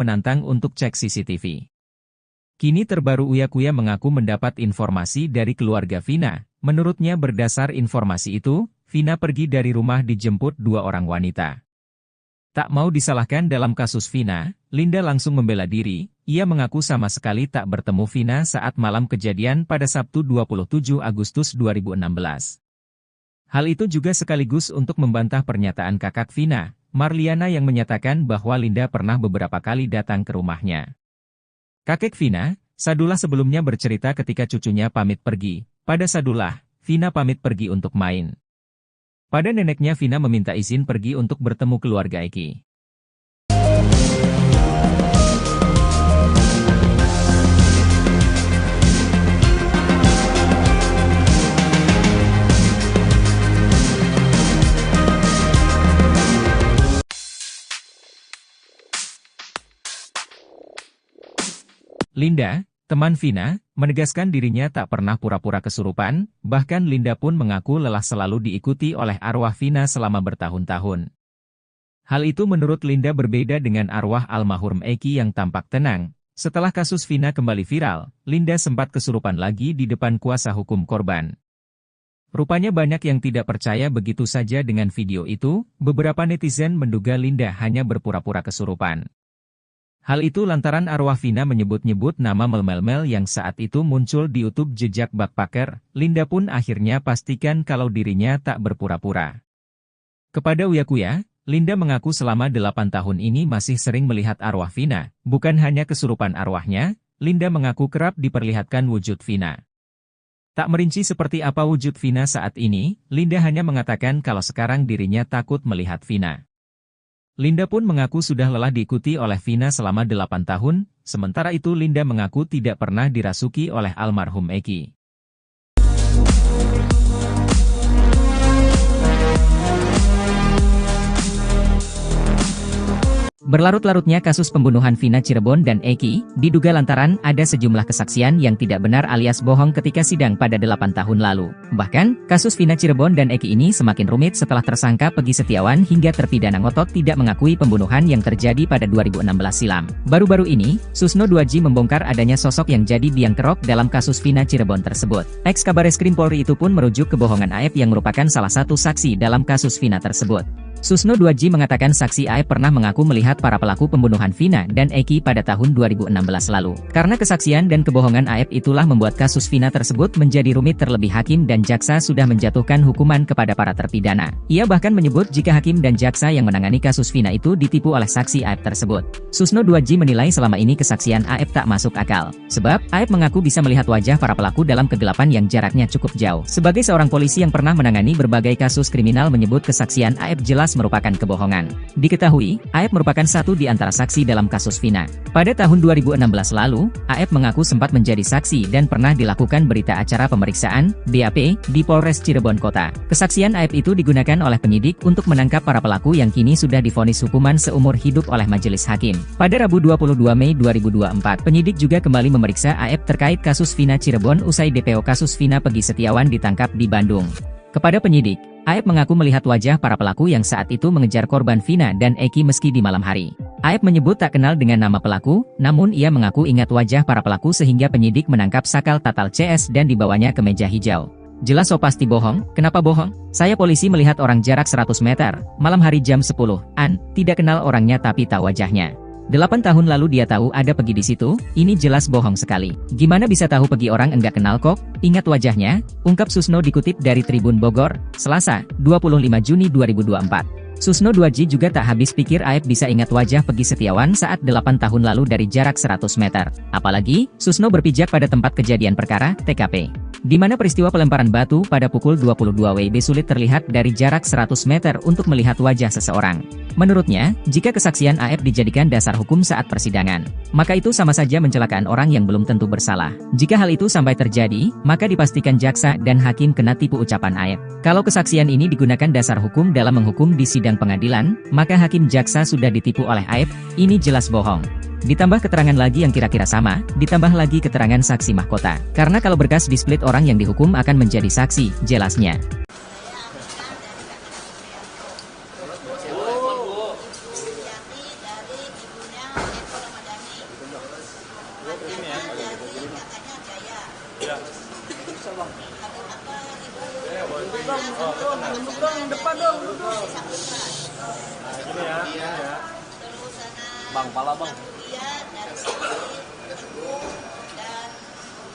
penantang untuk cek CCTV. Kini terbaru Uya Kuya mengaku mendapat informasi dari keluarga Vina. Menurutnya berdasar informasi itu, Vina pergi dari rumah dijemput dua orang wanita. Tak mau disalahkan dalam kasus Vina, Linda langsung membela diri. Ia mengaku sama sekali tak bertemu Vina saat malam kejadian pada Sabtu 27 Agustus 2016. Hal itu juga sekaligus untuk membantah pernyataan kakak Vina, Marliana, yang menyatakan bahwa Linda pernah beberapa kali datang ke rumahnya. Kakek Vina, Sadullah, sebelumnya bercerita ketika cucunya pamit pergi. Pada Sadullah, Vina pamit pergi untuk main. Pada neneknya, Vina meminta izin pergi untuk bertemu keluarga Eki. Linda, teman Vina, menegaskan dirinya tak pernah pura-pura kesurupan, bahkan Linda pun mengaku lelah selalu diikuti oleh arwah Vina selama bertahun-tahun. Hal itu menurut Linda berbeda dengan arwah almarhum Eki yang tampak tenang. Setelah kasus Vina kembali viral, Linda sempat kesurupan lagi di depan kuasa hukum korban. Rupanya banyak yang tidak percaya begitu saja dengan video itu. Beberapa netizen menduga Linda hanya berpura-pura kesurupan. Hal itu lantaran arwah Vina menyebut-nyebut nama Mel yang saat itu muncul di YouTube jejak backpacker. Linda pun akhirnya pastikan kalau dirinya tak berpura-pura. Kepada Uya Kuya, Linda mengaku selama 8 tahun ini masih sering melihat arwah Vina. Bukan hanya kesurupan arwahnya, Linda mengaku kerap diperlihatkan wujud Vina. Tak merinci seperti apa wujud Vina saat ini, Linda hanya mengatakan kalau sekarang dirinya takut melihat Vina. Linda pun mengaku sudah lelah diikuti oleh Vina selama 8 tahun, sementara itu Linda mengaku tidak pernah dirasuki oleh almarhum Eki. Berlarut-larutnya kasus pembunuhan Vina Cirebon dan Eki, diduga lantaran ada sejumlah kesaksian yang tidak benar alias bohong ketika sidang pada 8 tahun lalu. Bahkan, kasus Vina Cirebon dan Eki ini semakin rumit setelah tersangka Peggy Setiawan hingga terpidana ngotot tidak mengakui pembunuhan yang terjadi pada 2016 silam. Baru-baru ini, Susno 2J membongkar adanya sosok yang jadi biang kerok dalam kasus Vina Cirebon tersebut. Ex-Kabareskrim Polri itu pun merujuk kebohongan Aep yang merupakan salah satu saksi dalam kasus Vina tersebut. Susno 2J mengatakan saksi Aep pernah mengaku melihat para pelaku pembunuhan Vina dan Eki pada tahun 2016 lalu. Karena kesaksian dan kebohongan Aep itulah membuat kasus Vina tersebut menjadi rumit, terlebih hakim dan jaksa sudah menjatuhkan hukuman kepada para terpidana. Ia bahkan menyebut jika hakim dan jaksa yang menangani kasus Vina itu ditipu oleh saksi Aep tersebut. Susno 2J menilai selama ini kesaksian Aep tak masuk akal. Sebab, Aep mengaku bisa melihat wajah para pelaku dalam kegelapan yang jaraknya cukup jauh. Sebagai seorang polisi yang pernah menangani berbagai kasus kriminal menyebut kesaksian Aep jelas merupakan kebohongan. Diketahui, Aep merupakan satu di antara saksi dalam kasus Vina. Pada tahun 2016 lalu, Aep mengaku sempat menjadi saksi dan pernah dilakukan berita acara pemeriksaan, BAP, di Polres Cirebon Kota. Kesaksian Aep itu digunakan oleh penyidik untuk menangkap para pelaku yang kini sudah divonis hukuman seumur hidup oleh majelis hakim. Pada Rabu 22 Mei 2024, penyidik juga kembali memeriksa Aep terkait kasus Vina Cirebon usai DPO kasus Vina Peggy Setiawan ditangkap di Bandung. Kepada penyidik, Aep mengaku melihat wajah para pelaku yang saat itu mengejar korban Vina dan Eki meski di malam hari. Aep menyebut tak kenal dengan nama pelaku, namun ia mengaku ingat wajah para pelaku sehingga penyidik menangkap sakal tatal CS dan dibawanya ke meja hijau. Jelas so pasti bohong, kenapa bohong? Saya polisi melihat orang jarak 100 meter, malam hari jam 10-an, tidak kenal orangnya tapi tahu wajahnya. 8 tahun lalu dia tahu ada Peggy di situ, ini jelas bohong sekali. Gimana bisa tahu Peggy orang enggak kenal kok? Ingat wajahnya, ungkap Susno dikutip dari Tribun Bogor, Selasa, 25 Juni 2024. Susno 2J juga tak habis pikir Aep bisa ingat wajah Peggy Setiawan saat 8 tahun lalu dari jarak 100 meter. Apalagi, Susno berpijak pada tempat kejadian perkara, TKP. Di mana peristiwa pelemparan batu pada pukul 22 WIB sulit terlihat dari jarak 100 meter untuk melihat wajah seseorang. Menurutnya, jika kesaksian Aep dijadikan dasar hukum saat persidangan, maka itu sama saja mencelakaan orang yang belum tentu bersalah. Jika hal itu sampai terjadi, maka dipastikan jaksa dan hakim kena tipu ucapan Aep. Kalau kesaksian ini digunakan dasar hukum dalam menghukum di sidang pengadilan, maka hakim jaksa sudah ditipu oleh Aep, ini jelas bohong. Ditambah keterangan lagi yang kira-kira sama, ditambah lagi keterangan saksi mahkota. Karena kalau berkas di-split orang yang dihukum akan menjadi saksi, jelasnya. ini ya. Kakaknya Jaya. Ya. Ada apa ibu? Duduk dong, yang depan dong, duduk. Saputra. Nah, ini ya. Ini ya. Terus sana Bang, pala bang. Kemudian dari sini Ibu dan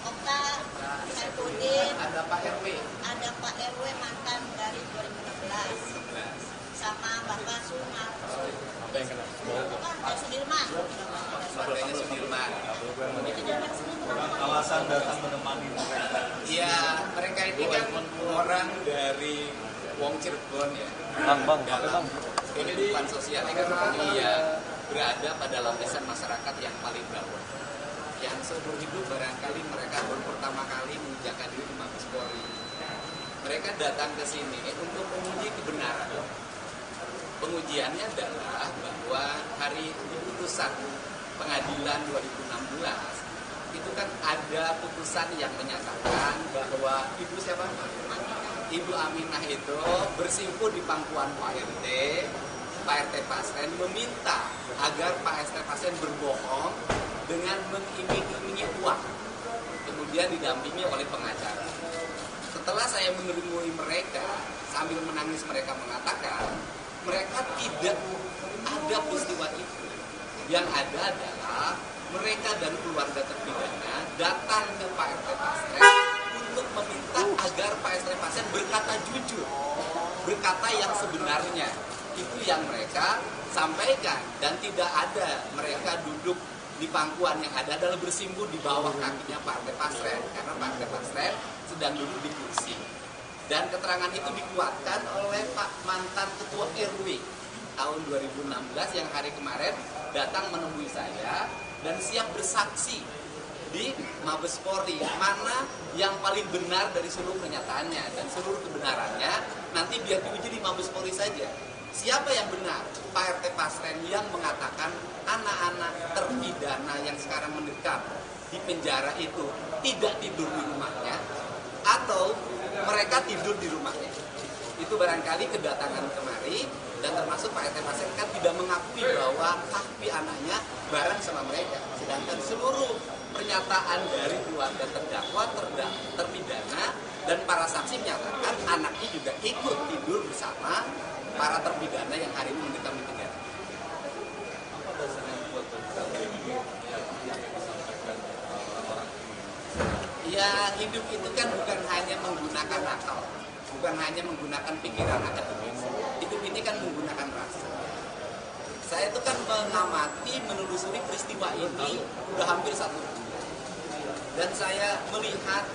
Okta Saipudin. Ada Pak RW. Ada Pak RW mantan dari 2016 sama Bapak Sumarto. Apa yang kena? Pak Sudirman. Keluarganya Sudirman. Alasan datang menemani mereka. Iya, mereka ini kan orang dari Wong Cirebon ya. Bang, Dalam kehidupan sosial ekonomi ya berada pada lapisan masyarakat yang paling bawah. Yang seumur hidup barangkali mereka baru pertama kali menginjakkan diri di Mabes Polri. Mereka datang ke sini untuk menguji kebenaran. Pengujiannya adalah bahwa hari putusan pengadilan 2016 itu kan ada putusan yang menyatakan bahwa Ibu Aminah itu bersimpuh di pangkuan Pak RT Pasren meminta agar Pak RT Pasren berbohong dengan mengiming-imingi uang, kemudian didampingi oleh pengacara. Setelah saya menemui mereka, sambil menangis mereka mengatakan mereka tidak ada peristiwa itu. Yang ada adalah mereka dan keluarga terpidana datang ke Pak RT Pasren untuk meminta agar Pak RT Pasren berkata jujur, berkata yang sebenarnya. Itu yang mereka sampaikan, dan tidak ada mereka duduk di pangkuan, yang ada adalah bersimpuh di bawah kakinya Pak RT Pasren, karena Pak RT Pasren sedang duduk di kursi. Dan keterangan itu dikuatkan oleh Pak mantan Ketua RW tahun 2016 yang hari kemarin datang menemui saya dan siap bersaksi di Mabes Polri, mana yang paling benar dari seluruh pernyataannya, dan seluruh kebenarannya nanti biar diuji di Mabes Polri saja. Siapa yang benar? Pak RT Pasren yang mengatakan anak-anak terpidana yang sekarang mendekam di penjara itu tidak tidur di rumahnya, atau mereka tidur di rumahnya. Itu barangkali kedatangan kemari, dan termasuk Pak RT Pasren kan tidak mengakui bahwa kaki anaknya bareng sama mereka. Sedangkan seluruh pernyataan dari keluarga terdakwa, terpidana, dan para saksi menyatakan anaknya juga ikut tidur bersama para terpidana yang hari ini mendekam di penjara. Ya, hidup itu kan bukan hanya menggunakan akal, bukan hanya menggunakan pikiran akademis. Hidup ini kan menggunakan rasa. Saya itu kan mengamati, menelusuri peristiwa ini udah hampir 1 bulan. Dan saya melihat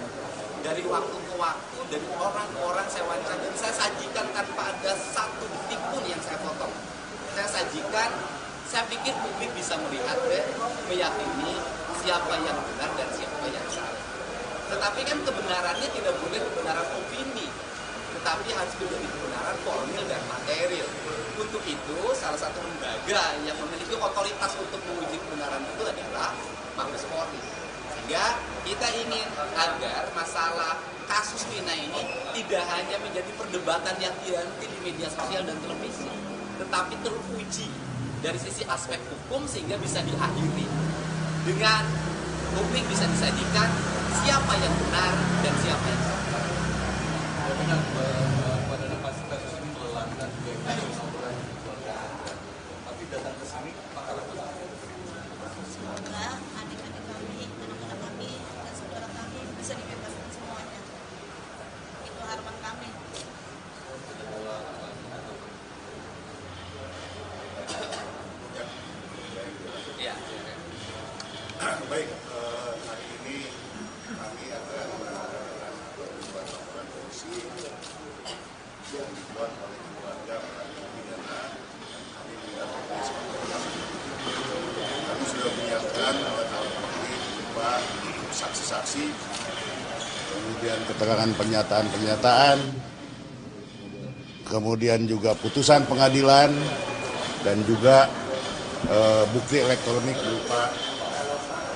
dari waktu ke waktu, dari orang-orang saya wawancara, dan saya sajikan tanpa ada satu detik pun yang saya potong. Saya sajikan, saya pikir publik bisa melihat dan meyakini siapa yang benar dan siapa yang salah. Tetapi kan kebenarannya tidak boleh kebenaran opini, tetapi harus menjadi kebenaran formil dan material. Untuk itu, salah satu lembaga yang memiliki otoritas untuk menguji kebenaran itu adalah Mabes Polri. Sehingga kita ingin agar masalah kasus Vina ini tidak hanya menjadi perdebatan yang dihenti di media sosial dan televisi, tetapi teruji dari sisi aspek hukum sehingga bisa diakhiri dengan publik bisa disajikan siapa yang benar dan siapa yang salah. Pada pasti kasus ini melelahkan juga orang keluarga. Tapi datang ke sini apakah Semoga adik-adik kami, anak-anak kami, dan saudara kami bisa dibebaskan semuanya. Itu harapan kami. Ya. Baik, hari ini kami akan membuat laporan polisi yang dibuat oleh keluarga para terpidana. Kami sudah menyiapkan alat bukti berupa saksi-saksi, kemudian keterangan pernyataan-pernyataan, kemudian juga putusan pengadilan, dan juga bukti elektronik berupa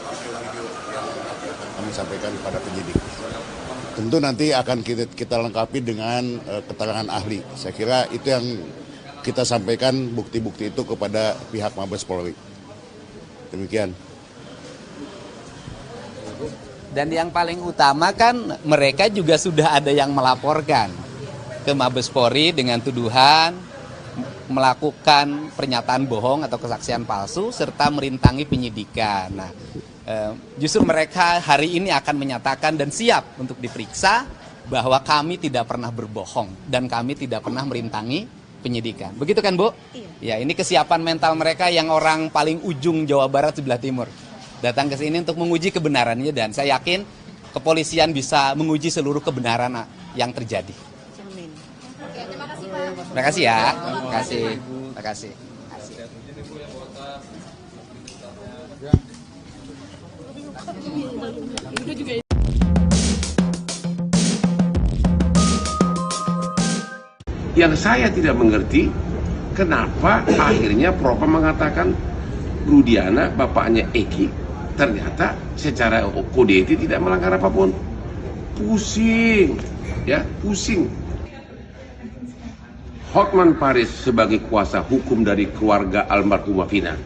video-video yang akan kami sampaikan kepada penyidik. Tentu nanti akan kita lengkapi dengan keterangan ahli. Saya kira itu yang kita sampaikan, bukti-bukti itu kepada pihak Mabes Polri. Demikian. Dan yang paling utama kan mereka juga sudah ada yang melaporkan ke Mabes Polri dengan tuduhan melakukan pernyataan bohong atau kesaksian palsu serta merintangi penyidikan. Nah, justru mereka hari ini akan menyatakan dan siap untuk diperiksa bahwa kami tidak pernah berbohong dan kami tidak pernah merintangi penyidikan. Begitu kan, Bu? Iya. Ya, ini kesiapan mental mereka yang orang paling ujung Jawa Barat sebelah timur. Datang ke sini untuk menguji kebenarannya dan saya yakin kepolisian bisa menguji seluruh kebenaran yang terjadi. Amin. Terima kasih ya. Terima kasih. Terima kasih. Yang saya tidak mengerti, kenapa akhirnya Propam mengatakan Rudiana, bapaknya Eki, ternyata secara kode etik tidak melanggar apapun. Pusing, ya, pusing. Hotman Paris sebagai kuasa hukum dari keluarga almarhumah Vina.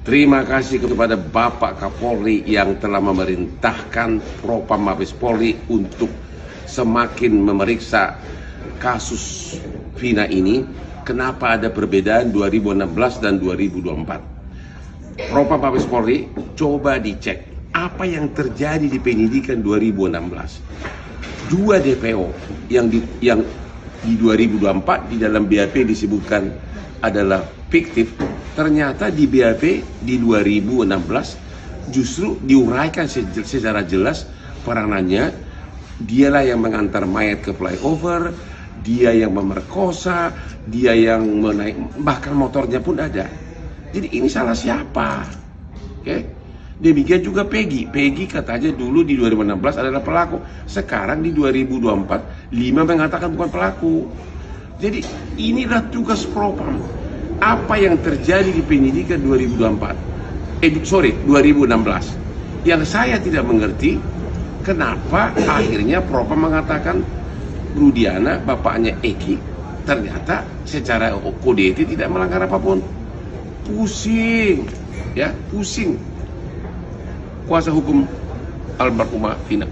Terima kasih kepada Bapak Kapolri yang telah memerintahkan Propam Mabes Polri untuk semakin memeriksa kasus Vina ini. Kenapa ada perbedaan 2016 dan 2024? Propam Mabes Polri coba dicek apa yang terjadi di penyidikan 2016. Dua DPO yang di 2024 di dalam BAP disebutkan adalah fiktif, ternyata di BAP di 2016 justru diuraikan secara jelas peranannya. Dialah yang mengantar mayat ke flyover, dia yang memerkosa, dia yang menaik, bahkan motornya pun ada. Jadi ini salah siapa? Oke? Demikian juga Peggy. Peggy katanya dulu di 2016 adalah pelaku. Sekarang di 2024, 5 mengatakan bukan pelaku. Jadi inilah tugas Propam. Apa yang terjadi di penyidikan 2016. Yang saya tidak mengerti, kenapa akhirnya Propam mengatakan Rudiana, bapaknya Eki, ternyata secara kode etik tidak melanggar apapun. Pusing, ya, pusing. Kuasa hukum almarhumah Vina.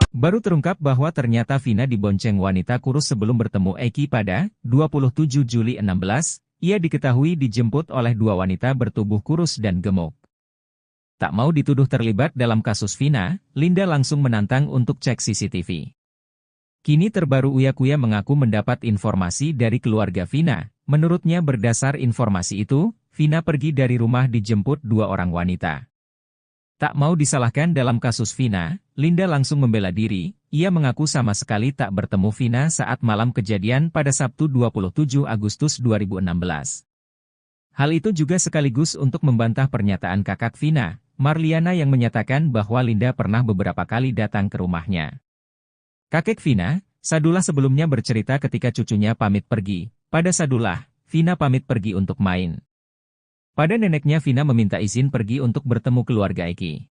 Baru terungkap bahwa ternyata Vina dibonceng wanita kurus sebelum bertemu Eki pada 27 Juli 16, ia diketahui dijemput oleh dua wanita bertubuh kurus dan gemuk. Tak mau dituduh terlibat dalam kasus Vina, Linda langsung menantang untuk cek CCTV. Kini terbaru Uya Kuya mengaku mendapat informasi dari keluarga Vina. Menurutnya berdasar informasi itu, Vina pergi dari rumah dijemput dua orang wanita. Tak mau disalahkan dalam kasus Vina, Linda langsung membela diri. Ia mengaku sama sekali tak bertemu Vina saat malam kejadian pada Sabtu 27 Agustus 2016. Hal itu juga sekaligus untuk membantah pernyataan kakak Vina, Marliana, yang menyatakan bahwa Linda pernah beberapa kali datang ke rumahnya. Kakek Vina, Sadullah, sebelumnya bercerita ketika cucunya pamit pergi. Pada Sadullah, Vina pamit pergi untuk main. Pada neneknya, Vina meminta izin pergi untuk bertemu keluarga Eki.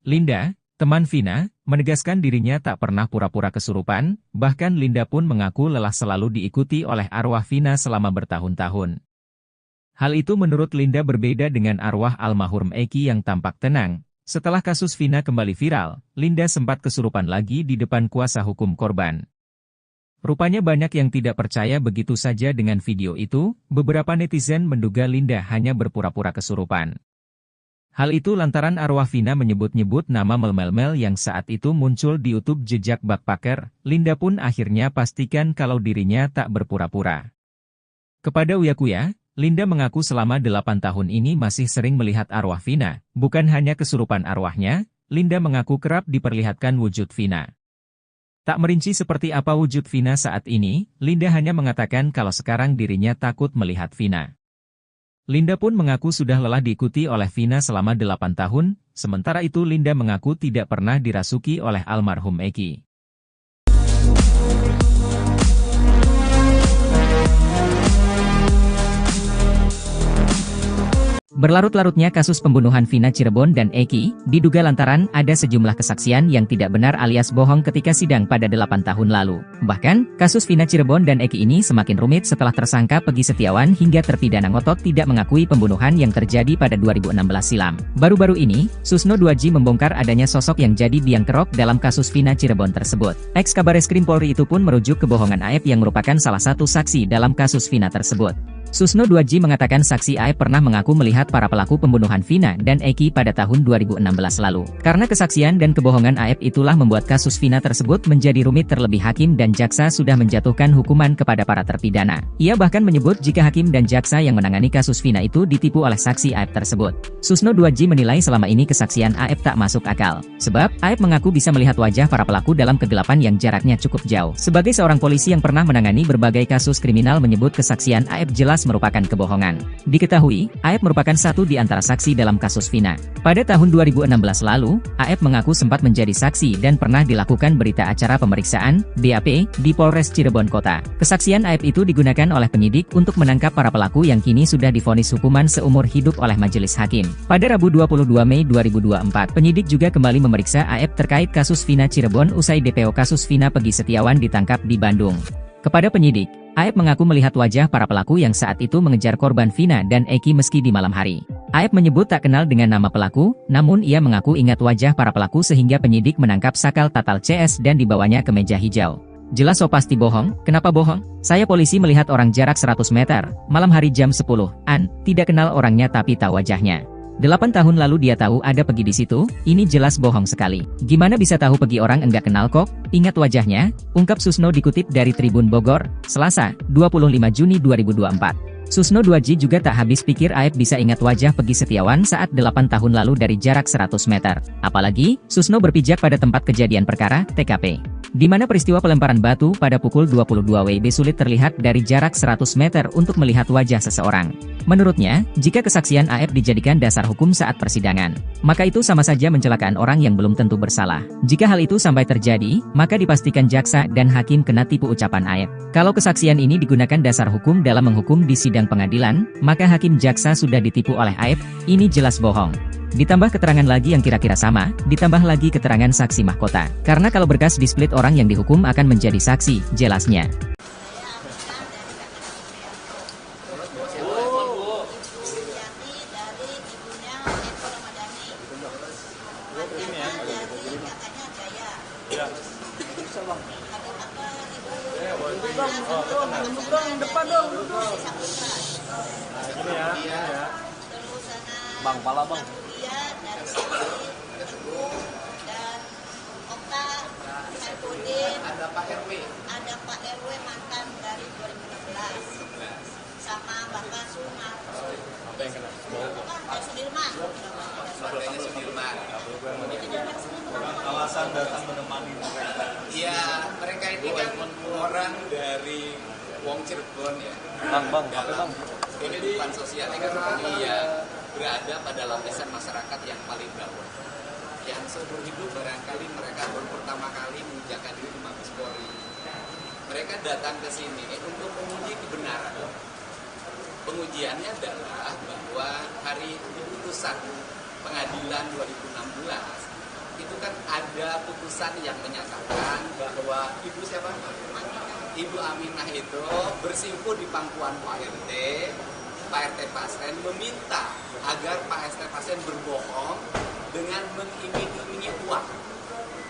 Linda, teman Vina, menegaskan dirinya tak pernah pura-pura kesurupan, bahkan Linda pun mengaku lelah selalu diikuti oleh arwah Vina selama bertahun-tahun. Hal itu menurut Linda berbeda dengan arwah almarhum Eki yang tampak tenang. Setelah kasus Vina kembali viral, Linda sempat kesurupan lagi di depan kuasa hukum korban. Rupanya banyak yang tidak percaya begitu saja dengan video itu. Beberapa netizen menduga Linda hanya berpura-pura kesurupan. Hal itu lantaran arwah Vina menyebut-nyebut nama Mel yang saat itu muncul di YouTube jejak Backpacker. Linda pun akhirnya pastikan kalau dirinya tak berpura-pura. Kepada Uya Kuya, Linda mengaku selama 8 tahun ini masih sering melihat arwah Vina. Bukan hanya kesurupan arwahnya, Linda mengaku kerap diperlihatkan wujud Vina. Tak merinci seperti apa wujud Vina saat ini, Linda hanya mengatakan kalau sekarang dirinya takut melihat Vina. Linda pun mengaku sudah lelah diikuti oleh Vina selama 8 tahun, sementara itu Linda mengaku tidak pernah dirasuki oleh almarhum Eki. Berlarut-larutnya kasus pembunuhan Vina Cirebon dan Eki, diduga lantaran ada sejumlah kesaksian yang tidak benar alias bohong ketika sidang pada 8 tahun lalu. Bahkan, kasus Vina Cirebon dan Eki ini semakin rumit setelah tersangka Pegi Setiawan hingga terpidana ngotot tidak mengakui pembunuhan yang terjadi pada 2016 silam. Baru-baru ini, Susno 2J membongkar adanya sosok yang jadi biang kerok dalam kasus Vina Cirebon tersebut. Ex-Kabareskrim Polri itu pun merujuk kebohongan Aep yang merupakan salah satu saksi dalam kasus Vina tersebut. Susno 2J mengatakan saksi Aep pernah mengaku melihat para pelaku pembunuhan Vina dan Eki pada tahun 2016 lalu. Karena kesaksian dan kebohongan Aep itulah membuat kasus Vina tersebut menjadi rumit, terlebih hakim dan jaksa sudah menjatuhkan hukuman kepada para terpidana. Ia bahkan menyebut jika hakim dan jaksa yang menangani kasus Vina itu ditipu oleh saksi Aep tersebut. Susno 2J menilai selama ini kesaksian Aep tak masuk akal. Sebab, Aep mengaku bisa melihat wajah para pelaku dalam kegelapan yang jaraknya cukup jauh. Sebagai seorang polisi yang pernah menangani berbagai kasus kriminal menyebut kesaksian Aep jelas merupakan kebohongan. Diketahui, Aep merupakan satu di antara saksi dalam kasus Vina. Pada tahun 2016 lalu, Aep mengaku sempat menjadi saksi dan pernah dilakukan berita acara pemeriksaan, BAP, di Polres Cirebon Kota. Kesaksian Aep itu digunakan oleh penyidik untuk menangkap para pelaku yang kini sudah divonis hukuman seumur hidup oleh majelis hakim. Pada Rabu 22 Mei 2024, penyidik juga kembali memeriksa Aep terkait kasus Vina Cirebon usai DPO kasus Vina Pegi Setiawan ditangkap di Bandung. Kepada penyidik, Aep mengaku melihat wajah para pelaku yang saat itu mengejar korban Vina dan Eki meski di malam hari. Aep menyebut tak kenal dengan nama pelaku, namun ia mengaku ingat wajah para pelaku sehingga penyidik menangkap Sakal Tatal CS dan dibawanya ke meja hijau. Jelas so pasti bohong, kenapa bohong? Saya polisi melihat orang jarak 100 meter, malam hari jam 10-an, tidak kenal orangnya tapi tahu wajahnya. 8 tahun lalu dia tahu ada Pegi di situ, ini jelas bohong sekali. Gimana bisa tahu Pegi orang enggak kenal kok? Ingat wajahnya, ungkap Susno dikutip dari Tribun Bogor, Selasa, 25 Juni 2024. Susno 2J juga tak habis pikir Aep bisa ingat wajah Pegi Setiawan saat 8 tahun lalu dari jarak 100 meter. Apalagi, Susno berpijak pada tempat kejadian perkara, TKP. Di mana peristiwa pelemparan batu pada pukul 22 WIB sulit terlihat dari jarak 100 meter untuk melihat wajah seseorang. Menurutnya, jika kesaksian Aep dijadikan dasar hukum saat persidangan, maka itu sama saja mencelakaan orang yang belum tentu bersalah. Jika hal itu sampai terjadi, maka dipastikan jaksa dan hakim kena tipu ucapan Aep. Kalau kesaksian ini digunakan dasar hukum dalam menghukum di sidang pengadilan, maka hakim jaksa sudah ditipu oleh Aep, ini jelas bohong. Ditambah keterangan lagi yang kira-kira sama, ditambah lagi keterangan saksi mahkota. Karena kalau berkas di-split orang yang dihukum akan menjadi saksi, jelasnya. Bang, pala bang. Dia dari sini Teguh dan Okta, Saipudin, Ada Pak RW. ada Pak RW mantan dari 2016 sama Bapak Suma. Apa yang kena? Pak Sudirman. Partainya Sudirman. Alasan datang menemani mereka. Iya, mereka ini kan orang dari Wong Cirebon ya. Bang, Dalam kehidupan sosial iya berada pada lapisan masyarakat yang paling bawah. Yang seumur hidup barangkali mereka baru pertama kali menginjakkan diri di Mabes Polri. Mereka datang ke sini untuk menguji kebenaran. Pengujiannya adalah bahwa hari putusan pengadilan 2016 itu kan ada putusan yang menyatakan bahwa Ibu siapa? Ibu Aminah itu bersimpuh di pangkuan Pak RT. Pak RT Pasren meminta agar Pak RT Pasren berbohong dengan mengiming-imingi uang.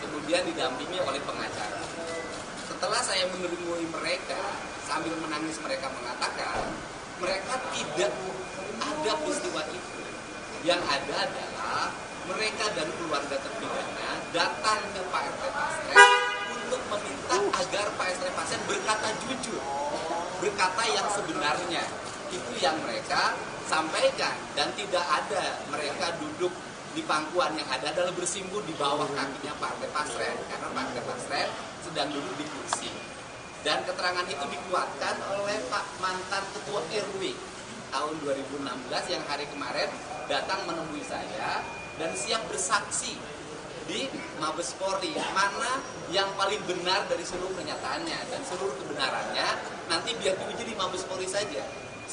Kemudian didampingi oleh pengacara. Setelah saya menemui mereka, sambil menangis mereka mengatakan, mereka tidak ada peristiwa itu. Yang ada adalah mereka dan keluarga terpidana datang ke Pak RT Pasren untuk meminta agar Pak RT Pasren berkata jujur, berkata yang sebenarnya. Itu yang mereka sampaikan, dan tidak ada mereka duduk di pangkuan, yang ada adalah bersimpuh di bawah kakinya Pak RT Pasren, karena Pak RT Pasren sedang duduk di kursi. Dan keterangan itu dikuatkan oleh Pak mantan Ketua RW tahun 2016 yang hari kemarin datang menemui saya dan siap bersaksi di Mabes Polri, mana yang paling benar dari seluruh pernyataannya, dan seluruh kebenarannya nanti biar diuji di Mabes Polri saja.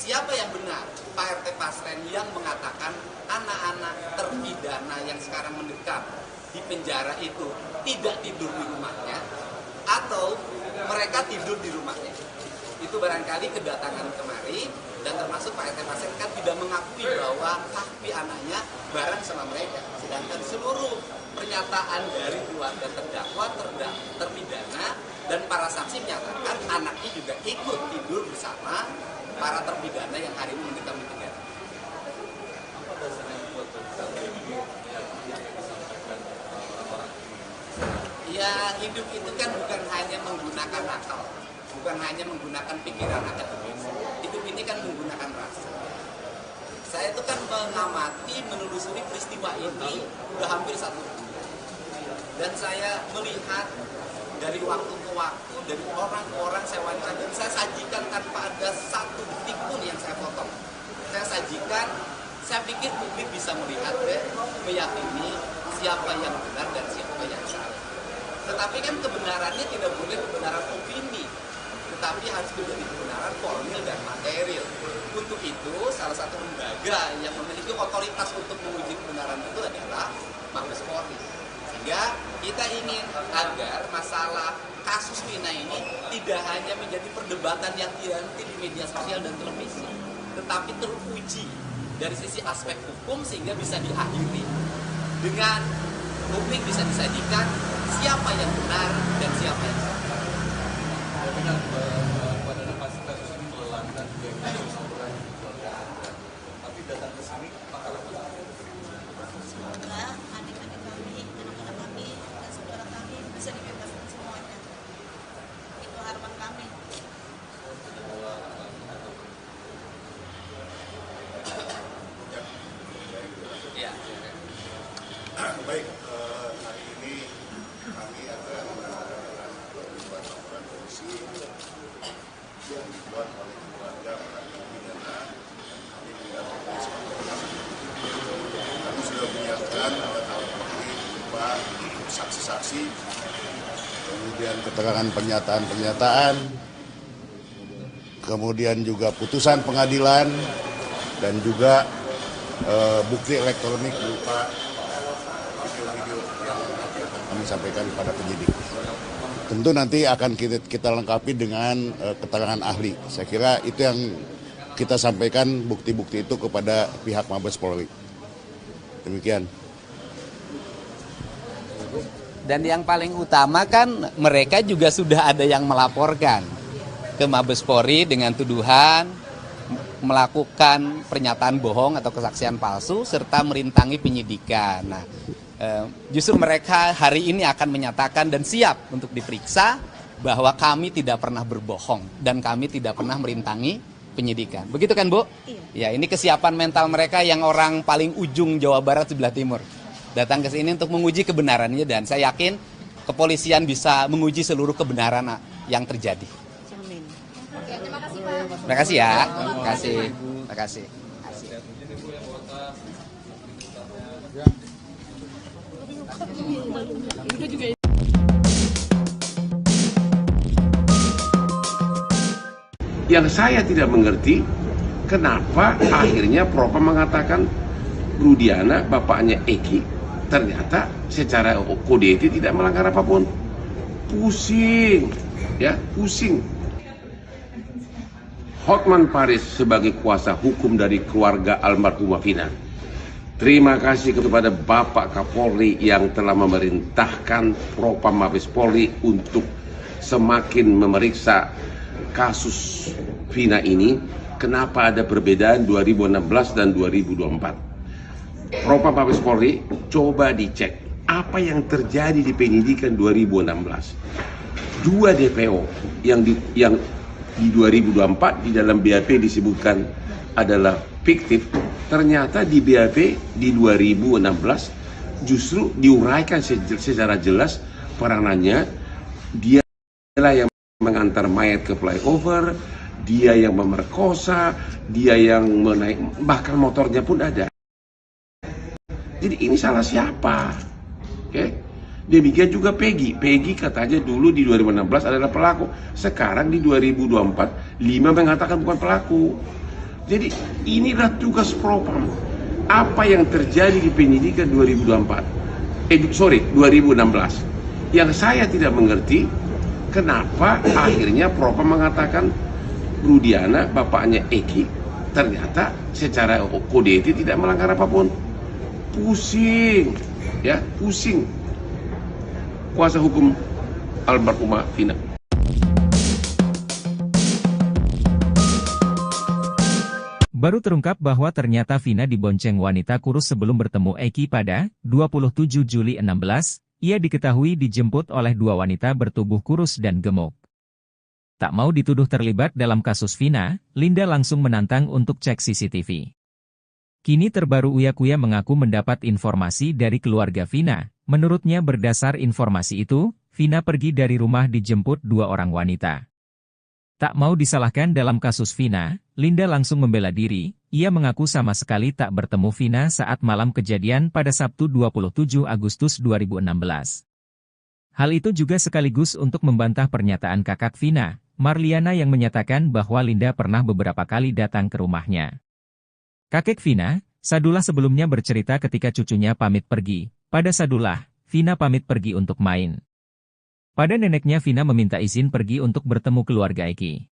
siapa yang benar, Pak RT Pasren yang mengatakan anak-anak terpidana yang sekarang mendekam di penjara itu tidak tidur di rumahnya, atau mereka tidur di rumahnya. Itu barangkali kedatangan kemari, dan termasuk Pak RT Pasren kan tidak mengakui bahwa Kahfi anaknya bareng sama mereka. Sedangkan seluruh pernyataan dari keluarga terdakwa, terpidana, dan para saksi menyatakan anaknya juga ikut tidur bersama para terpidana yang hari ini mendekam di penjara. Apa dasarnya buat yang disampaikan orang-orang? Ya, hidup itu kan bukan hanya menggunakan akal, bukan hanya menggunakan pikiran akademis. Hidup ini kan menggunakan rasa. Saya itu kan mengamati, menelusuri peristiwa ini udah hampir 1 bulan. Dan saya melihat dari waktu ke waktu, dari orang ke orang saya wawancara, dan saya sajikan tanpa ada satu detik pun yang saya potong. Saya sajikan, saya pikir publik bisa melihat dan meyakini siapa yang benar dan siapa yang salah. Tetapi kan kebenarannya tidak boleh kebenaran opini, tetapi harus menjadi kebenaran formil dan material. Untuk itu, salah satu lembaga yang memiliki otoritas untuk menguji kebenaran itu adalah Mabes Polri. Sehingga kita ingin agar masalah kasus Vina ini tidak hanya menjadi perdebatan yang dihenti di media sosial dan televisi, tetapi teruji dari sisi aspek hukum sehingga bisa diakhiri dengan publik bisa disajikan siapa yang benar dan siapa yang salah. Dengan pada kasus ini melelahkan juga orang keluarga, tapi datang ke sini maka apa? Semoga adik-adik kami, anak-anak kami, dan saudara kami bisa dibebaskan semuanya. Itu harapan kami. Ya. Baik, hari ini kami akan melakukan laporan polisi yang dibuat oleh keluarga para terpidana. Kami sudah menyiapkan alat-alat bukti berupa saksi-saksi, kemudian keterangan pernyataan-pernyataan, kemudian juga putusan pengadilan, dan juga bukti elektronik berupa video-video yang kami sampaikan kepada penyidik. Tentu nanti akan kita lengkapi dengan keterangan ahli. Saya kira itu yang kita sampaikan bukti-bukti itu kepada pihak Mabes Polri. Demikian. Dan yang paling utama kan mereka juga sudah ada yang melaporkan ke Mabes Polri dengan tuduhan melakukan pernyataan bohong atau kesaksian palsu serta merintangi penyidikan. Nah, justru mereka hari ini akan menyatakan dan siap untuk diperiksa bahwa kami tidak pernah berbohong dan kami tidak pernah merintangi penyidikan. Begitu kan, Bu? Iya. Ya, ini kesiapan mental mereka yang orang paling ujung Jawa Barat sebelah timur. Datang ke sini untuk menguji kebenarannya dan saya yakin kepolisian bisa menguji seluruh kebenaran yang terjadi. Amin. Terima kasih ya. Terima kasih. Terima kasih. Yang saya tidak mengerti, kenapa akhirnya Propam mengatakan Rudiana, bapaknya Eki, ternyata secara kode etik tidak melanggar apapun. Pusing, ya, pusing. Hotman Paris sebagai kuasa hukum dari keluarga almarhumah Vina. Terima kasih kepada Bapak Kapolri yang telah memerintahkan Propam Mabes Polri untuk semakin memeriksa kasus Vina ini. Kenapa ada perbedaan 2016 dan 2024? Propam Mabes Polri coba dicek apa yang terjadi di penyidikan 2016. 2 DPO yang di 2024 di dalam BAP disebutkan adalah fiktif, ternyata di BAP di 2016 justru diuraikan secara jelas peranannya. Dia yang mengantar mayat ke flyover, dia yang memerkosa, dia yang menaik, bahkan motornya pun ada. Jadi ini salah siapa? Oke? Demikian juga Peggy katanya dulu di 2016 adalah pelaku. Sekarang di 2024, 5 mengatakan bukan pelaku. Jadi inilah tugas propam. Apa yang terjadi di penyidikan 2016. Yang saya tidak mengerti, kenapa akhirnya propam mengatakan Rudiana, bapaknya Eki, ternyata secara kode etik tidak melanggar apapun. Pusing, ya, pusing. Kuasa hukum almarhumah Vina. Baru terungkap bahwa ternyata Vina dibonceng wanita kurus sebelum bertemu Eki pada 27 Juli 16, ia diketahui dijemput oleh dua wanita bertubuh kurus dan gemuk. Tak mau dituduh terlibat dalam kasus Vina, Linda langsung menantang untuk cek CCTV. Kini terbaru Uya Kuya mengaku mendapat informasi dari keluarga Vina. Menurutnya berdasar informasi itu, Vina pergi dari rumah dijemput dua orang wanita. Tak mau disalahkan dalam kasus Vina, Linda langsung membela diri. Ia mengaku sama sekali tak bertemu Vina saat malam kejadian pada Sabtu 27 Agustus 2016. Hal itu juga sekaligus untuk membantah pernyataan kakak Vina, Marliana, yang menyatakan bahwa Linda pernah beberapa kali datang ke rumahnya. Kakek Vina, Sadullah, sebelumnya bercerita ketika cucunya pamit pergi. Pada Sadullah, Vina pamit pergi untuk main. Pada neneknya, Vina meminta izin pergi untuk bertemu keluarga Eki.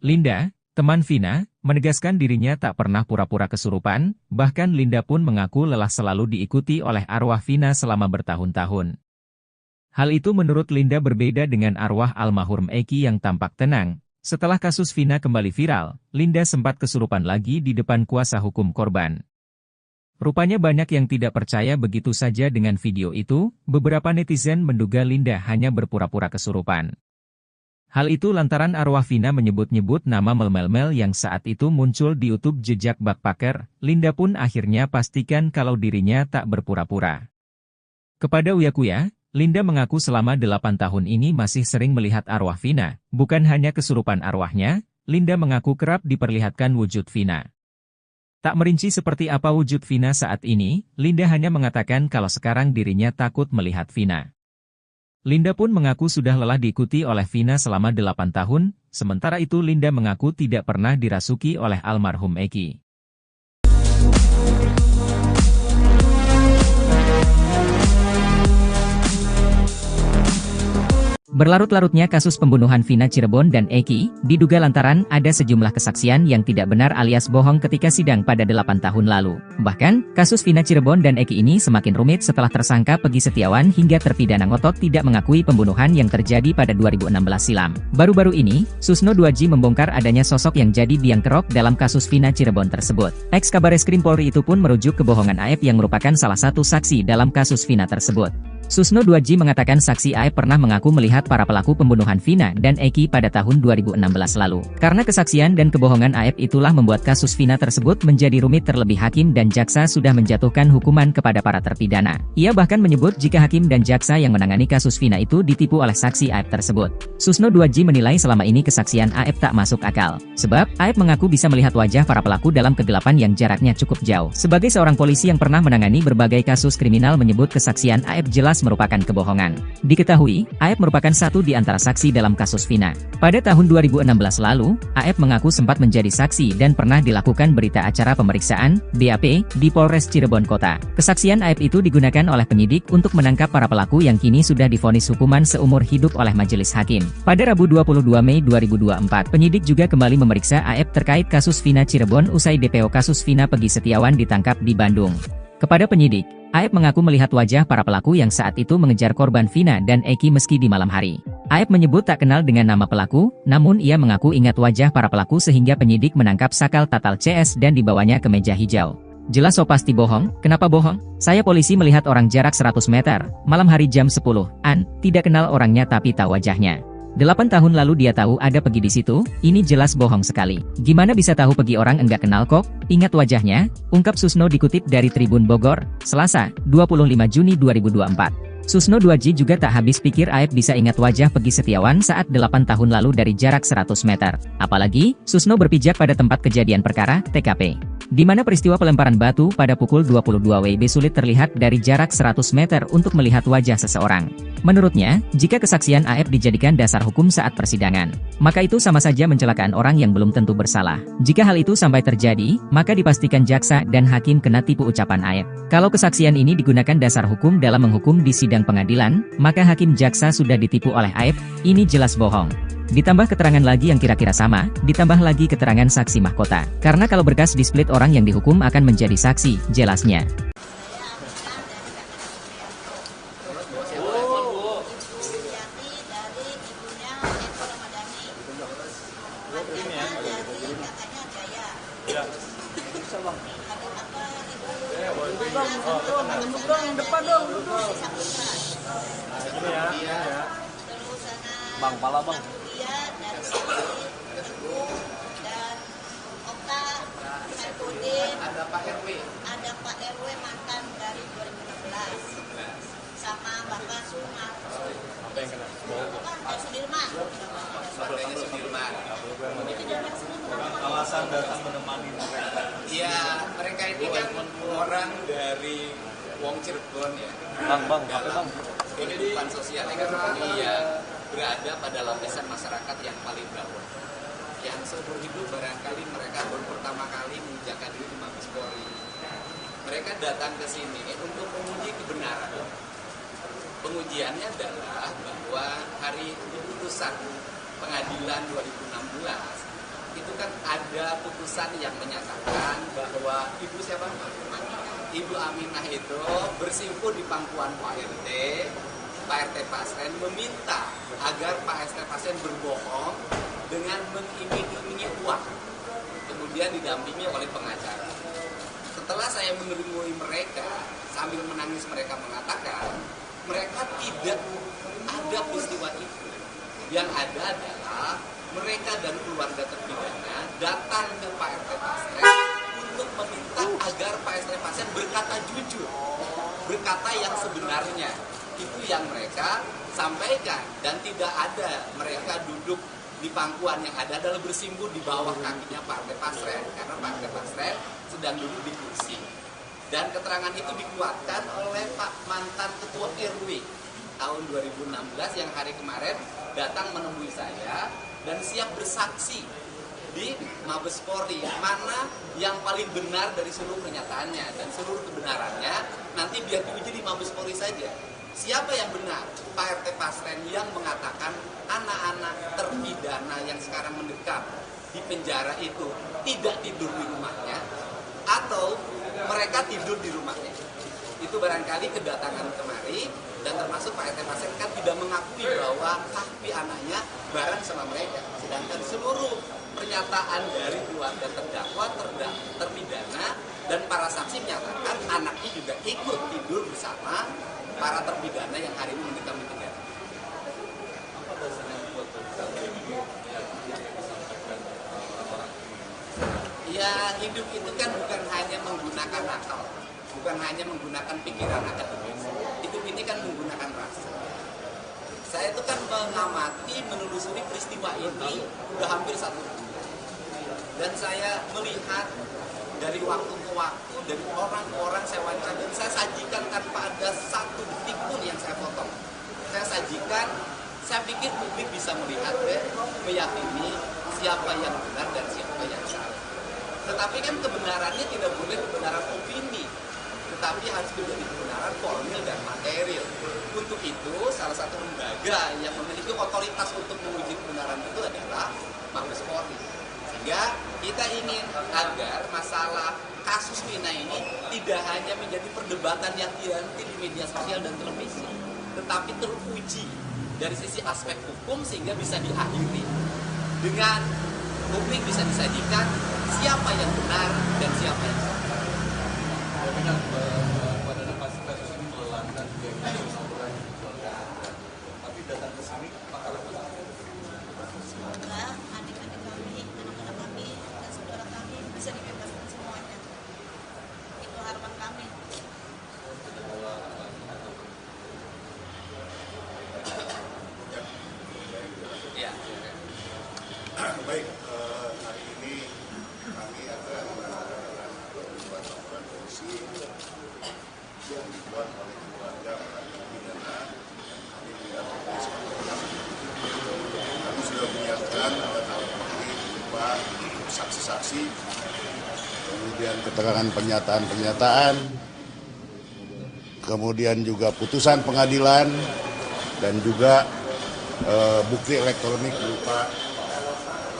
Linda, teman Vina, menegaskan dirinya tak pernah pura-pura kesurupan, bahkan Linda pun mengaku lelah selalu diikuti oleh arwah Vina selama bertahun-tahun. Hal itu menurut Linda berbeda dengan arwah almarhum Eki yang tampak tenang. Setelah kasus Vina kembali viral, Linda sempat kesurupan lagi di depan kuasa hukum korban. Rupanya banyak yang tidak percaya begitu saja dengan video itu. Beberapa netizen menduga Linda hanya berpura-pura kesurupan. Hal itu lantaran arwah Vina menyebut-nyebut nama Mel yang saat itu muncul di YouTube jejak backpacker. Linda pun akhirnya pastikan kalau dirinya tak berpura-pura. Kepada Uya Kuya, Linda mengaku selama 8 tahun ini masih sering melihat arwah Vina. Bukan hanya kesurupan arwahnya, Linda mengaku kerap diperlihatkan wujud Vina. Tak merinci seperti apa wujud Vina saat ini, Linda hanya mengatakan kalau sekarang dirinya takut melihat Vina. Linda pun mengaku sudah lelah diikuti oleh Vina selama 8 tahun, sementara itu Linda mengaku tidak pernah dirasuki oleh almarhum Eki. Berlarut-larutnya kasus pembunuhan Vina Cirebon dan Eki, diduga lantaran ada sejumlah kesaksian yang tidak benar alias bohong ketika sidang pada 8 tahun lalu. Bahkan, kasus Vina Cirebon dan Eki ini semakin rumit setelah tersangka Pegi Setiawan hingga terpidana ngotot tidak mengakui pembunuhan yang terjadi pada 2016 silam. Baru-baru ini, Susno 2J membongkar adanya sosok yang jadi biang kerok dalam kasus Vina Cirebon tersebut. Ex-Kabareskrim Polri itu pun merujuk kebohongan Aep yang merupakan salah satu saksi dalam kasus Vina tersebut. Susno 2J mengatakan saksi Aep pernah mengaku melihat para pelaku pembunuhan Vina dan Eki pada tahun 2016 lalu. Karena kesaksian dan kebohongan Aep itulah membuat kasus Vina tersebut menjadi rumit, terlebih hakim dan jaksa sudah menjatuhkan hukuman kepada para terpidana. Ia bahkan menyebut jika hakim dan jaksa yang menangani kasus Vina itu ditipu oleh saksi Aep tersebut. Susno 2J menilai selama ini kesaksian Aep tak masuk akal. Sebab, Aep mengaku bisa melihat wajah para pelaku dalam kegelapan yang jaraknya cukup jauh. Sebagai seorang polisi yang pernah menangani berbagai kasus kriminal menyebut kesaksian Aep jelas merupakan kebohongan. Diketahui, Aep merupakan satu di antara saksi dalam kasus Vina. Pada tahun 2016 lalu, Aep mengaku sempat menjadi saksi dan pernah dilakukan berita acara pemeriksaan, BAP, di Polres Cirebon Kota. Kesaksian Aep itu digunakan oleh penyidik untuk menangkap para pelaku yang kini sudah divonis hukuman seumur hidup oleh majelis hakim. Pada Rabu 22 Mei 2024, penyidik juga kembali memeriksa Aep terkait kasus Vina Cirebon usai DPO kasus Vina Pegi Setiawan ditangkap di Bandung. Kepada penyidik, Aep mengaku melihat wajah para pelaku yang saat itu mengejar korban Vina dan Eki meski di malam hari. Aep menyebut tak kenal dengan nama pelaku, namun ia mengaku ingat wajah para pelaku sehingga penyidik menangkap sakal tatal CS dan dibawanya ke meja hijau. Jelas so pasti bohong, kenapa bohong? Saya polisi melihat orang jarak 100 meter, malam hari jam 10-an, tidak kenal orangnya tapi tahu wajahnya. 8 tahun lalu dia tahu ada Pegi di situ, ini jelas bohong sekali. Gimana bisa tahu Pegi orang enggak kenal kok? Ingat wajahnya, ungkap Susno dikutip dari Tribun Bogor, Selasa, 25 Juni 2024. Susno 2J juga tak habis pikir Aep bisa ingat wajah Pegi Setiawan saat 8 tahun lalu dari jarak 100 meter. Apalagi, Susno berpijak pada tempat kejadian perkara, TKP. Di mana peristiwa pelemparan batu pada pukul 22 WIB sulit terlihat dari jarak 100 meter untuk melihat wajah seseorang. Menurutnya, jika kesaksian Aep dijadikan dasar hukum saat persidangan, maka itu sama saja mencelakaan orang yang belum tentu bersalah. Jika hal itu sampai terjadi, maka dipastikan jaksa dan hakim kena tipu ucapan Aep. Kalau kesaksian ini digunakan dasar hukum dalam menghukum di sidang pengadilan, maka hakim jaksa sudah ditipu oleh Aep, ini jelas bohong. Ditambah keterangan lagi yang kira-kira sama, ditambah lagi keterangan saksi mahkota. Karena kalau berkas di-split orang yang dihukum akan menjadi saksi, jelasnya. Bang, pala bang. Dari Siti, Teguh, dan Okta, Saifuddin. Ada Pak RW. Ada Pak RW mantan dari 2016. Sama Bapak Sumar. Apa yang kena? Pak Sudirman. Partainya Sudirman. Alasan datang menemani mereka. Iya, mereka ini kan orang dari Wong Cirebon ya. Bang, Dalam kehidupan sosial ekonomi ya berada pada lapisan masyarakat yang paling bawah. Yang seumur hidup barangkali mereka baru pertama kali menginjakkan diri di Mabes Polri. Mereka datang ke sini untuk menguji kebenaran. Pengujiannya adalah bahwa hari putusan pengadilan 2016 itu kan ada putusan yang menyatakan bahwa Ibu Aminah itu bersimpuh di pangkuan Pak RT Pasren meminta agar Pak RT Pasren berbohong dengan mengiming-imingi uang, kemudian didampingi oleh pengacara. Setelah saya menemui mereka, sambil menangis mereka mengatakan mereka tidak ada peristiwa itu. Yang ada adalah mereka dan keluarga terpidana datang ke Pak RT Pasren untuk meminta agar Pak RT Pasren berkata jujur, berkata yang sebenarnya. Itu yang mereka sampaikan, dan tidak ada mereka duduk di pangkuan, yang ada adalah bersimpuh di bawah kakinya Pak RT Pasren, karena Pak RT Pasren sedang duduk di kursi. Dan keterangan itu dikuatkan oleh Pak mantan Ketua RW tahun 2016 yang hari kemarin datang menemui saya dan siap bersaksi di Mabes Polri, mana yang paling benar dari seluruh pernyataannya, dan seluruh kebenarannya nanti biar diuji di Mabes Polri saja. Siapa yang benar? Pak RT Pasren yang mengatakan anak-anak terpidana yang sekarang mendekam di penjara itu tidak tidur di rumahnya, atau mereka tidur di rumahnya. Itu barangkali kedatangan kemari, dan termasuk Pak RT Pasren kan tidak mengakui bahwa kaki anaknya bareng sama mereka. Sedangkan seluruh pernyataan dari keluarga terdakwa, terpidana, dan para saksi menyatakan anaknya juga ikut tidur bersama para terpidana yang hari ini mendekam di penjara. Ya, hidup itu kan bukan hanya menggunakan akal, bukan hanya menggunakan pikiran akademis. Hidup ini kan menggunakan rasa. Saya itu kan mengamati, menelusuri peristiwa ini udah hampir 1 bulan. Dan saya melihat dari waktu ke waktu, dari orang-orang saya wawancara, dan saya sajikan tanpa ada satu detik pun yang saya potong. Saya sajikan, saya pikir publik bisa melihat dan meyakini siapa yang benar dan siapa yang salah. Tetapi kan kebenarannya tidak boleh kebenaran opini, tetapi harus menjadi kebenaran formil dan material. Untuk itu, salah satu lembaga yang memiliki otoritas untuk menguji kebenaran itu adalah Mabes Polri. Sehingga kita ingin agar masalah kasus Vina ini tidak hanya menjadi perdebatan yang dihenti di media sosial dan televisi, tetapi teruji dari sisi aspek hukum sehingga bisa diakhiri dengan publik bisa disajikan siapa yang benar dan siapa yang salah. Benar pada kasus ini melelahkan juga orang keluarga. Tapi datang ke sini apakah Semoga adik-adik kami, anak-anak kami, dan saudara kami bisa dibebaskan semuanya. Itu harapan kami. saksi-saksi, kemudian keterangan pernyataan-pernyataan, kemudian juga putusan pengadilan, dan juga bukti elektronik berupa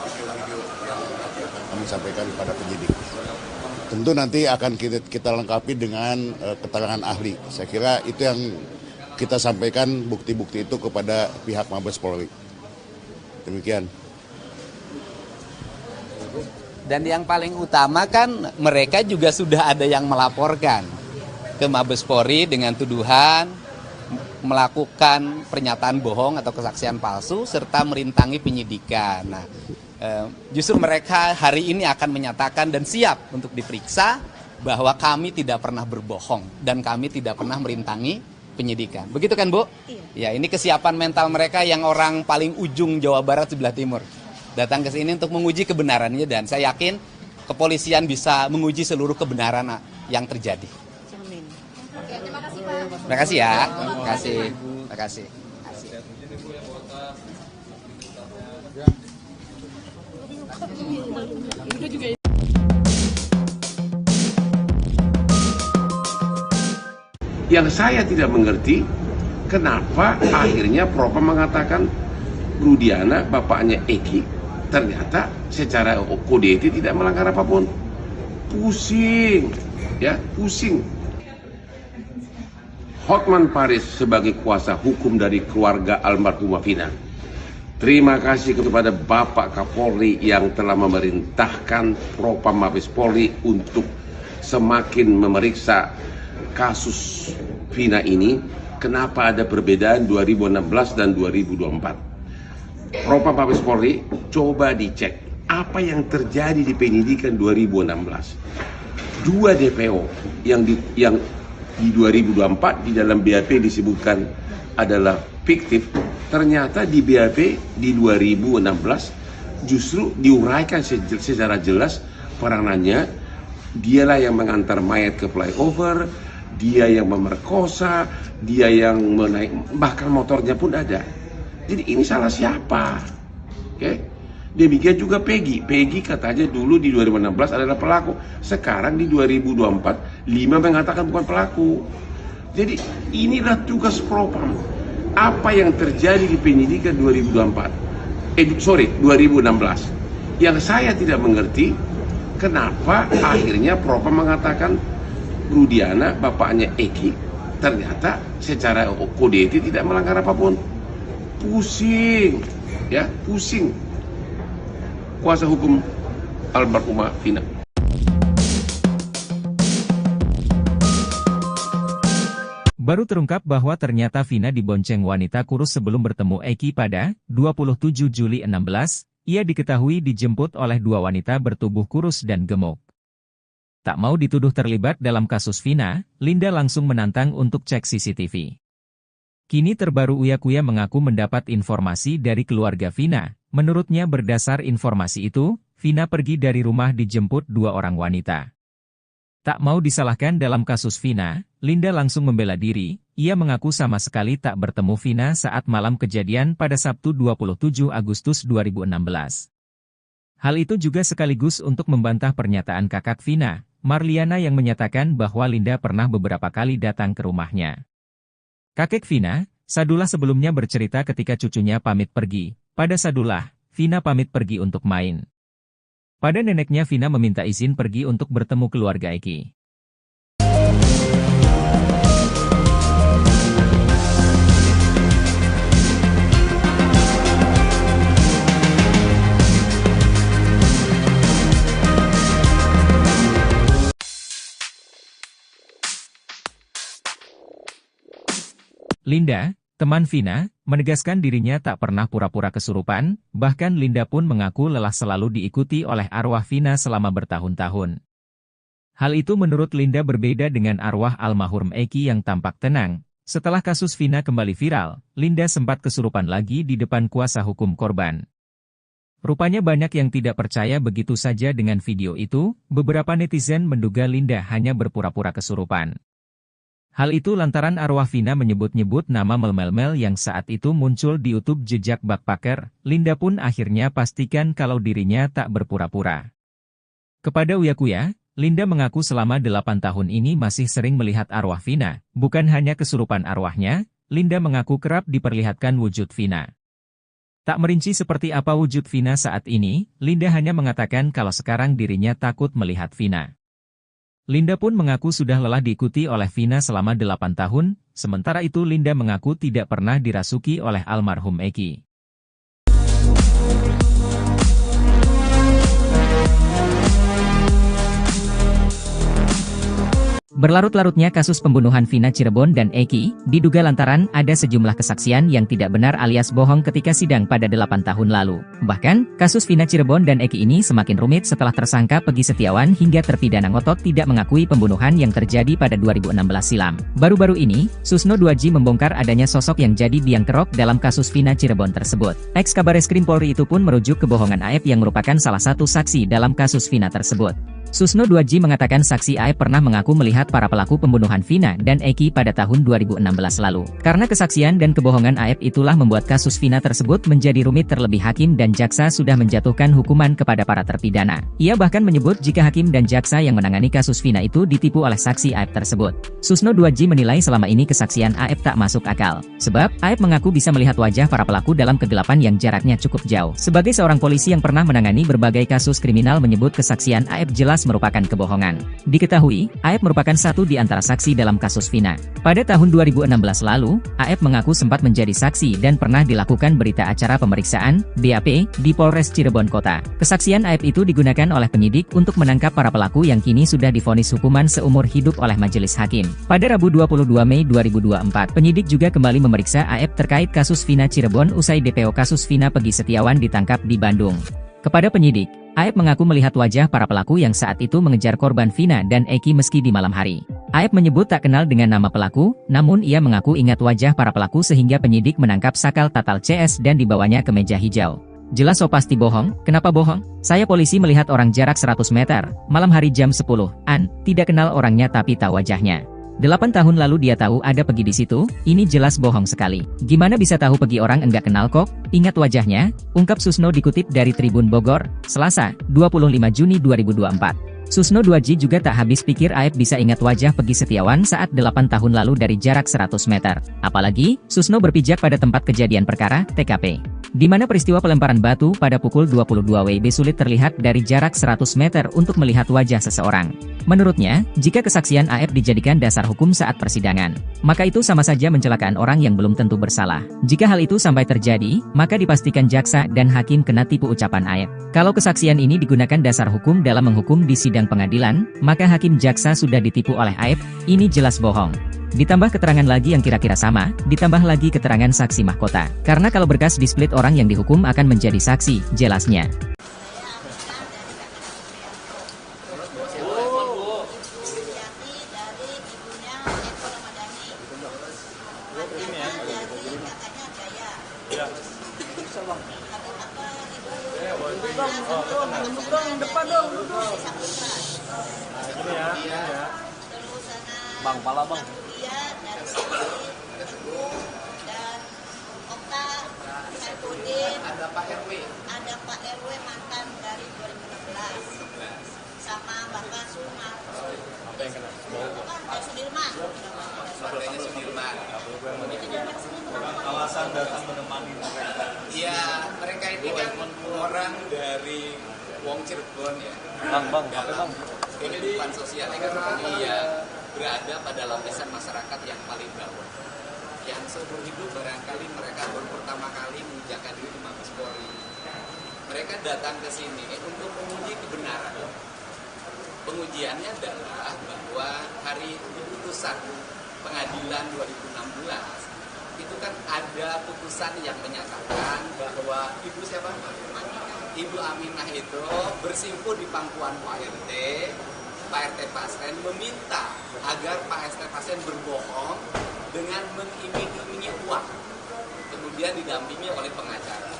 video-video yang akan kami sampaikan kepada penyidik. Tentu nanti akan kita lengkapi dengan keterangan ahli. Saya kira itu yang kita sampaikan bukti-bukti itu kepada pihak Mabes Polri. Demikian. Dan yang paling utama kan mereka juga sudah ada yang melaporkan ke Mabes Polri dengan tuduhan melakukan pernyataan bohong atau kesaksian palsu serta merintangi penyidikan. Nah, justru mereka hari ini akan menyatakan dan siap untuk diperiksa bahwa kami tidak pernah berbohong dan kami tidak pernah merintangi penyidikan. Begitu kan, Bu? Iya. Ya, ini kesiapan mental mereka yang orang paling ujung Jawa Barat sebelah timur. Datang ke sini untuk menguji kebenarannya dan saya yakin kepolisian bisa menguji seluruh kebenaran yang terjadi. Amin. Terima kasih, Pak. Terima kasih ya. Terima kasih. Terima kasih. Yang saya tidak mengerti, kenapa akhirnya Propam mengatakan Rudiana, bapaknya Eki, ternyata secara kode etik tidak melanggar apapun. Pusing, ya, pusing. Hotman Paris sebagai kuasa hukum dari keluarga almarhumah Vina. Terima kasih kepada Bapak Kapolri yang telah memerintahkan Propam Mabes Polri untuk semakin memeriksa kasus Vina ini. Kenapa ada perbedaan 2016 dan 2024? Propam Mabes Polri, coba dicek apa yang terjadi di penyidikan 2016. Dua DPO yang di 2024 di dalam BAP disebutkan adalah fiktif, ternyata di BAP di 2016 justru diuraikan secara jelas peranannya. Dialah yang mengantar mayat ke flyover, dia yang memerkosa, dia yang menaik, bahkan motornya pun ada. Jadi ini salah siapa? Oke? Demikian juga Peggy. Peggy katanya dulu di 2016 adalah pelaku. Sekarang di 2024, 5 mengatakan bukan pelaku. Jadi inilah tugas Propam. Apa yang terjadi di penyidikan 2016. Yang saya tidak mengerti, kenapa akhirnya Propam mengatakan Rudiana, bapaknya Eki, ternyata secara kode etik tidak melanggar apapun. Pusing, ya, pusing. Kuasa hukum almarhumah Vina. Baru terungkap bahwa ternyata Vina dibonceng wanita kurus sebelum bertemu Eki pada 27 Juli 16, ia diketahui dijemput oleh dua wanita bertubuh kurus dan gemuk. Tak mau dituduh terlibat dalam kasus Vina, Linda langsung menantang untuk cek CCTV. Kini terbaru Uya-Kuya mengaku mendapat informasi dari keluarga Vina. Menurutnya berdasar informasi itu, Vina pergi dari rumah dijemput dua orang wanita. Tak mau disalahkan dalam kasus Vina, Linda langsung membela diri. Ia mengaku sama sekali tak bertemu Vina saat malam kejadian pada Sabtu 27 Agustus 2016. Hal itu juga sekaligus untuk membantah pernyataan kakak Vina, Marliana, yang menyatakan bahwa Linda pernah beberapa kali datang ke rumahnya. Kakek Vina, Sadullah, sebelumnya bercerita ketika cucunya pamit pergi. Pada Sadullah, Vina pamit pergi untuk main. Pada neneknya, Vina meminta izin pergi untuk bertemu keluarga Eki. Linda, teman Vina, menegaskan dirinya tak pernah pura-pura kesurupan, bahkan Linda pun mengaku lelah selalu diikuti oleh arwah Vina selama bertahun-tahun. Hal itu menurut Linda berbeda dengan arwah almarhum Eki yang tampak tenang. Setelah kasus Vina kembali viral, Linda sempat kesurupan lagi di depan kuasa hukum korban. Rupanya banyak yang tidak percaya begitu saja dengan video itu. Beberapa netizen menduga Linda hanya berpura-pura kesurupan. Hal itu lantaran arwah Vina menyebut-nyebut nama Mel yang saat itu muncul di YouTube jejak backpacker. Linda pun akhirnya pastikan kalau dirinya tak berpura-pura. Kepada Uya Kuya, Linda mengaku selama 8 tahun ini masih sering melihat arwah Vina. Bukan hanya kesurupan arwahnya, Linda mengaku kerap diperlihatkan wujud Vina. Tak merinci seperti apa wujud Vina saat ini, Linda hanya mengatakan kalau sekarang dirinya takut melihat Vina. Linda pun mengaku sudah lelah diikuti oleh Vina selama 8 tahun, sementara itu Linda mengaku tidak pernah dirasuki oleh almarhum Eki. Berlarut-larutnya kasus pembunuhan Vina Cirebon dan Eki, diduga lantaran ada sejumlah kesaksian yang tidak benar alias bohong ketika sidang pada 8 tahun lalu. Bahkan, kasus Vina Cirebon dan Eki ini semakin rumit setelah tersangka Peggy Setiawan hingga terpidana ngotot tidak mengakui pembunuhan yang terjadi pada 2016 silam. Baru-baru ini, Susno 2J membongkar adanya sosok yang jadi biang kerok dalam kasus Vina Cirebon tersebut. Ex-Kabareskrim Polri itu pun merujuk kebohongan Aep yang merupakan salah satu saksi dalam kasus Vina tersebut. Susno 2J mengatakan saksi Aep pernah mengaku melihat para pelaku pembunuhan Vina dan Eki pada tahun 2016 lalu. Karena kesaksian dan kebohongan Aep itulah membuat kasus Vina tersebut menjadi rumit terlebih hakim dan jaksa sudah menjatuhkan hukuman kepada para terpidana. Ia bahkan menyebut jika hakim dan jaksa yang menangani kasus Vina itu ditipu oleh saksi Aep tersebut. Susno 2J menilai selama ini kesaksian Aep tak masuk akal. Sebab, Aep mengaku bisa melihat wajah para pelaku dalam kegelapan yang jaraknya cukup jauh. Sebagai seorang polisi yang pernah menangani berbagai kasus kriminal menyebut kesaksian Aep jelas merupakan kebohongan. Diketahui, Aep merupakan satu di antara saksi dalam kasus Vina. Pada tahun 2016 lalu, Aep mengaku sempat menjadi saksi dan pernah dilakukan berita acara pemeriksaan, BAP, di Polres Cirebon Kota. Kesaksian Aep itu digunakan oleh penyidik untuk menangkap para pelaku yang kini sudah divonis hukuman seumur hidup oleh majelis hakim. Pada Rabu 22 Mei 2024, penyidik juga kembali memeriksa Aep terkait kasus Vina Cirebon usai DPO kasus Vina Peggy Setiawan ditangkap di Bandung. Kepada penyidik, Aep mengaku melihat wajah para pelaku yang saat itu mengejar korban Vina dan Eki meski di malam hari. Aep menyebut tak kenal dengan nama pelaku, namun ia mengaku ingat wajah para pelaku sehingga penyidik menangkap Sakal Tatal CS dan dibawanya ke meja hijau. Jelas so pasti bohong, kenapa bohong? Saya polisi melihat orang jarak 100 meter, malam hari jam 10-an, tidak kenal orangnya tapi tahu wajahnya. 8 tahun lalu dia tahu ada Peggy di situ, ini jelas bohong sekali. Gimana bisa tahu Peggy orang enggak kenal kok? Ingat wajahnya, ungkap Susno dikutip dari Tribun Bogor, Selasa, 25 Juni 2024. Susno 2J juga tak habis pikir Aep bisa ingat wajah Peggy Setiawan saat 8 tahun lalu dari jarak 100 meter. Apalagi, Susno berpijak pada tempat kejadian perkara, TKP. Di mana peristiwa pelemparan batu pada pukul 22 WIB sulit terlihat dari jarak 100 meter untuk melihat wajah seseorang. Menurutnya, jika kesaksian Aep dijadikan dasar hukum saat persidangan, maka itu sama saja mencelakaan orang yang belum tentu bersalah. Jika hal itu sampai terjadi, maka dipastikan jaksa dan hakim kena tipu ucapan Aep. Kalau kesaksian ini digunakan dasar hukum dalam menghukum di sidang pengadilan, maka hakim jaksa sudah ditipu oleh Aep, ini jelas bohong. Ditambah keterangan lagi yang kira-kira sama, ditambah lagi keterangan saksi mahkota. Karena kalau berkas di-split orang yang dihukum akan menjadi saksi, jelasnya. Bang, pala bang. Dia dari sini dan Okta, Saipudin, Ada Pak RW. ada Pak RW mantan dari 2016 sama Bapak Suma. Pak Sudirman. Partainya Sudirman. Alasan datang menemani mereka. Iya, mereka ini kan orang dari Wong Cirebon ya. Bang, Dalam kehidupan sosial ekonomi ya berada pada lapisan masyarakat yang paling bawah. Yang seumur hidup barangkali mereka baru pertama kali menginjakkan diri di Mabes Polri. Mereka datang ke sini untuk menguji kebenaran. Pengujiannya adalah bahwa hari putusan pengadilan 2016 itu kan ada putusan yang menyatakan bahwa Ibu siapa? Ibu Aminah itu bersimpuh di pangkuan Pak RT Pasren meminta agar Pak RT Pasren berbohong dengan mengiming-imingi uang, kemudian didampingi oleh pengacara.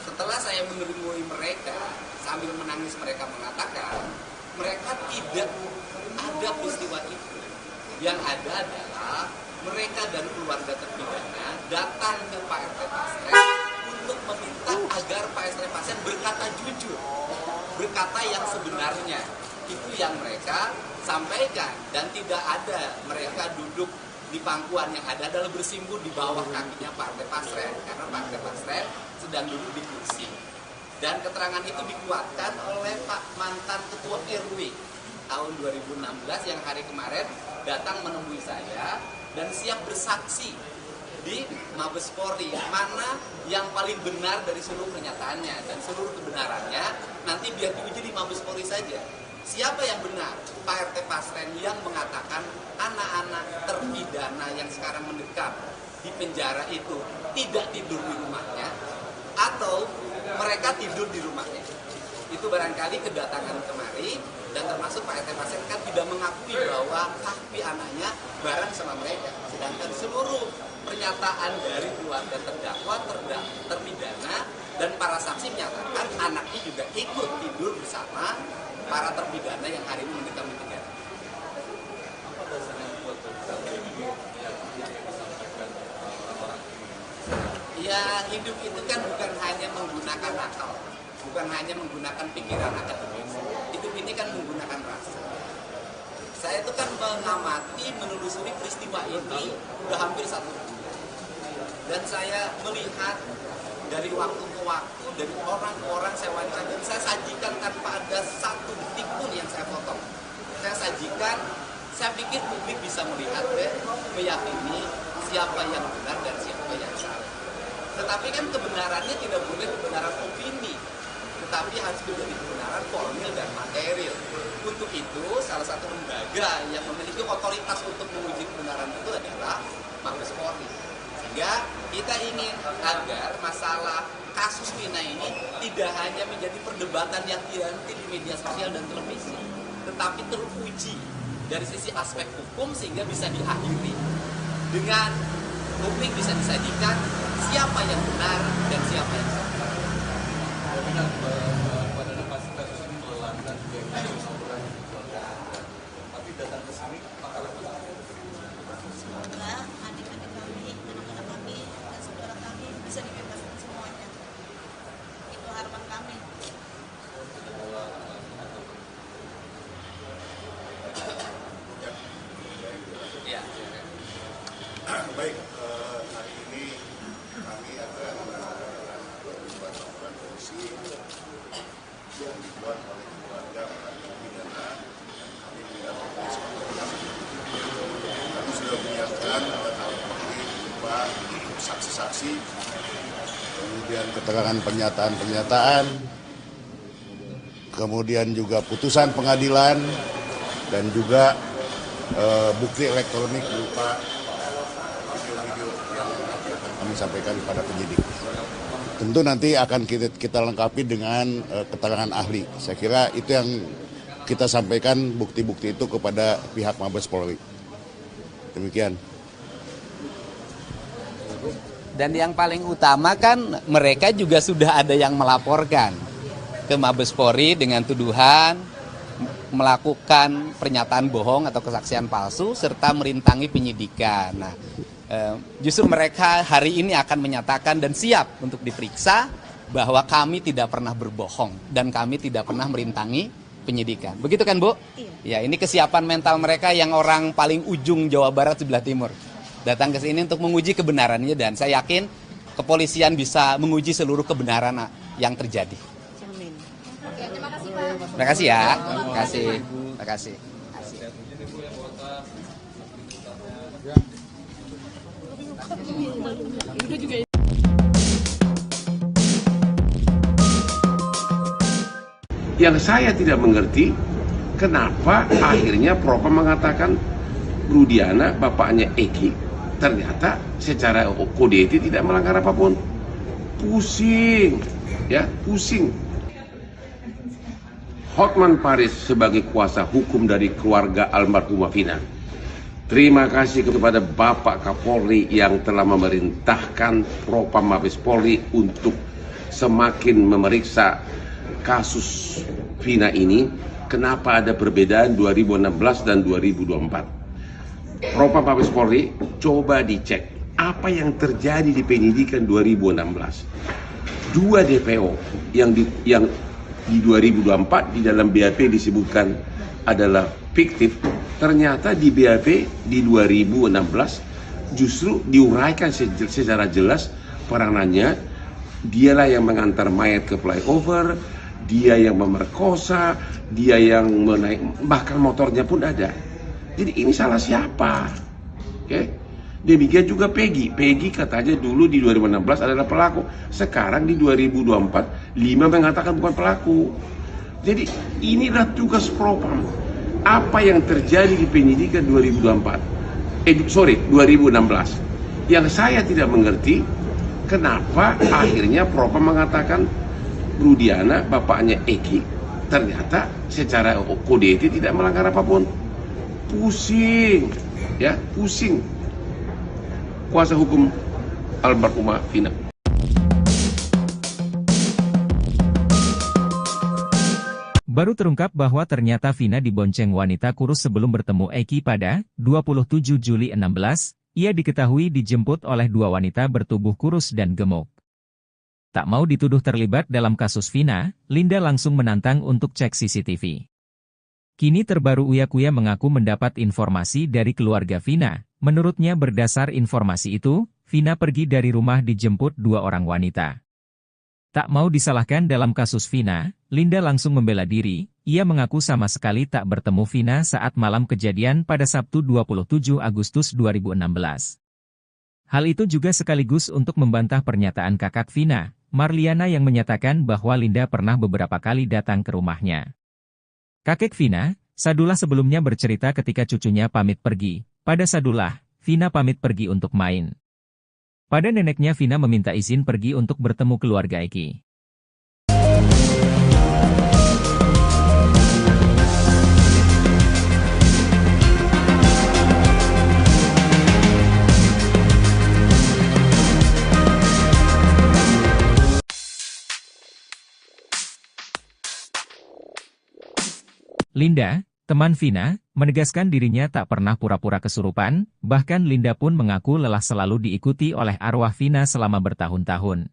Setelah saya menemui mereka, sambil menangis mereka mengatakan, mereka tidak ada peristiwa itu. Yang ada adalah mereka dan keluarga terpidana datang ke Pak RT Pasren untuk meminta agar Pak RT Pasren berkata jujur berkata yang sebenarnya. Itu yang mereka sampaikan, dan tidak ada mereka duduk di pangkuan, yang ada adalah bersimpuh di bawah kakinya Partai Pasren, karena Partai Pasren sedang duduk di kursi. Dan keterangan itu dikuatkan oleh Pak mantan Ketua RW tahun 2016 yang hari kemarin datang menemui saya dan siap bersaksi di Mabes Polri, mana yang paling benar dari seluruh pernyataannya, dan seluruh kebenarannya nanti biar diuji di Mabes Polri saja. Siapa yang benar? Pak RT Pasren yang mengatakan anak-anak terpidana yang sekarang mendekam di penjara itu tidak tidur di rumahnya, atau mereka tidur di rumahnya. Itu barangkali kedatangan kemari, dan termasuk Pak RT Pasren kan tidak mengakui bahwa kaki anaknya bareng sama mereka. Sedangkan seluruh pernyataan dari keluarga terdakwa, terpidana, dan para saksi menyatakan anaknya juga ikut tidur bersama para terpidana yang hari ini mendekam di penjara. Apa dasarnya buat ini yang disampaikan orang-orang ini? Ya, hidup itu kan bukan hanya menggunakan akal, bukan hanya menggunakan pikiran akademis. Hidup ini kan menggunakan rasa. Saya itu kan mengamati, menelusuri peristiwa ini udah hampir 1 bulan. Dan saya melihat dari waktu ke waktu, dari orang ke orang saya wawancara, dan saya sajikan tanpa ada satu detik pun yang saya potong. Saya sajikan, saya pikir publik bisa melihat dan meyakini siapa yang benar dan siapa yang salah. Tetapi kan kebenarannya tidak boleh kebenaran opini, tetapi harus menjadi kebenaran formil dan material. Untuk itu, salah satu lembaga yang memiliki otoritas untuk menguji kebenaran itu adalah Mabes Polri. Sehingga kita ingin agar masalah kasus Vina ini tidak hanya menjadi perdebatan yang dihenti di media sosial dan televisi, tetapi teruji dari sisi aspek hukum sehingga bisa diakhiri dengan publik bisa disajikan siapa yang benar dan siapa yang salah. Jaminan pada kasus ini melelahkan juga tapi datang ke sini maka Semoga adik-adik kami, anak-anak kami, dan saudara kami bisa dibebaskan semuanya. Itu harapan kami. Ya. Baik, hari ini kami akan melakukan laporan polisi yang dibuat oleh keluarga para terpidana. Kami mendapat kami sudah menyiapkan alat-alat bukti berupa saksi-saksi, kemudian keterangan pernyataan-pernyataan, kemudian juga putusan pengadilan, dan juga bukti elektronik berupa video-video yang akan kami sampaikan kepada penyidik. Tentu nanti akan kita lengkapi dengan keterangan ahli. Saya kira itu yang kita sampaikan bukti-bukti itu kepada pihak Mabes Polri. Demikian. Dan yang paling utama kan mereka juga sudah ada yang melaporkan ke Mabes Polri dengan tuduhan melakukan pernyataan bohong atau kesaksian palsu serta merintangi penyidikan. Nah, justru mereka hari ini akan menyatakan dan siap untuk diperiksa bahwa kami tidak pernah berbohong dan kami tidak pernah merintangi penyidikan. Begitu kan, Bu? Iya. Ya, ini kesiapan mental mereka yang orang paling ujung Jawa Barat sebelah timur. Datang ke sini untuk menguji kebenarannya, dan saya yakin kepolisian bisa menguji seluruh kebenaran yang terjadi. Amin. Oke, terima kasih Pak. Terima kasih ya. Terima kasih. Terima kasih. Yang saya tidak mengerti, kenapa akhirnya Propam mengatakan Rudiana, bapaknya Eki, ternyata secara kode etik tidak melanggar apapun. Pusing, ya, pusing. Hotman Paris sebagai kuasa hukum dari keluarga almarhumah Vina. Terima kasih kepada Bapak Kapolri yang telah memerintahkan Propam Mabes Polri untuk semakin memeriksa kasus Vina ini. Kenapa ada perbedaan 2016 dan 2024? Propam Mabes Polri, coba dicek apa yang terjadi di penyidikan 2016. 2 DPO yang di 2024 di dalam BAP disebutkan adalah fiktif, ternyata di BAP di 2016 justru diuraikan secara jelas peranannya. Dialah yang mengantar mayat ke flyover, dia yang memerkosa, dia yang menaik, bahkan motornya pun ada. Jadi ini salah siapa? Oke? Demikian juga Peggy. Peggy katanya dulu di 2016 adalah pelaku. Sekarang di 2024, 5 mengatakan bukan pelaku. Jadi inilah tugas propam. Apa yang terjadi di penyidikan 2016. Yang saya tidak mengerti, kenapa akhirnya propam mengatakan Rudiana, bapaknya Eki, ternyata secara kode etik tidak melanggar apapun. Pusing, ya, pusing. Kuasa hukum almarhumah Vina. Baru terungkap bahwa ternyata Vina dibonceng wanita kurus sebelum bertemu Eki pada 27 Juli 16, ia diketahui dijemput oleh 2 wanita bertubuh kurus dan gemuk. Tak mau dituduh terlibat dalam kasus Vina, Linda langsung menantang untuk cek CCTV. Kini terbaru Uya Kuya mengaku mendapat informasi dari keluarga Vina. Menurutnya berdasar informasi itu, Vina pergi dari rumah dijemput 2 orang wanita. Tak mau disalahkan dalam kasus Vina, Linda langsung membela diri. Ia mengaku sama sekali tak bertemu Vina saat malam kejadian pada Sabtu 27 Agustus 2016. Hal itu juga sekaligus untuk membantah pernyataan kakak Vina, Marliana, yang menyatakan bahwa Linda pernah beberapa kali datang ke rumahnya. Kakek Vina, Sadullah, sebelumnya bercerita ketika cucunya pamit pergi. Pada Sadullah, Vina pamit pergi untuk main. Pada neneknya, Vina meminta izin pergi untuk bertemu keluarga Eki. Linda, teman Vina, menegaskan dirinya tak pernah pura-pura kesurupan, bahkan Linda pun mengaku lelah selalu diikuti oleh arwah Vina selama bertahun-tahun.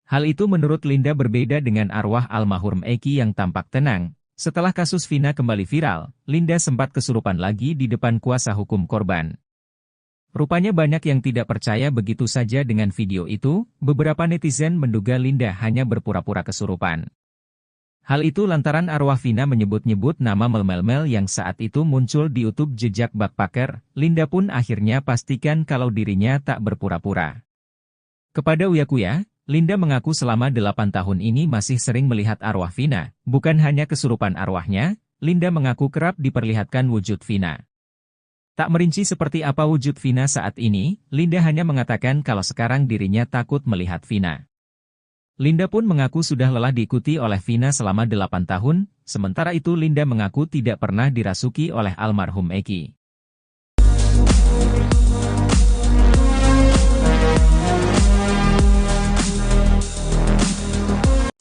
Hal itu menurut Linda berbeda dengan arwah almarhum Eki yang tampak tenang. Setelah kasus Vina kembali viral, Linda sempat kesurupan lagi di depan kuasa hukum korban. Rupanya banyak yang tidak percaya begitu saja dengan video itu. Beberapa netizen menduga Linda hanya berpura-pura kesurupan. Hal itu lantaran arwah Vina menyebut-nyebut nama Mel yang saat itu muncul di YouTube jejak backpacker. Linda pun akhirnya pastikan kalau dirinya tak berpura-pura. Kepada Uya Kuya, Linda mengaku selama 8 tahun ini masih sering melihat arwah Vina. Bukan hanya kesurupan arwahnya, Linda mengaku kerap diperlihatkan wujud Vina. Tak merinci seperti apa wujud Vina saat ini, Linda hanya mengatakan kalau sekarang dirinya takut melihat Vina. Linda pun mengaku sudah lelah diikuti oleh Vina selama 8 tahun, sementara itu Linda mengaku tidak pernah dirasuki oleh almarhum Eki.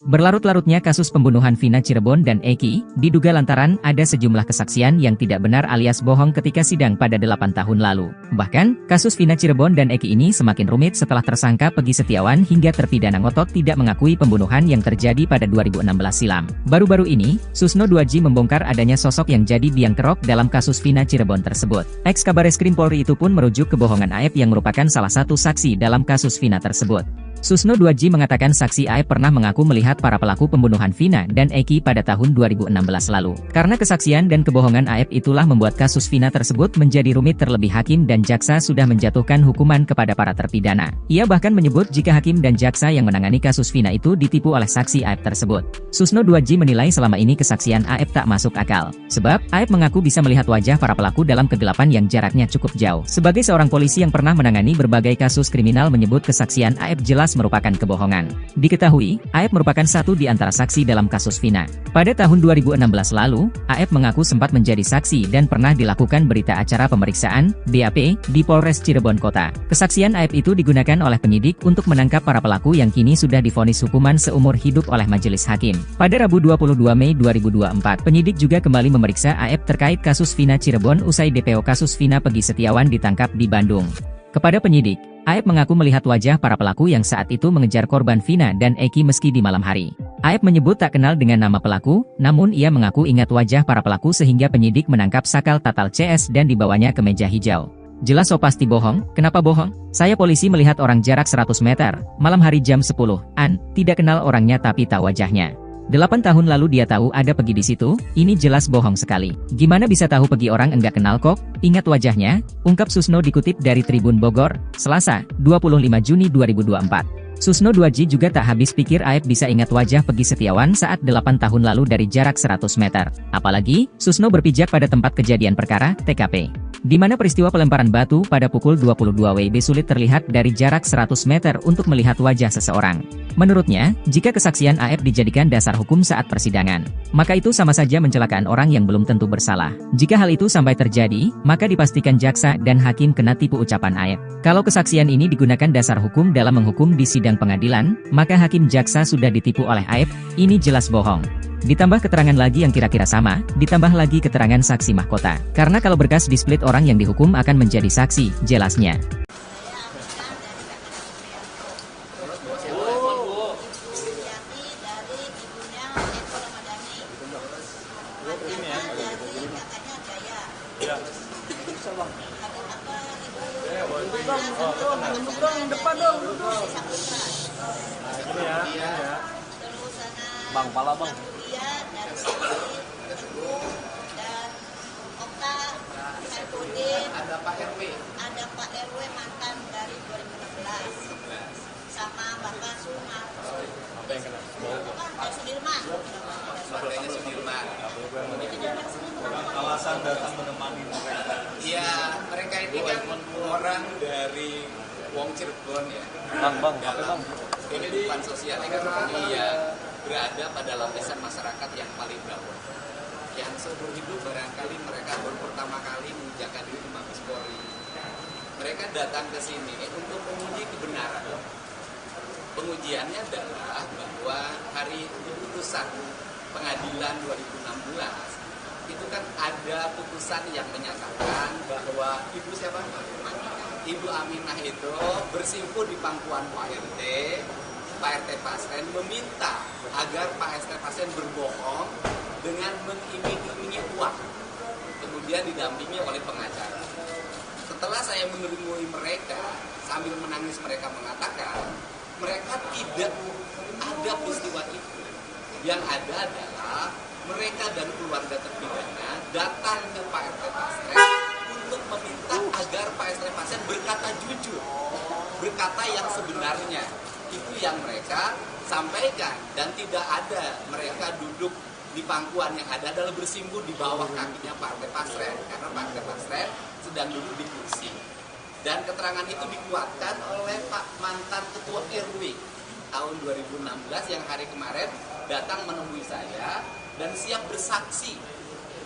Berlarut-larutnya kasus pembunuhan Vina Cirebon dan Eki, diduga lantaran ada sejumlah kesaksian yang tidak benar alias bohong ketika sidang pada 8 tahun lalu. Bahkan, kasus Vina Cirebon dan Eki ini semakin rumit setelah tersangka Peggy Setiawan hingga terpidana ngotot tidak mengakui pembunuhan yang terjadi pada 2016 silam. Baru-baru ini, Susno 2J membongkar adanya sosok yang jadi biang kerok dalam kasus Vina Cirebon tersebut. Ex-Kabareskrim Polri itu pun merujuk kebohongan Aep yang merupakan salah satu saksi dalam kasus Vina tersebut. Susno 2J mengatakan saksi Aep pernah mengaku melihat para pelaku pembunuhan Vina dan Eki pada tahun 2016 lalu. Karena kesaksian dan kebohongan Aep itulah membuat kasus Vina tersebut menjadi rumit, terlebih hakim dan jaksa sudah menjatuhkan hukuman kepada para terpidana. Ia bahkan menyebut jika hakim dan jaksa yang menangani kasus Vina itu ditipu oleh saksi Aep tersebut. Susno 2J menilai selama ini kesaksian Aep tak masuk akal. Sebab, Aep mengaku bisa melihat wajah para pelaku dalam kegelapan yang jaraknya cukup jauh. Sebagai seorang polisi yang pernah menangani berbagai kasus kriminal menyebut kesaksian Aep jelas merupakan kebohongan. Diketahui, Aep merupakan satu di antara saksi dalam kasus Vina. Pada tahun 2016 lalu, Aep mengaku sempat menjadi saksi dan pernah dilakukan berita acara pemeriksaan, BAP, di Polres Cirebon Kota. Kesaksian Aep itu digunakan oleh penyidik untuk menangkap para pelaku yang kini sudah divonis hukuman seumur hidup oleh majelis hakim. Pada Rabu 22 Mei 2024, penyidik juga kembali memeriksa Aep terkait kasus Vina Cirebon usai DPO kasus Vina Peggy Setiawan ditangkap di Bandung. Kepada penyidik, Aep mengaku melihat wajah para pelaku yang saat itu mengejar korban Vina dan Eki meski di malam hari. Aep menyebut tak kenal dengan nama pelaku, namun ia mengaku ingat wajah para pelaku sehingga penyidik menangkap sakal tatal CS dan dibawanya ke meja hijau. Jelas so pasti bohong, kenapa bohong? Saya polisi melihat orang jarak 100 meter, malam hari jam 10-an, tidak kenal orangnya tapi tahu wajahnya. 8 tahun lalu dia tahu ada Pegi di situ, ini jelas bohong sekali. Gimana bisa tahu Pegi orang enggak kenal kok? Ingat wajahnya, ungkap Susno dikutip dari Tribun Bogor, Selasa, 25 Juni 2024. Susno 2J juga tak habis pikir Aep bisa ingat wajah Pegi Setiawan saat 8 tahun lalu dari jarak 100 meter. Apalagi, Susno berpijak pada tempat kejadian perkara, TKP. Di mana peristiwa pelemparan batu pada pukul 22 WIB sulit terlihat dari jarak 100 meter untuk melihat wajah seseorang. Menurutnya, jika kesaksian Aep dijadikan dasar hukum saat persidangan, maka itu sama saja mencelakaan orang yang belum tentu bersalah. Jika hal itu sampai terjadi, maka dipastikan jaksa dan hakim kena tipu ucapan Aep. Kalau kesaksian ini digunakan dasar hukum dalam menghukum di sidang pengadilan, maka hakim jaksa sudah ditipu oleh Aep, ini jelas bohong. Ditambah keterangan lagi yang kira-kira sama, ditambah lagi keterangan saksi mahkota. Karena kalau berkas di split orang yang dihukum akan menjadi saksi, jelasnya. Bang, pala bang. Dia dari sini Teguh dan Okta, Saifudin, Ada Pak RW. ada Pak RW mantan dari 2016 sama Bapak Sumar. Apa yang kena? Pak Sudirman. Partainya Sudirman. Alasan datang menemani mereka. Iya, mereka ini kan orang dari Wong Cirebon ya. Bang, apa bang? Kehidupan sosial ekonomi yang berada pada lapisan masyarakat yang paling bawah. Yang seumur hidup barangkali mereka baru pertama kali menginjakkan diri di Mabes Polri. Mereka datang ke sini untuk menguji kebenaran. Pengujiannya adalah bahwa hari putusan pengadilan 2016 itu kan ada putusan yang menyatakan bahwa Ibu siapa? Ibu Aminah itu bersimpuh di pangkuan Pak RT. Pak RT Pasren meminta agar Pak RT Pasren berbohong dengan mengiming-imingi uang, kemudian didampingi oleh pengacara. Setelah saya menemui mereka, sambil menangis mereka mengatakan, mereka tidak ada peristiwa itu. Yang ada adalah mereka dan keluarga terpidana datang ke Pak RT Pasren untuk meminta agar Pak RT Pasren berkata jujur, berkata yang sebenarnya. Itu yang mereka sampaikan, dan tidak ada mereka duduk di pangkuan, yang ada adalah bersimpuh di bawah kakinya Pak RT Pasren, karena Pak RT Pasren sedang duduk di kursi. Dan keterangan itu dikuatkan oleh Pak mantan Ketua RW tahun 2016 yang hari kemarin datang menemui saya dan siap bersaksi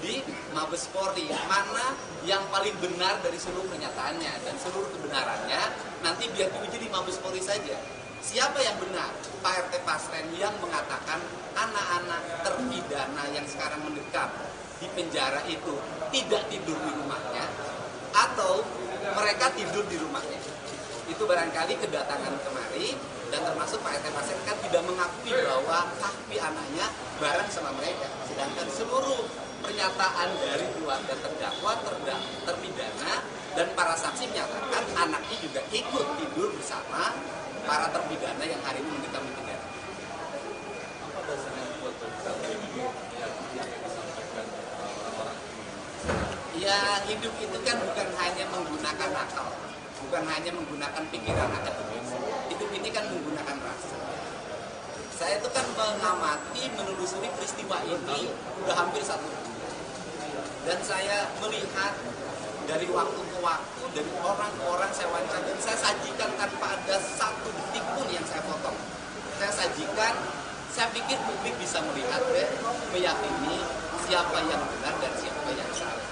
di Mabes Polri, mana yang paling benar dari seluruh pernyataannya, dan seluruh kebenarannya nanti biar diuji di Mabes Polri saja. Siapa yang benar? Pak RT Pasren yang mengatakan anak-anak terpidana yang sekarang mendekam di penjara itu tidak tidur di rumahnya, atau mereka tidur di rumahnya. Itu barangkali kedatangan kemari, dan termasuk Pak RT Pasren kan tidak mengakui bahwa kaki anaknya bareng sama mereka. Sedangkan seluruh pernyataan dari keluarga terdakwa, terpidana, dan para saksi menyatakan anaknya juga ikut tidur bersama para terpidana yang hari ini mendekam di penjara. Apa dasarnya foto ini yang disampaikan orang? Ya, hidup itu kan bukan hanya menggunakan akal, bukan hanya menggunakan pikiran akademis. Hidup ini kan menggunakan rasa. Saya itu kan mengamati, menelusuri peristiwa ini udah hampir 1 bulan. Dan saya melihat dari waktu ke waktu, dari orang ke orang saya wawancara, dan saya sajikan tanpa ada satu detik pun yang saya potong. Saya sajikan, saya pikir publik bisa melihat dan meyakini siapa yang benar dan siapa yang salah.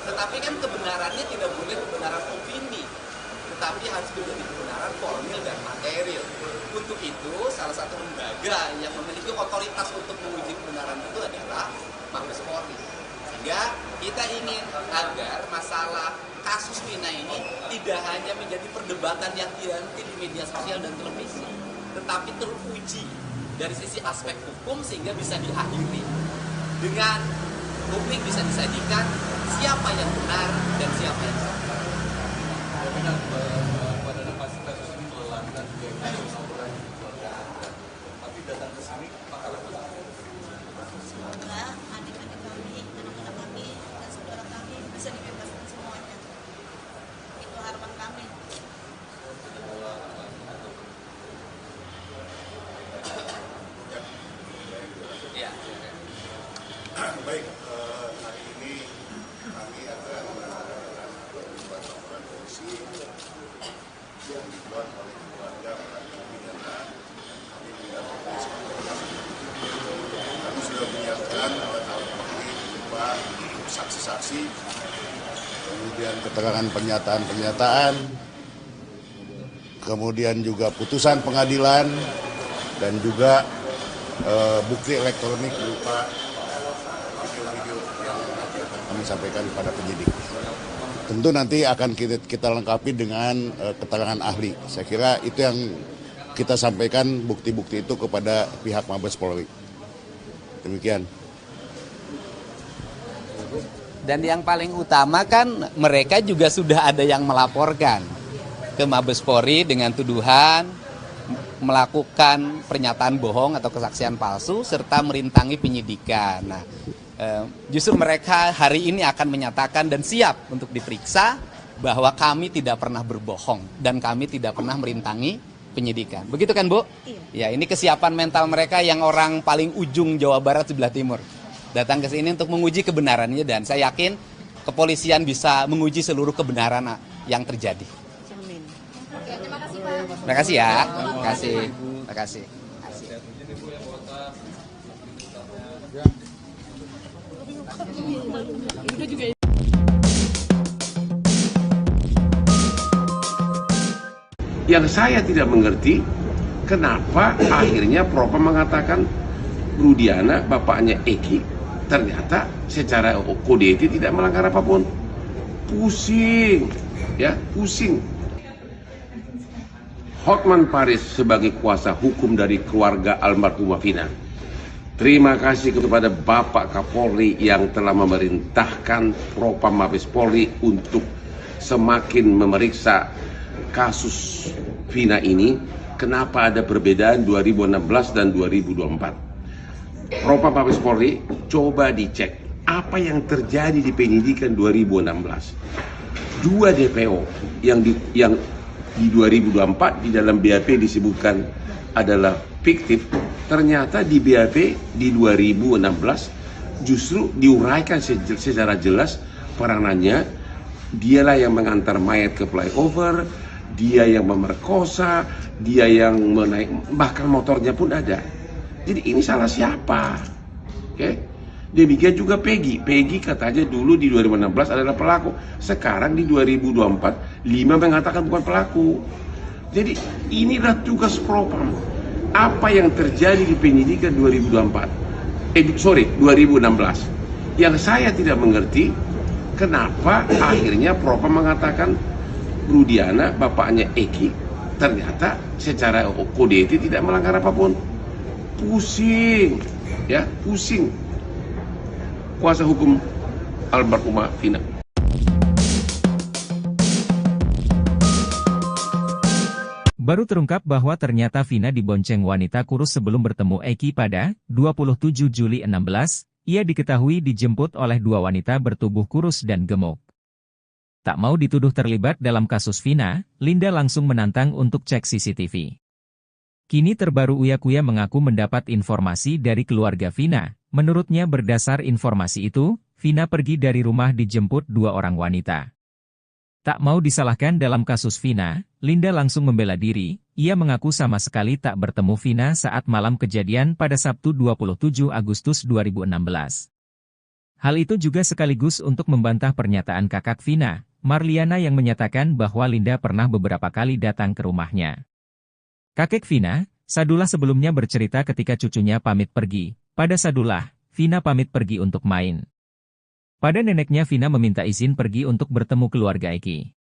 Tetapi kan kebenarannya tidak boleh kebenaran opini, tetapi harus menjadi kebenaran formil dan material. Untuk itu, salah satu lembaga yang memiliki otoritas untuk menguji kebenaran itu adalah Mabes Polri. Sehingga kita ingin agar masalah kasus Vina ini tidak hanya menjadi perdebatan yang dihenti di media sosial dan televisi, tetapi teruji dari sisi aspek hukum sehingga bisa diakhiri dengan publik bisa disajikan siapa yang benar dan siapa yang salah. Benar pada kasus ini melelahkan kasus laporan keluarga Anda. Tapi datang ke sini apakah Semoga adik-adik kami, anak-anak kami, dan saudara kami bisa dibebaskan semuanya. Itu harapan kami. Ya. Baik, hari ini kami akan mengadakan laporan polisi yang dibuat oleh keluarga pidana. Kami mendapat kami sudah menyiapkan alat-alat bukti berupa saksi-saksi, kemudian keterangan pernyataan-pernyataan, kemudian juga putusan pengadilan, dan juga bukti elektronik berupa video-video yang akan kami sampaikan kepada penyidik. Tentu nanti akan kita lengkapi dengan keterangan ahli. Saya kira itu yang kita sampaikan bukti-bukti itu kepada pihak Mabes Polri. Demikian. Dan yang paling utama kan mereka juga sudah ada yang melaporkan ke Mabes Polri dengan tuduhan melakukan pernyataan bohong atau kesaksian palsu serta merintangi penyidikan. Nah, justru mereka hari ini akan menyatakan dan siap untuk diperiksa bahwa kami tidak pernah berbohong dan kami tidak pernah merintangi penyidikan. Begitu kan, Bu? Iya. Ya, ini kesiapan mental mereka yang orang paling ujung Jawa Barat sebelah timur. Datang ke sini untuk menguji kebenarannya dan saya yakin kepolisian bisa menguji seluruh kebenaran yang terjadi. Amin. Terima kasih ya. Terima kasih. Terima kasih. Yang saya tidak mengerti, kenapa akhirnya Propam mengatakan Rudiana, bapaknya Eki, ternyata secara kode etik tidak melanggar apapun. Pusing, ya, pusing. Hotman Paris sebagai kuasa hukum dari keluarga almarhumah Vina. Terima kasih kepada Bapak Kapolri yang telah memerintahkan Propam Mabes Polri untuk semakin memeriksa kasus Vina ini. Kenapa ada perbedaan 2016 dan 2024? Propam Mabes Polri coba dicek apa yang terjadi di penyidikan 2016. Dua DPO yang di 2024 di dalam BAP disebutkan adalah fiktif, ternyata di BAP di 2016 justru diuraikan secara jelas peranannya. Dialah yang mengantar mayat ke flyover, dia yang memerkosa, dia yang menaik, bahkan motornya pun ada. Jadi ini salah siapa? Oke? Demikian juga Peggy. Peggy katanya dulu di 2016 adalah pelaku. Sekarang di 2024, 5 mengatakan bukan pelaku. Jadi inilah tugas Propam. Apa yang terjadi di penyidikan 2016. Yang saya tidak mengerti, kenapa akhirnya Propam mengatakan Rudiana, bapaknya Eki, ternyata secara kode etik tidak melanggar apapun. Pusing, ya, pusing. Kuasa hukum almarhumah Vina. Baru terungkap bahwa ternyata Vina dibonceng wanita kurus sebelum bertemu Eki pada 27 Juli 16, ia diketahui dijemput oleh dua wanita bertubuh kurus dan gemuk. Tak mau dituduh terlibat dalam kasus Vina, Linda langsung menantang untuk cek CCTV. Kini terbaru Uya Kuya mengaku mendapat informasi dari keluarga Vina. Menurutnya berdasar informasi itu, Vina pergi dari rumah dijemput dua orang wanita. Tak mau disalahkan dalam kasus Vina, Linda langsung membela diri. Ia mengaku sama sekali tak bertemu Vina saat malam kejadian pada Sabtu 27 Agustus 2016. Hal itu juga sekaligus untuk membantah pernyataan kakak Vina, Marliana, yang menyatakan bahwa Linda pernah beberapa kali datang ke rumahnya. Kakek Vina, Sadullah, sebelumnya bercerita ketika cucunya pamit pergi. Pada Sadullah, Vina pamit pergi untuk main. Pada neneknya Vina meminta izin pergi untuk bertemu keluarga Eki.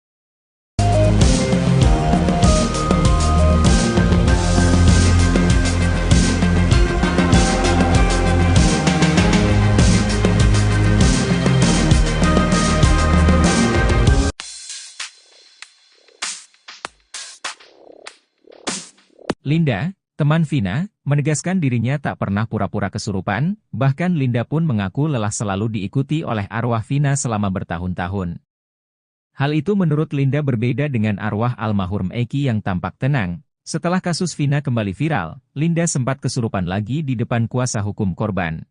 Linda, teman Vina, menegaskan dirinya tak pernah pura-pura kesurupan, bahkan Linda pun mengaku lelah selalu diikuti oleh arwah Vina selama bertahun-tahun. Hal itu menurut Linda berbeda dengan arwah almarhum Eki yang tampak tenang. Setelah kasus Vina kembali viral, Linda sempat kesurupan lagi di depan kuasa hukum korban.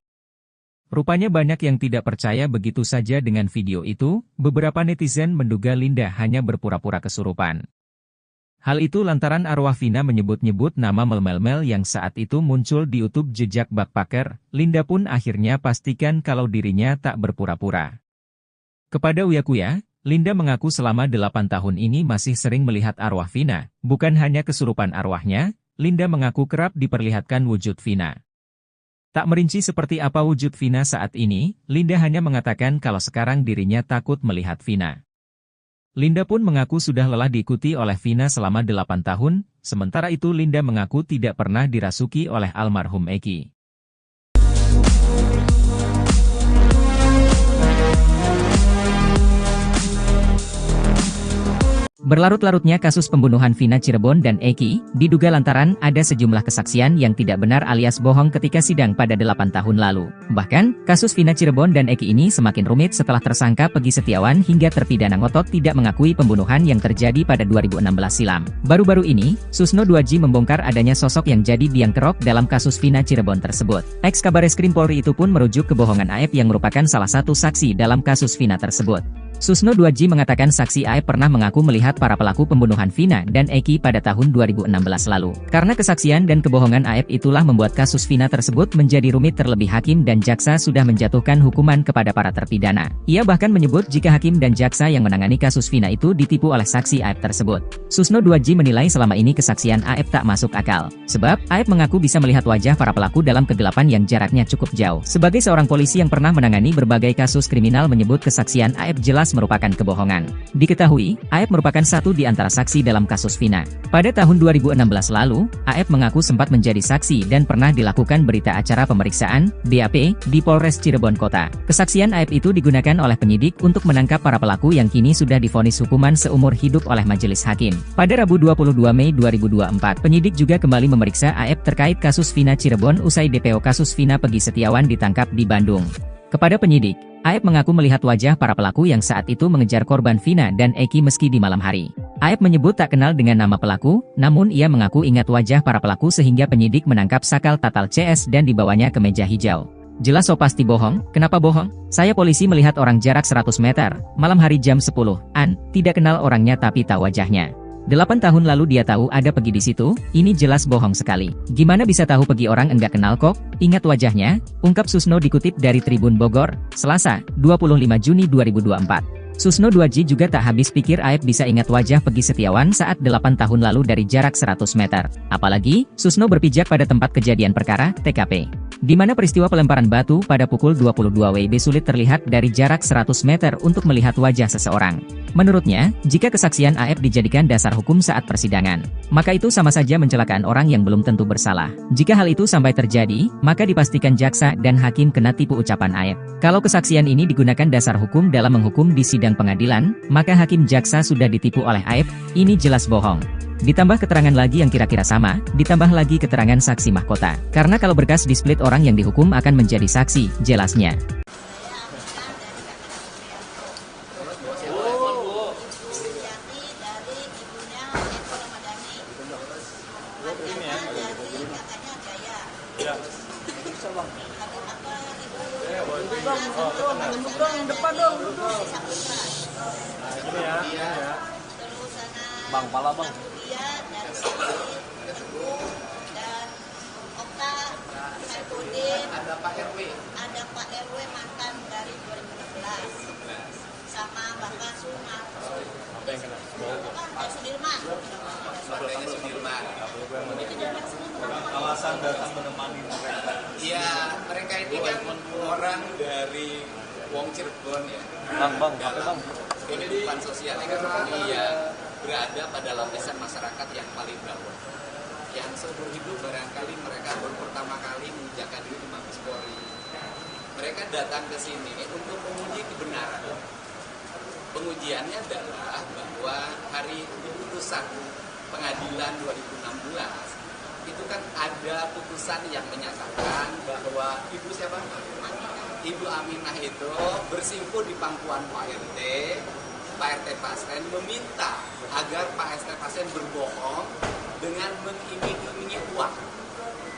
Rupanya banyak yang tidak percaya begitu saja dengan video itu, beberapa netizen menduga Linda hanya berpura-pura kesurupan. Hal itu lantaran arwah Vina menyebut-nyebut nama Mel yang saat itu muncul di YouTube jejak backpacker. Linda pun akhirnya pastikan kalau dirinya tak berpura-pura. Kepada Uyakuya, Linda mengaku selama 8 tahun ini masih sering melihat arwah Vina. Bukan hanya kesurupan arwahnya, Linda mengaku kerap diperlihatkan wujud Vina. Tak merinci seperti apa wujud Vina saat ini, Linda hanya mengatakan kalau sekarang dirinya takut melihat Vina. Linda pun mengaku sudah lelah diikuti oleh Vina selama 8 tahun, sementara itu Linda mengaku tidak pernah dirasuki oleh almarhum Eki. Berlarut-larutnya kasus pembunuhan Vina Cirebon dan Eki, diduga lantaran ada sejumlah kesaksian yang tidak benar alias bohong ketika sidang pada 8 tahun lalu. Bahkan, kasus Vina Cirebon dan Eki ini semakin rumit setelah tersangka Pegi Setiawan hingga terpidana ngotot tidak mengakui pembunuhan yang terjadi pada 2016 silam. Baru-baru ini, Susno 2J membongkar adanya sosok yang jadi biang kerok dalam kasus Vina Cirebon tersebut. Ex-Kabareskrim Polri itu pun merujuk kebohongan Aep yang merupakan salah satu saksi dalam kasus Vina tersebut. Susno 2J mengatakan saksi Aep pernah mengaku melihat para pelaku pembunuhan Vina dan Eki pada tahun 2016 lalu. Karena kesaksian dan kebohongan Aep itulah membuat kasus Vina tersebut menjadi rumit, terlebih hakim dan jaksa sudah menjatuhkan hukuman kepada para terpidana. Ia bahkan menyebut jika hakim dan jaksa yang menangani kasus Vina itu ditipu oleh saksi Aep tersebut. Susno 2J menilai selama ini kesaksian Aep tak masuk akal. Sebab, Aep mengaku bisa melihat wajah para pelaku dalam kegelapan yang jaraknya cukup jauh. Sebagai seorang polisi yang pernah menangani berbagai kasus kriminal menyebut kesaksian Aep jelas merupakan kebohongan. Diketahui, Aep merupakan satu di antara saksi dalam kasus Vina. Pada tahun 2016 lalu, Aep mengaku sempat menjadi saksi dan pernah dilakukan berita acara pemeriksaan, BAP, di Polres Cirebon Kota. Kesaksian Aep itu digunakan oleh penyidik untuk menangkap para pelaku yang kini sudah divonis hukuman seumur hidup oleh majelis hakim. Pada Rabu 22 Mei 2024, penyidik juga kembali memeriksa Aep terkait kasus Vina Cirebon usai DPO kasus Vina Pegi Setiawan ditangkap di Bandung. Kepada penyidik, Aep mengaku melihat wajah para pelaku yang saat itu mengejar korban Vina dan Eki meski di malam hari. Aep menyebut tak kenal dengan nama pelaku, namun ia mengaku ingat wajah para pelaku sehingga penyidik menangkap sakal tatal CS dan dibawanya ke meja hijau. Jelas so pasti bohong, kenapa bohong? Saya polisi melihat orang jarak 100 meter, malam hari jam 10-an, tidak kenal orangnya tapi tahu wajahnya. 8 tahun lalu dia tahu ada Pegi di situ, ini jelas bohong sekali. Gimana bisa tahu Pegi orang enggak kenal kok? Ingat wajahnya, ungkap Susno dikutip dari Tribun Bogor, Selasa, 25 Juni 2024. Susno 2J juga tak habis pikir Aep bisa ingat wajah Pegi Setiawan saat 8 tahun lalu dari jarak 100 meter. Apalagi, Susno berpijak pada tempat kejadian perkara, TKP. Di mana peristiwa pelemparan batu pada pukul 22 WIB sulit terlihat dari jarak 100 meter untuk melihat wajah seseorang. Menurutnya, jika kesaksian Aep dijadikan dasar hukum saat persidangan, maka itu sama saja mencelakaan orang yang belum tentu bersalah. Jika hal itu sampai terjadi, maka dipastikan jaksa dan hakim kena tipu ucapan Aep. Kalau kesaksian ini digunakan dasar hukum dalam menghukum di sidang pengadilan, maka hakim jaksa sudah ditipu oleh Aep, ini jelas bohong. Ditambah keterangan lagi yang kira-kira sama, ditambah lagi keterangan saksi mahkota. Karena kalau berkas di-split orang yang dihukum akan menjadi saksi, jelasnya. Bang, pala bang. Dan Okta, Saifuddin, ada Pak RW mantan dari 2016, sama Mbak Kasuma. Apa yang kena? Kan Sudirman. Sudirman. Alasan datang menemani mereka. Ya, mereka ini kan orang dari Wong Cirebon ya. Bang, Dalam kehidupan sosial ekonomi ya berada pada lapisan masyarakat yang paling bawah. Yang seumur hidup barangkali mereka baru pertama kali menginjakkan diri di Mabes Polri. Mereka datang ke sini untuk menguji kebenaran. Pengujiannya adalah bahwa hari putusan pengadilan 2016 itu kan ada putusan yang menyatakan bahwa Ibu siapa? Ibu Aminah itu bersimpuh di pangkuan Pak RT Pasren meminta agar Pak RT Pasren berbohong dengan mengiming-imingi uang,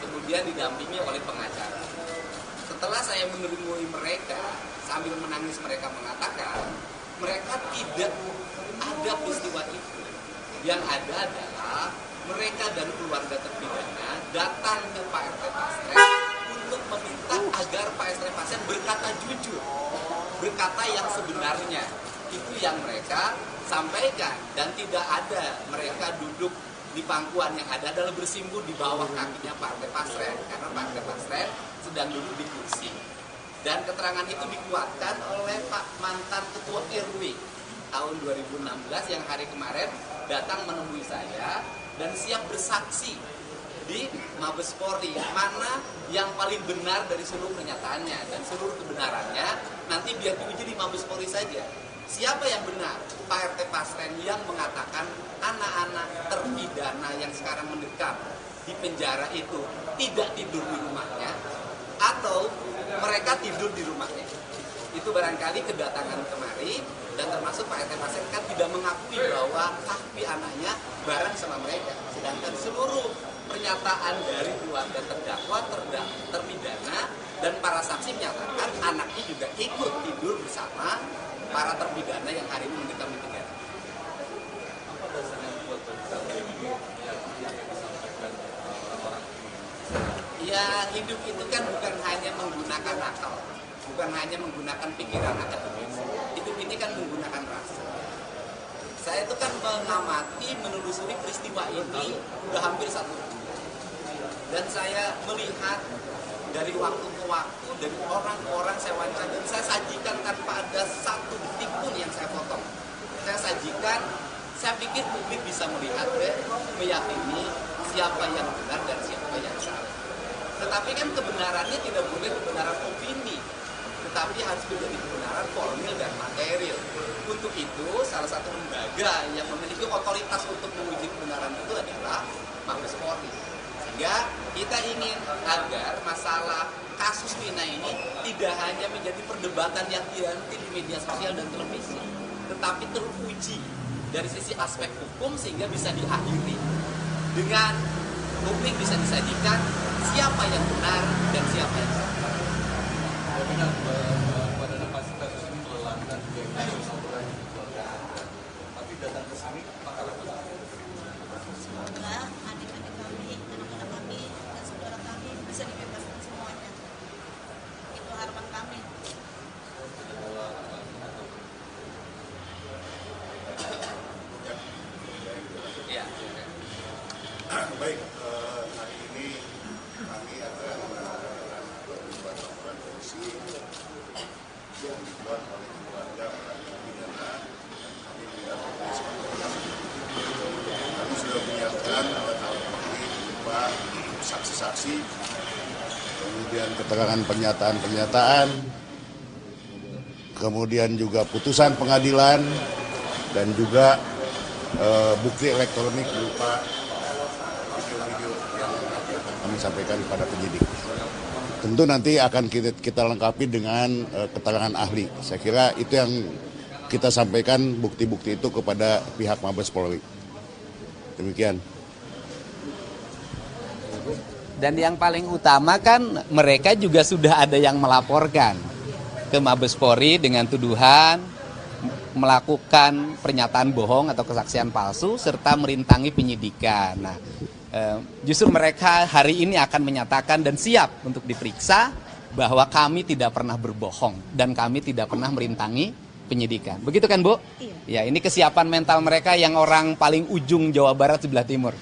kemudian didampingi oleh pengacara. Setelah saya menemui mereka, sambil menangis mereka mengatakan mereka tidak ada peristiwa itu. Yang ada adalah mereka dan keluarga terpidana datang ke Pak RT Pasren untuk meminta agar Pak RT Pasren berkata jujur, berkata yang sebenarnya. Itu yang mereka sampaikan, dan tidak ada mereka duduk di pangkuan, yang ada adalah bersimpuh di bawah kakinya Pak RT Pasren, karena Pak RT Pasren sedang duduk di kursi. Dan keterangan itu dikuatkan oleh Pak mantan Ketua RW tahun 2016 yang hari kemarin datang menemui saya dan siap bersaksi di Mabes Polri, mana yang paling benar dari seluruh pernyataannya, dan seluruh kebenarannya nanti biar diuji di Mabes Polri saja. Siapa yang benar? Pak RT Pasren yang mengatakan anak-anak terpidana yang sekarang mendekam di penjara itu tidak tidur di rumahnya, atau mereka tidur di rumahnya. Itu barangkali kedatangan kemari, dan termasuk Pak RT Pasren kan tidak mengakui bahwa kaki anaknya bareng sama mereka. Sedangkan seluruh pernyataan dari keluarga terdakwa, terpidana, dan para saksi menyatakan anaknya juga ikut tidur bersama para terpidana yang hari ini mendekam di penjara. Ya, hidup itu kan bukan hanya menggunakan akal, bukan hanya menggunakan pikiran akademis. Hidup ini kan menggunakan rasa. Saya itu kan mengamati, menelusuri peristiwa ini udah hampir 1 bulan. Dan saya melihat dari waktu ke waktu, dari orang-orang saya wawancara, dan saya sajikan tanpa ada satu detik pun yang saya potong. Saya sajikan, saya pikir publik bisa melihat dan meyakini siapa yang benar dan siapa yang salah. Tetapi kan kebenarannya tidak boleh kebenaran opini, tetapi harus menjadi kebenaran formil dan material. Untuk itu, salah satu lembaga yang memiliki otoritas untuk menguji kebenaran itu adalah Mabes Polri. Sehingga kita ingin agar masalah kasus Vina ini tidak hanya menjadi perdebatan yang dihenti di media sosial dan televisi, tetapi teruji dari sisi aspek hukum sehingga bisa diakhiri dengan publik bisa disajikan siapa yang benar dan siapa yang salah. Benar pada kasus ini melelahkan juga kasus orang di keluarga Anda. Tapi datang ke sini apakah Semoga adik-adik kami, anak-anak kami, dan saudara kami bisa dibebaskan semuanya. Itu harapan kami. Ya. Baik, hari ini kami akan membuat laporan polisi yang dibuat oleh keluarga para terpidana. Kami mendapat kami sudah menyiapkan alat bukti berupa saksi-saksi, kemudian keterangan pernyataan-pernyataan, kemudian juga putusan pengadilan, dan juga bukti elektronik berupa video-video yang akan kami sampaikan kepada penyidik. Tentu nanti akan kita lengkapi dengan keterangan ahli. Saya kira itu yang kita sampaikan, bukti-bukti itu kepada pihak Mabes Polri. Demikian. Dan yang paling utama kan mereka juga sudah ada yang melaporkan ke Mabes Polri dengan tuduhan melakukan pernyataan bohong atau kesaksian palsu serta merintangi penyidikan. Nah, justru mereka hari ini akan menyatakan dan siap untuk diperiksa bahwa kami tidak pernah berbohong dan kami tidak pernah merintangi penyidikan. Begitu kan, Bu? Iya. Ya, ini kesiapan mental mereka yang orang paling ujung Jawa Barat sebelah timur.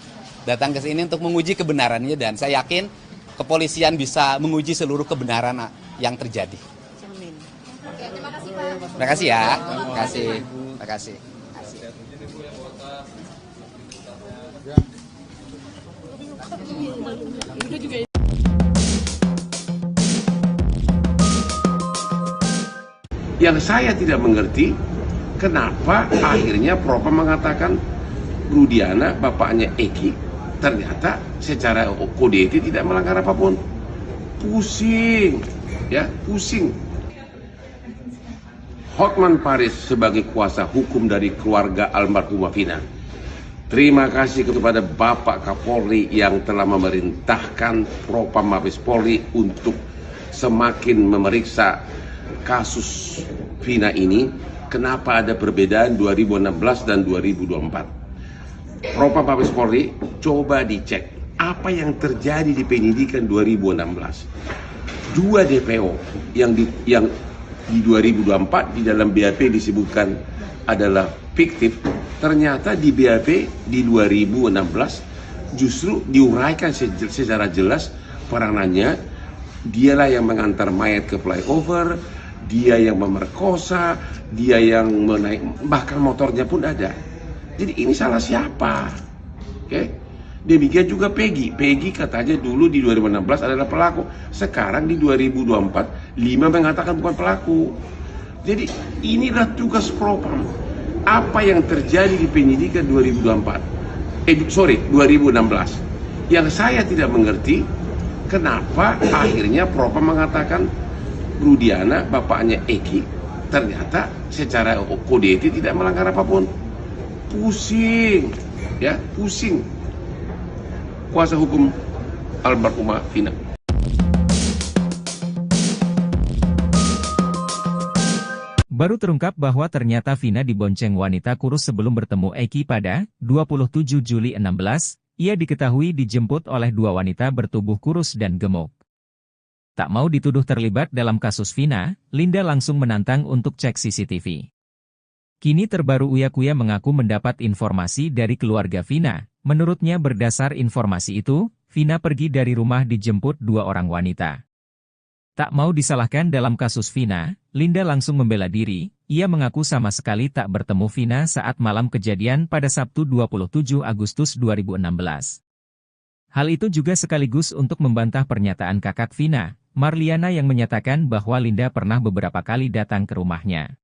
Datang ke sini untuk menguji kebenarannya, dan saya yakin kepolisian bisa menguji seluruh kebenaran yang terjadi. Oke, terima Terima kasih ya. Terima kasih. Terima kasih. Yang saya tidak mengerti, kenapa akhirnya Propam mengatakan Rudiana, bapaknya Eki, ternyata secara kode etik tidak melanggar apapun. Pusing, ya, pusing. Hotman Paris sebagai kuasa hukum dari keluarga almarhumah Vina. Terima kasih kepada Bapak Kapolri yang telah memerintahkan Propam Mabes Polri untuk semakin memeriksa kasus Vina ini. Kenapa ada perbedaan 2016 dan 2024? Propam Mabes Polri, coba dicek apa yang terjadi di penyidikan 2016. Dua DPO yang di 2024 di dalam BAP disebutkan adalah fiktif, ternyata di BAP di 2016 justru diuraikan secara jelas peranannya. Dialah yang mengantar mayat ke flyover, dia yang memerkosa, dia yang menaik, bahkan motornya pun ada. Jadi ini salah siapa? Oke? Demikian juga Peggy. Peggy katanya dulu di 2016 adalah pelaku. Sekarang di 2024, 5 mengatakan bukan pelaku. Jadi inilah tugas Propam. Apa yang terjadi di penyidikan 2016. Yang saya tidak mengerti, kenapa akhirnya Propam mengatakan Rudiana, bapaknya Eki, ternyata secara kode etik tidak melanggar apapun. Pusing, ya, pusing. Kuasa hukum almarhumah Vina. Baru terungkap bahwa ternyata Vina dibonceng wanita kurus sebelum bertemu Eki pada 27 Juli 16, ia diketahui dijemput oleh dua wanita bertubuh kurus dan gemuk. Tak mau dituduh terlibat dalam kasus Vina, Linda langsung menantang untuk cek CCTV. Kini terbaru Uya Kuya mengaku mendapat informasi dari keluarga Vina. Menurutnya berdasar informasi itu, Vina pergi dari rumah dijemput dua orang wanita. Tak mau disalahkan dalam kasus Vina, Linda langsung membela diri. Ia mengaku sama sekali tak bertemu Vina saat malam kejadian pada Sabtu 27 Agustus 2016. Hal itu juga sekaligus untuk membantah pernyataan kakak Vina, Marliana, yang menyatakan bahwa Linda pernah beberapa kali datang ke rumahnya.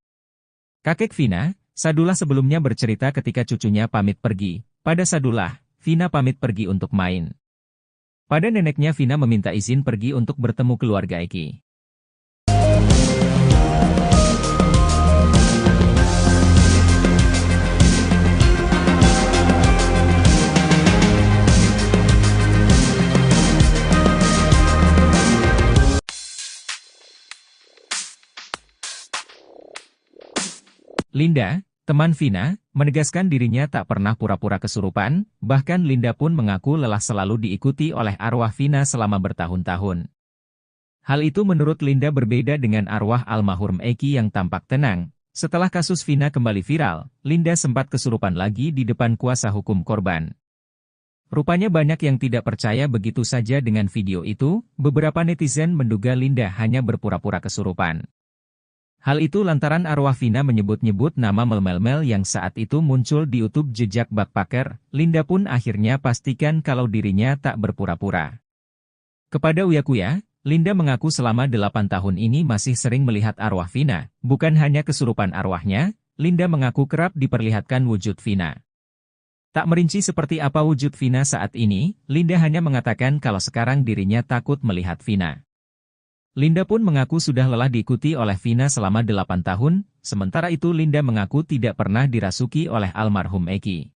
Kakek Vina, Sadullah, sebelumnya bercerita ketika cucunya pamit pergi. Pada Sadullah, Vina pamit pergi untuk main. Pada neneknya, Vina meminta izin pergi untuk bertemu keluarga Eki. Linda, teman Vina, menegaskan dirinya tak pernah pura-pura kesurupan, bahkan Linda pun mengaku lelah selalu diikuti oleh arwah Vina selama bertahun-tahun. Hal itu menurut Linda berbeda dengan arwah almarhum Eki yang tampak tenang. Setelah kasus Vina kembali viral, Linda sempat kesurupan lagi di depan kuasa hukum korban. Rupanya banyak yang tidak percaya begitu saja dengan video itu. Beberapa netizen menduga Linda hanya berpura-pura kesurupan. Hal itu lantaran arwah Vina menyebut-nyebut nama Mel yang saat itu muncul di YouTube jejak Backpacker. Linda pun akhirnya pastikan kalau dirinya tak berpura-pura. Kepada Uya Kuya, Linda mengaku selama 8 tahun ini masih sering melihat arwah Vina. Bukan hanya kesurupan arwahnya, Linda mengaku kerap diperlihatkan wujud Vina. Tak merinci seperti apa wujud Vina saat ini, Linda hanya mengatakan kalau sekarang dirinya takut melihat Vina. Linda pun mengaku sudah lelah diikuti oleh Vina selama 8 tahun, sementara itu Linda mengaku tidak pernah dirasuki oleh almarhum Eki.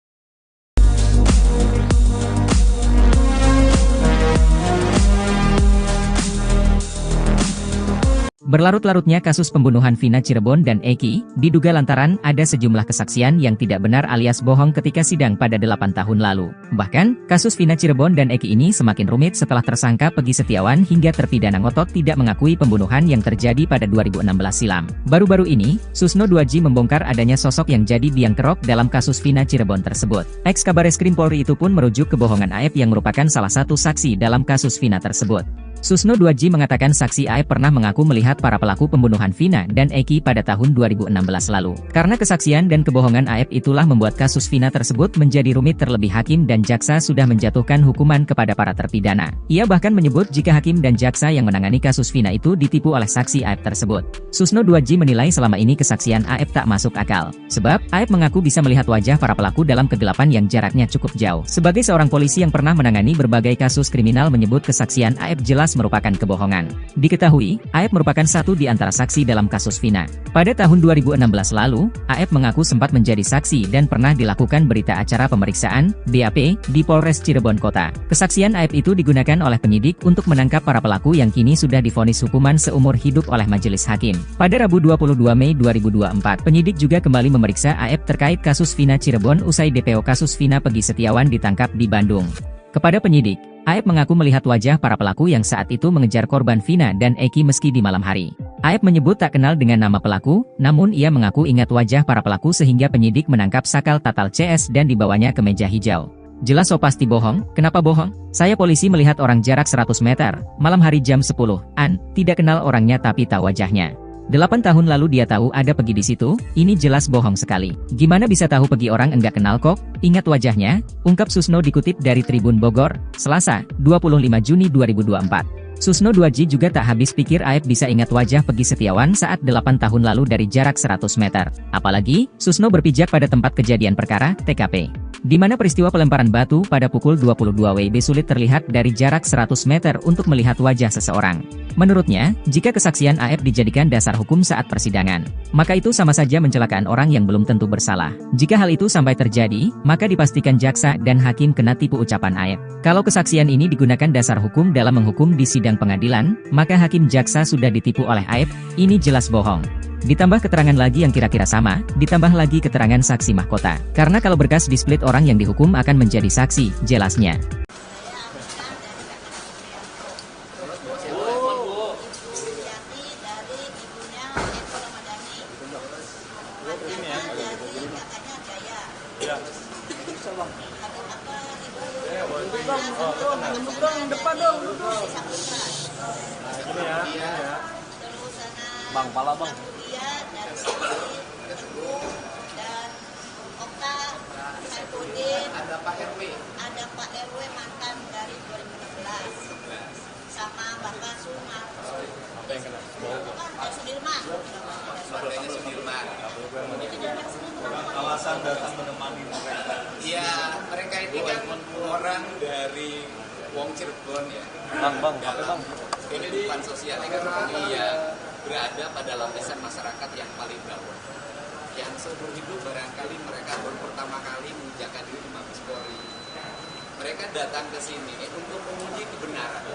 Berlarut-larutnya kasus pembunuhan Vina Cirebon dan Eki, diduga lantaran ada sejumlah kesaksian yang tidak benar alias bohong ketika sidang pada 8 tahun lalu. Bahkan, kasus Vina Cirebon dan Eki ini semakin rumit setelah tersangka Peggy Setiawan hingga terpidana ngotot tidak mengakui pembunuhan yang terjadi pada 2016 silam. Baru-baru ini, Susno 2G membongkar adanya sosok yang jadi biang kerok dalam kasus Vina Cirebon tersebut. Ex-Kabareskrim Polri itu pun merujuk kebohongan Aep yang merupakan salah satu saksi dalam kasus Vina tersebut. Susno 2J mengatakan saksi AF pernah mengaku melihat para pelaku pembunuhan Vina dan Eki pada tahun 2016 lalu. Karena kesaksian dan kebohongan AF itulah membuat kasus Vina tersebut menjadi rumit, terlebih hakim dan jaksa sudah menjatuhkan hukuman kepada para terpidana. Ia bahkan menyebut jika hakim dan jaksa yang menangani kasus Vina itu ditipu oleh saksi AF tersebut. Susno 2J menilai selama ini kesaksian AF tak masuk akal. Sebab, AF mengaku bisa melihat wajah para pelaku dalam kegelapan yang jaraknya cukup jauh. Sebagai seorang polisi yang pernah menangani berbagai kasus kriminal, menyebut kesaksian AF jelas merupakan kebohongan. Diketahui, AF merupakan satu di antara saksi dalam kasus Vina. Pada tahun 2016 lalu, AF mengaku sempat menjadi saksi dan pernah dilakukan berita acara pemeriksaan, BAP, di Polres Cirebon Kota. Kesaksian AF itu digunakan oleh penyidik untuk menangkap para pelaku yang kini sudah divonis hukuman seumur hidup oleh majelis hakim. Pada Rabu 22 Mei 2024, penyidik juga kembali memeriksa AF terkait kasus Vina Cirebon usai DPO kasus Vina Pegi Setiawan ditangkap di Bandung. Kepada penyidik, AF mengaku melihat wajah para pelaku yang saat itu mengejar korban Vina dan Eki meski di malam hari. AF menyebut tak kenal dengan nama pelaku, namun ia mengaku ingat wajah para pelaku sehingga penyidik menangkap Sakal Tatal CS dan dibawanya ke meja hijau. Jelas so pasti bohong, kenapa bohong? Saya polisi melihat orang jarak 100 meter, malam hari jam 10-an, tidak kenal orangnya tapi tahu wajahnya. 8 tahun lalu dia tahu ada Pegi di situ, ini jelas bohong sekali. Gimana bisa tahu Pegi, orang enggak kenal kok? Ingat wajahnya, ungkap Susno dikutip dari Tribun Bogor, Selasa, 25 Juni 2024. Susno 2J juga tak habis pikir AF bisa ingat wajah Pegi Setiawan saat 8 tahun lalu dari jarak 100 meter. Apalagi, Susno berpijak pada tempat kejadian perkara, TKP. Di mana peristiwa pelemparan batu pada pukul 22 WIB sulit terlihat dari jarak 100 meter untuk melihat wajah seseorang. Menurutnya, jika kesaksian AF dijadikan dasar hukum saat persidangan, maka itu sama saja mencelakaan orang yang belum tentu bersalah. Jika hal itu sampai terjadi, maka dipastikan jaksa dan hakim kena tipu, ucapan AF. Kalau kesaksian ini digunakan dasar hukum dalam menghukum di sidang pengadilan, maka hakim jaksa sudah ditipu oleh AF, ini jelas bohong. Ditambah keterangan lagi yang kira-kira sama, ditambah lagi keterangan saksi mahkota. Karena kalau berkas di-split, orang yang dihukum akan menjadi saksi, jelasnya. Bang, pala bang. Dia dari sini Teguh dan Okta, Saipudin, ada Pak RW mantan dari 2016, sama Bapak Suma. Pak Sudirman. Alasan datang menemani mereka. Iya, mereka ini kan orang dari Wong Cirebon ya. Bang. Kehidupan sosial ekonomi yang berada pada lapisan masyarakat yang paling bawah. Yang seumur hidup barangkali mereka baru pertama kali menginjakkan diri di Mabes Polri. Mereka datang ke sini untuk menguji kebenaran.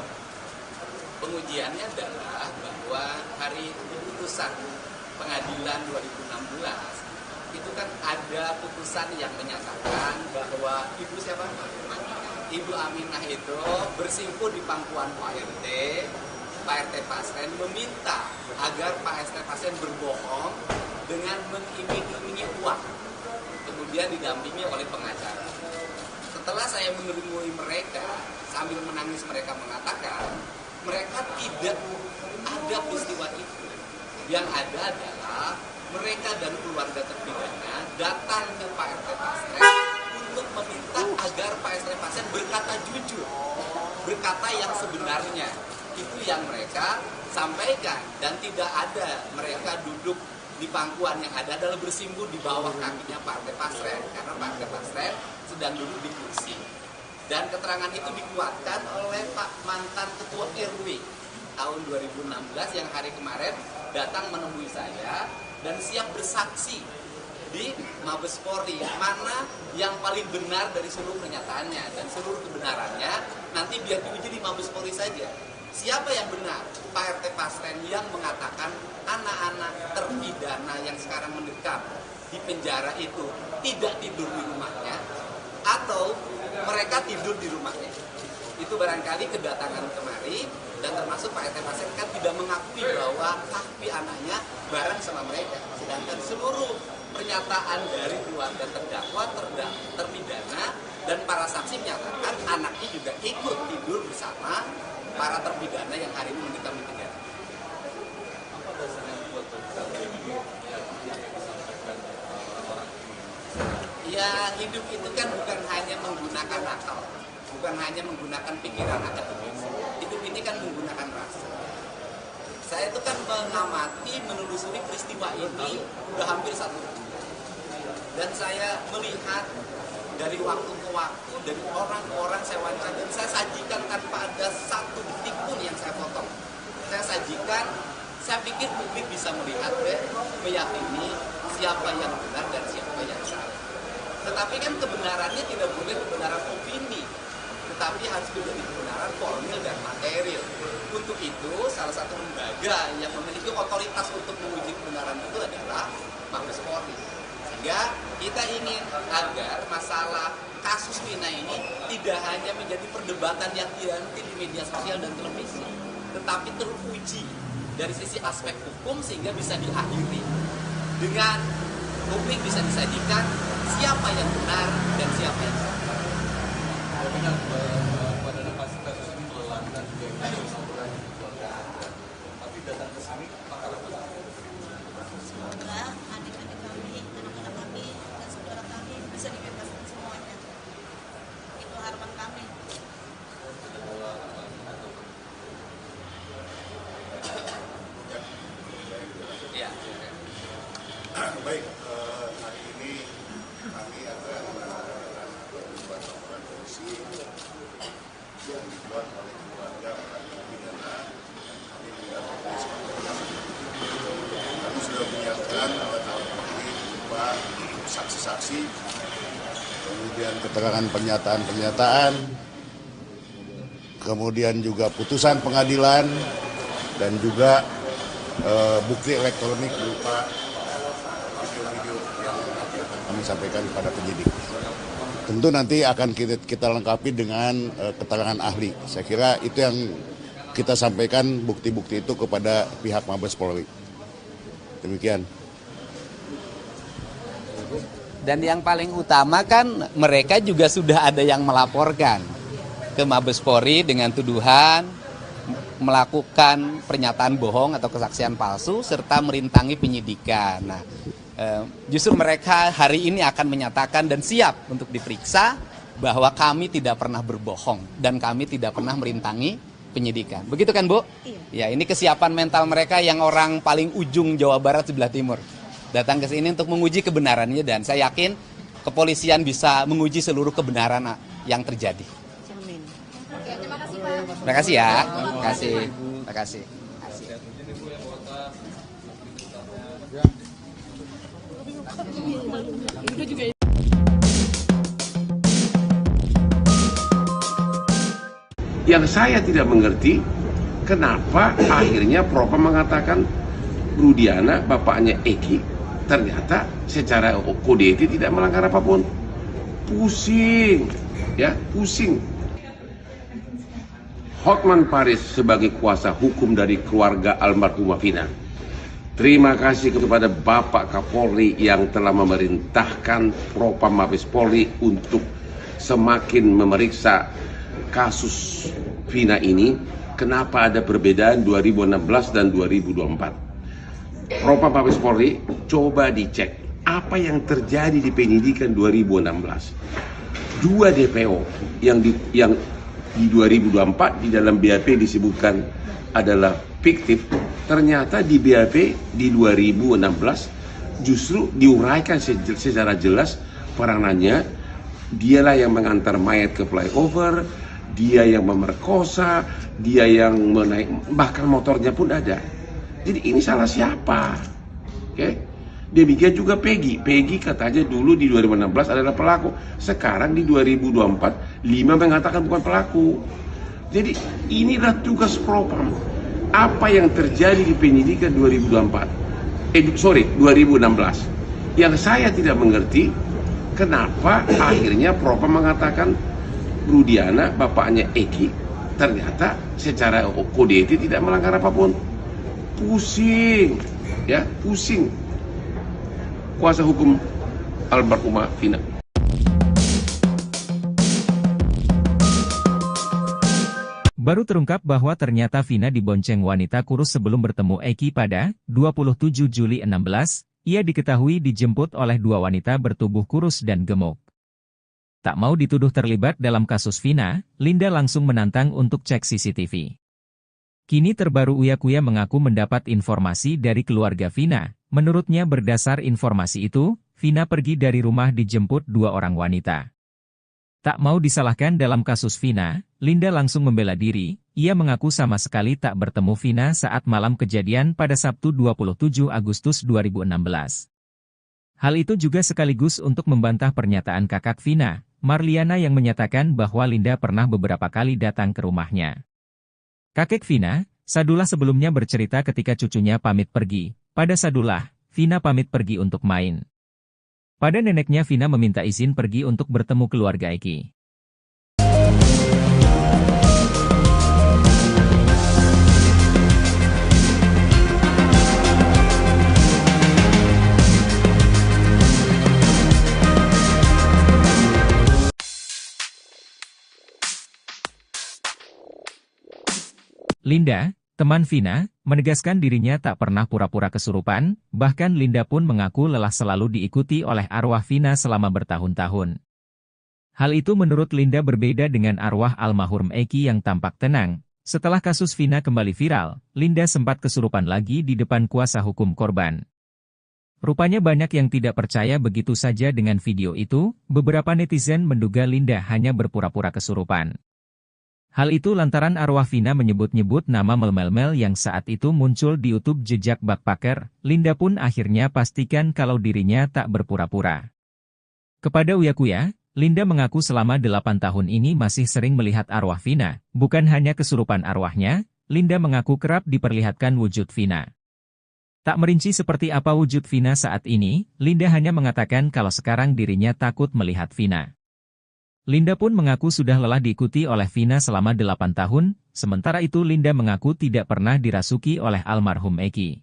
Pengujiannya adalah bahwa hari putusan pengadilan 2016 itu kan ada putusan yang menyatakan bahwa Ibu Aminah itu bersimpuh di pangkuan Pak RT Pasren meminta agar Pak RT Pasren berbohong dengan mengiming-imingi uang, kemudian didampingi oleh pengacara. Setelah saya menemui mereka, sambil menangis mereka mengatakan mereka tidak ada peristiwa itu. Yang ada adalah mereka dan keluarga terpidana datang ke Pak RT Pasren untuk meminta agar Pak RT Pasren berkata jujur, berkata yang sebenarnya. Itu yang mereka sampaikan, dan tidak ada mereka duduk di pangkuan, yang ada adalah bersimpuh di bawah kakinya Pak RT Pasren, karena Pak RT Pasren sedang duduk di kursi. Dan keterangan itu dikuatkan oleh Pak mantan Ketua RW tahun 2016 yang hari kemarin datang menemui saya dan siap bersaksi di Mabes Polri, mana yang paling benar dari seluruh pernyataannya, dan seluruh kebenarannya nanti biar diuji di Mabes Polri saja. Siapa yang benar? Pak RT Pasren yang mengatakan anak-anak terpidana yang sekarang mendekam di penjara itu tidak tidur di rumahnya, atau mereka tidur di rumahnya. Itu barangkali kedatangan kemari, dan termasuk Pak RT Pasren kan tidak mengakui bahwa kaki anaknya bareng sama mereka. Sedangkan seluruh pernyataan dari keluarga terdakwa, terpidana, dan para saksi menyatakan anaknya juga ikut tidur bersama para terpidana yang hari ini mendekam di penjara. Apa dasarnya buat ini yang disampaikan orang ini? Ya, hidup itu kan bukan hanya menggunakan akal, bukan hanya menggunakan pikiran akademis. Hidup ini kan menggunakan rasa. Saya itu kan mengamati, menelusuri peristiwa ini udah hampir 1 bulan. Dan saya melihat dari waktu ke waktu, dari orang ke orang saya wawancara, dan saya sajikan tanpa ada satu detik pun yang saya potong. Saya sajikan, saya pikir publik bisa melihat dan meyakini siapa yang benar dan siapa yang salah. Tetapi kan kebenarannya tidak boleh kebenaran opini, tetapi harus menjadi kebenaran formil dan material. Untuk itu, salah satu lembaga yang memiliki otoritas untuk menguji kebenaran itu adalah Mabes Polri. Sehingga kita ingin agar masalah kasus Vina ini tidak hanya menjadi perdebatan yang dihenti di media sosial dan televisi, tetapi teruji dari sisi aspek hukum sehingga bisa diakhiri dengan publik bisa disajikan siapa yang benar dan siapa yang salah. Jaminan pada kasus ini melelahkan dan juga kasus laporan keluarga Anda. Tapi datang ke sini pakar apa? Semoga adik-adik kami, anak-anak kami, dan saudara kami bisa dibebaskan semuanya. Itu harapan kami. Ya. Baik, hari ini kami akan menyampaikan kewajiban laporan polisi yang dibuat oleh keluarga para terpidana. Kami mendapat kami sudah menyiapkan alat-alat bukti berupa saksi-saksi, kemudian keterangan pernyataan-pernyataan, kemudian juga putusan pengadilan, dan juga bukti elektronik berupa video-video yang kami sampaikan kepada penyidik. Tentu nanti akan kita lengkapi dengan keterangan ahli. Saya kira itu yang kita sampaikan bukti-bukti itu kepada pihak Mabes Polri. Demikian. Dan yang paling utama kan mereka juga sudah ada yang melaporkan ke Mabes Polri dengan tuduhan melakukan pernyataan bohong atau kesaksian palsu serta merintangi penyidikan. Nah, justru mereka hari ini akan menyatakan dan siap untuk diperiksa bahwa kami tidak pernah berbohong dan kami tidak pernah merintangi penyidikan. Begitu kan, Bu? Iya. Ya, ini kesiapan mental mereka yang orang paling ujung Jawa Barat sebelah timur. Datang ke sini untuk menguji kebenarannya dan saya yakin kepolisian bisa menguji seluruh kebenaran yang terjadi. Amin. Terima kasih ya. Terima kasih. Terima kasih. Yang saya tidak mengerti, kenapa akhirnya Propam mengatakan Rudiana, bapaknya Eki, ternyata secara kode etik tidak melanggar apapun. Pusing, ya, pusing. Hotman Paris sebagai kuasa hukum dari keluarga almarhumah Vina. Terima kasih kepada Bapak Kapolri yang telah memerintahkan Propam Mabes Polri untuk semakin memeriksa kasus Vina ini. Kenapa ada perbedaan 2016 dan 2024? Propam Mabes Polri coba dicek apa yang terjadi di penyidikan 2016. 2 DPO yang di 2024 di dalam BAP disebutkan adalah fiktif, ternyata di BAP di 2016 justru diuraikan secara jelas peranannya. Dialah yang mengantar mayat ke flyover, dia yang memerkosa, dia yang menaik, bahkan motornya pun ada. Jadi ini salah siapa? Oke? Demikian juga Peggy katanya dulu di 2016 adalah pelaku, sekarang di 2024 5 mengatakan bukan pelaku. Jadi inilah tugas Propam. Apa yang terjadi di penyidikan 2016? Yang saya tidak mengerti, kenapa akhirnya Propam mengatakan Rudiana, bapaknya Eki, ternyata secara kode etik tidak melanggar apapun. Pusing, ya, pusing. Kuasa hukum almarhumah Vina. Baru terungkap bahwa ternyata Vina dibonceng wanita kurus sebelum bertemu Eki pada 27 Juli 16, ia diketahui dijemput oleh dua wanita bertubuh kurus dan gemuk. Tak mau dituduh terlibat dalam kasus Vina, Linda langsung menantang untuk cek CCTV. Kini terbaru Uya Kuya mengaku mendapat informasi dari keluarga Vina. Menurutnya berdasar informasi itu, Vina pergi dari rumah dijemput dua orang wanita. Tak mau disalahkan dalam kasus Vina, Linda langsung membela diri. Ia mengaku sama sekali tak bertemu Vina saat malam kejadian pada Sabtu 27 Agustus 2016. Hal itu juga sekaligus untuk membantah pernyataan kakak Vina, Marliana, yang menyatakan bahwa Linda pernah beberapa kali datang ke rumahnya. Kakek Vina, Sadullah, sebelumnya bercerita ketika cucunya pamit pergi. Pada Sadullah, Vina pamit pergi untuk main. Pada neneknya, Vina meminta izin pergi untuk bertemu keluarga Eki. Linda, teman Vina, menegaskan dirinya tak pernah pura-pura kesurupan, bahkan Linda pun mengaku lelah selalu diikuti oleh arwah Vina selama bertahun-tahun. Hal itu menurut Linda berbeda dengan arwah almarhum Eki yang tampak tenang. Setelah kasus Vina kembali viral, Linda sempat kesurupan lagi di depan kuasa hukum korban. Rupanya banyak yang tidak percaya begitu saja dengan video itu. Beberapa netizen menduga Linda hanya berpura-pura kesurupan. Hal itu lantaran arwah Vina menyebut-nyebut nama Mel yang saat itu muncul di YouTube jejak Backpacker. Linda pun akhirnya pastikan kalau dirinya tak berpura-pura. Kepada Uya Kuya, Linda mengaku selama 8 tahun ini masih sering melihat arwah Vina. Bukan hanya kesurupan arwahnya, Linda mengaku kerap diperlihatkan wujud Vina. Tak merinci seperti apa wujud Vina saat ini, Linda hanya mengatakan kalau sekarang dirinya takut melihat Vina. Linda pun mengaku sudah lelah diikuti oleh Vina selama 8 tahun, sementara itu Linda mengaku tidak pernah dirasuki oleh almarhum Eki.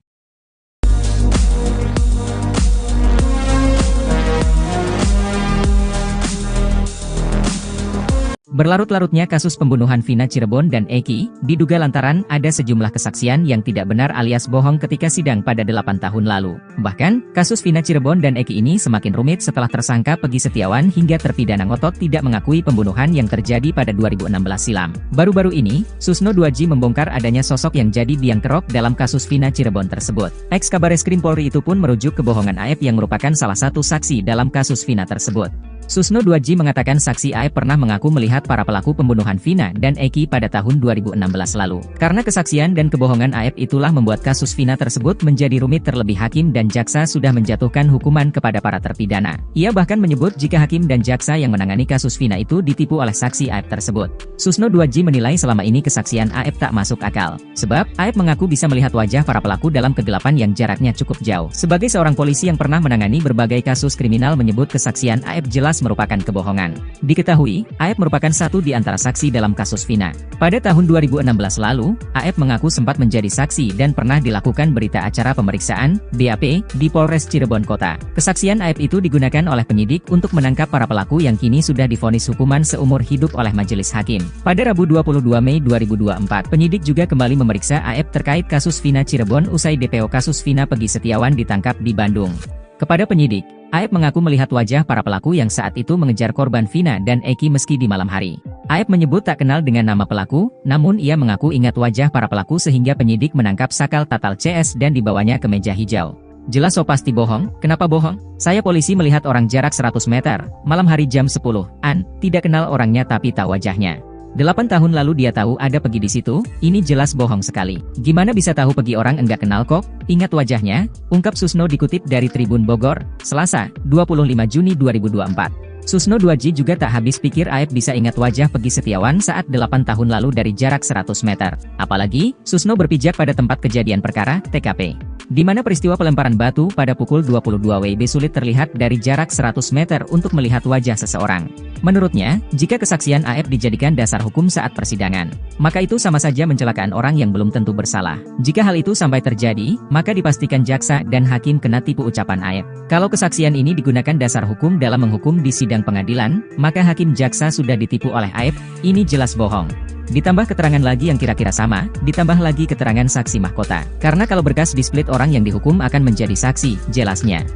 Berlarut-larutnya kasus pembunuhan Vina Cirebon dan Eki, diduga lantaran ada sejumlah kesaksian yang tidak benar alias bohong ketika sidang pada 8 tahun lalu. Bahkan, kasus Vina Cirebon dan Eki ini semakin rumit setelah tersangka Peggy Setiawan hingga terpidana ngotot tidak mengakui pembunuhan yang terjadi pada 2016 silam. Baru-baru ini, Susno 2J membongkar adanya sosok yang jadi biang kerok dalam kasus Vina Cirebon tersebut. Ex-Kabareskrim Polri itu pun merujuk kebohongan AF yang merupakan salah satu saksi dalam kasus Vina tersebut. Susno 2J mengatakan saksi AF pernah mengaku melihat para pelaku pembunuhan Vina dan Eki pada tahun 2016 lalu. Karena kesaksian dan kebohongan AF itulah membuat kasus Vina tersebut menjadi rumit, terlebih hakim dan jaksa sudah menjatuhkan hukuman kepada para terpidana. Ia bahkan menyebut jika hakim dan jaksa yang menangani kasus Vina itu ditipu oleh saksi AF tersebut. Susno 2J menilai selama ini kesaksian AF tak masuk akal. Sebab, AF mengaku bisa melihat wajah para pelaku dalam kegelapan yang jaraknya cukup jauh. Sebagai seorang polisi yang pernah menangani berbagai kasus kriminal menyebut kesaksian AF jelas merupakan kebohongan. Diketahui, AF merupakan satu di antara saksi dalam kasus Vina. Pada tahun 2016 lalu, AF mengaku sempat menjadi saksi dan pernah dilakukan berita acara pemeriksaan, BAP, di Polres Cirebon Kota. Kesaksian AF itu digunakan oleh penyidik untuk menangkap para pelaku yang kini sudah divonis hukuman seumur hidup oleh majelis hakim. Pada Rabu 22 Mei 2024, penyidik juga kembali memeriksa AF terkait kasus Vina Cirebon usai DPO kasus Vina Peggy Setiawan ditangkap di Bandung. Kepada penyidik, AF mengaku melihat wajah para pelaku yang saat itu mengejar korban Vina dan Eki meski di malam hari. AF menyebut tak kenal dengan nama pelaku, namun ia mengaku ingat wajah para pelaku sehingga penyidik menangkap Sakal Tatal CS dan dibawanya ke meja hijau. Jelas so pasti bohong, kenapa bohong? Saya polisi melihat orang jarak 100 meter, malam hari jam 10-an, tidak kenal orangnya tapi tahu wajahnya. 8 tahun lalu dia tahu ada Peggy di situ, ini jelas bohong sekali. Gimana bisa tahu Peggy orang enggak kenal kok? Ingat wajahnya, ungkap Susno dikutip dari Tribun Bogor, Selasa, 25 Juni 2024. Susno 2J juga tak habis pikir AF bisa ingat wajah Peggy Setiawan saat 8 tahun lalu dari jarak 100 meter. Apalagi, Susno berpijak pada tempat kejadian perkara, TKP. Di mana peristiwa pelemparan batu pada pukul 22 WIB sulit terlihat dari jarak 100 meter untuk melihat wajah seseorang. Menurutnya, jika kesaksian AF dijadikan dasar hukum saat persidangan, maka itu sama saja mencelakaan orang yang belum tentu bersalah. Jika hal itu sampai terjadi, maka dipastikan jaksa dan hakim kena tipu ucapan AF. Kalau kesaksian ini digunakan dasar hukum dalam menghukum di sidang sidang pengadilan, maka hakim jaksa sudah ditipu oleh aib, ini jelas bohong. Ditambah keterangan lagi yang kira-kira sama, ditambah lagi keterangan saksi mahkota. Karena kalau berkas di-split orang yang dihukum akan menjadi saksi, jelasnya.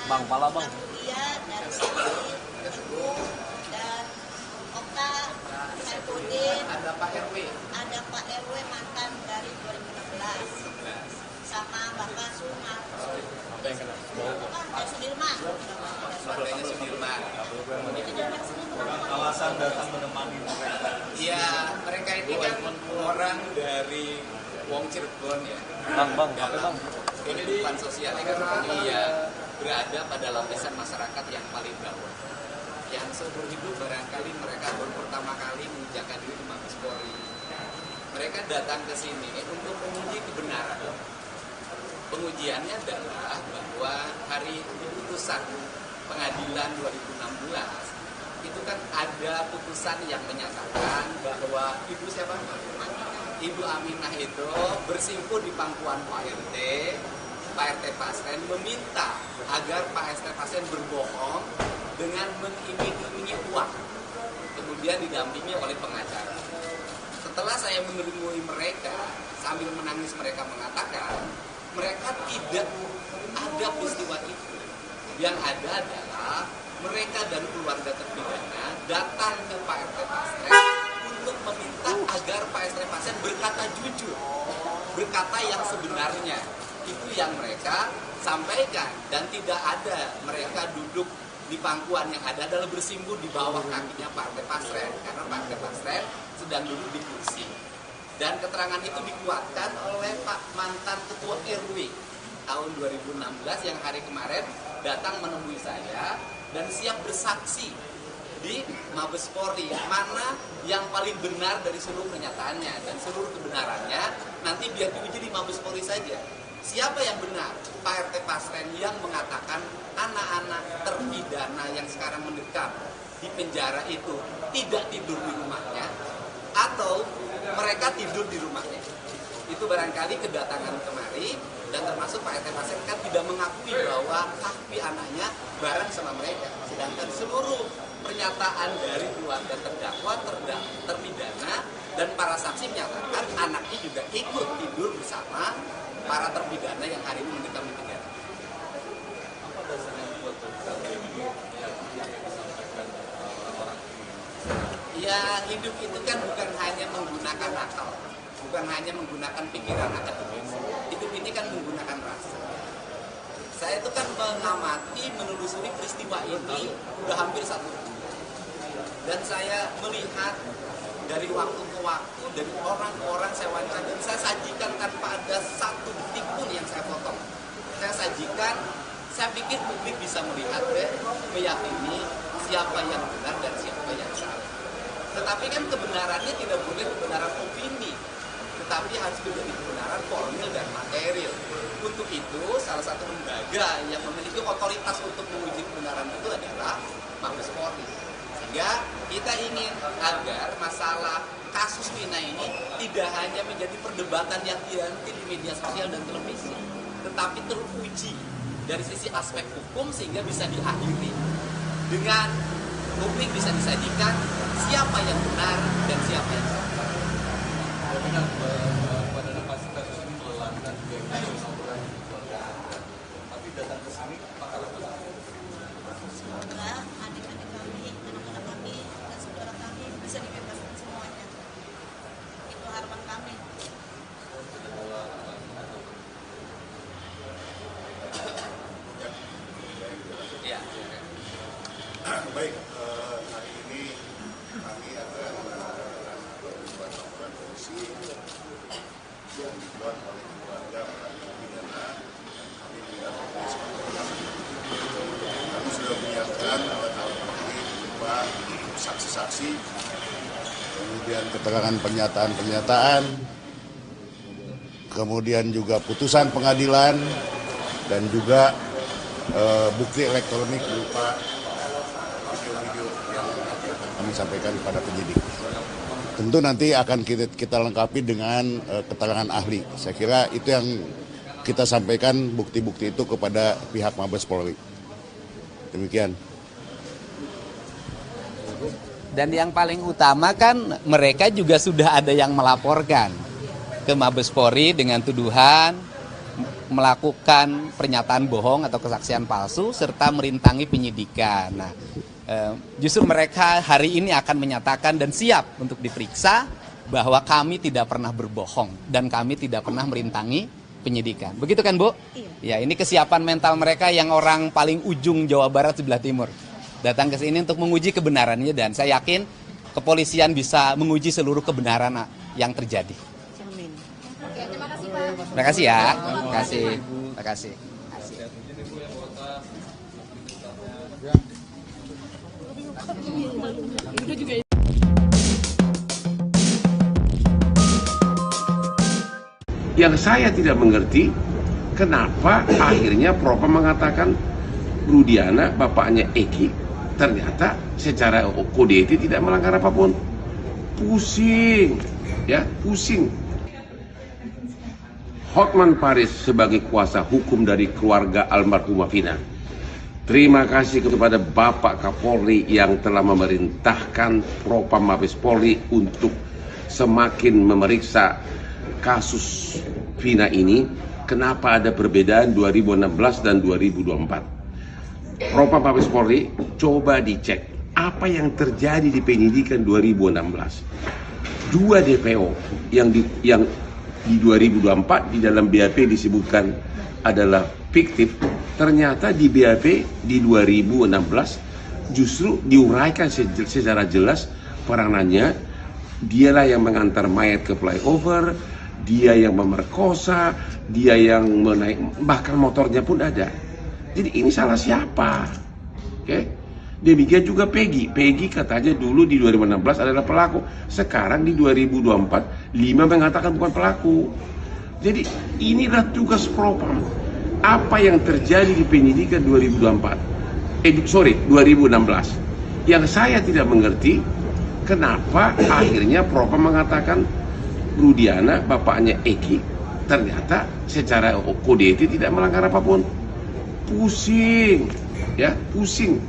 Bang, pala bang. Dari sini, dan Okta, Saipudin, Ada Pak RW. ada Pak RW mantan dari 2016, sama Bapak Sumar. Dari Sudirman. Keluarganya Sudirman. Alasan datang menemani mereka. Iya, mereka ini kan orang dari Wong Cirebon ya. Bang, apa bang? Kehidupan sosial ekonomi ya berada pada lapisan masyarakat yang paling bawah. Yang seumur hidup barangkali mereka baru pertama kali menginjakkan diri di Mabes Polri. Mereka datang ke sini untuk menguji kebenaran. Pengujiannya adalah bahwa hari putusan pengadilan 2016 itu kan ada putusan yang menyatakan bahwa Ibu Aminah itu bersimpuh di pangkuan Pak RT Pasren meminta agar Pak RT Pasren berbohong dengan mengiming-imingi uang, kemudian didampingi oleh pengacara. Setelah saya menemui mereka, sambil menangis mereka mengatakan mereka tidak ada peristiwa itu. Yang ada adalah mereka dan keluarga terpidana datang ke Pak RT Pasren untuk meminta agar Pak RT Pasren berkata jujur, berkata yang sebenarnya. Itu yang mereka sampaikan, dan tidak ada mereka duduk di pangkuan, yang ada adalah bersimpuh di bawah kakinya Pak RT Pasren, karena Pak RT Pasren sedang duduk di kursi. Dan keterangan itu dikuatkan oleh Pak mantan Ketua RW tahun 2016 yang hari kemarin datang menemui saya dan siap bersaksi di Mabes Polri, mana yang paling benar dari seluruh pernyataannya, dan seluruh kebenarannya nanti biar diuji di Mabes Polri saja. Siapa yang benar? Pak RT Pasren yang mengatakan anak-anak terpidana yang sekarang mendekam di penjara itu tidak tidur di rumahnya, atau mereka tidur di rumahnya. Itu barangkali kedatangan kemari, dan termasuk Pak RT Pasren kan tidak mengakui bahwa kaki anaknya bareng sama mereka. Sedangkan seluruh pernyataan dari keluarga terdakwa, terpidana, dan para saksi menyatakan anaknya juga ikut tidur bersama para terpidana yang hari ini mendekam di penjara. Apa dasarnya buat yang disampaikan orang? Ya, hidup itu kan bukan hanya menggunakan akal, bukan hanya menggunakan pikiran akademis. Hidup ini kan menggunakan rasa. Saya itu kan mengamati, menelusuri peristiwa ini udah hampir 1 bulan. Dan saya melihat dari waktu ke waktu, dari orang-orang saya wawancara, dan saya sajikan tanpa ada satu detik pun yang saya potong. Saya sajikan, saya pikir publik bisa melihat deh, meyakini siapa yang benar dan siapa yang salah. Tetapi kan kebenarannya tidak boleh kebenaran opini, tetapi harus menjadi kebenaran formil dan material. Untuk itu, salah satu lembaga yang memiliki otoritas untuk menguji kebenaran itu adalah Mabes Polri. Sehingga kita ingin agar masalah kasus Vina ini tidak hanya menjadi perdebatan yang dianti di media sosial dan televisi, tetapi teruji dari sisi aspek hukum sehingga bisa diakhiri dengan publik bisa disajikan siapa yang benar dan siapa yang salah. Dengan pada kasus ini melelahkan juga orang keluarga, tapi datang ke sini apakah Semoga adik-adik kami, anak-anak kami, dan saudara kami bisa dibebaskan semuanya. Itu harapan kami. Ya. Baik, hari ini kami akan membuat laporan polisi yang dibuat oleh keluarga para terpidana. Kami mendapat kami sudah menyiapkan alat-alat bukti berupa saksi-saksi, kemudian keterangan pernyataan-pernyataan, kemudian juga putusan pengadilan, dan juga bukti elektronik berupa video-video yang kami sampaikan kepada penyidik. Tentu nanti akan kita lengkapi dengan keterangan ahli. Saya kira itu yang kita sampaikan, bukti-bukti itu kepada pihak Mabes Polri. Demikian. Dan yang paling utama kan mereka juga sudah ada yang melaporkan ke Mabes Polri dengan tuduhan melakukan pernyataan bohong atau kesaksian palsu serta merintangi penyidikan. Nah, justru mereka hari ini akan menyatakan dan siap untuk diperiksa bahwa kami tidak pernah berbohong dan kami tidak pernah merintangi penyidikan. Begitu kan, Bu? Iya. Ya, ini kesiapan mental mereka yang orang paling ujung Jawa Barat sebelah timur. Datang ke sini untuk menguji kebenarannya, dan saya yakin kepolisian bisa menguji seluruh kebenaran yang terjadi. Amin. Oke, terima kasih Pak. Terima kasih ya. Terima kasih. Terima kasih. Yang saya tidak mengerti, kenapa akhirnya Propam mengatakan Rudiana, bapaknya Eki, ternyata secara kode etik tidak melanggar apapun. Pusing, ya, pusing. Hotman Paris sebagai kuasa hukum dari keluarga almarhumah Vina. Terima kasih kepada Bapak Kapolri yang telah memerintahkan Propam Mabes Polri untuk semakin memeriksa kasus Vina ini. Kenapa ada perbedaan 2016 dan 2024? Propam Mabes Polri, coba dicek apa yang terjadi di penyidikan 2016. Dua DPO yang di 2024 di dalam BAP disebutkan adalah fiktif, ternyata di BAP di 2016 justru diuraikan secara jelas peranannya. Dialah yang mengantar mayat ke flyover, dia yang memerkosa, dia yang menaik, bahkan motornya pun ada. Jadi ini salah siapa? Oke? Demikian juga Peggy. Peggy katanya dulu di 2016 adalah pelaku. Sekarang di 2024, 5 mengatakan bukan pelaku. Jadi inilah tugas Propam. Apa yang terjadi di penyidikan 2016. Yang saya tidak mengerti, kenapa akhirnya Propam mengatakan Rudiana, bapaknya Eki, ternyata secara kode etik tidak melanggar apapun. Pusing, ya, pusing.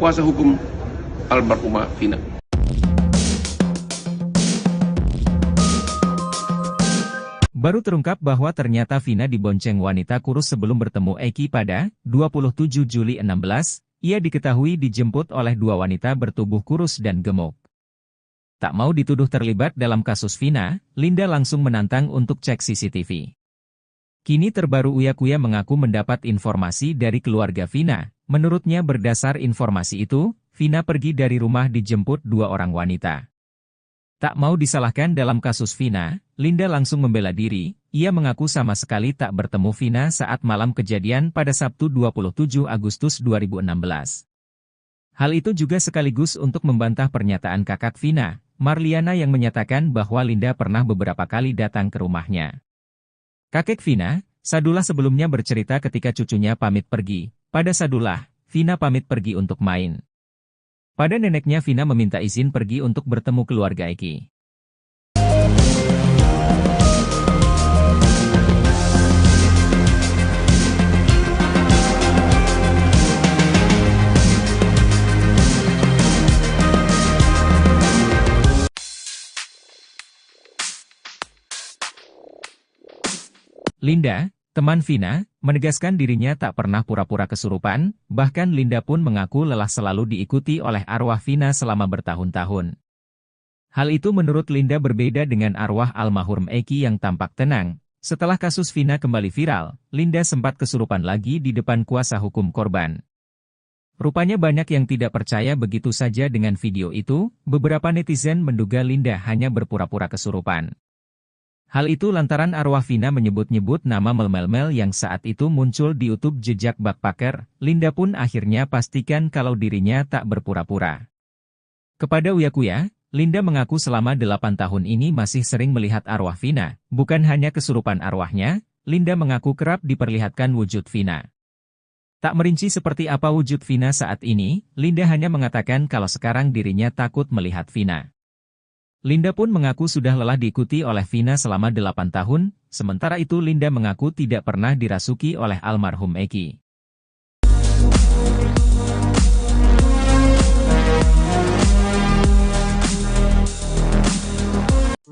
Kuasa hukum almarhumah Vina. Baru terungkap bahwa ternyata Vina dibonceng wanita kurus sebelum bertemu Eki pada 27 Juli 16, ia diketahui dijemput oleh dua wanita bertubuh kurus dan gemuk. Tak mau dituduh terlibat dalam kasus Vina, Linda langsung menantang untuk cek CCTV. Kini terbaru Uya Kuya mengaku mendapat informasi dari keluarga Vina. Menurutnya berdasar informasi itu, Vina pergi dari rumah dijemput dua orang wanita. Tak mau disalahkan dalam kasus Vina, Linda langsung membela diri. Ia mengaku sama sekali tak bertemu Vina saat malam kejadian pada Sabtu 27 Agustus 2016. Hal itu juga sekaligus untuk membantah pernyataan kakak Vina, Marliana, yang menyatakan bahwa Linda pernah beberapa kali datang ke rumahnya. Kakek Vina, Sadullah, sebelumnya bercerita ketika cucunya pamit pergi. Pada Sadullah, Vina pamit pergi untuk main. Pada neneknya, Vina meminta izin pergi untuk bertemu keluarga Eki. Linda, teman Vina, menegaskan dirinya tak pernah pura-pura kesurupan, bahkan Linda pun mengaku lelah selalu diikuti oleh arwah Vina selama bertahun-tahun. Hal itu menurut Linda berbeda dengan arwah almarhum Eki yang tampak tenang. Setelah kasus Vina kembali viral, Linda sempat kesurupan lagi di depan kuasa hukum korban. Rupanya banyak yang tidak percaya begitu saja dengan video itu. Beberapa netizen menduga Linda hanya berpura-pura kesurupan. Hal itu lantaran arwah Vina menyebut-nyebut nama Mel yang saat itu muncul di YouTube jejak backpacker. Linda pun akhirnya pastikan kalau dirinya tak berpura-pura. Kepada Uya Kuya, Linda mengaku selama 8 tahun ini masih sering melihat arwah Vina. Bukan hanya kesurupan arwahnya, Linda mengaku kerap diperlihatkan wujud Vina. Tak merinci seperti apa wujud Vina saat ini, Linda hanya mengatakan kalau sekarang dirinya takut melihat Vina. Linda pun mengaku sudah lelah diikuti oleh Vina selama 8 tahun, sementara itu Linda mengaku tidak pernah dirasuki oleh almarhum Eki.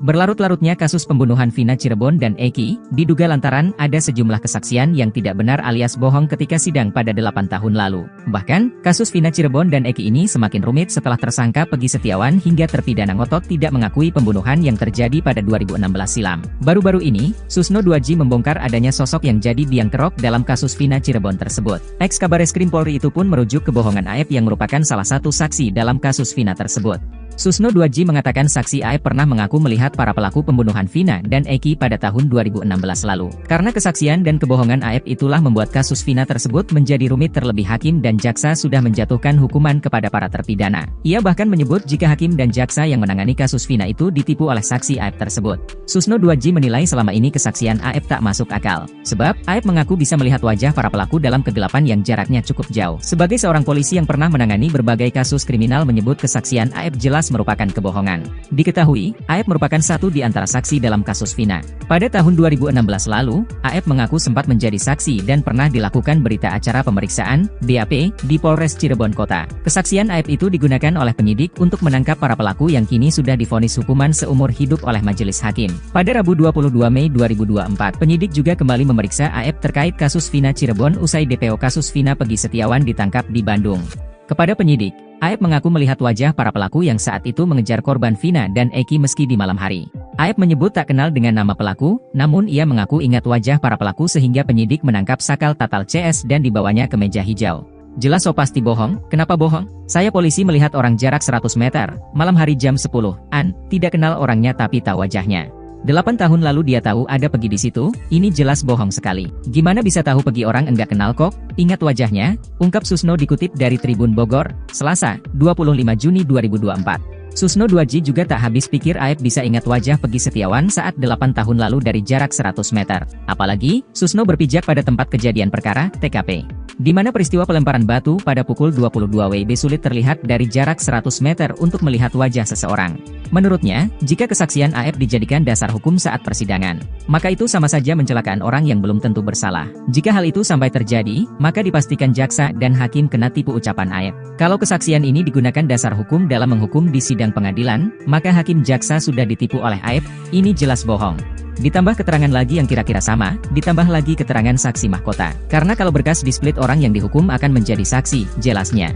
Berlarut-larutnya kasus pembunuhan Vina Cirebon dan Eki, diduga lantaran ada sejumlah kesaksian yang tidak benar alias bohong ketika sidang pada 8 tahun lalu. Bahkan, kasus Vina Cirebon dan Eki ini semakin rumit setelah tersangka Peggy Setiawan hingga terpidana ngotot tidak mengakui pembunuhan yang terjadi pada 2016 silam. Baru-baru ini, Susno 2J membongkar adanya sosok yang jadi biang kerok dalam kasus Vina Cirebon tersebut. Ex-Kabareskrim Polri itu pun merujuk kebohongan Aep yang merupakan salah satu saksi dalam kasus Vina tersebut. Susno 2J mengatakan saksi Aep pernah mengaku melihat para pelaku pembunuhan Vina dan Eki pada tahun 2016 lalu. Karena kesaksian dan kebohongan Aep itulah membuat kasus Vina tersebut menjadi rumit, terlebih hakim dan jaksa sudah menjatuhkan hukuman kepada para terpidana. Ia bahkan menyebut jika hakim dan jaksa yang menangani kasus Vina itu ditipu oleh saksi Aep tersebut. Susno 2J menilai selama ini kesaksian Aep tak masuk akal. Sebab, Aep mengaku bisa melihat wajah para pelaku dalam kegelapan yang jaraknya cukup jauh. Sebagai seorang polisi yang pernah menangani berbagai kasus kriminal menyebut kesaksian Aep jelas merupakan kebohongan. Diketahui, Aep merupakan satu di antara saksi dalam kasus Vina. Pada tahun 2016 lalu, Aep mengaku sempat menjadi saksi dan pernah dilakukan berita acara pemeriksaan, BAP, di Polres Cirebon Kota. Kesaksian Aep itu digunakan oleh penyidik untuk menangkap para pelaku yang kini sudah divonis hukuman seumur hidup oleh majelis hakim. Pada Rabu 22 Mei 2024, penyidik juga kembali memeriksa Aep terkait kasus Vina Cirebon usai DPO kasus Vina Peggy Setiawan ditangkap di Bandung. Kepada penyidik, Aep mengaku melihat wajah para pelaku yang saat itu mengejar korban Vina dan Eki meski di malam hari. Aep menyebut tak kenal dengan nama pelaku, namun ia mengaku ingat wajah para pelaku sehingga penyidik menangkap sakal tatal CS dan dibawanya ke meja hijau. Jelas so pasti bohong, kenapa bohong? Saya polisi melihat orang jarak 100 meter, malam hari jam 10-an, tidak kenal orangnya tapi tahu wajahnya. 8 tahun lalu dia tahu ada Peggy di situ, ini jelas bohong sekali. Gimana bisa tahu Peggy orang enggak kenal kok? Ingat wajahnya, ungkap Susno dikutip dari Tribun Bogor, Selasa, 25 Juni 2024. Susno 2J juga tak habis pikir Aep bisa ingat wajah Peggy Setiawan saat 8 tahun lalu dari jarak 100 meter. Apalagi, Susno berpijak pada tempat kejadian perkara, TKP. Di mana peristiwa pelemparan batu pada pukul 22 WIB sulit terlihat dari jarak 100 meter untuk melihat wajah seseorang. Menurutnya, jika kesaksian Aep dijadikan dasar hukum saat persidangan, maka itu sama saja mencelakaan orang yang belum tentu bersalah. Jika hal itu sampai terjadi, maka dipastikan jaksa dan hakim kena tipu ucapan Aep. Kalau kesaksian ini digunakan dasar hukum dalam menghukum di sidang pengadilan, maka hakim jaksa sudah ditipu oleh Aep, ini jelas bohong. Ditambah keterangan lagi yang kira-kira sama, ditambah lagi keterangan saksi mahkota. Karena kalau berkas di-split orang yang dihukum akan menjadi saksi, jelasnya.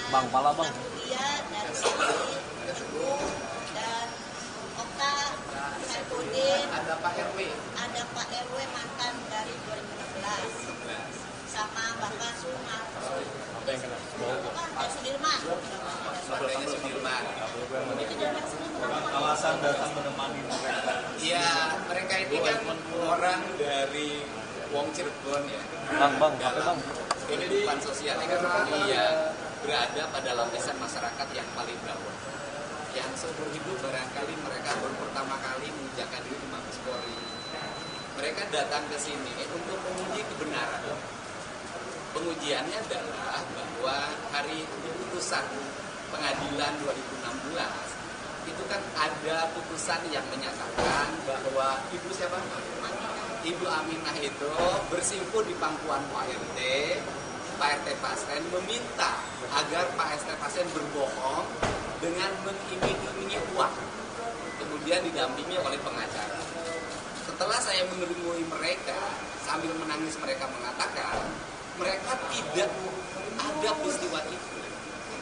Bang, pala bang. Dan Okta, Saifuddin, ada Pak RW mantan dari 2016, sama Bapak Sumar. Apa yang kena? Pak Sudirman. Alasan datang menemani mereka. Iya, mereka ini kan orang dari Wong Cirebon ya. Bang, apa bang? Kehidupan sosial ekonomi ya berada pada lapisan masyarakat yang paling bawah. Yang seumur hidup barangkali mereka baru pertama kali menginjakkan diri di Mabes Polri. Mereka datang ke sini untuk menguji kebenaran. Pengujiannya adalah bahwa hari putusan pengadilan 2016 itu kan ada putusan yang menyatakan bahwa Ibu siapa? Ibu Aminah itu bersimpuh di pangkuan Pak RT Pasren meminta agar Pak RT Pasren berbohong dengan mengiming-imingi uang, kemudian didampingi oleh pengacara. Setelah saya menemui mereka, sambil menangis mereka mengatakan mereka tidak ada peristiwa itu.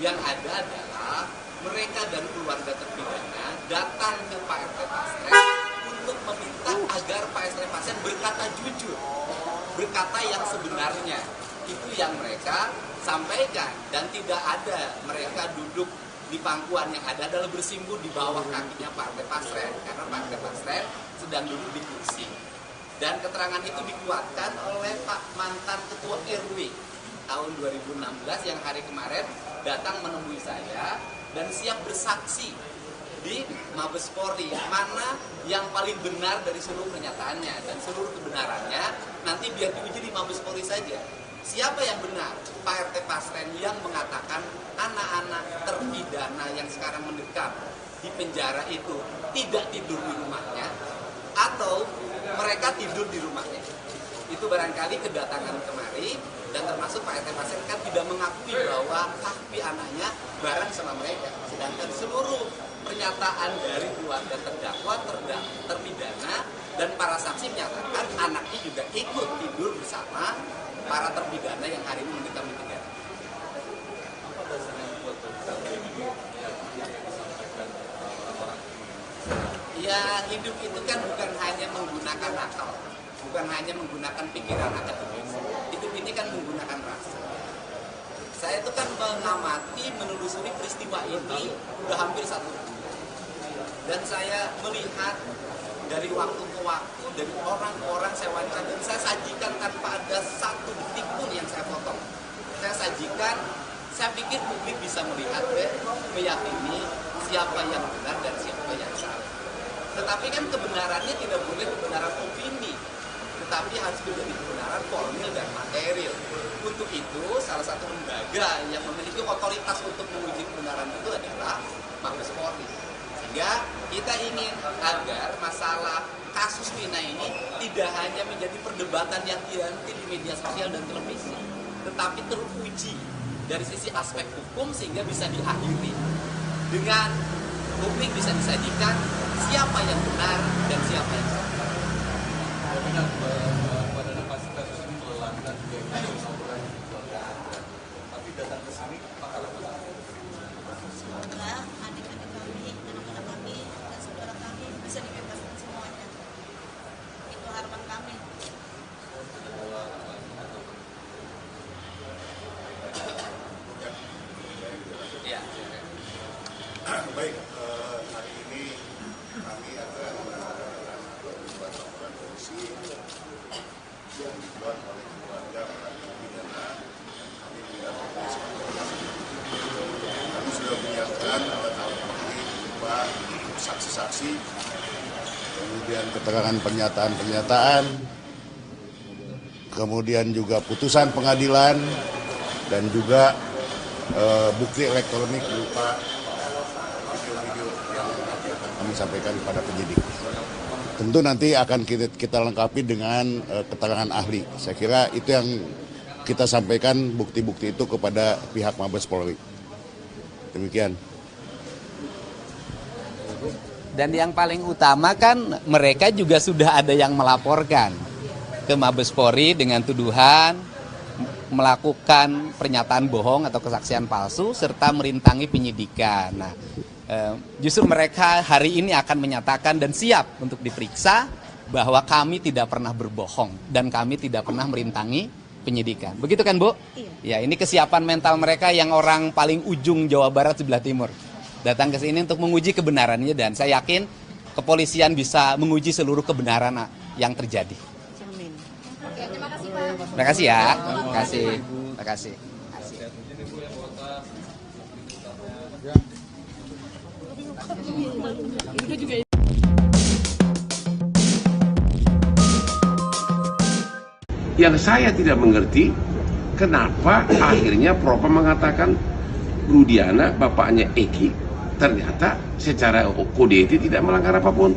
Yang ada adalah mereka dan keluarga terpidana datang ke Pak RT Pasren untuk meminta agar Pak RT Pasren berkata jujur, berkata yang sebenarnya. Itu yang mereka sampaikan, dan tidak ada mereka duduk di pangkuan, yang ada adalah bersimpuh di bawah kakinya Partai Pasren, karena Partai Pasren sedang duduk di kursi. Dan keterangan itu dikuatkan oleh Pak mantan Ketua RW tahun 2016 yang hari kemarin datang menemui saya dan siap bersaksi di Mabes Polri, mana yang paling benar dari seluruh pernyataannya, dan seluruh kebenarannya nanti biar diuji di Mabes Polri saja. Siapa yang benar? Pak RT Pasren yang mengatakan anak-anak terpidana yang sekarang mendekam di penjara itu tidak tidur di rumahnya, atau mereka tidur di rumahnya. Itu barangkali kedatangan kemari, dan termasuk Pak RT Pasren kan tidak mengakui bahwa kaki anaknya bareng sama mereka. Sedangkan seluruh pernyataan dari keluarga terdakwa, terpidana, dan para saksi menyatakan anaknya juga ikut tidur bersama para terpidana yang hari ini mendekam di penjara. Ya, hidup itu kan bukan hanya menggunakan akal, bukan hanya menggunakan pikiran akademis. Hidup ini kan menggunakan rasa. Saya itu kan mengamati, menelusuri peristiwa ini udah hampir 1 bulan. Dan saya melihat dari waktu ke waktu, dari orang-orang saya wawancara, dan saya sajikan tanpa ada satu detik pun yang saya potong. Saya sajikan, saya pikir publik bisa melihat dan meyakini siapa yang benar dan siapa yang salah. Tetapi kan kebenarannya tidak boleh kebenaran opini, tetapi harus menjadi kebenaran formil dan material. Untuk itu, salah satu lembaga yang memiliki otoritas untuk menguji kebenaran itu adalah Mabes Polri. Sehingga kita ingin agar masalah kasus Vina ini tidak hanya menjadi perdebatan yang dihenti di media sosial dan televisi, tetapi teruji dari sisi aspek hukum sehingga bisa diakhiri dengan publik bisa disajikan siapa yang benar dan siapa yang salah. Benar pada kasus ini melelahkan juga kasus orang di keluarga Anda. Tapi datang ke sini apakah Semoga adik-adik kami, anak-anak kami, dan saudara kami bisa dibebaskan semuanya. Itu harapan kami. Ya. Baik, hari ini kami akan melakukan pembuat laporan polisi yang dibuat oleh keluarga para terpidana. Kami mendapat kami sudah menyiapkan alat-alat bukti berupa saksi-saksi, kemudian keterangan pernyataan-pernyataan, kemudian juga putusan pengadilan, dan juga bukti elektronik berupa video-video yang akan kami sampaikan kepada penyidik. Tentu nanti akan kita lengkapi dengan keterangan ahli. Saya kira itu yang kita sampaikan, bukti-bukti itu kepada pihak Mabes Polri. Demikian. Dan yang paling utama kan mereka juga sudah ada yang melaporkan ke Mabes Polri dengan tuduhan melakukan pernyataan bohong atau kesaksian palsu serta merintangi penyidikan. Nah, justru mereka hari ini akan menyatakan dan siap untuk diperiksa bahwa kami tidak pernah berbohong dan kami tidak pernah merintangi penyidikan. Begitu kan, Bu? Iya. Ya, ini kesiapan mental mereka yang orang paling ujung Jawa Barat sebelah timur. Datang ke sini untuk menguji kebenarannya, dan saya yakin kepolisian bisa menguji seluruh kebenaran yang terjadi. Amin. Oke, terima kasih Pak. Terima kasih ya. Terima kasih. Terima kasih. Yang saya tidak mengerti, kenapa akhirnya Propam mengatakan Rudiana, bapaknya Eki, ternyata secara kode etik tidak melanggar apapun.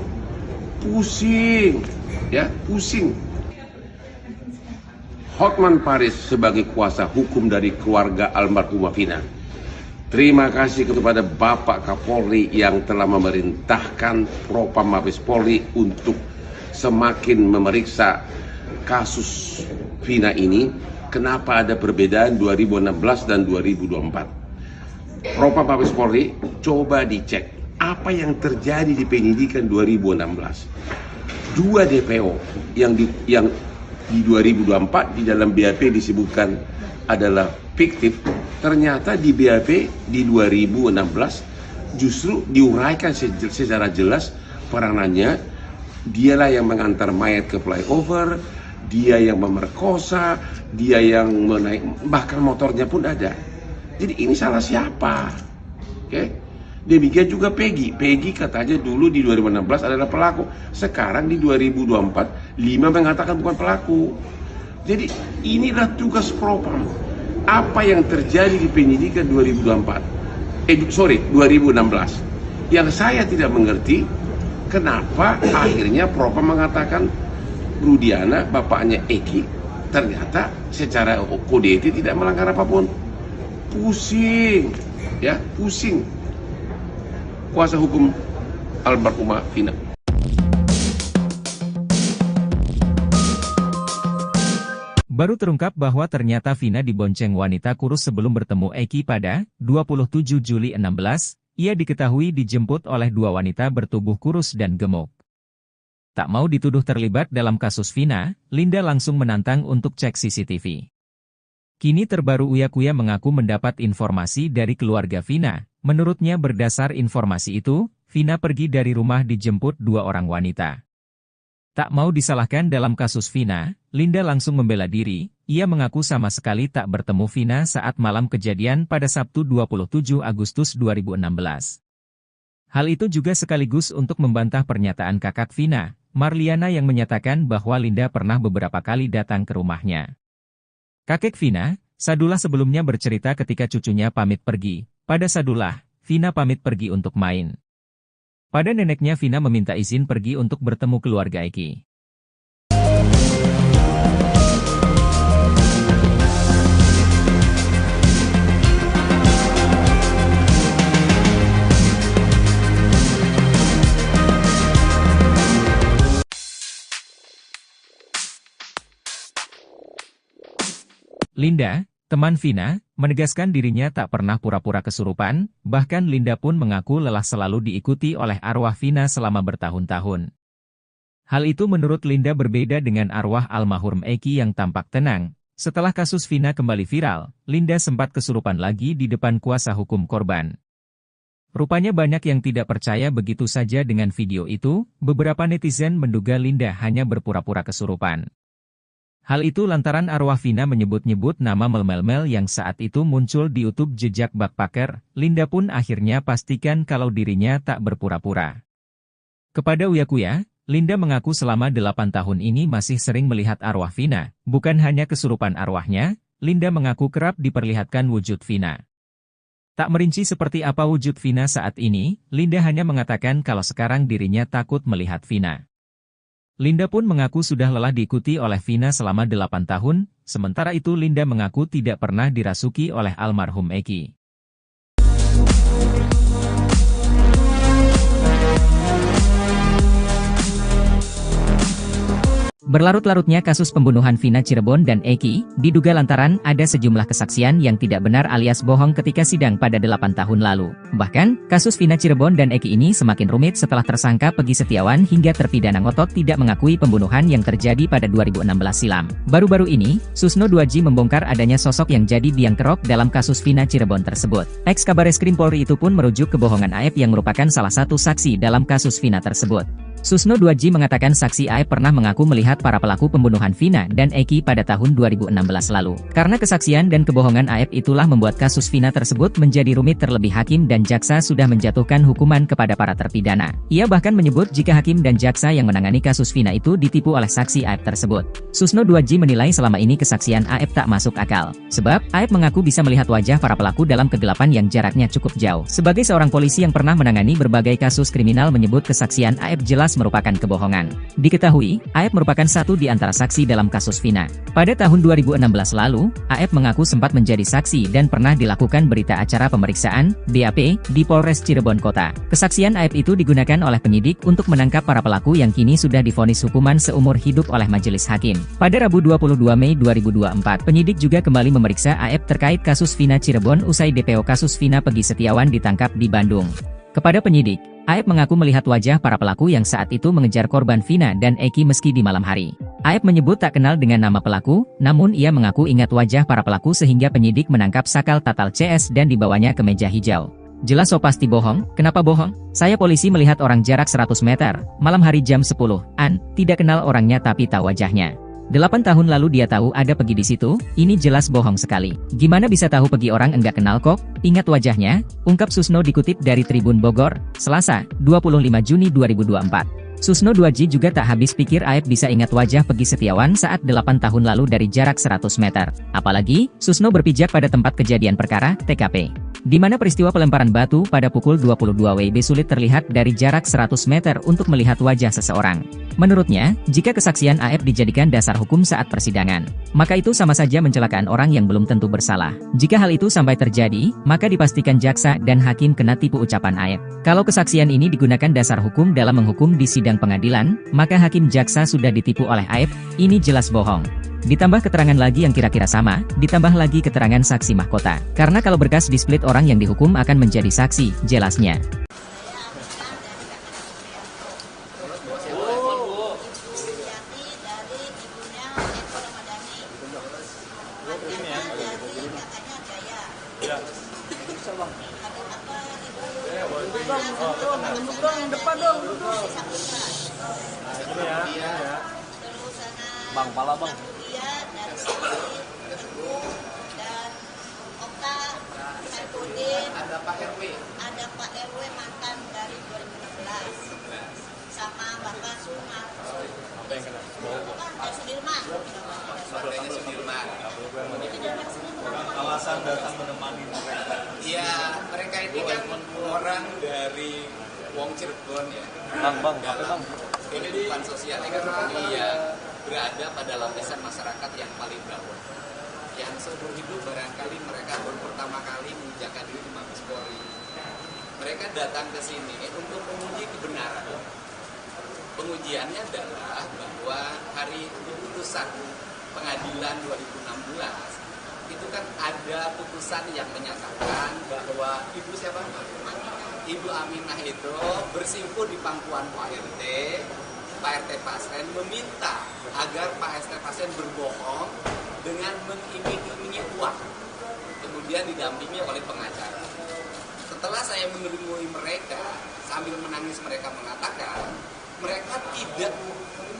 Pusing, ya, pusing. Hotman Paris sebagai kuasa hukum dari keluarga almarhumah Vina. Terima kasih kepada Bapak Kapolri yang telah memerintahkan Propam Mabes Polri untuk semakin memeriksa kasus Vina ini. Kenapa ada perbedaan 2016 dan 2024? Propam Mabes Polri, coba dicek apa yang terjadi di penyidikan 2016. 2 DPO yang di 2024 di dalam BAP disebutkan adalah fiktif, ternyata di BAP di 2016 justru diuraikan secara jelas peranannya. Dialah yang mengantar mayat ke flyover, dia yang memerkosa, dia yang menaik, bahkan motornya pun ada. Jadi ini salah siapa? Oke? Demikian juga Peggy. Peggy katanya dulu di 2016 adalah pelaku. Sekarang di 2024, 5 mengatakan bukan pelaku. Jadi inilah tugas propam. Apa yang terjadi di penyidikan 2016. Yang saya tidak mengerti, kenapa akhirnya propam mengatakan Rudiana, bapaknya Eki, ternyata secara kode etik tidak melanggar apapun. Pusing, ya, pusing. Kuasa hukum almarhumah Vina. Baru terungkap bahwa ternyata Vina dibonceng wanita kurus sebelum bertemu Eki pada 27 Juli 16, ia diketahui dijemput oleh 2 wanita bertubuh kurus dan gemuk. Tak mau dituduh terlibat dalam kasus Vina, Linda langsung menantang untuk cek CCTV. Kini terbaru Uya Kuya mengaku mendapat informasi dari keluarga Vina. Menurutnya berdasar informasi itu, Vina pergi dari rumah dijemput 2 orang wanita. Tak mau disalahkan dalam kasus Vina, Linda langsung membela diri. Ia mengaku sama sekali tak bertemu Vina saat malam kejadian pada Sabtu 27 Agustus 2016. Hal itu juga sekaligus untuk membantah pernyataan kakak Vina, Marliana, yang menyatakan bahwa Linda pernah beberapa kali datang ke rumahnya. Kakek Vina, Sadullah, sebelumnya bercerita ketika cucunya pamit pergi. Pada Sadullah, Vina pamit pergi untuk main. Pada neneknya, Vina meminta izin pergi untuk bertemu keluarga Eki. Linda, teman Vina, menegaskan dirinya tak pernah pura-pura kesurupan, bahkan Linda pun mengaku lelah selalu diikuti oleh arwah Vina selama bertahun-tahun. Hal itu menurut Linda berbeda dengan arwah almarhum Eki yang tampak tenang. Setelah kasus Vina kembali viral, Linda sempat kesurupan lagi di depan kuasa hukum korban. Rupanya banyak yang tidak percaya begitu saja dengan video itu. Beberapa netizen menduga Linda hanya berpura-pura kesurupan. Hal itu lantaran arwah Vina menyebut-nyebut nama Mel yang saat itu muncul di YouTube jejak backpacker. Linda pun akhirnya pastikan kalau dirinya tak berpura-pura. Kepada Uya Kuya, Linda mengaku selama 8 tahun ini masih sering melihat arwah Vina. Bukan hanya kesurupan arwahnya, Linda mengaku kerap diperlihatkan wujud Vina. Tak merinci seperti apa wujud Vina saat ini, Linda hanya mengatakan kalau sekarang dirinya takut melihat Vina. Linda pun mengaku sudah lelah diikuti oleh Vina selama 8 tahun, sementara itu Linda mengaku tidak pernah dirasuki oleh almarhum Eki. Berlarut-larutnya kasus pembunuhan Vina Cirebon dan Eki, diduga lantaran ada sejumlah kesaksian yang tidak benar alias bohong ketika sidang pada 8 tahun lalu. Bahkan, kasus Vina Cirebon dan Eki ini semakin rumit setelah tersangka Peggy Setiawan hingga terpidana ngotot tidak mengakui pembunuhan yang terjadi pada 2016 silam. Baru-baru ini, Susno 2J membongkar adanya sosok yang jadi biang kerok dalam kasus Vina Cirebon tersebut. Ex-Kabareskrim Polri itu pun merujuk kebohongan Aep yang merupakan salah satu saksi dalam kasus Vina tersebut. Susno 2J mengatakan saksi Aep pernah mengaku melihat para pelaku pembunuhan Vina dan Eki pada tahun 2016 lalu. Karena kesaksian dan kebohongan Aep itulah membuat kasus Vina tersebut menjadi rumit, terlebih hakim dan jaksa sudah menjatuhkan hukuman kepada para terpidana. Ia bahkan menyebut jika hakim dan jaksa yang menangani kasus Vina itu ditipu oleh saksi Aep tersebut. Susno 2J menilai selama ini kesaksian Aep tak masuk akal. Sebab, Aep mengaku bisa melihat wajah para pelaku dalam kegelapan yang jaraknya cukup jauh. Sebagai seorang polisi yang pernah menangani berbagai kasus kriminal menyebut kesaksian Aep jelas merupakan kebohongan. Diketahui, Aep merupakan satu di antara saksi dalam kasus Vina. Pada tahun 2016 lalu, Aep mengaku sempat menjadi saksi dan pernah dilakukan berita acara pemeriksaan, BAP, di Polres Cirebon Kota. Kesaksian Aep itu digunakan oleh penyidik untuk menangkap para pelaku yang kini sudah divonis hukuman seumur hidup oleh majelis hakim. Pada Rabu 22 Mei 2024, penyidik juga kembali memeriksa Aep terkait kasus Vina Cirebon usai DPO kasus Vina Peggy Setiawan ditangkap di Bandung. Kepada penyidik, Aep mengaku melihat wajah para pelaku yang saat itu mengejar korban Vina dan Eki meski di malam hari. Aep menyebut tak kenal dengan nama pelaku, namun ia mengaku ingat wajah para pelaku sehingga penyidik menangkap Sakal Tatal CS dan dibawanya ke meja hijau. Jelas so pasti bohong, kenapa bohong? Saya polisi melihat orang jarak 100 meter, malam hari jam 10-an, tidak kenal orangnya tapi tahu wajahnya. 8 tahun lalu dia tahu ada Pegi di situ, ini jelas bohong sekali. Gimana bisa tahu Pegi orang enggak kenal kok? Ingat wajahnya, ungkap Susno dikutip dari Tribun Bogor, Selasa, 25 Juni 2024. Susno 2G juga tak habis pikir Aep bisa ingat wajah Pegi Setiawan saat 8 tahun lalu dari jarak 100 meter. Apalagi, Susno berpijak pada tempat kejadian perkara, TKP. Di mana peristiwa pelemparan batu pada pukul 22 WIB sulit terlihat dari jarak 100 meter untuk melihat wajah seseorang. Menurutnya, jika kesaksian Aep dijadikan dasar hukum saat persidangan, maka itu sama saja mencelakaan orang yang belum tentu bersalah. Jika hal itu sampai terjadi, maka dipastikan jaksa dan hakim kena tipu ucapan Aep. Kalau kesaksian ini digunakan dasar hukum dalam menghukum di sidang pengadilan, maka hakim jaksa sudah ditipu oleh Aep, ini jelas bohong. Ditambah keterangan lagi yang kira-kira sama, ditambah lagi keterangan saksi mahkota. Karena kalau berkas di-split orang yang dihukum akan menjadi saksi, jelasnya. Bang, pala bang. Dia dari sini, Teguh, dan Okta, Saipudin, Ada Pak RW. ada Pak RW mantan dari 2016, sama Bapak Sumar. Apa yang kena? Kan Sudirman. Partainya Sudirman. Itu jarak Sudirman. Alasan datang menemani mereka. Iya, mereka ini kan orang dari Wong Cirebon ya. Bang, Dalam kehidupan sosial ekonomi yang berada pada lapisan masyarakat yang paling bawah. Yang seumur hidup barangkali mereka baru pertama kali menginjakkan diri di Mabes Polri. Mereka datang ke sini untuk menguji kebenaran. Pengujiannya adalah bahwa hari putusan pengadilan 2016 itu kan ada putusan yang menyatakan bahwa Ibu Aminah itu bersimpuh di pangkuan Pak RT Pasren meminta agar Pak RT Pasren berbohong dengan mengiming-imingi uang, kemudian didampingi oleh pengacara. Setelah saya menemui mereka, sambil menangis mereka mengatakan, mereka tidak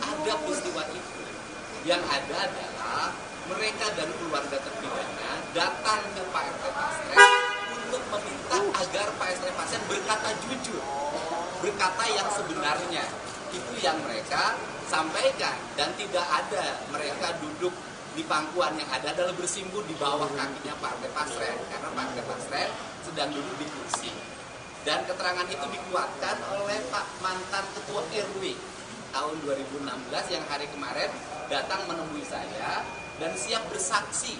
ada peristiwa itu. Yang ada adalah mereka dan keluarga terpidana datang ke Pak RT Pasren untuk meminta agar Pak RT Pasren berkata jujur, berkata yang sebenarnya. Itu yang mereka sampaikan, dan tidak ada mereka duduk di pangkuan, yang ada adalah bersimpuh di bawah kakinya Pak RT Pasren, karena Pak RT Pasren sedang duduk di kursi. Dan keterangan itu dikuatkan oleh Pak mantan Ketua RW tahun 2016 yang hari kemarin datang menemui saya dan siap bersaksi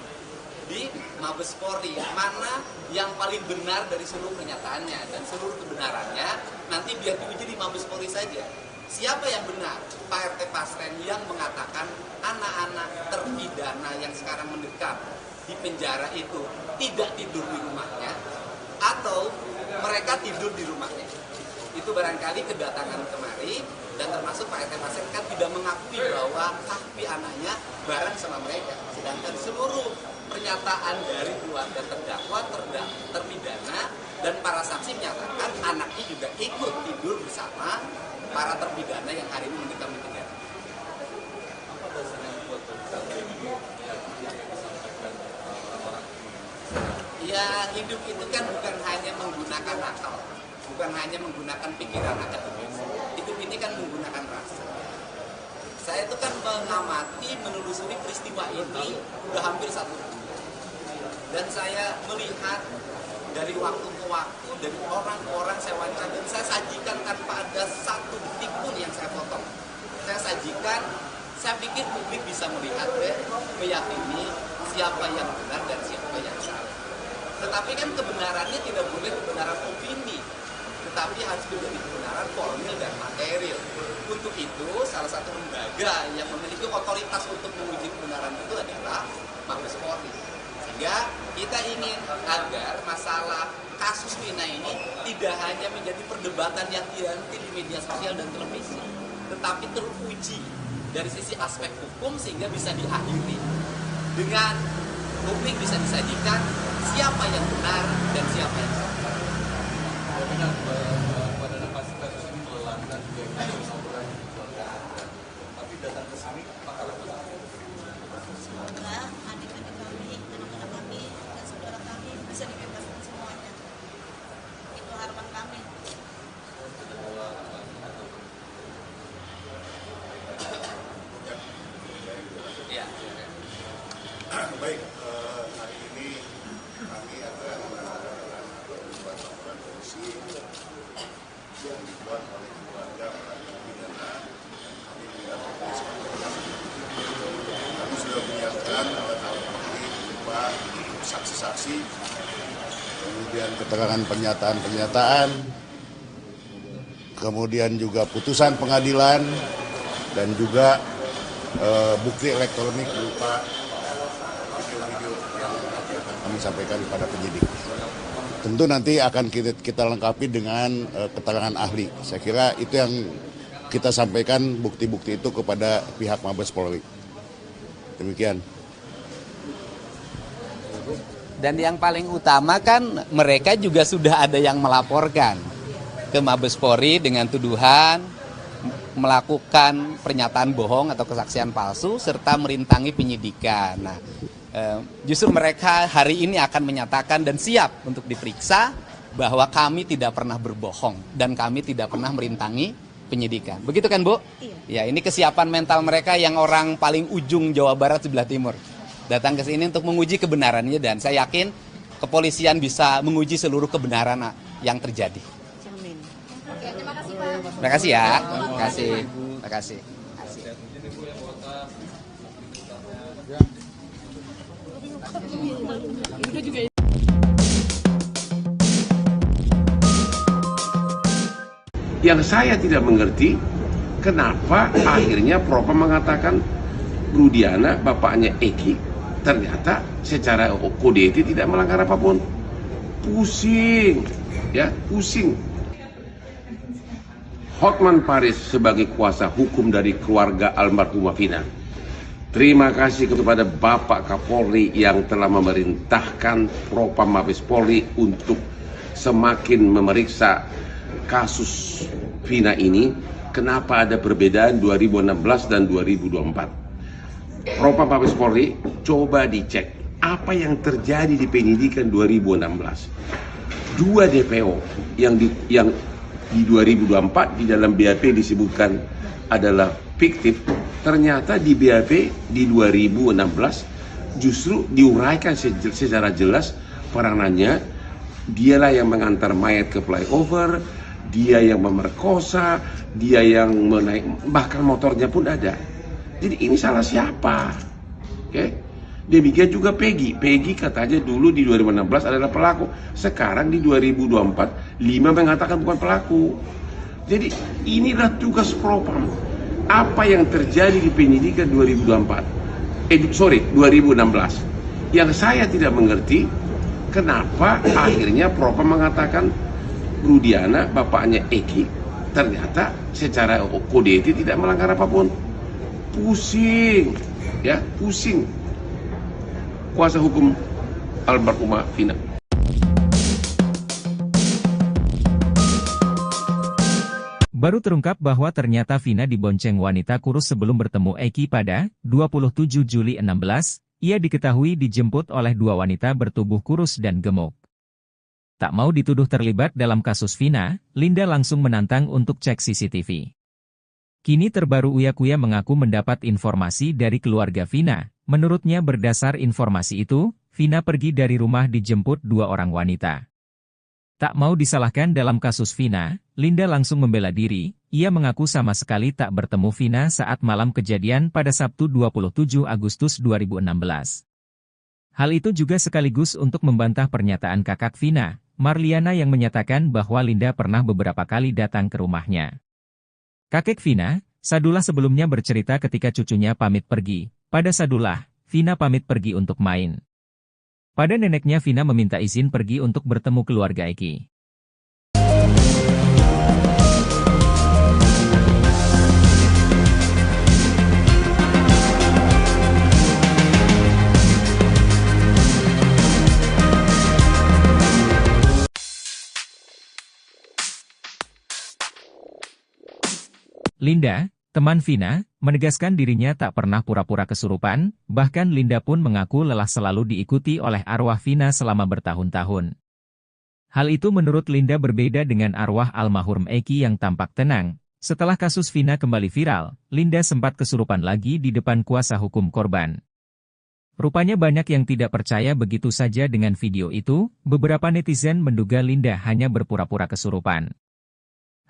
di Mabes Polri, mana yang paling benar dari seluruh pernyataannya, dan seluruh kebenarannya nanti biar diuji di Mabes Polri saja. Siapa yang benar? Pak RT Pasren yang mengatakan anak-anak terpidana yang sekarang mendekam di penjara itu tidak tidur di rumahnya, atau mereka tidur di rumahnya. Itu barangkali kedatangan kemari, dan termasuk Pak RT Pasren kan tidak mengakui bahwa kaki anaknya bareng sama mereka. Sedangkan seluruh pernyataan dari keluarga terdakwa, terpidana, dan para saksi menyatakan anaknya juga ikut tidur bersama para terpidana yang hari ini mendekam di penjara. Ya, hidup itu kan bukan hanya menggunakan akal, bukan hanya menggunakan pikiran akademis. Hidup ini kan menggunakan rasa. Saya itu kan mengamati, menelusuri peristiwa ini udah hampir 1 bulan. Dan saya melihat dari waktu ke waktu, dari orang-orang saya wawancara, dan saya sajikan tanpa ada satu detik pun yang saya potong. Saya sajikan, saya pikir publik bisa melihat dan meyakini siapa yang benar dan siapa yang salah. Tetapi kan kebenarannya tidak boleh kebenaran opini, tetapi harus menjadi kebenaran formil dan material. Untuk itu, salah satu lembaga yang memiliki otoritas untuk menguji kebenaran itu adalah Mabes Polri. Sehingga kita ingin agar masalah kasus Vina ini tidak tidak hanya menjadi perdebatan yang dianti di media sosial dan televisi, tetapi teruji dari sisi aspek hukum sehingga bisa diakhiri dengan publik bisa disajikan siapa yang benar dan siapa yang salah. Benar pada kasus ini melelahkan juga kasus orang di keluarga Anda. Tapi datang ke sini apakah Semoga adik-adik kami, anak-anak kami, dan saudara kami bisa dibebaskan semuanya. Itu harapan kami. Ya. Baik, hari ini kami akan melakukan laporan polisi yang dibuat oleh keluarga para terpidana. Kami mendapat kami sudah menyiapkan alat bukti berupa saksi-saksi, kemudian keterangan pernyataan-pernyataan, kemudian juga putusan pengadilan, dan juga bukti elektronik berupa video-video yang akan kami sampaikan kepada penyidik. Tentu nanti akan kita lengkapi dengan keterangan ahli. Saya kira itu yang kita sampaikan bukti-bukti itu kepada pihak Mabes Polri. Demikian. Dan yang paling utama kan mereka juga sudah ada yang melaporkan ke Mabes Polri dengan tuduhan melakukan pernyataan bohong atau kesaksian palsu serta merintangi penyidikan. Nah, justru mereka hari ini akan menyatakan dan siap untuk diperiksa bahwa kami tidak pernah berbohong dan kami tidak pernah merintangi penyidikan. Begitu kan, Bu? Iya. Ya, ini kesiapan mental mereka yang orang paling ujung Jawa Barat sebelah timur. Datang ke sini untuk menguji kebenarannya dan saya yakin kepolisian bisa menguji seluruh kebenaran yang terjadi. Terima kasih ya. Terima kasih. Terima kasih. Yang saya tidak mengerti, kenapa akhirnya Propam mengatakan Rudiana, bapaknya Eki, ternyata secara kode etik tidak melanggar apapun. Pusing, ya, pusing. Hotman Paris sebagai kuasa hukum dari keluarga almarhumah Vina. Terima kasih kepada Bapak Kapolri yang telah memerintahkan Propam Mabes Polri untuk semakin memeriksa kasus Vina ini. Kenapa ada perbedaan 2016 dan 2024? Propam Mabes Polri coba dicek apa yang terjadi di penyidikan 2016. Dua DPO yang di 2024 di dalam BAP disebutkan adalah fiktif, ternyata di BAP di 2016 justru diuraikan secara jelas peranannya. Dialah yang mengantar mayat ke flyover, dia yang memerkosa, dia yang menaik, bahkan motornya pun ada. Jadi ini salah siapa? Oke? Demikian juga Peggy katanya dulu di 2016 adalah pelaku. Sekarang di 2024, 5 mengatakan bukan pelaku. Jadi inilah tugas Propam. Apa yang terjadi di penyidikan 2016. Yang saya tidak mengerti, kenapa akhirnya Propam mengatakan Rudiana, bapaknya Eki, ternyata secara kode etik tidak melanggar apapun. Pusing, ya, pusing. Kuasa hukum almarhumah Vina. Baru terungkap bahwa ternyata Vina dibonceng wanita kurus sebelum bertemu Eki pada 27 Juli 16, ia diketahui dijemput oleh dua wanita bertubuh kurus dan gemuk. Tak mau dituduh terlibat dalam kasus Vina, Linda langsung menantang untuk cek CCTV. Kini terbaru Uya Kuya mengaku mendapat informasi dari keluarga Vina. Menurutnya berdasar informasi itu, Vina pergi dari rumah dijemput dua orang wanita. Tak mau disalahkan dalam kasus Vina, Linda langsung membela diri. Ia mengaku sama sekali tak bertemu Vina saat malam kejadian pada Sabtu 27 Agustus 2016. Hal itu juga sekaligus untuk membantah pernyataan kakak Vina, Marliana, yang menyatakan bahwa Linda pernah beberapa kali datang ke rumahnya. Kakek Vina, Sadullah, sebelumnya bercerita ketika cucunya pamit pergi. Pada Sadullah, Vina pamit pergi untuk main. Pada neneknya, Vina meminta izin pergi untuk bertemu keluarga Eki. Linda, teman Vina, menegaskan dirinya tak pernah pura-pura kesurupan, bahkan Linda pun mengaku lelah selalu diikuti oleh arwah Vina selama bertahun-tahun. Hal itu menurut Linda berbeda dengan arwah almarhum Eki yang tampak tenang. Setelah kasus Vina kembali viral, Linda sempat kesurupan lagi di depan kuasa hukum korban. Rupanya banyak yang tidak percaya begitu saja dengan video itu, beberapa netizen menduga Linda hanya berpura-pura kesurupan.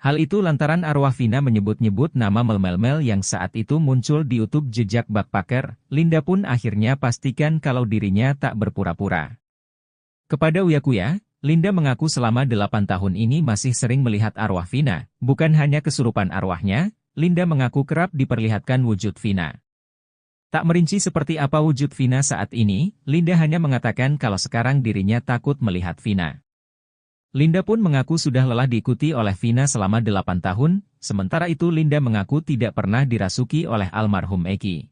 Hal itu lantaran arwah Vina menyebut-nyebut nama Mel yang saat itu muncul di YouTube Jejak Backpacker. Linda pun akhirnya pastikan kalau dirinya tak berpura-pura. Kepada Uyakuya, Linda mengaku selama 8 tahun ini masih sering melihat arwah Vina. Bukan hanya kesurupan arwahnya, Linda mengaku kerap diperlihatkan wujud Vina. Tak merinci seperti apa wujud Vina saat ini, Linda hanya mengatakan kalau sekarang dirinya takut melihat Vina. Linda pun mengaku sudah lelah diikuti oleh Vina selama 8 tahun, sementara itu Linda mengaku tidak pernah dirasuki oleh almarhum Eki.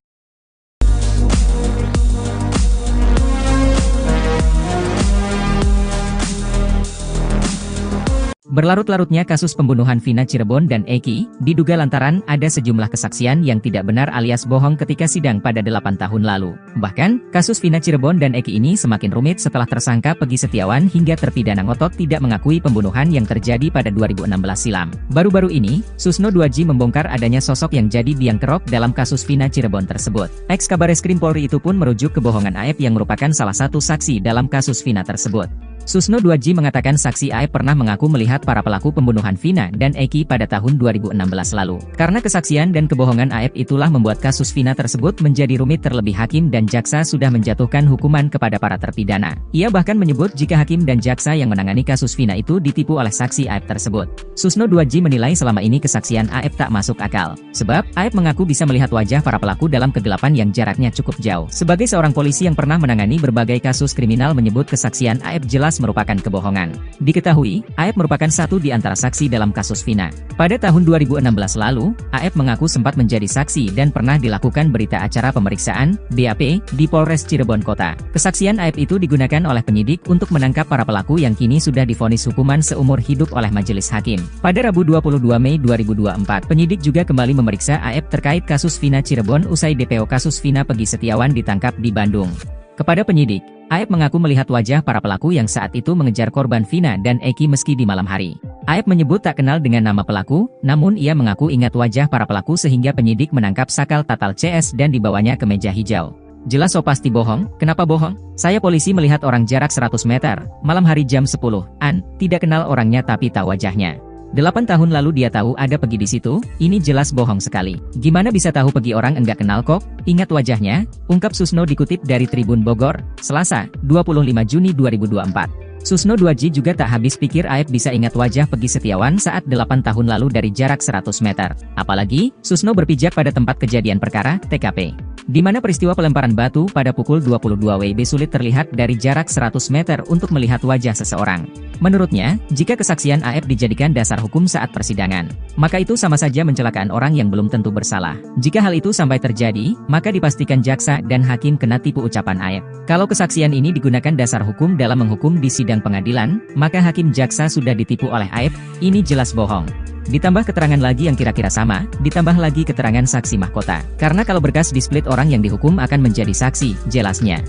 Berlarut-larutnya kasus pembunuhan Vina Cirebon dan Eki, diduga lantaran ada sejumlah kesaksian yang tidak benar alias bohong ketika sidang pada 8 tahun lalu. Bahkan, kasus Vina Cirebon dan Eki ini semakin rumit setelah tersangka Peggy Setiawan hingga terpidana ngotot tidak mengakui pembunuhan yang terjadi pada 2016 silam. Baru-baru ini, Susno 2J membongkar adanya sosok yang jadi biang kerok dalam kasus Vina Cirebon tersebut. Ex-Kabareskrim Polri itu pun merujuk kebohongan AEP yang merupakan salah satu saksi dalam kasus Vina tersebut. Susno 2J mengatakan saksi AEP pernah mengaku melihat para pelaku pembunuhan Vina dan Eki pada tahun 2016 lalu. Karena kesaksian dan kebohongan AEP itulah membuat kasus Vina tersebut menjadi rumit, terlebih hakim dan jaksa sudah menjatuhkan hukuman kepada para terpidana. Ia bahkan menyebut jika hakim dan jaksa yang menangani kasus Vina itu ditipu oleh saksi AEP tersebut. Susno 2J menilai selama ini kesaksian AEP tak masuk akal. Sebab, AEP mengaku bisa melihat wajah para pelaku dalam kegelapan yang jaraknya cukup jauh. Sebagai seorang polisi yang pernah menangani berbagai kasus kriminal menyebut kesaksian AEP jelas merupakan kebohongan. Diketahui, AEP merupakan satu di antara saksi dalam kasus Vina. Pada tahun 2016 lalu, AEP mengaku sempat menjadi saksi dan pernah dilakukan berita acara pemeriksaan, BAP, di Polres Cirebon Kota. Kesaksian AEP itu digunakan oleh penyidik untuk menangkap para pelaku yang kini sudah divonis hukuman seumur hidup oleh majelis hakim. Pada Rabu 22 Mei 2024, penyidik juga kembali memeriksa AEP terkait kasus Vina Cirebon usai DPO kasus Vina Peggy Setiawan ditangkap di Bandung. Kepada penyidik, AEP mengaku melihat wajah para pelaku yang saat itu mengejar korban Vina dan Eki meski di malam hari. AEP menyebut tak kenal dengan nama pelaku, namun ia mengaku ingat wajah para pelaku sehingga penyidik menangkap sakal tatal CS dan dibawanya ke meja hijau. Jelas so pasti bohong, kenapa bohong? Saya polisi melihat orang jarak 100 meter, malam hari jam 10-an, tidak kenal orangnya tapi tahu wajahnya. 8 tahun lalu dia tahu ada Peggy di situ, ini jelas bohong sekali. Gimana bisa tahu Peggy orang enggak kenal kok? Ingat wajahnya, ungkap Susno dikutip dari Tribun Bogor, Selasa, 25 Juni 2024. Susno 2J juga tak habis pikir AEP bisa ingat wajah Peggy Setiawan saat 8 tahun lalu dari jarak 100 meter. Apalagi, Susno berpijak pada tempat kejadian perkara, TKP. Di mana peristiwa pelemparan batu pada pukul 22 WIB sulit terlihat dari jarak 100 meter untuk melihat wajah seseorang. Menurutnya, jika kesaksian AEP dijadikan dasar hukum saat persidangan, maka itu sama saja mencelakaan orang yang belum tentu bersalah. Jika hal itu sampai terjadi, maka dipastikan jaksa dan hakim kena tipu ucapan AEP. Kalau kesaksian ini digunakan dasar hukum dalam menghukum di sidang pengadilan, maka hakim jaksa sudah ditipu oleh AEP, ini jelas bohong. Ditambah keterangan lagi yang kira-kira sama, ditambah lagi keterangan saksi mahkota. Karena kalau berkas di-split orang yang dihukum akan menjadi saksi, jelasnya.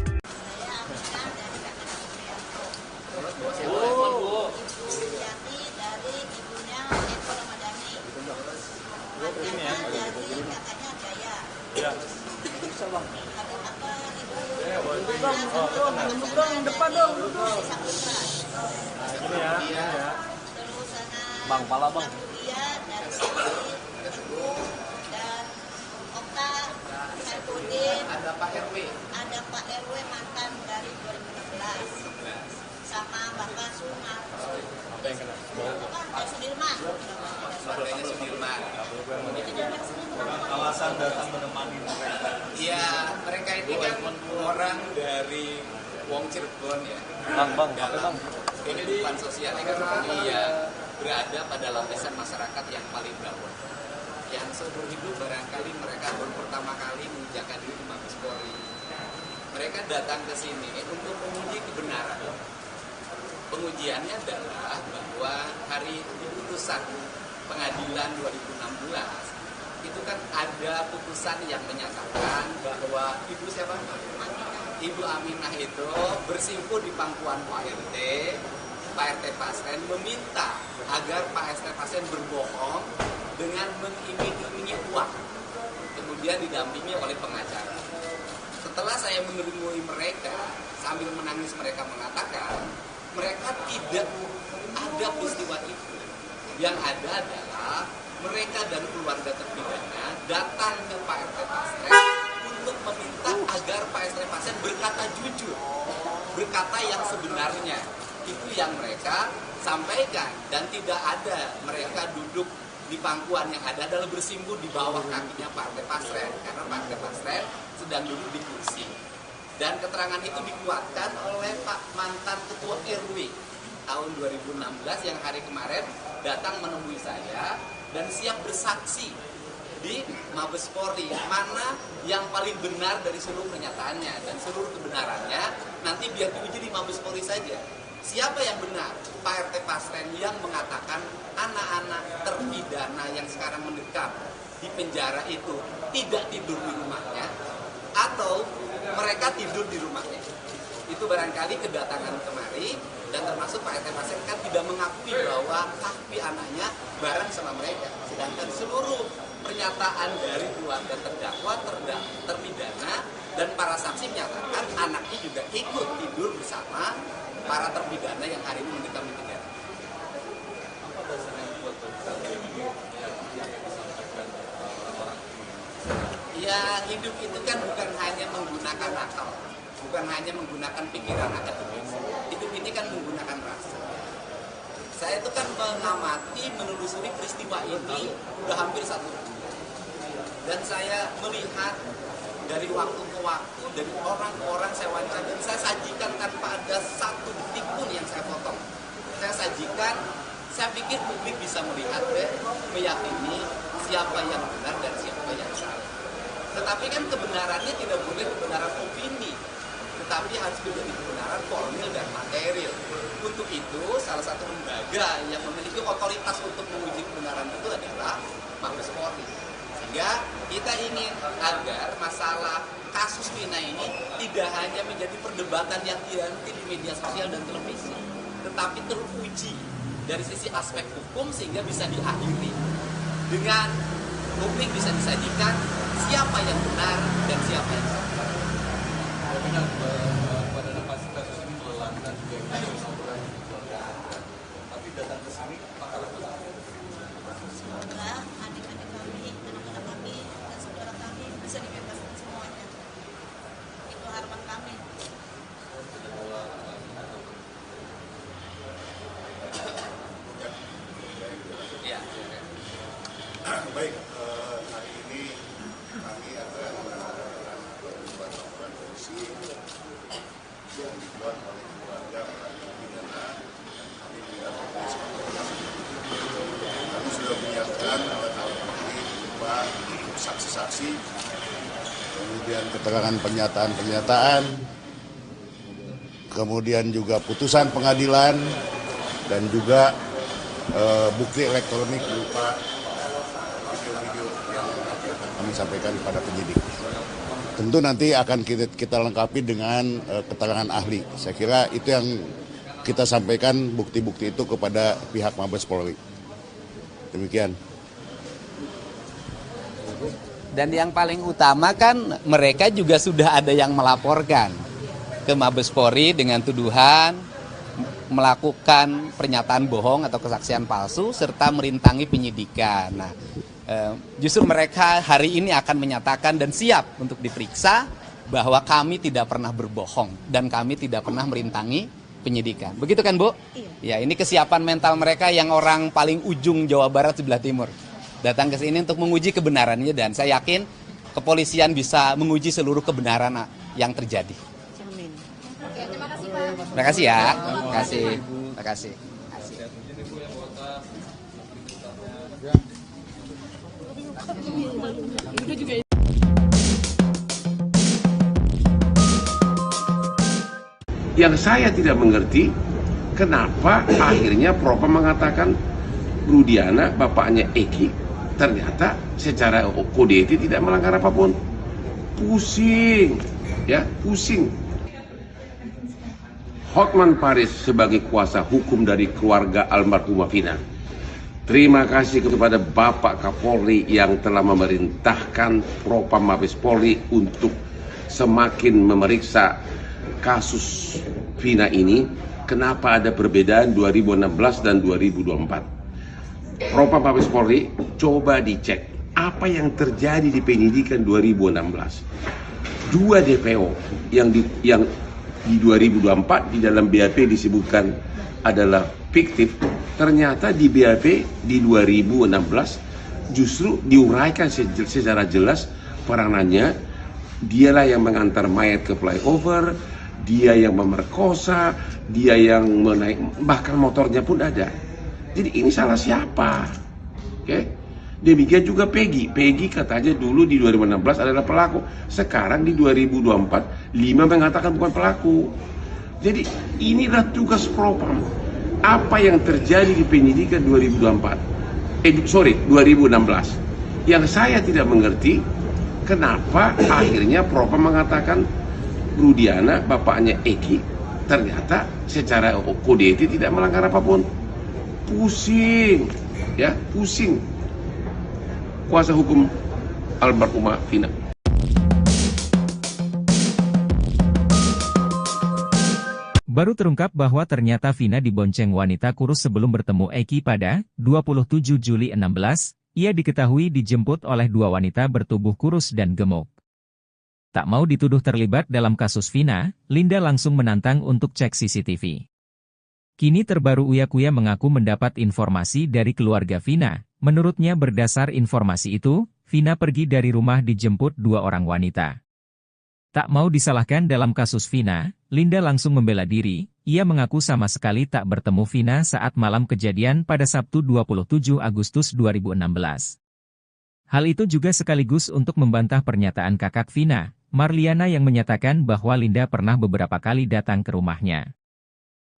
Bang, pala bang. Dia dari sini, dan Okta, Saifudin, Ada Pak RW. ada Pak RW mantan dari 2016, sama Bapak Sumar. Apa yang kena? Pak Sudirman. Keluarganya Sudirman. Alasan datang menemani mereka. Iya, mereka ini kan orang dari Wong Cirebon ya. Bang, Dalam kehidupan sosial ekonomi ya berada pada lapisan masyarakat yang paling bawah. Yang seumur hidup barangkali mereka baru pertama kali menginjakkan diri di Mabes Polri. Mereka datang ke sini untuk menguji kebenaran. Pengujiannya adalah bahwa hari putusan pengadilan 2016 itu kan ada putusan yang menyatakan bahwa Ibu siapa? Ibu Aminah itu bersimpuh di pangkuan Pak RT Pasren meminta agar Pak RT Pasren berbohong dengan mengiming-imingi uang, kemudian didampingi oleh pengacara. Setelah saya menemui mereka, sambil menangis mereka mengatakan mereka tidak ada peristiwa itu. Yang ada adalah mereka dan keluarga terpidana datang ke Pak RT Pasren untuk meminta agar Pak RT Pasren berkata jujur, berkata yang sebenarnya. Itu yang mereka sampaikan, dan tidak ada mereka duduk di pangkuan, yang ada adalah bersimpuh di bawah kakinya Pak RT Pasren, karena Pak RT Pasren sedang duduk di kursi. Dan keterangan itu dikuatkan oleh Pak mantan Ketua RW tahun 2016 yang hari kemarin datang menemui saya dan siap bersaksi di Mabes Polri, mana yang paling benar dari seluruh pernyataannya, dan seluruh kebenarannya nanti biar diuji di Mabes Polri saja. Siapa yang benar? Pak RT Pasren yang mengatakan anak-anak terpidana yang sekarang mendekam di penjara itu tidak tidur di rumahnya, atau mereka tidur di rumahnya. Itu barangkali kedatangan kemari, dan termasuk Pak RT Pasren kan tidak mengakui bahwa kaki anaknya bareng sama mereka. Sedangkan seluruh pernyataan dari keluarga terdakwa, terpidana, dan para saksi menyatakan anaknya juga ikut tidur bersama para terpidana yang hari ini mendekam di penjara. Apa dasarnya buat yang disampaikan orang? Ya, hidup itu kan bukan hanya menggunakan akal, bukan hanya menggunakan pikiran akademis. Hidup ini kan menggunakan rasa. Saya itu kan mengamati, menelusuri peristiwa ini udah hampir 1 bulan. Dan saya melihat dari waktu ke waktu, dari orang ke orang saya wawancara, dan saya sajikan tanpa ada satu detik pun yang saya potong. Saya sajikan, saya pikir publik bisa melihat dan meyakini siapa yang benar dan siapa yang salah. Tetapi kan kebenarannya tidak boleh kebenaran opini, tetapi harus menjadi kebenaran formil dan material. Untuk itu, salah satu lembaga yang memiliki otoritas untuk menguji kebenaran itu adalah Mabes Polri. Sehingga kita ingin agar masalah kasus Vina ini tidak hanya menjadi perdebatan yang dianti di media sosial dan televisi, tetapi teruji dari sisi aspek hukum sehingga bisa diakhiri dengan publik bisa disajikan siapa yang benar dan siapa yang salah. Benar, pada kasus ini melelahkan juga orang keluarga. Tapi datang ke sini, apakah Semoga adik-adik kami, anak-anak kami, dan saudara kami bisa dibebaskan semuanya. Itu harapan kami. Ya. Baik, hari ini kami akan menyampaikan beberapa laporan polisi yang dibuat oleh keluarga para terpidana. Kami mendapat kami sudah menyiapkan alat-alat bukti berupa saksi-saksi, kemudian keterangan pernyataan-pernyataan, kemudian juga putusan pengadilan, dan juga bukti elektronik berupa video-video yang kami sampaikan kepada penyidik. Tentu nanti akan kita lengkapi dengan keterangan ahli. Saya kira itu yang kita sampaikan bukti-bukti itu kepada pihak Mabes Polri. Demikian. Dan yang paling utama kan mereka juga sudah ada yang melaporkan ke Mabes Polri dengan tuduhan melakukan pernyataan bohong atau kesaksian palsu serta merintangi penyidikan. Nah, justru mereka hari ini akan menyatakan dan siap untuk diperiksa bahwa kami tidak pernah berbohong dan kami tidak pernah merintangi penyidikan. Begitu kan, Bu? Iya. Ya, ini kesiapan mental mereka yang orang paling ujung Jawa Barat sebelah timur. Datang ke sini untuk menguji kebenarannya, dan saya yakin kepolisian bisa menguji seluruh kebenaran yang terjadi. Amin. Oke, terima kasih Pak. Terima kasih ya. Terima kasih. Terima kasih. Yang saya tidak mengerti, kenapa akhirnya Propam mengatakan Rudiana, bapaknya Eki, ternyata secara kode etik tidak melanggar apapun. Pusing, ya, pusing. Hotman Paris sebagai kuasa hukum dari keluarga almarhumah Vina. Terima kasih kepada Bapak Kapolri yang telah memerintahkan Propam Mabes Polri untuk semakin memeriksa kasus Vina ini. Kenapa ada perbedaan 2016 dan 2024? Propam Mabes Polri coba dicek apa yang terjadi di penyidikan 2016. Dua DPO yang di 2024 di dalam BAP disebutkan adalah fiktif, ternyata di BAP di 2016 justru diuraikan secara jelas peranannya. Dialah yang mengantar mayat ke flyover, dia yang memerkosa, dia yang menaik, bahkan motornya pun ada. Jadi ini salah siapa? Oke? Demikian juga Peggy. Peggy katanya dulu di 2016 adalah pelaku. Sekarang di 2024, 5 mengatakan bukan pelaku. Jadi inilah tugas Propam. Apa yang terjadi di penyidikan 2016. Yang saya tidak mengerti, kenapa akhirnya Propam mengatakan Rudiana, bapaknya Eki, ternyata secara kode etik tidak melanggar apapun. Pusing, ya, pusing. Kuasa hukum almarhumah Vina. Baru terungkap bahwa ternyata Vina dibonceng wanita kurus sebelum bertemu Eki pada 27 Juli 16, ia diketahui dijemput oleh dua wanita bertubuh kurus dan gemuk. Tak mau dituduh terlibat dalam kasus Vina, Linda langsung menantang untuk cek CCTV. Kini terbaru Uya Kuya mengaku mendapat informasi dari keluarga Vina. Menurutnya berdasar informasi itu, Vina pergi dari rumah dijemput dua orang wanita. Tak mau disalahkan dalam kasus Vina, Linda langsung membela diri. Ia mengaku sama sekali tak bertemu Vina saat malam kejadian pada Sabtu 27 Agustus 2016. Hal itu juga sekaligus untuk membantah pernyataan kakak Vina, Marliana, yang menyatakan bahwa Linda pernah beberapa kali datang ke rumahnya.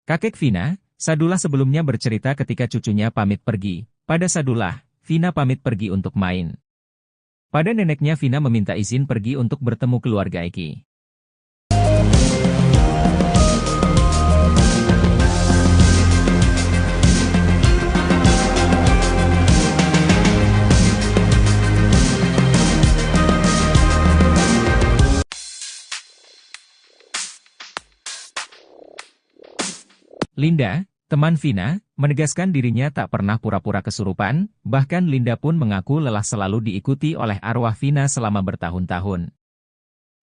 Kakek Vina, Sadullah, sebelumnya bercerita ketika cucunya pamit pergi. Pada Sadullah, Vina pamit pergi untuk main. Pada neneknya, Vina meminta izin pergi untuk bertemu keluarga Eki. Linda, teman Vina, menegaskan dirinya tak pernah pura-pura kesurupan, bahkan Linda pun mengaku lelah selalu diikuti oleh arwah Vina selama bertahun-tahun.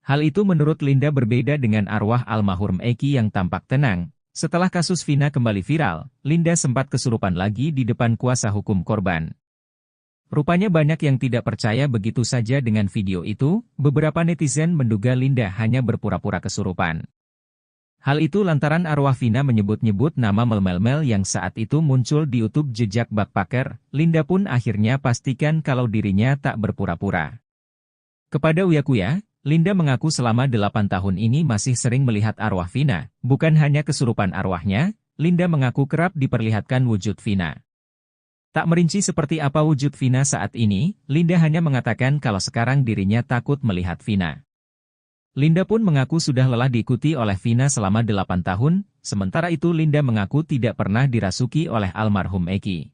Hal itu menurut Linda berbeda dengan arwah almarhum Eki yang tampak tenang. Setelah kasus Vina kembali viral, Linda sempat kesurupan lagi di depan kuasa hukum korban. Rupanya banyak yang tidak percaya begitu saja dengan video itu. Beberapa netizen menduga Linda hanya berpura-pura kesurupan. Hal itu lantaran arwah Vina menyebut-nyebut nama Mel yang saat itu muncul di YouTube jejak backpacker. Linda pun akhirnya pastikan kalau dirinya tak berpura-pura. Kepada Uya Kuya, Linda mengaku selama 8 tahun ini masih sering melihat arwah Vina. Bukan hanya kesurupan arwahnya, Linda mengaku kerap diperlihatkan wujud Vina. Tak merinci seperti apa wujud Vina saat ini, Linda hanya mengatakan kalau sekarang dirinya takut melihat Vina. Linda pun mengaku sudah lelah diikuti oleh Vina selama 8 tahun, sementara itu Linda mengaku tidak pernah dirasuki oleh almarhum Eki.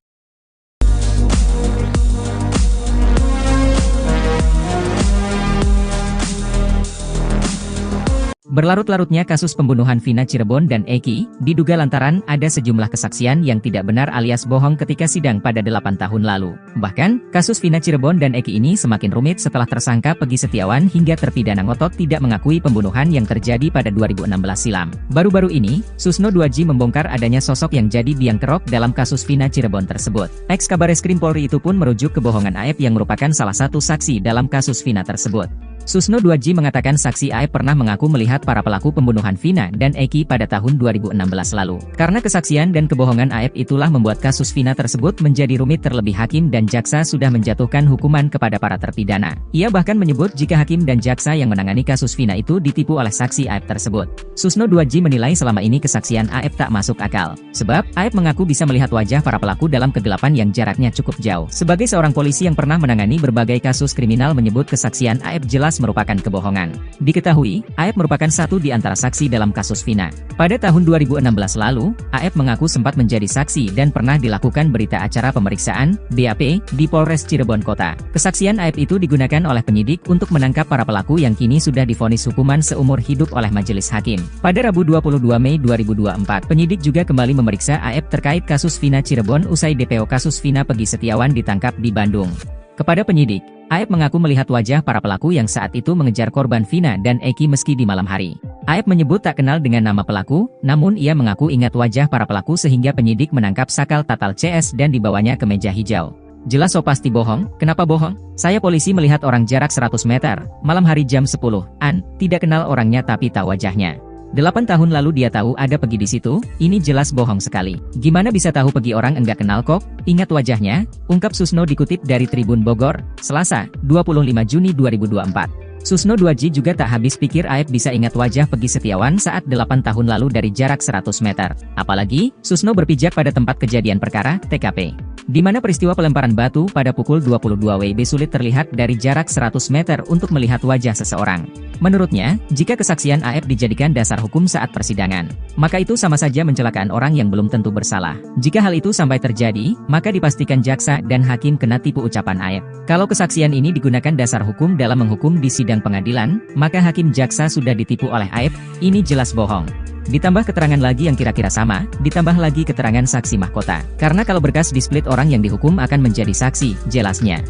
Berlarut-larutnya kasus pembunuhan Vina Cirebon dan Eki, diduga lantaran ada sejumlah kesaksian yang tidak benar alias bohong ketika sidang pada 8 tahun lalu. Bahkan, kasus Vina Cirebon dan Eki ini semakin rumit setelah tersangka Peggy Setiawan hingga terpidana ngotot tidak mengakui pembunuhan yang terjadi pada 2016 silam. Baru-baru ini, Susno 2G membongkar adanya sosok yang jadi biang kerok dalam kasus Vina Cirebon tersebut. Ex-Kabareskrim Polri itu pun merujuk kebohongan Aep yang merupakan salah satu saksi dalam kasus Vina tersebut. Susno Duadji mengatakan saksi AF pernah mengaku melihat para pelaku pembunuhan Vina dan Eki pada tahun 2016 lalu. Karena kesaksian dan kebohongan AF itulah membuat kasus Vina tersebut menjadi rumit, terlebih hakim dan jaksa sudah menjatuhkan hukuman kepada para terpidana. Ia bahkan menyebut jika hakim dan jaksa yang menangani kasus Vina itu ditipu oleh saksi AF tersebut. Susno Duadji menilai selama ini kesaksian AF tak masuk akal. Sebab, AF mengaku bisa melihat wajah para pelaku dalam kegelapan yang jaraknya cukup jauh. Sebagai seorang polisi yang pernah menangani berbagai kasus kriminal, menyebut kesaksian AF jelas merupakan kebohongan. Diketahui, AF merupakan satu di antara saksi dalam kasus Vina. Pada tahun 2016 lalu, AF mengaku sempat menjadi saksi dan pernah dilakukan berita acara pemeriksaan BAP di Polres Cirebon Kota. Kesaksian AF itu digunakan oleh penyidik untuk menangkap para pelaku yang kini sudah divonis hukuman seumur hidup oleh majelis hakim. Pada Rabu 22 Mei 2024, penyidik juga kembali memeriksa AF terkait kasus Vina Cirebon usai DPO kasus Vina Pegi Setiawan ditangkap di Bandung. Kepada penyidik, AF mengaku melihat wajah para pelaku yang saat itu mengejar korban Vina dan Eki meski di malam hari. AF menyebut tak kenal dengan nama pelaku, namun ia mengaku ingat wajah para pelaku sehingga penyidik menangkap Sakal Tatal CS dan dibawanya ke meja hijau. Jelas so pasti bohong, kenapa bohong? Saya polisi melihat orang jarak 100 meter, malam hari jam 10-an, tidak kenal orangnya tapi tahu wajahnya. 8 tahun lalu dia tahu ada Pegi di situ, ini jelas bohong sekali. Gimana bisa tahu Pegi orang enggak kenal kok? Ingat wajahnya, ungkap Susno dikutip dari Tribun Bogor, Selasa, 25 Juni 2024. Susno Duadji juga tak habis pikir AF bisa ingat wajah Pegi Setiawan saat 8 tahun lalu dari jarak 100 meter. Apalagi, Susno berpijak pada tempat kejadian perkara, TKP. Di mana peristiwa pelemparan batu pada pukul 22 WIB sulit terlihat dari jarak 100 meter untuk melihat wajah seseorang. Menurutnya, jika kesaksian AF dijadikan dasar hukum saat persidangan, maka itu sama saja mencelakaan orang yang belum tentu bersalah. Jika hal itu sampai terjadi, maka dipastikan jaksa dan hakim kena tipu, ucapan AF. Kalau kesaksian ini digunakan dasar hukum dalam menghukum di sidang pengadilan, maka hakim jaksa sudah ditipu oleh AF, ini jelas bohong. Ditambah keterangan lagi yang kira-kira sama, ditambah lagi keterangan saksi mahkota. Karena kalau berkas di-split orang yang dihukum akan menjadi saksi, jelasnya.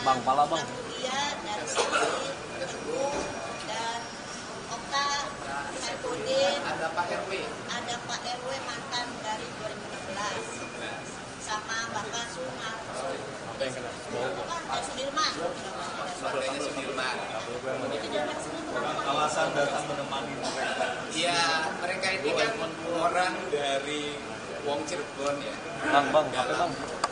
Bang, pala bang. Dan Okta, Saifuddin, ada Pak RW mantan dari 2016, sama Bapak Sumarto. Apa yang kena? Pak Sudirman. Sudirman. Alasan datang menemani mereka. Ya, mereka ini kan orang dari Wong Cirebon ya. Bang, dalam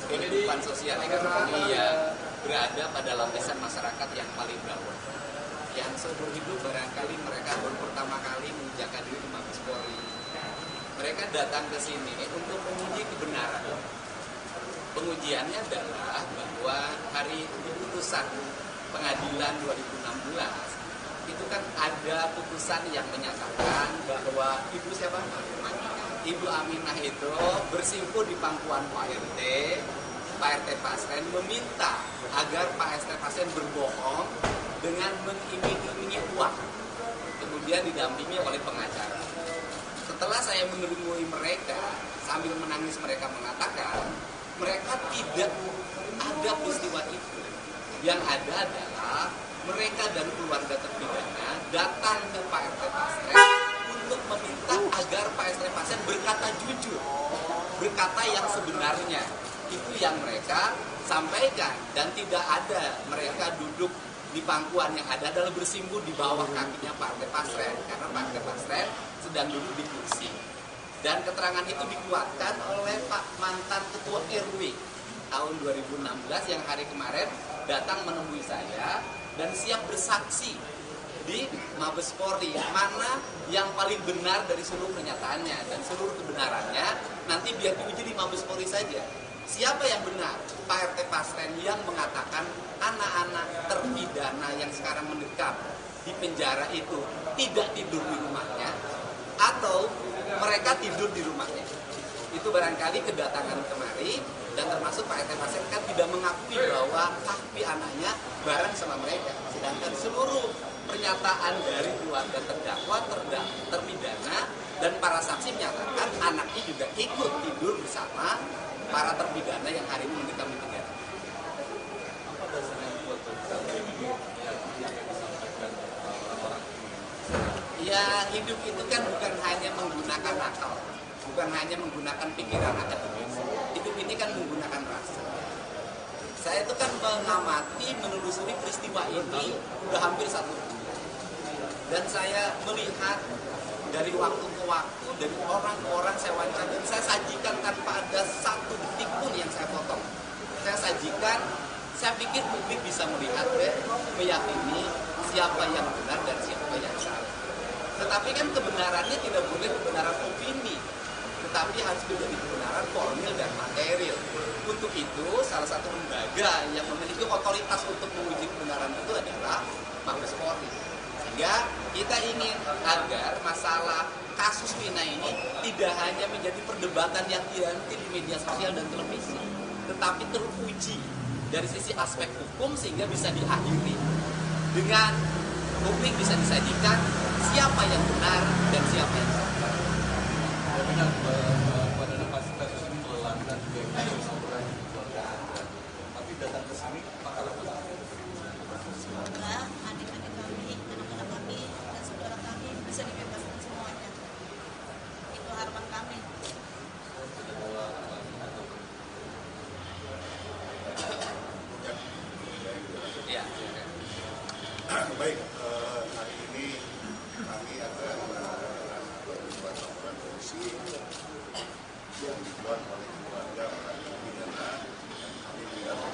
kehidupan sosial ekonomi ya berada pada lapisan masyarakat yang paling bawah. Yang seumur hidup barangkali mereka baru pertama kali menginjakkan diri di Mabes Polri. Mereka datang ke sini untuk menguji kebenaran. Pengujiannya adalah bahwa hari putusan pengadilan 2016 itu kan ada putusan yang menyatakan bahwa Ibu Aminah itu bersimpuh di pangkuan Pak RT Pasren meminta agar Pak RT Pasren berbohong dengan mengiming-imingi uang, kemudian didampingi oleh pengacara. Setelah saya menemui mereka, sambil menangis mereka mengatakan mereka tidak ada peristiwa itu. Yang ada adalah mereka dan keluarga terpidana datang ke Pak RT Pasren untuk meminta agar Pak RT Pasren berkata jujur, berkata yang sebenarnya. Itu yang mereka sampaikan, dan tidak ada mereka duduk di pangkuan, yang ada adalah bersimpuh di bawah kakinya Pak RT Pasren, karena Pak RT Pasren sedang duduk di kursi. Dan keterangan itu dikuatkan oleh Pak mantan Ketua RW tahun 2016 yang hari kemarin datang menemui saya dan siap bersaksi di Mabes Polri, mana yang paling benar dari seluruh pernyataannya, dan seluruh kebenarannya nanti biar diuji di Mabes Polri saja. Siapa yang benar? Pak RT Pasren yang mengatakan anak-anak terpidana yang sekarang mendekam di penjara itu tidak tidur di rumahnya, atau mereka tidur di rumahnya. Itu barangkali kedatangan kemari, dan termasuk Pak RT Pasren kan tidak mengakui bahwa kaki anaknya bareng sama mereka. Sedangkan seluruh pernyataan dari keluarga terdakwa terpidana Dan para saksi menyatakan anaknya juga ikut tidur bersama para terpidana yang hari ini mendekam di penjara. Apa dasarnya buat ini yang disampaikan orang-orang? Ya, hidup itu kan bukan hanya menggunakan akal, bukan hanya menggunakan pikiran akademis. Hidup ini kan menggunakan rasa. Saya itu kan mengamati, menelusuri peristiwa ini udah hampir 1 bulan. Dan saya melihat dari waktu ke waktu, dari orang-orang saya wawancara, dan saya sajikan tanpa ada satu detik pun yang saya potong. Saya sajikan, saya pikir publik bisa melihat dan meyakini siapa yang benar dan siapa yang salah. Tetapi kan kebenarannya tidak boleh kebenaran opini, tetapi harus menjadi kebenaran formil dan material. Untuk itu, salah satu lembaga yang memiliki otoritas untuk menguji kebenaran itu adalah Mabes Polri. Sehingga kita ingin agar masalah kasus Vina ini tidak hanya menjadi perdebatan yang dihenti di media sosial dan televisi, tetapi teruji dari sisi aspek hukum sehingga bisa diakhiri dengan publik bisa disajikan siapa yang benar dan siapa yang salah. Benar pada kasus ini melelahkan dan juga kasus laporan di keluarga Anda. Tapi datang ke sini apakah apa? Semoga adik-adik kami, anak-anak kami, dan saudara kami bisa dibebaskan semuanya. Itu harapan kami. Ya. Baik, hari ini kami akan membuat laporan polisi yang dibuat oleh keluarga para terpidana. Kami mendapat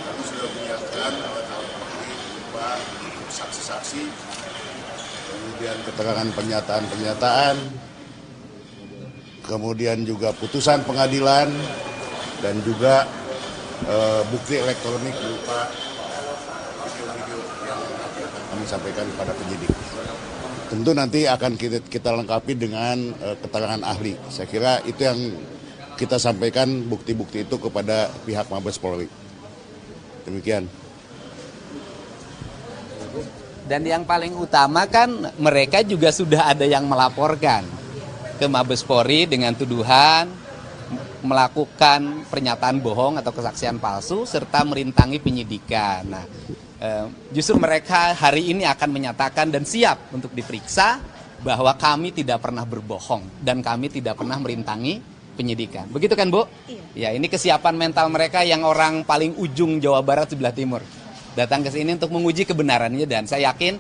kami sudah menyiapkan alat-alat bukti berupa saksi-saksi, kemudian keterangan pernyataan-pernyataan, kemudian juga putusan pengadilan, dan juga bukti elektronik berupa video-video yang kami sampaikan kepada penyidik. Tentu nanti akan kita lengkapi dengan keterangan ahli. Saya kira itu yang kita sampaikan bukti-bukti itu kepada pihak Mabes Polri. Demikian. Dan yang paling utama kan mereka juga sudah ada yang melaporkan ke Mabes Polri dengan tuduhan melakukan pernyataan bohong atau kesaksian palsu serta merintangi penyidikan. Nah, justru mereka hari ini akan menyatakan dan siap untuk diperiksa bahwa kami tidak pernah berbohong dan kami tidak pernah merintangi penyidikan. Begitu kan, Bu? Iya. Ya, ini kesiapan mental mereka yang orang paling ujung Jawa Barat sebelah timur. Datang ke sini untuk menguji kebenarannya dan saya yakin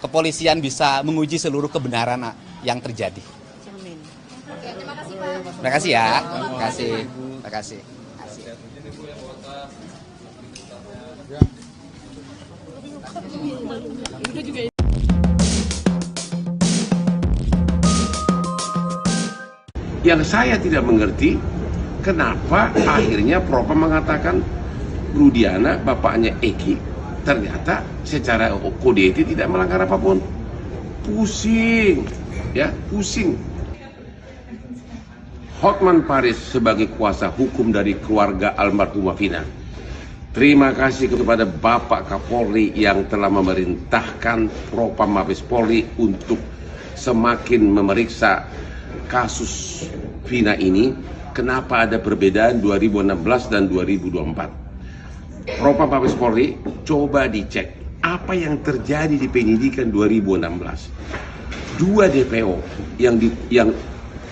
kepolisian bisa menguji seluruh kebenaran yang terjadi. Terima kasih ya. Terima kasih. Terima kasih. Yang saya tidak mengerti, kenapa akhirnya Propam mengatakan Rudiana, bapaknya Eki, ternyata secara kode etik tidak melanggar apapun. Pusing, ya, pusing. Hotman Paris sebagai kuasa hukum dari keluarga almarhumah Vina. Terima kasih kepada Bapak Kapolri yang telah memerintahkan Propam Mabes Polri untuk semakin memeriksa kasus Vina ini. Kenapa ada perbedaan 2016 dan 2024? Propam Mabes Polri coba dicek apa yang terjadi di penyidikan 2016. 2 DPO yang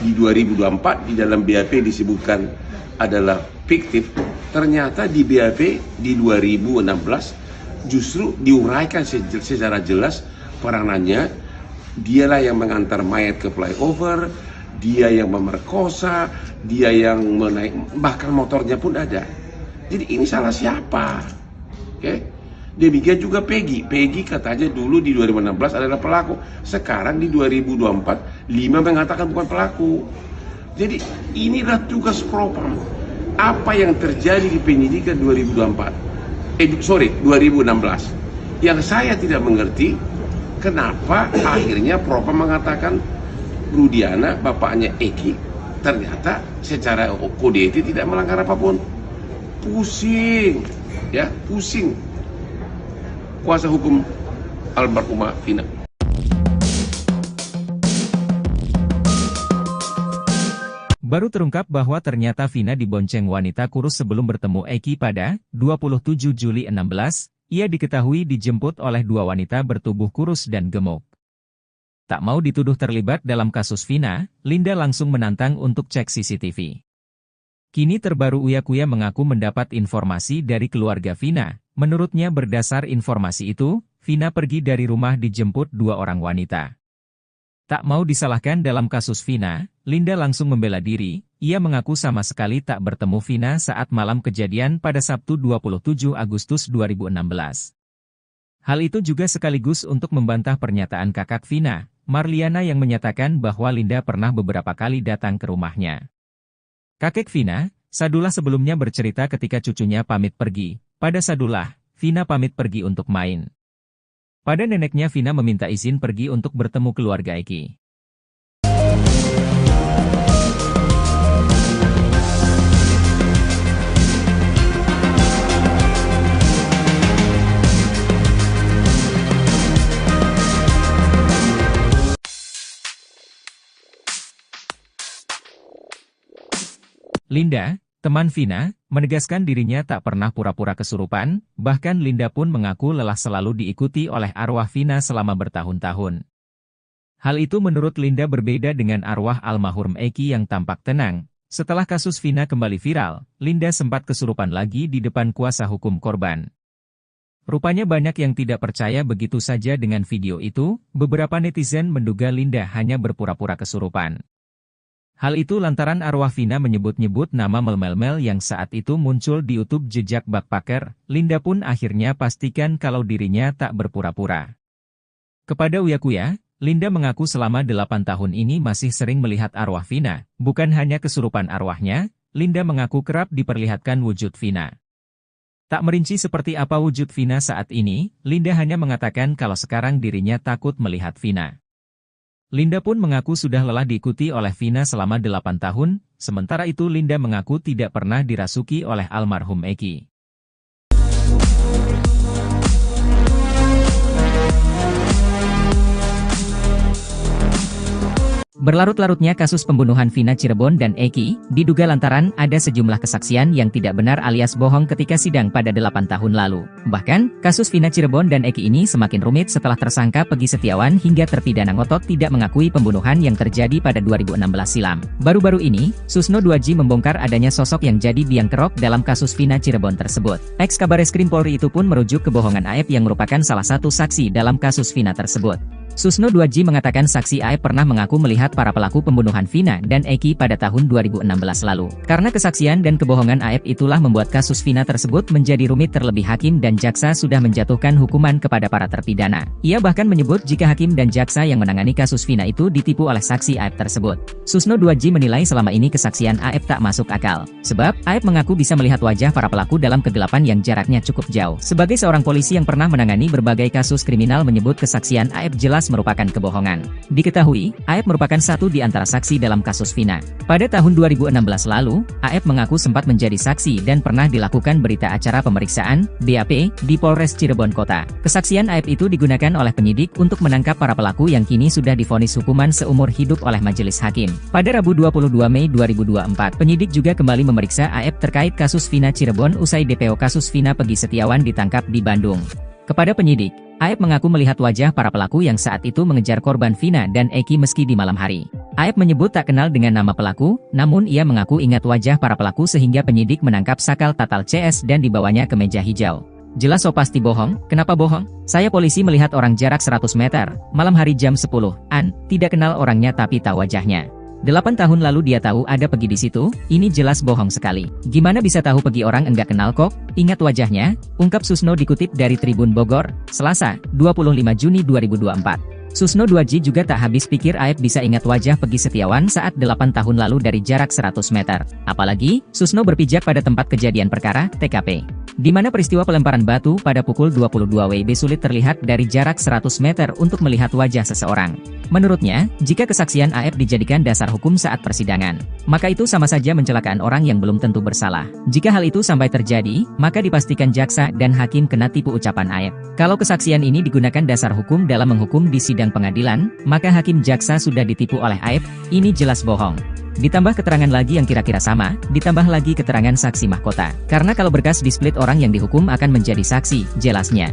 di 2024 di dalam BAP disebutkan adalah fiktif, ternyata di BAP di 2016 justru diuraikan secara jelas peranannya. Dialah yang mengantar mayat ke flyover, dia yang memerkosa, dia yang menaik, bahkan motornya pun ada. Jadi ini salah siapa? Oke? Demikian juga Peggy katanya dulu di 2016 adalah pelaku, sekarang di 2024 5 mengatakan bukan pelaku. Jadi inilah tugas Propam. Apa yang terjadi di penyidikan 2016. Yang saya tidak mengerti, kenapa akhirnya Propam mengatakan Rudiana, bapaknya Eki, ternyata secara kode etik tidak melanggar apapun. Pusing, ya, pusing. Kuasa hukum almarhumah Vina. Baru terungkap bahwa ternyata Vina dibonceng wanita kurus sebelum bertemu Eki pada 27 Juli 16, ia diketahui dijemput oleh dua wanita bertubuh kurus dan gemuk. Tak mau dituduh terlibat dalam kasus Vina, Linda langsung menantang untuk cek CCTV. Kini terbaru Uya Kuya mengaku mendapat informasi dari keluarga Vina. Menurutnya berdasar informasi itu, Vina pergi dari rumah dijemput dua orang wanita. Tak mau disalahkan dalam kasus Vina, Linda langsung membela diri. Ia mengaku sama sekali tak bertemu Vina saat malam kejadian pada Sabtu 27 Agustus 2016. Hal itu juga sekaligus untuk membantah pernyataan kakak Vina, Marliana, yang menyatakan bahwa Linda pernah beberapa kali datang ke rumahnya. Kakek Vina, Sadullah, sebelumnya bercerita ketika cucunya pamit pergi. Pada Sadullah, Vina pamit pergi untuk main. Pada neneknya, Vina meminta izin pergi untuk bertemu keluarga Eki. Linda, teman Vina, menegaskan dirinya tak pernah pura-pura kesurupan, bahkan Linda pun mengaku lelah selalu diikuti oleh arwah Vina selama bertahun-tahun. Hal itu menurut Linda berbeda dengan arwah almarhum Eki yang tampak tenang. Setelah kasus Vina kembali viral, Linda sempat kesurupan lagi di depan kuasa hukum korban. Rupanya banyak yang tidak percaya begitu saja dengan video itu. Beberapa netizen menduga Linda hanya berpura-pura kesurupan. Hal itu lantaran arwah Vina menyebut-nyebut nama Mel yang saat itu muncul di YouTube jejak Backpacker. Linda pun akhirnya pastikan kalau dirinya tak berpura-pura. Kepada Uya Kuya, Linda mengaku selama 8 tahun ini masih sering melihat arwah Vina. Bukan hanya kesurupan arwahnya, Linda mengaku kerap diperlihatkan wujud Vina. Tak merinci seperti apa wujud Vina saat ini, Linda hanya mengatakan kalau sekarang dirinya takut melihat Vina. Linda pun mengaku sudah lelah diikuti oleh Vina selama 8 tahun, sementara itu Linda mengaku tidak pernah dirasuki oleh almarhum Eki. Berlarut-larutnya kasus pembunuhan Vina Cirebon dan Eki, diduga lantaran ada sejumlah kesaksian yang tidak benar alias bohong ketika sidang pada 8 tahun lalu. Bahkan, kasus Vina Cirebon dan Eki ini semakin rumit setelah tersangka Peggy Setiawan hingga terpidana ngotot tidak mengakui pembunuhan yang terjadi pada 2016 silam. Baru-baru ini, Susno 2J membongkar adanya sosok yang jadi biang kerok dalam kasus Vina Cirebon tersebut. Ex-Kabareskrim Polri itu pun merujuk kebohongan Aep yang merupakan salah satu saksi dalam kasus Vina tersebut. Susno 2J mengatakan saksi Aep pernah mengaku melihat para pelaku pembunuhan Vina dan Eki pada tahun 2016 lalu. Karena kesaksian dan kebohongan Aep itulah membuat kasus Vina tersebut menjadi rumit, terlebih hakim dan jaksa sudah menjatuhkan hukuman kepada para terpidana. Ia bahkan menyebut jika hakim dan jaksa yang menangani kasus Vina itu ditipu oleh saksi Aep tersebut. Susno 2J menilai selama ini kesaksian Aep tak masuk akal. Sebab, Aep mengaku bisa melihat wajah para pelaku dalam kegelapan yang jaraknya cukup jauh. Sebagai seorang polisi yang pernah menangani berbagai kasus kriminal menyebut kesaksian Aep jelas merupakan kebohongan. Diketahui, Aep merupakan satu di antara saksi dalam kasus Vina. Pada tahun 2016 lalu, Aep mengaku sempat menjadi saksi dan pernah dilakukan berita acara pemeriksaan, BAP, di Polres Cirebon Kota. Kesaksian Aep itu digunakan oleh penyidik untuk menangkap para pelaku yang kini sudah divonis hukuman seumur hidup oleh majelis hakim. Pada Rabu 22 Mei 2024, penyidik juga kembali memeriksa Aep terkait kasus Vina Cirebon usai DPO kasus Vina Peggy Setiawan ditangkap di Bandung. Kepada penyidik, Aep mengaku melihat wajah para pelaku yang saat itu mengejar korban Vina dan Eki meski di malam hari. Aep menyebut tak kenal dengan nama pelaku, namun ia mengaku ingat wajah para pelaku sehingga penyidik menangkap Sakal Tatal CS dan dibawanya ke meja hijau. Jelas so pasti bohong, kenapa bohong? Saya polisi melihat orang jarak 100 meter, malam hari jam 10-an, tidak kenal orangnya tapi tahu wajahnya. 8 tahun lalu dia tahu ada Peggy di situ, ini jelas bohong sekali. Gimana bisa tahu Peggy orang enggak kenal kok? Ingat wajahnya, ungkap Susno dikutip dari Tribun Bogor, Selasa, 25 Juni 2024. Susno 2J juga tak habis pikir Aep bisa ingat wajah Peggy Setiawan saat 8 tahun lalu dari jarak 100 meter. Apalagi, Susno berpijak pada tempat kejadian perkara, TKP. Di mana peristiwa pelemparan batu pada pukul 22 WIB sulit terlihat dari jarak 100 meter untuk melihat wajah seseorang. Menurutnya, jika kesaksian Aep dijadikan dasar hukum saat persidangan, maka itu sama saja mencelakaan orang yang belum tentu bersalah. Jika hal itu sampai terjadi, maka dipastikan jaksa dan hakim kena tipu ucapan Aep. Kalau kesaksian ini digunakan dasar hukum dalam menghukum di sidang pengadilan, maka hakim jaksa sudah ditipu oleh Aep, ini jelas bohong. Ditambah keterangan lagi yang kira-kira sama, ditambah lagi keterangan saksi mahkota. Karena kalau berkas di split orang yang dihukum akan menjadi saksi, jelasnya.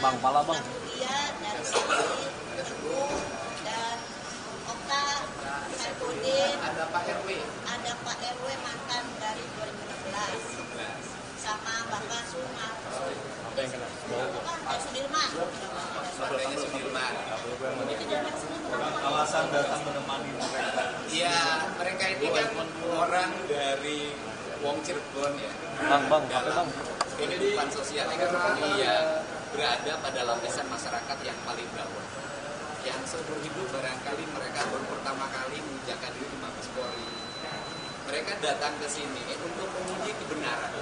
Bang, pala bang. Dia dari sini Teguh dan Okta, Saifudin, Ada Pak RW. ada Pak RW mantan dari 2016, sama Bapak Suma. Pak Sudirman. Partainya Sudirman. Alasan datang menemani mereka. Iya, mereka ini kan orang dari Wong Cirebon ya. Bang, Dalam kehidupan sosial ekonomi ya berada pada lapisan masyarakat yang paling bawah. Yang seumur hidup barangkali mereka baru pertama kali menginjakkan diri di Mabes Polri. Mereka datang ke sini untuk menguji kebenaran.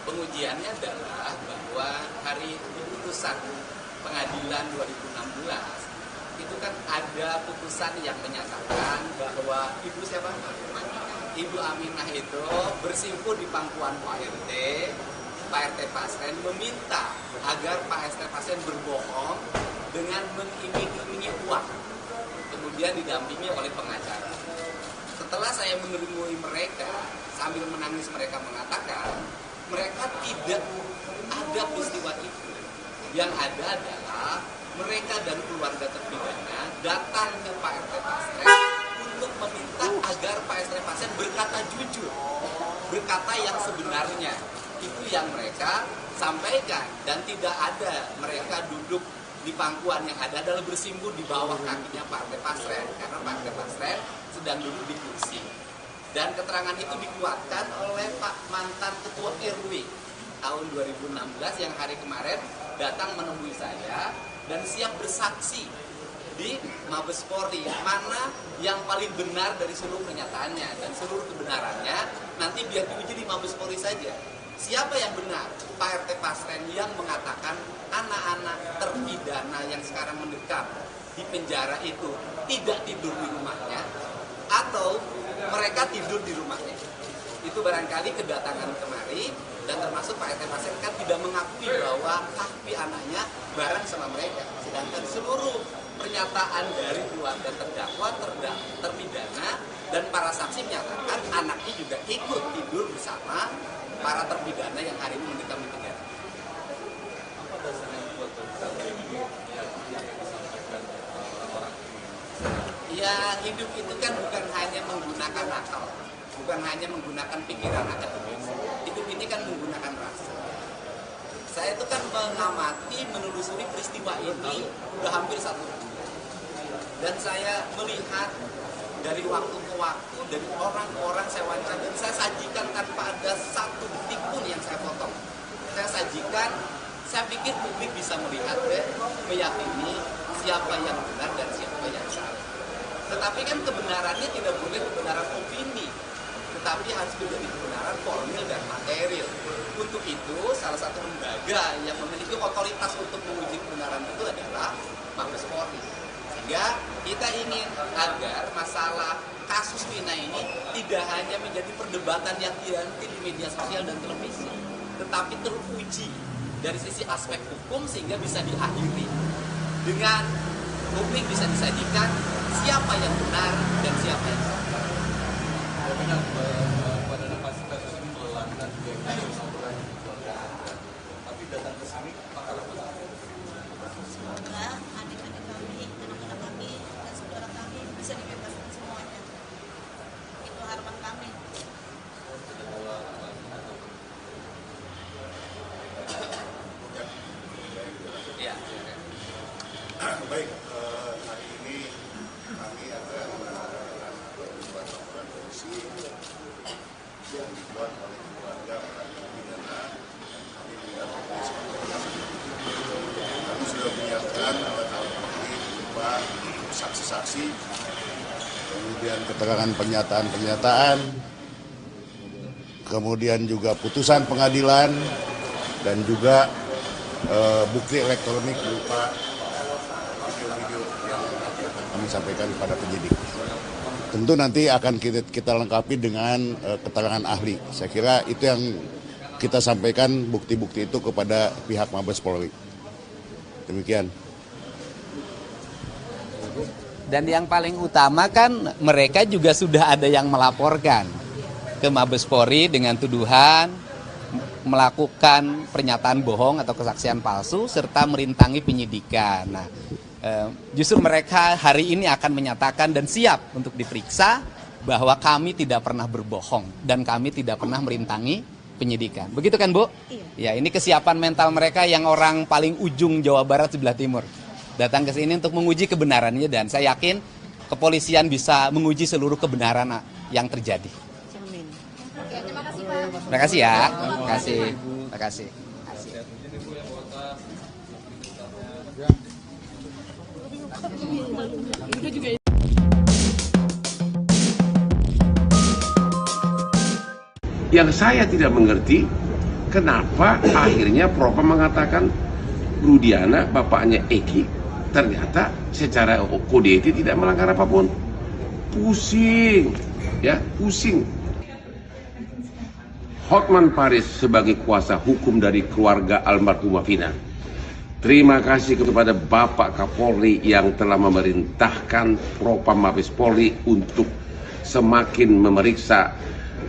Pengujiannya adalah bahwa hari putusan pengadilan 2016 itu kan ada putusan yang menyatakan bahwa Ibu siapa? Ibu Aminah itu bersimpuh di pangkuan Pak RT Pasren meminta agar Pak RT Pasren berbohong dengan mengiming-imingi uang, kemudian didampingi oleh pengacara. Setelah saya menemui mereka, sambil menangis mereka mengatakan mereka tidak ada peristiwa itu. Yang ada adalah mereka dan keluarga terpidana datang ke Pak RT Pasren untuk meminta agar Pak RT Pasren berkata jujur, berkata yang sebenarnya. Itu yang mereka sampaikan, dan tidak ada mereka duduk di pangkuan, yang ada adalah bersimpuh di bawah kakinya Pak RT Pasren, karena Pak RT Pasren sedang duduk di kursi. Dan keterangan itu dikuatkan oleh Pak mantan Ketua RW tahun 2016 yang hari kemarin datang menemui saya dan siap bersaksi di Mabes Polri, mana yang paling benar dari seluruh pernyataannya, dan seluruh kebenarannya nanti biar diuji di Mabes Polri saja. Siapa yang benar? Pak RT Pasren yang mengatakan anak-anak terpidana yang sekarang mendekam di penjara itu tidak tidur di rumahnya, atau mereka tidur di rumahnya. Itu barangkali kedatangan kemari, dan termasuk Pak RT Pasren kan tidak mengakui bahwa kaki anaknya bareng sama mereka. Sedangkan seluruh pernyataan dari keluarga terdakwa, terpidana, dan para saksi menyatakan anaknya juga ikut tidur bersama para terpidana yang hari ini mendekam di penjara. Apa dasarnya buat ini yang disampaikan orang ini? Ya, hidup itu kan bukan hanya menggunakan akal, bukan hanya menggunakan pikiran akademis. Hidup ini kan menggunakan rasa. Saya itu kan mengamati, menelusuri peristiwa ini udah hampir 1 bulan. Dan saya melihat dari waktu ke waktu, dari orang-orang saya wawancara, dan saya sajikan tanpa ada satu detik pun yang saya potong. Saya sajikan, saya pikir publik bisa melihat dan meyakini siapa yang benar dan siapa yang salah. Tetapi kan kebenarannya tidak boleh kebenaran opini, tetapi harus menjadi kebenaran formil dan material. Untuk itu, salah satu lembaga yang memiliki otoritas untuk menguji kebenaran itu adalah Mabes Polri. Sehingga kita ingin agar masalah kasus Vina ini tidak hanya menjadi perdebatan yang dianti di media sosial dan televisi, tetapi teruji dari sisi aspek hukum sehingga bisa diakhiri dengan publik bisa disajikan siapa yang benar dan siapa yang salah. Jaminan pada kasus ini melelahkan kasus laporan keluarga. Tapi datang ke sini pakar apa? Semoga adik-adik kami, anak-anak kami, dan saudara kami bisa dibebaskan semuanya. Itu harapan kami. Ya. Baik, hari ini kami akan menyampaikan membuat laporan polisi yang dibuat oleh keluarga para terpidana. Kami mendapat kami sudah menyiapkan alat-alat bukti berupa saksi-saksi, kemudian keterangan pernyataan-pernyataan, kemudian juga putusan pengadilan, dan juga bukti elektronik berupa video-video yang kami sampaikan kepada penyidik. Tentu nanti akan kita lengkapi dengan keterangan ahli. Saya kira itu yang kita sampaikan bukti-bukti itu kepada pihak Mabes Polri. Demikian. Dan yang paling utama kan mereka juga sudah ada yang melaporkan ke Mabes Polri dengan tuduhan melakukan pernyataan bohong atau kesaksian palsu serta merintangi penyidikan. Nah, justru mereka hari ini akan menyatakan dan siap untuk diperiksa bahwa kami tidak pernah berbohong dan kami tidak pernah merintangi penyidikan. Begitu kan, Bu? Iya. Ya, ini kesiapan mental mereka yang orang paling ujung Jawa Barat sebelah timur. Datang ke sini untuk menguji kebenarannya dan saya yakin kepolisian bisa menguji seluruh kebenaran yang terjadi. Amin. Oke, terima kasih Pak. Terima kasih ya. Terima kasih. Terima kasih. Yang saya tidak mengerti, kenapa akhirnya Propam mengatakan Rudiana, bapaknya Eki, ternyata secara kode etik tidak melanggar apapun. Pusing, ya, pusing. Hotman Paris sebagai kuasa hukum dari keluarga almarhumah Vina. Terima kasih kepada Bapak Kapolri yang telah memerintahkan Propam Mabes Polri untuk semakin memeriksa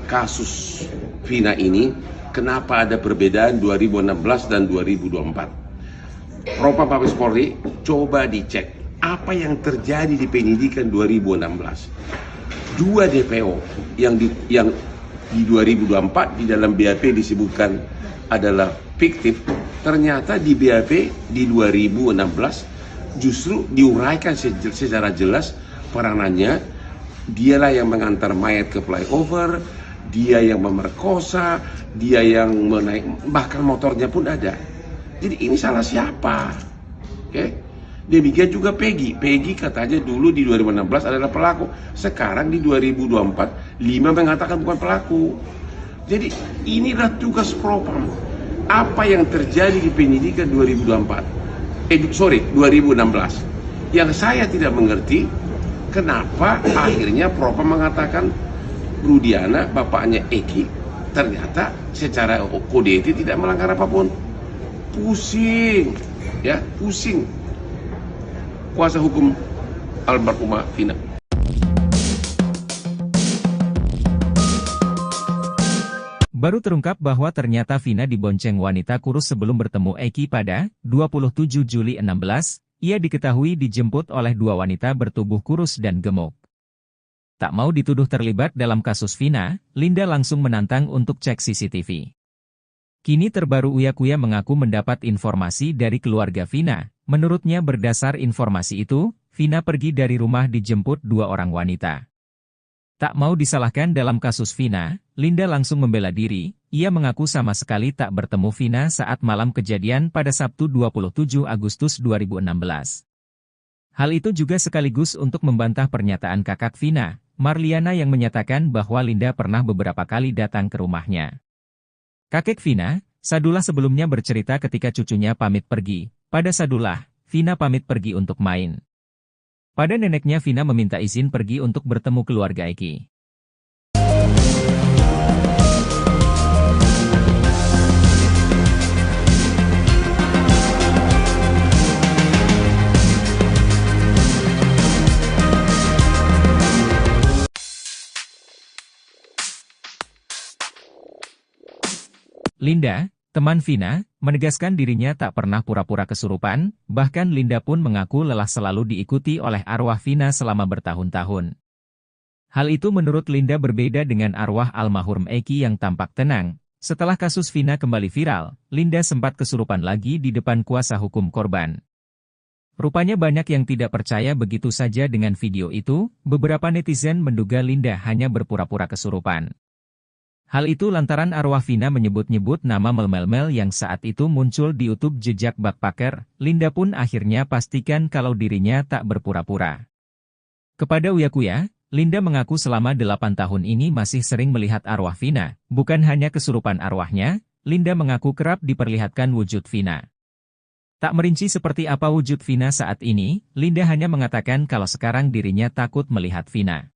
kasus Vina ini. Kenapa ada perbedaan 2016 dan 2024? Propam Mabes Polri, coba dicek apa yang terjadi di penyidikan 2016. Dua DPO yang di 2024 di dalam BAP disebutkan adalah fiktif, ternyata di BAP di 2016 justru diuraikan secara jelas peranannya. Dialah yang mengantar mayat ke flyover, dia yang memerkosa, dia yang menaik, bahkan motornya pun ada. Jadi ini salah siapa? Oke? Demikian juga Peggy. Peggy katanya dulu di 2016 adalah pelaku. Sekarang di 2024, 5 mengatakan bukan pelaku. Jadi inilah tugas Propam. Apa yang terjadi di penyidikan 2016. Yang saya tidak mengerti, kenapa akhirnya Propam mengatakan Rudiana, bapaknya Eki, ternyata secara kode etik tidak melanggar apapun. Pusing, ya, pusing. Kuasa hukum almarhumah Vina. Baru terungkap bahwa ternyata Vina dibonceng wanita kurus sebelum bertemu Eki pada 27 Juli 16, ia diketahui dijemput oleh dua wanita bertubuh kurus dan gemuk. Tak mau dituduh terlibat dalam kasus Vina, Linda langsung menantang untuk cek CCTV. Kini terbaru Uya Kuya mengaku mendapat informasi dari keluarga Vina. Menurutnya berdasar informasi itu, Vina pergi dari rumah dijemput dua orang wanita. Tak mau disalahkan dalam kasus Vina, Linda langsung membela diri. Ia mengaku sama sekali tak bertemu Vina saat malam kejadian pada Sabtu 27 Agustus 2016. Hal itu juga sekaligus untuk membantah pernyataan kakak Vina, Marliana, yang menyatakan bahwa Linda pernah beberapa kali datang ke rumahnya. Kakek Vina, Sadullah, sebelumnya bercerita ketika cucunya pamit pergi. Pada Sadullah, Vina pamit pergi untuk main. Pada neneknya, Vina meminta izin pergi untuk bertemu keluarga Eki. Linda, teman Vina, menegaskan dirinya tak pernah pura-pura kesurupan, bahkan Linda pun mengaku lelah selalu diikuti oleh arwah Vina selama bertahun-tahun. Hal itu menurut Linda berbeda dengan arwah almarhum Eki yang tampak tenang. Setelah kasus Vina kembali viral, Linda sempat kesurupan lagi di depan kuasa hukum korban. Rupanya banyak yang tidak percaya begitu saja dengan video itu. Beberapa netizen menduga Linda hanya berpura-pura kesurupan. Hal itu lantaran arwah Vina menyebut-nyebut nama Mel yang saat itu muncul di YouTube jejak backpacker. Linda pun akhirnya pastikan kalau dirinya tak berpura-pura. Kepada Uya Kuya, Linda mengaku selama 8 tahun ini masih sering melihat arwah Vina. Bukan hanya kesurupan arwahnya, Linda mengaku kerap diperlihatkan wujud Vina. Tak merinci seperti apa wujud Vina saat ini, Linda hanya mengatakan kalau sekarang dirinya takut melihat Vina.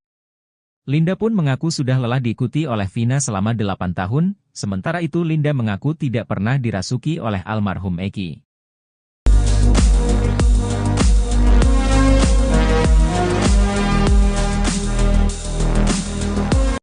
Linda pun mengaku sudah lelah diikuti oleh Vina selama 8 tahun, sementara itu Linda mengaku tidak pernah dirasuki oleh almarhum Eki.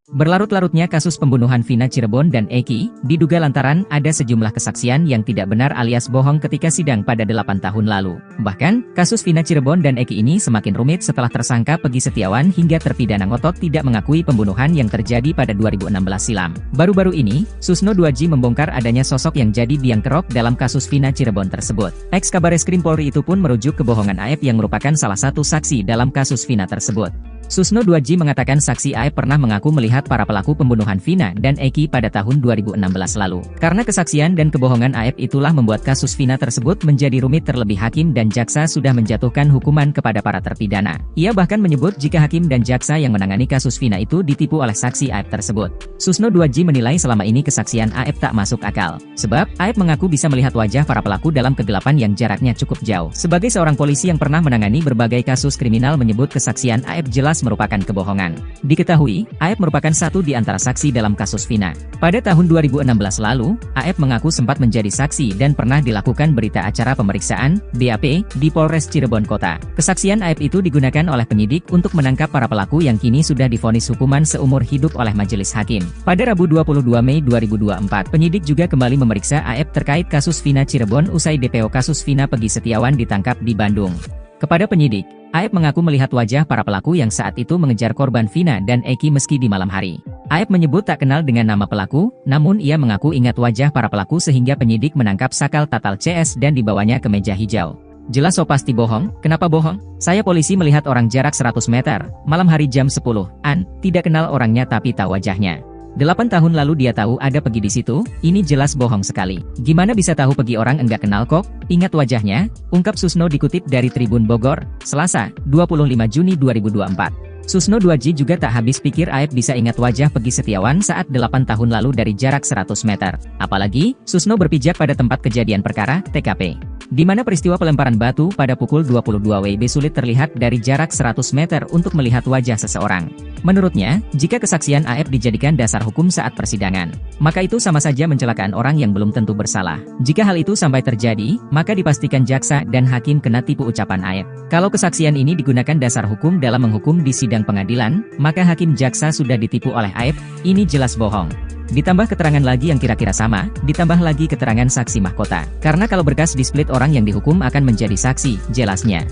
Berlarut-larutnya kasus pembunuhan Vina Cirebon dan Eki, diduga lantaran ada sejumlah kesaksian yang tidak benar alias bohong ketika sidang pada 8 tahun lalu. Bahkan, kasus Vina Cirebon dan Eki ini semakin rumit setelah tersangka Peggy Setiawan hingga terpidana ngotot tidak mengakui pembunuhan yang terjadi pada 2016 silam. Baru-baru ini, Susno 2J membongkar adanya sosok yang jadi biang kerok dalam kasus Vina Cirebon tersebut. Ex-Kabareskrim Polri itu pun merujuk kebohongan Aep yang merupakan salah satu saksi dalam kasus Vina tersebut. Susno 2J mengatakan saksi Aep pernah mengaku melihat para pelaku pembunuhan Vina dan Eki pada tahun 2016 lalu. Karena kesaksian dan kebohongan Aep itulah membuat kasus Vina tersebut menjadi rumit, terlebih hakim dan jaksa sudah menjatuhkan hukuman kepada para terpidana. Ia bahkan menyebut jika hakim dan jaksa yang menangani kasus Vina itu ditipu oleh saksi Aep tersebut. Susno 2J menilai selama ini kesaksian Aep tak masuk akal. Sebab, Aep mengaku bisa melihat wajah para pelaku dalam kegelapan yang jaraknya cukup jauh. Sebagai seorang polisi yang pernah menangani berbagai kasus kriminal menyebut kesaksian Aep jelas merupakan kebohongan. Diketahui, Aep merupakan satu di antara saksi dalam kasus Vina. Pada tahun 2016 lalu, Aep mengaku sempat menjadi saksi dan pernah dilakukan berita acara pemeriksaan, BAP, di Polres Cirebon Kota. Kesaksian Aep itu digunakan oleh penyidik untuk menangkap para pelaku yang kini sudah divonis hukuman seumur hidup oleh majelis hakim. Pada Rabu 22 Mei 2024, penyidik juga kembali memeriksa Aep terkait kasus Vina Cirebon usai DPO kasus Vina Peggy Setiawan ditangkap di Bandung. Kepada penyidik, Aep mengaku melihat wajah para pelaku yang saat itu mengejar korban Vina dan Eki meski di malam hari. Aep menyebut tak kenal dengan nama pelaku, namun ia mengaku ingat wajah para pelaku sehingga penyidik menangkap sakal tatal CS dan dibawanya ke meja hijau. Jelas so pasti bohong, kenapa bohong? Saya polisi melihat orang jarak 100 meter, malam hari jam 10-an, tidak kenal orangnya tapi tahu wajahnya. 8 tahun lalu dia tahu ada Peggy di situ, ini jelas bohong sekali. Gimana bisa tahu Peggy orang enggak kenal kok? Ingat wajahnya, ungkap Susno dikutip dari Tribun Bogor, Selasa, 25 Juni 2024. Susno 2J juga tak habis pikir Aep bisa ingat wajah Peggy Setiawan saat 8 tahun lalu dari jarak 100 meter. Apalagi, Susno berpijak pada tempat kejadian perkara, TKP. Di mana peristiwa pelemparan batu pada pukul 22 WIB sulit terlihat dari jarak 100 meter untuk melihat wajah seseorang. Menurutnya, jika kesaksian Aep dijadikan dasar hukum saat persidangan, maka itu sama saja mencelakaan orang yang belum tentu bersalah. Jika hal itu sampai terjadi, maka dipastikan jaksa dan hakim kena tipu ucapan Aep. Kalau kesaksian ini digunakan dasar hukum dalam menghukum di sidang pengadilan, maka hakim jaksa sudah ditipu oleh Aep, ini jelas bohong. Ditambah keterangan lagi yang kira-kira sama, ditambah lagi keterangan saksi mahkota. Karena kalau berkas di-split orang yang dihukum akan menjadi saksi, jelasnya.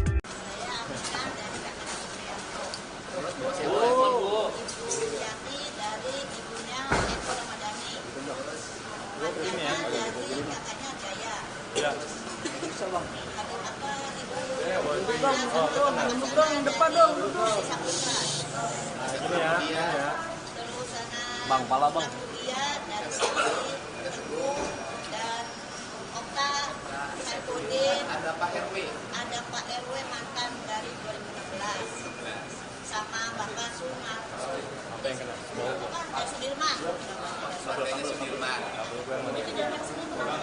Bang, pala bang. Dia dari sini, dan Okta, Saipudin, Ada Pak RW. ada Pak RW mantan dari 2016, sama Bapak Sumar. Apa yang kena? Ada Sudirman. Keluarganya Sudirman.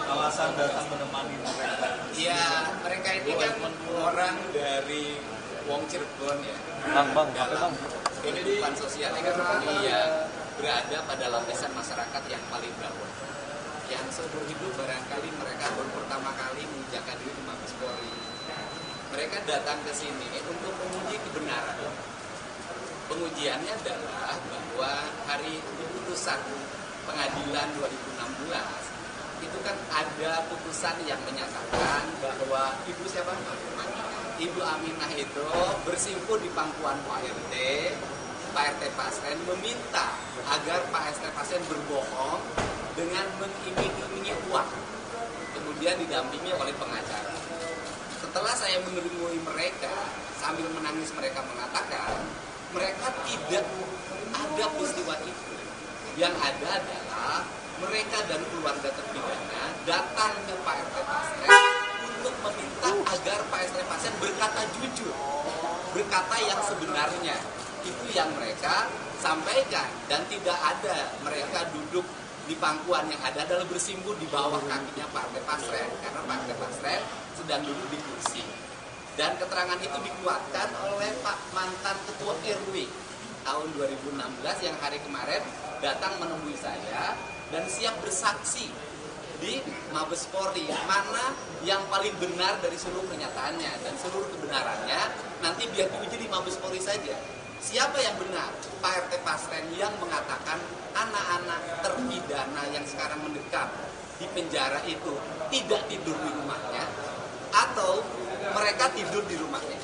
Alasan datang menemani mereka. Iya, mereka ini kan orang dari Wong Cirebon ya. Bang, apa bang? Kehidupan sosial ekonomi ya berada pada lapisan masyarakat yang paling bawah. Yang seumur hidup barangkali mereka baru pertama kali menginjakkan diri di Mabes Polri. Mereka datang ke sini untuk menguji kebenaran. Pengujiannya adalah bahwa hari putusan pengadilan 2016 itu kan ada putusan yang menyatakan bahwa Ibu Aminah itu bersimpuh di pangkuan Pak RT Pasren meminta agar Pak RT Pasren berbohong dengan mengiming-imingi uang, kemudian didampingi oleh pengacara. Setelah saya menemui mereka, sambil menangis mereka mengatakan mereka tidak ada peristiwa itu. Yang ada adalah mereka dan keluarga terpidana datang ke Pak RT Pasren untuk meminta agar Pak RT Pasren berkata jujur, berkata yang sebenarnya. Itu yang mereka sampaikan, dan tidak ada mereka duduk di pangkuan, yang ada adalah bersimpuh di bawah kakinya Pak RT Pasren, karena Pak RT Pasren sedang duduk di kursi. Dan keterangan itu dikuatkan oleh Pak mantan Ketua RW tahun 2016 yang hari kemarin datang menemui saya dan siap bersaksi di Mabes Polri, mana yang paling benar dari seluruh pernyataannya, dan seluruh kebenarannya nanti biar diuji di Mabes Polri saja. Siapa yang benar? Pak RT Pasren yang mengatakan anak-anak terpidana yang sekarang mendekam di penjara itu tidak tidur di rumahnya, atau mereka tidur di rumahnya.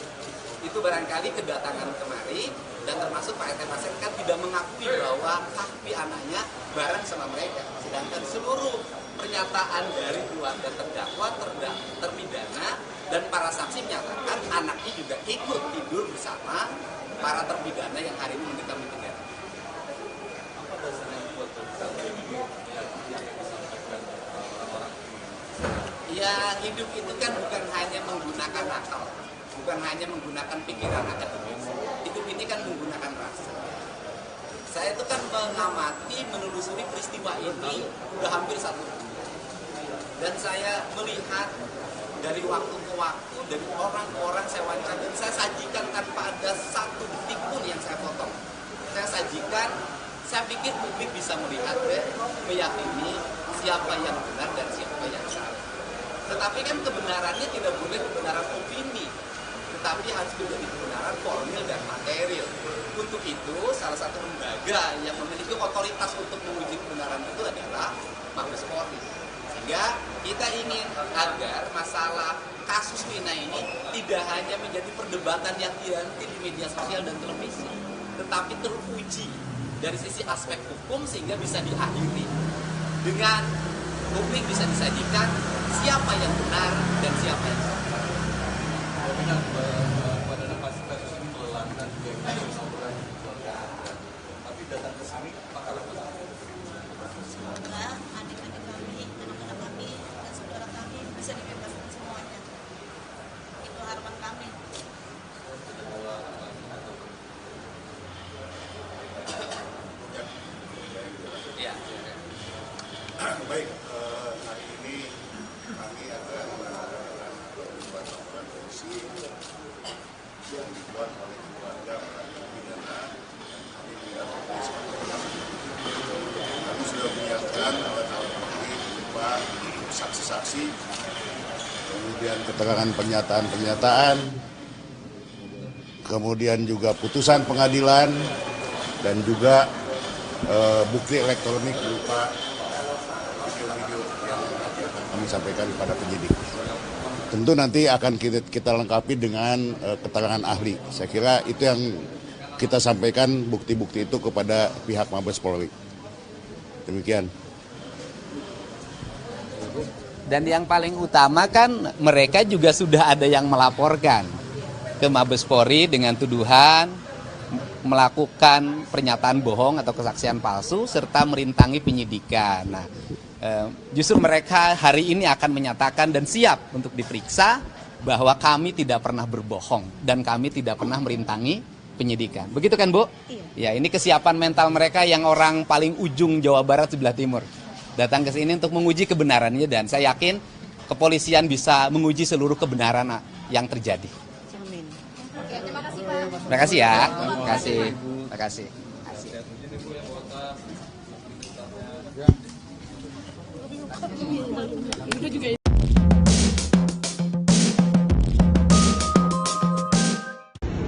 Itu barangkali kedatangan kemari, dan termasuk Pak RT Pasren kan tidak mengakui bahwa kaki anaknya bareng sama mereka. Sedangkan seluruh pernyataan dari keluarga terdakwa, terpidana, dan para saksi menyatakan anaknya juga ikut tidur bersama para terpidana yang hari ini mendekam di penjara. Apa dasarnya buat Ya, hidup itu kan bukan hanya menggunakan akal, bukan hanya menggunakan pikiran akademis. Hidup ini kan menggunakan rasa. Saya itu kan mengamati, menelusuri peristiwa ini udah hampir 1 bulan. Dan saya melihat dari waktu ke waktu, dari orang ke orang saya wawancara, dan saya sajikan tanpa ada satu detik pun yang saya potong. Saya sajikan, saya pikir publik bisa melihat dan meyakini siapa yang benar dan siapa yang salah. Tetapi kan kebenarannya tidak boleh kebenaran opini, tetapi harus menjadi kebenaran formil dan material. Untuk itu, salah satu lembaga yang memiliki otoritas untuk menguji kebenaran itu adalah Mabes Polri. Sehingga kita ingin agar masalah kasus Vina ini tidak hanya menjadi perdebatan yang dianti di media sosial dan televisi, tetapi teruji dari sisi aspek hukum sehingga bisa diakhiri dengan publik bisa disajikan siapa yang benar dan siapa yang salah. Tapi kan pada kasus ini melelahkan juga kasus orang di keluarga Anda. Tapi datang ke sini, apakah apa? Semoga adik-adik kami, anak-anak kami, dan saudara kami bisa dibebaskan semuanya. Itu harapan kami. Ya. Baik, hari ini kami akan menanyakan beberapa laporan polisi yang dibuat oleh keluarga para terpidana. Kami sudah menyiapkan alat-alat bukti berupa saksi-saksi, kemudian keterangan pernyataan-pernyataan, kemudian juga putusan pengadilan, dan juga bukti elektronik berupa video-video yang akan kami sampaikan kepada penyidik. Tentu nanti akan kita lengkapi dengan keterangan ahli. Saya kira itu yang kita sampaikan bukti-bukti itu kepada pihak Mabes Polri. Demikian. Dan yang paling utama kan mereka juga sudah ada yang melaporkan ke Mabes Polri dengan tuduhan melakukan pernyataan bohong atau kesaksian palsu serta merintangi penyidikan. Nah, justru mereka hari ini akan menyatakan dan siap untuk diperiksa bahwa kami tidak pernah berbohong dan kami tidak pernah merintangi penyidikan. Begitu kan, Bu? Iya. Ya, ini kesiapan mental mereka yang orang paling ujung Jawa Barat sebelah timur. Datang ke sini untuk menguji kebenarannya, dan saya yakin kepolisian bisa menguji seluruh kebenaran yang terjadi. Amin. Terima kasih, Pak. Terima kasih ya. Terima kasih. Terima kasih.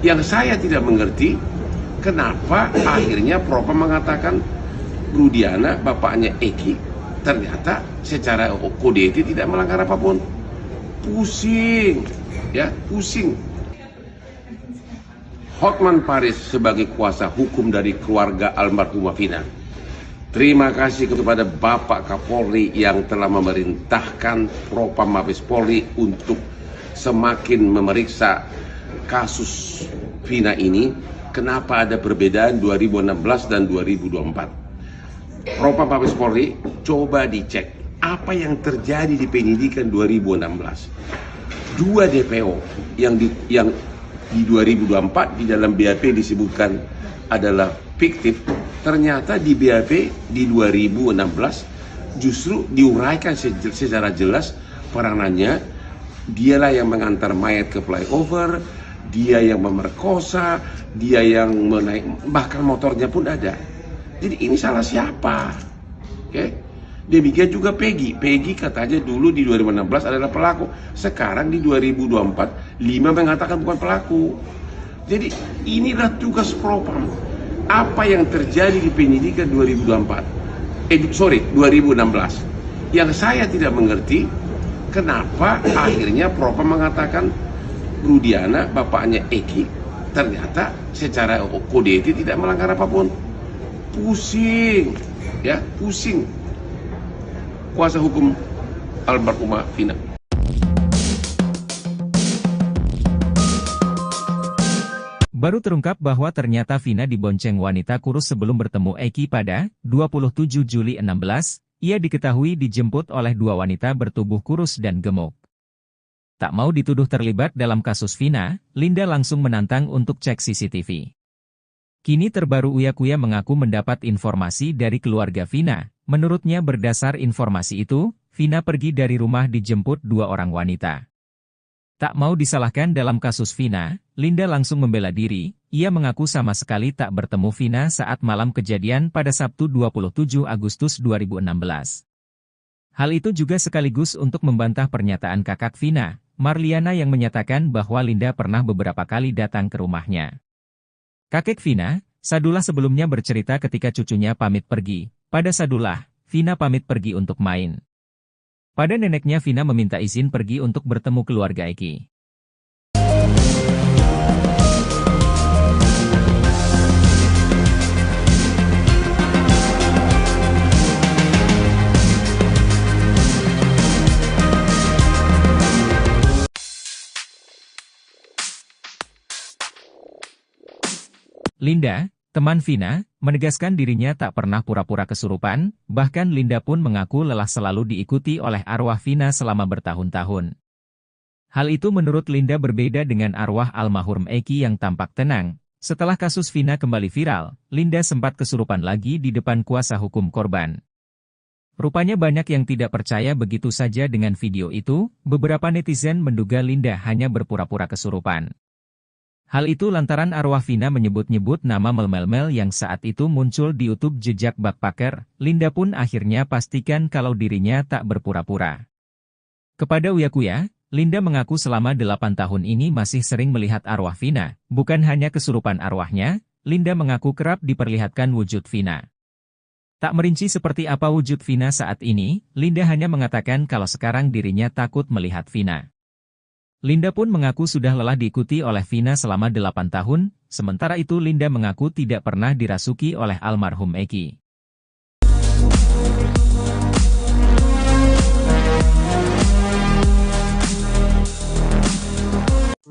Yang saya tidak mengerti, kenapa akhirnya Propam mengatakan Rudiana, bapaknya Eki, ternyata secara kode etik tidak melanggar apapun. Pusing, ya, pusing. Hotman Paris sebagai kuasa hukum dari keluarga almarhumah Vina. Terima kasih kepada Bapak Kapolri yang telah memerintahkan Propam Mabes Polri untuk semakin memeriksa kasus Vina ini. Kenapa ada perbedaan 2016 dan 2024? Propam Mabes Polri coba dicek apa yang terjadi di penyidikan 2016. 2 DPO yang di 2024 di dalam BAP disebutkan adalah fiktif, ternyata di BAP di 2016 justru diuraikan secara jelas peranannya Dialah yang mengantar mayat ke flyover, dia yang memerkosa, dia yang menaik, bahkan motornya pun ada. Jadi ini salah siapa? Oke? Demikian juga Peggy. Peggy katanya dulu di 2016 adalah pelaku. Sekarang di 2024, 5 mengatakan bukan pelaku. Jadi inilah tugas Propam. Apa yang terjadi di penyidikan 2016. Yang saya tidak mengerti, kenapa akhirnya Propam mengatakan Rudiana, bapaknya Eki, ternyata secara kode etik tidak melanggar apapun. Pusing, ya, pusing. Kuasa hukum almarhumah Vina. Baru terungkap bahwa ternyata Vina dibonceng wanita kurus sebelum bertemu Eki pada 27 Juli 16, ia diketahui dijemput oleh 2 wanita bertubuh kurus dan gemuk. Tak mau dituduh terlibat dalam kasus Vina, Linda langsung menantang untuk cek CCTV. Kini terbaru Uya Kuya mengaku mendapat informasi dari keluarga Vina. Menurutnya berdasar informasi itu, Vina pergi dari rumah dijemput 2 orang wanita. Tak mau disalahkan dalam kasus Vina, Linda langsung membela diri. Ia mengaku sama sekali tak bertemu Vina saat malam kejadian pada Sabtu 27 Agustus 2016. Hal itu juga sekaligus untuk membantah pernyataan kakak Vina, Marliana, yang menyatakan bahwa Linda pernah beberapa kali datang ke rumahnya. Kakek Vina, Sadullah, sebelumnya bercerita ketika cucunya pamit pergi. Pada Sadullah, Vina pamit pergi untuk main. Pada neneknya, Vina meminta izin pergi untuk bertemu keluarga Eki. Linda, teman Vina, menegaskan dirinya tak pernah pura-pura kesurupan, bahkan Linda pun mengaku lelah selalu diikuti oleh arwah Vina selama bertahun-tahun. Hal itu menurut Linda berbeda dengan arwah almarhum Eki yang tampak tenang. Setelah kasus Vina kembali viral, Linda sempat kesurupan lagi di depan kuasa hukum korban. Rupanya banyak yang tidak percaya begitu saja dengan video itu. Beberapa netizen menduga Linda hanya berpura-pura kesurupan. Hal itu lantaran arwah Vina menyebut-nyebut nama Mel yang saat itu muncul di YouTube jejak backpacker. Linda pun akhirnya pastikan kalau dirinya tak berpura-pura. Kepada Uya Kuya, Linda mengaku selama 8 tahun ini masih sering melihat arwah Vina. Bukan hanya kesurupan arwahnya, Linda mengaku kerap diperlihatkan wujud Vina. Tak merinci seperti apa wujud Vina saat ini, Linda hanya mengatakan kalau sekarang dirinya takut melihat Vina. Linda pun mengaku sudah lelah diikuti oleh Vina selama 8 tahun, sementara itu Linda mengaku tidak pernah dirasuki oleh almarhum Eki.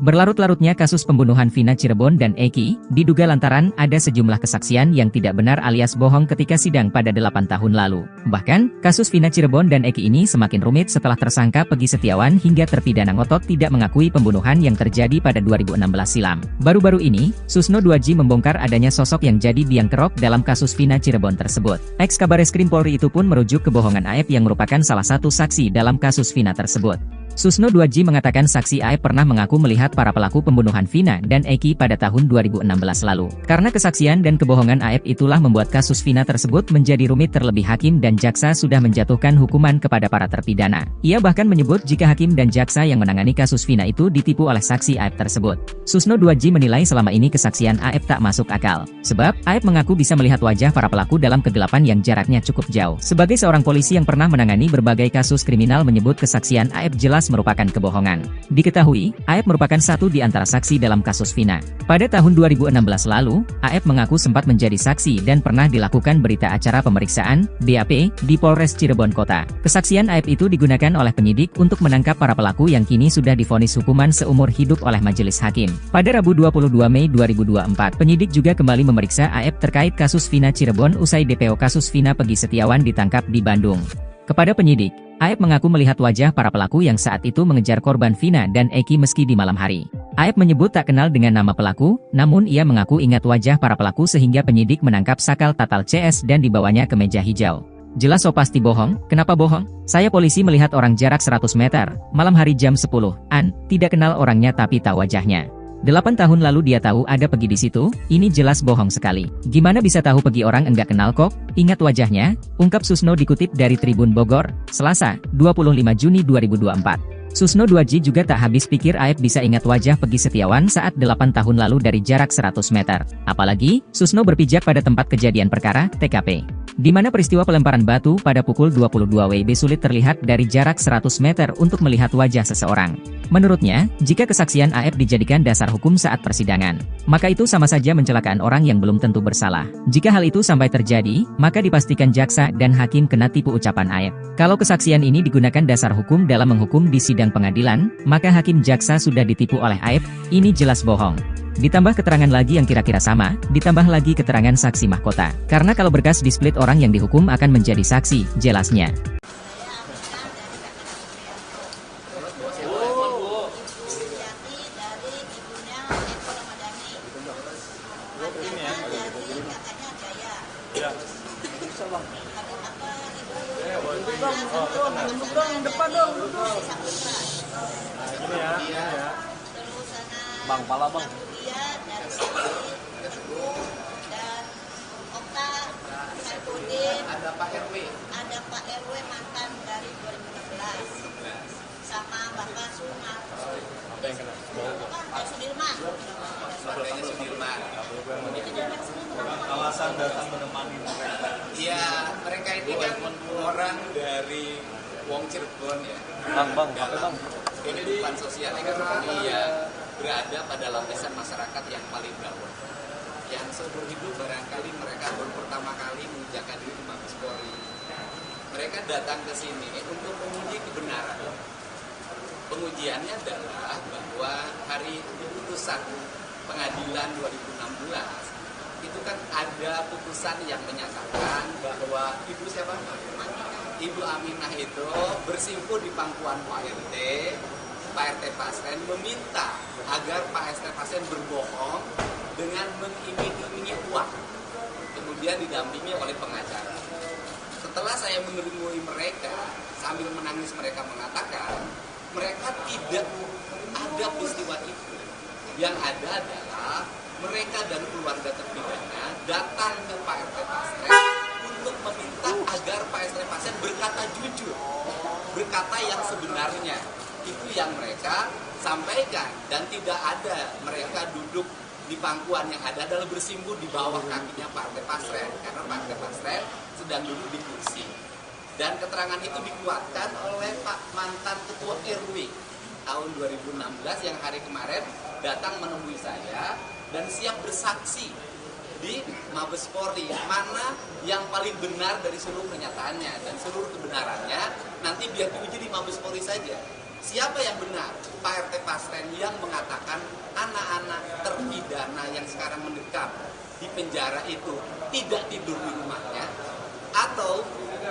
Berlarut-larutnya kasus pembunuhan Vina Cirebon dan Eki, diduga lantaran ada sejumlah kesaksian yang tidak benar alias bohong ketika sidang pada 8 tahun lalu. Bahkan, kasus Vina Cirebon dan Eki ini semakin rumit setelah tersangka Peggy Setiawan hingga terpidana ngotot tidak mengakui pembunuhan yang terjadi pada 2016 silam. Baru-baru ini, Susno 2J membongkar adanya sosok yang jadi biang kerok dalam kasus Vina Cirebon tersebut. Ex-Kabareskrim Polri itu pun merujuk kebohongan Aep yang merupakan salah satu saksi dalam kasus Vina tersebut. Susno 2J mengatakan saksi Aep pernah mengaku melihat para pelaku pembunuhan Vina dan Eki pada tahun 2016 lalu. Karena kesaksian dan kebohongan Aep itulah membuat kasus Vina tersebut menjadi rumit, terlebih hakim dan jaksa sudah menjatuhkan hukuman kepada para terpidana. Ia bahkan menyebut jika hakim dan jaksa yang menangani kasus Vina itu ditipu oleh saksi Aep tersebut. Susno 2J menilai selama ini kesaksian Aep tak masuk akal. Sebab, Aep mengaku bisa melihat wajah para pelaku dalam kegelapan yang jaraknya cukup jauh. Sebagai seorang polisi yang pernah menangani berbagai kasus kriminal menyebut kesaksian Aep jelas merupakan kebohongan. Diketahui, Aep merupakan satu di antara saksi dalam kasus Vina. Pada tahun 2016 lalu, Aep mengaku sempat menjadi saksi dan pernah dilakukan berita acara pemeriksaan, BAP, di Polres Cirebon Kota. Kesaksian Aep itu digunakan oleh penyidik untuk menangkap para pelaku yang kini sudah divonis hukuman seumur hidup oleh majelis hakim. Pada Rabu 22 Mei 2024, penyidik juga kembali memeriksa Aep terkait kasus Vina Cirebon usai DPO kasus Vina Peggy Setiawan ditangkap di Bandung. Kepada penyidik, Aep mengaku melihat wajah para pelaku yang saat itu mengejar korban Vina dan Eki meski di malam hari. Aep menyebut tak kenal dengan nama pelaku, namun ia mengaku ingat wajah para pelaku sehingga penyidik menangkap sakal tatal CS dan dibawanya ke meja hijau. Jelas so pasti bohong, kenapa bohong? Saya polisi melihat orang jarak 100 meter, malam hari jam 10-an, tidak kenal orangnya tapi tahu wajahnya. 8 tahun lalu dia tahu ada pergi di situ, ini jelas bohong sekali. Gimana bisa tahu pergi orang enggak kenal kok? Ingat wajahnya, ungkap Susno dikutip dari Tribun Bogor, Selasa, 25 Juni 2024. Susno 2G juga tak habis pikir Aep bisa ingat wajah Pegi Setiawan saat 8 tahun lalu dari jarak 100 meter. Apalagi, Susno berpijak pada tempat kejadian perkara, TKP. Di mana peristiwa pelemparan batu pada pukul 22 WIB sulit terlihat dari jarak 100 meter untuk melihat wajah seseorang. Menurutnya, jika kesaksian Aep dijadikan dasar hukum saat persidangan, maka itu sama saja mencelakaan orang yang belum tentu bersalah. Jika hal itu sampai terjadi, maka dipastikan jaksa dan hakim kena tipu ucapan Aep. Kalau kesaksian ini digunakan dasar hukum dalam menghukum di sidang pengadilan, maka hakim jaksa sudah ditipu oleh Aep, ini jelas bohong. Ditambah keterangan lagi yang kira-kira sama, ditambah lagi keterangan saksi mahkota. Karena kalau berkas di-split orang yang dihukum akan menjadi saksi, jelasnya. Bang, pala bang. Dia dari sini, Teguh, dan Okta, Saipudin, Ada Pak RW. ada Pak RW mantan dari 2016, sama Bapak Sumar. Apa yang kena? Pak Sudirman. Partainya Sudirman. Itu juga Alasan datang menemani mereka. Iya, mereka ini kan orang dari Wong Cirebon ya. Bang, Dalam kehidupan sosial ekonomi ya berada pada lapisan masyarakat yang paling bawah. Yang seumur hidup barangkali mereka baru pertama kali menginjakkan diri di Mabes Polri. Mereka datang ke sini untuk menguji kebenaran. Pengujiannya adalah bahwa hari putusan pengadilan 2016 itu kan ada putusan yang menyatakan bahwa Ibu siapa? Ibu Aminah itu bersimpuh di pangkuan Pak RT Pasren meminta agar Pak RT Pasren berbohong dengan mengiming-imingi uang, kemudian didampingi oleh pengacara. Setelah saya menemui mereka, sambil menangis mereka mengatakan, mereka tidak ada peristiwa itu. Yang ada adalah mereka dan keluarga terpidana datang ke Pak RT Pasren untuk meminta agar Pak RT Pasren berkata jujur, berkata yang sebenarnya. Itu yang mereka sampaikan, dan tidak ada mereka duduk di pangkuan, yang ada adalah bersimpuh di bawah kakinya Pak RT Pasren, karena Pak RT Pasren sedang duduk di kursi. Dan keterangan itu dikuatkan oleh Pak mantan Ketua RW tahun 2016 yang hari kemarin datang menemui saya dan siap bersaksi di Mabes Polri, mana yang paling benar dari seluruh pernyataannya, dan seluruh kebenarannya nanti biar diuji di Mabes Polri saja. Siapa yang benar? Pak RT Pasren yang mengatakan anak-anak terpidana yang sekarang mendekam di penjara itu tidak tidur di rumahnya, atau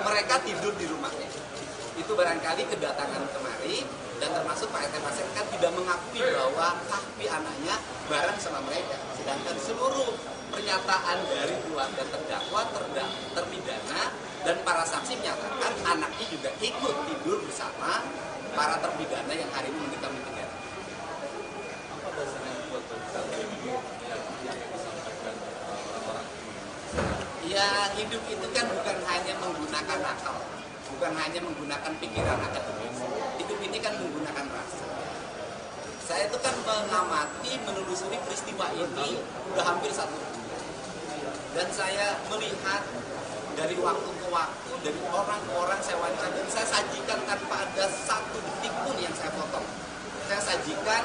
mereka tidur di rumahnya. Itu barangkali kedatangan kemari, dan termasuk Pak RT Pasren kan tidak mengakui bahwa kaki anaknya bareng sama mereka. Sedangkan seluruh pernyataan dari keluarga terdakwa, terpidana, dan para saksi menyatakan anaknya juga ikut tidur bersama para terpidana yang hari ini mendekam di penjara. Apa dasarnya buat yang disampaikan orang? Ya, hidup itu kan bukan hanya menggunakan akal, bukan hanya menggunakan pikiran akademis. Hidup ini kan menggunakan rasa. Saya itu kan mengamati, menelusuri peristiwa ini udah hampir 1 bulan. Dan saya melihat dari waktu ke waktu, dari orang-orang saya wawancara, dan saya sajikan tanpa ada satu detik pun yang saya potong. Saya sajikan,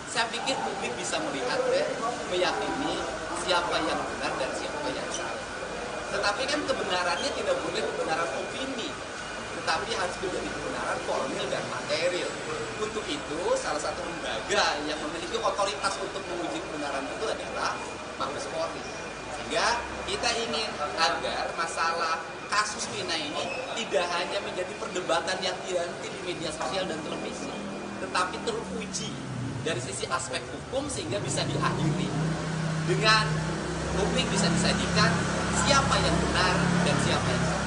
saya pikir publik bisa melihat dan meyakini siapa yang benar dan siapa yang salah. Tetapi kan kebenarannya tidak boleh kebenaran opini, tetapi harus menjadi kebenaran formil dan material. Untuk itu, salah satu lembaga yang memiliki otoritas untuk menguji kebenaran itu adalah Mabes Polri. Sehingga kita ingin agar masalah kasus Vina ini tidak hanya menjadi perdebatan yang dihenti di media sosial dan televisi, tetapi teruji dari sisi aspek hukum sehingga bisa diakhiri dengan publik bisa disajikan siapa yang benar dan siapa yang salah.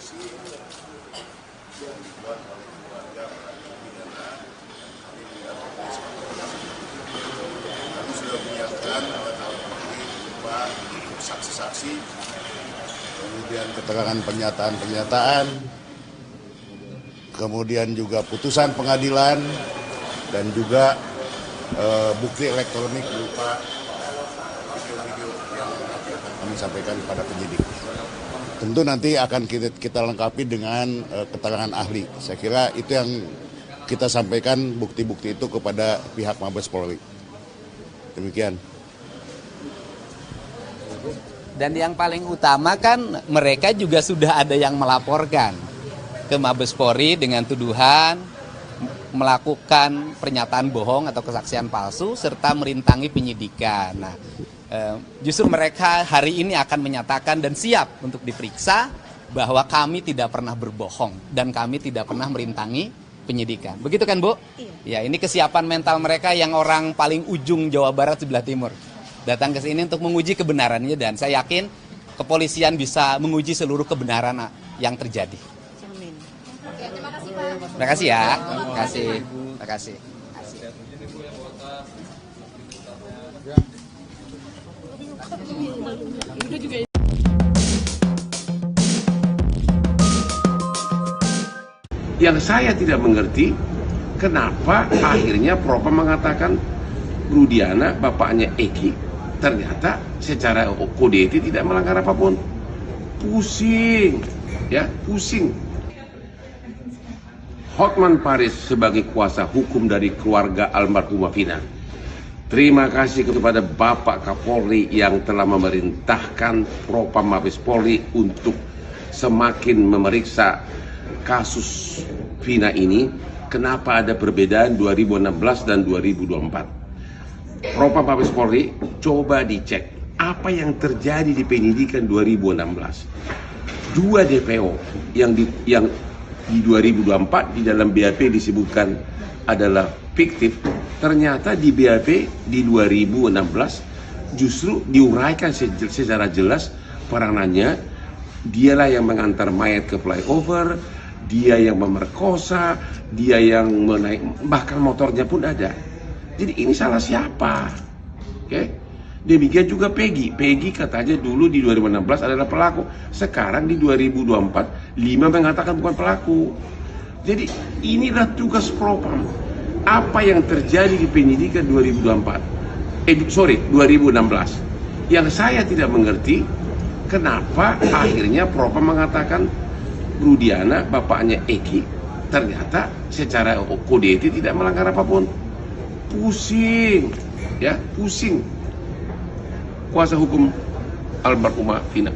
komunikasi yang dibuat oleh keluarga pidana. Kami sudah menyiapkan alat-alat bukti berupa saksi-saksi, kemudian keterangan pernyataan-pernyataan, kemudian juga putusan pengadilan, dan juga bukti elektronik berupa video-video yang akan kami sampaikan kepada penyidik. Tentu nanti akan kita lengkapi dengan keterangan ahli. Saya kira itu yang kita sampaikan bukti-bukti itu kepada pihak Mabes Polri. Demikian. Dan yang paling utama kan mereka juga sudah ada yang melaporkan ke Mabes Polri dengan tuduhan melakukan pernyataan bohong atau kesaksian palsu serta merintangi penyidikan. Nah, justru mereka hari ini akan menyatakan dan siap untuk diperiksa bahwa kami tidak pernah berbohong dan kami tidak pernah merintangi penyidikan. Begitu kan, Bu? Iya. Ya, ini kesiapan mental mereka yang orang paling ujung Jawa Barat sebelah timur. Datang ke sini untuk menguji kebenarannya, dan saya yakin kepolisian bisa menguji seluruh kebenaran yang terjadi. Amin. Terima kasih ya. Terima kasih. Terima kasih. Yang saya tidak mengerti, kenapa akhirnya Propam mengatakan Rudiana, bapaknya Eki, ternyata secara kode etik tidak melanggar apapun. Pusing, ya, pusing. Hotman Paris sebagai kuasa hukum dari keluarga almarhumah Vina. Terima kasih kepada Bapak Kapolri yang telah memerintahkan Propam Mabes Polri untuk semakin memeriksa kasus Vina ini. Kenapa ada perbedaan 2016 dan 2024? Propam Mabes Polri, coba dicek apa yang terjadi di penyidikan 2016. Dua DPO yang di 2024 di dalam BAP disebutkan adalah fiktif, ternyata di BAP di 2016 justru diuraikan secara jelas peranannya. Dialah yang mengantar mayat ke flyover, dia yang memerkosa, dia yang menaik, bahkan motornya pun ada. Jadi ini salah siapa? Oke? Demikian juga Peggy. Peggy katanya dulu di 2016 adalah pelaku. Sekarang di 2024, 5 mengatakan bukan pelaku. Jadi inilah tugas Propam. Apa yang terjadi di penyidikan 2016. Yang saya tidak mengerti, kenapa akhirnya Propam mengatakan Rudiana, bapaknya Eki, ternyata secara kode etik tidak melanggar apapun. Pusing, ya, pusing. Kuasa hukum almarhumah Vina.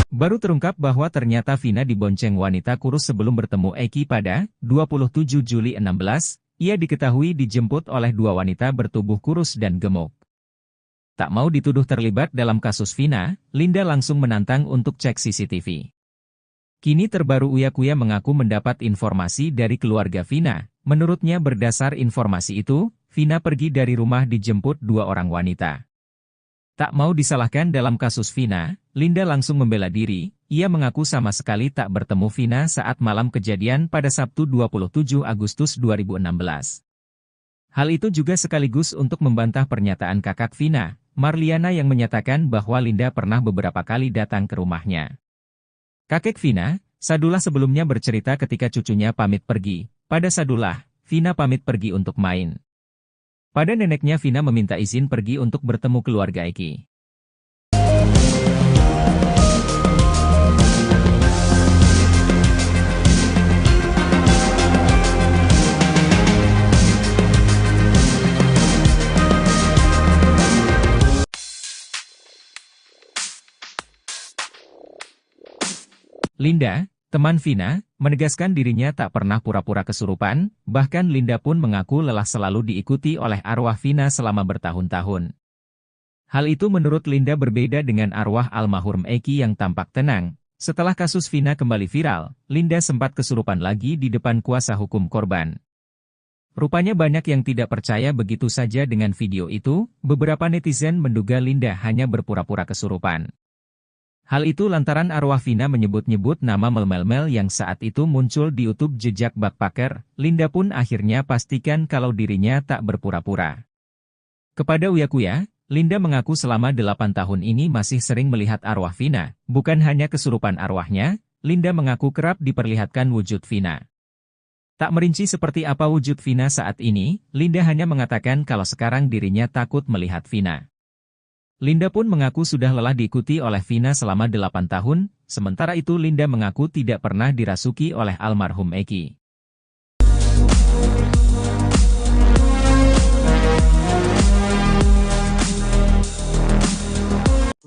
Baru terungkap bahwa ternyata Vina dibonceng wanita kurus sebelum bertemu Eki pada 27 Juli 16. Ia diketahui dijemput oleh dua wanita bertubuh kurus dan gemuk. Tak mau dituduh terlibat dalam kasus Vina, Linda langsung menantang untuk cek CCTV. Kini terbaru Uya Kuya mengaku mendapat informasi dari keluarga Vina. Menurutnya berdasar informasi itu, Vina pergi dari rumah dijemput dua orang wanita. Tak mau disalahkan dalam kasus Vina, Linda langsung membela diri. Ia mengaku sama sekali tak bertemu Vina saat malam kejadian pada Sabtu 27 Agustus 2016. Hal itu juga sekaligus untuk membantah pernyataan kakak Vina, Marliana, yang menyatakan bahwa Linda pernah beberapa kali datang ke rumahnya. Kakek Vina, Sadullah, sebelumnya bercerita ketika cucunya pamit pergi. Pada Sadullah, Vina pamit pergi untuk main. Pada neneknya, Vina meminta izin pergi untuk bertemu keluarga Eki. Linda, teman Vina, menegaskan dirinya tak pernah pura-pura kesurupan, bahkan Linda pun mengaku lelah selalu diikuti oleh arwah Vina selama bertahun-tahun. Hal itu menurut Linda berbeda dengan arwah almarhum Eki yang tampak tenang. Setelah kasus Vina kembali viral, Linda sempat kesurupan lagi di depan kuasa hukum korban. Rupanya banyak yang tidak percaya begitu saja dengan video itu, beberapa netizen menduga Linda hanya berpura-pura kesurupan. Hal itu lantaran arwah Vina menyebut-nyebut nama Mel yang saat itu muncul di YouTube jejak backpacker. Linda pun akhirnya pastikan kalau dirinya tak berpura-pura. Kepada Uyakuya, Linda mengaku selama 8 tahun ini masih sering melihat arwah Vina. Bukan hanya kesurupan arwahnya, Linda mengaku kerap diperlihatkan wujud Vina. Tak merinci seperti apa wujud Vina saat ini, Linda hanya mengatakan kalau sekarang dirinya takut melihat Vina. Linda pun mengaku sudah lelah diikuti oleh Vina selama 8 tahun, sementara itu Linda mengaku tidak pernah dirasuki oleh almarhum Eki.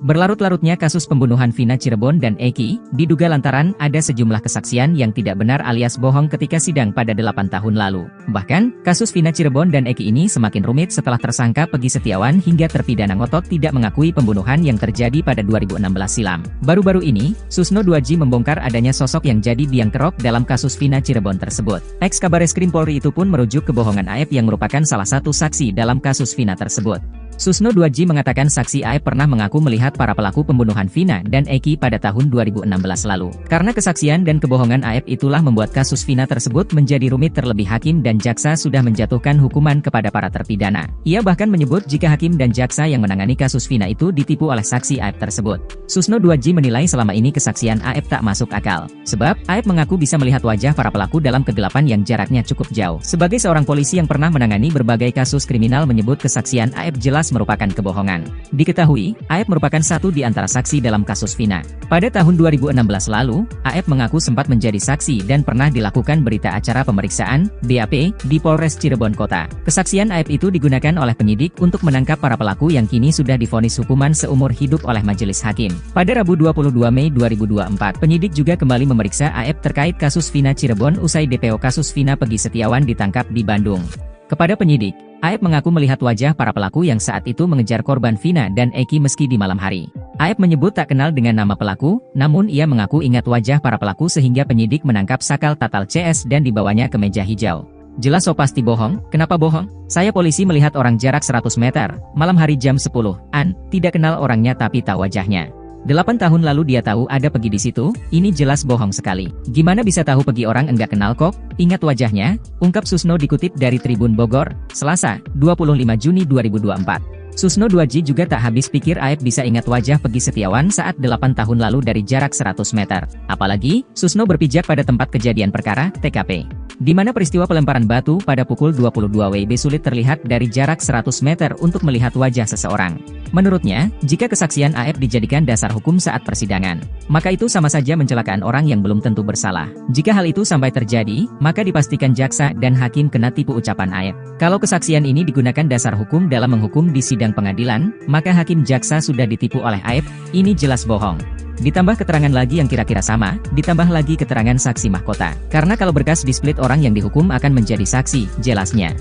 Berlarut-larutnya kasus pembunuhan Vina Cirebon dan Eki, diduga lantaran ada sejumlah kesaksian yang tidak benar alias bohong ketika sidang pada 8 tahun lalu. Bahkan, kasus Vina Cirebon dan Eki ini semakin rumit setelah tersangka Pegi Setiawan hingga terpidana ngotot tidak mengakui pembunuhan yang terjadi pada 2016 silam. Baru-baru ini, Susno 2J membongkar adanya sosok yang jadi biang kerok dalam kasus Vina Cirebon tersebut. Ex-Kabareskrim Polri itu pun merujuk kebohongan Aep yang merupakan salah satu saksi dalam kasus Vina tersebut. Susno 2J mengatakan saksi Aep pernah mengaku melihat para pelaku pembunuhan Vina dan Eki pada tahun 2016 lalu. Karena kesaksian dan kebohongan Aep itulah membuat kasus Vina tersebut menjadi rumit, terlebih hakim dan jaksa sudah menjatuhkan hukuman kepada para terpidana. Ia bahkan menyebut jika hakim dan jaksa yang menangani kasus Vina itu ditipu oleh saksi Aep tersebut. Susno 2J menilai selama ini kesaksian Aep tak masuk akal. Sebab, Aep mengaku bisa melihat wajah para pelaku dalam kegelapan yang jaraknya cukup jauh. Sebagai seorang polisi yang pernah menangani berbagai kasus kriminal menyebut kesaksian Aep jelas merupakan kebohongan. Diketahui, Aep merupakan satu di antara saksi dalam kasus Vina. Pada tahun 2016 lalu, Aep mengaku sempat menjadi saksi dan pernah dilakukan berita acara pemeriksaan, BAP, di Polres Cirebon Kota. Kesaksian Aep itu digunakan oleh penyidik untuk menangkap para pelaku yang kini sudah divonis hukuman seumur hidup oleh majelis hakim. Pada Rabu 22 Mei 2024, penyidik juga kembali memeriksa Aep terkait kasus Vina Cirebon usai DPO kasus Vina Pegi Setiawan ditangkap di Bandung. Kepada penyidik, Aep mengaku melihat wajah para pelaku yang saat itu mengejar korban Vina dan Eki meski di malam hari. Aep menyebut tak kenal dengan nama pelaku, namun ia mengaku ingat wajah para pelaku sehingga penyidik menangkap sakal tatal CS dan dibawanya ke meja hijau. Jelas so pasti bohong, kenapa bohong? Saya polisi melihat orang jarak 100 meter, malam hari jam 10-an, tidak kenal orangnya tapi tahu wajahnya. 8 tahun lalu dia tahu ada Pegi di situ, ini jelas bohong sekali. Gimana bisa tahu Pegi orang enggak kenal kok? Ingat wajahnya, ungkap Susno dikutip dari Tribun Bogor, Selasa, 25 Juni 2024. Susno 2J juga tak habis pikir Aep bisa ingat wajah Pegi Setiawan saat 8 tahun lalu dari jarak 100 meter. Apalagi, Susno berpijak pada tempat kejadian perkara, TKP. Di mana peristiwa pelemparan batu pada pukul 22 WIB sulit terlihat dari jarak 100 meter untuk melihat wajah seseorang. Menurutnya, jika kesaksian Aep dijadikan dasar hukum saat persidangan, maka itu sama saja mencelakaan orang yang belum tentu bersalah. Jika hal itu sampai terjadi, maka dipastikan jaksa dan hakim kena tipu ucapan Aep. Kalau kesaksian ini digunakan dasar hukum dalam menghukum di sidang pengadilan, maka hakim jaksa sudah ditipu oleh Aep, ini jelas bohong. Ditambah keterangan lagi yang kira-kira sama, ditambah lagi keterangan saksi mahkota. Karena kalau berkas di split orang yang dihukum akan menjadi saksi, jelasnya.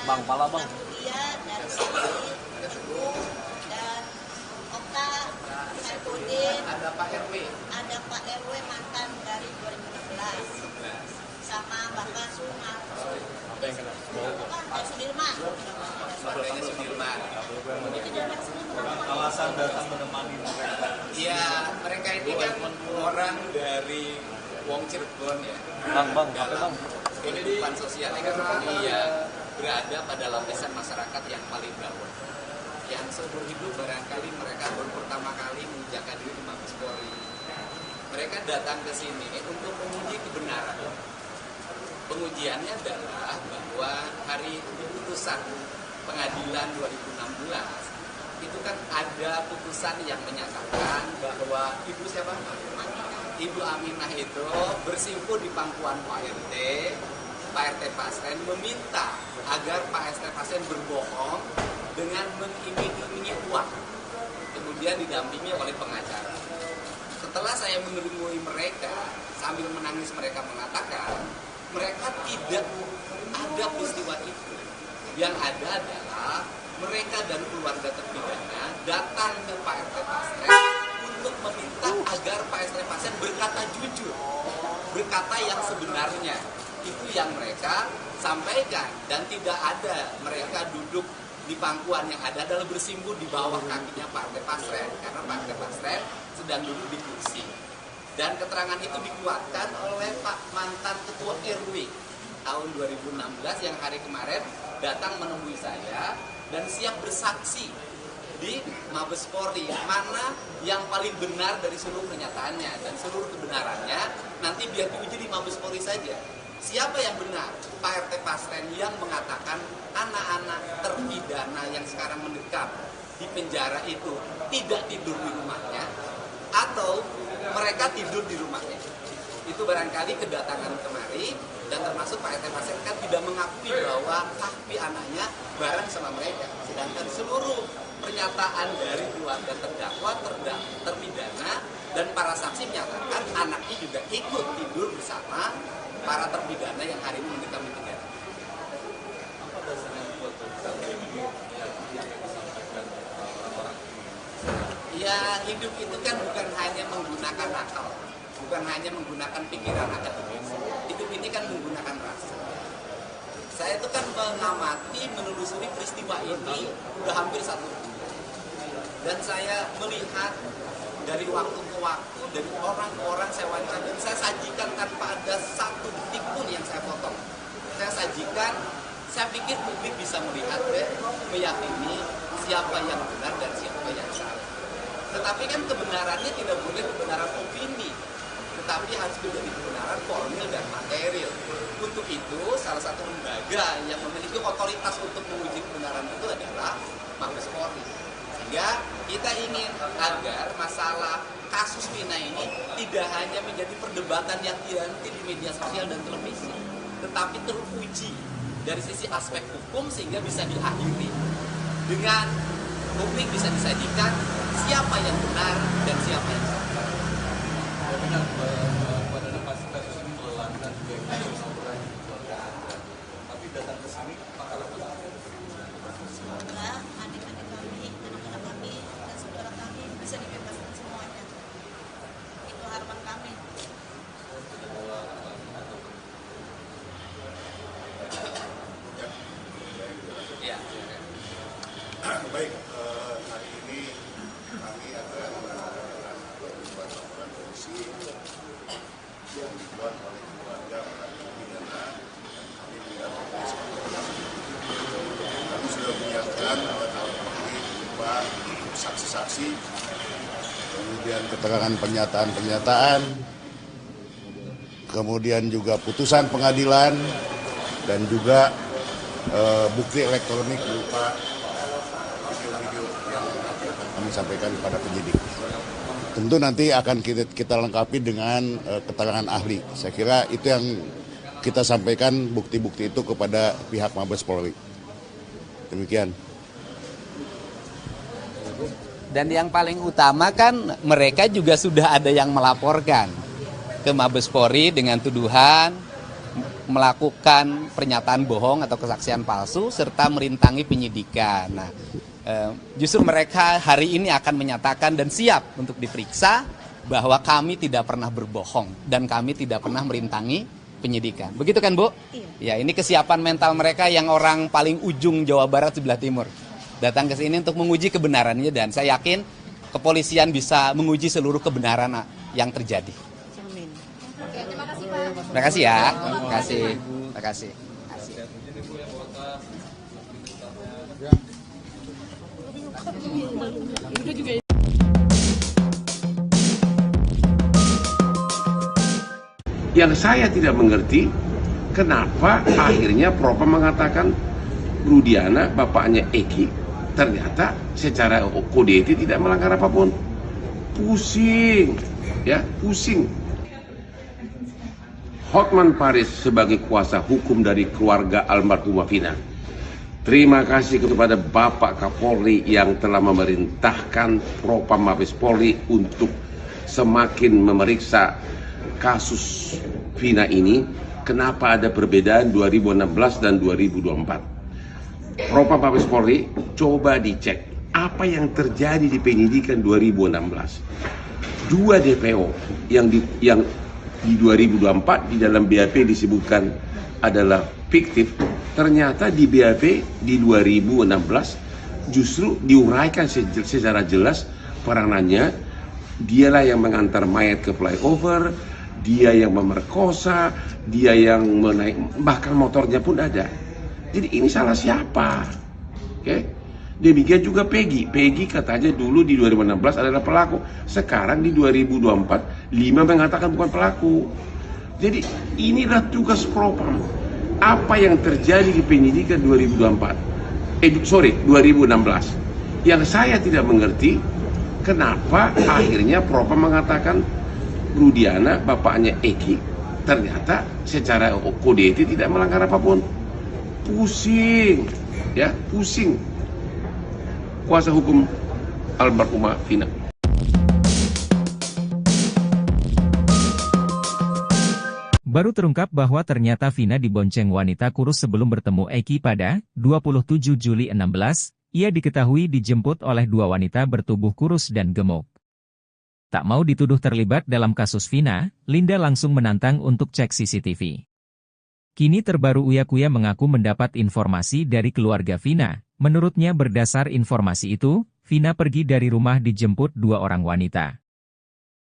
Bang, pala bang. Dia dari sini dan Okta, Saifudin, Ada Pak RW. ada Pak RW mantan dari 2016 sama Bapak Sumar. Pak Sudirman. Keluarganya Sudirman. Alasan datang menemani mereka. Iya, mereka ini kan orang dari Wong Cirebon ya. Bang, apa bang? Kehidupan sosial ekonomi ya berada pada lapisan masyarakat yang paling bawah. Yang seumur hidup barangkali mereka baru pertama kali menginjakkan diri di Mabes Polri. Mereka datang ke sini untuk menguji kebenaran. Pengujiannya adalah bahwa hari putusan pengadilan 2016 itu kan ada putusan yang menyatakan bahwa Ibu siapa? Ibu Aminah itu bersimpuh di pangkuan Pak RT. Pak RT Pasren meminta agar Pak RT Pasren berbohong dengan mengiming-imingi uang, kemudian didampingi oleh pengacara. setelah saya menemui mereka, sambil menangis mereka mengatakan, mereka tidak ada peristiwa itu. Yang ada adalah mereka dan keluarga terpidana datang ke Pak RT Pasren untuk meminta agar Pak RT Pasren berkata jujur, berkata yang sebenarnya. Itu yang mereka sampaikan, dan tidak ada mereka duduk di pangkuan, yang ada adalah bersimpuh di bawah kakinya Pak RT Pasren, karena Pak RT Pasren sedang duduk di kursi. Dan keterangan itu dikuatkan oleh Pak mantan Ketua RW tahun 2016 yang hari kemarin datang menemui saya dan siap bersaksi di Mabes Polri, mana yang paling benar dari seluruh pernyataannya, dan seluruh kebenarannya nanti biar diuji di Mabes Polri saja. Siapa yang benar? Pak RT Pasren yang mengatakan anak-anak terpidana yang sekarang mendekam di penjara itu tidak tidur di rumahnya, atau mereka tidur di rumahnya. Itu barangkali kedatangan kemari, dan termasuk Pak RT Pasren kan tidak mengakui bahwa Kahfi anaknya bareng sama mereka. Sedangkan seluruh pernyataan dari keluarga terdakwa, terpidana, dan para saksi menyatakan anaknya juga ikut tidur bersama para terpidana yang hari ini mendekam di penjara. Apa dasarnya buat yang disampaikan orang? Ya, hidup itu kan bukan hanya menggunakan akal, bukan hanya menggunakan pikiran akademis. Hidup ini kan menggunakan rasa. Saya itu kan mengamati, menelusuri peristiwa ini udah hampir 1 bulan. Dan saya melihat dari waktu ke waktu, dari orang ke orang saya wawancara, dan saya sajikan tanpa ada satu detik pun yang saya potong. Saya sajikan, saya pikir publik bisa melihat dan meyakini siapa yang benar dan siapa yang salah. Tetapi kan kebenarannya tidak boleh kebenaran opini, tetapi harus menjadi kebenaran formil dan material. Untuk itu, salah satu lembaga yang memiliki otoritas untuk menguji kebenaran itu adalah Mabes Polri. Sehingga kita ingin agar masalah kasus Vina ini tidak hanya menjadi perdebatan yang nanti di media sosial dan televisi, tetapi teruji dari sisi aspek hukum sehingga bisa diakhiri dengan publik bisa disajikan siapa yang benar dan siapa yang salah. Ya benar, pada kasus ini melelahkan juga kasus orang di keluarga Anda. Tapi datang ke sini, apakah apa? Semoga adik-adik kami, anak-anak kami, dan saudara kami bisa dibebaskan semuanya. Itu harapan kami. Ya. Baik, hari ini kami akan menanyakan beberapa laporan polisi yang dibuat oleh keluarga para terpidana. Kami mendapat kami sudah menyiapkan alat-alat bukti berupa saksi-saksi, kemudian keterangan pernyataan-pernyataan, kemudian juga putusan pengadilan, dan juga bukti elektronik berupa video-video yang akan kami sampaikan kepada penyidik. Tentu nanti akan kita lengkapi dengan keterangan ahli. Saya kira itu yang kita sampaikan, bukti-bukti itu kepada pihak Mabes Polri. Demikian. Dan yang paling utama kan mereka juga sudah ada yang melaporkan ke Mabes Polri dengan tuduhan melakukan pernyataan bohong atau kesaksian palsu serta merintangi penyidikan. Nah, justru mereka hari ini akan menyatakan dan siap untuk diperiksa bahwa kami tidak pernah berbohong dan kami tidak pernah merintangi penyidikan. Begitu kan, Bu? Iya. Ya, ini kesiapan mental mereka yang orang paling ujung Jawa Barat sebelah timur. Datang ke sini untuk menguji kebenarannya, dan saya yakin kepolisian bisa menguji seluruh kebenaran yang terjadi. Amin. Oke, terima kasih Pak. Terima kasih ya. Terima kasih. Terima kasih. Yang saya tidak mengerti, kenapa akhirnya Propam mengatakan Rudiana, bapaknya Eki, ternyata secara kode etik tidak melanggar apapun. Pusing, ya, pusing. Hotman Paris sebagai kuasa hukum dari keluarga almarhumah Vina, terima kasih kepada Bapak Kapolri yang telah memerintahkan Propam Mabes Polri untuk semakin memeriksa kasus Vina ini, kenapa ada perbedaan 2016 dan 2024. Propam Mabes Polri, coba dicek apa yang terjadi di penyidikan 2016. Dua DPO yang di 2024 di dalam BAP disebutkan adalah fiktif, ternyata di BAP di 2016 justru diuraikan secara jelas peranannya. Dialah yang mengantar mayat ke flyover, dia yang memerkosa, dia yang menaik, bahkan motornya pun ada. Jadi ini salah siapa? Oke? Demikian juga Peggy. Peggy katanya dulu di 2016 adalah pelaku. Sekarang di 2024, 5 mengatakan bukan pelaku. Jadi inilah tugas Propam. Apa yang terjadi di penyidikan 2016. Yang saya tidak mengerti, kenapa akhirnya Propam mengatakan Rudiana, bapaknya Eki, ternyata secara kode etik tidak melanggar apapun. Pusing, ya, pusing. Kuasa hukum almarhumah Vina. Baru terungkap bahwa ternyata Vina dibonceng wanita kurus sebelum bertemu Eki pada 27 Juli 16, ia diketahui dijemput oleh dua wanita bertubuh kurus dan gemuk. Tak mau dituduh terlibat dalam kasus Vina, Linda langsung menantang untuk cek CCTV. Kini terbaru Uya Kuya mengaku mendapat informasi dari keluarga Vina. Menurutnya berdasar informasi itu, Vina pergi dari rumah dijemput dua orang wanita.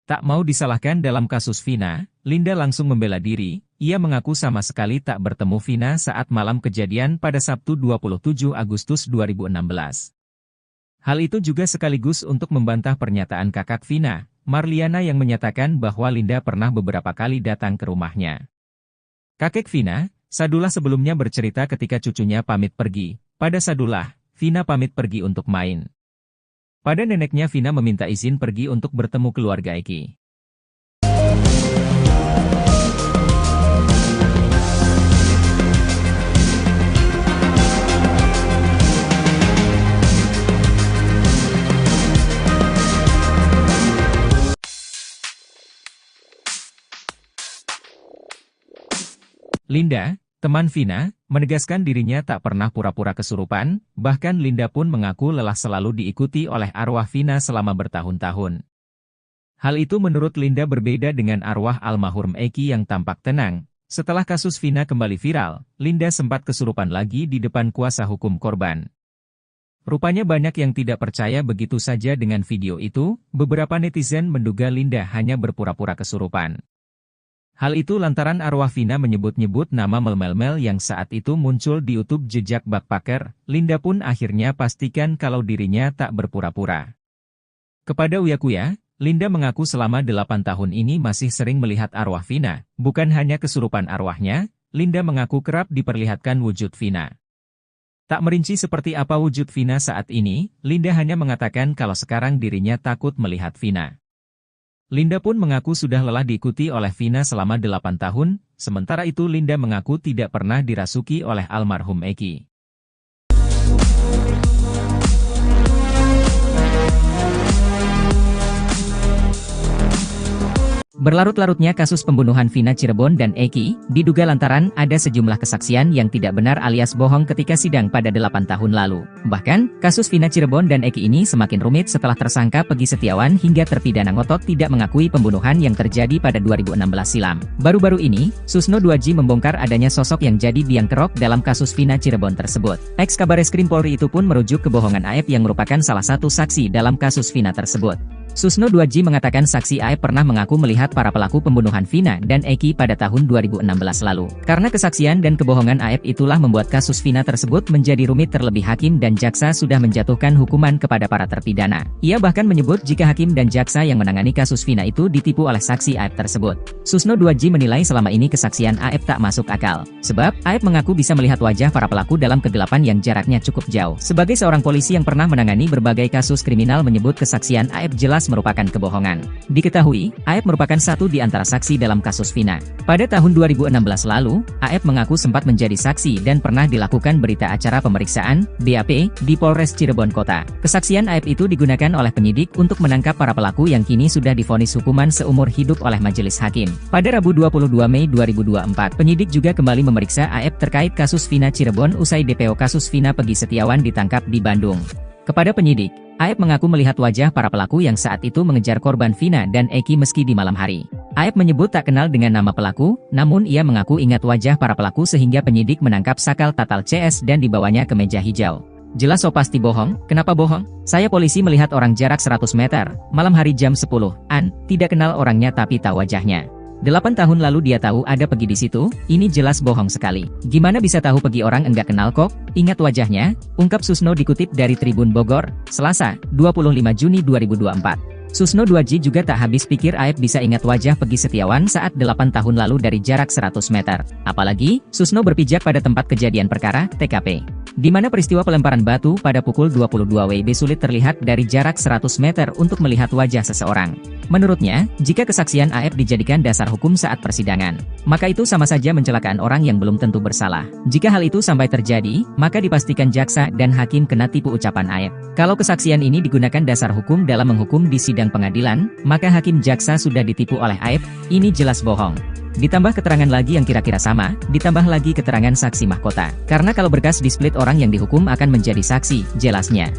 Tak mau disalahkan dalam kasus Vina, Linda langsung membela diri. Ia mengaku sama sekali tak bertemu Vina saat malam kejadian pada Sabtu 27 Agustus 2016. Hal itu juga sekaligus untuk membantah pernyataan kakak Vina, Marliana, yang menyatakan bahwa Linda pernah beberapa kali datang ke rumahnya. Kakek Vina, Sadullah, sebelumnya bercerita ketika cucunya pamit pergi. Pada Sadullah, Vina pamit pergi untuk main. Pada neneknya, Vina meminta izin pergi untuk bertemu keluarga Eki. Linda, teman Vina, menegaskan dirinya tak pernah pura-pura kesurupan, bahkan Linda pun mengaku lelah selalu diikuti oleh arwah Vina selama bertahun-tahun. Hal itu menurut Linda berbeda dengan arwah almarhum Eki yang tampak tenang. Setelah kasus Vina kembali viral, Linda sempat kesurupan lagi di depan kuasa hukum korban. Rupanya banyak yang tidak percaya begitu saja dengan video itu. Beberapa netizen menduga Linda hanya berpura-pura kesurupan. Hal itu lantaran arwah Vina menyebut-nyebut nama Mel yang saat itu muncul di YouTube jejak backpacker. Linda pun akhirnya pastikan kalau dirinya tak berpura-pura. Kepada Uya Kuya, Linda mengaku selama 8 tahun ini masih sering melihat arwah Vina. Bukan hanya kesurupan arwahnya, Linda mengaku kerap diperlihatkan wujud Vina. Tak merinci seperti apa wujud Vina saat ini, Linda hanya mengatakan kalau sekarang dirinya takut melihat Vina. Linda pun mengaku sudah lelah diikuti oleh Vina selama 8 tahun, sementara itu Linda mengaku tidak pernah dirasuki oleh almarhum Eki. Berlarut-larutnya kasus pembunuhan Vina Cirebon dan Eki, diduga lantaran ada sejumlah kesaksian yang tidak benar alias bohong ketika sidang pada 8 tahun lalu. Bahkan, kasus Vina Cirebon dan Eki ini semakin rumit setelah tersangka Peggy Setiawan hingga terpidana ngotot tidak mengakui pembunuhan yang terjadi pada 2016 silam. Baru-baru ini, Susno 2J membongkar adanya sosok yang jadi biang kerok dalam kasus Vina Cirebon tersebut. Ex-Kabareskrim Polri itu pun merujuk kebohongan AF yang merupakan salah satu saksi dalam kasus Vina tersebut. Susno 2J mengatakan saksi AF pernah mengaku melihat para pelaku pembunuhan Vina dan Eki pada tahun 2016 lalu. Karena kesaksian dan kebohongan AF itulah membuat kasus Vina tersebut menjadi rumit, terlebih hakim dan jaksa sudah menjatuhkan hukuman kepada para terpidana. Ia bahkan menyebut jika hakim dan jaksa yang menangani kasus Vina itu ditipu oleh saksi AF tersebut. Susno 2J menilai selama ini kesaksian AF tak masuk akal. Sebab, AF mengaku bisa melihat wajah para pelaku dalam kegelapan yang jaraknya cukup jauh. Sebagai seorang polisi yang pernah menangani berbagai kasus kriminal, menyebut kesaksian AF jelas jelas merupakan kebohongan. Diketahui, Aep merupakan satu di antara saksi dalam kasus Vina. Pada tahun 2016 lalu, Aep mengaku sempat menjadi saksi dan pernah dilakukan berita acara pemeriksaan, BAP, di Polres Cirebon Kota. Kesaksian Aep itu digunakan oleh penyidik untuk menangkap para pelaku yang kini sudah divonis hukuman seumur hidup oleh majelis hakim. Pada Rabu 22 Mei 2024, penyidik juga kembali memeriksa Aep terkait kasus Vina Cirebon usai DPO kasus Vina Pegi Setiawan ditangkap di Bandung. Kepada penyidik, Aep mengaku melihat wajah para pelaku yang saat itu mengejar korban Vina dan Eki meski di malam hari. Aep menyebut tak kenal dengan nama pelaku, namun ia mengaku ingat wajah para pelaku sehingga penyidik menangkap Sakal Tatal CS dan dibawanya ke meja hijau. Jelas so pasti bohong, kenapa bohong? Saya polisi melihat orang jarak 100 meter, malam hari jam 10-an, tidak kenal orangnya tapi tahu wajahnya. 8 tahun lalu dia tahu ada Pegi di situ, ini jelas bohong sekali. Gimana bisa tahu Pegi orang enggak kenal kok? Ingat wajahnya, ungkap Susno dikutip dari Tribun Bogor, Selasa, 25 Juni 2024. Susno 2J juga tak habis pikir Aep bisa ingat wajah Pegi Setiawan saat 8 tahun lalu dari jarak 100 meter. Apalagi, Susno berpijak pada tempat kejadian perkara, TKP. Di mana peristiwa pelemparan batu pada pukul 22 WIB sulit terlihat dari jarak 100 meter untuk melihat wajah seseorang. Menurutnya, jika kesaksian Aep dijadikan dasar hukum saat persidangan, maka itu sama saja mencelakaan orang yang belum tentu bersalah. Jika hal itu sampai terjadi, maka dipastikan jaksa dan hakim kena tipu ucapan Aep. Kalau kesaksian ini digunakan dasar hukum dalam menghukum di sidang pengadilan, maka hakim jaksa sudah ditipu oleh Aep, ini jelas bohong. Ditambah keterangan lagi yang kira-kira sama, ditambah lagi keterangan saksi mahkota. Karena kalau berkas di-split orang yang dihukum akan menjadi saksi, jelasnya.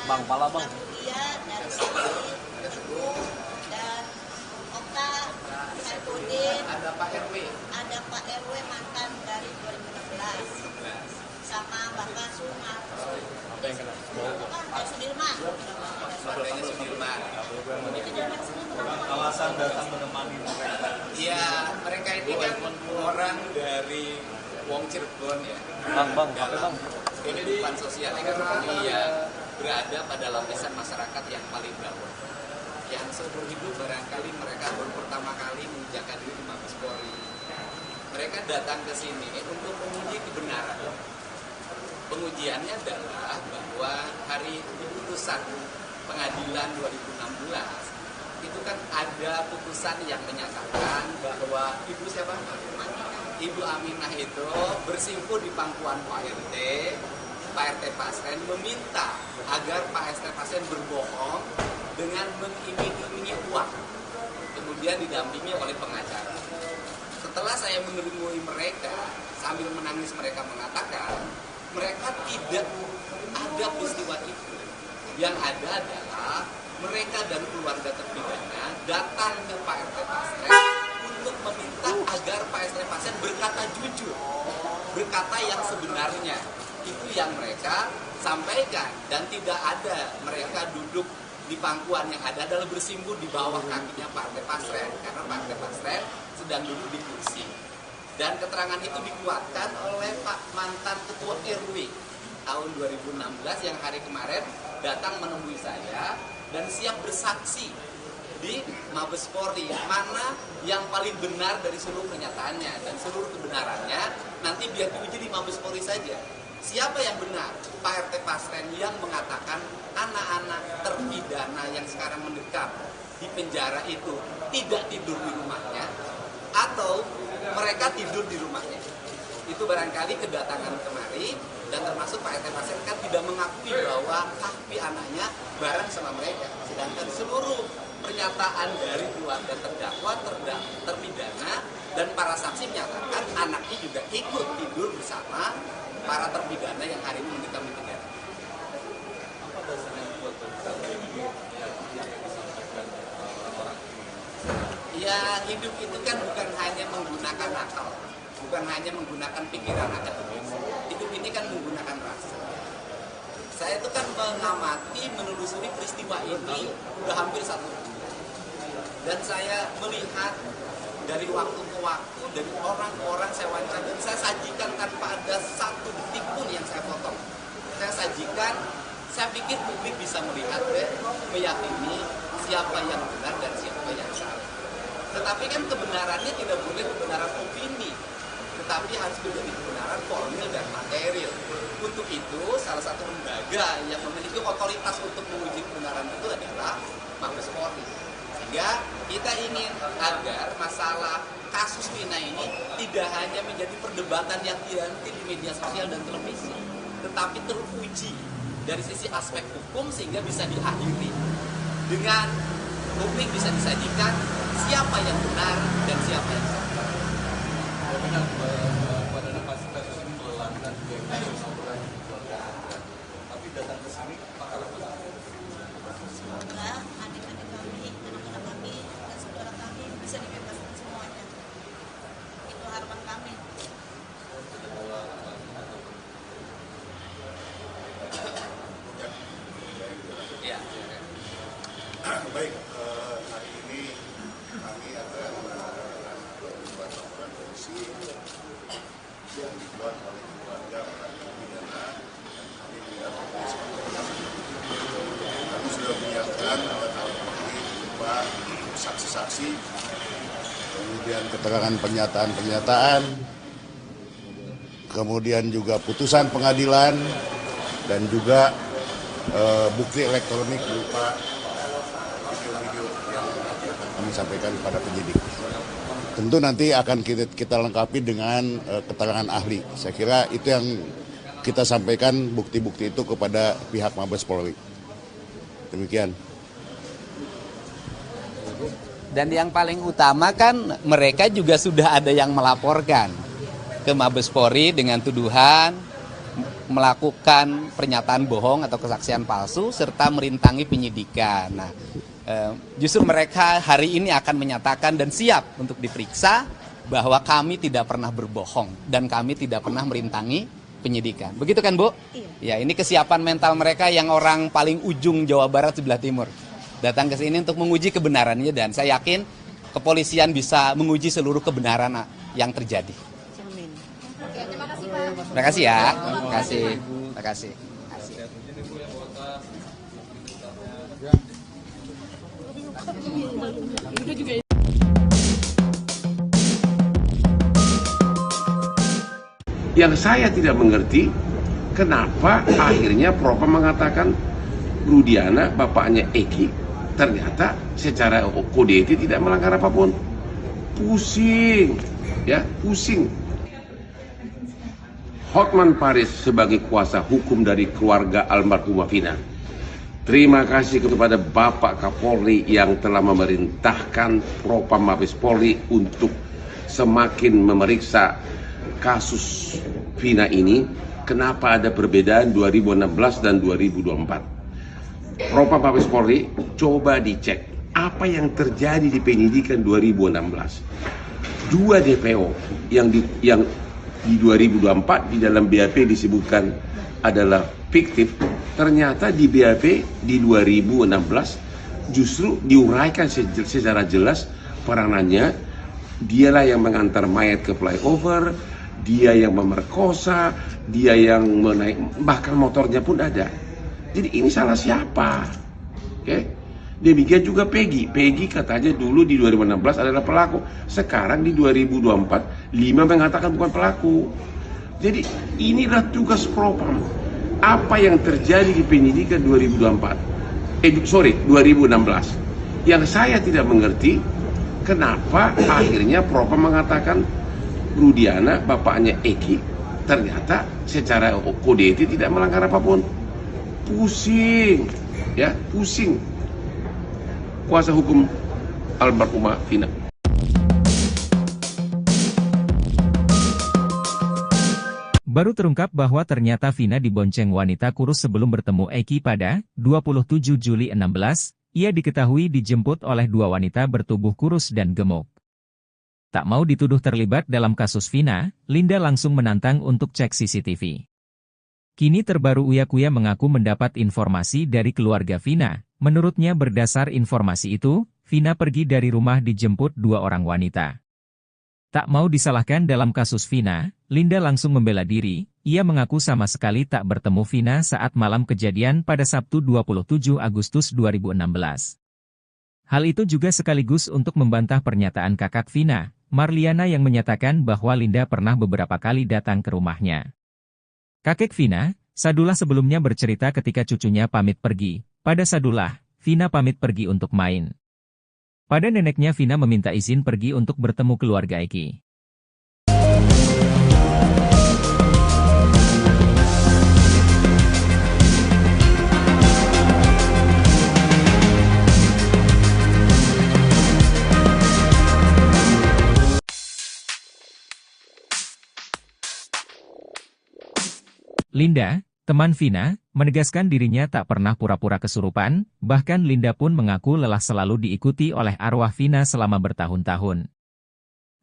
Bang, pala bang. Dari Ibu dan Okta, Saipudin, Ada Pak RW. ada Pak RW mantan dari 2016, sama Bapak Sumar. Dari Sudirman. Keluarganya Sudirman. Alasan datang menemani mereka. Iya, mereka ini kan orang dari Wong Cirebon ya. Bang, apa bang? Kehidupan sosial ekonomi yang berada pada lapisan masyarakat yang paling bawah. Yang seumur hidup barangkali mereka baru pertama kali menginjakkan diri di Mabes Polri. Mereka datang ke sini untuk menguji kebenaran. Pengujiannya adalah bahwa hari putusan pengadilan 2016 itu kan ada putusan yang menyatakan bahwa Ibu siapa? Ibu Aminah itu bersimpuh di pangkuan Pak RT Pasren meminta agar Pak RT Pasren berbohong dengan mengiming-imingi uang, kemudian didampingi oleh pengacara. Setelah saya menemui mereka, sambil menangis mereka mengatakan, mereka tidak ada peristiwa itu. Yang ada adalah mereka dan keluarga terpidana datang ke Pak RT Pasren untuk meminta agar Pak RT Pasren berkata jujur, berkata yang sebenarnya. Itu yang mereka sampaikan, dan tidak ada mereka duduk di pangkuan, yang ada adalah bersimpuh di bawah kakinya Pak RT Pasren, karena Pak RT Pasren sedang duduk di kursi. Dan keterangan itu dikuatkan oleh Pak mantan Ketua RW tahun 2016 yang hari kemarin datang menemui saya dan siap bersaksi di Mabes Polri, mana yang paling benar dari seluruh pernyataannya, dan seluruh kebenarannya nanti biar diuji di Mabes Polri saja. Siapa yang benar? Pak RT Pasren yang mengatakan anak-anak terpidana yang sekarang mendekam di penjara itu tidak tidur di rumahnya, atau mereka tidur di rumahnya. Itu barangkali kedatangan kemari, dan termasuk Pak RT Pasren kan tidak mengakui bahwa kaki anaknya bareng sama mereka. Sedangkan seluruh pernyataan dari keluarga terdakwa, terpidana, dan para saksi menyatakan anaknya juga ikut tidur bersama para terpidana yang hari ini mendekam di penjara. Ya, hidup itu kan bukan hanya menggunakan akal, bukan hanya menggunakan pikiran akademis. Hidup ini kan menggunakan rasa. Saya itu kan mengamati, menelusuri peristiwa ini udah hampir 1 bulan. Dan saya melihat dari waktu ke waktu, dari orang-orang saya wawancara, dan saya sajikan tanpa ada satu detik pun yang saya potong. Saya sajikan, saya pikir publik bisa melihat dan meyakini siapa yang benar dan siapa yang salah. Tetapi kan kebenarannya tidak boleh kebenaran opini, tetapi harus menjadi kebenaran formil dan material. Untuk itu, salah satu lembaga yang memiliki otoritas untuk menguji kebenaran itu adalah Mabes Polri. Sehingga kita ingin agar masalah kasus Vina ini tidak hanya menjadi perdebatan yang dihenti di media sosial dan televisi, tetapi teruji dari sisi aspek hukum sehingga bisa diakhiri dengan publik bisa disajikan siapa yang benar dan siapa yang salah. Benar pada kasus ini melelahkan juga kasus laporan di keluarga Anda. Tapi datang ke sini apakah Semoga adik-adik kami, anak-anak kami, dan saudara kami bisa dibebaskan semuanya. Itu harapan kami. Ya. Baik, hari ini kami akan membuat laporan polisi yang dibuat oleh keluarga para terpidana. Kami mendapat kami sudah menyiapkan alat-alat bukti berupa saksi-saksi, kemudian keterangan pernyataan-pernyataan, kemudian juga putusan pengadilan, dan juga bukti elektronik berupa video-video yang akan kami sampaikan kepada penyidik. Tentu nanti akan kita lengkapi dengan keterangan ahli. Saya kira itu yang kita sampaikan bukti-bukti itu kepada pihak Mabes Polri. Demikian. Dan yang paling utama kan mereka juga sudah ada yang melaporkan ke Mabes Polri dengan tuduhan melakukan pernyataan bohong atau kesaksian palsu serta merintangi penyidikan. Nah, justru mereka hari ini akan menyatakan dan siap untuk diperiksa bahwa kami tidak pernah berbohong dan kami tidak pernah merintangi penyidikan. Begitu kan, Bu? Iya. Ya, ini kesiapan mental mereka yang orang paling ujung Jawa Barat sebelah timur. Datang ke sini untuk menguji kebenarannya dan saya yakin kepolisian bisa menguji seluruh kebenaran yang terjadi. Terima kasih ya. Terima kasih. Terima kasih. Yang saya tidak mengerti, kenapa akhirnya Propam mengatakan Rudiana, bapaknya Eki, ternyata secara kode etik tidak melanggar apapun. Pusing, ya, pusing. Hotman Paris sebagai kuasa hukum dari keluarga almarhumah Vina. Terima kasih kepada Bapak Kapolri yang telah memerintahkan Propam Mabes Polri untuk semakin memeriksa kasus Vina ini. Kenapa ada perbedaan 2016 dan 2024? Propam Mabes Polri coba dicek apa yang terjadi di penyidikan 2016. Dua DPO yang di 2024 di dalam BAP disebutkan adalah fiktif, ternyata di BAP di 2016 justru diuraikan secara jelas peranannya. Dialah yang mengantar mayat ke flyover, dia yang memerkosa, dia yang menaik, bahkan motornya pun ada. Jadi ini salah siapa? Oke? Demikian juga Peggy. Peggy katanya dulu di 2016 adalah pelaku. Sekarang di 2024, 5 mengatakan bukan pelaku. Jadi inilah tugas Propam. Apa yang terjadi di penyidikan 2016. Yang saya tidak mengerti, kenapa akhirnya Propam mengatakan Rudiana, bapaknya Eki, ternyata secara kode etik tidak melanggar apapun. Pusing, ya, pusing. Kuasa hukum almarhumah Vina. Baru terungkap bahwa ternyata Vina dibonceng wanita kurus sebelum bertemu Eki pada 27 Juli 16, ia diketahui dijemput oleh dua wanita bertubuh kurus dan gemuk. Tak mau dituduh terlibat dalam kasus Vina, Linda langsung menantang untuk cek CCTV. Kini terbaru Uya Kuya mengaku mendapat informasi dari keluarga Vina. Menurutnya berdasar informasi itu, Vina pergi dari rumah dijemput dua orang wanita. Tak mau disalahkan dalam kasus Vina, Linda langsung membela diri. Ia mengaku sama sekali tak bertemu Vina saat malam kejadian pada Sabtu 27 Agustus 2016. Hal itu juga sekaligus untuk membantah pernyataan kakak Vina, Marliana, yang menyatakan bahwa Linda pernah beberapa kali datang ke rumahnya. Kakek Vina, Sadullah, sebelumnya bercerita ketika cucunya pamit pergi. Pada Sadullah, Vina pamit pergi untuk main. Pada neneknya, Vina meminta izin pergi untuk bertemu keluarga Eki. Linda, teman Vina, menegaskan dirinya tak pernah pura-pura kesurupan, bahkan Linda pun mengaku lelah selalu diikuti oleh arwah Vina selama bertahun-tahun.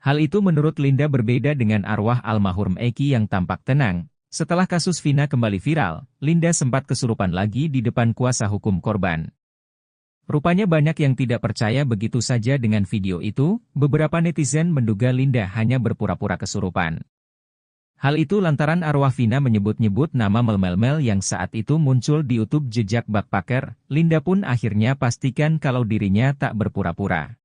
Hal itu menurut Linda berbeda dengan arwah almarhum Eki yang tampak tenang. Setelah kasus Vina kembali viral, Linda sempat kesurupan lagi di depan kuasa hukum korban. Rupanya banyak yang tidak percaya begitu saja dengan video itu. Beberapa netizen menduga Linda hanya berpura-pura kesurupan. Hal itu lantaran arwah Vina menyebut-nyebut nama Mel yang saat itu muncul di YouTube jejak Backpacker. Linda pun akhirnya pastikan kalau dirinya tak berpura-pura.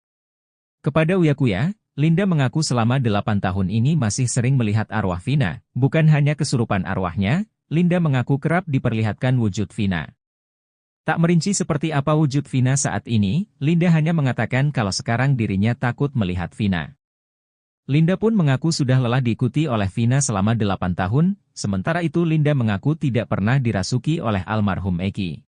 Kepada Uyakuya, Linda mengaku selama 8 tahun ini masih sering melihat arwah Vina. Bukan hanya kesurupan arwahnya, Linda mengaku kerap diperlihatkan wujud Vina. Tak merinci seperti apa wujud Vina saat ini, Linda hanya mengatakan kalau sekarang dirinya takut melihat Vina. Linda pun mengaku sudah lelah diikuti oleh Vina selama 8 tahun, sementara itu Linda mengaku tidak pernah dirasuki oleh almarhum Eki.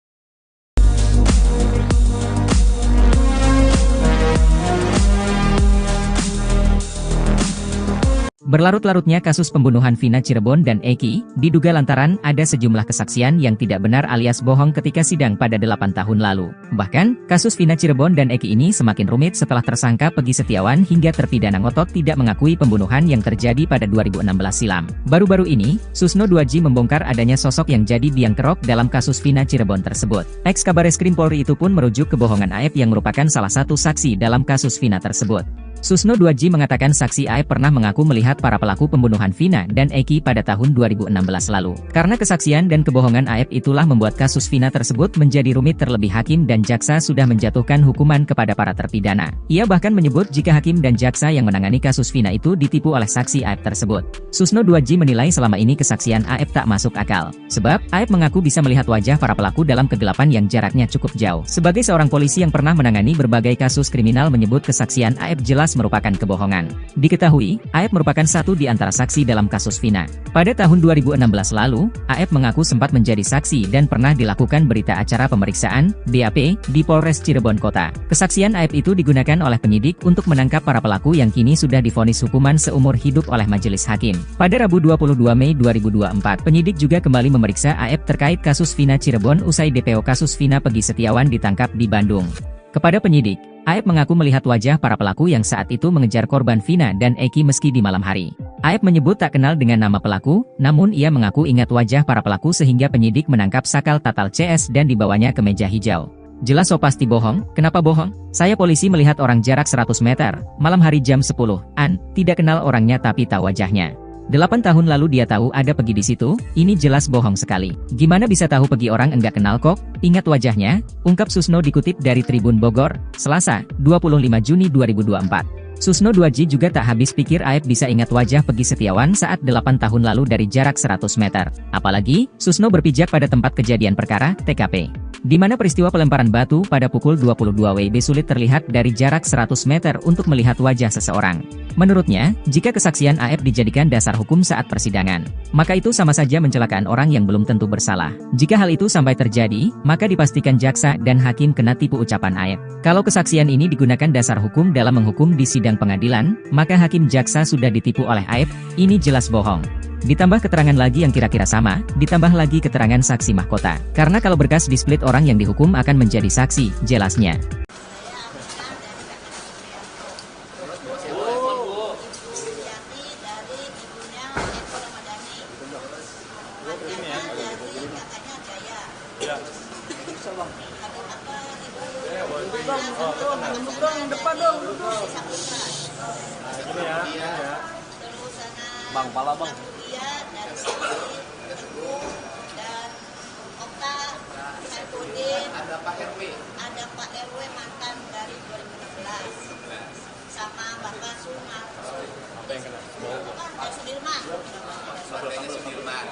Berlarut-larutnya kasus pembunuhan Vina Cirebon dan Eki, diduga lantaran ada sejumlah kesaksian yang tidak benar alias bohong ketika sidang pada 8 tahun lalu. Bahkan, kasus Vina Cirebon dan Eki ini semakin rumit setelah tersangka Pegi Setiawan hingga terpidana ngotot tidak mengakui pembunuhan yang terjadi pada 2016 silam. Baru-baru ini, Susno 2J membongkar adanya sosok yang jadi biang kerok dalam kasus Vina Cirebon tersebut. Ex-Kabareskrim Polri itu pun merujuk kebohongan Aep yang merupakan salah satu saksi dalam kasus Vina tersebut. Susno 2J mengatakan saksi Aep pernah mengaku melihat para pelaku pembunuhan Vina dan Eki pada tahun 2016 lalu. Karena kesaksian dan kebohongan Aep itulah membuat kasus Vina tersebut menjadi rumit, terlebih hakim dan jaksa sudah menjatuhkan hukuman kepada para terpidana. Ia bahkan menyebut jika hakim dan jaksa yang menangani kasus Vina itu ditipu oleh saksi Aep tersebut. Susno 2J menilai selama ini kesaksian Aep tak masuk akal. Sebab, Aep mengaku bisa melihat wajah para pelaku dalam kegelapan yang jaraknya cukup jauh. Sebagai seorang polisi yang pernah menangani berbagai kasus kriminal menyebut kesaksian Aep jelas merupakan kebohongan. Diketahui, Aep merupakan satu di antara saksi dalam kasus Vina. Pada tahun 2016 lalu, Aep mengaku sempat menjadi saksi dan pernah dilakukan berita acara pemeriksaan, BAP, di Polres Cirebon Kota. Kesaksian Aep itu digunakan oleh penyidik untuk menangkap para pelaku yang kini sudah divonis hukuman seumur hidup oleh majelis hakim. Pada Rabu 22 Mei 2024, penyidik juga kembali memeriksa Aep terkait kasus Vina Cirebon usai DPO kasus Vina Pegi Setiawan ditangkap di Bandung. Kepada penyidik, Aep mengaku melihat wajah para pelaku yang saat itu mengejar korban Vina dan Eki meski di malam hari. Aep menyebut tak kenal dengan nama pelaku, namun ia mengaku ingat wajah para pelaku sehingga penyidik menangkap Sakal Tatal CS dan dibawanya ke meja hijau. Jelas so pasti bohong, kenapa bohong? Saya polisi melihat orang jarak 100 meter, malam hari jam 10-an, tidak kenal orangnya tapi tahu wajahnya. 8 tahun lalu dia tahu ada Pegi di situ, ini jelas bohong sekali. Gimana bisa tahu Pegi orang enggak kenal kok? Ingat wajahnya, ungkap Susno dikutip dari Tribun Bogor, Selasa, 25 Juni 2024. Susno 2J juga tak habis pikir Aep bisa ingat wajah Pegi Setiawan saat 8 tahun lalu dari jarak 100 meter. Apalagi, Susno berpijak pada tempat kejadian perkara, TKP. Di mana peristiwa pelemparan batu pada pukul 22 WIB sulit terlihat dari jarak 100 meter untuk melihat wajah seseorang. Menurutnya, jika kesaksian Aep dijadikan dasar hukum saat persidangan, maka itu sama saja mencelakaan orang yang belum tentu bersalah. Jika hal itu sampai terjadi, maka dipastikan jaksa dan hakim kena tipu ucapan Aep. Kalau kesaksian ini digunakan dasar hukum dalam menghukum di sidang pengadilan, maka hakim jaksa sudah ditipu oleh Aep, ini jelas bohong. Ditambah keterangan lagi yang kira-kira sama, ditambah lagi keterangan saksi mahkota. Karena kalau berkas di-split orang yang dihukum akan menjadi saksi, jelasnya. Depan dong, duduk. Nah, ini ya. Bang, pala bang. Dia dari sini Teguh dan Okta, Saifudin, Ada Pak RW. ada Pak RW mantan dari 2016 sama Bapak Suma. Apa yang kena? Sudirman. Partainya Sudirman.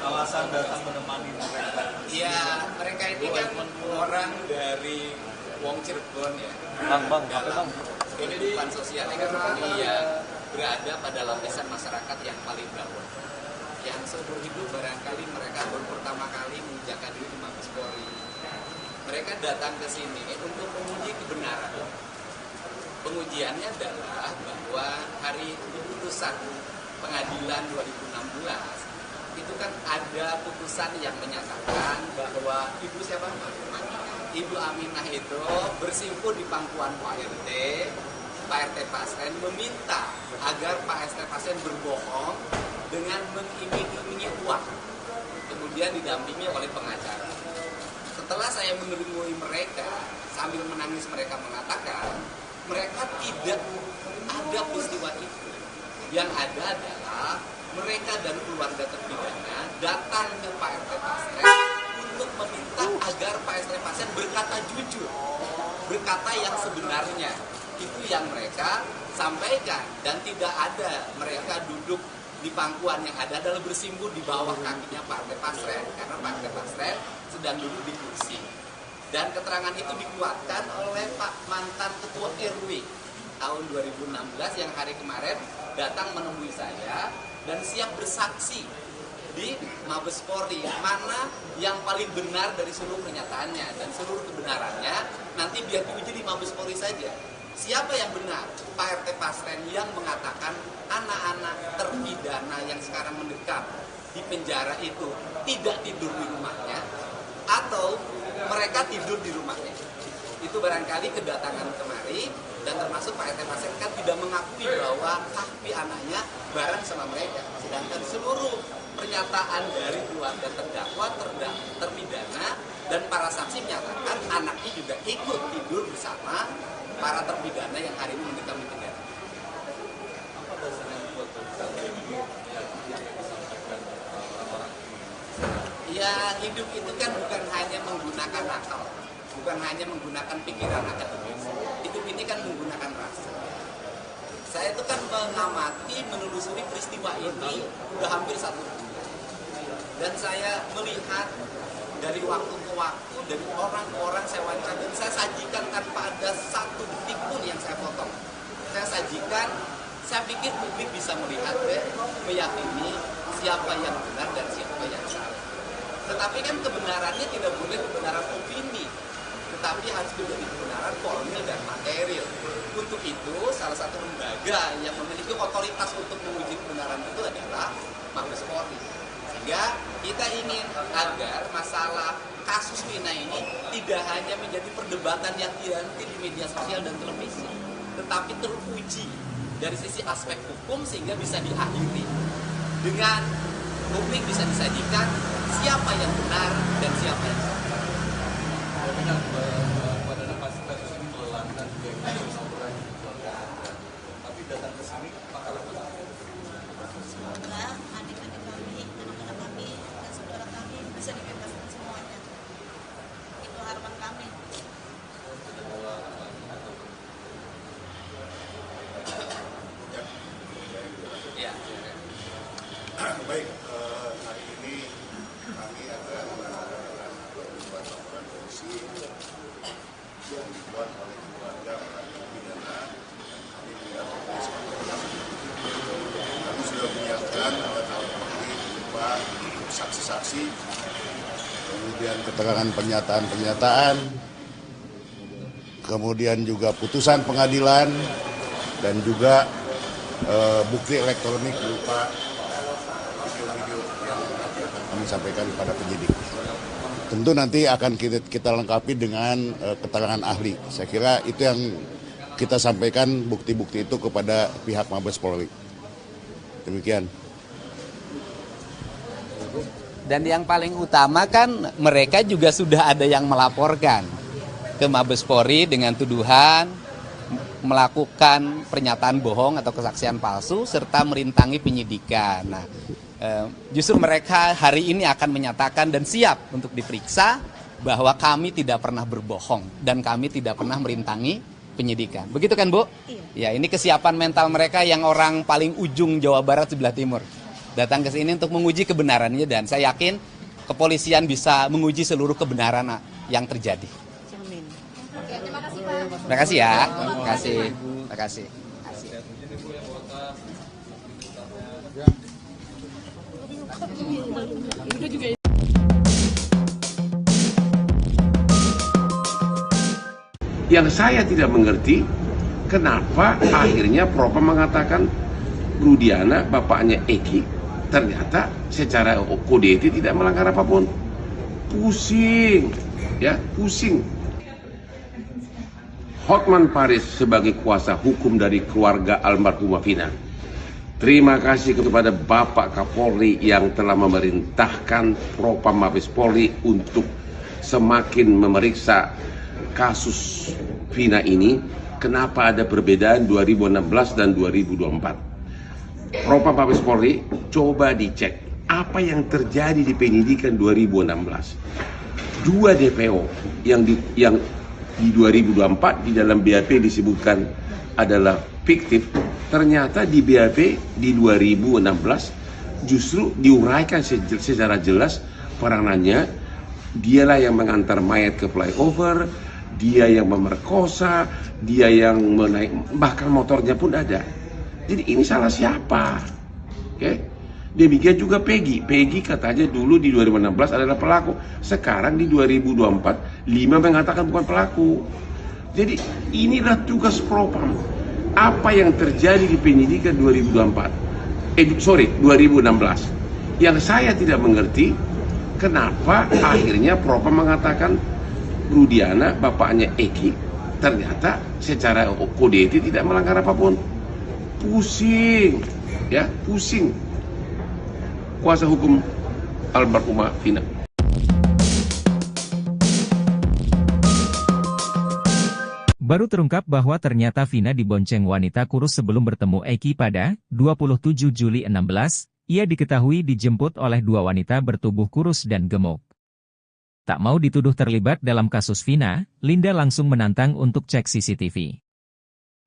Alasan datang menemani mereka. Iya, mereka ini kan orang dari Wong Cirebon ya. Bang, apa Dalam bang? kehidupan sosial ekonomi ya berada pada lapisan masyarakat yang paling bawah. Yang seumur hidup barangkali mereka baru pertama kali menginjakkan diri di Mabes Polri. Mereka datang ke sini untuk menguji kebenaran. Pengujiannya adalah bahwa hari putusan pengadilan 2016 itu kan ada putusan yang menyatakan bahwa Ibu siapa? Ibu Aminah itu bersimpuh di pangkuan Pak RT Pasren meminta agar Pak RT Pasren berbohong dengan mengiming-imingi uang, kemudian didampingi oleh pengacara. Setelah saya menemui mereka, sambil menangis mereka mengatakan mereka tidak ada peristiwa itu. Yang ada adalah mereka dan keluarga terpidana datang ke Pak RT Pasren untuk meminta agar Pak RT Pasren berkata jujur, berkata yang sebenarnya. Itu yang mereka sampaikan, dan tidak ada mereka duduk di pangkuan, yang ada adalah bersimpuh di bawah kakinya Pak RT Pasren, karena Pak RT Pasren sedang duduk di kursi. Dan keterangan itu dikuatkan oleh Pak mantan Ketua RW tahun 2016 yang hari kemarin datang menemui saya dan siap bersaksi di Mabes Polri, mana yang paling benar dari seluruh pernyataannya, dan seluruh kebenarannya nanti biar diuji di Mabes Polri saja. Siapa yang benar? Pak RT Pasren yang mengatakan anak-anak terpidana yang sekarang mendekam di penjara itu tidak tidur di rumahnya, atau mereka tidur di rumahnya. Itu barangkali kedatangan kemari, dan termasuk Pak RT Pasren kan tidak mengakui bahwa kaki anaknya bareng sama mereka. Sedangkan seluruh pernyataan dari keluarga terdakwa, terpidana, dan para saksi menyatakan anaknya juga ikut tidur bersama para terpidana yang hari ini mendekam di penjara. Apa dasarnya buat ini yang disampaikan orang-orang? Ya, hidup itu kan bukan hanya menggunakan akal, bukan hanya menggunakan pikiran akademis. Hidup ini kan menggunakan rasa. Saya itu kan mengamati, menelusuri peristiwa ini udah hampir 1 bulan. Dan saya melihat dari waktu ke waktu, dari orang ke orang saya wawancara, dan saya sajikan tanpa ada satu detik pun yang saya potong. Saya sajikan, saya pikir publik bisa melihat meyakini siapa yang benar dan siapa yang salah. Tetapi kan kebenarannya tidak boleh kebenaran opini, tetapi harus menjadi kebenaran formil dan material. Untuk itu, salah satu lembaga yang memiliki otoritas untuk menguji kebenaran itu adalah Mabes Polri. Sehingga kita ingin agar masalah kasus Vina ini tidak hanya menjadi perdebatan yang dihenti di media sosial dan televisi, tetapi teruji dari sisi aspek hukum sehingga bisa diakhiri dengan publik bisa disajikan siapa yang benar dan siapa yang salah. Jaminan pada kasus ini melelahkan kasus laporan keluarga. Tapi datang ke sini apakah Semoga adik-adik kami, anak-anak kami, dan saudara kami bisa dibebaskan semuanya. Itu harapan kami. Ya. Baik, hari ini kami akan menyampaikan beberapa laporan polisi yang dibuat oleh keluarga para terpidana. Kami mendapat kami sudah menyiapkan alat-alat bukti berupa saksi-saksi, kemudian keterangan pernyataan-pernyataan, kemudian juga putusan pengadilan, dan juga bukti elektronik berupa video-video yang akan kami sampaikan kepada penyidik. Tentu nanti akan kita lengkapi dengan keterangan ahli. Saya kira itu yang kita sampaikan, bukti-bukti itu kepada pihak Mabes Polri. Demikian. Dan yang paling utama kan mereka juga sudah ada yang melaporkan ke Mabes Polri dengan tuduhan melakukan pernyataan bohong atau kesaksian palsu serta merintangi penyidikan. Nah, justru mereka hari ini akan menyatakan dan siap untuk diperiksa bahwa kami tidak pernah berbohong dan kami tidak pernah merintangi penyidikan. Begitu kan, Bu? Iya. Ya, ini kesiapan mental mereka yang orang paling ujung Jawa Barat sebelah timur. Datang ke sini untuk menguji kebenarannya dan saya yakin kepolisian bisa menguji seluruh kebenaran yang terjadi. Amin. Terima kasih ya. Terima kasih. Terima kasih. Yang saya tidak mengerti, kenapa akhirnya Propam mengatakan Rudiana, bapaknya Eki, ternyata secara kode etik tidak melanggar apapun. Pusing, ya, pusing. Hotman Paris sebagai kuasa hukum dari keluarga almarhumah Vina. Terima kasih kepada Bapak Kapolri yang telah memerintahkan Propam Mabes Polri untuk semakin memeriksa kasus Vina ini. Kenapa ada perbedaan 2016 dan 2024? Propam Mabes Polri coba dicek apa yang terjadi di penyidikan 2016. Dua DPO yang di 2024 di dalam BAP disebutkan adalah fiktif, ternyata di BAP di 2016 justru diuraikan secara jelas peranannya. Dialah yang mengantar mayat ke flyover, dia yang memerkosa, dia yang menaik, bahkan motornya pun ada. Jadi ini salah siapa? Oke? Demikian juga Peggy. Peggy katanya dulu di 2016 adalah pelaku. Sekarang di 2024, 5 mengatakan bukan pelaku. Jadi inilah tugas Propam. Apa yang terjadi di penyidikan 2016. Yang saya tidak mengerti, kenapa akhirnya Propam mengatakan Rudiana, bapaknya Eki, ternyata secara kode etik tidak melanggar apapun. Pusing, ya, pusing. Kuasa hukum almarhumah Vina. Baru terungkap bahwa ternyata Vina dibonceng wanita kurus sebelum bertemu Eki pada 27 Juli 16, ia diketahui dijemput oleh dua wanita bertubuh kurus dan gemuk. Tak mau dituduh terlibat dalam kasus Vina, Linda langsung menantang untuk cek CCTV.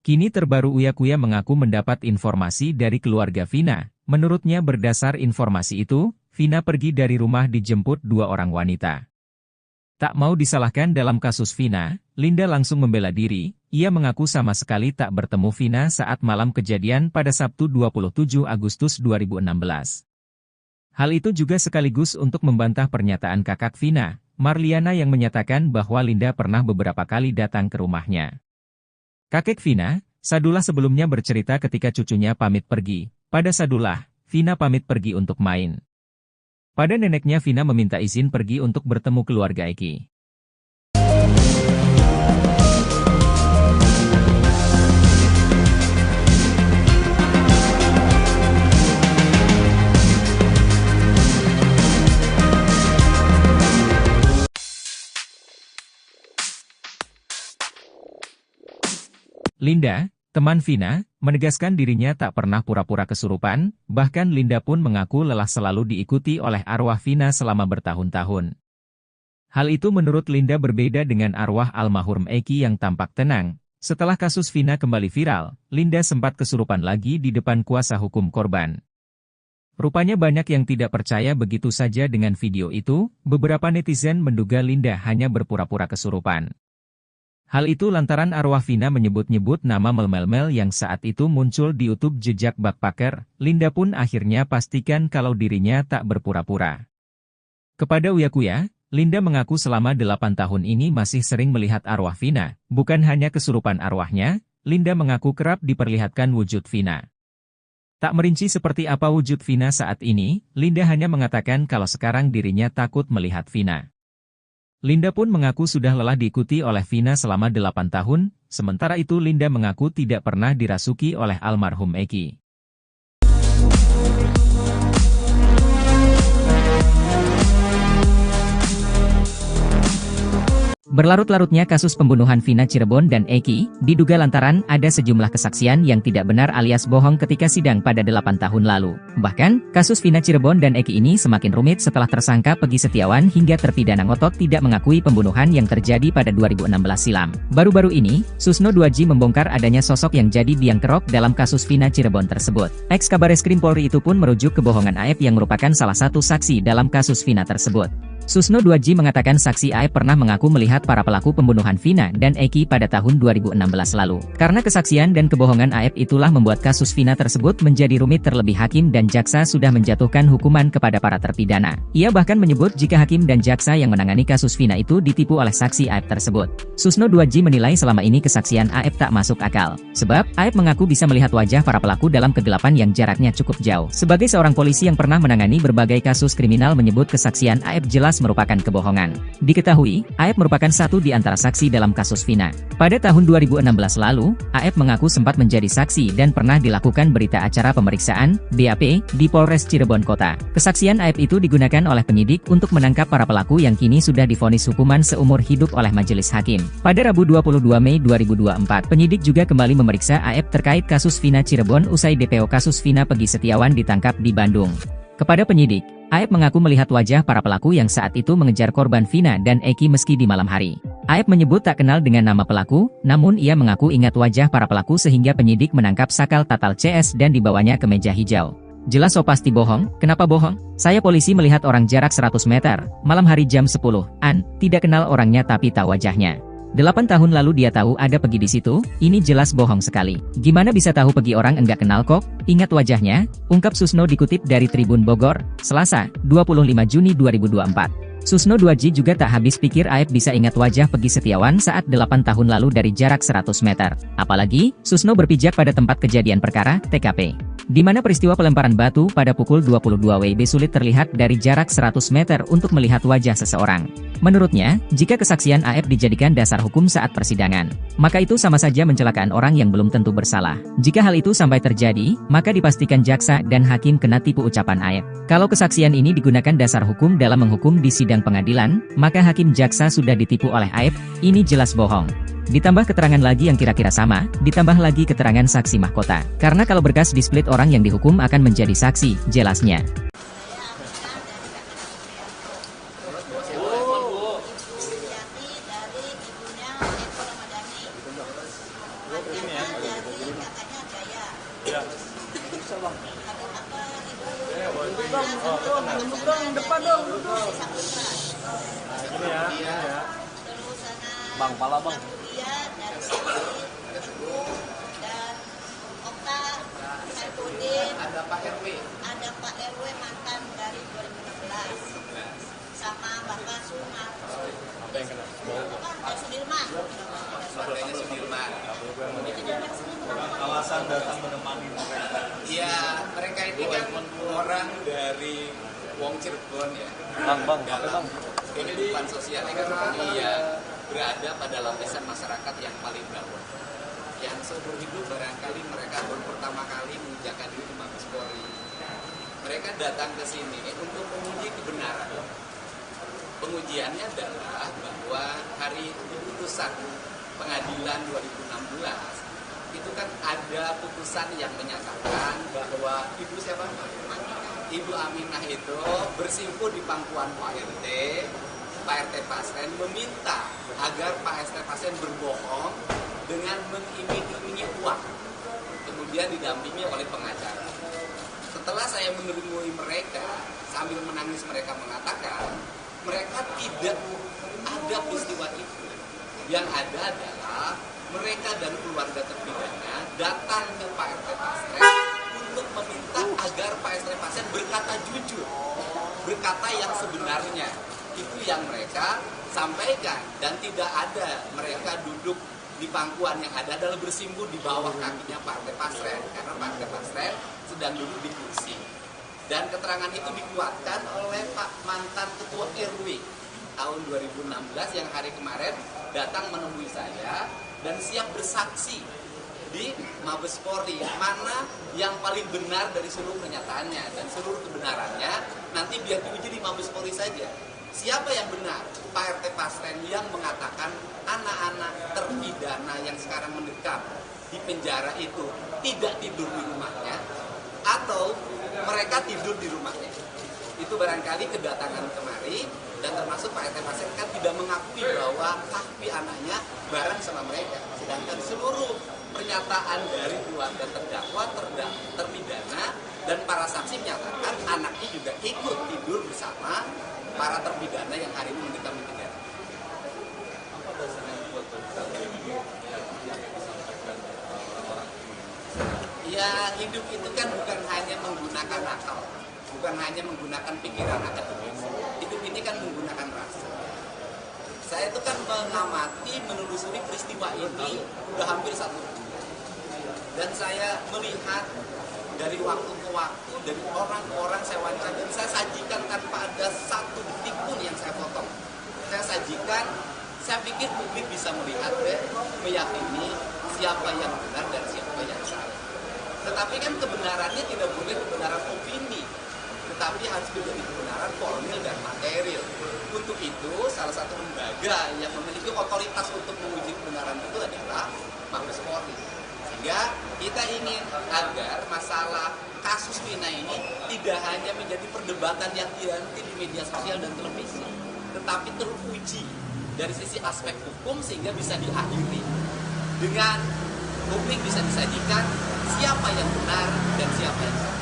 Kini terbaru Uya Kuya mengaku mendapat informasi dari keluarga Vina. Menurutnya berdasar informasi itu, Vina pergi dari rumah dijemput dua orang wanita. Tak mau disalahkan dalam kasus Vina, Linda langsung membela diri. Ia mengaku sama sekali tak bertemu Vina saat malam kejadian pada Sabtu 27 Agustus 2016. Hal itu juga sekaligus untuk membantah pernyataan kakak Vina, Marliana, yang menyatakan bahwa Linda pernah beberapa kali datang ke rumahnya. Kakek Vina, Sadullah, sebelumnya bercerita ketika cucunya pamit pergi. Pada Sadullah, Vina pamit pergi untuk main. Pada neneknya, Vina meminta izin pergi untuk bertemu keluarga Eki. Linda, teman Vina, menegaskan dirinya tak pernah pura-pura kesurupan, bahkan Linda pun mengaku lelah selalu diikuti oleh arwah Vina selama bertahun-tahun. Hal itu menurut Linda berbeda dengan arwah almarhum Eki yang tampak tenang. Setelah kasus Vina kembali viral, Linda sempat kesurupan lagi di depan kuasa hukum korban. Rupanya banyak yang tidak percaya begitu saja dengan video itu. Beberapa netizen menduga Linda hanya berpura-pura kesurupan. Hal itu lantaran arwah Vina menyebut-nyebut nama Mel yang saat itu muncul di YouTube Jejak Backpacker. Linda pun akhirnya pastikan kalau dirinya tak berpura-pura. Kepada Uya Kuya, Linda mengaku selama 8 tahun ini masih sering melihat arwah Vina. Bukan hanya kesurupan arwahnya, Linda mengaku kerap diperlihatkan wujud Vina. Tak merinci seperti apa wujud Vina saat ini, Linda hanya mengatakan kalau sekarang dirinya takut melihat Vina. Linda pun mengaku sudah lelah diikuti oleh Vina selama 8 tahun, sementara itu Linda mengaku tidak pernah dirasuki oleh almarhum Eki. Berlarut-larutnya kasus pembunuhan Vina Cirebon dan Eki, diduga lantaran ada sejumlah kesaksian yang tidak benar alias bohong ketika sidang pada 8 tahun lalu. Bahkan, kasus Vina Cirebon dan Eki ini semakin rumit setelah tersangka Peggy Setiawan hingga terpidana ngotot tidak mengakui pembunuhan yang terjadi pada 2016 silam. Baru-baru ini, Susno 2J membongkar adanya sosok yang jadi biang kerok dalam kasus Vina Cirebon tersebut. Ex-Kabareskrim Polri itu pun merujuk kebohongan Aep yang merupakan salah satu saksi dalam kasus Vina tersebut. Susno 2J mengatakan saksi Aep pernah mengaku melihat para pelaku pembunuhan Vina dan Eki pada tahun 2016 lalu. Karena kesaksian dan kebohongan Aep itulah membuat kasus Vina tersebut menjadi rumit, terlebih hakim dan jaksa sudah menjatuhkan hukuman kepada para terpidana. Ia bahkan menyebut jika hakim dan jaksa yang menangani kasus Vina itu ditipu oleh saksi Aep tersebut. Susno 2J menilai selama ini kesaksian Aep tak masuk akal. Sebab, Aep mengaku bisa melihat wajah para pelaku dalam kegelapan yang jaraknya cukup jauh. Sebagai seorang polisi yang pernah menangani berbagai kasus kriminal menyebut kesaksian Aep jelas merupakan kebohongan. Diketahui, Aep merupakan satu di antara saksi dalam kasus Vina. Pada tahun 2016 lalu, Aep mengaku sempat menjadi saksi dan pernah dilakukan berita acara pemeriksaan, BAP, di Polres Cirebon Kota. Kesaksian Aep itu digunakan oleh penyidik untuk menangkap para pelaku yang kini sudah divonis hukuman seumur hidup oleh majelis hakim. Pada Rabu 22 Mei 2024, penyidik juga kembali memeriksa Aep terkait kasus Vina Cirebon usai DPO kasus Vina Peggy Setiawan ditangkap di Bandung. Kepada penyidik, Aep mengaku melihat wajah para pelaku yang saat itu mengejar korban Vina dan Eki meski di malam hari. Aep menyebut tak kenal dengan nama pelaku, namun ia mengaku ingat wajah para pelaku sehingga penyidik menangkap sakal tatal CS dan dibawanya ke meja hijau. Jelas so pasti bohong, kenapa bohong? Saya polisi melihat orang jarak 100 meter, malam hari jam 10-an, tidak kenal orangnya tapi tahu wajahnya. 8 tahun lalu dia tahu ada Peggy di situ, ini jelas bohong sekali. Gimana bisa tahu Peggy orang enggak kenal kok? Ingat wajahnya, ungkap Susno dikutip dari Tribun Bogor, Selasa, 25 Juni 2024. Susno 2J juga tak habis pikir Aep bisa ingat wajah Peggy Setiawan saat 8 tahun lalu dari jarak 100 meter. Apalagi, Susno berpijak pada tempat kejadian perkara, TKP. Di mana peristiwa pelemparan batu pada pukul 22 WIB sulit terlihat dari jarak 100 meter untuk melihat wajah seseorang. Menurutnya, jika kesaksian Aep dijadikan dasar hukum saat persidangan, maka itu sama saja mencelakaan orang yang belum tentu bersalah. Jika hal itu sampai terjadi, maka dipastikan jaksa dan hakim kena tipu ucapan Aep. Kalau kesaksian ini digunakan dasar hukum dalam menghukum di sidang pengadilan, maka hakim jaksa sudah ditipu oleh Aep, ini jelas bohong. Ditambah keterangan lagi yang kira-kira sama, ditambah lagi keterangan saksi mahkota. Karena kalau berkas di-split orang yang dihukum akan menjadi saksi, jelasnya. Bang, pala bang. Dia dari sini dan Okta, Saipudin, Ada Pak RW. ada Pak RW mantan dari 2016 sama Bapak Sumar. Apa yang kena? Ada Sudirman. Keluarganya Sudirman. Alasan datang menemani mereka. Iya, mereka ini kan orang dari Wong Cirebon ya. Bang, apa bang? Kehidupan sosial ekonomi ya berada pada lapisan masyarakat yang paling bawah. Yang seumur hidup barangkali mereka baru pertama kali menginjakkan diri di Mabes Polri. Mereka datang ke sini untuk menguji kebenaran. Pengujiannya adalah bahwa hari putusan pengadilan 2016 itu kan ada putusan yang menyatakan bahwa Ibu Aminah itu bersimpuh di pangkuan Pak RT Pasren meminta agar Pak RT Pasren berbohong dengan mengiming-imingi uang, kemudian didampingi oleh pengacara. Setelah saya menemui mereka, sambil menangis mereka mengatakan mereka tidak ada peristiwa itu. Yang ada adalah mereka dan keluarga terpidana datang ke Pak RT Pasren untuk meminta agar Pak RT Pasren berkata jujur, berkata yang sebenarnya. Itu yang mereka sampaikan, dan tidak ada mereka duduk di pangkuan, yang ada adalah bersimpuh di bawah kakinya Pak RT Pasren, karena Pak RT Pasren sedang duduk di kursi. Dan keterangan itu dikuatkan oleh Pak mantan Ketua RW tahun 2016 yang hari kemarin datang menemui saya dan siap bersaksi di Mabes Polri, mana yang paling benar dari seluruh kenyataannya, dan seluruh kebenarannya nanti biar diuji di Mabes Polri saja. siapa yang benar, Pak RT Pasten yang mengatakan anak-anak terpidana yang sekarang mendekam di penjara itu tidak tidur di rumahnya, atau mereka tidur di rumahnya. Itu barangkali kedatangan kemari, dan termasuk Pak RT Pasten kan tidak mengakui bahwa kaki anaknya bareng sama mereka. Sedangkan seluruh pernyataan dari keluarga terdakwa, terpidana, dan para saksi menyatakan anaknya juga ikut tidur bersama para terpidana yang hari ini mendekam di penjara. Apa dasarnya buat yang disampaikan orang? Ya, hidup itu kan bukan hanya menggunakan akal, bukan hanya menggunakan pikiran akademis. Hidup ini kan menggunakan rasa. Saya itu kan mengamati, menelusuri peristiwa ini udah hampir 1 bulan. Dan saya melihat dari waktu ke waktu, dari orang ke orang saya wawancara, dan saya sajikan tanpa ada satu detik pun yang saya potong. Saya sajikan, saya pikir publik bisa melihat dan meyakini siapa yang benar dan siapa yang salah. Tetapi kan kebenarannya tidak boleh kebenaran opini, tetapi harus menjadi kebenaran formil dan material. Untuk itu, salah satu lembaga yang memiliki otoritas untuk menguji kebenaran itu adalah Mabes Polri. Sehingga kita ingin agar masalah kasus Vina ini tidak hanya menjadi perdebatan yang dianti di media sosial dan televisi, tetapi teruji dari sisi aspek hukum sehingga bisa diakhiri dengan publik bisa disajikan siapa yang benar dan siapa yang salah.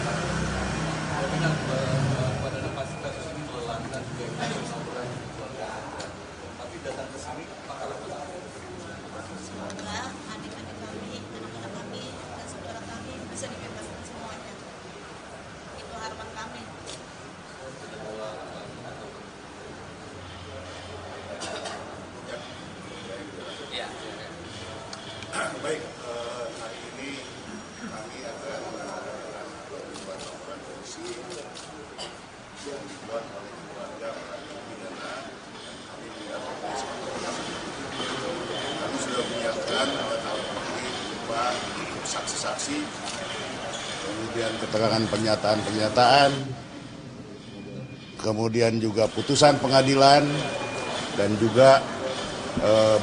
Tapi kan pada kasus ini melelahkan juga kasus orang di keluarga. Tapi datang ke sini bakal apa? Semoga adik-adik kami, anak-anak kami, dan saudara kami bisa dibebaskan semuanya. Itu harapan kami. Ya. Baik, hari ini kami akan melakukan pembuat laporan polisi yang dibuat oleh keluarga para terpidana. Kami mendapatkan kami sudah menyiapkan alat bukti berupa saksi-saksi, kemudian keterangan pernyataan-pernyataan, kemudian juga putusan pengadilan, dan juga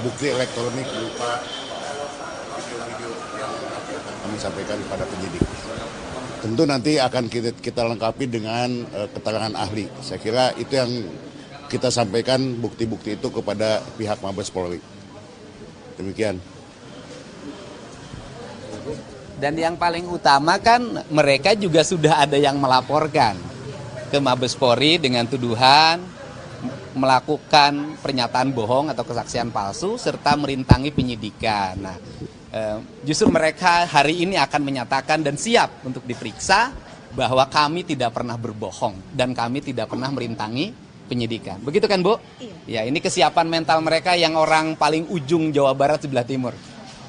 bukti elektronik berupa video-video yang akan kami sampaikan kepada penyidik. Tentu nanti akan kita lengkapi dengan keterangan ahli. Saya kira itu yang kita sampaikan bukti-bukti itu kepada pihak Mabes Polri. Demikian. Dan yang paling utama kan mereka juga sudah ada yang melaporkan ke Mabes Polri dengan tuduhan melakukan pernyataan bohong atau kesaksian palsu serta merintangi penyidikan. Nah, justru mereka hari ini akan menyatakan dan siap untuk diperiksa bahwa kami tidak pernah berbohong dan kami tidak pernah merintangi penyidikan. Begitu kan, Bu? Iya. Ya, ini kesiapan mental mereka yang orang paling ujung Jawa Barat sebelah timur.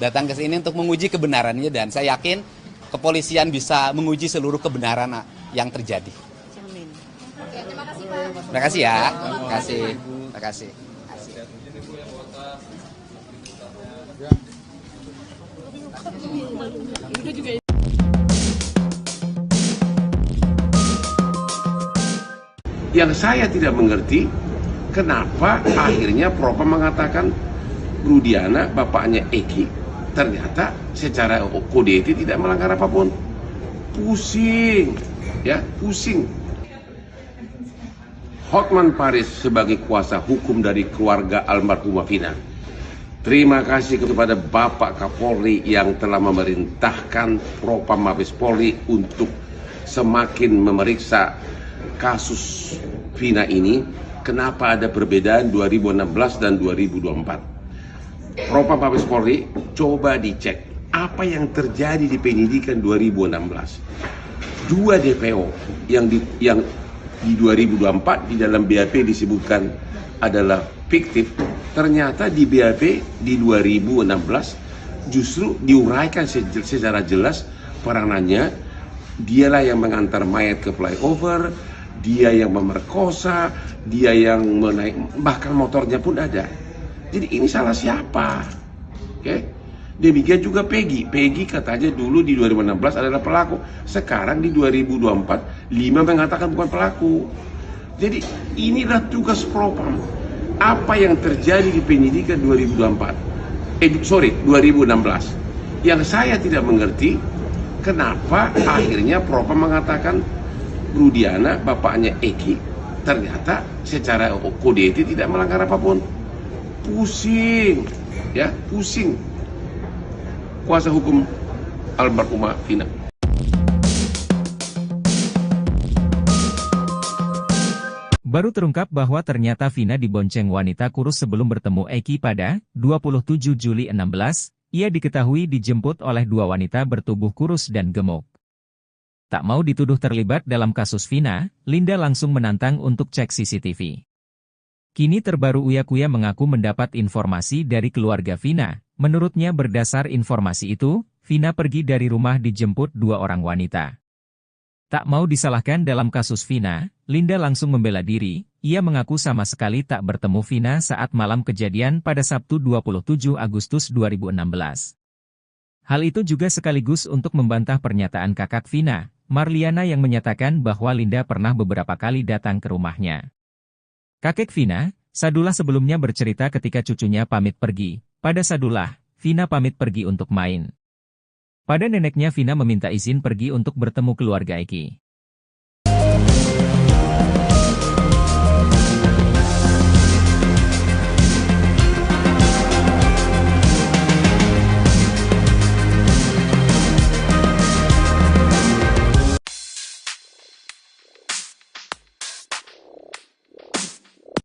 Datang ke sini untuk menguji kebenarannya, dan saya yakin kepolisian bisa menguji seluruh kebenaran yang terjadi. Amin. Terima kasih, Pak. Terima kasih ya. Terima kasih. Terima kasih. Yang saya tidak mengerti, kenapa akhirnya Propam mengatakan Rudiana, bapaknya Eki, ternyata secara kode etik tidak melanggar apapun. Pusing, ya, pusing. Hotman Paris sebagai kuasa hukum dari keluarga almarhumah Vina. Terima kasih kepada Bapak Kapolri yang telah memerintahkan Propam Mabes Polri untuk semakin memeriksa kasus Vina ini. Kenapa ada perbedaan 2016 dan 2024? Propam Mabes Polri coba dicek apa yang terjadi di penyidikan 2016. 2 DPO yang di 2024 di dalam BAP disebutkan adalah fiktif, ternyata di BAP di 2016 justru diuraikan secara jelas peranannya. Dialah yang mengantar mayat ke flyover, dia yang memerkosa, dia yang menaik, bahkan motornya pun ada. Jadi ini salah siapa? Oke? Demikian juga Peggy. Peggy katanya dulu di 2016 adalah pelaku. Sekarang di 2024, 5 mengatakan bukan pelaku. Jadi inilah tugas propam. Apa yang terjadi di penyidikan 2016. Yang saya tidak mengerti, kenapa akhirnya propam mengatakan Rudiana, bapaknya Eki, ternyata secara kode etik tidak melanggar apapun. Pusing, ya, pusing. Kuasa hukum almarhumah Vina. Baru terungkap bahwa ternyata Vina dibonceng wanita kurus sebelum bertemu Eki pada 27 Juli 16, ia diketahui dijemput oleh dua wanita bertubuh kurus dan gemuk. Tak mau dituduh terlibat dalam kasus Vina, Linda langsung menantang untuk cek CCTV. Kini terbaru Uya Kuya mengaku mendapat informasi dari keluarga Vina. Menurutnya berdasar informasi itu, Vina pergi dari rumah dijemput dua orang wanita. Tak mau disalahkan dalam kasus Vina, Linda langsung membela diri. Ia mengaku sama sekali tak bertemu Vina saat malam kejadian pada Sabtu 27 Agustus 2016. Hal itu juga sekaligus untuk membantah pernyataan kakak Vina, Marliana, yang menyatakan bahwa Linda pernah beberapa kali datang ke rumahnya. Kakek Vina, Sadullah, sebelumnya bercerita ketika cucunya pamit pergi. Pada Sadullah, Vina pamit pergi untuk main. Pada neneknya, Vina meminta izin pergi untuk bertemu keluarga Eki.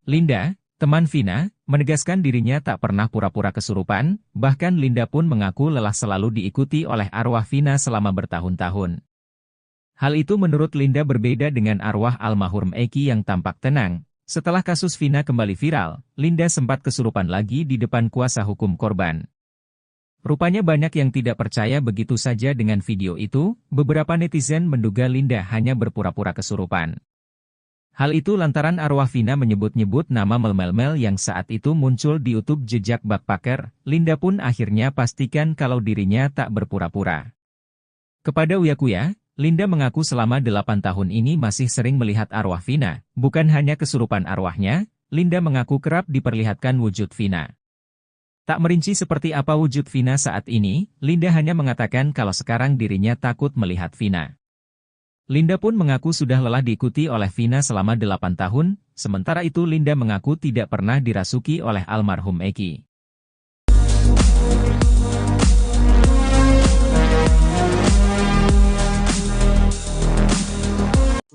Linda, teman Vina, menegaskan dirinya tak pernah pura-pura kesurupan, bahkan Linda pun mengaku lelah selalu diikuti oleh arwah Vina selama bertahun-tahun. Hal itu menurut Linda berbeda dengan arwah almarhum Eki yang tampak tenang. Setelah kasus Vina kembali viral, Linda sempat kesurupan lagi di depan kuasa hukum korban. Rupanya banyak yang tidak percaya begitu saja dengan video itu. Beberapa netizen menduga Linda hanya berpura-pura kesurupan. Hal itu lantaran arwah Vina menyebut-nyebut nama Mel yang saat itu muncul di YouTube jejak backpacker. Linda pun akhirnya pastikan kalau dirinya tak berpura-pura. Kepada Uya Kuya, Linda mengaku selama 8 tahun ini masih sering melihat arwah Vina. Bukan hanya kesurupan arwahnya, Linda mengaku kerap diperlihatkan wujud Vina. Tak merinci seperti apa wujud Vina saat ini, Linda hanya mengatakan kalau sekarang dirinya takut melihat Vina. Linda pun mengaku sudah lelah diikuti oleh Vina selama 8 tahun, sementara itu Linda mengaku tidak pernah dirasuki oleh almarhum Eki.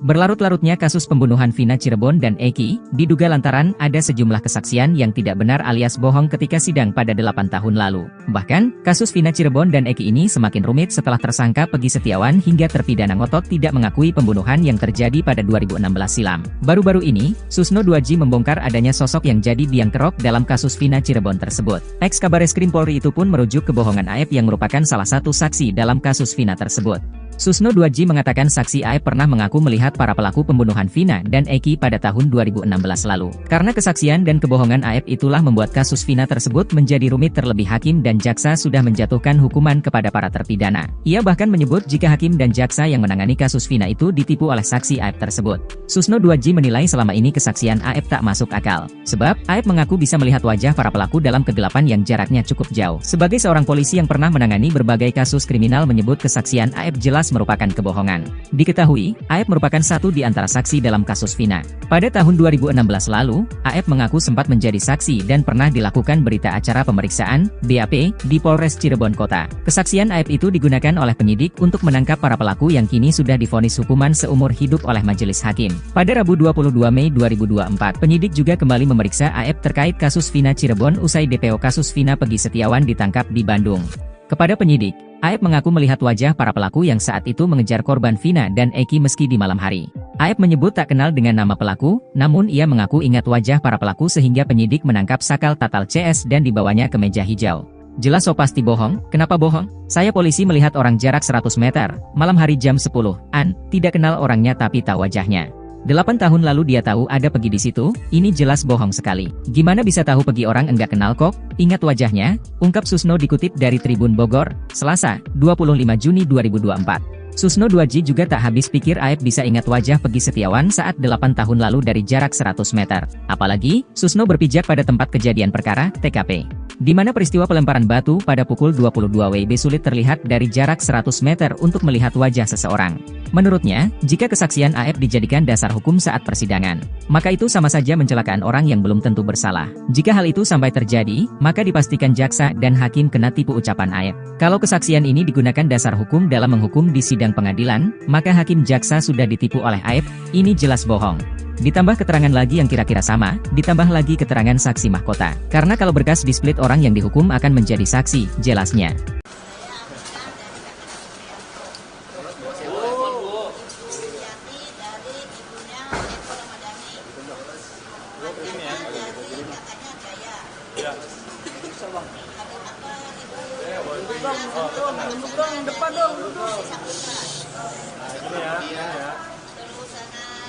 Berlarut-larutnya kasus pembunuhan Vina Cirebon dan Eki, diduga lantaran ada sejumlah kesaksian yang tidak benar alias bohong ketika sidang pada 8 tahun lalu. Bahkan, kasus Vina Cirebon dan Eki ini semakin rumit setelah tersangka Pegi Setiawan hingga terpidana ngotot tidak mengakui pembunuhan yang terjadi pada 2016 silam. Baru-baru ini, Susno 2J membongkar adanya sosok yang jadi biang kerok dalam kasus Vina Cirebon tersebut. Ex-Kabareskrim Polri itu pun merujuk kebohongan Aep yang merupakan salah satu saksi dalam kasus Vina tersebut. Susno 2J mengatakan saksi Aep pernah mengaku melihat para pelaku pembunuhan Vina dan Eki pada tahun 2016 lalu. Karena kesaksian dan kebohongan Aep itulah membuat kasus Vina tersebut menjadi rumit, terlebih hakim dan jaksa sudah menjatuhkan hukuman kepada para terpidana. Ia bahkan menyebut jika hakim dan jaksa yang menangani kasus Vina itu ditipu oleh saksi Aep tersebut. Susno 2J menilai selama ini kesaksian Aep tak masuk akal. Sebab, Aep mengaku bisa melihat wajah para pelaku dalam kegelapan yang jaraknya cukup jauh. Sebagai seorang polisi yang pernah menangani berbagai kasus kriminal menyebut kesaksian Aep jelas merupakan kebohongan. Diketahui, Aep merupakan satu di antara saksi dalam kasus Vina. Pada tahun 2016 lalu, Aep mengaku sempat menjadi saksi dan pernah dilakukan berita acara pemeriksaan, BAP, di Polres Cirebon Kota. Kesaksian Aep itu digunakan oleh penyidik untuk menangkap para pelaku yang kini sudah divonis hukuman seumur hidup oleh majelis hakim. Pada Rabu 22 Mei 2024, penyidik juga kembali memeriksa Aep terkait kasus Vina Cirebon usai DPO kasus Vina Pegi Setiawan ditangkap di Bandung. Kepada penyidik, Aep mengaku melihat wajah para pelaku yang saat itu mengejar korban Vina dan Eki meski di malam hari. Aep menyebut tak kenal dengan nama pelaku, namun ia mengaku ingat wajah para pelaku sehingga penyidik menangkap Sakal Tatal CS dan dibawanya ke meja hijau. Jelas so pasti bohong, kenapa bohong? Saya polisi melihat orang jarak 100 meter, malam hari jam 10-an, tidak kenal orangnya tapi tahu wajahnya. 8 tahun lalu dia tahu ada Pegi di situ, ini jelas bohong sekali. Gimana bisa tahu Pegi orang enggak kenal kok? Ingat wajahnya, ungkap Susno dikutip dari Tribun Bogor, Selasa, 25 Juni 2024. Susno 2G juga tak habis pikir Aep bisa ingat wajah Pegi Setiawan saat 8 tahun lalu dari jarak 100 meter. Apalagi, Susno berpijak pada tempat kejadian perkara, TKP. Di mana peristiwa pelemparan batu pada pukul 22 WIB sulit terlihat dari jarak 100 meter untuk melihat wajah seseorang. Menurutnya, jika kesaksian Aep dijadikan dasar hukum saat persidangan, maka itu sama saja mencelakaan orang yang belum tentu bersalah. Jika hal itu sampai terjadi, maka dipastikan jaksa dan hakim kena tipu ucapan Aep. Kalau kesaksian ini digunakan dasar hukum dalam menghukum di sidang pengadilan, maka hakim jaksa sudah ditipu oleh Aep, ini jelas bohong. Ditambah keterangan lagi yang kira-kira sama, ditambah lagi keterangan saksi mahkota. Karena kalau berkas di-split orang yang dihukum akan menjadi saksi, jelasnya.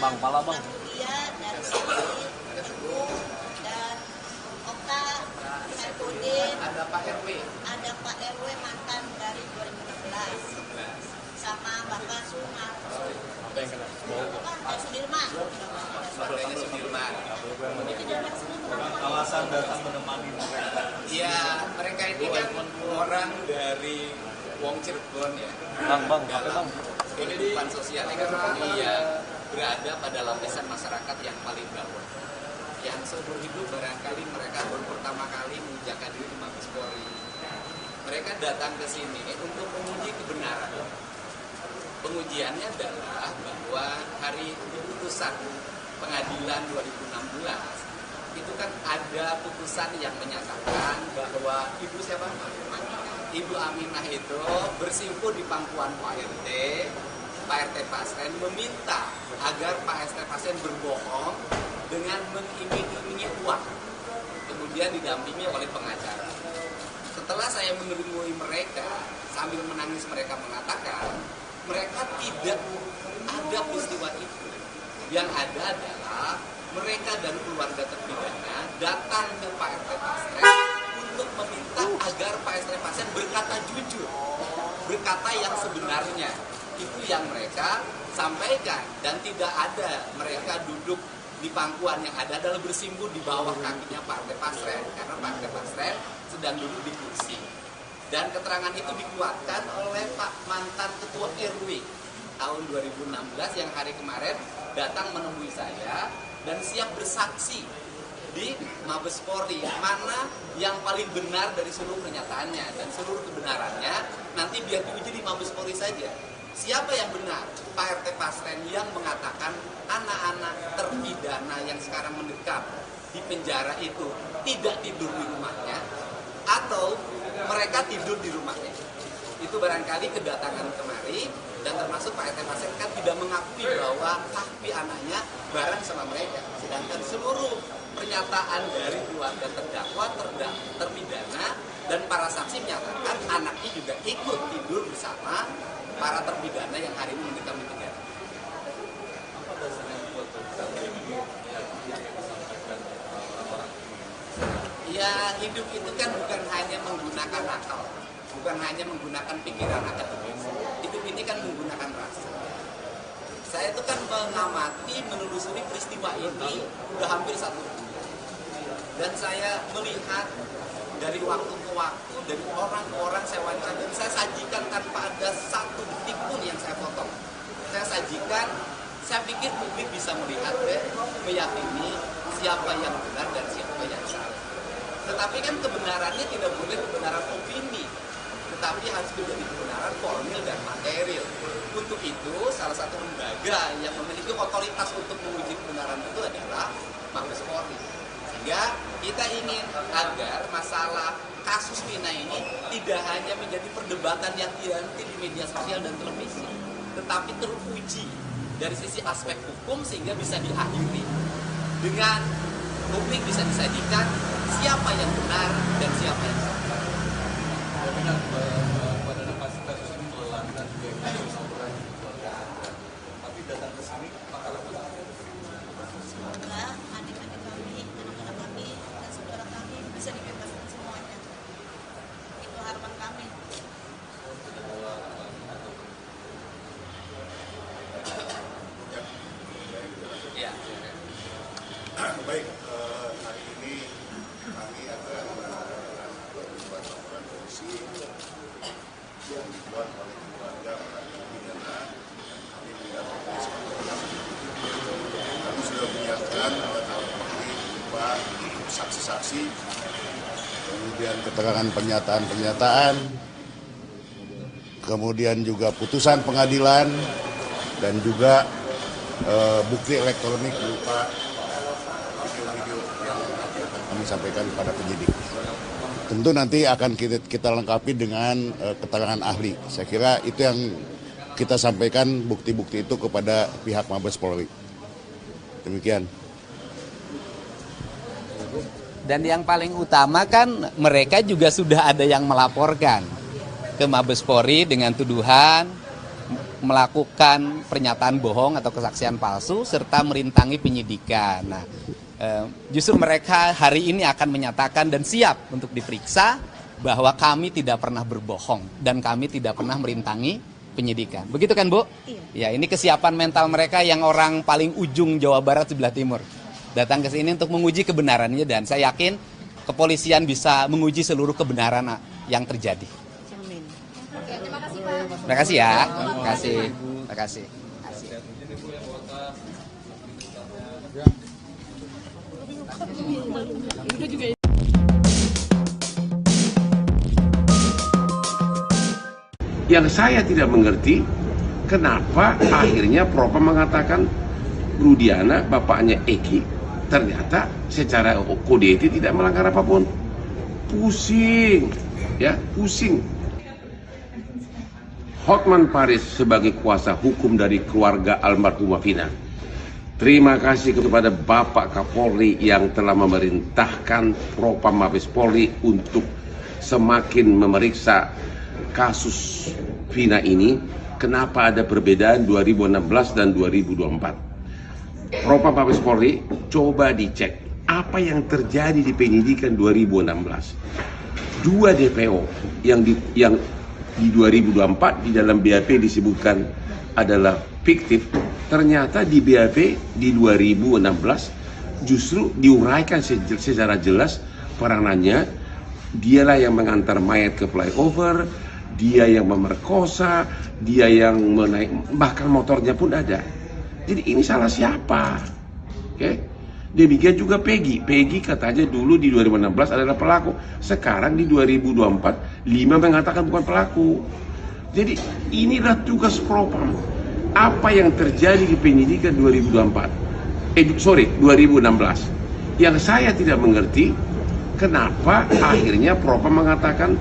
Bang, pala bang. Dari Siti, Teguh, dan Okta, Saifuddin, Ada Pak RW. ada Pak RW mantan dari 2016, sama Bapak Sumar. Apa yang kena? Pak Sudirman. Keluarganya Sudirman. Alasan datang menemani mereka. Iya, mereka ini kan orang dari Wong Cirebon ya. Bang, apa bang? Kehidupan sosial ekonomi yang berada pada lapisan masyarakat yang paling bawah. Yang seumur hidup barangkali mereka baru pertama kali menginjakkan diri di Mabes Polri. Mereka datang ke sini untuk menguji kebenaran. Pengujiannya adalah bahwa hari putusan pengadilan 2016 itu kan ada putusan yang menyatakan bahwa Ibu Aminah itu bersimpuh di pangkuan Pak RT Pasren meminta agar Pak RT Pasren berbohong dengan mengiming-imingi uang, kemudian didampingi oleh pengacara. Setelah saya menemui mereka, sambil menangis mereka mengatakan mereka tidak ada peristiwa itu. Yang ada adalah mereka dan keluarga terpidana datang ke Pak RT Pasren untuk meminta agar Pak RT Pasren berkata jujur, berkata yang sebenarnya. Itu yang mereka sampaikan, dan tidak ada mereka duduk di pangkuan, yang ada adalah bersimpuh di bawah kakinya Pak RT Pasren, karena Pak RT Pasren sedang duduk di kursi. Dan keterangan itu dikuatkan oleh Pak mantan Ketua RW tahun 2016 yang hari kemarin datang menemui saya dan siap bersaksi di Mabes Polri, mana yang paling benar dari seluruh pernyataannya, dan seluruh kebenarannya nanti biar diuji di Mabes Polri saja. Siapa yang benar? Pak RT Pasren yang mengatakan anak-anak terpidana yang sekarang mendekam di penjara itu tidak tidur di rumahnya, atau mereka tidur di rumahnya. Itu barangkali kedatangan kemari, dan termasuk Pak RT Pasren kan tidak mengakui bahwa tapi anaknya bareng sama mereka. Sedangkan seluruh pernyataan dari keluarga terdakwa, terpidana, dan para saksi menyatakan anaknya juga ikut tidur bersama para terpidana yang hari ini mendekam di penjara. Ya, hidup itu kan bukan hanya menggunakan akal, bukan hanya menggunakan pikiran akademis. Hidup ini kan menggunakan rasa. Saya itu kan mengamati, menelusuri peristiwa ini udah hampir 1 bulan. Dan saya melihat dari waktu ke waktu, dari orang-orang saya wawancara, dan saya sajikan tanpa ada satu detik pun yang saya potong. Saya sajikan, saya pikir publik bisa melihat dan meyakini siapa yang benar dan siapa yang salah. Tetapi kan kebenarannya tidak boleh kebenaran opini, tetapi harus menjadi kebenaran formil dan material. Untuk itu, salah satu lembaga yang memiliki otoritas untuk menguji kebenaran itu adalah Mabes Polri. Sehingga kita ingin agar masalah kasus Vina ini tidak hanya menjadi perdebatan yang dihenti di media sosial dan televisi, tetapi teruji dari sisi aspek hukum sehingga bisa diakhiri dengan publik bisa disajikan siapa yang benar dan siapa yang salah. Jaminan pada kasus ini melelahkan juga kasus orang di keluarga Anda. Tapi datang ke sini, apakah Semoga adik-adik kami, anak-anak kami, dan saudara kami bisa dibebaskan semuanya. Itu harapan kami. saksi-saksi, kemudian keterangan pernyataan-pernyataan, kemudian juga putusan pengadilan, dan juga bukti elektronik berupa video-video yang akan kami sampaikan kepada penyidik. Tentu nanti akan kita lengkapi dengan keterangan ahli. Saya kira itu yang kita sampaikan bukti-bukti itu kepada pihak Mabes Polri. Demikian. Dan yang paling utama kan mereka juga sudah ada yang melaporkan ke Mabes Polri dengan tuduhan melakukan pernyataan bohong atau kesaksian palsu serta merintangi penyidikan. Nah, justru mereka hari ini akan menyatakan dan siap untuk diperiksa bahwa kami tidak pernah berbohong dan kami tidak pernah merintangi penyidikan. Begitu kan, Bu? Iya. Ya, ini kesiapan mental mereka yang orang paling ujung Jawa Barat sebelah timur. Datang ke sini untuk menguji kebenarannya dan saya yakin kepolisian bisa menguji seluruh kebenaran yang terjadi. Amin. Terima kasih, Pak. Terima kasih ya. Terima kasih. Terima kasih. Yang saya tidak mengerti, kenapa akhirnya Propam mengatakan Rudiana, bapaknya Eki, ternyata secara kode etik tidak melanggar apapun. Pusing, ya, pusing. Hotman Paris sebagai kuasa hukum dari keluarga almarhumah Vina. Terima kasih kepada Bapak Kapolri yang telah memerintahkan Propam Mabes Polri untuk semakin memeriksa kasus Vina ini. Kenapa ada perbedaan 2016 dan 2024? Propam Mabes Polri, coba dicek apa yang terjadi di penyidikan 2016. Dua DPO yang di 2024 di dalam BAP disebutkan adalah fiktif, ternyata di BAP di 2016 justru diuraikan secara jelas peranannya. Dialah yang mengantar mayat ke flyover, dia yang memerkosa, dia yang menaik, bahkan motornya pun ada. Jadi ini salah siapa? Oke? Demikian juga Peggy. Peggy katanya dulu di 2016 adalah pelaku. Sekarang di 2024, 5 mengatakan bukan pelaku. Jadi inilah tugas Propam. Apa yang terjadi di penyidikan 2016. Yang saya tidak mengerti, kenapa akhirnya Propam mengatakan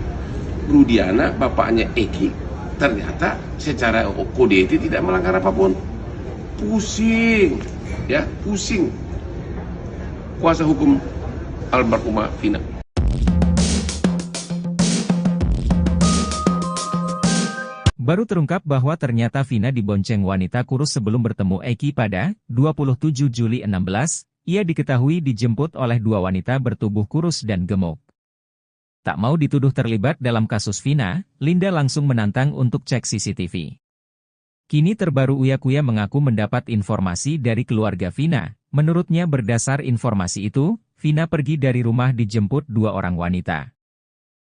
Rudiana, bapaknya Eki, ternyata secara kode etik tidak melanggar apapun. Pusing, ya, pusing. Kuasa hukum almarhumah Vina. Baru terungkap bahwa ternyata Vina dibonceng wanita kurus sebelum bertemu Eki pada 27 Juli 16, ia diketahui dijemput oleh dua wanita bertubuh kurus dan gemuk. Tak mau dituduh terlibat dalam kasus Vina, Linda langsung menantang untuk cek CCTV. Kini terbaru Uya Kuya mengaku mendapat informasi dari keluarga Vina. Menurutnya berdasar informasi itu, Vina pergi dari rumah dijemput dua orang wanita.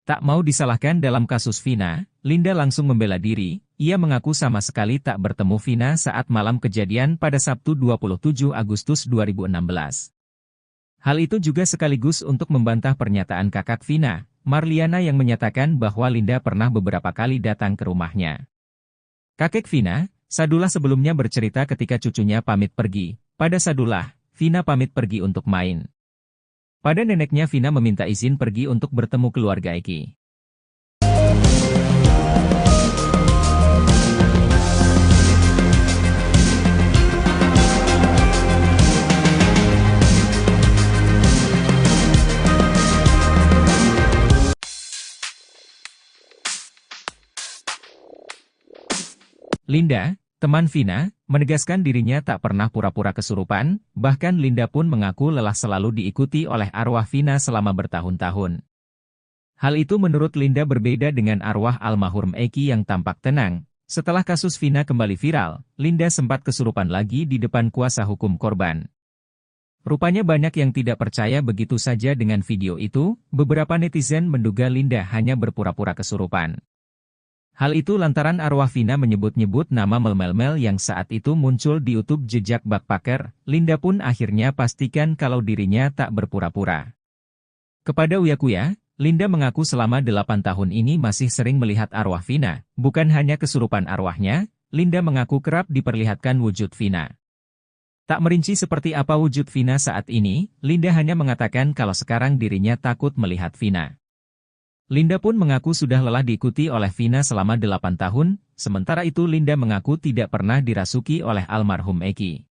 Tak mau disalahkan dalam kasus Vina, Linda langsung membela diri. Ia mengaku sama sekali tak bertemu Vina saat malam kejadian pada Sabtu 27 Agustus 2016. Hal itu juga sekaligus untuk membantah pernyataan kakak Vina, Marliana, yang menyatakan bahwa Linda pernah beberapa kali datang ke rumahnya. Kakek Vina, Sadullah, sebelumnya bercerita ketika cucunya pamit pergi. Pada Sadullah, Vina pamit pergi untuk main. Pada neneknya, Vina meminta izin pergi untuk bertemu keluarga Eki. Linda, teman Vina, menegaskan dirinya tak pernah pura-pura kesurupan, bahkan Linda pun mengaku lelah selalu diikuti oleh arwah Vina selama bertahun-tahun. Hal itu menurut Linda berbeda dengan arwah almarhum Eki yang tampak tenang. Setelah kasus Vina kembali viral, Linda sempat kesurupan lagi di depan kuasa hukum korban. Rupanya banyak yang tidak percaya begitu saja dengan video itu. Beberapa netizen menduga Linda hanya berpura-pura kesurupan. Hal itu lantaran arwah Vina menyebut-nyebut nama Mel yang saat itu muncul di YouTube jejak backpacker. Linda pun akhirnya pastikan kalau dirinya tak berpura-pura. Kepada Uyakuya, Linda mengaku selama 8 tahun ini masih sering melihat arwah Vina. Bukan hanya kesurupan arwahnya, Linda mengaku kerap diperlihatkan wujud Vina. Tak merinci seperti apa wujud Vina saat ini, Linda hanya mengatakan kalau sekarang dirinya takut melihat Vina. Linda pun mengaku sudah lelah diikuti oleh Vina selama 8 tahun, sementara itu Linda mengaku tidak pernah dirasuki oleh almarhum Eki.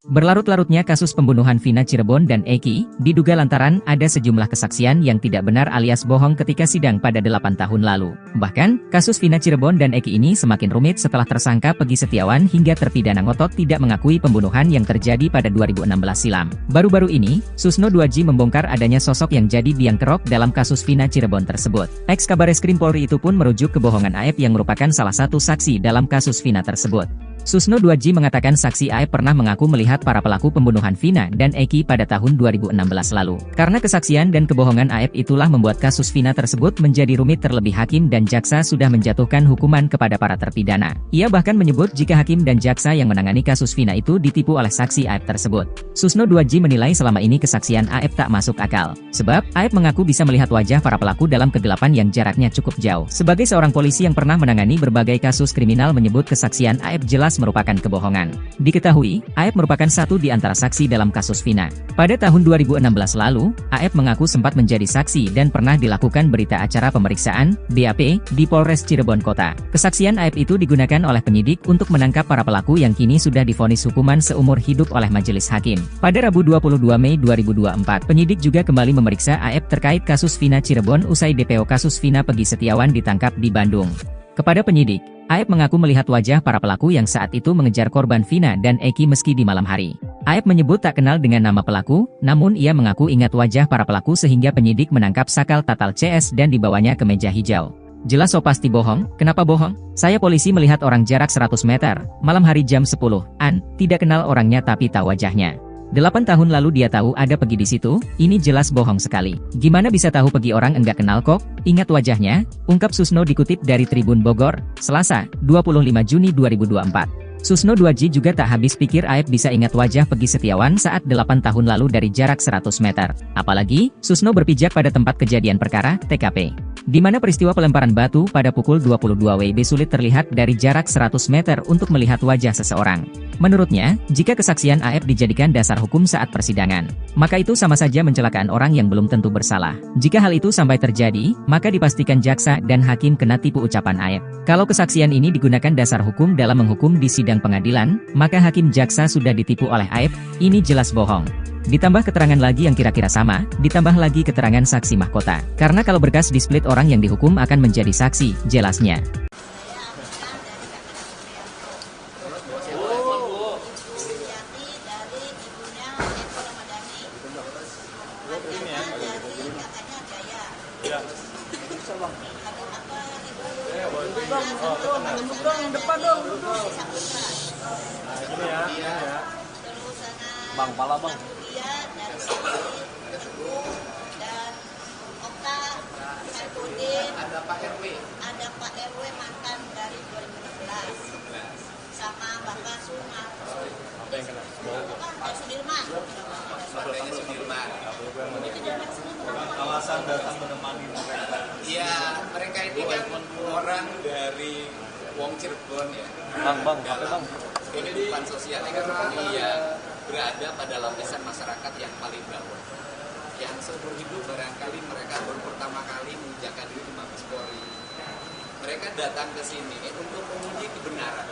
Berlarut-larutnya kasus pembunuhan Vina Cirebon dan Eki, diduga lantaran ada sejumlah kesaksian yang tidak benar alias bohong ketika sidang pada 8 tahun lalu. Bahkan, kasus Vina Cirebon dan Eki ini semakin rumit setelah tersangka Pegi Setiawan hingga terpidana ngotot tidak mengakui pembunuhan yang terjadi pada 2016 silam. Baru-baru ini, Susno 2J membongkar adanya sosok yang jadi biang kerok dalam kasus Vina Cirebon tersebut. Ex-Kabareskrim Polri itu pun merujuk kebohongan Aep yang merupakan salah satu saksi dalam kasus Vina tersebut. Susno 2J mengatakan saksi Aep pernah mengaku melihat para pelaku pembunuhan Vina dan Eki pada tahun 2016 lalu. Karena kesaksian dan kebohongan Aep itulah membuat kasus Vina tersebut menjadi rumit, terlebih hakim dan jaksa sudah menjatuhkan hukuman kepada para terpidana. Ia bahkan menyebut jika hakim dan jaksa yang menangani kasus Vina itu ditipu oleh saksi Aep tersebut. Susno 2J menilai selama ini kesaksian Aep tak masuk akal. Sebab, Aep mengaku bisa melihat wajah para pelaku dalam kegelapan yang jaraknya cukup jauh. Sebagai seorang polisi yang pernah menangani berbagai kasus kriminal menyebut kesaksian Aep jelas merupakan kebohongan. Diketahui, Aep merupakan satu di antara saksi dalam kasus Vina. Pada tahun 2016 lalu, Aep mengaku sempat menjadi saksi dan pernah dilakukan berita acara pemeriksaan, BAP, di Polres Cirebon Kota. Kesaksian Aep itu digunakan oleh penyidik untuk menangkap para pelaku yang kini sudah divonis hukuman seumur hidup oleh majelis hakim. Pada Rabu 22 Mei 2024, penyidik juga kembali memeriksa Aep terkait kasus Vina Cirebon usai DPO kasus Vina Pegi Setiawan ditangkap di Bandung. Kepada penyidik, Aep mengaku melihat wajah para pelaku yang saat itu mengejar korban Vina dan Eki meski di malam hari. Aep menyebut tak kenal dengan nama pelaku, namun ia mengaku ingat wajah para pelaku sehingga penyidik menangkap sakal tatal CS dan dibawanya ke meja hijau. Jelas so pasti bohong, kenapa bohong? Saya polisi melihat orang jarak 100 meter, malam hari jam 10-an, tidak kenal orangnya tapi tahu wajahnya. 8 tahun lalu dia tahu ada Pegi di situ, ini jelas bohong sekali. Gimana bisa tahu Pegi orang enggak kenal kok? Ingat wajahnya, ungkap Susno dikutip dari Tribun Bogor, Selasa, 25 Juni 2024. Susno 2J juga tak habis pikir Aep bisa ingat wajah Pegi Setiawan saat 8 tahun lalu dari jarak 100 meter. Apalagi, Susno berpijak pada tempat kejadian perkara, TKP. Di mana peristiwa pelemparan batu pada pukul 22 WIB sulit terlihat dari jarak 100 meter untuk melihat wajah seseorang. Menurutnya, jika kesaksian Aep dijadikan dasar hukum saat persidangan, maka itu sama saja mencelakaan orang yang belum tentu bersalah. Jika hal itu sampai terjadi, maka dipastikan jaksa dan hakim kena tipu ucapan Aep. Kalau kesaksian ini digunakan dasar hukum dalam menghukum di sidang pengadilan, maka hakim jaksa sudah ditipu oleh Aep, ini jelas bohong. Ditambah keterangan lagi yang kira-kira sama, ditambah lagi keterangan saksi mahkota. Karena kalau berkas di-split orang yang dihukum akan menjadi saksi, jelasnya. Bang, pala bang. Dia dari sini dan Okta, Saifudin, Ada Pak RW. ada Pak RW mantan dari 2016 sama Bapak Sumar. Apa yang kena? Pak Sudirman. Partainya Sudirman. Alasan datang menemani mereka. Iya, mereka ini kan orang dari Wong Cirebon ya. Bang, apa bang? Kehidupan sosial ekonomi yang berada pada lapisan masyarakat yang paling bawah. Yang seumur hidup barangkali mereka baru pertama kali menginjakkan diri di Mabes Polri. Mereka datang ke sini untuk menguji kebenaran.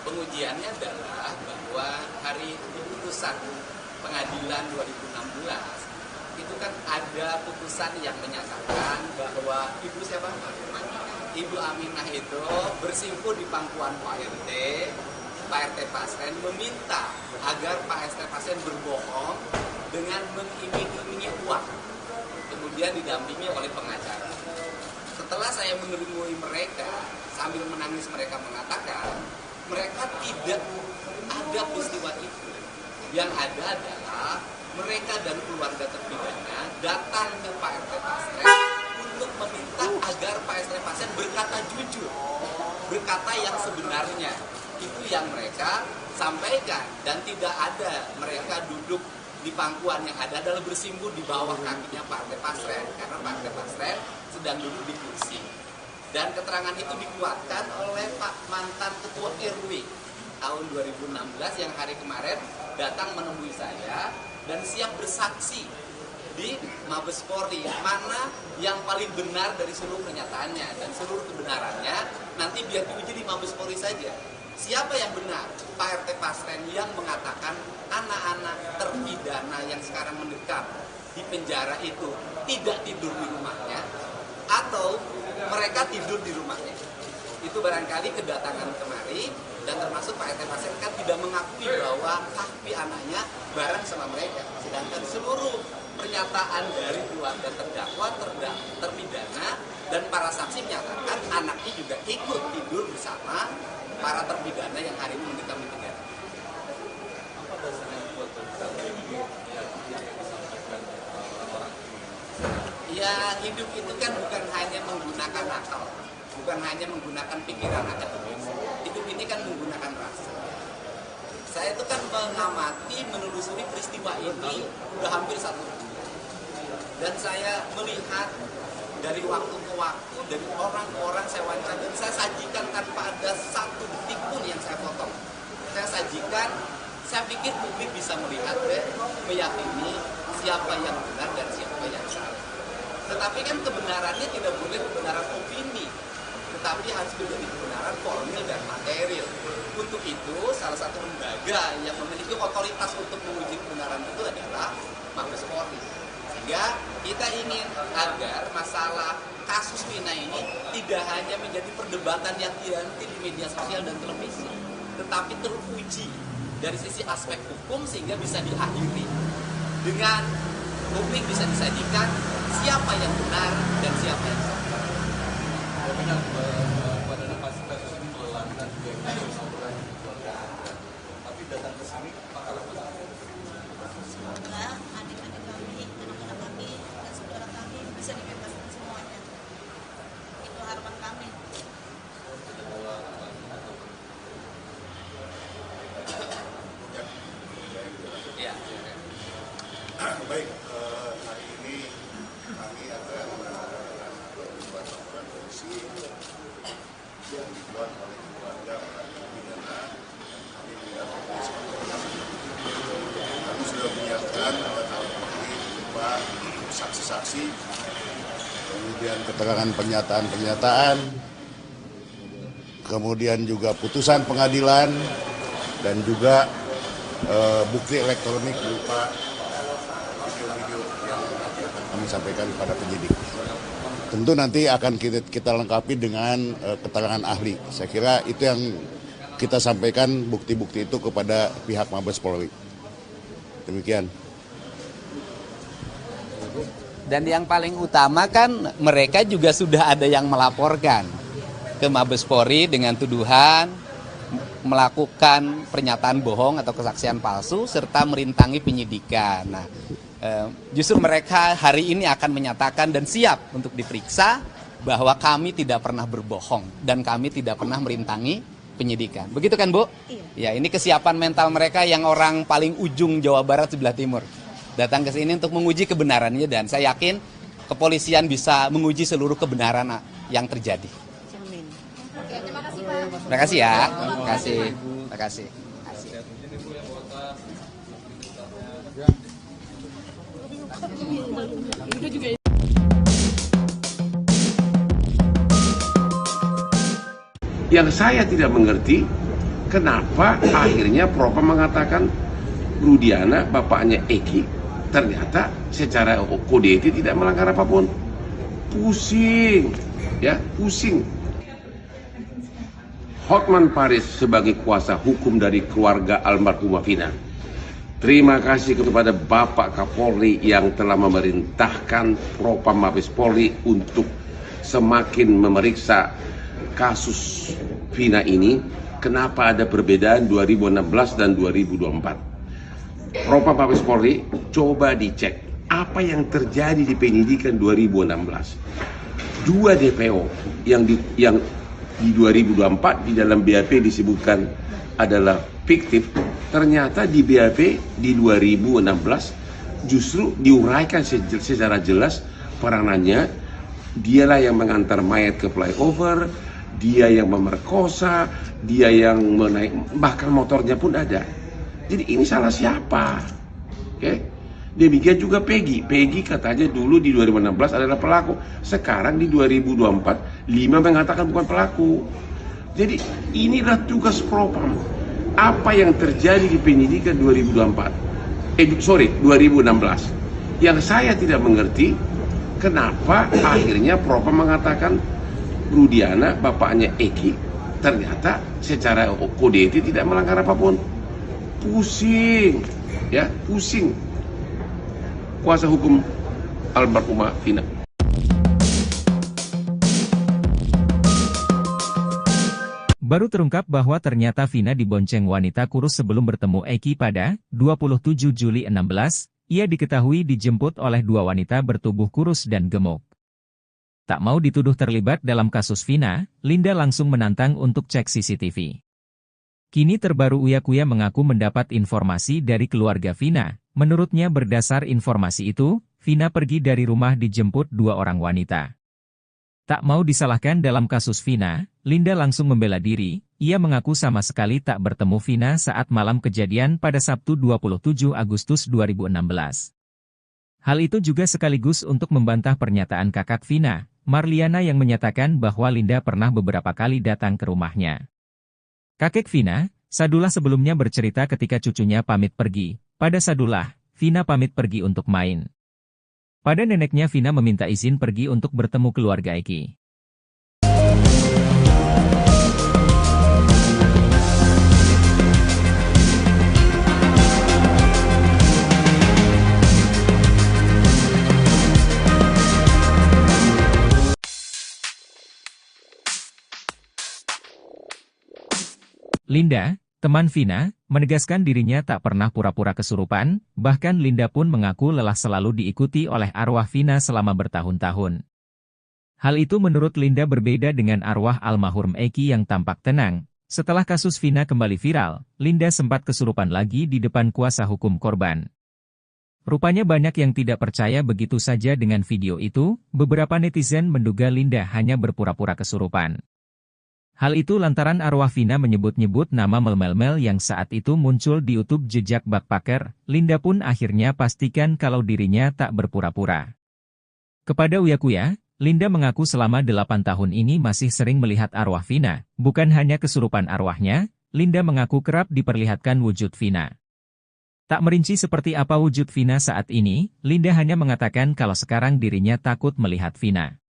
Pengujiannya adalah bahwa hari putusan pengadilan 2016 itu kan ada putusan yang menyatakan bahwa Ibu siapa? Ibu Aminah itu bersimpuh di pangkuan Pak RT Pasren meminta agar Pak RT Pasren berbohong dengan mengiming-imingi uang, kemudian didampingi oleh pengacara. Setelah saya menemui mereka, sambil menangis mereka mengatakan mereka tidak ada peristiwa itu. Yang ada adalah mereka dan keluarga terpidana datang ke Pak RT Pasren untuk meminta agar Pak RT Pasren berkata jujur, berkata fakta yang sebenarnya. Itu yang mereka sampaikan, dan tidak ada mereka duduk di pangkuan, yang ada adalah bersimpuh di bawah kakinya Partai Pasren, karena Partai Pasren sedang duduk di kursi. Dan keterangan itu dikuatkan oleh Pak mantan Ketua RW tahun 2016 yang hari kemarin datang menemui saya dan siap bersaksi di Mabes Polri, mana yang paling benar dari seluruh pernyataannya, dan seluruh kebenarannya nanti biar diuji di Mabes Polri saja. Siapa yang benar? Pak RT Pasren yang mengatakan anak-anak terpidana yang sekarang mendekam di penjara itu tidak tidur di rumahnya, atau mereka tidur di rumahnya. Itu barangkali kedatangan kemari, dan termasuk Pak RT Pasren kan tidak mengakui bahwa hakpi anaknya bareng sama mereka. Sedangkan seluruh pernyataan dari keluarga terdakwa, terpidana, dan para saksi menyatakan anaknya juga ikut tidur bersama para terpidana yang hari ini mendekam di penjara. Apa dasarnya buat ini yang disampaikan orang? Ya, hidup itu kan bukan hanya menggunakan akal, bukan hanya menggunakan pikiran akademis. Hidup ini kan menggunakan rasa. Saya itu kan mengamati, menelusuri peristiwa ini udah hampir 1 bulan. Dan saya melihat dari waktu ke waktu, dari orang ke orang saya wawancara, dan saya sajikan tanpa ada satu detik pun yang saya potong. Saya sajikan, saya pikir publik bisa melihat dan meyakini siapa yang benar dan siapa yang salah. Tetapi kan kebenarannya tidak boleh kebenaran opini, tetapi harus menjadi kebenaran formil dan material. Untuk itu, salah satu lembaga yang memiliki otoritas untuk menguji kebenaran itu adalah Mabes Polri. Sehingga kita ingin agar masalah kasus Vina ini tidak hanya menjadi perdebatan yang nanti di media sosial dan televisi, tetapi teruji dari sisi aspek hukum sehingga bisa diakhiri dengan publik bisa disajikan siapa yang benar dan siapa yang salah. Benar, pada kasus ini melelahkan juga orang keluarga. Tapi datang ke sini, apakah Semoga adik-adik kami, anak-anak kami, dan saudara kami bisa dibebaskan semuanya. Itu harapan kami. Ya. Baik, hari ini kami akan melakukan laporan polisi yang dibuat oleh keluarga para terpidana. Kami mendapat kami sudah menyiapkan alat bukti berupa saksi-saksi, kemudian keterangan pernyataan-pernyataan, kemudian juga putusan pengadilan, dan juga bukti elektronik berupa video-video yang akan kami sampaikan kepada penyidik. Tentu nanti akan kita lengkapi dengan keterangan ahli. Saya kira itu yang kita sampaikan bukti-bukti itu kepada pihak Mabes Polri. Demikian. Dan yang paling utama kan mereka juga sudah ada yang melaporkan ke Mabes Polri dengan tuduhan melakukan pernyataan bohong atau kesaksian palsu serta merintangi penyidikan. Nah, justru mereka hari ini akan menyatakan dan siap untuk diperiksa bahwa kami tidak pernah berbohong dan kami tidak pernah merintangi penyidikan. Begitu kan, Bu? Iya. Ya, ini kesiapan mental mereka yang orang paling ujung Jawa Barat sebelah timur. Datang ke sini untuk menguji kebenarannya, dan saya yakin kepolisian bisa menguji seluruh kebenaran yang terjadi. Amin. Oke, terima kasih Pak. Terima kasih ya. Terima kasih. Terima kasih. Yang saya tidak mengerti, kenapa akhirnya Propam mengatakan Rudiana, bapaknya Eki, ternyata secara kode etik tidak melanggar apapun. Pusing, ya, pusing. Hotman Paris sebagai kuasa hukum dari keluarga almarhumah Vina. Terima kasih kepada Bapak Kapolri yang telah memerintahkan Propam Mabes Polri untuk semakin memeriksa kasus Vina ini. Kenapa ada perbedaan 2016 dan 2024? Propam Mabes Polri, coba dicek apa yang terjadi di penyidikan 2016. 2 DPO yang di 2024 di dalam BAP disebutkan adalah fiktif, ternyata di BAP di 2016 justru diuraikan secara jelas peranannya. Dialah yang mengantar mayat ke flyover, dia yang memerkosa, dia yang menaik, bahkan motornya pun ada. Jadi ini salah siapa? Oke? Demikian juga Peggy. Peggy katanya dulu di 2016 adalah pelaku. Sekarang di 2024, 5 mengatakan bukan pelaku. Jadi inilah tugas propam. Apa yang terjadi di penyidikan 2016. Yang saya tidak mengerti, kenapa akhirnya propam mengatakan Rudiana, bapaknya Eki, ternyata secara kode etik tidak melanggar apapun. Pusing, ya, pusing. Kuasa hukum almarhumah Vina. Baru terungkap bahwa ternyata Vina dibonceng wanita kurus sebelum bertemu Eki pada 27 Juli 16, ia diketahui dijemput oleh 2 wanita bertubuh kurus dan gemuk. Tak mau dituduh terlibat dalam kasus Vina, Linda langsung menantang untuk cek CCTV. Kini terbaru Uya Kuya mengaku mendapat informasi dari keluarga Vina. Menurutnya berdasar informasi itu, Vina pergi dari rumah dijemput 2 orang wanita. Tak mau disalahkan dalam kasus Vina, Linda langsung membela diri. Ia mengaku sama sekali tak bertemu Vina saat malam kejadian pada Sabtu 27 Agustus 2016. Hal itu juga sekaligus untuk membantah pernyataan kakak Vina, Marliana, yang menyatakan bahwa Linda pernah beberapa kali datang ke rumahnya. Kakek Vina, Sadullah, sebelumnya bercerita ketika cucunya pamit pergi. Pada Sadullah, Vina pamit pergi untuk main. Pada neneknya, Vina meminta izin pergi untuk bertemu keluarga Eki. Linda, teman Vina, menegaskan dirinya tak pernah pura-pura kesurupan, bahkan Linda pun mengaku lelah selalu diikuti oleh arwah Vina selama bertahun-tahun. Hal itu menurut Linda berbeda dengan arwah almarhum Eki yang tampak tenang. Setelah kasus Vina kembali viral, Linda sempat kesurupan lagi di depan kuasa hukum korban. Rupanya banyak yang tidak percaya begitu saja dengan video itu. Beberapa netizen menduga Linda hanya berpura-pura kesurupan. Hal itu lantaran arwah Vina menyebut-nyebut nama Mel yang saat itu muncul di YouTube jejak backpacker. Linda pun akhirnya pastikan kalau dirinya tak berpura-pura. Kepada Uya Kuya, Linda mengaku selama 8 tahun ini masih sering melihat arwah Vina. Bukan hanya kesurupan arwahnya, Linda mengaku kerap diperlihatkan wujud Vina. Tak merinci seperti apa wujud Vina saat ini, Linda hanya mengatakan kalau sekarang dirinya takut melihat Vina.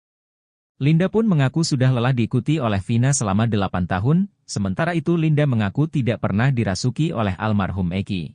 Linda pun mengaku sudah lelah diikuti oleh Vina selama 8 tahun, sementara itu Linda mengaku tidak pernah dirasuki oleh almarhum Eki.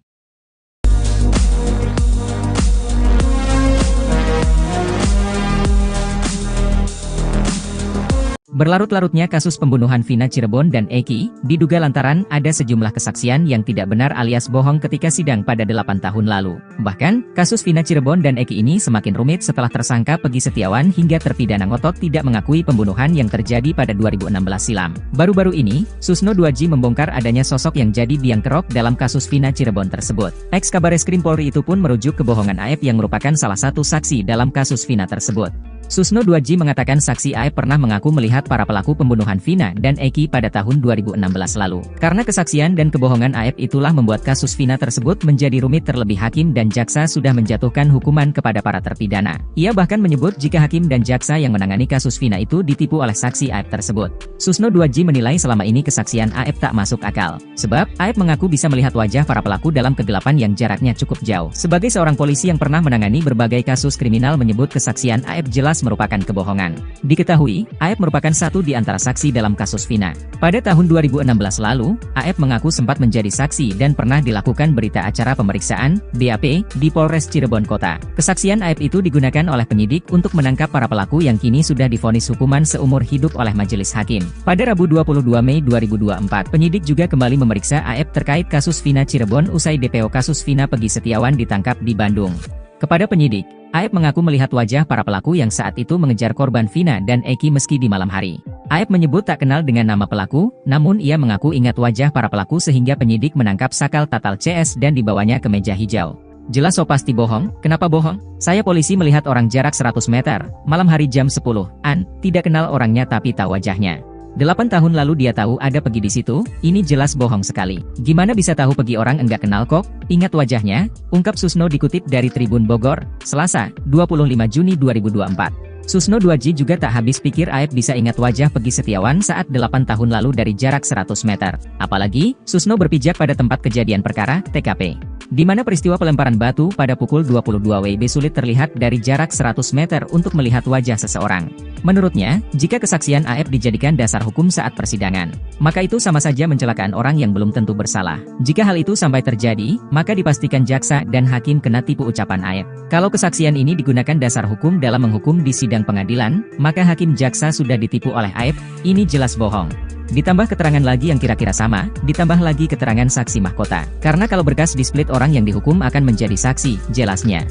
Berlarut-larutnya kasus pembunuhan Vina Cirebon dan Eki, diduga lantaran ada sejumlah kesaksian yang tidak benar alias bohong ketika sidang pada 8 tahun lalu. Bahkan, kasus Vina Cirebon dan Eki ini semakin rumit setelah tersangka Peggy Setiawan hingga terpidana ngotot tidak mengakui pembunuhan yang terjadi pada 2016 silam. Baru-baru ini, Susno 2J membongkar adanya sosok yang jadi biang kerok dalam kasus Vina Cirebon tersebut. Ex-Kabareskrim Polri itu pun merujuk kebohongan Aep yang merupakan salah satu saksi dalam kasus Vina tersebut. Susno 2J mengatakan saksi Aep pernah mengaku melihat para pelaku pembunuhan Vina dan Eki pada tahun 2016 lalu. Karena kesaksian dan kebohongan Aep itulah membuat kasus Vina tersebut menjadi rumit, terlebih hakim dan jaksa sudah menjatuhkan hukuman kepada para terpidana. Ia bahkan menyebut jika hakim dan jaksa yang menangani kasus Vina itu ditipu oleh saksi Aep tersebut. Susno 2J menilai selama ini kesaksian Aep tak masuk akal. Sebab, Aep mengaku bisa melihat wajah para pelaku dalam kegelapan yang jaraknya cukup jauh. Sebagai seorang polisi yang pernah menangani berbagai kasus kriminal menyebut kesaksian Aep jelas merupakan kebohongan. Diketahui, Aep merupakan satu di antara saksi dalam kasus Vina. Pada tahun 2016 lalu, Aep mengaku sempat menjadi saksi dan pernah dilakukan berita acara pemeriksaan, BAP, di Polres Cirebon Kota. Kesaksian Aep itu digunakan oleh penyidik untuk menangkap para pelaku yang kini sudah divonis hukuman seumur hidup oleh majelis hakim. Pada Rabu 22 Mei 2024, penyidik juga kembali memeriksa Aep terkait kasus Vina Cirebon usai DPO kasus Vina Peggy Setiawan ditangkap di Bandung. Kepada penyidik, Aep mengaku melihat wajah para pelaku yang saat itu mengejar korban Vina dan Eki meski di malam hari. Aep menyebut tak kenal dengan nama pelaku, namun ia mengaku ingat wajah para pelaku sehingga penyidik menangkap Sakal Tatal CS dan dibawanya ke meja hijau. Jelas so pasti bohong, kenapa bohong? Saya polisi melihat orang jarak 100 meter, malam hari jam 10-an, tidak kenal orangnya tapi tahu wajahnya. 8 tahun lalu dia tahu ada Pegi di situ, ini jelas bohong sekali. Gimana bisa tahu Pegi orang enggak kenal kok? Ingat wajahnya, ungkap Susno dikutip dari Tribun Bogor, Selasa, 25 Juni 2024. Susno 2J juga tak habis pikir Aep bisa ingat wajah Pegi Setiawan saat 8 tahun lalu dari jarak 100 meter. Apalagi, Susno berpijak pada tempat kejadian perkara, TKP. Di mana peristiwa pelemparan batu pada pukul 22 WIB sulit terlihat dari jarak 100 meter untuk melihat wajah seseorang. Menurutnya, jika kesaksian Aep dijadikan dasar hukum saat persidangan, maka itu sama saja mencelakaan orang yang belum tentu bersalah. Jika hal itu sampai terjadi, maka dipastikan jaksa dan hakim kena tipu ucapan Aep. Kalau kesaksian ini digunakan dasar hukum dalam menghukum di sidang pengadilan, maka hakim jaksa sudah ditipu oleh Aep, ini jelas bohong. Ditambah keterangan lagi yang kira-kira sama, ditambah lagi keterangan saksi mahkota. Karena kalau berkas di-split orang yang dihukum akan menjadi saksi, jelasnya.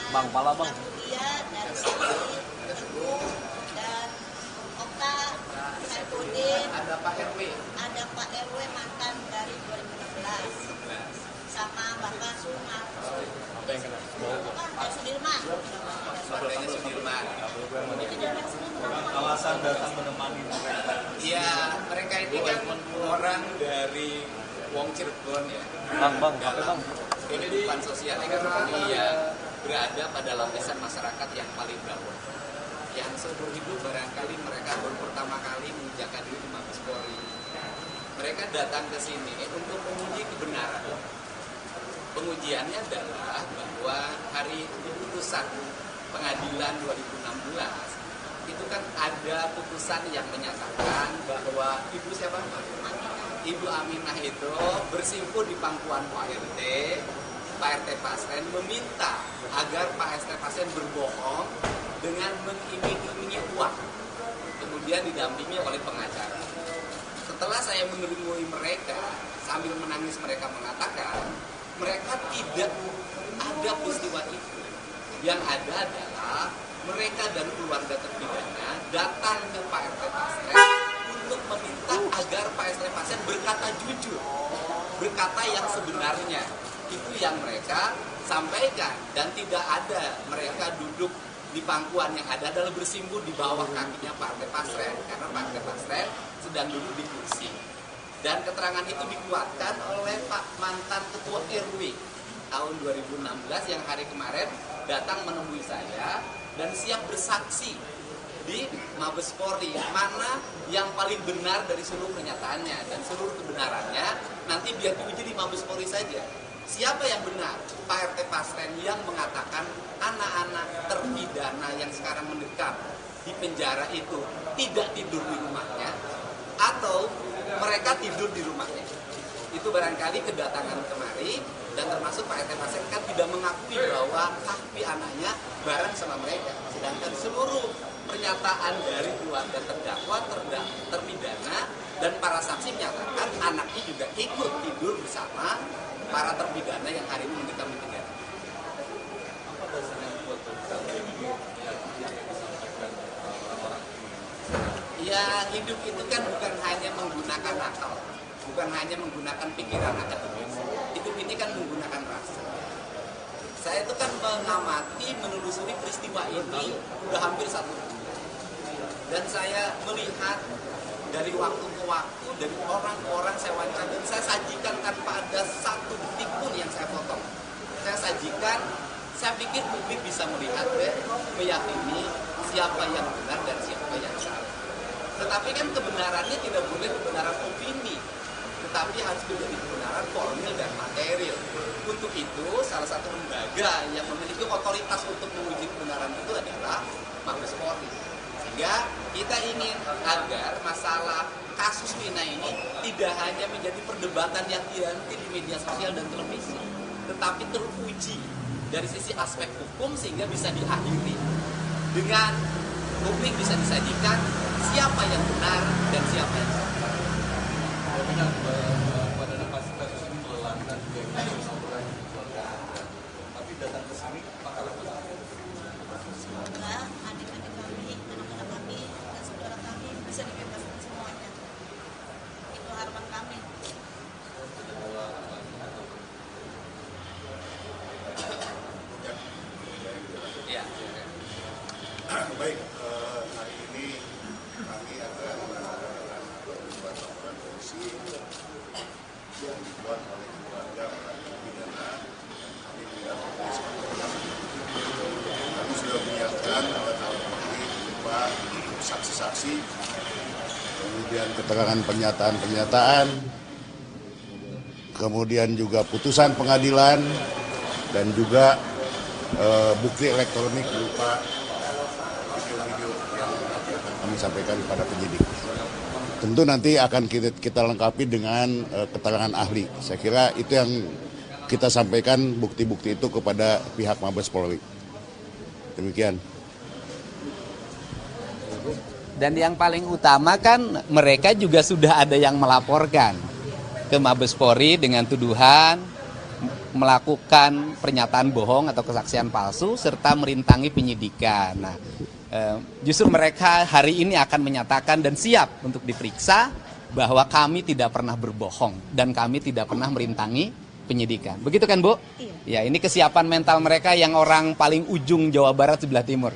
Bang, pala bang. Ada Pak RW. Ada Pak RW mantan dari 2016 sama Bapak Sumar. Apa yang kena? Dari Sudirman. Keluarganya Sudirman. Alasan datang menemani mereka. Iya, mereka ini kan orang dari Wong Cirebon ya. Bang, apa bang? Kehidupan sosial ekonomi yang berada pada lapisan masyarakat yang paling bawah. Yang seumur hidup barangkali mereka baru pertama kali menginjakkan diri di Mabes Polri. Mereka datang ke sini untuk menguji kebenaran. Pengujiannya adalah bahwa hari putusan pengadilan 2016 itu kan ada putusan yang menyatakan bahwa Ibu siapa? Ibu Aminah itu bersimpuh di pangkuan Pak RT Pasren meminta agar Pak RT Pasren berbohong dengan mengiming-imingi uang, kemudian didampingi oleh pengacara. Setelah saya menemui mereka, sambil menangis mereka mengatakan, mereka tidak ada peristiwa itu. Yang ada adalah mereka dan keluarga terpidana datang ke Pak RT Pasren untuk meminta agar Pak RT Pasren berkata jujur, berkata yang sebenarnya. Itu yang mereka sampaikan, dan tidak ada mereka duduk di pangkuan, yang ada adalah bersimpuh di bawah kakinya Pak RT Pasren, karena Pak RT Pasren sedang duduk di kursi. Dan keterangan itu dikuatkan oleh Pak mantan Ketua RW tahun 2016 yang hari kemarin datang menemui saya dan siap bersaksi di Mabes Polri, mana yang paling benar dari seluruh pernyataannya, dan seluruh kebenarannya nanti biar diuji di Mabes Polri saja. Siapa yang benar? Pak RT Pasren yang mengatakan anak-anak terpidana yang sekarang mendekam di penjara itu tidak tidur di rumahnya, atau mereka tidur di rumahnya. Itu barangkali kedatangan kemari, dan termasuk Pak RT Pasren kan tidak mengakui bahwa kaki anaknya bareng sama mereka. Sedangkan seluruh pernyataan dari keluarga terdakwa, terpidana, dan para saksi menyatakan anaknya juga ikut tidur bersama para terpidana yang hari ini mendekam di penjara. Ya, hidup itu kan bukan hanya menggunakan akal, bukan hanya menggunakan pikiran akademis. Hidup ini kan menggunakan rasa. Saya itu kan mengamati, menelusuri peristiwa ini udah hampir 1 bulan. Dan saya melihat dari waktu ke waktu, dari orang-orang saya wawancara, dan saya sajikan tanpa ada satu detik pun yang saya potong. Saya sajikan, saya pikir publik bisa melihat dan meyakini siapa yang benar dan siapa yang salah. Tetapi kan kebenarannya tidak boleh kebenaran opini, tetapi harus menjadi kebenaran formil dan material. Untuk itu, salah satu lembaga yang memiliki otoritas untuk menguji kebenaran itu adalah Mabes Polri. Sehingga kita ingin agar masalah kasus Vina ini tidak hanya menjadi perdebatan yang dihenti di media sosial dan televisi, tetapi teruji dari sisi aspek hukum sehingga bisa diakhiri dengan publik bisa disajikan siapa yang benar dan siapa yang salah. Benar pada kasus ini melelahkan juga kasus orang di keluarga Anda. Tapi datang ke sini apakah Semoga adik-adik kami, anak-anak kami, dan saudara kami bisa dibebaskan semuanya. Itu harapan kami. Ya. Baik, hari ini kami akan menyampaikan beberapa laporan polisi yang dibuat oleh keluarga para terpidana. Kami mendapat kami sudah menyiapkan alat bukti berupa saksi-saksi, kemudian keterangan pernyataan-pernyataan, kemudian juga putusan pengadilan, dan juga bukti elektronik berupa video-video yang akan kami sampaikan kepada penyidik. Tentu nanti akan kita lengkapi dengan keterangan ahli. Saya kira itu yang kita sampaikan bukti-bukti itu kepada pihak Mabes Polri. Demikian. Dan yang paling utama kan mereka juga sudah ada yang melaporkan ke Mabes Polri dengan tuduhan melakukan pernyataan bohong atau kesaksian palsu serta merintangi penyidikan. Nah, justru mereka hari ini akan menyatakan dan siap untuk diperiksa bahwa kami tidak pernah berbohong dan kami tidak pernah merintangi penyidikan. Begitu kan, Bu? Iya. Ya, ini kesiapan mental mereka yang orang paling ujung Jawa Barat sebelah timur.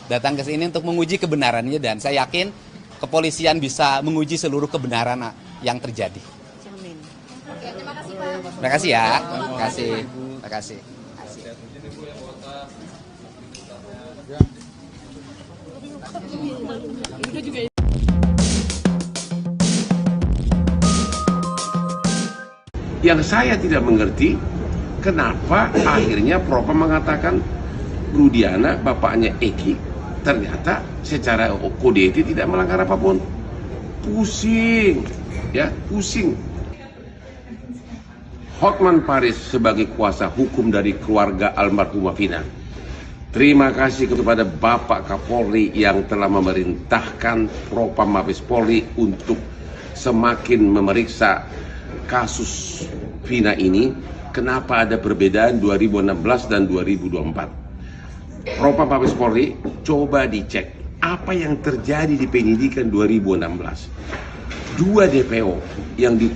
Datang ke sini untuk menguji kebenarannya dan saya yakin kepolisian bisa menguji seluruh kebenaran yang terjadi. Amin. Terima kasih ya. Terima kasih. Terima kasih. Yang saya tidak mengerti, kenapa akhirnya Propam mengatakan Rudiana, bapaknya Eki, ternyata secara kode etik tidak melanggar apapun. Pusing, ya, pusing. Hotman Paris sebagai kuasa hukum dari keluarga almarhumah Vina. Terima kasih kepada Bapak Kapolri yang telah memerintahkan Propam Mabes Polri untuk semakin memeriksa kasus Vina ini. Kenapa ada perbedaan 2016 dan 2024? Propam Mabes Polri coba dicek apa yang terjadi di penyidikan 2016. Dua DPO yang di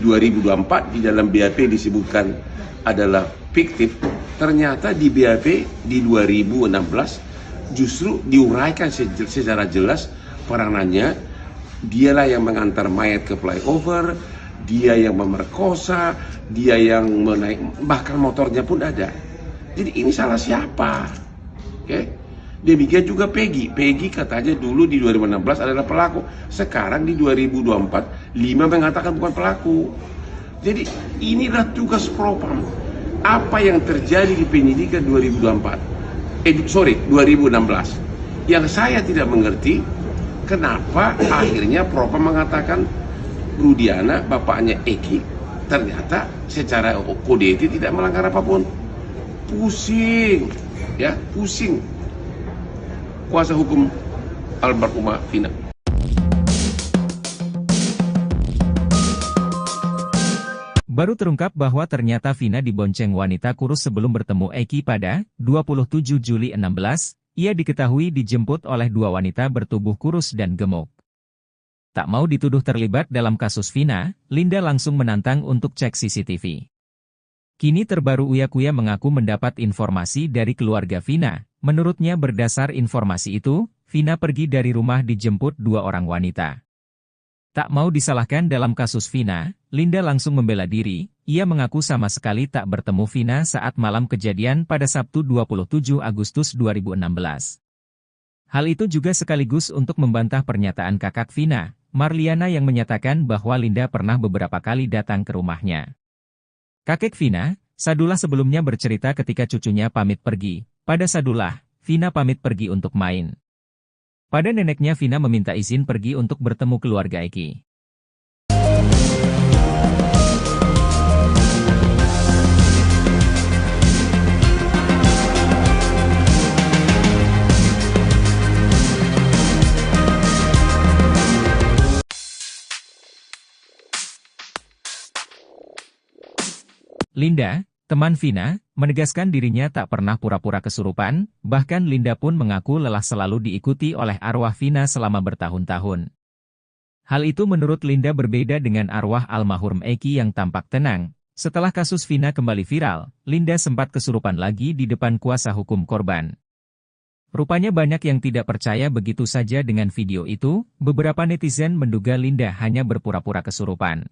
2024 di dalam BAP disebutkan adalah fiktif, ternyata di BAP di 2016 justru diuraikan secara jelas peranannya. Dialah yang mengantar mayat ke flyover, dia yang memerkosa, dia yang menaik, bahkan motornya pun ada. Jadi ini salah siapa? Oke? Demikian juga Peggy. Peggy katanya dulu di 2016 adalah pelaku. Sekarang di 2024, 5 mengatakan bukan pelaku. Jadi inilah tugas Propam. Apa yang terjadi di penyidikan 2016. Yang saya tidak mengerti, kenapa akhirnya Propam mengatakan Rudiana, bapaknya Eki, ternyata secara kode etik tidak melanggar apapun. Pusing, ya, pusing. Kuasa hukum almarhumah Vina. Baru terungkap bahwa ternyata Vina dibonceng wanita kurus sebelum bertemu Eki pada 27 Juli 16, ia diketahui dijemput oleh dua wanita bertubuh kurus dan gemuk. Tak mau dituduh terlibat dalam kasus Vina, Linda langsung menantang untuk cek CCTV. Kini terbaru Uya Kuya mengaku mendapat informasi dari keluarga Vina. Menurutnya berdasar informasi itu, Vina pergi dari rumah dijemput dua orang wanita. Tak mau disalahkan dalam kasus Vina, Linda langsung membela diri. Ia mengaku sama sekali tak bertemu Vina saat malam kejadian pada Sabtu 27 Agustus 2016. Hal itu juga sekaligus untuk membantah pernyataan kakak Vina, Marliana, yang menyatakan bahwa Linda pernah beberapa kali datang ke rumahnya. Kakek Vina, Sadullah, sebelumnya bercerita ketika cucunya pamit pergi. Pada Sadullah, Vina pamit pergi untuk main. Pada neneknya Vina meminta izin pergi untuk bertemu keluarga Eki. Linda, teman Vina, menegaskan dirinya tak pernah pura-pura kesurupan, bahkan Linda pun mengaku lelah selalu diikuti oleh arwah Vina selama bertahun-tahun. Hal itu menurut Linda berbeda dengan arwah almarhum Eki yang tampak tenang. Setelah kasus Vina kembali viral, Linda sempat kesurupan lagi di depan kuasa hukum korban. Rupanya banyak yang tidak percaya begitu saja dengan video itu, beberapa netizen menduga Linda hanya berpura-pura kesurupan.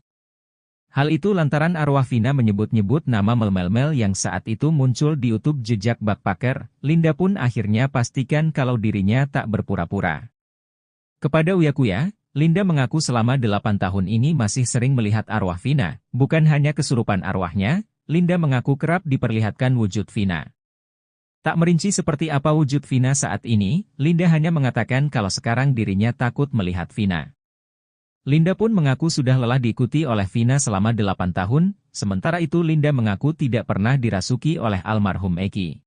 Hal itu lantaran arwah Vina menyebut-nyebut nama Mel yang saat itu muncul di YouTube jejak Backpacker. Linda pun akhirnya pastikan kalau dirinya tak berpura-pura. Kepada Uyakuya, Linda mengaku selama 8 tahun ini masih sering melihat arwah Vina. Bukan hanya kesurupan arwahnya, Linda mengaku kerap diperlihatkan wujud Vina. Tak merinci seperti apa wujud Vina saat ini, Linda hanya mengatakan kalau sekarang dirinya takut melihat Vina. Linda pun mengaku sudah lelah diikuti oleh Vina selama 8 tahun, sementara itu Linda mengaku tidak pernah dirasuki oleh almarhum Eki.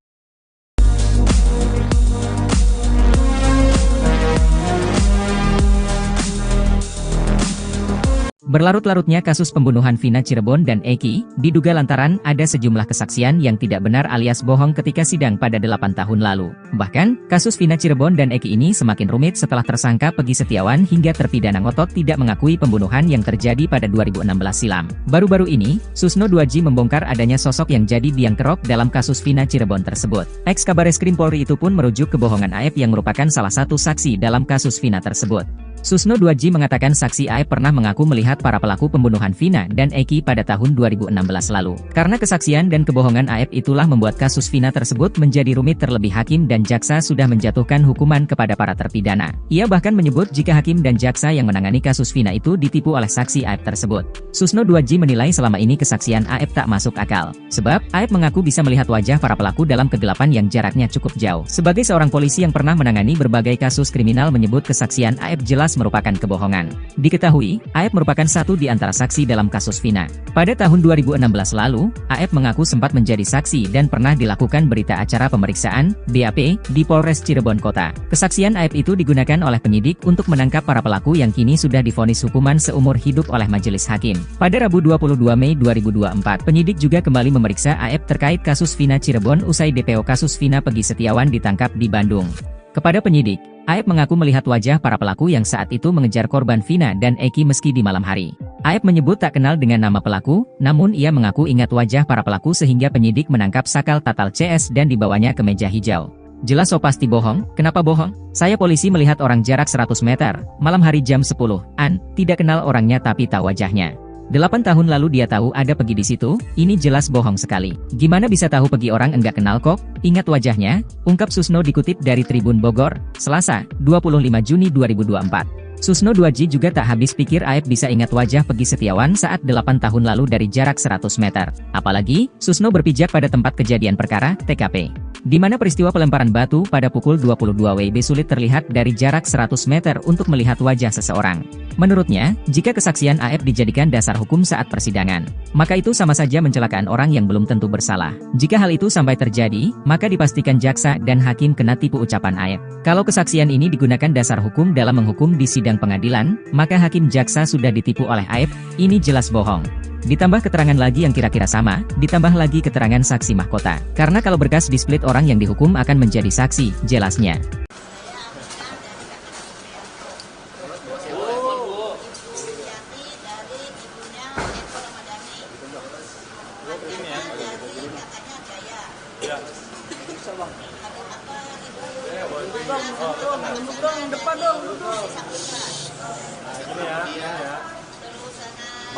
Berlarut-larutnya kasus pembunuhan Vina Cirebon dan Eki, diduga lantaran ada sejumlah kesaksian yang tidak benar alias bohong ketika sidang pada 8 tahun lalu. Bahkan, kasus Vina Cirebon dan Eki ini semakin rumit setelah tersangka Pegi Setiawan hingga terpidana ngotot tidak mengakui pembunuhan yang terjadi pada 2016 silam. Baru-baru ini, Susno 2J membongkar adanya sosok yang jadi biang kerok dalam kasus Vina Cirebon tersebut. Ex-Kabareskrim Polri itu pun merujuk kebohongan Aep yang merupakan salah satu saksi dalam kasus Vina tersebut. Susno 2J mengatakan saksi Aep pernah mengaku melihat para pelaku pembunuhan Vina dan Eki pada tahun 2016 lalu. Karena kesaksian dan kebohongan Aep itulah membuat kasus Vina tersebut menjadi rumit terlebih hakim dan jaksa sudah menjatuhkan hukuman kepada para terpidana. Ia bahkan menyebut jika hakim dan jaksa yang menangani kasus Vina itu ditipu oleh saksi Aep tersebut. Susno 2J menilai selama ini kesaksian Aep tak masuk akal. Sebab, Aep mengaku bisa melihat wajah para pelaku dalam kegelapan yang jaraknya cukup jauh. Sebagai seorang polisi yang pernah menangani berbagai kasus kriminal menyebut kesaksian Aep jelas merupakan kebohongan. Diketahui, Aep merupakan satu di antara saksi dalam kasus Vina. Pada tahun 2016 lalu, Aep mengaku sempat menjadi saksi dan pernah dilakukan berita acara pemeriksaan, BAP, di Polres Cirebon Kota. Kesaksian Aep itu digunakan oleh penyidik untuk menangkap para pelaku yang kini sudah divonis hukuman seumur hidup oleh majelis hakim. Pada Rabu 22 Mei 2024, penyidik juga kembali memeriksa Aep terkait kasus Vina Cirebon usai DPO kasus Vina Pegi Setiawan ditangkap di Bandung. Kepada penyidik, Aep mengaku melihat wajah para pelaku yang saat itu mengejar korban Vina dan Eki meski di malam hari. Aep menyebut tak kenal dengan nama pelaku, namun ia mengaku ingat wajah para pelaku sehingga penyidik menangkap Sakal Tatal CS dan dibawanya ke meja hijau. Jelas so pasti bohong, kenapa bohong? Saya polisi melihat orang jarak 100 meter, malam hari jam 10-an, tidak kenal orangnya tapi tahu wajahnya. 8 tahun lalu dia tahu ada Pegi di situ, ini jelas bohong sekali. Gimana bisa tahu Pegi orang enggak kenal kok? Ingat wajahnya, ungkap Susno dikutip dari Tribun Bogor, Selasa, 25 Juni 2024. Susno 2J juga tak habis pikir Aep bisa ingat wajah Pegi Setiawan saat 8 tahun lalu dari jarak 100 meter. Apalagi, Susno berpijak pada tempat kejadian perkara, TKP. Di mana peristiwa pelemparan batu pada pukul 22 WIB sulit terlihat dari jarak 100 meter untuk melihat wajah seseorang. Menurutnya, jika kesaksian Aep dijadikan dasar hukum saat persidangan, maka itu sama saja mencelakaan orang yang belum tentu bersalah. Jika hal itu sampai terjadi, maka dipastikan jaksa dan hakim kena tipu ucapan Aep. Kalau kesaksian ini digunakan dasar hukum dalam menghukum di sidang pengadilan, maka hakim jaksa sudah ditipu oleh Aep, ini jelas bohong. Ditambah keterangan lagi yang kira-kira sama, ditambah lagi keterangan saksi mahkota. Karena kalau berkas di-split orang yang dihukum akan menjadi saksi, jelasnya.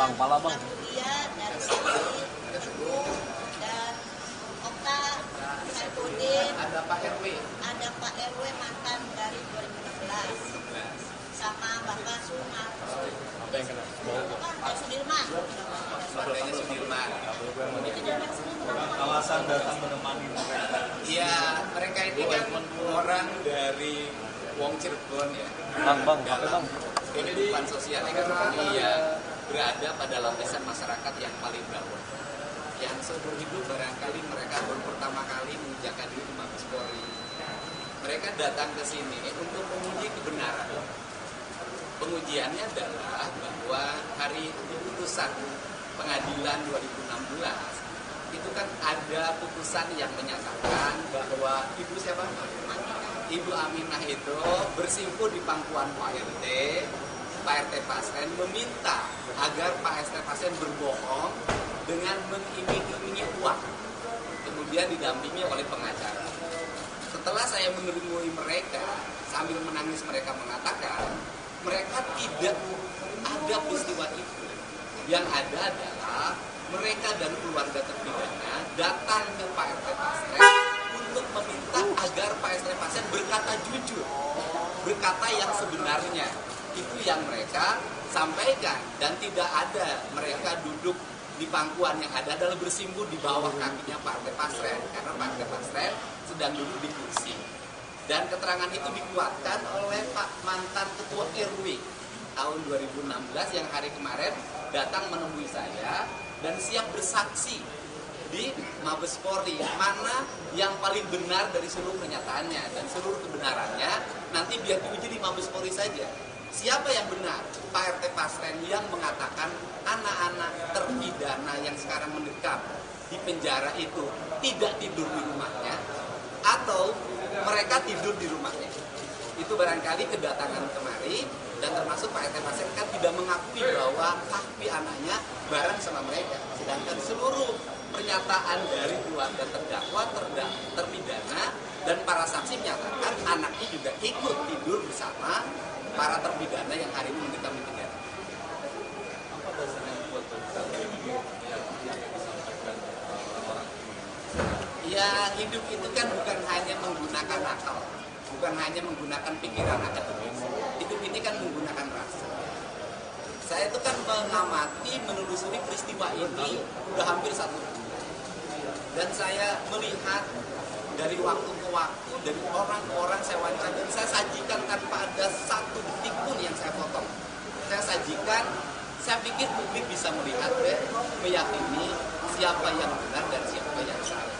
Bang, pala bang. Dia dari Saksi, Teguh, dan Okta, Saipudin, ada Pak RW mantan dari 2016, sama Bapak Sumar. Apa yang kena? Pak Sudirman. Alasan datang menemani mereka. Iya, mereka ini kan orang dari Wong Cirebon ya. Bang, Dalam kehidupan sosial ekonomi ya berada pada lapisan masyarakat yang paling bawah. Yang seumur hidup barangkali mereka baru pertama kali menginjakkan diri di Mabes Polri. Mereka datang ke sini untuk menguji kebenaran. Pengujiannya adalah bahwa hari putusan pengadilan 2016 itu kan ada putusan yang menyatakan bahwa Ibu Aminah itu bersimpuh di pangkuan Pak RT Pasren meminta agar Pak RT Pasren berbohong dengan mengiming-imingi uang, kemudian didampingi oleh pengacara. Setelah saya menemui mereka, sambil menangis mereka mengatakan, mereka tidak ada peristiwa itu. Yang ada adalah mereka dan keluarga terpidana datang ke Pak RT Pasren untuk meminta agar Pak RT Pasren berkata jujur, berkata yang sebenarnya. Itu yang mereka sampaikan, dan tidak ada mereka duduk di pangkuan, yang ada adalah bersimpuh di bawah kakinya Pak RT Pasren, karena Pak RT Pasren sedang duduk di kursi. Dan keterangan itu dikuatkan oleh Pak mantan Ketua RW tahun 2016 yang hari kemarin datang menemui saya dan siap bersaksi di Mabes Polri, mana yang paling benar dari seluruh pernyataannya, dan seluruh kebenarannya nanti biar diuji di Mabes Polri saja. Siapa yang benar? Pak RT Pasren yang mengatakan anak-anak terpidana yang sekarang mendekam di penjara itu tidak tidur di rumahnya, atau mereka tidur di rumahnya. Itu barangkali kedatangan kemari, dan termasuk Pak RT Pasren kan tidak mengakui bahwa kaki anaknya bareng sama mereka. Sedangkan seluruh pernyataan dari keluarga terdakwa, terpidana, dan para saksi menyatakan anaknya juga ikut tidur bersama para terpidana yang hari ini mendekam di penjara. Apa dasarnya buat yang disampaikan orang? Ya, hidup itu kan bukan hanya menggunakan akal, bukan hanya menggunakan pikiran akademis. Hidup ini kan menggunakan rasa. Saya itu kan mengamati, menelusuri peristiwa ini udah hampir 1 bulan. Dan saya melihat dari waktu ke waktu, dari orang ke orang saya wawancara, dan saya sajikan tanpa ada satu detik pun yang saya potong. Saya sajikan, saya pikir publik bisa melihat dan meyakini siapa yang benar dan siapa yang salah.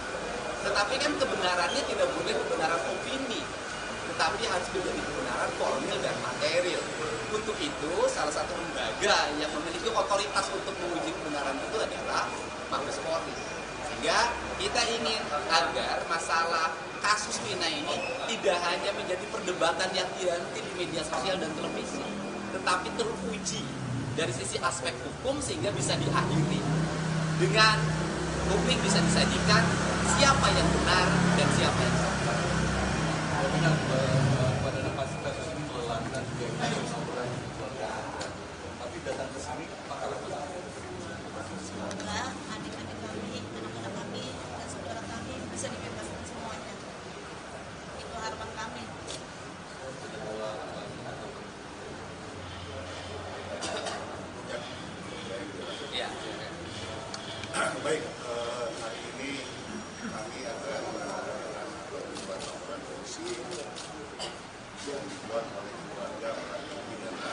Tetapi kan kebenarannya tidak boleh kebenaran opini, tetapi harus menjadi kebenaran formil dan material. Untuk itu, salah satu lembaga yang memiliki otoritas untuk menguji kebenaran itu adalah Mabes Polri. Sehingga kita ingin agar masalah kasus Vina ini tidak hanya menjadi perdebatan yang dihenti di media sosial dan televisi, tetapi teruji dari sisi aspek hukum sehingga bisa diakhiri dengan publik bisa disajikan siapa yang benar dan siapa yang salah. Benar pada kasus ini melelahkan juga kasus laporan keluarga. Tapi datang ke sini pakar apa? Semoga adik-adik kami, anak-anak kami, dan saudara kami bisa dibebaskan semuanya. Itu harapan kami. Ya. Baik, hari ini kami akan melakukan laporan polisi yang dibuat oleh keluarga para terpidana.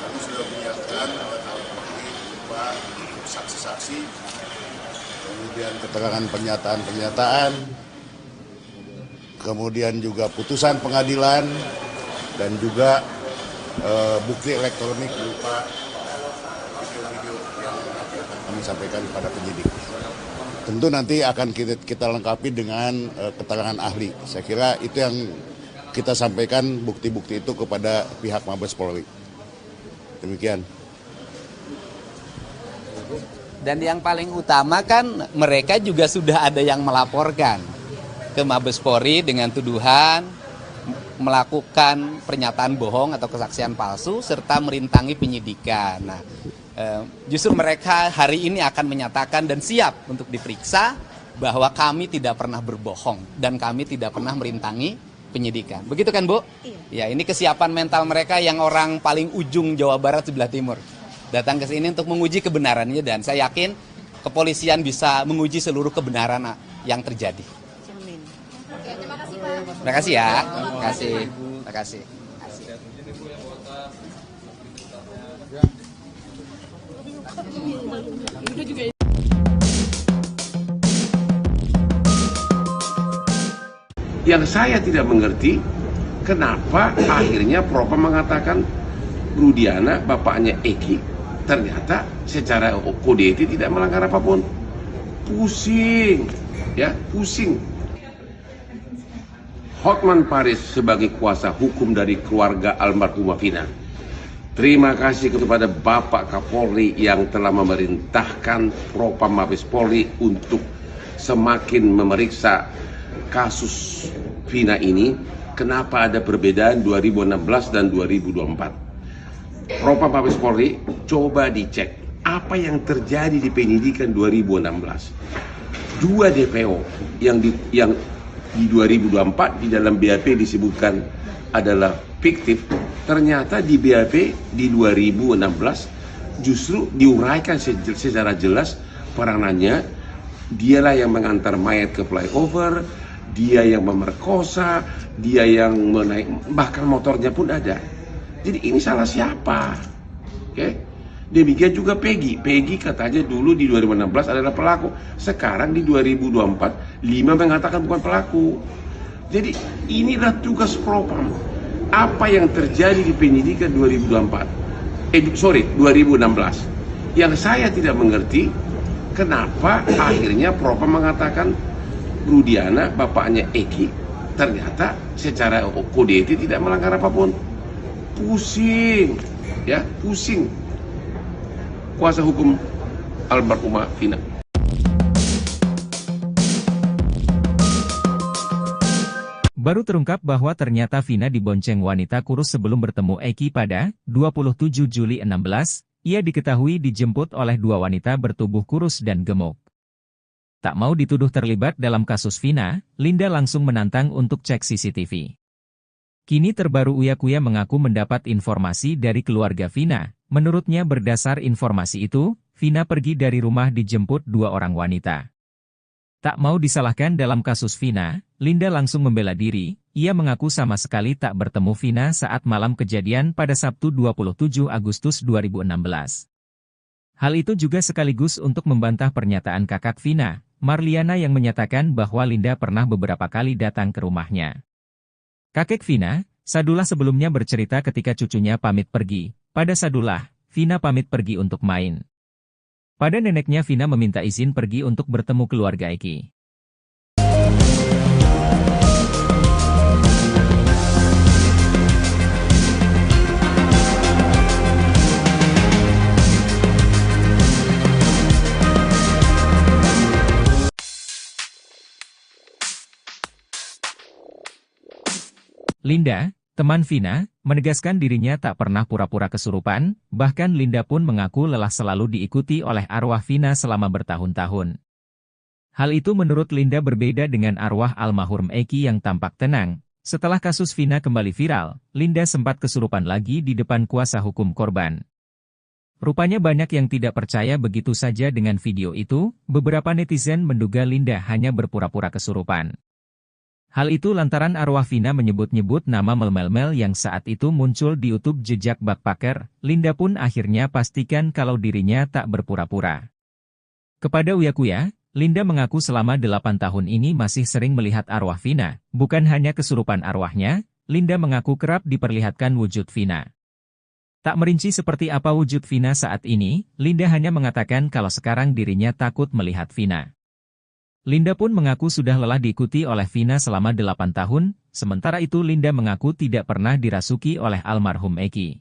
Kami sudah menyiapkan alat-alat bukti berupa saksi-saksi, kemudian keterangan pernyataan-pernyataan, kemudian juga putusan pengadilan, dan juga bukti elektronik berupa video-video yang kami sampaikan kepada penyidik. Tentu nanti akan kita lengkapi dengan keterangan ahli. Saya kira itu yang kita sampaikan bukti-bukti itu kepada pihak Mabes Polri. Demikian. Dan yang paling utama kan mereka juga sudah ada yang melaporkan ke Mabes Polri dengan tuduhan melakukan pernyataan bohong atau kesaksian palsu serta merintangi penyidikan. Nah, justru mereka hari ini akan menyatakan dan siap untuk diperiksa bahwa kami tidak pernah berbohong dan kami tidak pernah merintangi penyidikan. Begitu kan, Bu? Iya. Ya, ini kesiapan mental mereka yang orang paling ujung Jawa Barat sebelah timur. Datang ke sini untuk menguji kebenarannya, dan saya yakin kepolisian bisa menguji seluruh kebenaran yang terjadi. Oke, terima Terima kasih ya. Terima kasih. Terima kasih. Yang saya tidak mengerti, kenapa akhirnya Propam mengatakan Rudiana, bapaknya Eki, ternyata secara kode etik tidak melanggar apapun. Pusing, ya, pusing. Hotman Paris sebagai kuasa hukum dari keluarga almarhumah Vina. Terima kasih kepada Bapak Kapolri yang telah memerintahkan Propam Mabes Polri untuk semakin memeriksa kasus Vina ini. Kenapa ada perbedaan 2016 dan 2024? Propam Mabes Polri, coba dicek apa yang terjadi di penyidikan 2016. Dua DPO yang di 2024 di dalam BAP disebutkan adalah fiktif, ternyata di BAP di 2016 justru diuraikan secara jelas peranannya. Dialah yang mengantar mayat ke flyover, dia yang memerkosa, dia yang menaik, bahkan motornya pun ada. Jadi ini salah siapa? Oke? Demikian juga Peggy katanya dulu di 2016 adalah pelaku, sekarang di 2024 5 mengatakan bukan pelaku. Jadi inilah tugas Propam. Apa yang terjadi di penyidikan 2016? Yang saya tidak mengerti, kenapa akhirnya Propam mengatakan Rudiana, bapaknya Eki, ternyata secara kode etik tidak melanggar apapun. Pusing, ya, pusing. Kuasa hukum almarhumah Vina. Baru terungkap bahwa ternyata Vina dibonceng wanita kurus sebelum bertemu Eki pada 27 Juli 16, ia diketahui dijemput oleh dua wanita bertubuh kurus dan gemuk. Tak mau dituduh terlibat dalam kasus Vina, Linda langsung menantang untuk cek CCTV. Kini terbaru Uya Kuya mengaku mendapat informasi dari keluarga Vina. Menurutnya berdasar informasi itu, Vina pergi dari rumah dijemput dua orang wanita. Tak mau disalahkan dalam kasus Vina, Linda langsung membela diri. Ia mengaku sama sekali tak bertemu Vina saat malam kejadian pada Sabtu 27 Agustus 2016. Hal itu juga sekaligus untuk membantah pernyataan kakak Vina, Marliana, yang menyatakan bahwa Linda pernah beberapa kali datang ke rumahnya. Kakek Vina, Sadullah, sebelumnya bercerita ketika cucunya pamit pergi. Pada Sadullah, Vina pamit pergi untuk main. Pada neneknya, Vina meminta izin pergi untuk bertemu keluarga Eki. Linda, teman Vina, menegaskan dirinya tak pernah pura-pura kesurupan, bahkan Linda pun mengaku lelah selalu diikuti oleh arwah Vina selama bertahun-tahun. Hal itu menurut Linda berbeda dengan arwah almarhum Eki yang tampak tenang. Setelah kasus Vina kembali viral, Linda sempat kesurupan lagi di depan kuasa hukum korban. Rupanya banyak yang tidak percaya begitu saja dengan video itu. Beberapa netizen menduga Linda hanya berpura-pura kesurupan. Hal itu lantaran arwah Vina menyebut-nyebut nama Mel yang saat itu muncul di YouTube jejak backpacker. Linda pun akhirnya pastikan kalau dirinya tak berpura-pura. Kepada Uya Kuya, Linda mengaku selama 8 tahun ini masih sering melihat arwah Vina. Bukan hanya kesurupan arwahnya, Linda mengaku kerap diperlihatkan wujud Vina. Tak merinci seperti apa wujud Vina saat ini, Linda hanya mengatakan kalau sekarang dirinya takut melihat Vina. Linda pun mengaku sudah lelah diikuti oleh Vina selama 8 tahun, sementara itu Linda mengaku tidak pernah dirasuki oleh almarhum Eki.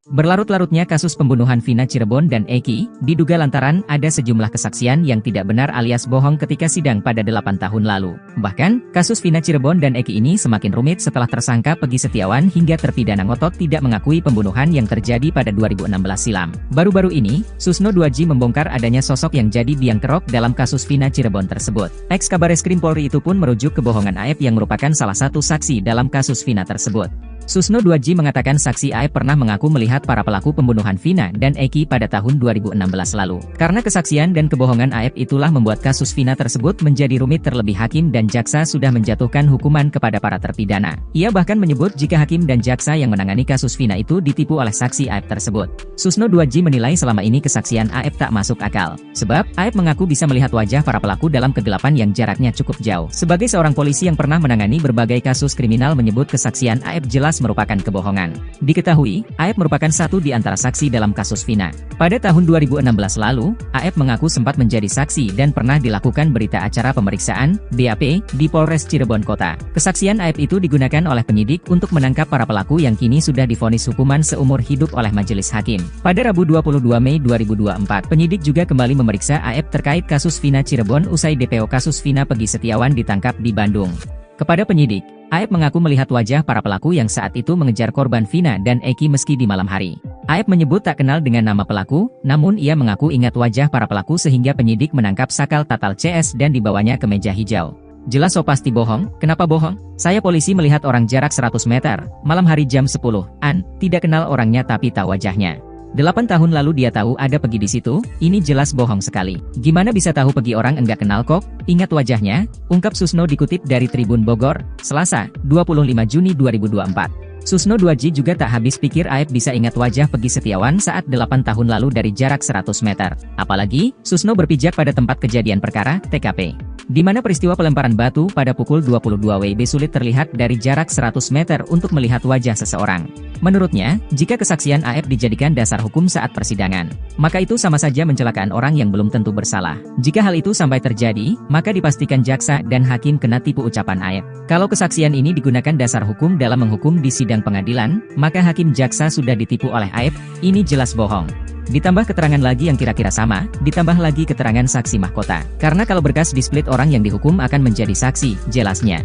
Berlarut-larutnya kasus pembunuhan Vina Cirebon dan Eki, diduga lantaran ada sejumlah kesaksian yang tidak benar alias bohong ketika sidang pada 8 tahun lalu. Bahkan, kasus Vina Cirebon dan Eki ini semakin rumit setelah tersangka Peggy Setiawan hingga terpidana ngotot tidak mengakui pembunuhan yang terjadi pada 2016 silam. Baru-baru ini, Susno 2G membongkar adanya sosok yang jadi biang kerok dalam kasus Vina Cirebon tersebut. Ex-Kabareskrim Polri itu pun merujuk kebohongan AF yang merupakan salah satu saksi dalam kasus Vina tersebut. Susno 2J mengatakan saksi Aep pernah mengaku melihat para pelaku pembunuhan Vina dan Eki pada tahun 2016 lalu. Karena kesaksian dan kebohongan Aep itulah membuat kasus Vina tersebut menjadi rumit, terlebih hakim dan jaksa sudah menjatuhkan hukuman kepada para terpidana. Ia bahkan menyebut jika hakim dan jaksa yang menangani kasus Vina itu ditipu oleh saksi Aep tersebut. Susno 2J menilai selama ini kesaksian Aep tak masuk akal. Sebab, Aep mengaku bisa melihat wajah para pelaku dalam kegelapan yang jaraknya cukup jauh. Sebagai seorang polisi yang pernah menangani berbagai kasus kriminal menyebut kesaksian Aep jelas merupakan kebohongan. Diketahui, Aep merupakan satu di antara saksi dalam kasus Vina. Pada tahun 2016 lalu, Aep mengaku sempat menjadi saksi dan pernah dilakukan berita acara pemeriksaan, BAP, di Polres Cirebon Kota. Kesaksian Aep itu digunakan oleh penyidik untuk menangkap para pelaku yang kini sudah divonis hukuman seumur hidup oleh majelis hakim. Pada Rabu 22 Mei 2024, penyidik juga kembali memeriksa Aep terkait kasus Vina Cirebon usai DPO kasus Vina Pegi Setiawan ditangkap di Bandung. Kepada penyidik, Aep mengaku melihat wajah para pelaku yang saat itu mengejar korban Vina dan Eki meski di malam hari. Aep menyebut tak kenal dengan nama pelaku, namun ia mengaku ingat wajah para pelaku sehingga penyidik menangkap Sakal Tatal CS dan dibawanya ke meja hijau. Jelas so pasti bohong, kenapa bohong? Saya polisi melihat orang jarak 100 meter, malam hari jam 10-an, tidak kenal orangnya tapi tahu wajahnya. 8 tahun lalu dia tahu ada Pegi di situ, ini jelas bohong sekali. Gimana bisa tahu Pegi orang enggak kenal kok? Ingat wajahnya, ungkap Susno dikutip dari Tribun Bogor, Selasa, 25 Juni 2024. Susno 2J juga tak habis pikir Aep bisa ingat wajah Pegi Setiawan saat 8 tahun lalu dari jarak 100 meter. Apalagi, Susno berpijak pada tempat kejadian perkara, TKP. Di mana peristiwa pelemparan batu pada pukul 22 WIB sulit terlihat dari jarak 100 meter untuk melihat wajah seseorang. Menurutnya, jika kesaksian Aep dijadikan dasar hukum saat persidangan, maka itu sama saja mencelakaan orang yang belum tentu bersalah. Jika hal itu sampai terjadi, maka dipastikan jaksa dan hakim kena tipu ucapan Aep. Kalau kesaksian ini digunakan dasar hukum dalam menghukum di sidang pengadilan, maka hakim jaksa sudah ditipu oleh Aep, ini jelas bohong. Ditambah keterangan lagi yang kira-kira sama, ditambah lagi keterangan saksi mahkota. Karena kalau berkas di split orang yang dihukum akan menjadi saksi, jelasnya.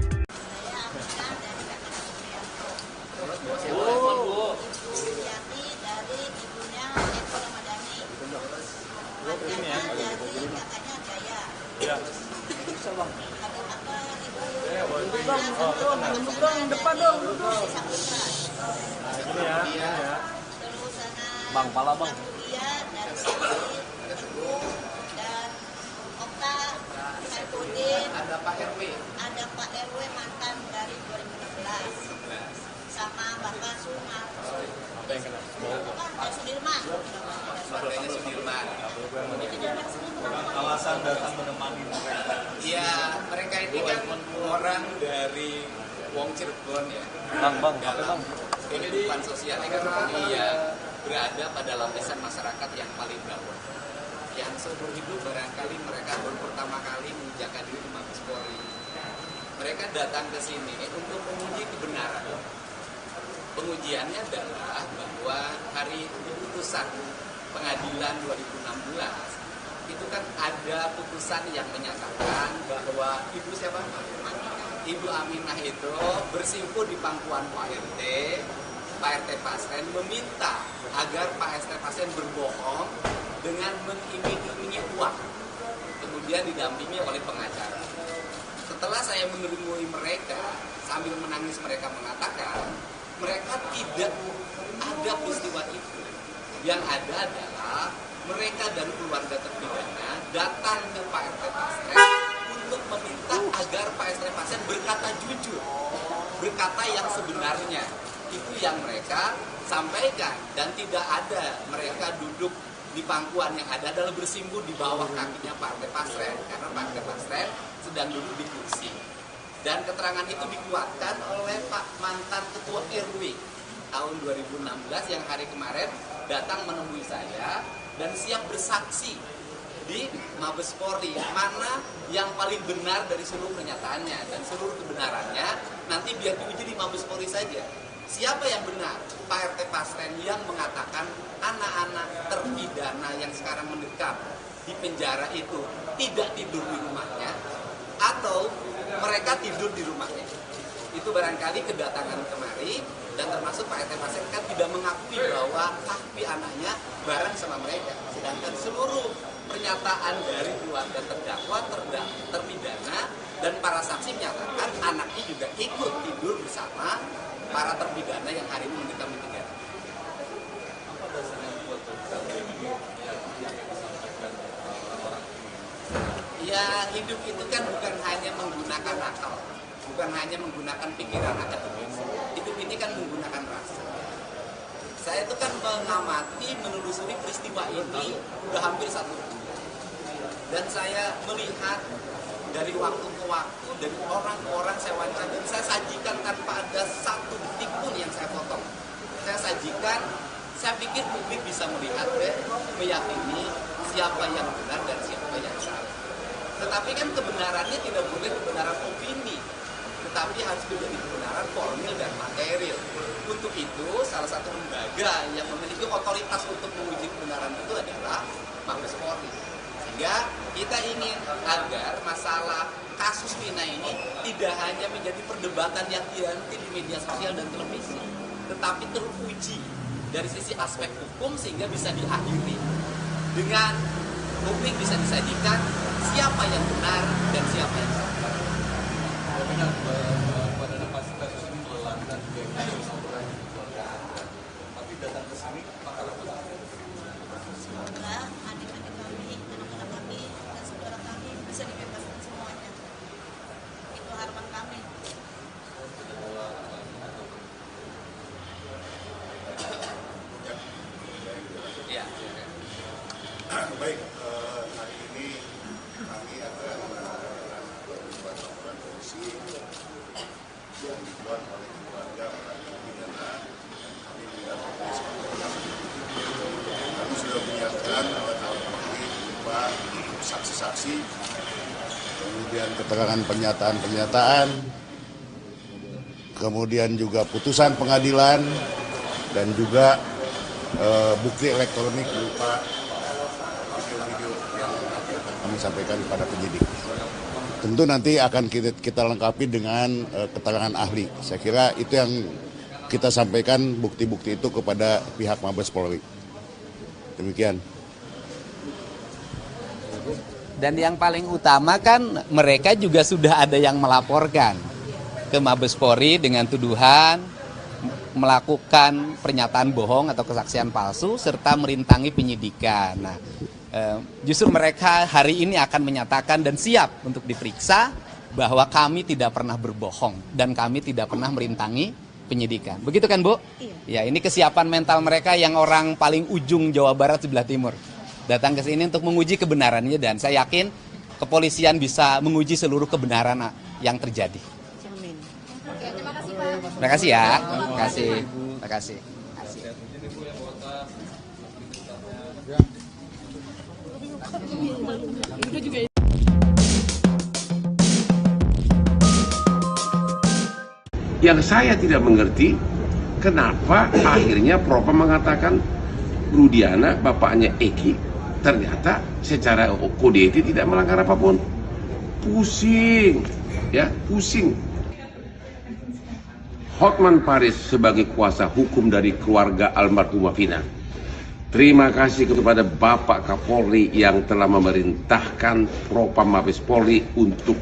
Bang, pala bang. Dari sini, dan Okta, Saipudin, Ada Pak RW. ada Pak RW mantan dari 2016, sama Bapak Sumar. Apa yang kena? Dari Sudirman. Keluarganya Sudirman. Alasan datang menemani mereka. Iya, mereka ini kan orang dari Wong Cirebon ya. Bang, apa bang? Kehidupan sosial ekonomi ya berada pada lapisan masyarakat yang paling bawah. Yang seumur hidup barangkali mereka baru pertama kali menginjakkan diri di Mabes Polri. Mereka datang ke sini untuk menguji kebenaran. Pengujiannya adalah bahwa hari putusan pengadilan 2016 itu kan ada putusan yang menyatakan bahwa Ibu Aminah itu bersimpuh di pangkuan Pak RT Pasren meminta agar Pak RT Pasren berbohong dengan mengiming-imingi uang, kemudian didampingi oleh pengacara. Setelah saya menemui mereka, sambil menangis mereka mengatakan mereka tidak ada peristiwa itu. Yang ada adalah mereka dan keluarga terpidana datang ke Pak RT Pasren untuk meminta agar Pak RT Pasren berkata jujur, berkata yang sebenarnya. Itu yang mereka sampaikan, dan tidak ada mereka duduk di pangkuan, yang ada adalah bersimpuh di bawah kakinya Pak RT Pasren, karena Pak RT Pasren sedang duduk di kursi. Dan keterangan itu dikuatkan oleh Pak mantan Ketua RW tahun 2016 yang hari kemarin datang menemui saya dan siap bersaksi di Mabes Polri, mana yang paling benar dari seluruh pernyataannya, dan seluruh kebenarannya nanti biar diuji di Mabes Polri saja. Siapa yang benar? Pak RT Pasren yang mengatakan anak-anak terpidana yang sekarang mendekam di penjara itu tidak tidur di rumahnya, atau mereka tidur di rumahnya. Itu barangkali kedatangan kemari, dan termasuk Pak RT Pasren kan tidak mengakui bahwa kaki anaknya bareng sama mereka. Sedangkan seluruh pernyataan dari keluarga terdakwa, terpidana, dan para saksi menyatakan anaknya juga ikut tidur bersama Pak para terpidana yang hari ini menderita mitigasi. Apa dasarnya buat yang disampaikan orang ini? Ya, hidup itu kan bukan hanya menggunakan akal, bukan hanya menggunakan pikiran akademis. Hidup ini kan menggunakan rasa. Saya itu kan mengamati, menelusuri peristiwa ini udah hampir 1 bulan. Dan saya melihat dari waktu ke waktu, dari orang-orang saya wawancara, dan saya sajikan tanpa ada satu detik pun yang saya potong. Saya sajikan, saya pikir publik bisa melihat dan meyakini siapa yang benar dan siapa yang salah. Tetapi kan kebenarannya tidak boleh kebenaran opini, tetapi harus menjadi kebenaran formil dan material. Untuk itu, salah satu lembaga yang memiliki otoritas untuk menguji kebenaran itu adalah Mabes Polri. Sehingga kita ingin agar masalah kasus Vina ini tidak hanya menjadi perdebatan yang dianti di media sosial dan televisi, tetapi teruji dari sisi aspek hukum sehingga bisa diakhiri dengan publik bisa disajikan siapa yang benar dan siapa yang salah. Tapi kan pada kasus ini melelahkan juga kasus orang di keluarga Anda. Tapi datang ke sini, apakah Semoga adik-adik kami, anak-anak kami, dan saudara kami bisa dibebaskan semuanya. Itu harapan kami. Ya. Baik, hari ini kami akan menanyakan beberapa laporan polisi yang dibuat oleh keluarga para terpidana. Kami mendapatkan kami sudah menyiapkan alat bukti berupa saksi-saksi, kemudian keterangan pernyataan-pernyataan, kemudian juga putusan pengadilan, dan juga bukti elektronik berupa video-video yang akan kami sampaikan kepada penyidik. Tentu nanti akan kita lengkapi dengan keterangan ahli. Saya kira itu yang kita sampaikan bukti-bukti itu kepada pihak Mabes Polri. Demikian. Dan yang paling utama kan mereka juga sudah ada yang melaporkan ke Mabes Polri dengan tuduhan melakukan pernyataan bohong atau kesaksian palsu serta merintangi penyidikan. Nah, justru mereka hari ini akan menyatakan dan siap untuk diperiksa bahwa kami tidak pernah berbohong dan kami tidak pernah merintangi penyidikan. Begitu kan, Bu? Iya. Ya, ini kesiapan mental mereka yang orang paling ujung Jawa Barat sebelah timur. Datang ke sini untuk menguji kebenarannya dan saya yakin kepolisian bisa menguji seluruh kebenaran yang terjadi. Amin. Terima kasih ya. Terima kasih. Terima kasih. Yang saya tidak mengerti, kenapa akhirnya Propam mengatakan Rudiana, bapaknya Eki, ternyata secara kode etik tidak melanggar apapun. Pusing, ya, pusing. Hotman Paris sebagai kuasa hukum dari keluarga almarhumah Vina. Terima kasih kepada Bapak Kapolri yang telah memerintahkan Propam Mabes Polri untuk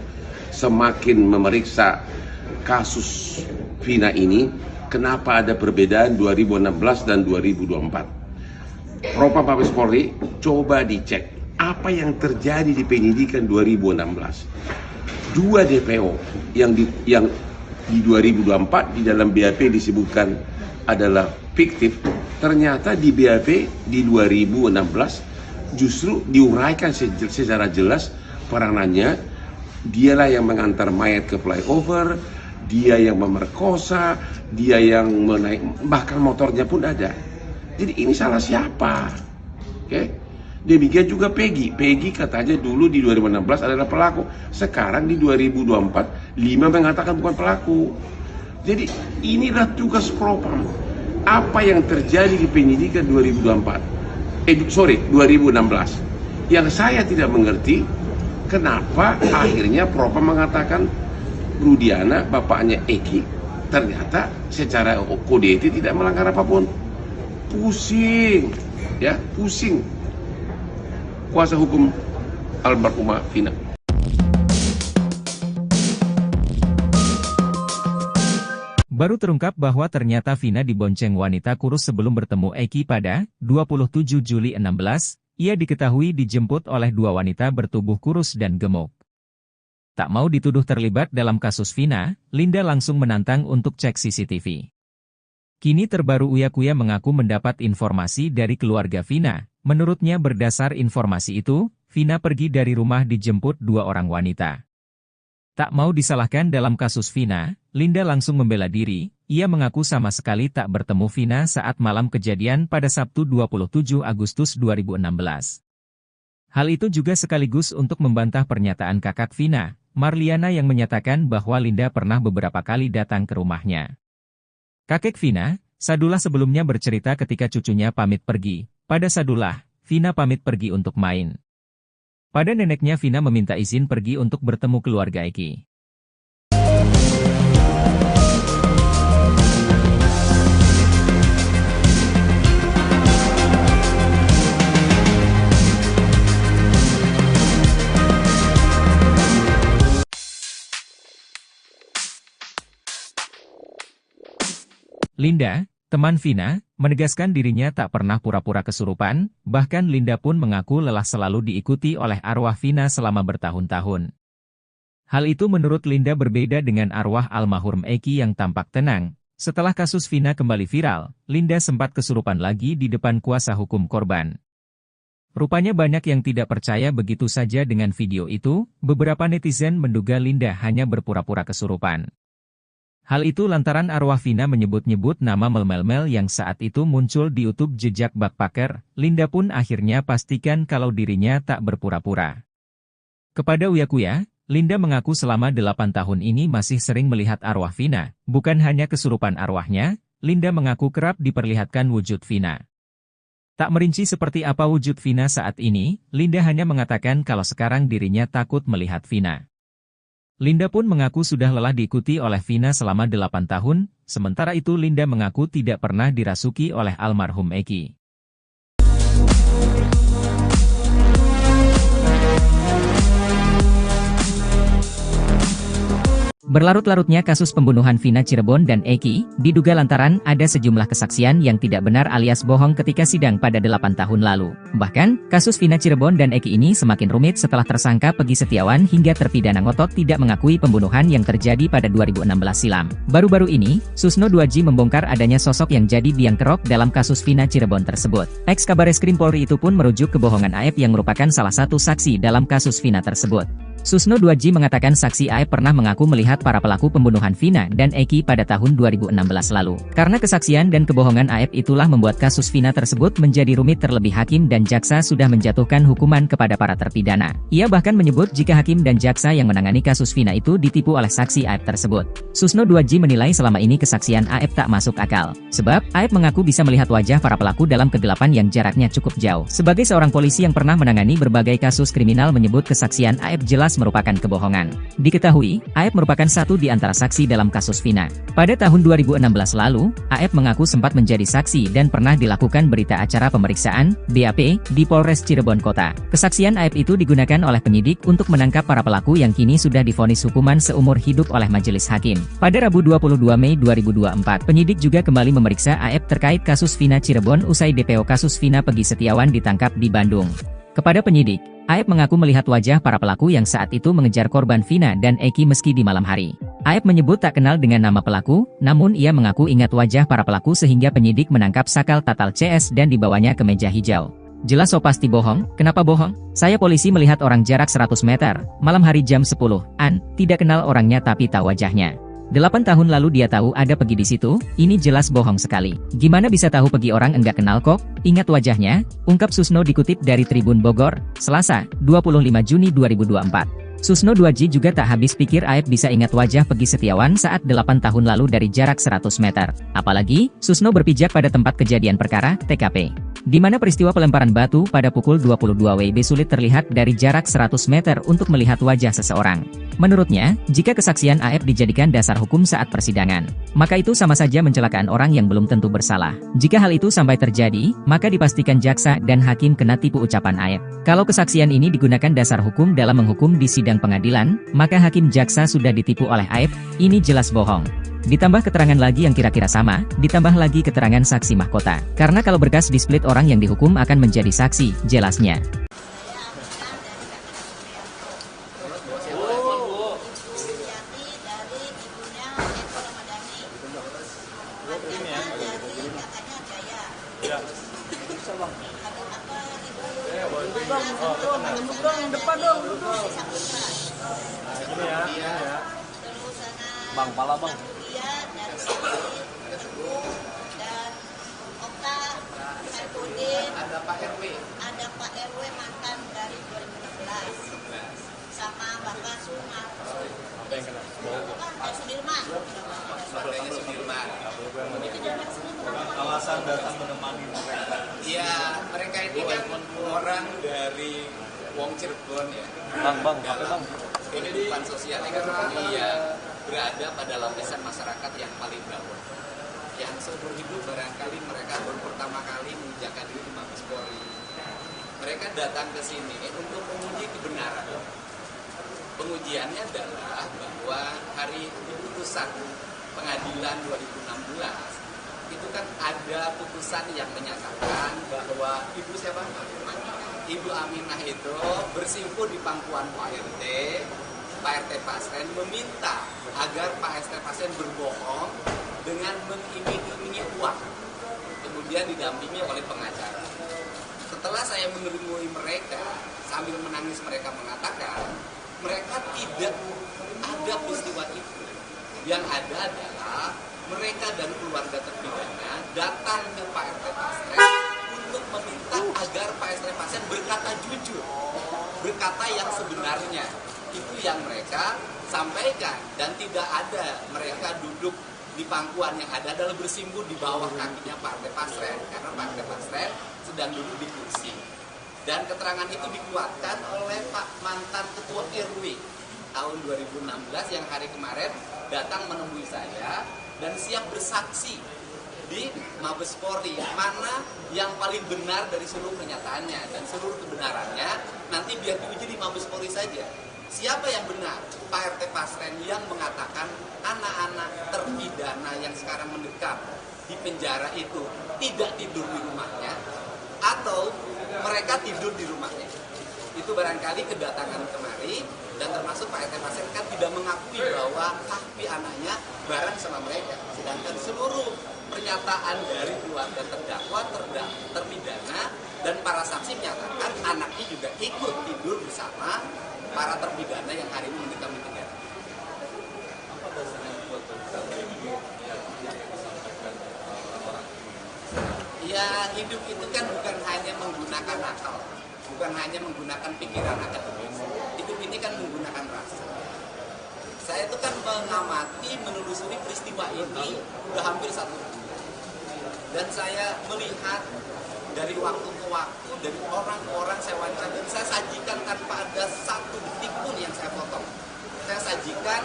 semakin memeriksa kasus Vina ini. Kenapa ada perbedaan 2016 dan 2024? Propam Mabes Polri coba dicek apa yang terjadi di penyidikan 2016. 2 DPO yang di 2024 di dalam BAP disebutkan adalah fiktif, ternyata di BAP di 2016 justru diuraikan secara jelas peranannya. Dialah yang mengantar mayat ke flyover, dia yang memerkosa, dia yang menaik, bahkan motornya pun ada. Jadi ini salah siapa? Oke? Demikian juga Peggy. Peggy katanya dulu di 2016 adalah pelaku. Sekarang di 2024, 5 mengatakan bukan pelaku. Jadi inilah tugas Propam. Apa yang terjadi di penyidikan 2016. Yang saya tidak mengerti, kenapa akhirnya Propam mengatakan Rudiana, bapaknya Eki, ternyata secara kode etik tidak melanggar apapun. Pusing, ya, pusing. Kuasa hukum almarhumah Vina. Baru terungkap bahwa ternyata Vina dibonceng wanita kurus sebelum bertemu Eki pada 27 Juli 16, ia diketahui dijemput oleh dua wanita bertubuh kurus dan gemuk. Tak mau dituduh terlibat dalam kasus Vina, Linda langsung menantang untuk cek CCTV. Kini terbaru Uya Kuya mengaku mendapat informasi dari keluarga Vina. Menurutnya berdasar informasi itu, Vina pergi dari rumah dijemput dua orang wanita. Tak mau disalahkan dalam kasus Vina, Linda langsung membela diri. Ia mengaku sama sekali tak bertemu Vina saat malam kejadian pada Sabtu 27 Agustus 2016. Hal itu juga sekaligus untuk membantah pernyataan kakak Vina, Marliana, yang menyatakan bahwa Linda pernah beberapa kali datang ke rumahnya. Kakek Vina, Sadullah, sebelumnya bercerita ketika cucunya pamit pergi. Pada Sadullah, Vina pamit pergi untuk main. Pada neneknya, Vina meminta izin pergi untuk bertemu keluarga Eki. Linda, teman Vina, menegaskan dirinya tak pernah pura-pura kesurupan, bahkan Linda pun mengaku lelah selalu diikuti oleh arwah Vina selama bertahun-tahun. Hal itu menurut Linda berbeda dengan arwah almarhum Eki yang tampak tenang. Setelah kasus Vina kembali viral, Linda sempat kesurupan lagi di depan kuasa hukum korban. Rupanya banyak yang tidak percaya begitu saja dengan video itu. Beberapa netizen menduga Linda hanya berpura-pura kesurupan. Hal itu lantaran arwah Vina menyebut-nyebut nama Mel yang saat itu muncul di YouTube jejak backpacker. Linda pun akhirnya pastikan kalau dirinya tak berpura-pura. Kepada Uya Kuya, Linda mengaku selama 8 tahun ini masih sering melihat arwah Vina. Bukan hanya kesurupan arwahnya, Linda mengaku kerap diperlihatkan wujud Vina. Tak merinci seperti apa wujud Vina saat ini, Linda hanya mengatakan kalau sekarang dirinya takut melihat Vina. Linda pun mengaku sudah lelah diikuti oleh Vina selama 8 tahun, sementara itu Linda mengaku tidak pernah dirasuki oleh almarhum Eki. Berlarut-larutnya kasus pembunuhan Vina Cirebon dan Eki, diduga lantaran ada sejumlah kesaksian yang tidak benar alias bohong ketika sidang pada 8 tahun lalu. Bahkan, kasus Vina Cirebon dan Eki ini semakin rumit setelah tersangka Pegi Setiawan hingga terpidana ngotot tidak mengakui pembunuhan yang terjadi pada 2016 silam. Baru-baru ini, Susno 2J membongkar adanya sosok yang jadi biang kerok dalam kasus Vina Cirebon tersebut. Ex-Kabareskrim Polri itu pun merujuk kebohongan Aep yang merupakan salah satu saksi dalam kasus Vina tersebut. Susno 2J mengatakan saksi Aep pernah mengaku melihat para pelaku pembunuhan Vina dan Eki pada tahun 2016 lalu. Karena kesaksian dan kebohongan Aep itulah membuat kasus Vina tersebut menjadi rumit, terlebih hakim dan jaksa sudah menjatuhkan hukuman kepada para terpidana. Ia bahkan menyebut jika hakim dan jaksa yang menangani kasus Vina itu ditipu oleh saksi Aep tersebut. Susno 2J menilai selama ini kesaksian Aep tak masuk akal. Sebab, Aep mengaku bisa melihat wajah para pelaku dalam kegelapan yang jaraknya cukup jauh. Sebagai seorang polisi yang pernah menangani berbagai kasus kriminal menyebut kesaksian Aep jelas merupakan kebohongan. Diketahui, Aep merupakan satu di antara saksi dalam kasus Vina. Pada tahun 2016 lalu, Aep mengaku sempat menjadi saksi dan pernah dilakukan berita acara pemeriksaan, BAP, di Polres Cirebon Kota. Kesaksian Aep itu digunakan oleh penyidik untuk menangkap para pelaku yang kini sudah divonis hukuman seumur hidup oleh majelis hakim. Pada Rabu 22 Mei 2024, penyidik juga kembali memeriksa Aep terkait kasus Vina Cirebon usai DPO kasus Vina Pegi Setiawan ditangkap di Bandung. Kepada penyidik, Aep mengaku melihat wajah para pelaku yang saat itu mengejar korban Vina dan Eki meski di malam hari. Aep menyebut tak kenal dengan nama pelaku, namun ia mengaku ingat wajah para pelaku sehingga penyidik menangkap sakal tatal CS dan dibawanya ke meja hijau. Jelas so pasti bohong, kenapa bohong? Saya polisi melihat orang jarak 100 meter, malam hari jam 10-an, tidak kenal orangnya tapi tahu wajahnya. 8 tahun lalu dia tahu ada Pegi di situ, ini jelas bohong sekali. Gimana bisa tahu Pegi orang enggak kenal kok? Ingat wajahnya, ungkap Susno dikutip dari Tribun Bogor, Selasa, 25 Juni 2024. Susno 2J juga tak habis pikir Aep bisa ingat wajah Pegi Setiawan saat 8 tahun lalu dari jarak 100 meter. Apalagi, Susno berpijak pada tempat kejadian perkara, TKP. Di mana peristiwa pelemparan batu pada pukul 22 WIB sulit terlihat dari jarak 100 meter untuk melihat wajah seseorang. Menurutnya, jika kesaksian Aep dijadikan dasar hukum saat persidangan, maka itu sama saja mencelakaan orang yang belum tentu bersalah. Jika hal itu sampai terjadi, maka dipastikan jaksa dan hakim kena tipu ucapan Aep. Kalau kesaksian ini digunakan dasar hukum dalam menghukum di sidang pengadilan, maka hakim jaksa sudah ditipu oleh Aep, ini jelas bohong. Ditambah keterangan lagi yang kira-kira sama, ditambah lagi keterangan saksi mahkota. Karena kalau berkas di-split orang yang dihukum akan menjadi saksi, jelasnya. Bang, pala bang. Iya, dari sini, Teguh, dan Okta, Saifuddin, Ada Pak RW. ada Pak RW mantan dari 2016, sama Bapak Sumar. Apa yang kena? Kan Sudirman. Sebagainya Sudirman. Itu jalan sini. Alasan datang menemani mereka. Iya, mereka ini kan orang dari Wong Cirebon ya. Bang, apa bang? Kehidupan sosial ekonomi yang berada pada lapisan masyarakat yang paling bawah. Yang seumur hidup barangkali mereka baru pertama kali menginjakkan diri di Mabes Polri. Mereka datang ke sini untuk menguji kebenaran. Pengujiannya adalah bahwa hari putusan pengadilan 2016 itu kan ada putusan yang menyatakan bahwa Ibu Aminah itu bersimpuh di pangkuan Pak RT Pasren meminta agar Pak RT Pasren berbohong dengan mengiming-imingi uang, kemudian didampingi oleh pengacara. Setelah saya menemui mereka, sambil menangis mereka mengatakan mereka tidak ada peristiwa itu. Yang ada adalah mereka dan keluarga terpidana datang ke Pak RT Pasren untuk meminta agar Pak RT Pasren berkata jujur, berkata yang sebenarnya. Itu yang mereka sampaikan, dan tidak ada mereka duduk di pangkuan, yang ada adalah bersimpuh di bawah kakinya Pak RT Pasren, karena Pak RT Pasren sedang duduk di kursi. Dan keterangan itu dikuatkan oleh Pak mantan Ketua RW tahun 2016 yang hari kemarin datang menemui saya dan siap bersaksi di Mabes Polri, mana yang paling benar dari seluruh pernyataannya, dan seluruh kebenarannya nanti biar diuji di Mabes Polri saja. Siapa yang benar? Pak RT Pasren yang mengatakan anak-anak terpidana yang sekarang mendekam di penjara itu tidak tidur di rumahnya, atau mereka tidur di rumahnya. Itu barangkali kedatangan kemari, dan termasuk Pak RT Pasren kan tidak mengakui bahwa kaki anaknya bareng sama mereka. Sedangkan seluruh pernyataan dari keluarga terdakwa, terpidana, dan para saksi menyatakan anaknya juga ikut tidur bersama para terpidana yang hari ini mendekam di penjara. Apa dasarnya buat ini yang disampaikan orang? Ya, hidup itu kan bukan hanya menggunakan akal, bukan hanya menggunakan pikiran akademis. Hidup ini kan menggunakan rasa. Saya itu kan mengamati, menelusuri peristiwa ini udah hampir 1 bulan. Dan saya melihat dari waktu ke waktu, dari orang-orang saya wawancara, dan saya sajikan tanpa ada satu detik pun yang saya potong. Saya sajikan,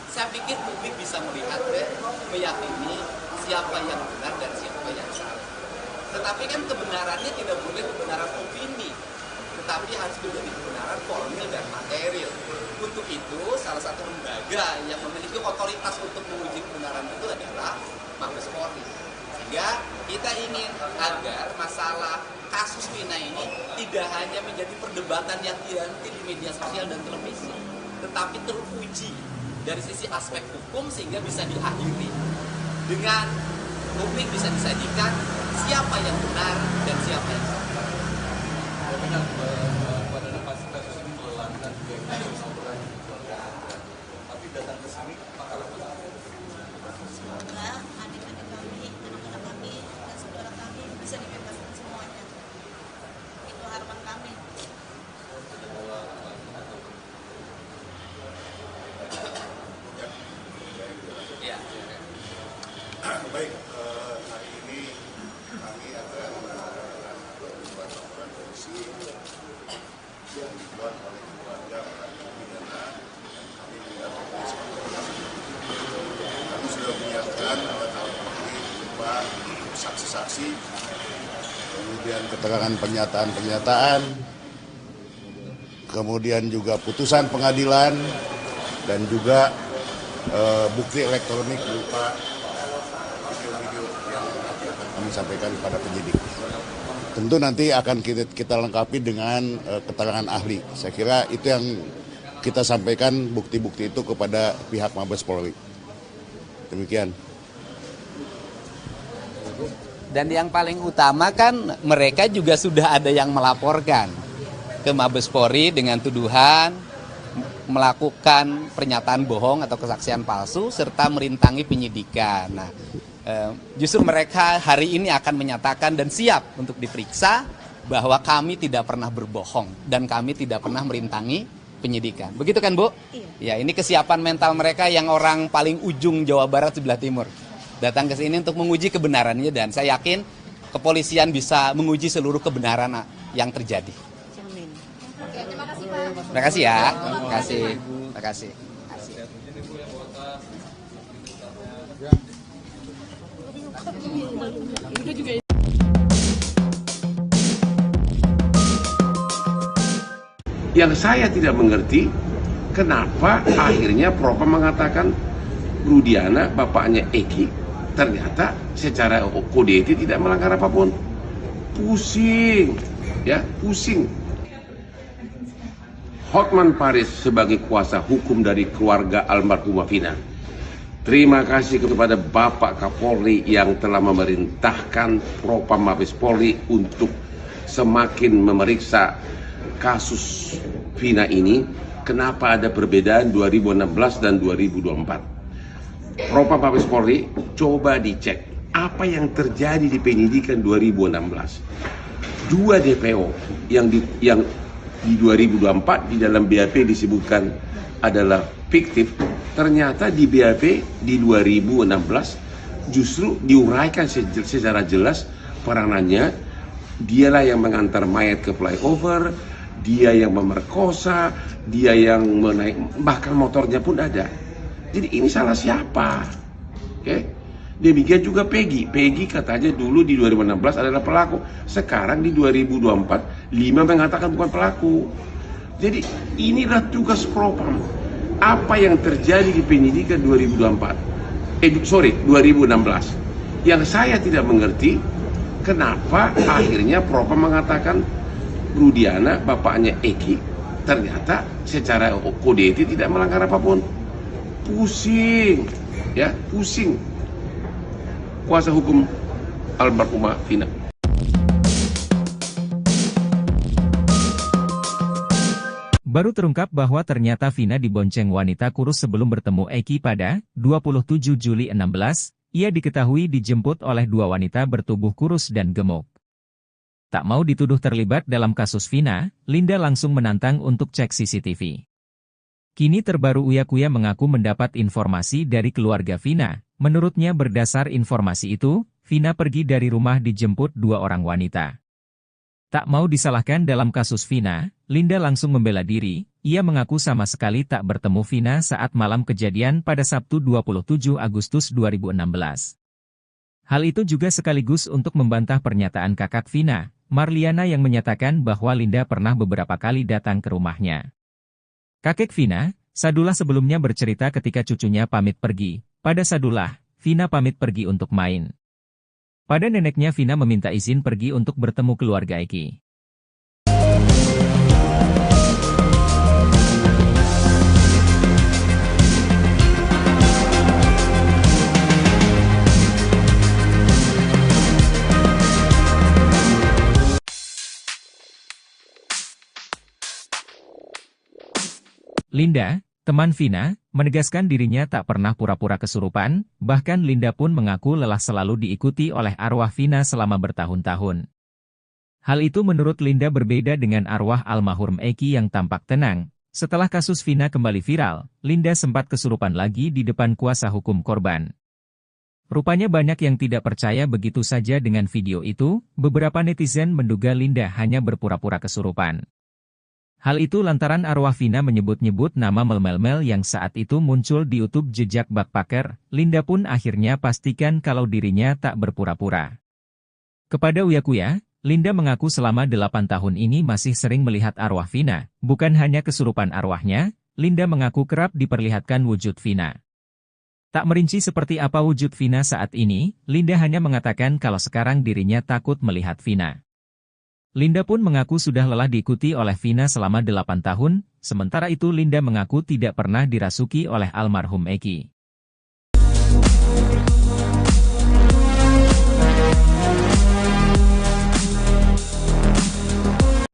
saya pikir publik bisa melihat dan meyakini siapa yang benar dan siapa yang salah. Tetapi kan kebenarannya tidak boleh kebenaran opini, tetapi harus menjadi kebenaran formil dan material. Untuk itu, salah satu lembaga yang memiliki otoritas untuk menguji kebenaran itu adalah Mabes Polri. Sehingga kita ingin agar masalah kasus Vina ini tidak hanya menjadi perdebatan yang dianti di media sosial dan televisi, tetapi teruji dari sisi aspek hukum sehingga bisa diakhiri dengan publik bisa disajikan siapa yang benar dan siapa yang salah. Benar pada kasus ini melelahkan juga kasus orang di keluarga Anda. Tapi datang ke sini apakah apa? Semoga adik-adik kami, anak-anak kami, dan saudara kami bisa dibebaskan semuanya. Itu harapan kami. Ya. Baik, hari ini kami akan membuat laporan polisi yang dibuat oleh keluarga para terpidana. Kami tidak menulis kami sudah menyiapkan alat bukti berupa saksi-saksi, kemudian keterangan pernyataan-pernyataan, kemudian juga putusan pengadilan, dan juga bukti elektronik berupa video-video yang kami sampaikan kepada penyidik. Tentu nanti akan kita lengkapi dengan keterangan ahli. Saya kira itu yang kita sampaikan bukti-bukti itu kepada pihak Mabes Polri. Demikian. Dan yang paling utama kan mereka juga sudah ada yang melaporkan ke Mabes Polri dengan tuduhan melakukan pernyataan bohong atau kesaksian palsu serta merintangi penyidikan. Nah, justru mereka hari ini akan menyatakan dan siap untuk diperiksa bahwa kami tidak pernah berbohong dan kami tidak pernah merintangi penyidikan. Begitu kan, Bu? Iya. Ya, ini kesiapan mental mereka yang orang paling ujung Jawa Barat sebelah timur. Datang ke sini untuk menguji kebenarannya dan saya yakin kepolisian bisa menguji seluruh kebenaran yang terjadi. Jamin. Terima kasih, Pak. Terima kasih ya. Terima kasih. Terima kasih. Yang saya tidak mengerti, kenapa akhirnya Propam mengatakan Rudiana, bapaknya Eki, ternyata secara kode etik tidak melanggar apapun. Pusing, ya, pusing. Hotman Paris sebagai kuasa hukum dari keluarga almarhumah Vina. Terima kasih kepada Bapak Kapolri yang telah memerintahkan Propam Mabes Polri untuk semakin memeriksa kasus Vina ini. Kenapa ada perbedaan 2016 dan 2024? Propam Mabes Polri, coba dicek apa yang terjadi di penyidikan 2016. Dua DPO yang di 2024 di dalam BAP disebutkan adalah fiktif, ternyata di BAP di 2016 justru diuraikan secara jelas peranannya. Dialah yang mengantar mayat ke flyover, dia yang memerkosa, dia yang menaik, bahkan motornya pun ada. Jadi ini salah siapa? Oke? Demikian juga Peggy. Peggy katanya dulu di 2016 adalah pelaku. Sekarang di 2024, 5 mengatakan bukan pelaku. Jadi inilah tugas Propam. Apa yang terjadi di penyidikan 2016. Yang saya tidak mengerti, kenapa akhirnya Propam mengatakan Rudiana, bapaknya Eki, ternyata secara kode etik tidak melanggar apapun. Pusing, ya, pusing. Kuasa hukum almarhumah Vina. Baru terungkap bahwa ternyata Vina dibonceng wanita kurus sebelum bertemu Eki pada 27 Juli 16, ia diketahui dijemput oleh dua wanita bertubuh kurus dan gemuk. Tak mau dituduh terlibat dalam kasus Vina, Linda langsung menantang untuk cek CCTV. Kini terbaru Uya Kuya mengaku mendapat informasi dari keluarga Vina. Menurutnya berdasar informasi itu, Vina pergi dari rumah dijemput dua orang wanita. Tak mau disalahkan dalam kasus Vina, Linda langsung membela diri. Ia mengaku sama sekali tak bertemu Vina saat malam kejadian pada Sabtu 27 Agustus 2016. Hal itu juga sekaligus untuk membantah pernyataan kakak Vina, Marliana, yang menyatakan bahwa Linda pernah beberapa kali datang ke rumahnya. Kakek Vina, Sadullah, sebelumnya bercerita ketika cucunya pamit pergi. Pada Sadullah, Vina pamit pergi untuk main. Pada neneknya, Vina meminta izin pergi untuk bertemu keluarga Eki. Linda, teman Vina, menegaskan dirinya tak pernah pura-pura kesurupan, bahkan Linda pun mengaku lelah selalu diikuti oleh arwah Vina selama bertahun-tahun. Hal itu menurut Linda berbeda dengan arwah almarhum Eki yang tampak tenang. Setelah kasus Vina kembali viral, Linda sempat kesurupan lagi di depan kuasa hukum korban. Rupanya banyak yang tidak percaya begitu saja dengan video itu. Beberapa netizen menduga Linda hanya berpura-pura kesurupan. Hal itu lantaran arwah Vina menyebut-nyebut nama Mel yang saat itu muncul di YouTube jejak backpacker. Linda pun akhirnya pastikan kalau dirinya tak berpura-pura. Kepada Uya Kuya, Linda mengaku selama 8 tahun ini masih sering melihat arwah Vina. Bukan hanya kesurupan arwahnya, Linda mengaku kerap diperlihatkan wujud Vina. Tak merinci seperti apa wujud Vina saat ini, Linda hanya mengatakan kalau sekarang dirinya takut melihat Vina. Linda pun mengaku sudah lelah diikuti oleh Vina selama 8 tahun, sementara itu Linda mengaku tidak pernah dirasuki oleh almarhum Eki.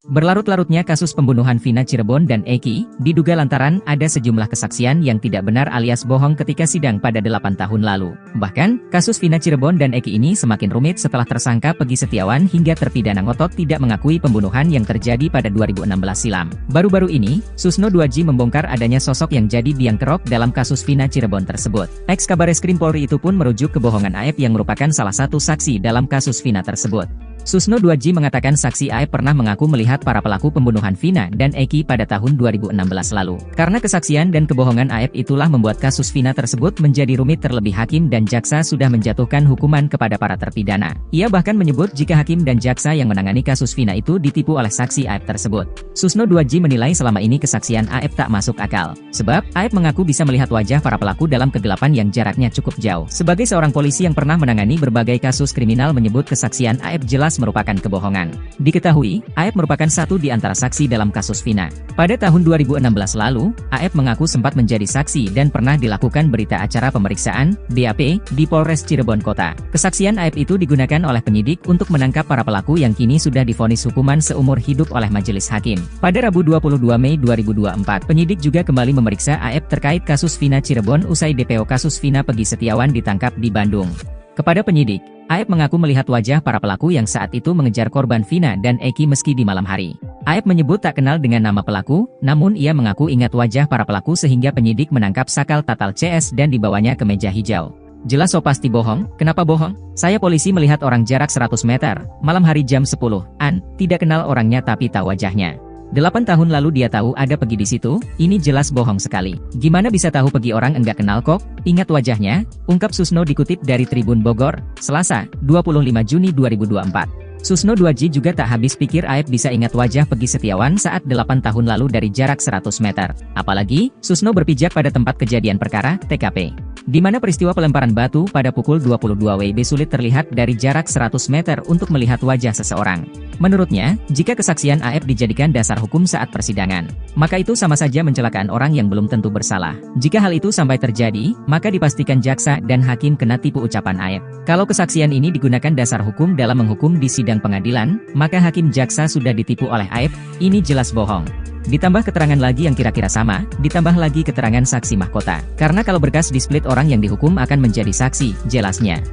Berlarut-larutnya kasus pembunuhan Vina Cirebon dan Eki, diduga lantaran ada sejumlah kesaksian yang tidak benar alias bohong ketika sidang pada 8 tahun lalu. Bahkan, kasus Vina Cirebon dan Eki ini semakin rumit setelah tersangka Peggy Setiawan hingga terpidana ngotot tidak mengakui pembunuhan yang terjadi pada 2016 silam. Baru-baru ini, Susno 2J membongkar adanya sosok yang jadi biang kerok dalam kasus Vina Cirebon tersebut. Ex-Kabareskrim Polri itu pun merujuk kebohongan Aep yang merupakan salah satu saksi dalam kasus Vina tersebut. Susno 2J mengatakan saksi Aep pernah mengaku melihat para pelaku pembunuhan Vina dan Eki pada tahun 2016 lalu. Karena kesaksian dan kebohongan Aep itulah membuat kasus Vina tersebut menjadi rumit, terlebih hakim dan jaksa sudah menjatuhkan hukuman kepada para terpidana. Ia bahkan menyebut jika hakim dan jaksa yang menangani kasus Vina itu ditipu oleh saksi Aep tersebut. Susno 2J menilai selama ini kesaksian Aep tak masuk akal. Sebab, Aep mengaku bisa melihat wajah para pelaku dalam kegelapan yang jaraknya cukup jauh. Sebagai seorang polisi yang pernah menangani berbagai kasus kriminal menyebut kesaksian Aep jelas merupakan kebohongan. Diketahui, Aep merupakan satu di antara saksi dalam kasus Vina. Pada tahun 2016 lalu, Aep mengaku sempat menjadi saksi dan pernah dilakukan berita acara pemeriksaan, BAP, di Polres Cirebon Kota. Kesaksian Aep itu digunakan oleh penyidik untuk menangkap para pelaku yang kini sudah divonis hukuman seumur hidup oleh majelis hakim. Pada Rabu 22 Mei 2024, penyidik juga kembali memeriksa Aep terkait kasus Vina Cirebon usai DPO kasus Vina Peggy Setiawan ditangkap di Bandung. Kepada penyidik, Aep mengaku melihat wajah para pelaku yang saat itu mengejar korban Vina dan Eki meski di malam hari. Aep menyebut tak kenal dengan nama pelaku, namun ia mengaku ingat wajah para pelaku sehingga penyidik menangkap sakal tatal CS dan dibawanya ke meja hijau. Jelas so pasti bohong, kenapa bohong? Saya polisi melihat orang jarak 100 meter, malam hari jam 10-an, tidak kenal orangnya tapi tahu wajahnya. 8 tahun lalu dia tahu ada Peggy di situ, ini jelas bohong sekali. Gimana bisa tahu Peggy orang enggak kenal kok? Ingat wajahnya, ungkap Susno dikutip dari Tribun Bogor, Selasa, 25 Juni 2024. Susno 2J juga tak habis pikir Aep bisa ingat wajah Peggy Setiawan saat 8 tahun lalu dari jarak 100 meter. Apalagi, Susno berpijak pada tempat kejadian perkara, TKP. Di mana peristiwa pelemparan batu pada pukul 22 WIB sulit terlihat dari jarak 100 meter untuk melihat wajah seseorang. Menurutnya, jika kesaksian Aep dijadikan dasar hukum saat persidangan, maka itu sama saja mencelakaan orang yang belum tentu bersalah. Jika hal itu sampai terjadi, maka dipastikan jaksa dan hakim kena tipu ucapan Aep. Kalau kesaksian ini digunakan dasar hukum dalam menghukum di sidang pengadilan, maka hakim jaksa sudah ditipu oleh Aep, ini jelas bohong. Ditambah keterangan lagi yang kira-kira sama, ditambah lagi keterangan saksi mahkota. Karena kalau berkas di-split orang yang dihukum akan menjadi saksi, jelasnya.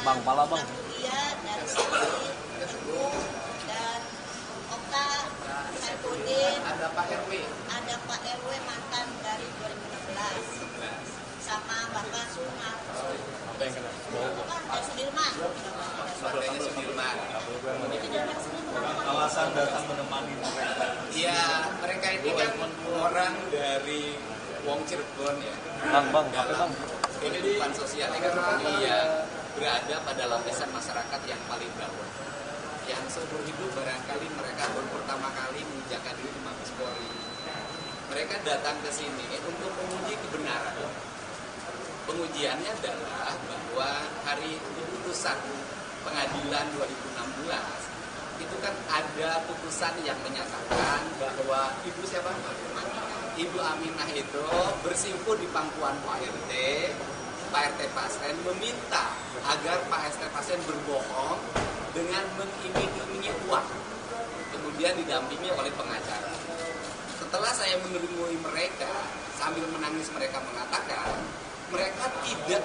Bang, pala bang. Dia dari sini Teguh dan Okta, Saifudin, Ada Pak RW. ada Pak RW mantan dari 2016 sama Bapak Sumar. Apa yang kena? Dari Sudirman. Partainya Sudirman. Itu dari Sudirman. Alasan datang menemani mereka. Iya, mereka ini kan orang dari Wong Cirebon ya. Bang, apa bang? Kehidupan sosial ekonomi yang berada pada lapisan masyarakat yang paling bawah. Yang seumur hidup barangkali mereka baru pertama kali menginjakkan diri di Mabes Polri. Mereka datang ke sini untuk menguji kebenaran. Pengujiannya adalah bahwa hari putusan pengadilan 2016 itu kan ada putusan yang menyatakan bahwa Ibu siapa? Ibu Aminah itu bersimpuh di pangkuan Pak RT. Pak RT Pasren meminta agar Pak RT Pasren berbohong dengan mengiming-imingi uang, kemudian didampingi oleh pengacara. Setelah saya menemui mereka, sambil menangis mereka mengatakan, mereka tidak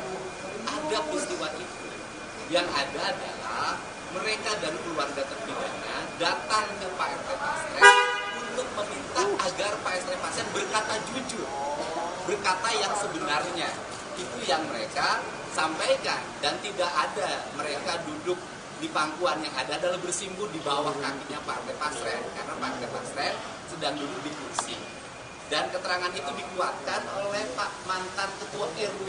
ada peristiwa itu. Yang ada adalah mereka dan keluarga terpidana datang ke Pak RT Pasren untuk meminta agar Pak RT Pasren berkata jujur, berkata yang sebenarnya. Itu yang mereka sampaikan, dan tidak ada mereka duduk di pangkuan, yang ada adalah bersimpuh di bawah kakinya Pak RT Pasren, karena Pak RT Pasren sedang duduk di kursi. Dan keterangan itu dikuatkan oleh Pak mantan Ketua RW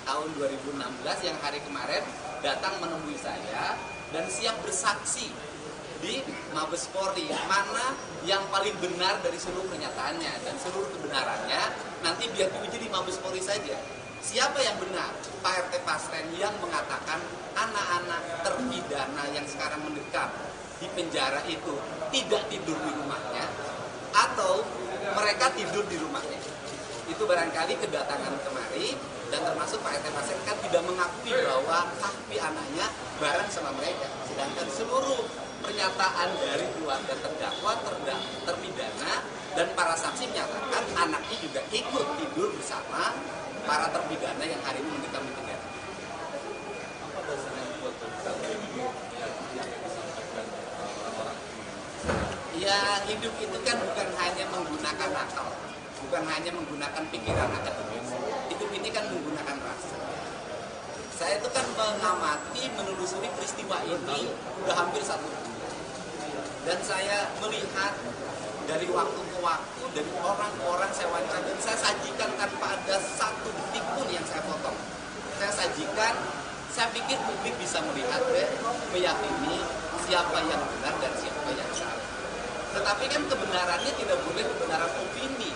tahun 2016 yang hari kemarin datang menemui saya dan siap bersaksi di Mabes Polri, mana yang paling benar dari seluruh pernyataannya, dan seluruh kebenarannya nanti biar diuji di Mabes Polri saja. Siapa yang benar? Pak RT Pasren yang mengatakan anak-anak terpidana yang sekarang mendekam di penjara itu tidak tidur di rumahnya, atau mereka tidur di rumahnya. Itu barangkali kedatangan kemari, dan termasuk Pak RT Pasren kan tidak mengakui bahwa kaki anaknya bareng sama mereka. Sedangkan seluruh pernyataan dari keluarga terdakwa, terpidana, dan para saksi menyatakan anaknya juga ikut tidur bersama para terpidana yang hari ini mendekam di penjara. Apa dasar yang buat Ya, hidup itu kan bukan hanya menggunakan akal, bukan hanya menggunakan pikiran akademis. Hidup ini kan menggunakan rasa. Saya itu kan mengamati, menelusuri peristiwa ini udah hampir 1 bulan. Dan saya melihat dari waktu ke waktu, dari orang ke orang saya wawancara, dan saya sajikan tanpa ada satu detik pun yang saya potong. Saya sajikan, saya pikir publik bisa melihat dan meyakini siapa yang benar dan siapa yang salah. Tetapi kan kebenarannya tidak boleh kebenaran opini,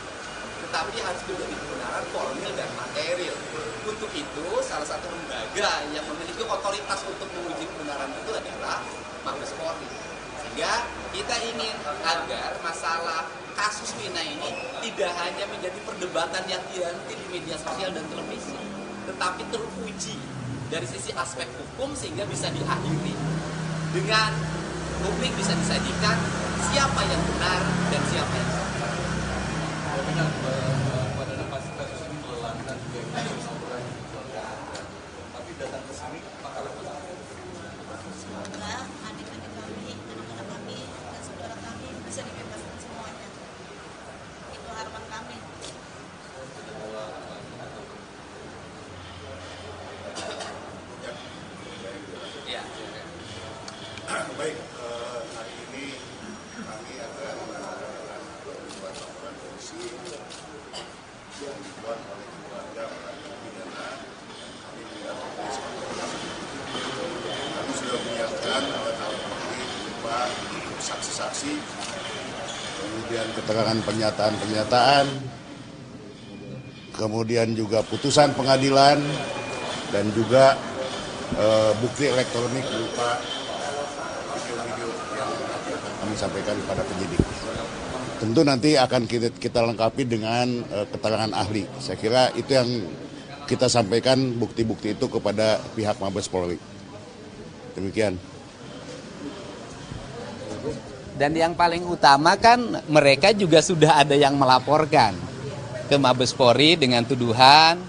tetapi harus menjadi kebenaran formil dan material. Untuk itu, salah satu lembaga yang memiliki otoritas untuk menguji kebenaran itu adalah Mabes Polri. Sehingga kita ingin agar masalah kasus Vina ini tidak hanya menjadi perdebatan yang nanti di media sosial dan televisi, tetapi teruji dari sisi aspek hukum sehingga bisa diakhiri dengan publik bisa disajikan siapa yang benar dan siapa yang salah. benar pada kasus ini melelahkan juga kasus orang keluarga. Tapi datang ke sini apakah Semoga adik-adik kami, anak-anak kami, dan saudara kami bisa dibebaskan semuanya. Itu harapan kami. Ya. Baik, hari ini kami akan menyampaikan membuat laporan polisi yang dibuat oleh keluarga para terpidana. Kami mendapat kami sudah menyiapkan alat-alat bukti berupa saksi-saksi, kemudian keterangan pernyataan-pernyataan, kemudian juga putusan pengadilan, dan juga bukti elektronik berupa video-video yang akan kami sampaikan kepada penyidik. Tentu nanti akan kita lengkapi dengan keterangan ahli. Saya kira itu yang kita sampaikan bukti-bukti itu kepada pihak Mabes Polri. Demikian. Dan yang paling utama kan mereka juga sudah ada yang melaporkan ke Mabes Polri dengan tuduhan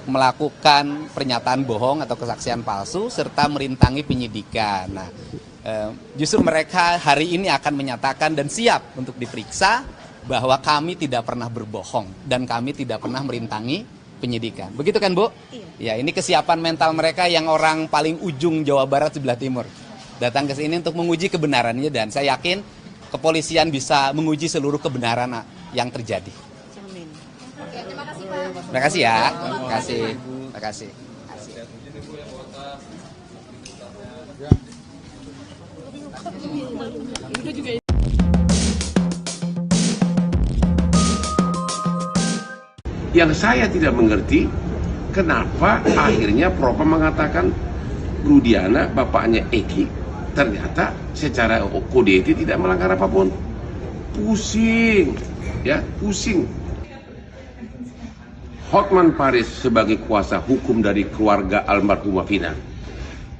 melakukan pernyataan bohong atau kesaksian palsu serta merintangi penyidikan. Nah, justru mereka hari ini akan menyatakan dan siap untuk diperiksa bahwa kami tidak pernah berbohong dan kami tidak pernah merintangi penyidikan. Begitu kan, Bu? Iya. Ya, ini kesiapan mental mereka yang orang paling ujung Jawa Barat sebelah timur. Datang ke sini untuk menguji kebenarannya, dan saya yakin kepolisian bisa menguji seluruh kebenaran yang terjadi. Amin. Oke, terima kasih Pak. Terima kasih ya. Terima kasih. Terima kasih. Yang saya tidak mengerti, kenapa akhirnya Propam mengatakan Rudiana, bapaknya Eki, ternyata secara kode etik tidak melanggar apapun. Pusing, ya, pusing. Hotman Paris sebagai kuasa hukum dari keluarga almarhumah Vina.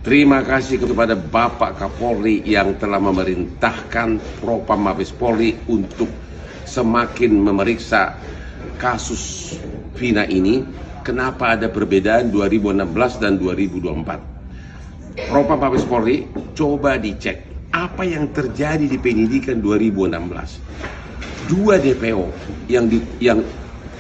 Terima kasih kepada Bapak Kapolri yang telah memerintahkan Propam Mabes Polri untuk semakin memeriksa kasus Vina ini. Kenapa ada perbedaan 2016 dan 2024? Propam Mabes Polri, coba dicek apa yang terjadi di penyidikan 2016. 2 DPO yang di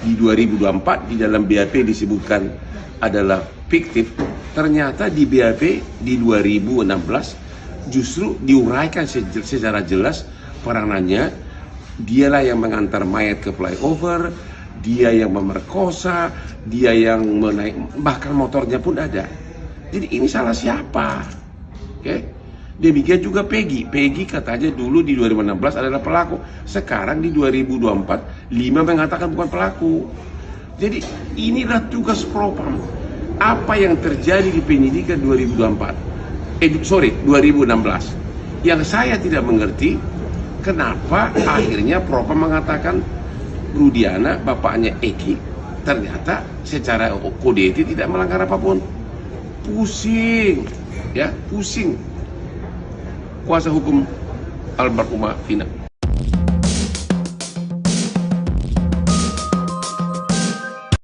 2024 di dalam BAP disebutkan adalah fiktif, ternyata di BAP di 2016 justru diuraikan secara jelas peranannya Dialah yang mengantar mayat ke flyover, dia yang memerkosa, dia yang menaik, bahkan motornya pun ada. Jadi ini salah siapa? Oke? Demikian juga Peggy. Peggy katanya dulu di 2016 adalah pelaku. Sekarang di 2024, 5 mengatakan bukan pelaku. Jadi inilah tugas Propam. Apa yang terjadi di penyidikan 2016. Yang saya tidak mengerti, kenapa akhirnya Propam mengatakan Rudiana, bapaknya Eki, ternyata secara kode etik tidak melanggar apapun. Pusing, ya, pusing. Kuasa hukum almarhumah Vina.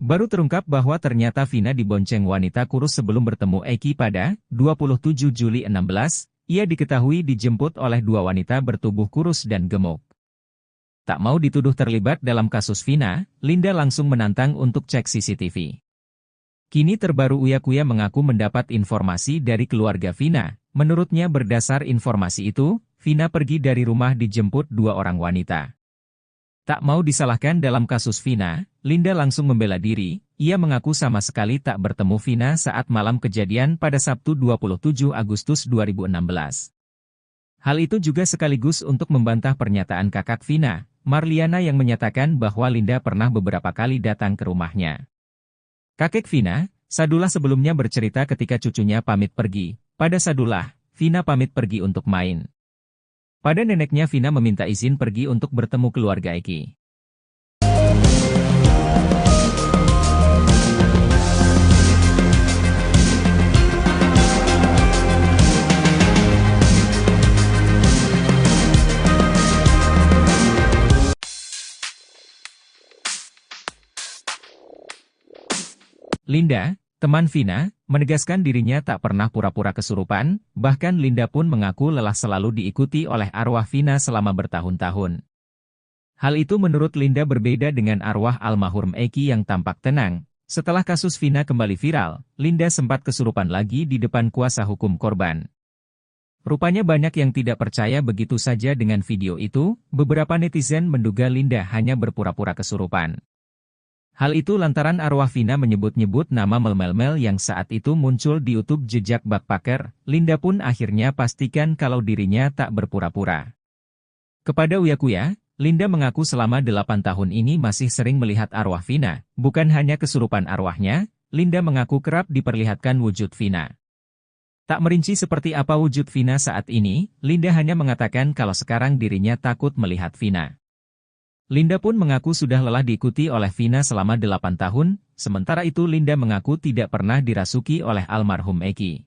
Baru terungkap bahwa ternyata Vina dibonceng wanita kurus sebelum bertemu Eki pada 27 Juli 16, ia diketahui dijemput oleh 2 wanita bertubuh kurus dan gemuk. Tak mau dituduh terlibat dalam kasus Vina, Linda langsung menantang untuk cek CCTV. Kini terbaru Uya Kuya mengaku mendapat informasi dari keluarga Vina. Menurutnya berdasar informasi itu, Vina pergi dari rumah dijemput 2 orang wanita. Tak mau disalahkan dalam kasus Vina, Linda langsung membela diri. Ia mengaku sama sekali tak bertemu Vina saat malam kejadian pada Sabtu 27 Agustus 2016. Hal itu juga sekaligus untuk membantah pernyataan kakak Vina, Marliana, yang menyatakan bahwa Linda pernah beberapa kali datang ke rumahnya. Kakek Vina, Sadullah, sebelumnya bercerita ketika cucunya pamit pergi. Pada Sadullah, Vina pamit pergi untuk main. Pada neneknya, Vina meminta izin pergi untuk bertemu keluarga Eki. Linda, teman Vina, menegaskan dirinya tak pernah pura-pura kesurupan, bahkan Linda pun mengaku lelah selalu diikuti oleh arwah Vina selama bertahun-tahun. Hal itu menurut Linda berbeda dengan arwah almarhum Eki yang tampak tenang. Setelah kasus Vina kembali viral, Linda sempat kesurupan lagi di depan kuasa hukum korban. Rupanya banyak yang tidak percaya begitu saja dengan video itu. Beberapa netizen menduga Linda hanya berpura-pura kesurupan. Hal itu lantaran arwah Vina menyebut-nyebut nama Mel yang saat itu muncul di YouTube jejak backpacker. Linda pun akhirnya pastikan kalau dirinya tak berpura-pura. Kepada Uya Kuya, Linda mengaku selama 8 tahun ini masih sering melihat arwah Vina. Bukan hanya kesurupan arwahnya, Linda mengaku kerap diperlihatkan wujud Vina. Tak merinci seperti apa wujud Vina saat ini, Linda hanya mengatakan kalau sekarang dirinya takut melihat Vina. Linda pun mengaku sudah lelah diikuti oleh Vina selama 8 tahun, sementara itu Linda mengaku tidak pernah dirasuki oleh almarhum Eki.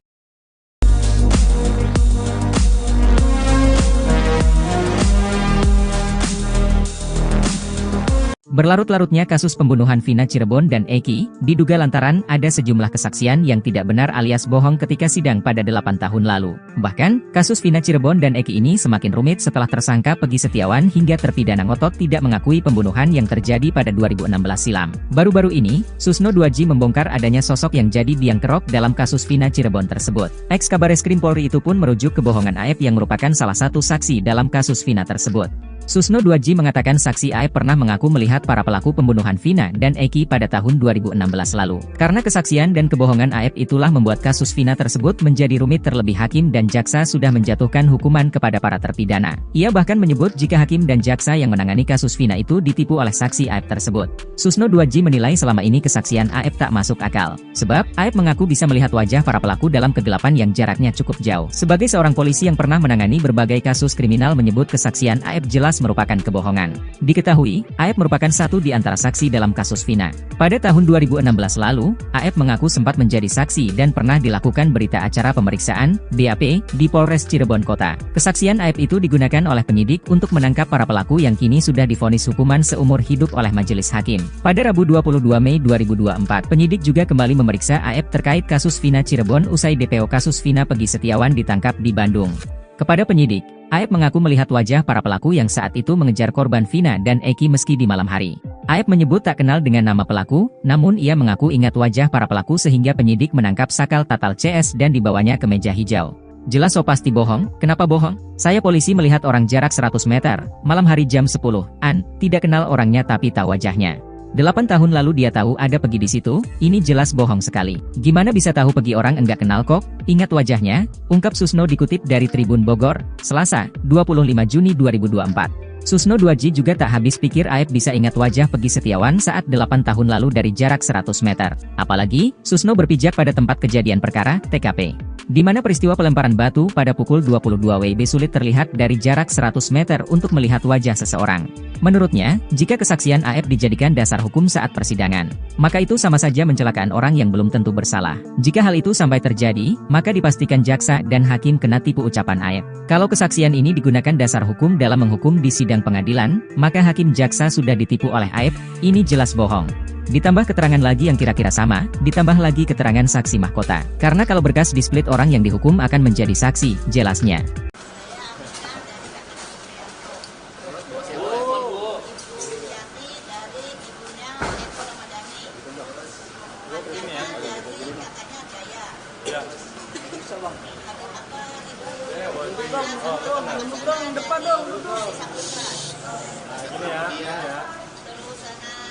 Berlarut-larutnya kasus pembunuhan Vina Cirebon dan Eki, diduga lantaran ada sejumlah kesaksian yang tidak benar alias bohong ketika sidang pada 8 tahun lalu. Bahkan, kasus Vina Cirebon dan Eki ini semakin rumit setelah tersangka Peggy Setiawan hingga terpidana ngotot tidak mengakui pembunuhan yang terjadi pada 2016 silam. Baru-baru ini, Susno 2J membongkar adanya sosok yang jadi biang kerok dalam kasus Vina Cirebon tersebut. Ex-Kabareskrim Polri itu pun merujuk kebohongan Aep yang merupakan salah satu saksi dalam kasus Vina tersebut. Susno 2J mengatakan saksi Aep pernah mengaku melihat para pelaku pembunuhan Vina dan Eki pada tahun 2016 lalu. Karena kesaksian dan kebohongan Aep itulah membuat kasus Vina tersebut menjadi rumit, terlebih hakim dan jaksa sudah menjatuhkan hukuman kepada para terpidana. Ia bahkan menyebut jika hakim dan jaksa yang menangani kasus Vina itu ditipu oleh saksi Aep tersebut. Susno 2J menilai selama ini kesaksian Aep tak masuk akal. Sebab, Aep mengaku bisa melihat wajah para pelaku dalam kegelapan yang jaraknya cukup jauh. Sebagai seorang polisi yang pernah menangani berbagai kasus kriminal menyebut kesaksian Aep jelas merupakan kebohongan. Diketahui, Aep merupakan satu di antara saksi dalam kasus Vina. Pada tahun 2016 lalu, Aep mengaku sempat menjadi saksi dan pernah dilakukan berita acara pemeriksaan, BAP, di Polres Cirebon Kota. Kesaksian Aep itu digunakan oleh penyidik untuk menangkap para pelaku yang kini sudah divonis hukuman seumur hidup oleh majelis hakim. Pada Rabu 22 Mei 2024, penyidik juga kembali memeriksa Aep terkait kasus Vina Cirebon usai DPO kasus Vina Peggy Setiawan ditangkap di Bandung. Kepada penyidik, Aep mengaku melihat wajah para pelaku yang saat itu mengejar korban Vina dan Eki meski di malam hari. Aep menyebut tak kenal dengan nama pelaku, namun ia mengaku ingat wajah para pelaku sehingga penyidik menangkap sakal tatal CS dan dibawanya ke meja hijau. Jelas so pasti bohong, kenapa bohong? Saya polisi melihat orang jarak 100 meter, malam hari jam 10-an, tidak kenal orangnya tapi tahu wajahnya. 8 tahun lalu dia tahu ada Pegi di situ, ini jelas bohong sekali. Gimana bisa tahu Pegi orang enggak kenal kok? Ingat wajahnya, ungkap Susno dikutip dari Tribun Bogor, Selasa, 25 Juni 2024. Susno 2G juga tak habis pikir Aep bisa ingat wajah Pegi Setiawan saat 8 tahun lalu dari jarak 100 meter. Apalagi, Susno berpijak pada tempat kejadian perkara, TKP. Di mana peristiwa pelemparan batu pada pukul 22 WIB sulit terlihat dari jarak 100 meter untuk melihat wajah seseorang. Menurutnya, jika kesaksian Aep dijadikan dasar hukum saat persidangan, maka itu sama saja mencelakaan orang yang belum tentu bersalah. Jika hal itu sampai terjadi, maka dipastikan jaksa dan hakim kena tipu ucapan Aep. Kalau kesaksian ini digunakan dasar hukum dalam menghukum di sidang pengadilan, maka hakim jaksa sudah ditipu oleh Aep, ini jelas bohong. Ditambah keterangan lagi yang kira-kira sama, ditambah lagi keterangan saksi mahkota. Karena kalau berkas di-split orang yang dihukum akan menjadi saksi, jelasnya.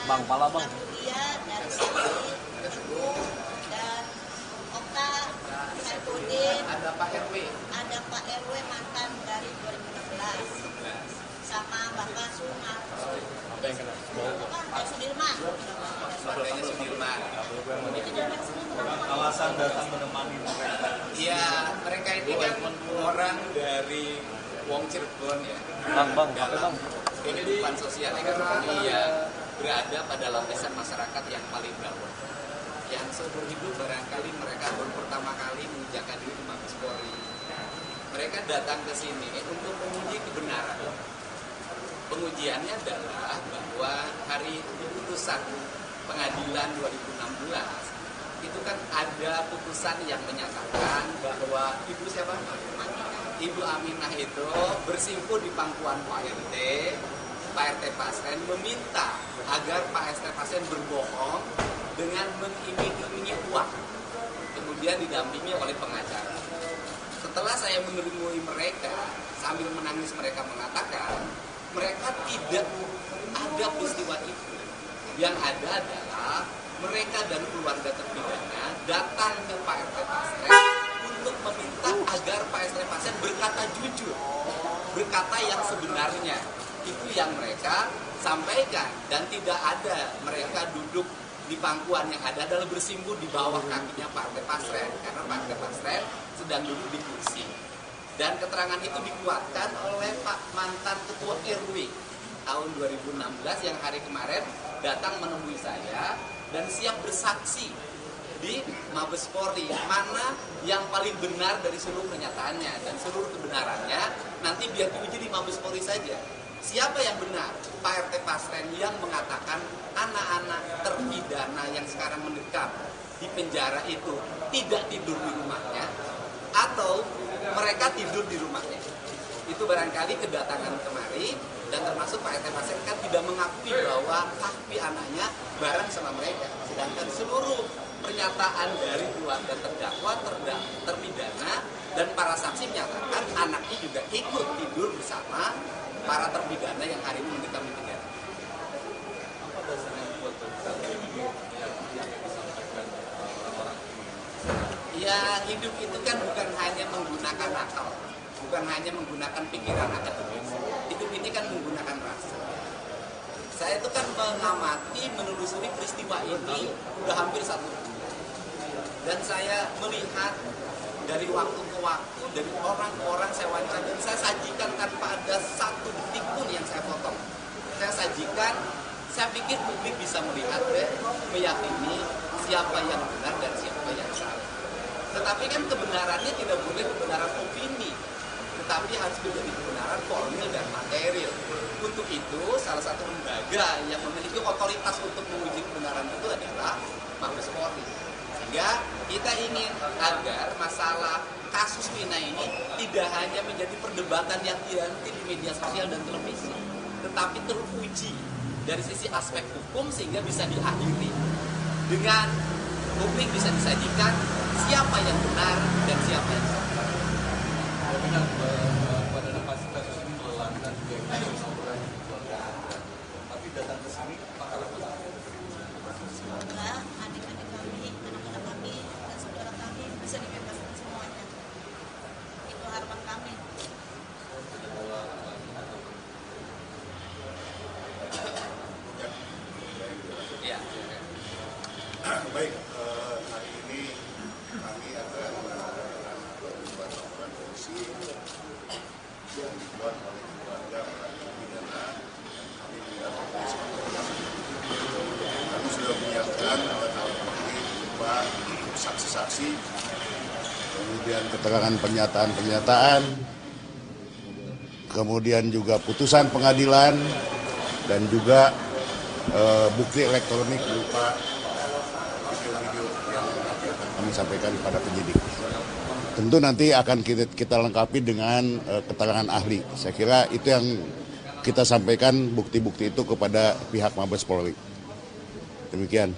Bang, pala bang. Ada Pak RW. Ada Pak RW mantan dari 2016 sama Bapak Sumarto. Apa yang kena? Kan Sudirman. Keluarganya Sudirman. Alasan datang menemani mereka. Iya, mereka ini kan orang dari Wong Cirebon ya. Bang, apa bang? Kehidupan sosial ekonomi yang berada pada lapisan masyarakat yang paling bawah. Yang seumur hidup barangkali mereka baru pertama kali menginjakkan diri di Mabes Polri. Mereka datang ke sini untuk menguji kebenaran. Pengujiannya adalah bahwa hari putusan pengadilan 2016 itu kan ada putusan yang menyatakan bahwa Ibu siapa? Ibu Aminah itu bersimpuh di pangkuan Pak RT Pasren meminta agar Pak RT Pasren berbohong dengan mengiming-imingi uang, kemudian didampingi oleh pengacara. Setelah saya menemui mereka, sambil menangis mereka mengatakan, mereka tidak ada peristiwa itu. Yang ada adalah mereka dan keluarga terpidana datang ke Pak RT Pasren untuk meminta agar Pak RT Pasren berkata jujur, berkata yang sebenarnya. Itu yang mereka sampaikan, dan tidak ada mereka duduk di pangkuan, yang ada adalah bersimpuh di bawah kakinya Pak RT Pasren, karena Pak RT Pasren sedang duduk di kursi. Dan keterangan itu dikuatkan oleh Pak mantan Ketua RW tahun 2016 yang hari kemarin datang menemui saya dan siap bersaksi di Mabes Polri, mana yang paling benar dari seluruh pernyataannya, dan seluruh kebenarannya nanti biar diuji di Mabes Polri saja. Siapa yang benar? Pak RT Pasren yang mengatakan anak-anak terpidana yang sekarang mendekam di penjara itu tidak tidur di rumahnya, atau mereka tidur di rumahnya. Itu barangkali kedatangan kemari, dan termasuk Pak RT Pasren kan tidak mengakui bahwa kaki anaknya bareng sama mereka. Sedangkan seluruh pernyataan dari keluarga terdakwa, terpidana, dan para saksi menyatakan anaknya juga ikut tidur bersama para terpidana yang hari ini mendekam di penjara. Ya, hidup itu kan bukan hanya menggunakan akal, bukan hanya menggunakan pikiran akademis. Hidup ini kan menggunakan rasa. Saya itu kan mengamati, menelusuri peristiwa ini udah hampir 1 bulan. Dan saya melihat dari waktu ke waktu, dari orang-orang saya wawancara, dan saya sajikan tanpa ada satu detik pun yang saya potong. Saya sajikan, saya pikir publik bisa melihat dan meyakini siapa yang benar dan siapa yang salah. Tetapi kan kebenarannya tidak boleh kebenaran opini, tetapi harus menjadi kebenaran formil dan material. Untuk itu, salah satu lembaga yang memiliki otoritas untuk menguji kebenaran itu adalah Mabes Polri. Sehingga kita ingin agar masalah kasus Vina ini tidak hanya menjadi perdebatan yang dihenti di media sosial dan televisi, tetapi teruji dari sisi aspek hukum sehingga bisa diakhiri dengan publik bisa disajikan siapa yang benar dan siapa yang salah. Dengan pada kasus ini melelahkan dan juga kasus laporan keluarga Anda. Tapi datang ke sini apakah semoga adik-adik kami, anak-anak kami, dan saudara kami bisa dibebaskan semuanya. Itu harapan kami. Ya. Baik, hari ini kami akan melakukan pembuat laporan polisi yang dibuat oleh keluarga pidana. Kami mendapatkan kami sudah menyiapkan alat-alat bukti berupa saksi-saksi, kemudian keterangan pernyataan-pernyataan, kemudian juga putusan pengadilan, dan juga bukti elektronik berupa video-video yang akan kami sampaikan kepada penyidik. Tentu nanti akan kita lengkapi dengan keterangan ahli. Saya kira itu yang kita sampaikan bukti-bukti itu kepada pihak Mabes Polri. Demikian.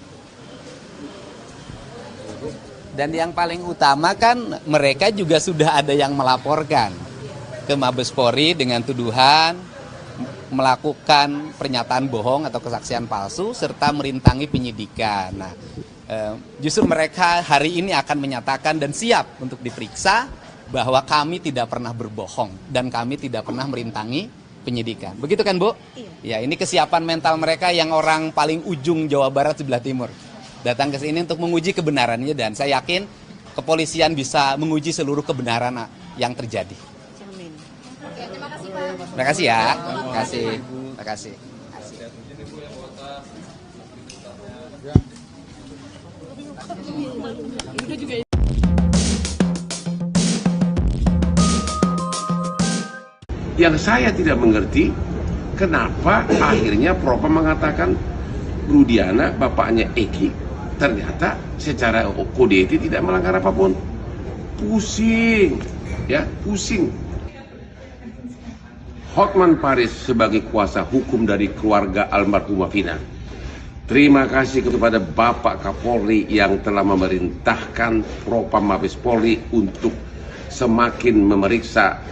Dan yang paling utama kan mereka juga sudah ada yang melaporkan ke Mabes Polri dengan tuduhan melakukan pernyataan bohong atau kesaksian palsu serta merintangi penyidikan. Nah, justru mereka hari ini akan menyatakan dan siap untuk diperiksa bahwa kami tidak pernah berbohong dan kami tidak pernah merintangi penyidikan. Begitu kan, Bu? Iya. Ya, ini kesiapan mental mereka yang orang paling ujung Jawa Barat sebelah timur. Datang ke sini untuk menguji kebenarannya dan saya yakin kepolisian bisa menguji seluruh kebenaran yang terjadi. Terima kasih ya. Terima kasih. Terima kasih. Yang saya tidak mengerti, kenapa akhirnya Propam mengatakan Rudiana, bapaknya Eki, ternyata secara kode etik tidak melanggar apapun. Pusing, ya, pusing. Hotman Paris sebagai kuasa hukum dari keluarga almarhumah Vina. Terima kasih kepada Bapak Kapolri yang telah memerintahkan Propam Mabes Polri untuk semakin memeriksa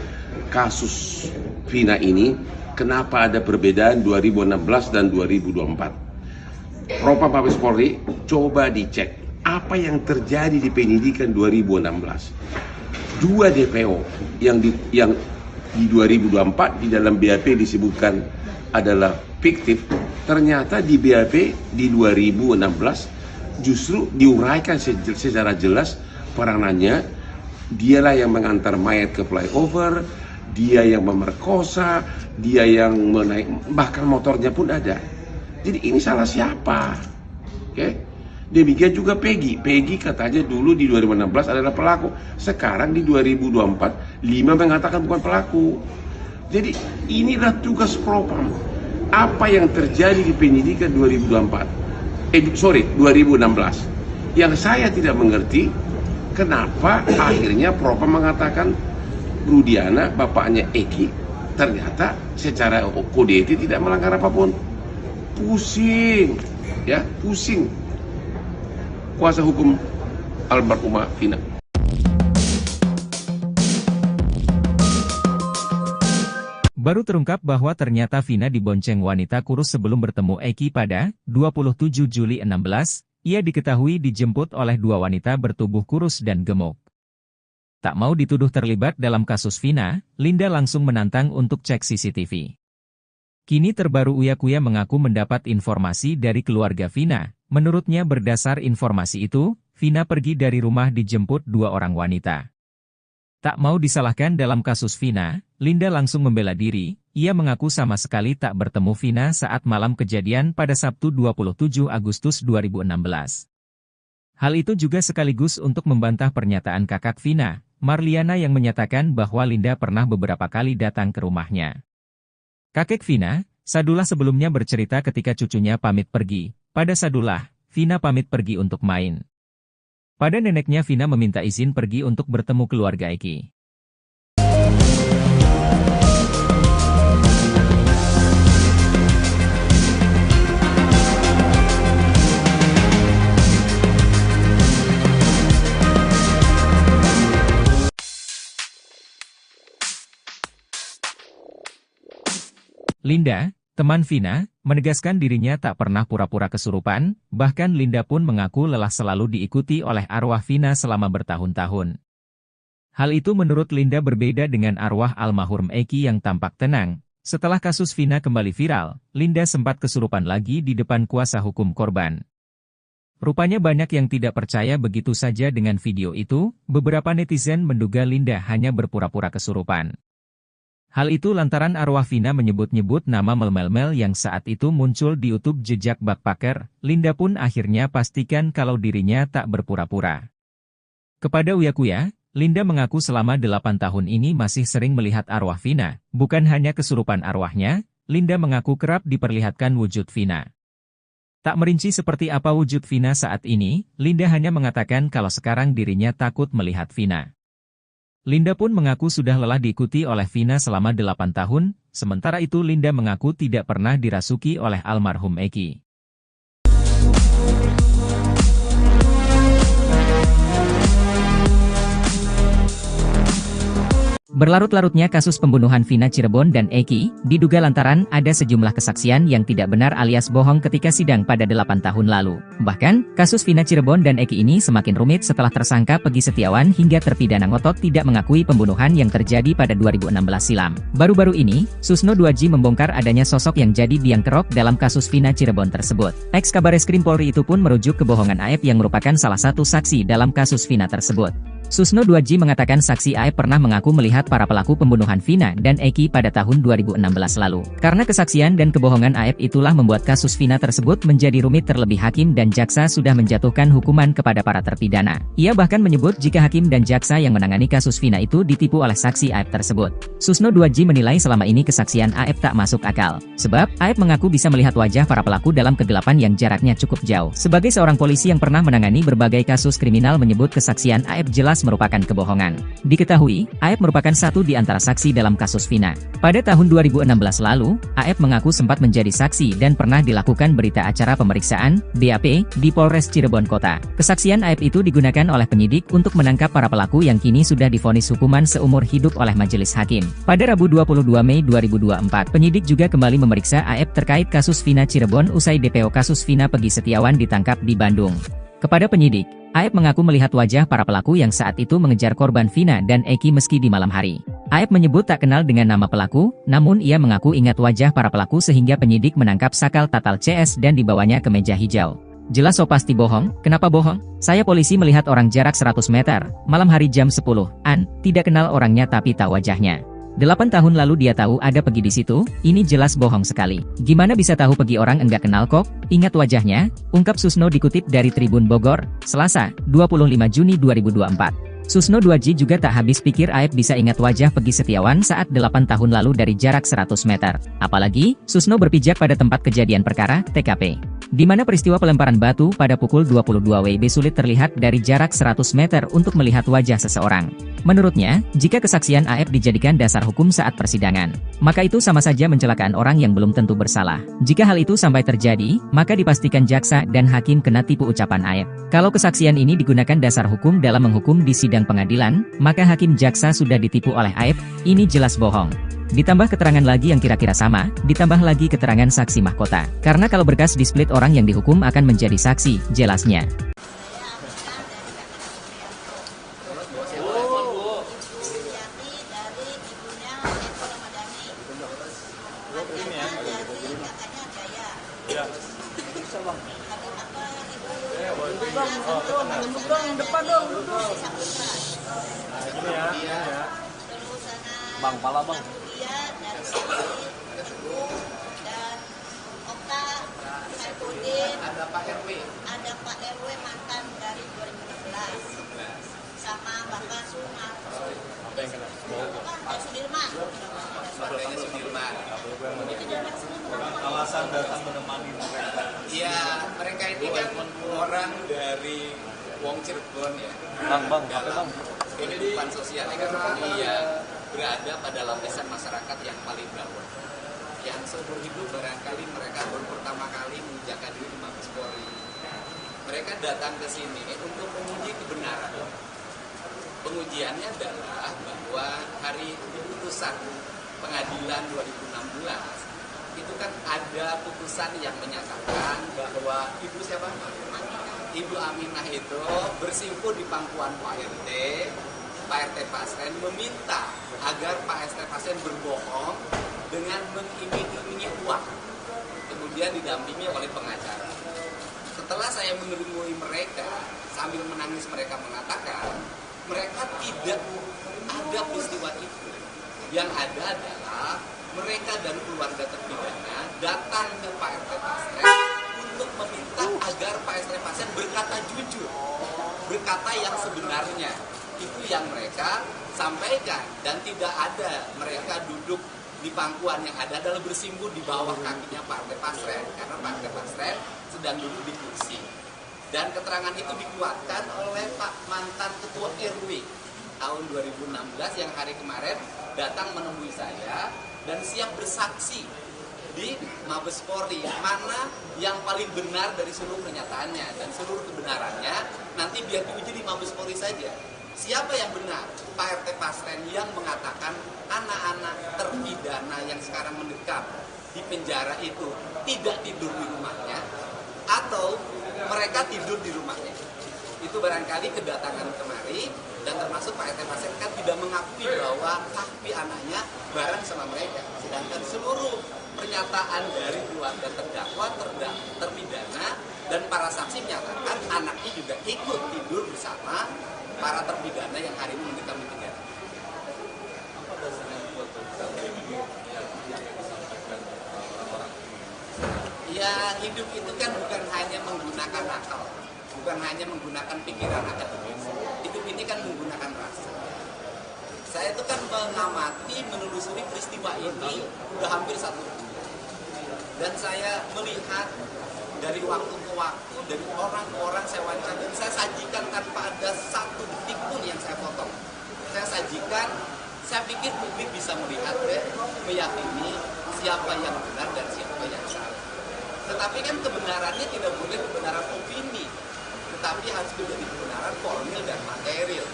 kasus Vina ini. Kenapa ada perbedaan 2016 dan 2024? Propam Mabes Polri coba dicek apa yang terjadi di penyidikan 2016. Dua DPO yang di 2024 di dalam BAP disebutkan adalah fiktif, ternyata di BAP di 2016 justru diuraikan secara jelas peranannya. Dialah yang mengantar mayat ke flyover, dia yang memerkosa, dia yang menaik, bahkan motornya pun ada. Jadi ini salah siapa? Oke? Demikian juga Peggy. Peggy katanya dulu di 2016 adalah pelaku. Sekarang di 2024, 5 mengatakan bukan pelaku. Jadi inilah tugas Propam. Apa yang terjadi di penyidikan 2016. Yang saya tidak mengerti, kenapa akhirnya Propam mengatakan Rudiana, bapaknya Eki, ternyata secara kode etik tidak melanggar apapun. Pusing, ya, pusing. Kuasa hukum almarhumah Vina. Baru terungkap bahwa ternyata Vina dibonceng wanita kurus sebelum bertemu Eki pada 27 Juli 16, ia diketahui dijemput oleh dua wanita bertubuh kurus dan gemuk. Tak mau dituduh terlibat dalam kasus Vina, Linda langsung menantang untuk cek CCTV. Kini terbaru Uya-Kuya mengaku mendapat informasi dari keluarga Vina. Menurutnya berdasar informasi itu, Vina pergi dari rumah dijemput dua orang wanita. Tak mau disalahkan dalam kasus Vina, Linda langsung membela diri. Ia mengaku sama sekali tak bertemu Vina saat malam kejadian pada Sabtu 27 Agustus 2016. Hal itu juga sekaligus untuk membantah pernyataan kakak Vina, Marliana, yang menyatakan bahwa Linda pernah beberapa kali datang ke rumahnya. Kakek Vina, Sadullah, sebelumnya bercerita ketika cucunya pamit pergi. Pada Sadullah, Vina pamit pergi untuk main. Pada neneknya, Vina meminta izin pergi untuk bertemu keluarga Eki. Linda, teman Vina, menegaskan dirinya tak pernah pura-pura kesurupan, bahkan Linda pun mengaku lelah selalu diikuti oleh arwah Vina selama bertahun-tahun. Hal itu menurut Linda berbeda dengan arwah almarhum Eki yang tampak tenang. Setelah kasus Vina kembali viral, Linda sempat kesurupan lagi di depan kuasa hukum korban. Rupanya banyak yang tidak percaya begitu saja dengan video itu, beberapa netizen menduga Linda hanya berpura-pura kesurupan. Hal itu lantaran arwah Vina menyebut-nyebut nama Mel yang saat itu muncul di YouTube jejak Backpacker. Linda pun akhirnya pastikan kalau dirinya tak berpura-pura. Kepada Uyakuya, Linda mengaku selama 8 tahun ini masih sering melihat arwah Vina. Bukan hanya kesurupan arwahnya, Linda mengaku kerap diperlihatkan wujud Vina. Tak merinci seperti apa wujud Vina saat ini, Linda hanya mengatakan kalau sekarang dirinya takut melihat Vina. Linda pun mengaku sudah lelah diikuti oleh Vina selama 8 tahun, sementara itu Linda mengaku tidak pernah dirasuki oleh almarhum Eki. Berlarut-larutnya kasus pembunuhan Vina Cirebon dan Eki, diduga lantaran ada sejumlah kesaksian yang tidak benar alias bohong ketika sidang pada 8 tahun lalu. Bahkan, kasus Vina Cirebon dan Eki ini semakin rumit setelah tersangka Peggy Setiawan hingga terpidana ngotot tidak mengakui pembunuhan yang terjadi pada 2016 silam. Baru-baru ini, Susno 2J membongkar adanya sosok yang jadi biang kerok dalam kasus Vina Cirebon tersebut. Ex-Kabareskrim Polri itu pun merujuk kebohongan Aep yang merupakan salah satu saksi dalam kasus Vina tersebut. Susno 2J mengatakan saksi Aep pernah mengaku melihat para pelaku pembunuhan Vina dan Eki pada tahun 2016 lalu. Karena kesaksian dan kebohongan Aep itulah membuat kasus Vina tersebut menjadi rumit terlebih hakim dan jaksa sudah menjatuhkan hukuman kepada para terpidana. Ia bahkan menyebut jika hakim dan jaksa yang menangani kasus Vina itu ditipu oleh saksi Aep tersebut. Susno 2J menilai selama ini kesaksian Aep tak masuk akal. Sebab, Aep mengaku bisa melihat wajah para pelaku dalam kegelapan yang jaraknya cukup jauh. Sebagai seorang polisi yang pernah menangani berbagai kasus kriminal menyebut kesaksian Aep jelas merupakan kebohongan. Diketahui, Aep merupakan satu di antara saksi dalam kasus Vina. Pada tahun 2016 lalu, Aep mengaku sempat menjadi saksi dan pernah dilakukan berita acara pemeriksaan, BAP, di Polres Cirebon Kota. Kesaksian Aep itu digunakan oleh penyidik untuk menangkap para pelaku yang kini sudah divonis hukuman seumur hidup oleh majelis hakim. Pada Rabu 22 Mei 2024, penyidik juga kembali memeriksa Aep terkait kasus Vina Cirebon usai DPO kasus Vina Peggy Setiawan ditangkap di Bandung. Kepada penyidik, Aep mengaku melihat wajah para pelaku yang saat itu mengejar korban Vina dan Eki meski di malam hari. Aep menyebut tak kenal dengan nama pelaku, namun ia mengaku ingat wajah para pelaku sehingga penyidik menangkap Sakal Tatal CS dan dibawanya ke meja hijau. Jelas so pasti bohong, kenapa bohong? Saya polisi melihat orang jarak 100 meter, malam hari jam 10-an, tidak kenal orangnya tapi tahu wajahnya. 8 tahun lalu dia tahu ada Peggy di situ, ini jelas bohong sekali. Gimana bisa tahu Peggy orang enggak kenal kok? Ingat wajahnya, ungkap Susno dikutip dari Tribun Bogor, Selasa, 25 Juni 2024. Susno 2J juga tak habis pikir Aep bisa ingat wajah Peggy Setiawan saat 8 tahun lalu dari jarak 100 meter. Apalagi, Susno berpijak pada tempat kejadian perkara, TKP. Di mana peristiwa pelemparan batu pada pukul 22 WIB sulit terlihat dari jarak 100 meter untuk melihat wajah seseorang. Menurutnya, jika kesaksian Aep dijadikan dasar hukum saat persidangan, maka itu sama saja mencelakaan orang yang belum tentu bersalah. Jika hal itu sampai terjadi, maka dipastikan jaksa dan hakim kena tipu ucapan Aep. Kalau kesaksian ini digunakan dasar hukum dalam menghukum di sidang pengadilan, maka hakim jaksa sudah ditipu oleh Aep, ini jelas bohong. Ditambah keterangan lagi yang kira-kira sama, ditambah lagi keterangan saksi mahkota. Karena kalau berkas di-split orang yang dihukum akan menjadi saksi, jelasnya. Bang, pala bang. Dia dari Siti, Teguh, dan Okta, Saipudin, ada Pak RW mantan dari 2016, sama Bapak Sumar. Apa yang kena? Pak Sudirman. Alasan datang menemani mereka. Iya, mereka ini kan orang dari Wong Cirebon ya. Bang, Dalam kehidupan sosial iya berada pada lapisan masyarakat yang paling bawah. Yang seumur hidup barangkali mereka baru pertama kali menginjakkan diri di Mabes Polri. Mereka datang ke sini untuk menguji kebenaran. Pengujiannya adalah bahwa hari putusan pengadilan 2016 itu kan ada putusan yang menyatakan bahwa Ibu siapa? Ibu Aminah itu bersimpuh di pangkuan Pak RT Pasren meminta agar Pak RT Pasren berbohong dengan mengiming-imingi uang, kemudian didampingi oleh pengacara. Setelah saya menemui mereka, sambil menangis mereka mengatakan mereka tidak ada peristiwa itu. Yang ada adalah mereka dan keluarga terpidana datang ke Pak RT Pasren untuk meminta agar Pak RT Pasren berkata jujur, berkata yang sebenarnya. Itu yang mereka sampaikan, dan tidak ada mereka duduk di pangkuan, yang ada adalah bersimpuh di bawah kakinya Pak RT Pasren, karena Pak RT Pasren sedang duduk di kursi. Dan keterangan itu dikuatkan oleh Pak mantan Ketua RW tahun 2016 yang hari kemarin datang menemui saya dan siap bersaksi di Mabes Polri, mana yang paling benar dari seluruh pernyataannya, dan seluruh kebenarannya nanti biar diuji di Mabes Polri saja. Siapa yang benar? Pak RT Pasren yang mengatakan anak-anak terpidana yang sekarang mendekam di penjara itu tidak tidur di rumahnya, atau mereka tidur di rumahnya. Itu barangkali kedatangan kemari, dan termasuk Pak RT Pasren kan tidak mengakui bahwa tapi anaknya bareng sama mereka. Sedangkan seluruh pernyataan dari keluarga terdakwa, terpidana, dan para saksi menyatakan anaknya juga ikut tidur bersama para terpidana yang hari ini mendekam di penjara. Apa dasarnya buat yang disampaikan orang ini? Ya, hidup itu kan bukan hanya menggunakan akal, bukan hanya menggunakan pikiran akademis. Hidup ini kan menggunakan rasa. Saya itu kan mengamati, menelusuri peristiwa ini udah hampir 1 bulan. Dan saya melihat dari waktu ke waktu, dari orang ke orang saya wawancara, dan saya sajikan tanpa ada satu detik pun yang saya potong. Saya sajikan, saya pikir publik bisa melihat dan meyakini siapa yang benar dan siapa yang salah. Tetapi kan kebenarannya tidak boleh kebenaran opini, tetapi harus menjadi kebenaran formil dan material.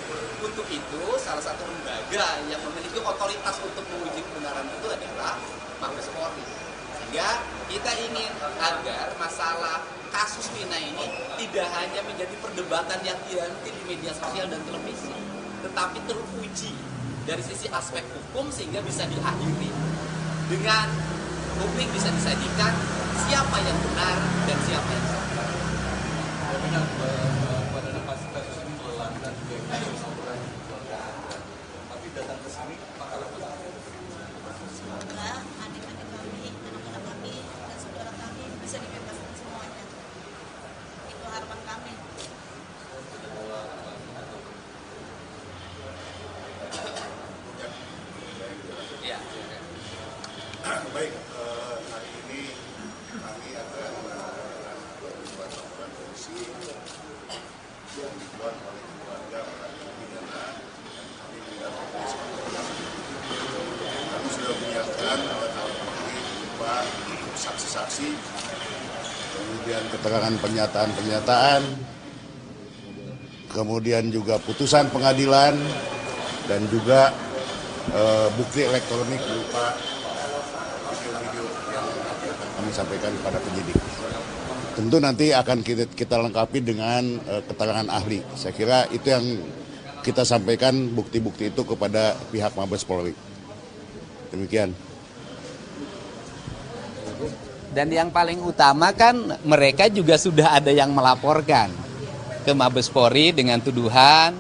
Untuk itu, salah satu lembaga yang memiliki otoritas untuk menguji kebenaran itu adalah Mabes Polri. Sehingga kita ingin agar masalah kasus Vina ini tidak hanya menjadi perdebatan yang dihenti di media sosial dan televisi, tetapi teruji dari sisi aspek hukum sehingga bisa diakhiri dengan publik bisa disajikan siapa yang benar dan siapa yang salah. Benar pada kasus ini melelahkan dan juga kasus laporan keluarga. Tapi datang ke sini maka apa? Semoga adik-adik kami, anak-anak kami, dan saudara kami bisa dibebaskan semuanya. Itu harapan kami. Ya. Baik, hari ini kami akan menyampaikan beberapa laporan polisi yang dibuat oleh keluarga para terpidana. Kami mendapat kami sudah menyiapkan alat-alat bukti berupa saksi-saksi, kemudian keterangan pernyataan-pernyataan, kemudian juga putusan pengadilan, dan juga bukti elektronik berupa video-video yang kami sampaikan kepada penyidik. Tentu nanti akan kita lengkapi dengan keterangan ahli. Saya kira itu yang kita sampaikan bukti-bukti itu kepada pihak Mabes Polri. Demikian. Dan yang paling utama kan mereka juga sudah ada yang melaporkan ke Mabes Polri dengan tuduhan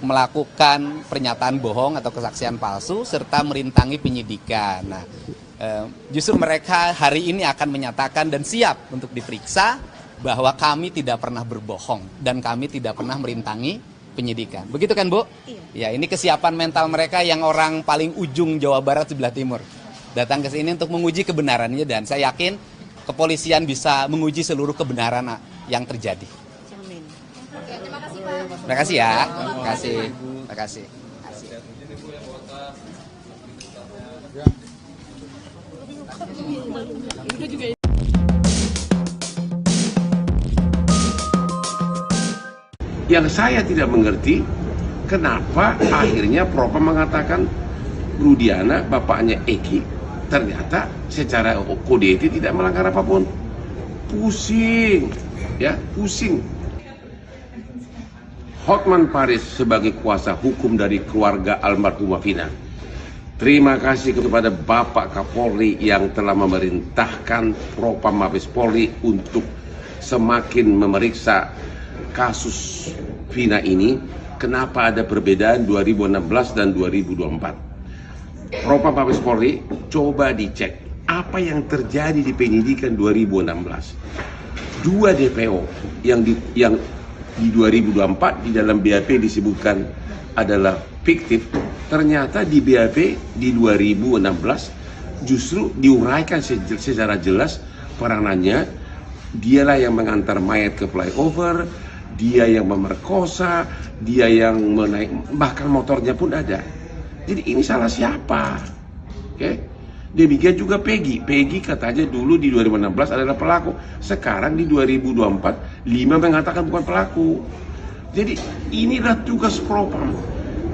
melakukan pernyataan bohong atau kesaksian palsu serta merintangi penyidikan. Nah, justru mereka hari ini akan menyatakan dan siap untuk diperiksa bahwa kami tidak pernah berbohong dan kami tidak pernah merintangi penyidikan. Begitu kan, Bu? Iya. Ya, ini kesiapan mental mereka yang orang paling ujung Jawa Barat sebelah timur. Datang ke sini untuk menguji kebenarannya, dan saya yakin kepolisian bisa menguji seluruh kebenaran yang terjadi. Amin. Terima kasih ya. Terima kasih. Terima kasih. Yang saya tidak mengerti, kenapa akhirnya Propam mengatakan Rudiana, bapaknya Eki, ternyata secara kode etik tidak melanggar apapun. Pusing, ya, pusing. Hotman Paris sebagai kuasa hukum dari keluarga almarhumah Vina. Terima kasih kepada Bapak Kapolri yang telah memerintahkan Propam Mabes Polri untuk semakin memeriksa kasus Vina ini. Kenapa ada perbedaan 2016 dan 2024? Propam Mabes Polri coba dicek apa yang terjadi di penyidikan 2016. Dua DPO yang di 2024 di dalam BAP disebutkan adalah fiktif, ternyata di BAP di 2016 justru diuraikan secara jelas peranannya. Dialah yang mengantar mayat ke flyover, dia yang memerkosa, dia yang menaik, bahkan motornya pun ada. Jadi ini salah siapa? Oke? Demikian juga Peggy katanya dulu di 2016 adalah pelaku, sekarang di 2024 5 mengatakan bukan pelaku. Jadi inilah tugas Propam.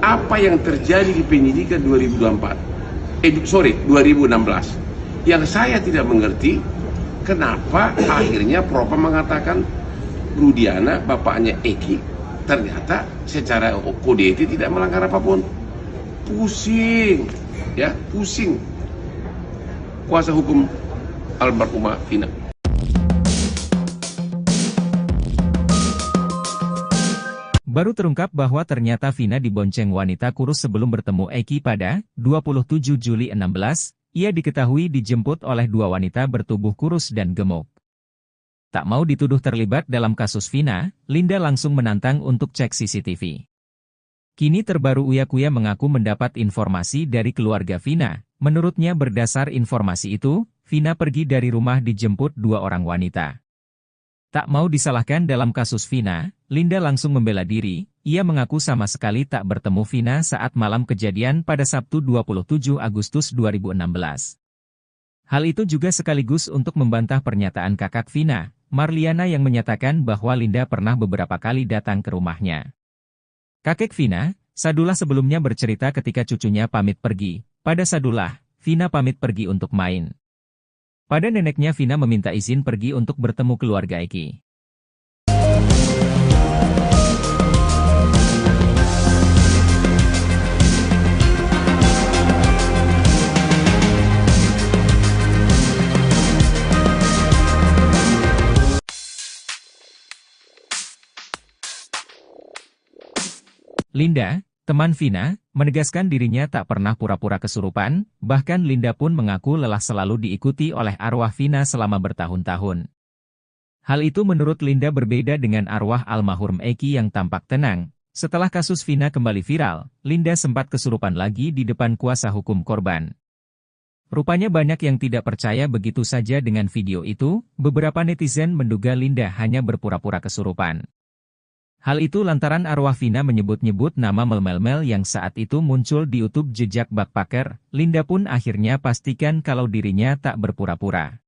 Apa yang terjadi di penyidikan 2016? Yang saya tidak mengerti, kenapa akhirnya Propam mengatakan Rudiana, bapaknya Eki, ternyata secara kode etik tidak melanggar apapun. Pusing, ya, pusing. Kuasa hukum almarhumah Vina. Baru terungkap bahwa ternyata Vina dibonceng wanita kurus sebelum bertemu Eki pada 27 Juli 16, ia diketahui dijemput oleh dua wanita bertubuh kurus dan gemuk. Tak mau dituduh terlibat dalam kasus Vina, Linda langsung menantang untuk cek CCTV. Kini terbaru Uya Kuya mengaku mendapat informasi dari keluarga Vina. Menurutnya berdasar informasi itu, Vina pergi dari rumah dijemput dua orang wanita. Tak mau disalahkan dalam kasus Vina, Linda langsung membela diri. Ia mengaku sama sekali tak bertemu Vina saat malam kejadian pada Sabtu 27 Agustus 2016. Hal itu juga sekaligus untuk membantah pernyataan kakak Vina, Marliana, yang menyatakan bahwa Linda pernah beberapa kali datang ke rumahnya. Kakek Vina, Sadullah, sebelumnya bercerita ketika cucunya pamit pergi. Pada Sadullah, Vina pamit pergi untuk main. Pada neneknya, Vina meminta izin pergi untuk bertemu keluarga Eki. Linda, teman Vina, menegaskan dirinya tak pernah pura-pura kesurupan, bahkan Linda pun mengaku lelah selalu diikuti oleh arwah Vina selama bertahun-tahun. Hal itu menurut Linda berbeda dengan arwah almarhum Eki yang tampak tenang. Setelah kasus Vina kembali viral, Linda sempat kesurupan lagi di depan kuasa hukum korban. Rupanya banyak yang tidak percaya begitu saja dengan video itu. Beberapa netizen menduga Linda hanya berpura-pura kesurupan. Hal itu lantaran arwah Vina menyebut-nyebut nama Mel yang saat itu muncul di YouTube Jejak Backpacker. Linda pun akhirnya pastikan kalau dirinya tak berpura-pura.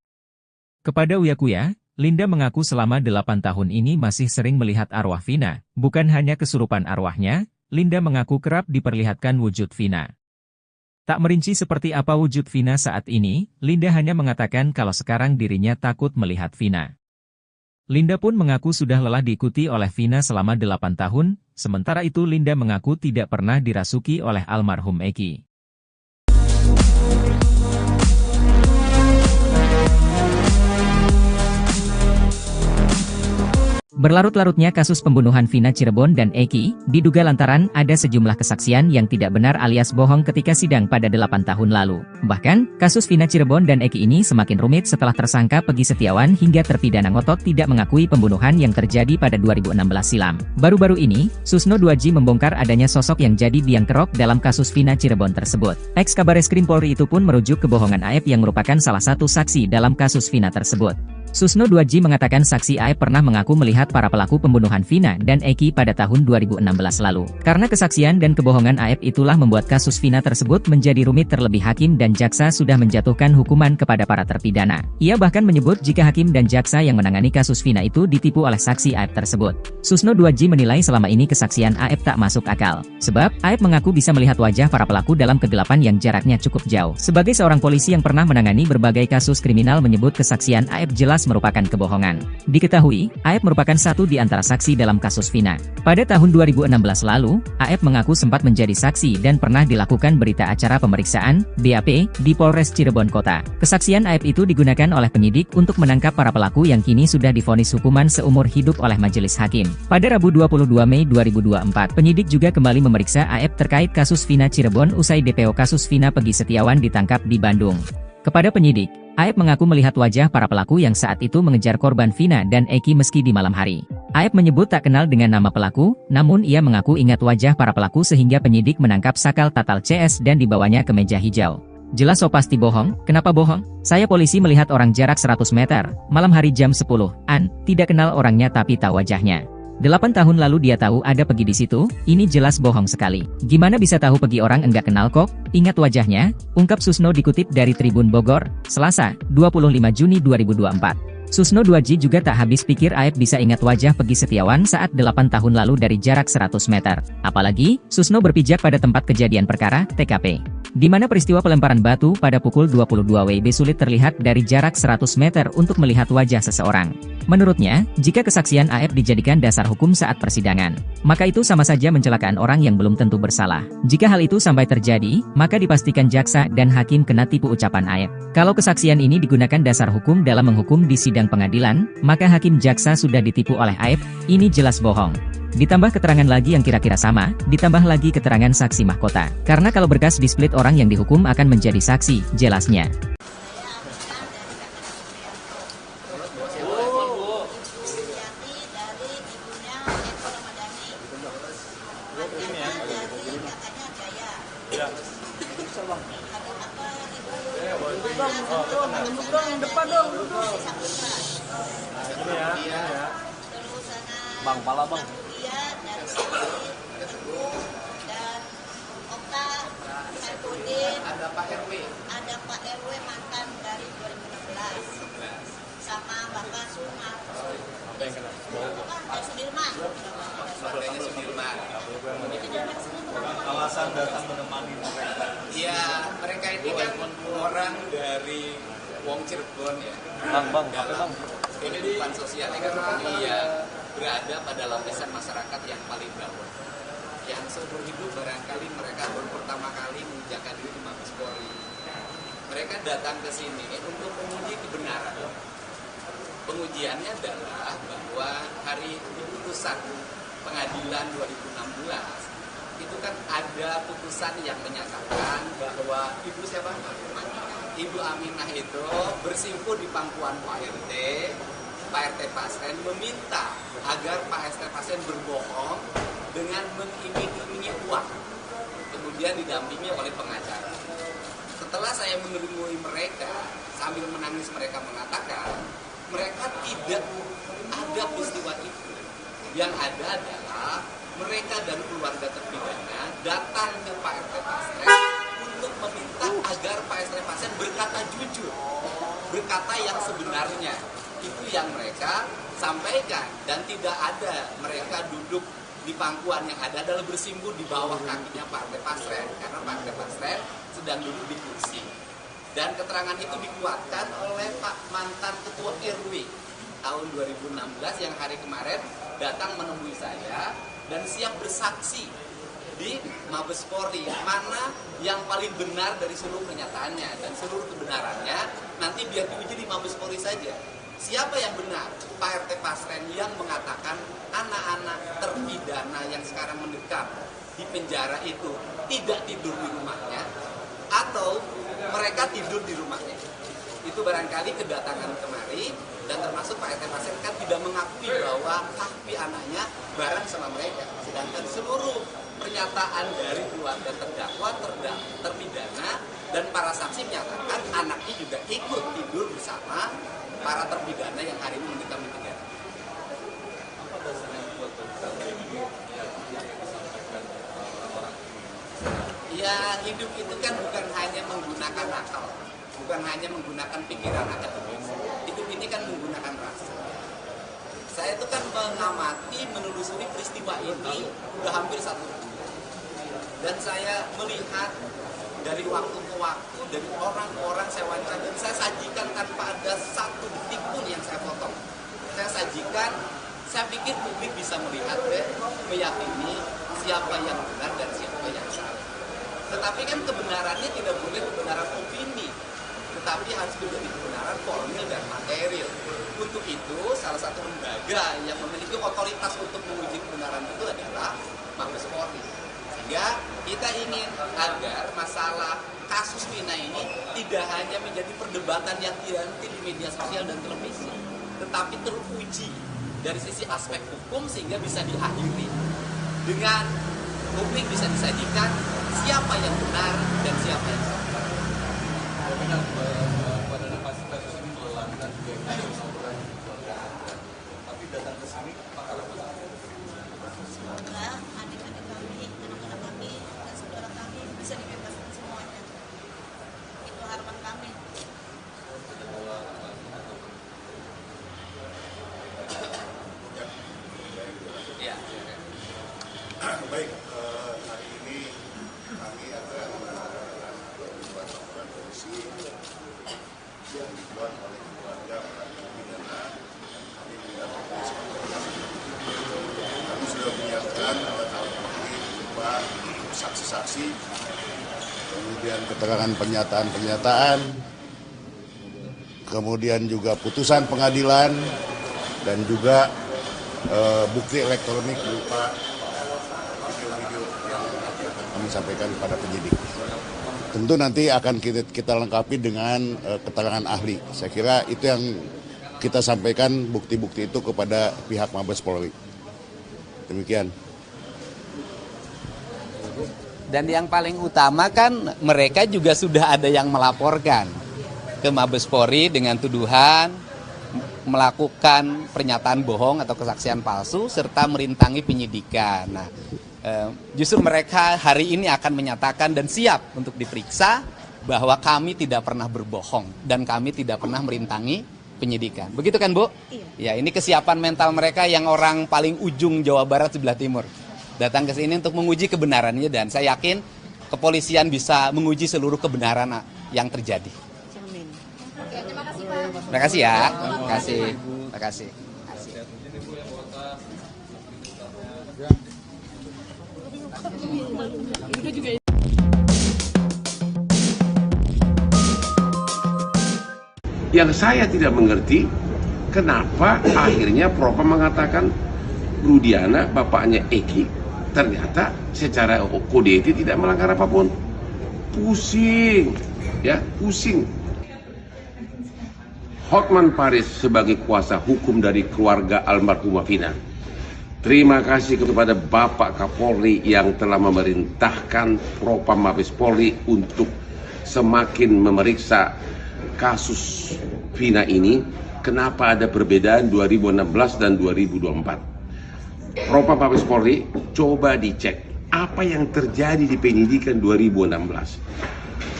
Kepada Uya Kuya, Linda mengaku selama 8 tahun ini masih sering melihat arwah Vina. Bukan hanya kesurupan arwahnya, Linda mengaku kerap diperlihatkan wujud Vina. Tak merinci seperti apa wujud Vina saat ini, Linda hanya mengatakan kalau sekarang dirinya takut melihat Vina. Linda pun mengaku sudah lelah diikuti oleh Vina selama 8 tahun, sementara itu Linda mengaku tidak pernah dirasuki oleh almarhum Eki. Berlarut-larutnya kasus pembunuhan Vina Cirebon dan Eki, diduga lantaran ada sejumlah kesaksian yang tidak benar alias bohong ketika sidang pada 8 tahun lalu. Bahkan, kasus Vina Cirebon dan Eki ini semakin rumit setelah tersangka Peggy Setiawan hingga terpidana ngotot tidak mengakui pembunuhan yang terjadi pada 2016 silam. Baru-baru ini, Susno 2G membongkar adanya sosok yang jadi biang kerok dalam kasus Vina Cirebon tersebut. Ex-Kabareskrim Polri itu pun merujuk kebohongan Aep yang merupakan salah satu saksi dalam kasus Vina tersebut. Susno 2J mengatakan saksi Aep pernah mengaku melihat para pelaku pembunuhan Vina dan Eki pada tahun 2016 lalu. Karena kesaksian dan kebohongan Aep itulah membuat kasus Vina tersebut menjadi rumit, terlebih hakim dan jaksa sudah menjatuhkan hukuman kepada para terpidana. Ia bahkan menyebut jika hakim dan jaksa yang menangani kasus Vina itu ditipu oleh saksi Aep tersebut. Susno 2J menilai selama ini kesaksian Aep tak masuk akal. Sebab, Aep mengaku bisa melihat wajah para pelaku dalam kegelapan yang jaraknya cukup jauh. Sebagai seorang polisi yang pernah menangani berbagai kasus kriminal menyebut kesaksian Aep jelas merupakan kebohongan. Diketahui, Aep merupakan satu di antara saksi dalam kasus Vina. Pada tahun 2016 lalu, Aep mengaku sempat menjadi saksi dan pernah dilakukan berita acara pemeriksaan, BAP, di Polres Cirebon Kota. Kesaksian Aep itu digunakan oleh penyidik untuk menangkap para pelaku yang kini sudah divonis hukuman seumur hidup oleh majelis hakim. Pada Rabu 22 Mei 2024, penyidik juga kembali memeriksa Aep terkait kasus Vina Cirebon usai DPO kasus Vina Pegi Setiawan ditangkap di Bandung. Kepada penyidik, Aep mengaku melihat wajah para pelaku yang saat itu mengejar korban Vina dan Eki meski di malam hari. Aep menyebut tak kenal dengan nama pelaku, namun ia mengaku ingat wajah para pelaku sehingga penyidik menangkap Sakal Tatal CS dan dibawanya ke meja hijau. Jelas so pasti bohong, kenapa bohong? Saya polisi melihat orang jarak 100 meter, malam hari jam 10-an, tidak kenal orangnya tapi tahu wajahnya. 8 tahun lalu dia tahu ada Pegi di situ, ini jelas bohong sekali. Gimana bisa tahu Pegi orang enggak kenal kok? Ingat wajahnya, ungkap Susno dikutip dari Tribun Bogor, Selasa, 25 Juni 2024. Susno 2J juga tak habis pikir Aep bisa ingat wajah Pegi Setiawan saat 8 tahun lalu dari jarak 100 meter. Apalagi, Susno berpijak pada tempat kejadian perkara, TKP. Di mana peristiwa pelemparan batu pada pukul 22 WIB sulit terlihat dari jarak 100 meter untuk melihat wajah seseorang. Menurutnya, jika kesaksian Aep dijadikan dasar hukum saat persidangan, maka itu sama saja mencelakaan orang yang belum tentu bersalah. Jika hal itu sampai terjadi, maka dipastikan jaksa dan hakim kena tipu ucapan Aep. Kalau kesaksian ini digunakan dasar hukum dalam menghukum di sidang pengadilan, maka hakim jaksa sudah ditipu oleh Aep, ini jelas bohong. Ditambah keterangan lagi yang kira-kira sama, ditambah lagi keterangan saksi mahkota. Karena kalau berkas di-split orang yang dihukum akan menjadi saksi, jelasnya. Bang, pala bang. Dia dari sini dan Okta, Saipudin, Ada Pak RW. ada Pak RW mantan dari 2016 sama Bapak Sumar. Apa yang kena? Dari Sudirman. Keluarganya Sudirman. Alasan datang menemani mereka. Iya, mereka ini kan orang dari Wong Cirebon ya. Bang, apa bang? Kehidupan sosial ekonomi ya berada pada lapisan masyarakat yang paling bawah. Yang seumur hidup barangkali mereka baru pertama kali menginjakkan diri di Mabes Polri. Mereka datang ke sini untuk menguji kebenaran. Pengujiannya adalah bahwa hari putusan pengadilan 2016 itu kan ada putusan yang menyatakan bahwa Ibu Aminah itu bersimpuh di pangkuan Pak RT Pasren meminta agar Pak RT Pasren berbohong dengan mengiming-imingi uang, kemudian didampingi oleh pengacara. Setelah saya menemui mereka, sambil menangis mereka mengatakan, mereka tidak ada peristiwa itu. Yang ada adalah mereka dan keluarga terpidana datang ke Pak RT Pasren untuk meminta agar Pak RT Pasren berkata jujur, berkata yang sebenarnya. Itu yang mereka sampaikan, dan tidak ada mereka duduk di pangkuan, yang ada adalah bersimpuh di bawah kakinya Pak RT Pasren, karena Pak RT Pasren sedang duduk di kursi. Dan keterangan itu dikuatkan oleh Pak mantan Ketua RW tahun 2016 yang hari kemarin datang menemui saya dan siap bersaksi di Mabes Polri, mana yang paling benar dari seluruh pernyataannya, dan seluruh kebenarannya nanti biar diuji di Mabes Polri saja. Siapa yang benar? Pak RT Pasren yang mengatakan anak-anak terpidana yang sekarang mendekam di penjara itu tidak tidur di rumahnya, atau mereka tidur di rumahnya. Itu barangkali kedatangan kemari, dan termasuk Pak RT Pasren kan tidak mengakui bahwa kaki anaknya bareng sama mereka. Sedangkan seluruh pernyataan dari keluarga terdakwa terpidana Dan para saksi menyatakan anaknya juga ikut tidur bersama para terpidana yang hari ini mendekam di penjara. Apa dasarnya buat ini yang disampaikan orang Ya, hidup itu kan bukan hanya menggunakan akal, bukan hanya menggunakan pikiran akademis. Hidup ini kan menggunakan rasa. Saya itu kan mengamati, menelusuri peristiwa ini udah hampir 1 bulan. Dan saya melihat dari waktu ke waktu, dari orang-orang saya wawancara, dan saya sajikan tanpa ada satu detik pun yang saya potong. Saya sajikan, saya pikir publik bisa melihat deh, meyakini siapa yang benar dan siapa yang salah. Tetapi kan kebenarannya tidak boleh kebenaran opini, tetapi harus menjadi kebenaran formil dan material. Untuk itu, salah satu lembaga yang memiliki otoritas untuk menguji kebenaran itu adalah Mabes Polri. Sehingga kita ingin agar masalah kasus Vina ini tidak hanya menjadi perdebatan yang dianti di media sosial dan televisi, tetapi teruji dari sisi aspek hukum sehingga bisa diakhiri dengan publik bisa disajikan siapa yang benar dan siapa yang salah. Dengan pada kasus ini melelahkan juga kasus orang di keluarga Anda. Tapi datang ke sini apakah Semoga adik-adik kami, anak-anak kami, dan saudara kami bisa dibebaskan semuanya. Itu harapan kami. Ya. Baik, hari ini kami akan menanyakan beberapa laporan polisi yang dibuat oleh keluarga para terpidana. Kami mendapatkan kami sudah menyiapkan alat bukti berupa saksi-saksi, kemudian keterangan pernyataan-pernyataan, kemudian juga putusan pengadilan, dan juga bukti elektronik berupa video-video yang akan kami sampaikan kepada penyidik. Tentu nanti akan kita lengkapi dengan keterangan ahli. Saya kira itu yang kita sampaikan bukti-bukti itu kepada pihak Mabes Polri. Demikian. Dan yang paling utama kan mereka juga sudah ada yang melaporkan ke Mabes Polri dengan tuduhan melakukan pernyataan bohong atau kesaksian palsu serta merintangi penyidikan. Nah, justru mereka hari ini akan menyatakan dan siap untuk diperiksa bahwa kami tidak pernah berbohong dan kami tidak pernah merintangi penyidikan. Begitu kan, Bu? Iya. Ya, ini kesiapan mental mereka yang orang paling ujung Jawa Barat sebelah timur. Datang ke sini untuk menguji kebenarannya dan saya yakin kepolisian bisa menguji seluruh kebenaran yang terjadi. Terima kasih ya. Terima kasih. Terima kasih. Yang saya tidak mengerti, kenapa akhirnya Propam mengatakan Rudiana, bapaknya Eki, ternyata secara kode etik tidak melanggar apapun. Pusing, ya, pusing. Hotman Paris sebagai kuasa hukum dari keluarga almarhumah Vina. Terima kasih kepada Bapak Kapolri yang telah memerintahkan Propam Mabes Polri untuk semakin memeriksa kasus Vina ini. Kenapa ada perbedaan 2016 dan 2024? Propam Mabes Polri coba dicek apa yang terjadi di penyidikan 2016.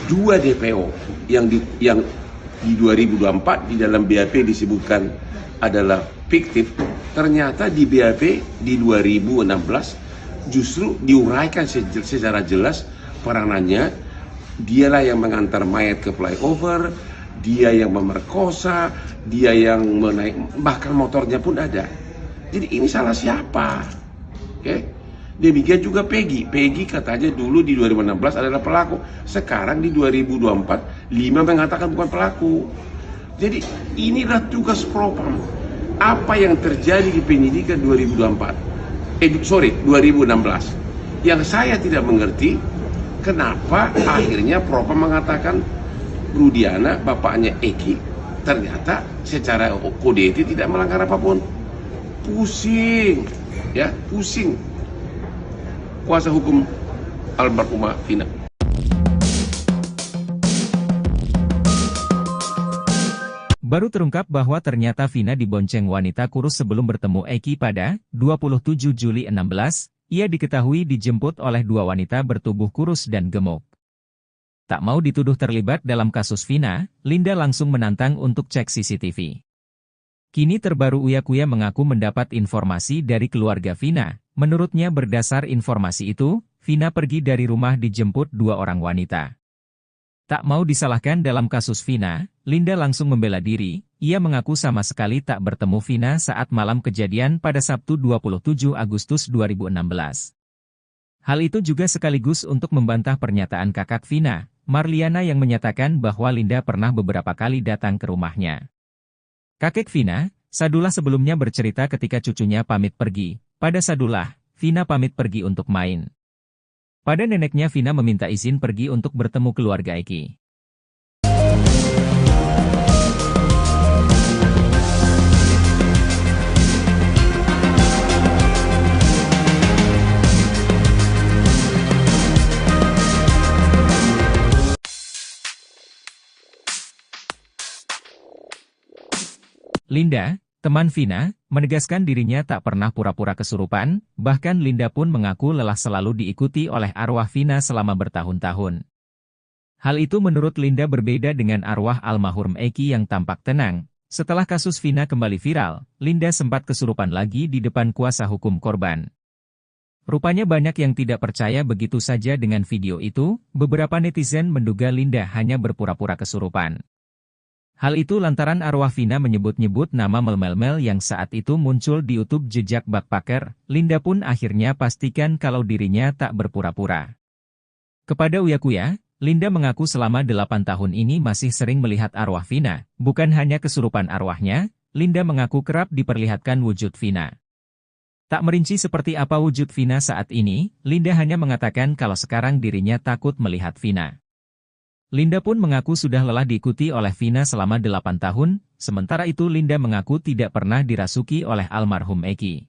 2 DPO yang di 2024 di dalam BAP disebutkan adalah fiktif, ternyata di BAP di 2016 justru diuraikan secara jelas peranannya. Dialah yang mengantar mayat ke flyover, dia yang memerkosa, dia yang menaik, bahkan motornya pun ada. Jadi ini salah siapa? Oke? Demikian juga Peggy katanya dulu di 2016 adalah pelaku, sekarang di 2024 5 mengatakan bukan pelaku. Jadi inilah tugas Propam. Apa yang terjadi di penyidikan 2016. Yang saya tidak mengerti, kenapa akhirnya Propam mengatakan Rudiana, bapaknya Eki, ternyata secara kode etik tidak melanggar apapun. Pusing, ya, pusing. Kuasa hukum almarhumah Vina. Baru terungkap bahwa ternyata Vina dibonceng wanita kurus sebelum bertemu Eki pada 27 Juli 16, ia diketahui dijemput oleh dua wanita bertubuh kurus dan gemuk. Tak mau dituduh terlibat dalam kasus Vina, Linda langsung menantang untuk cek CCTV. Kini terbaru Uya Kuya mengaku mendapat informasi dari keluarga Vina. Menurutnya berdasar informasi itu, Vina pergi dari rumah dijemput dua orang wanita. Tak mau disalahkan dalam kasus Vina, Linda langsung membela diri. Ia mengaku sama sekali tak bertemu Vina saat malam kejadian pada Sabtu 27 Agustus 2016. Hal itu juga sekaligus untuk membantah pernyataan kakak Vina, Marliana, yang menyatakan bahwa Linda pernah beberapa kali datang ke rumahnya. Kakek Vina, Sadullah, sebelumnya bercerita ketika cucunya pamit pergi. Pada Sadullah, Vina pamit pergi untuk main. Pada neneknya, Vina meminta izin pergi untuk bertemu keluarga Eki. Linda, teman Vina, menegaskan dirinya tak pernah pura-pura kesurupan, bahkan Linda pun mengaku lelah selalu diikuti oleh arwah Vina selama bertahun-tahun. Hal itu menurut Linda berbeda dengan arwah almarhum Eki yang tampak tenang. Setelah kasus Vina kembali viral, Linda sempat kesurupan lagi di depan kuasa hukum korban. Rupanya banyak yang tidak percaya begitu saja dengan video itu. Beberapa netizen menduga Linda hanya berpura-pura kesurupan. Hal itu lantaran arwah Vina menyebut-nyebut nama Mel yang saat itu muncul di YouTube jejak backpacker. Linda pun akhirnya pastikan kalau dirinya tak berpura-pura. Kepada Uya Kuya, Linda mengaku selama 8 tahun ini masih sering melihat arwah Vina. Bukan hanya kesurupan arwahnya, Linda mengaku kerap diperlihatkan wujud Vina. Tak merinci seperti apa wujud Vina saat ini, Linda hanya mengatakan kalau sekarang dirinya takut melihat Vina. Linda pun mengaku sudah lelah diikuti oleh Vina selama 8 tahun, sementara itu Linda mengaku tidak pernah dirasuki oleh almarhum Eki.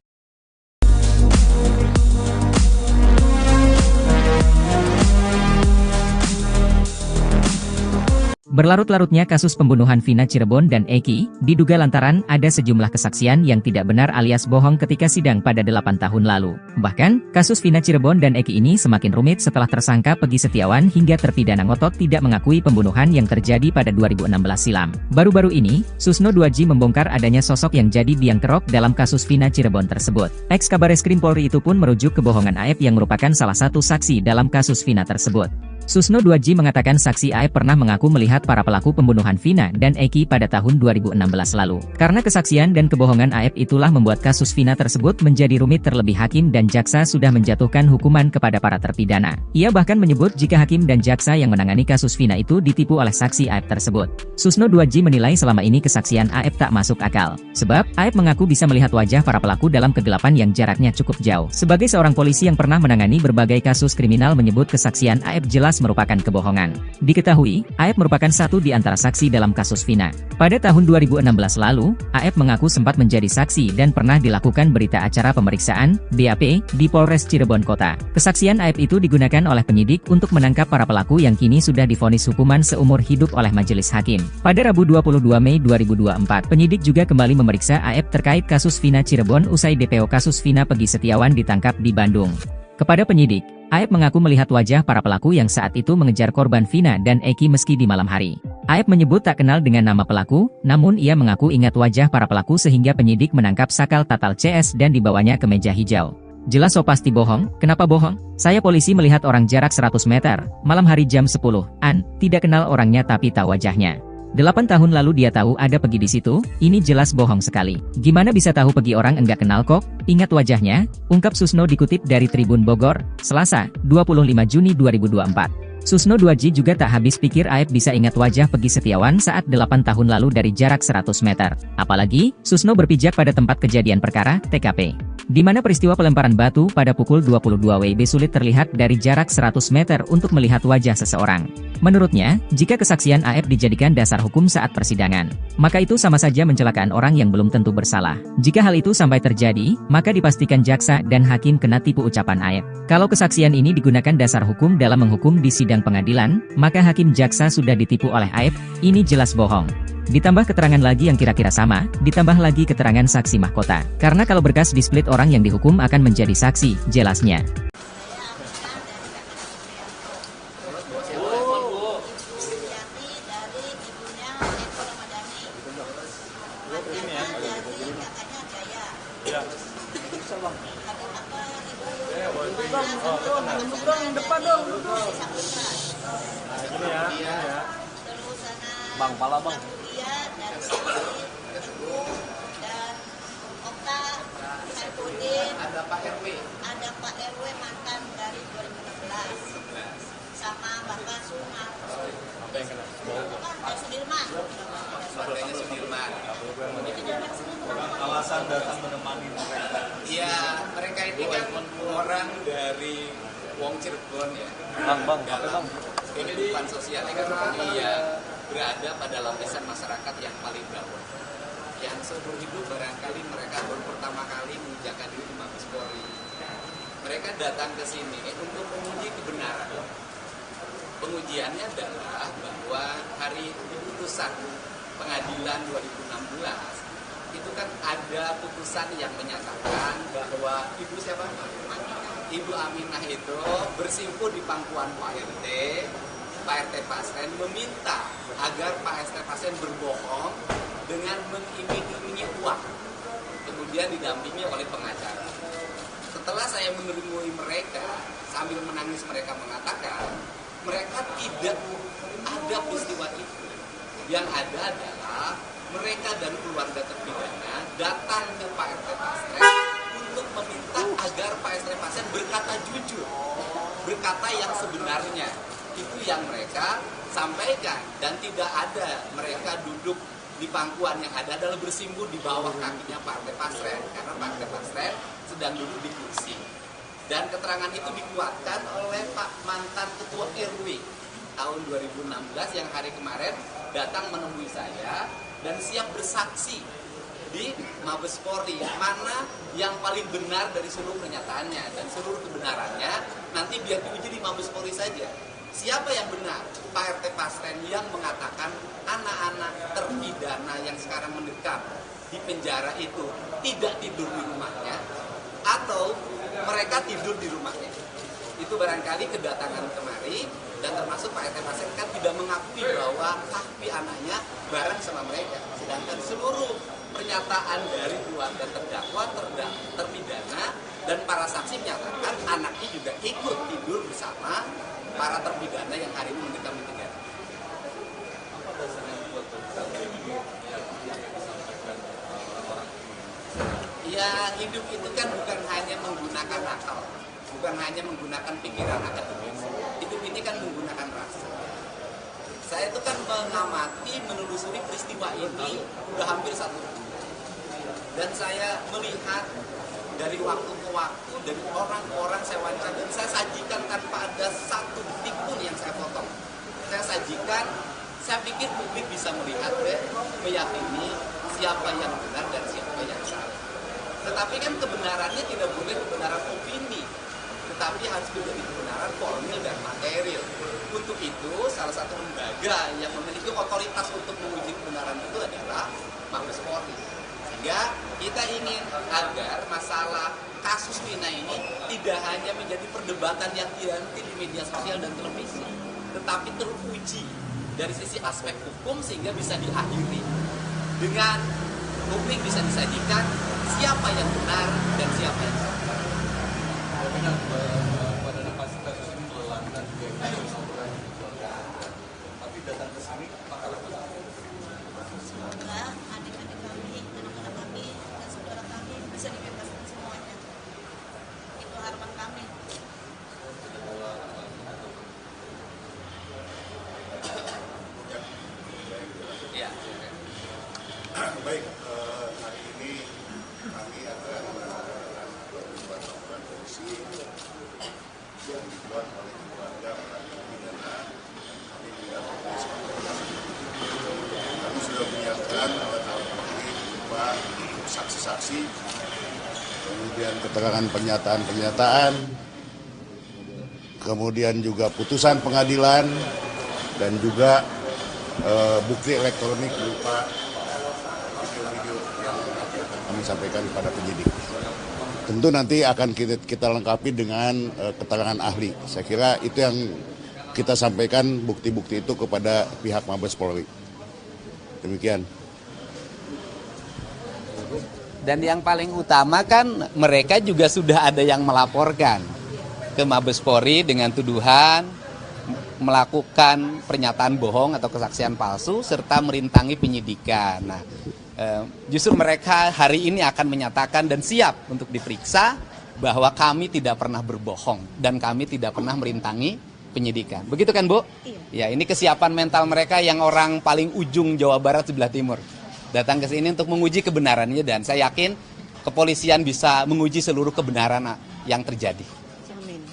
Berlarut-larutnya kasus pembunuhan Vina Cirebon dan Eki, diduga lantaran ada sejumlah kesaksian yang tidak benar alias bohong ketika sidang pada 8 tahun lalu. Bahkan, kasus Vina Cirebon dan Eki ini semakin rumit setelah tersangka Peggy Setiawan hingga terpidana ngotot tidak mengakui pembunuhan yang terjadi pada 2016 silam. Baru-baru ini, Susno 2J membongkar adanya sosok yang jadi biang kerok dalam kasus Vina Cirebon tersebut. Ex-Kabareskrim Polri itu pun merujuk kebohongan Aep yang merupakan salah satu saksi dalam kasus Vina tersebut. Susno 2J mengatakan saksi Aep pernah mengaku melihat para pelaku pembunuhan Vina dan Eki pada tahun 2016 lalu. Karena kesaksian dan kebohongan Aep itulah membuat kasus Vina tersebut menjadi rumit, terlebih hakim dan jaksa sudah menjatuhkan hukuman kepada para terpidana. Ia bahkan menyebut jika hakim dan jaksa yang menangani kasus Vina itu ditipu oleh saksi Aep tersebut. Susno 2J menilai selama ini kesaksian Aep tak masuk akal. Sebab, Aep mengaku bisa melihat wajah para pelaku dalam kegelapan yang jaraknya cukup jauh. Sebagai seorang polisi yang pernah menangani berbagai kasus kriminal menyebut kesaksian Aep jelas merupakan kebohongan. Diketahui, Aep merupakan satu di antara saksi dalam kasus Vina. Pada tahun 2016 lalu, Aep mengaku sempat menjadi saksi dan pernah dilakukan berita acara pemeriksaan, BAP, di Polres Cirebon Kota. Kesaksian Aep itu digunakan oleh penyidik untuk menangkap para pelaku yang kini sudah divonis hukuman seumur hidup oleh majelis hakim. Pada Rabu 22 Mei 2024, penyidik juga kembali memeriksa Aep terkait kasus Vina Cirebon usai DPO kasus Vina Peggy Setiawan ditangkap di Bandung. Kepada penyidik, Aep mengaku melihat wajah para pelaku yang saat itu mengejar korban Vina dan Eki meski di malam hari. Aep menyebut tak kenal dengan nama pelaku, namun ia mengaku ingat wajah para pelaku sehingga penyidik menangkap sakal tatal CS dan dibawanya ke meja hijau. Jelas so pasti bohong, kenapa bohong? Saya polisi melihat orang jarak 100 meter, malam hari jam 10-an, tidak kenal orangnya tapi tahu wajahnya. 8 tahun lalu dia tahu ada Peggy di situ, ini jelas bohong sekali. Gimana bisa tahu Peggy orang enggak kenal kok? Ingat wajahnya, ungkap Susno dikutip dari Tribun Bogor, Selasa, 25 Juni 2024. Susno 2J juga tak habis pikir Aep bisa ingat wajah Peggy Setiawan saat 8 tahun lalu dari jarak 100 meter. Apalagi, Susno berpijak pada tempat kejadian perkara, TKP. Di mana peristiwa pelemparan batu pada pukul 22 WIB sulit terlihat dari jarak 100 meter untuk melihat wajah seseorang. Menurutnya, jika kesaksian Aep dijadikan dasar hukum saat persidangan, maka itu sama saja mencelakaan orang yang belum tentu bersalah. Jika hal itu sampai terjadi, maka dipastikan jaksa dan hakim kena tipu ucapan Aep. Kalau kesaksian ini digunakan dasar hukum dalam menghukum di sidang pengadilan, maka hakim jaksa sudah ditipu oleh Aep, ini jelas bohong. Ditambah keterangan lagi yang kira-kira sama, ditambah lagi keterangan saksi mahkota. Karena kalau berkas di-split orang yang dihukum akan menjadi saksi, jelasnya. Bang, pala bang. Ada Pak RW. Ada Pak RW mantan dari 2016 sama Bapak Sumarto. Apa yang kena? Kan Sudirman. Keluarganya Sudirman. Alasan datang menemani mereka. Iya, mereka ini kan orang dari Wong Cirebon ya. Bang, apa bang? Kehidupan sosial ekonomi yang berada pada lapisan masyarakat yang paling bawah. Yang seumur hidup barangkali mereka baru pertama kali menginjakkan diri di Mabes Polri. Mereka datang ke sini untuk menguji kebenaran. Pengujiannya adalah bahwa hari putusan pengadilan 2016 itu kan ada putusan yang menyatakan bahwa Ibu Aminah itu bersimpuh di pangkuan Pak RT Pasren meminta agar Pak RT Pasren berbohong dengan mengiming-imingi uang, kemudian didampingi oleh pengacara. Setelah saya menemui mereka, sambil menangis mereka mengatakan mereka tidak ada peristiwa itu. Yang ada adalah mereka dan keluarga terpidana datang ke Pak RT Pasren untuk meminta agar Pak RT Pasren berkata jujur, berkata yang sebenarnya. Itu yang mereka sampaikan, dan tidak ada mereka duduk di pangkuan, yang ada adalah bersimpuh di bawah kakinya Pak RT Pasren, karena Pak RT Pasren sedang duduk di kursi. Dan keterangan itu dikuatkan oleh Pak mantan Ketua RW tahun 2016 yang hari kemarin datang menemui saya dan siap bersaksi di Mabes Polri, mana yang paling benar dari seluruh pernyataannya, dan seluruh kebenarannya nanti biar diuji di Mabes Polri saja. Siapa yang benar? Pak RT Pasren yang mengatakan anak-anak terpidana yang sekarang mendekam di penjara itu tidak tidur di rumahnya, atau mereka tidur di rumahnya. Itu barangkali kedatangan kemari, dan termasuk Pak RT Pasren kan tidak mengakui bahwa kaki anaknya bareng sama mereka. Sedangkan seluruh pernyataan dari keluarga terdakwa, terpidana, dan para saksi menyatakan anaknya juga ikut tidur bersama para terpidana yang hari ini mendekam di penjara. Ya, hidup itu kan bukan hanya menggunakan akal, bukan hanya menggunakan pikiran akademis. Hidup ini kan menggunakan rasa. Saya itu kan mengamati, menelusuri peristiwa ini udah hampir 1 bulan. Dan saya melihat dari waktu ke waktu, dari orang-orang saya wawancara, dan saya sajikan tanpa ada satu detik pun yang saya potong. Saya sajikan, saya pikir publik bisa melihat dan meyakini siapa yang benar dan siapa yang salah. Tetapi kan kebenarannya tidak boleh kebenaran opini, tetapi harus menjadi kebenaran formil dan material. Untuk itu, salah satu lembaga yang memiliki otoritas untuk menguji kebenaran itu adalah Mabes Polri. Sehingga kita ingin agar masalah kasus Vina ini tidak hanya menjadi perdebatan yang dihenti di media sosial dan televisi, tetapi teruji dari sisi aspek hukum sehingga bisa diakhiri dengan publik bisa disajikan siapa yang benar dan siapa yang salah. Benar pada kasus ini melelahkan juga kasus orang di keluarga. Tapi datang ke sini apakah Semoga adik-adik kami, anak-anak kami, dan saudara kami bisa dibebaskan semuanya. Itu harapan kami. Ya. Baik, hari ini kami akan melakukan laporan polisi yang dibuat oleh keluarga para terpidana. Kami sudah menyiapkan alat bukti berupa saksi-saksi, kemudian keterangan pernyataan-pernyataan, kemudian juga putusan pengadilan, dan juga bukti elektronik berupa video-video yang kami sampaikan kepada penyidik. Tentu nanti akan kita lengkapi dengan keterangan ahli. Saya kira itu yang kita sampaikan bukti-bukti itu kepada pihak Mabes Polri. Demikian. Dan yang paling utama kan mereka juga sudah ada yang melaporkan ke Mabes Polri dengan tuduhan melakukan pernyataan bohong atau kesaksian palsu serta merintangi penyidikan. Nah, justru mereka hari ini akan menyatakan dan siap untuk diperiksa bahwa kami tidak pernah berbohong dan kami tidak pernah merintangi penyidikan. Begitu kan, Bu? Iya. Ya, ini kesiapan mental mereka yang orang paling ujung Jawa Barat sebelah timur. Datang ke sini untuk menguji kebenarannya dan saya yakin kepolisian bisa menguji seluruh kebenaran yang terjadi. Amin.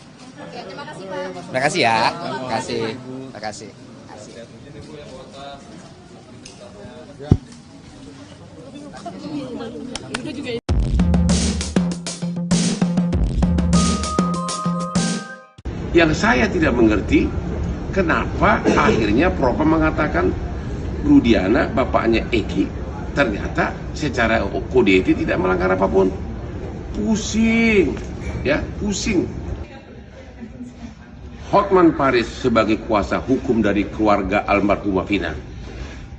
Terima kasih, Pak. Terima kasih ya. Terima kasih. Terima kasih. Yang saya tidak mengerti, kenapa akhirnya Propam mengatakan Rudiana, bapaknya Eki, ternyata secara kode etik tidak melanggar apapun. Pusing, ya, pusing. Hotman Paris sebagai kuasa hukum dari keluarga almarhumah Vina.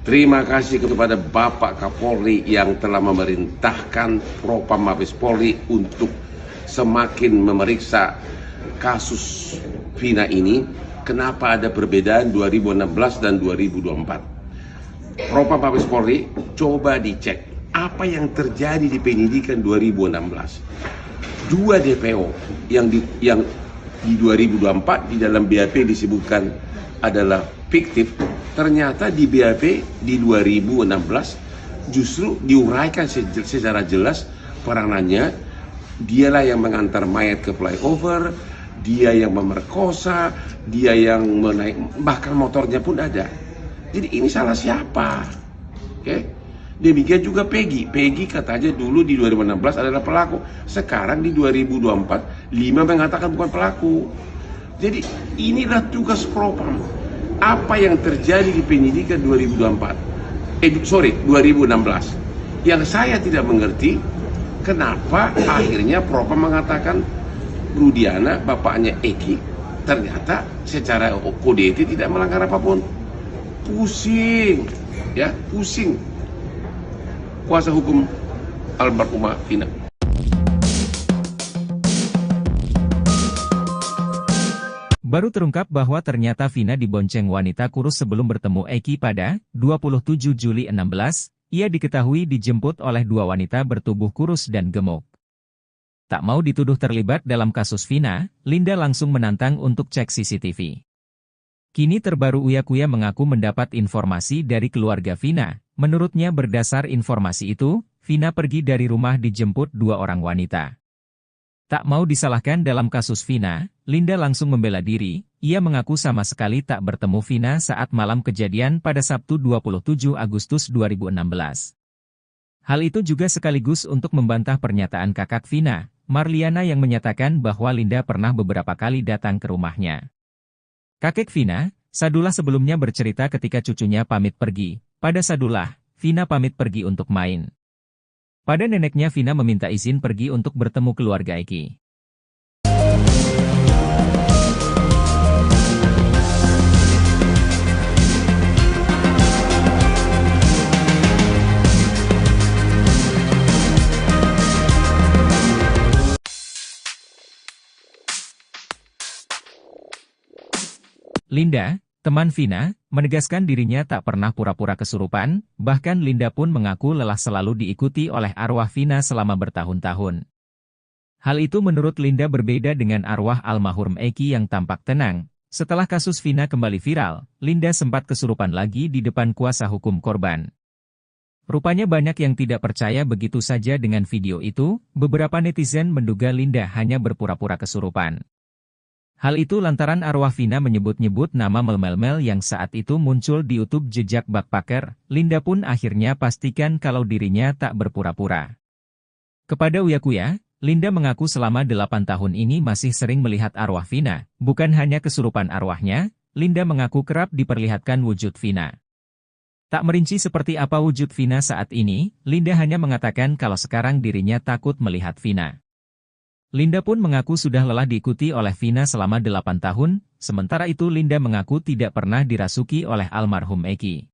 Terima kasih kepada Bapak Kapolri yang telah memerintahkan Propam Mabes Polri untuk semakin memeriksa kasus Vina ini. Kenapa ada perbedaan 2016 dan 2024? Propam Mabes Polri coba dicek apa yang terjadi di penyidikan 2016. Dua DPO yang di 2024 di dalam BAP disebutkan adalah fiktif, ternyata di BAP di 2016 justru diuraikan secara jelas peranannya. Dialah yang mengantar mayat ke flyover, dia yang memerkosa, dia yang menaik, bahkan motornya pun ada. Jadi ini salah siapa? Oke? Demikian juga Peggy. Peggy katanya dulu di 2016 adalah pelaku. Sekarang di 2024, 5 mengatakan bukan pelaku. Jadi inilah tugas Propam. Apa yang terjadi di penyidikan 2016. Yang saya tidak mengerti, kenapa akhirnya Propam mengatakan Rudiana, bapaknya Eki, ternyata secara kode etik tidak melanggar apapun. Pusing, ya, pusing. Kuasa hukum almarhumah Vina. Baru terungkap bahwa ternyata Vina dibonceng wanita kurus sebelum bertemu Eki pada 27 Juli 16, ia diketahui dijemput oleh dua wanita bertubuh kurus dan gemuk. Tak mau dituduh terlibat dalam kasus Vina, Linda langsung menantang untuk cek CCTV. Kini terbaru Uya-Kuya mengaku mendapat informasi dari keluarga Vina. Menurutnya berdasar informasi itu, Vina pergi dari rumah dijemput dua orang wanita. Tak mau disalahkan dalam kasus Vina, Linda langsung membela diri. Ia mengaku sama sekali tak bertemu Vina saat malam kejadian pada Sabtu 27 Agustus 2016. Hal itu juga sekaligus untuk membantah pernyataan kakak Vina, Marliana, yang menyatakan bahwa Linda pernah beberapa kali datang ke rumahnya. Kakek Vina, Sadullah, sebelumnya bercerita ketika cucunya pamit pergi. Pada Sadullah, Vina pamit pergi untuk main. Pada neneknya, Vina meminta izin pergi untuk bertemu keluarga Eki. Linda, teman Vina, menegaskan dirinya tak pernah pura-pura kesurupan, bahkan Linda pun mengaku lelah selalu diikuti oleh arwah Vina selama bertahun-tahun. Hal itu menurut Linda berbeda dengan arwah almarhum Eki yang tampak tenang. Setelah kasus Vina kembali viral, Linda sempat kesurupan lagi di depan kuasa hukum korban. Rupanya banyak yang tidak percaya begitu saja dengan video itu. Beberapa netizen menduga Linda hanya berpura-pura kesurupan. Hal itu lantaran arwah Vina menyebut-nyebut nama Mel yang saat itu muncul di YouTube jejak backpacker. Linda pun akhirnya pastikan kalau dirinya tak berpura-pura. Kepada Uya-Kuya, Linda mengaku selama 8 tahun ini masih sering melihat arwah Vina. Bukan hanya kesurupan arwahnya, Linda mengaku kerap diperlihatkan wujud Vina. Tak merinci seperti apa wujud Vina saat ini, Linda hanya mengatakan kalau sekarang dirinya takut melihat Vina. Linda pun mengaku sudah lelah diikuti oleh Vina selama 8 tahun, sementara itu Linda mengaku tidak pernah dirasuki oleh almarhum Eki.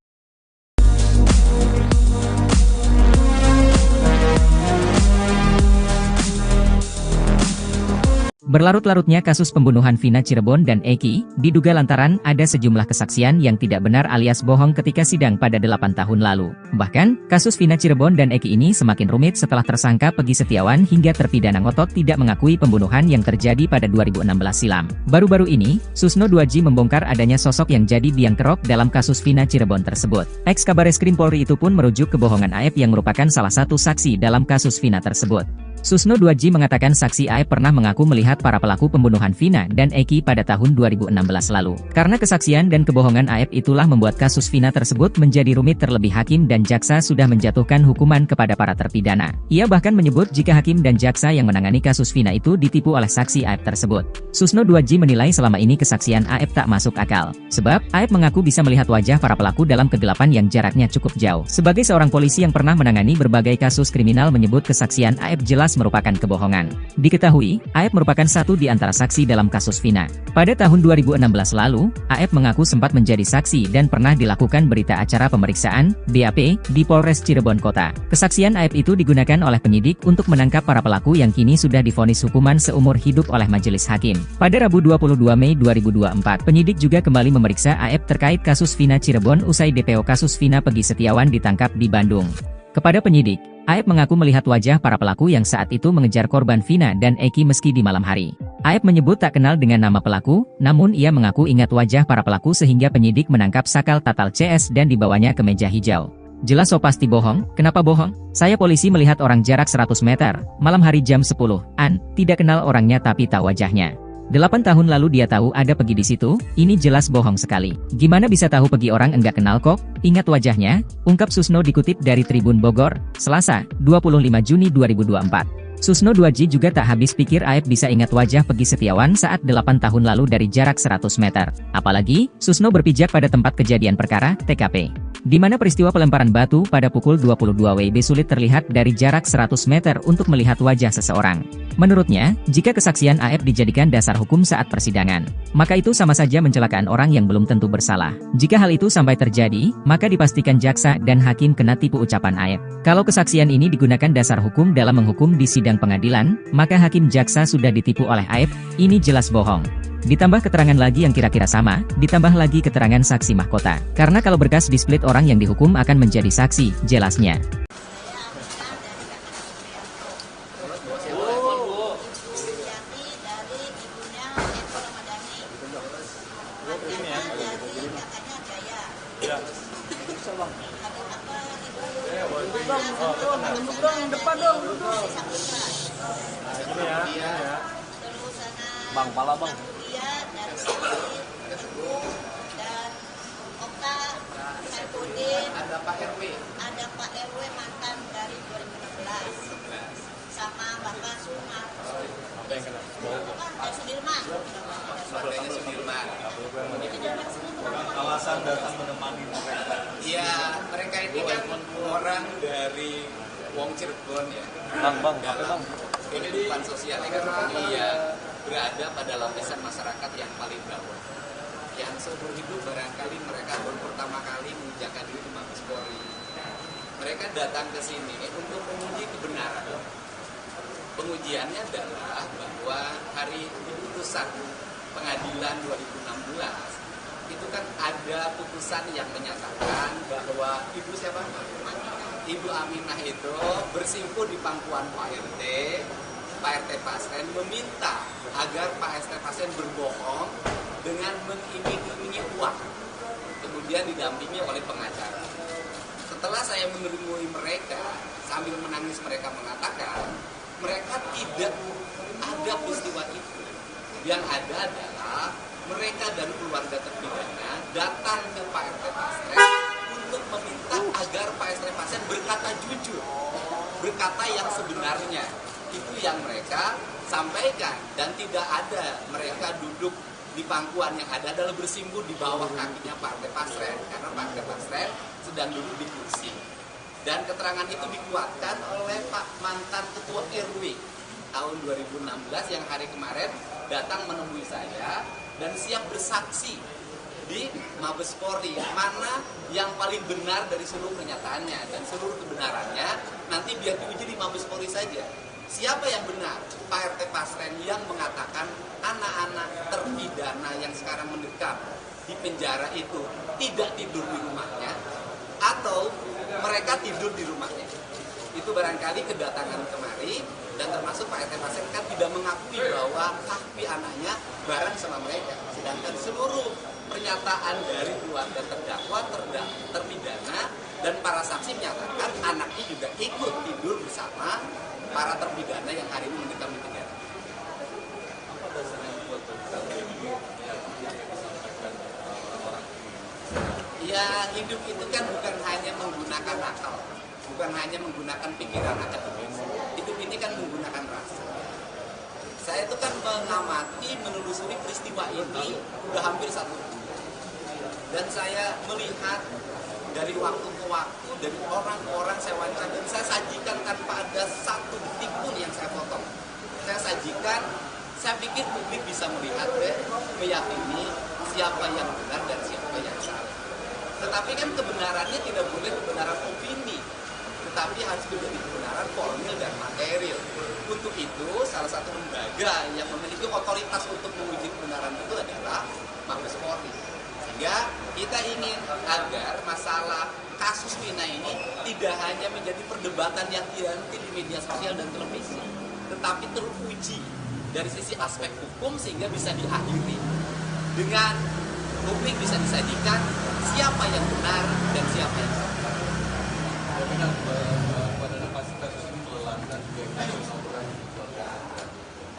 Berlarut-larutnya kasus pembunuhan Vina Cirebon dan Eki, diduga lantaran ada sejumlah kesaksian yang tidak benar alias bohong ketika sidang pada 8 tahun lalu. Bahkan, kasus Vina Cirebon dan Eki ini semakin rumit setelah tersangka Pegi Setiawan hingga terpidana ngotot tidak mengakui pembunuhan yang terjadi pada 2016 silam. Baru-baru ini, Susno 2J membongkar adanya sosok yang jadi biang kerok dalam kasus Vina Cirebon tersebut. Ex-Kabareskrim Polri itu pun merujuk kebohongan Aep yang merupakan salah satu saksi dalam kasus Vina tersebut. Susno 2J mengatakan saksi Aep pernah mengaku melihat para pelaku pembunuhan Vina dan Eki pada tahun 2016 lalu. Karena kesaksian dan kebohongan Aep itulah membuat kasus Vina tersebut menjadi rumit, terlebih hakim dan jaksa sudah menjatuhkan hukuman kepada para terpidana. Ia bahkan menyebut jika hakim dan jaksa yang menangani kasus Vina itu ditipu oleh saksi Aep tersebut. Susno 2J menilai selama ini kesaksian Aep tak masuk akal. Sebab, Aep mengaku bisa melihat wajah para pelaku dalam kegelapan yang jaraknya cukup jauh. Sebagai seorang polisi yang pernah menangani berbagai kasus kriminal menyebut kesaksian Aep jelas merupakan kebohongan. Diketahui, Aep merupakan satu di antara saksi dalam kasus Vina. Pada tahun 2016 lalu, Aep mengaku sempat menjadi saksi dan pernah dilakukan berita acara pemeriksaan, BAP, di Polres Cirebon Kota. Kesaksian Aep itu digunakan oleh penyidik untuk menangkap para pelaku yang kini sudah divonis hukuman seumur hidup oleh majelis hakim. Pada Rabu 22 Mei 2024, penyidik juga kembali memeriksa Aep terkait kasus Vina Cirebon usai DPO kasus Vina Pegi Setiawan ditangkap di Bandung. Kepada penyidik, Aep mengaku melihat wajah para pelaku yang saat itu mengejar korban Vina dan Eki meski di malam hari. Aep menyebut tak kenal dengan nama pelaku, namun ia mengaku ingat wajah para pelaku sehingga penyidik menangkap Sakal Tatal CS dan dibawanya ke meja hijau. Jelas so pasti bohong, kenapa bohong? Saya polisi melihat orang jarak 100 meter, malam hari jam 10-an, tidak kenal orangnya tapi tahu wajahnya. 8 tahun lalu dia tahu ada Pegi di situ, ini jelas bohong sekali. Gimana bisa tahu Pegi orang enggak kenal kok? Ingat wajahnya, ungkap Susno dikutip dari Tribun Bogor, Selasa, 25 Juni 2024. Susno 2J juga tak habis pikir Aep bisa ingat wajah Pegi Setiawan saat 8 tahun lalu dari jarak 100 meter. Apalagi, Susno berpijak pada tempat kejadian perkara, TKP. Di mana peristiwa pelemparan batu pada pukul 22 WIB sulit terlihat dari jarak 100 meter untuk melihat wajah seseorang. Menurutnya, jika kesaksian Aep dijadikan dasar hukum saat persidangan, maka itu sama saja mencelakaan orang yang belum tentu bersalah. Jika hal itu sampai terjadi, maka dipastikan jaksa dan hakim kena tipu ucapan Aep. Kalau kesaksian ini digunakan dasar hukum dalam menghukum di sidang pengadilan, maka hakim jaksa sudah ditipu oleh Aep, ini jelas bohong. Ditambah keterangan lagi yang kira-kira sama, ditambah lagi keterangan saksi mahkota. Karena kalau berkas di-split orang yang dihukum akan menjadi saksi, jelasnya. Bang, pala bang. Dari sini, dan Okta, Saifuddin, Ada Pak RW. ada Pak RW mantan dari 2016, sama Bapak Sumar. Apa yang kena? Pak Sudirman. Partainya Sudirman. Itu dari sini. Alasan datang menemani mereka. Iya, mereka ini kan orang dari Wong Cirebon ya. Bang, apa bang? Kehidupan sosial ekonomi ya berada pada lapisan masyarakat yang paling bawah. Yang seumur hidup barangkali mereka baru pertama kali menginjakkan diri di Mabes Polri. Mereka datang ke sini untuk menguji kebenaran. Pengujiannya adalah bahwa hari putusan pengadilan 2016 itu kan ada putusan yang menyatakan bahwa Ibu Aminah itu bersimpuh di pangkuan Pak RT Pasren meminta agar Pak RT Pasren berbohong dengan mengiming-imingi uang, kemudian didampingi oleh pengacara. Setelah saya menemui mereka, sambil menangis mereka mengatakan, mereka tidak ada peristiwa itu. Yang ada adalah mereka dan keluarga terpidana datang ke Pak RT Pasren untuk meminta agar Pak RT Pasren berkata jujur, berkata yang sebenarnya. Itu yang mereka sampaikan, dan tidak ada mereka duduk di pangkuan yang ada adalah bersimpuh di bawah kakinya Partai Pasren, karena Partai Pasren sedang duduk di kursi. Dan keterangan itu dikuatkan oleh Pak mantan Ketua RW tahun 2016 yang hari kemarin datang menemui saya dan siap bersaksi di Mabes Polri, mana yang paling benar dari seluruh pernyataannya, dan seluruh kebenarannya nanti biar diuji di Mabes Polri saja. Siapa yang benar? Pak RT Pasren yang mengatakan anak-anak terpidana yang sekarang mendekam di penjara itu tidak tidur di rumahnya, atau mereka tidur di rumahnya. Itu barangkali kedatangan kemari, dan termasuk Pak RT Pasren kan tidak mengakui bahwa kaki anaknya bareng sama mereka. Sedangkan seluruh pernyataan dari keluarga terdakwa, terpidana, dan para saksi menyatakan anaknya juga ikut tidur bersama para terpidana yang hari ini mendekam di penjara. Ya, hidup itu kan bukan hanya menggunakan akal, bukan hanya menggunakan pikiran akademis. Hidup ini kan menggunakan rasa. Saya itu kan mengamati, menelusuri peristiwa ini udah hampir 1 bulan. Dan saya melihat dari waktu ke waktu, dari orang-orang saya wawancara, dan saya sajikan tanpa ada satu detik pun yang saya potong. Saya sajikan, saya pikir publik bisa melihat dan meyakini siapa yang benar dan siapa yang salah. Tetapi kan kebenarannya tidak boleh kebenaran opini, tetapi harus menjadi kebenaran formil dan material. Untuk itu, salah satu lembaga yang memiliki otoritas untuk menguji kebenaran itu adalah Mabes Polri. Sehingga kita ingin agar masalah kasus Vina ini tidak hanya menjadi perdebatan yang dianti di media sosial dan televisi, tetapi teruji dari sisi aspek hukum sehingga bisa diakhiri dengan publik bisa disajikan siapa yang benar dan siapa yang salah. Jaminan pada kasus ini melelahkan dan juga kasus laporan keluarga.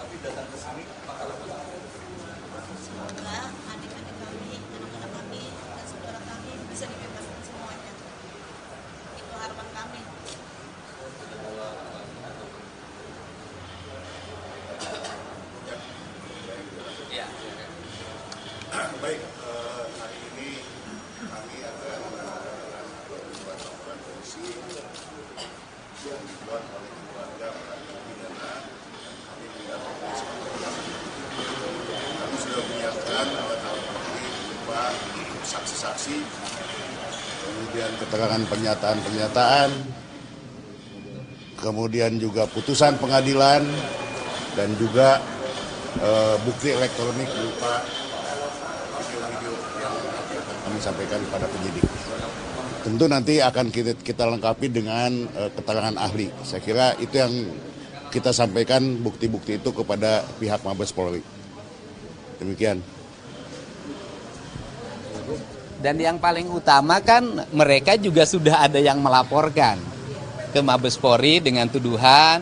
Tapi datang ke sini apakah Semoga adik-adik kami, anak-anak kami, dan saudara kami bisa dibebaskan semuanya. Itu harapan kami. Ya. Baik, hari ini kami akan melakukan laporan polisi yang dibuat oleh keluarga para terpidana. Kami mendapat kami sudah menyiapkan alat-alat bukti berupa saksi-saksi, kemudian keterangan pernyataan-pernyataan, kemudian juga putusan pengadilan, dan juga bukti elektronik berupa video-video yang akan kami sampaikan kepada penyidik. Tentu nanti akan kita lengkapi dengan keterangan ahli. Saya kira itu yang kita sampaikan bukti-bukti itu kepada pihak Mabes Polri. Demikian. Dan yang paling utama kan mereka juga sudah ada yang melaporkan ke Mabes Polri dengan tuduhan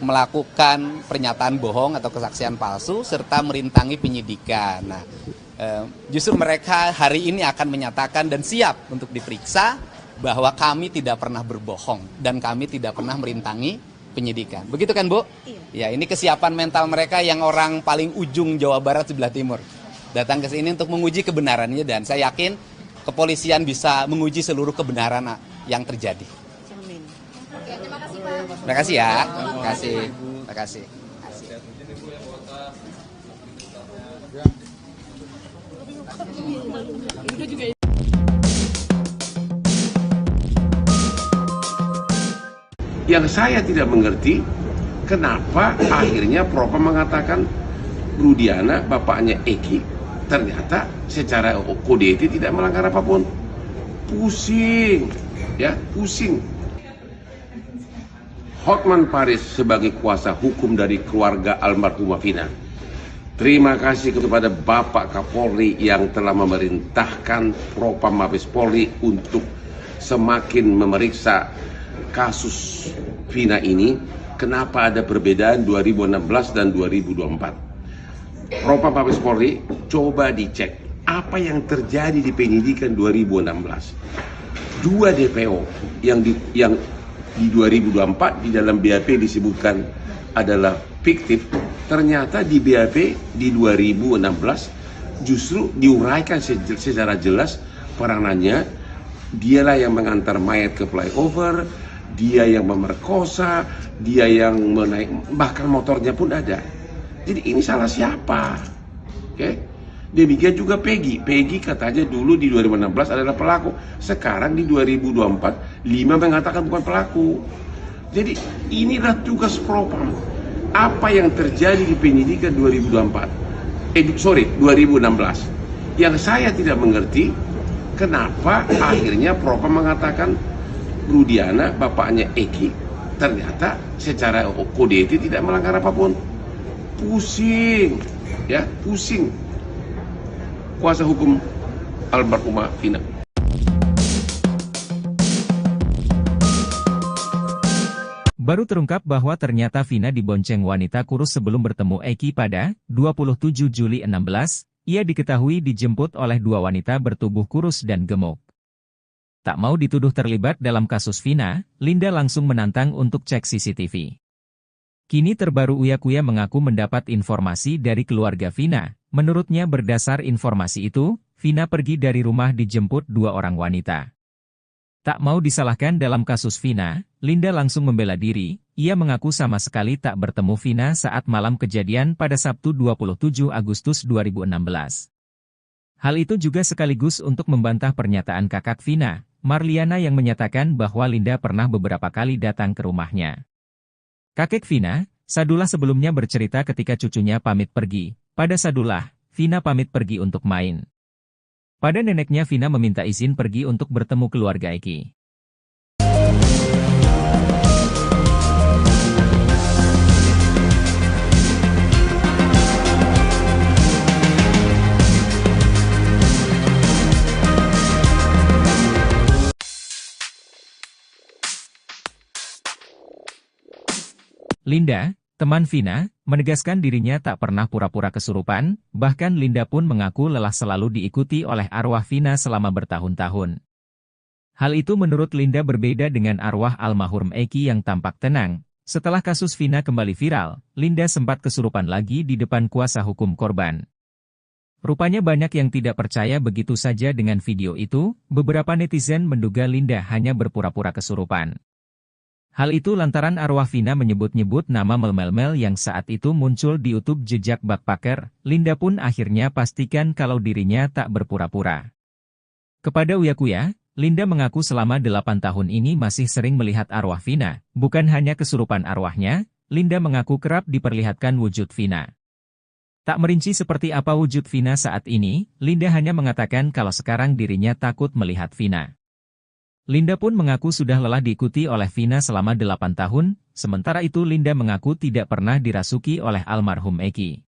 melakukan pernyataan bohong atau kesaksian palsu serta merintangi penyidikan. Nah, justru mereka hari ini akan menyatakan dan siap untuk diperiksa bahwa kami tidak pernah berbohong dan kami tidak pernah merintangi penyidikan. Begitu kan, Bu? Iya. Ya, ini kesiapan mental mereka yang orang paling ujung Jawa Barat sebelah timur. Datang ke sini untuk menguji kebenarannya, dan saya yakin kepolisian bisa menguji seluruh kebenaran yang terjadi. Amin. Terima kasih ya. Terima kasih. Terima kasih. Yang saya tidak mengerti, kenapa akhirnya Propam mengatakan Rudiana, bapaknya Eki, ternyata secara kode etik tidak melanggar apapun. Pusing, ya, pusing. Hotman Paris sebagai kuasa hukum dari keluarga almarhumah Vina. Terima kasih kepada Bapak Kapolri yang telah memerintahkan Propam Mabes Polri untuk semakin memeriksa kasus Vina ini. Kenapa ada perbedaan 2016 dan 2024? Propam Mabes Polri, coba dicek apa yang terjadi di penyidikan 2016. 2 DPO yang di 2024 di dalam BAP disebutkan adalah fiktif, Ternyata di BAP di 2016 justru diuraikan secara jelas peranannya. Dialah yang mengantar mayat ke flyover, dia yang memerkosa, dia yang menaik, bahkan motornya pun ada. Jadi ini salah siapa? Oke? Demikian juga Peggy. Peggy katanya dulu di 2016 adalah pelaku. Sekarang di 2024, 5 mengatakan bukan pelaku. Jadi inilah tugas propam. Apa yang terjadi di penyidikan 2016. Yang saya tidak mengerti, kenapa akhirnya propam mengatakan Rudiana, bapaknya Eki, ternyata secara kode etik tidak melanggar apapun. Pusing, ya, pusing. Kuasa hukum almarhumah Vina. Baru terungkap bahwa ternyata Vina dibonceng wanita kurus sebelum bertemu Eki pada 27 Juli 16, ia diketahui dijemput oleh 2 wanita bertubuh kurus dan gemuk. Tak mau dituduh terlibat dalam kasus Vina, Linda langsung menantang untuk cek CCTV. Kini terbaru Uya Kuya mengaku mendapat informasi dari keluarga Vina. Menurutnya berdasar informasi itu, Vina pergi dari rumah dijemput 2 orang wanita. Tak mau disalahkan dalam kasus Vina, Linda langsung membela diri. Ia mengaku sama sekali tak bertemu Vina saat malam kejadian pada Sabtu 27 Agustus 2016. Hal itu juga sekaligus untuk membantah pernyataan kakak Vina, Marliana, yang menyatakan bahwa Linda pernah beberapa kali datang ke rumahnya. Kakek Vina, Sadullah, sebelumnya bercerita ketika cucunya pamit pergi. Pada Sadullah, Vina pamit pergi untuk main. Pada neneknya Vina meminta izin pergi untuk bertemu keluarga Eki. Linda, teman Vina, menegaskan dirinya tak pernah pura-pura kesurupan, bahkan Linda pun mengaku lelah selalu diikuti oleh arwah Vina selama bertahun-tahun. Hal itu menurut Linda berbeda dengan arwah almarhum Eki yang tampak tenang. Setelah kasus Vina kembali viral, Linda sempat kesurupan lagi di depan kuasa hukum korban. Rupanya banyak yang tidak percaya begitu saja dengan video itu. Beberapa netizen menduga Linda hanya berpura-pura kesurupan. Hal itu lantaran arwah Vina menyebut-nyebut nama Mel yang saat itu muncul di YouTube jejak backpacker. Linda pun akhirnya pastikan kalau dirinya tak berpura-pura. Kepada Uya Kuya, Linda mengaku selama 8 tahun ini masih sering melihat arwah Vina. Bukan hanya kesurupan arwahnya, Linda mengaku kerap diperlihatkan wujud Vina. Tak merinci seperti apa wujud Vina saat ini, Linda hanya mengatakan kalau sekarang dirinya takut melihat Vina. Linda pun mengaku sudah lelah diikuti oleh Vina selama 8 tahun, sementara itu Linda mengaku tidak pernah dirasuki oleh almarhum Eki.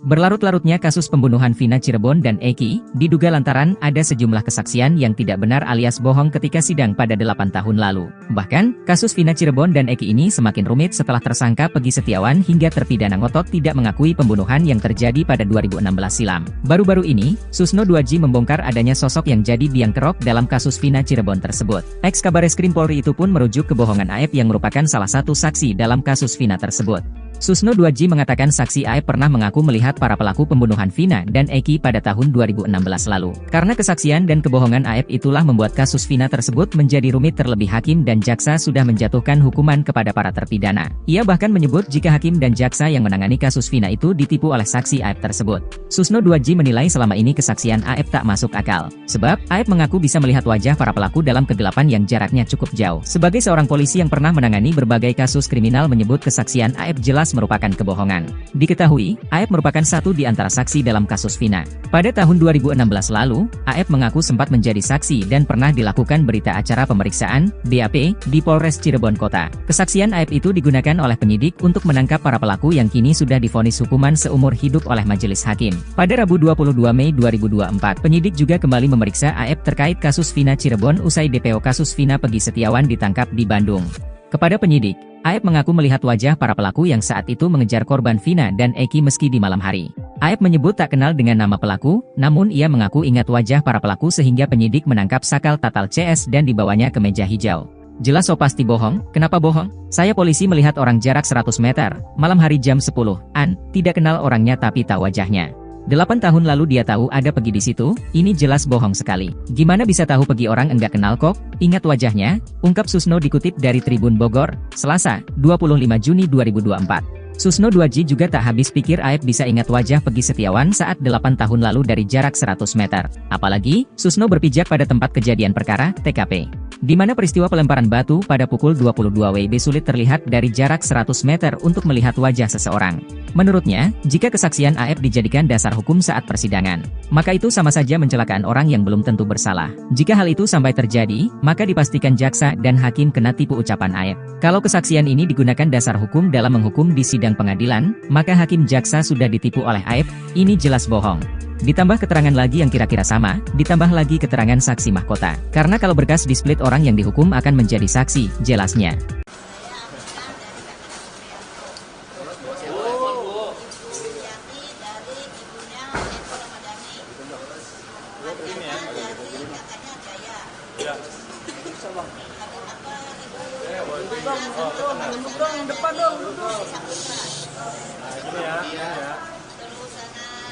Berlarut-larutnya kasus pembunuhan Vina Cirebon dan Eki, diduga lantaran ada sejumlah kesaksian yang tidak benar alias bohong ketika sidang pada 8 tahun lalu. Bahkan, kasus Vina Cirebon dan Eki ini semakin rumit setelah tersangka Peggy Setiawan hingga terpidana ngotot tidak mengakui pembunuhan yang terjadi pada 2016 silam. Baru-baru ini, Susno 2J membongkar adanya sosok yang jadi biang kerok dalam kasus Vina Cirebon tersebut. Ex-Kabareskrim Polri itu pun merujuk kebohongan Aep yang merupakan salah satu saksi dalam kasus Vina tersebut. Susno 2J mengatakan saksi Aep pernah mengaku melihat para pelaku pembunuhan Vina dan Eki pada tahun 2016 lalu. Karena kesaksian dan kebohongan Aep itulah membuat kasus Vina tersebut menjadi rumit, terlebih hakim dan jaksa sudah menjatuhkan hukuman kepada para terpidana. Ia bahkan menyebut jika hakim dan jaksa yang menangani kasus Vina itu ditipu oleh saksi Aep tersebut. Susno 2J menilai selama ini kesaksian Aep tak masuk akal. Sebab, Aep mengaku bisa melihat wajah para pelaku dalam kegelapan yang jaraknya cukup jauh. Sebagai seorang polisi yang pernah menangani berbagai kasus kriminal menyebut kesaksian Aep jelas merupakan kebohongan. Diketahui, Aep merupakan satu di antara saksi dalam kasus Vina. Pada tahun 2016 lalu, Aep mengaku sempat menjadi saksi dan pernah dilakukan berita acara pemeriksaan, BAP, di Polres Cirebon Kota. Kesaksian Aep itu digunakan oleh penyidik untuk menangkap para pelaku yang kini sudah divonis hukuman seumur hidup oleh majelis hakim. Pada Rabu 22 Mei 2024, penyidik juga kembali memeriksa Aep terkait kasus Vina Cirebon usai DPO kasus Vina Peggy Setiawan ditangkap di Bandung. Kepada penyidik, Aep mengaku melihat wajah para pelaku yang saat itu mengejar korban Vina dan Eki meski di malam hari. Aep menyebut tak kenal dengan nama pelaku, namun ia mengaku ingat wajah para pelaku sehingga penyidik menangkap sakal tatal CS dan dibawanya ke meja hijau. Jelas so pasti bohong, kenapa bohong? Saya polisi melihat orang jarak 100 meter, malam hari jam 10-an, tidak kenal orangnya tapi tahu wajahnya. 8 tahun lalu dia tahu ada pergi di situ, ini jelas bohong sekali. Gimana bisa tahu pergi orang enggak kenal kok? Ingat wajahnya, ungkap Susno dikutip dari Tribun Bogor, Selasa, 25 Juni 2024. Susno 2J juga tak habis pikir Aep bisa ingat wajah Pegi Setiawan saat 8 tahun lalu dari jarak 100 meter. Apalagi, Susno berpijak pada tempat kejadian perkara, TKP. Di mana peristiwa pelemparan batu pada pukul 22 WIB sulit terlihat dari jarak 100 meter untuk melihat wajah seseorang. Menurutnya, jika kesaksian Aep dijadikan dasar hukum saat persidangan, maka itu sama saja mencelakaan orang yang belum tentu bersalah. Jika hal itu sampai terjadi, maka dipastikan jaksa dan hakim kena tipu ucapan Aep. Kalau kesaksian ini digunakan dasar hukum dalam menghukum di sidang pengadilan, maka hakim jaksa sudah ditipu oleh Aep, ini jelas bohong. Ditambah keterangan lagi yang kira-kira sama, ditambah lagi keterangan saksi mahkota. Karena kalau berkas di split orang yang dihukum akan menjadi saksi, jelasnya.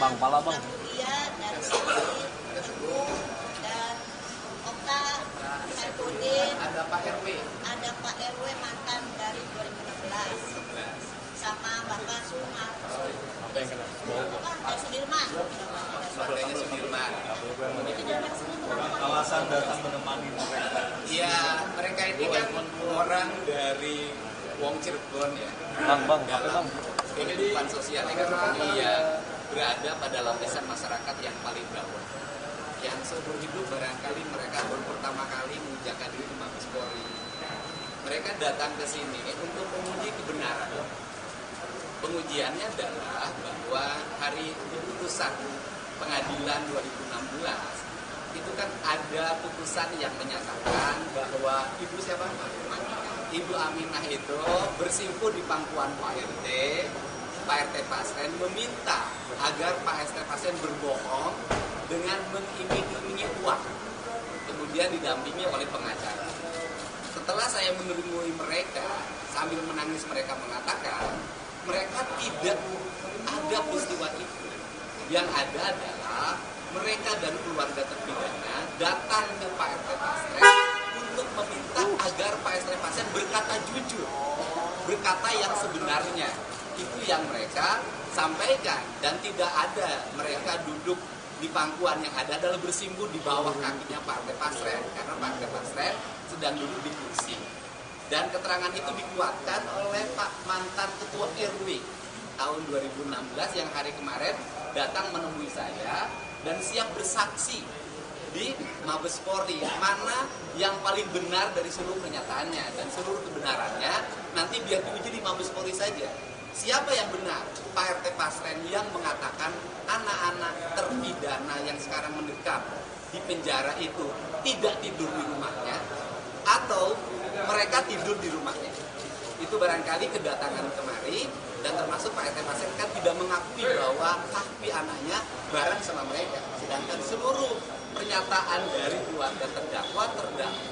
Bang, pala bang. Dia dari sini Teguh dan Okta, Saifudin, Ada Pak RW. ada Pak RW mantan dari 2016 sama Bapak Sumar. Apa yang kena? Pak Sudirman. Keluarganya Sudirman. Itu dari sini berapa? Alasan datang menemani mereka. Iya, mereka ini kan orang dari Wong Cirebon ya. Bang, apa bang? Kehidupan sosial ekonomi yang berada pada lapisan masyarakat yang paling bawah. Yang seumur hidup barangkali mereka baru pertama kali menginjakkan diri di Mabes Polri. Mereka datang ke sini untuk menguji kebenaran. Pengujiannya adalah bahwa hari putusan pengadilan 2016 itu kan ada putusan yang menyatakan bahwa Ibu siapa? Ibu Aminah itu bersimpuh di pangkuan Pak RT. Pak RT Pasren meminta agar Pak RT Pasren berbohong dengan mengiming-imingi uang, kemudian didampingi oleh pengacara. Setelah saya menemui mereka, sambil menangis mereka mengatakan, mereka tidak ada peristiwa itu. Yang ada adalah mereka dan keluarga terpidana datang ke Pak RT Pasren untuk meminta agar Pak RT Pasren berkata jujur, berkata yang sebenarnya. Itu yang mereka sampaikan, dan tidak ada mereka duduk di pangkuan, yang ada adalah bersimpuh di bawah kakinya Pak RT Pasren, karena Pak RT Pasren sedang duduk di kursi. Dan keterangan itu dikuatkan oleh Pak mantan Ketua RW tahun 2016 yang hari kemarin datang menemui saya dan siap bersaksi di Mabes Polri, mana yang paling benar dari seluruh pernyataannya, dan seluruh kebenarannya nanti biar diuji di Mabes Polri saja. Siapa yang benar? Pak RT Pasren yang mengatakan anak-anak terpidana yang sekarang mendekam di penjara itu tidak tidur di rumahnya, atau mereka tidur di rumahnya. Itu barangkali kedatangan kemari, dan termasuk Pak RT Pasren kan tidak mengakui bahwa kaki anaknya bareng sama mereka. Sedangkan seluruh pernyataan dari keluarga terdakwa,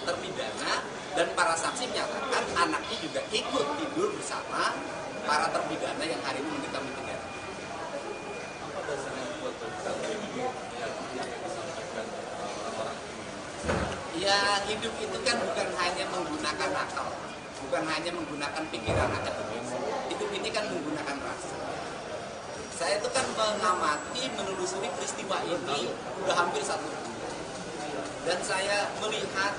terpidana, dan para saksi menyatakan anaknya juga ikut tidur bersama para terpidana yang hari ini mendekam di penjara. Apa dasarnya buat Ya, hidup itu kan bukan hanya menggunakan akal, bukan hanya menggunakan pikiran akademis. Hidup ini kan menggunakan rasa. Saya itu kan mengamati, menelusuri peristiwa ini udah hampir 1 bulan. Dan saya melihat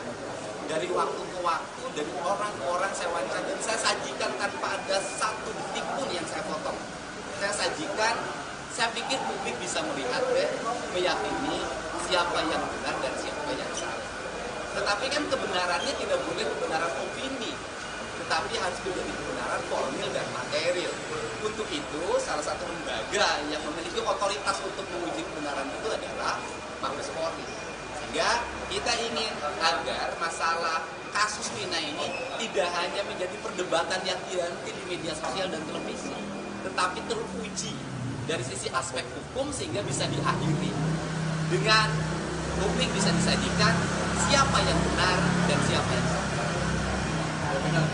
dari waktu ke waktu, dari orang ke orang saya wawancara, dan saya sajikan tanpa ada satu detik pun yang saya potong. Saya sajikan, saya pikir publik bisa melihat, meyakini siapa yang benar dan siapa yang salah. Tetapi kan kebenarannya tidak boleh kebenaran opini, tetapi harus menjadi kebenaran formil dan material. Untuk itu, salah satu lembaga yang memiliki otoritas untuk menguji kebenaran itu adalah Mabes Polri. Sehingga kita ingin agar masalah kasus Vina ini tidak hanya menjadi menjadi perdebatan yang identik di media sosial dan televisi, tetapi teruji dari sisi aspek hukum sehingga bisa diakhiri dengan publik bisa disajikan siapa yang benar dan siapa yang salah. Benar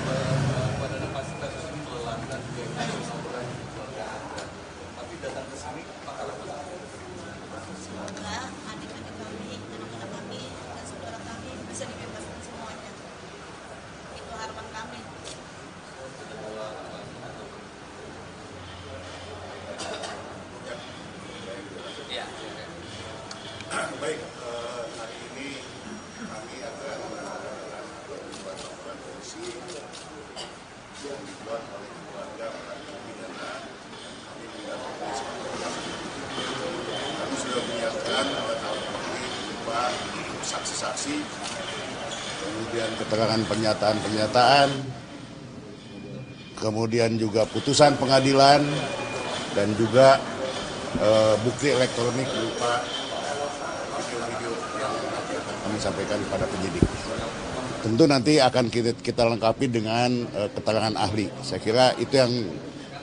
pada kasus ini melelahkan juga laporan keluarga Anda. Tapi datang ke sini apakah semoga adik-adik kami, anak-anak kami, dan saudara kami bisa dibebaskan semuanya. Itu harapan kami. Ya. Baik, hari ini kami akan melakukan laporan polisi yang dibuat oleh keluarga para terpidana. Kami mendapat kami sudah menyiapkan alat bukti berupa saksi-saksi, kemudian keterangan pernyataan-pernyataan, kemudian juga putusan pengadilan, dan juga bukti elektronik berupa video-video yang kami sampaikan kepada penyidik. Tentu nanti akan kita lengkapi dengan keterangan ahli. Saya kira itu yang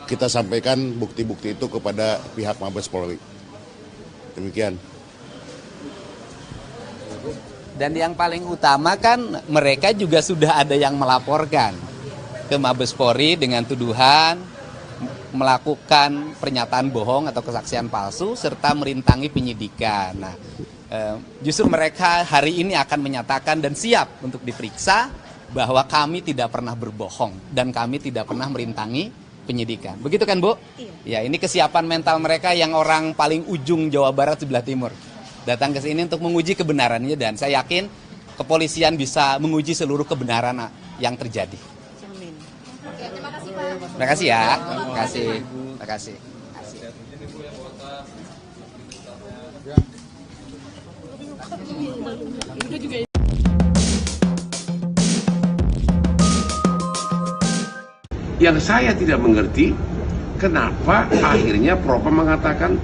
kita sampaikan bukti-bukti itu kepada pihak Mabes Polri. Demikian. Dan yang paling utama kan mereka juga sudah ada yang melaporkan ke Mabes Polri dengan tuduhan melakukan pernyataan bohong atau kesaksian palsu serta merintangi penyidikan. Nah, justru mereka hari ini akan menyatakan dan siap untuk diperiksa bahwa kami tidak pernah berbohong dan kami tidak pernah merintangi penyidikan. Begitu kan, Bu? Iya. Ya, ini kesiapan mental mereka yang orang paling ujung Jawa Barat sebelah timur. Datang ke sini untuk menguji kebenarannya dan saya yakin kepolisian bisa menguji seluruh kebenaran yang terjadi. Amin. Oke, terima kasih Pak. Terima kasih ya. Terima kasih. Terima kasih. Yang saya tidak mengerti, kenapa akhirnya Propam mengatakan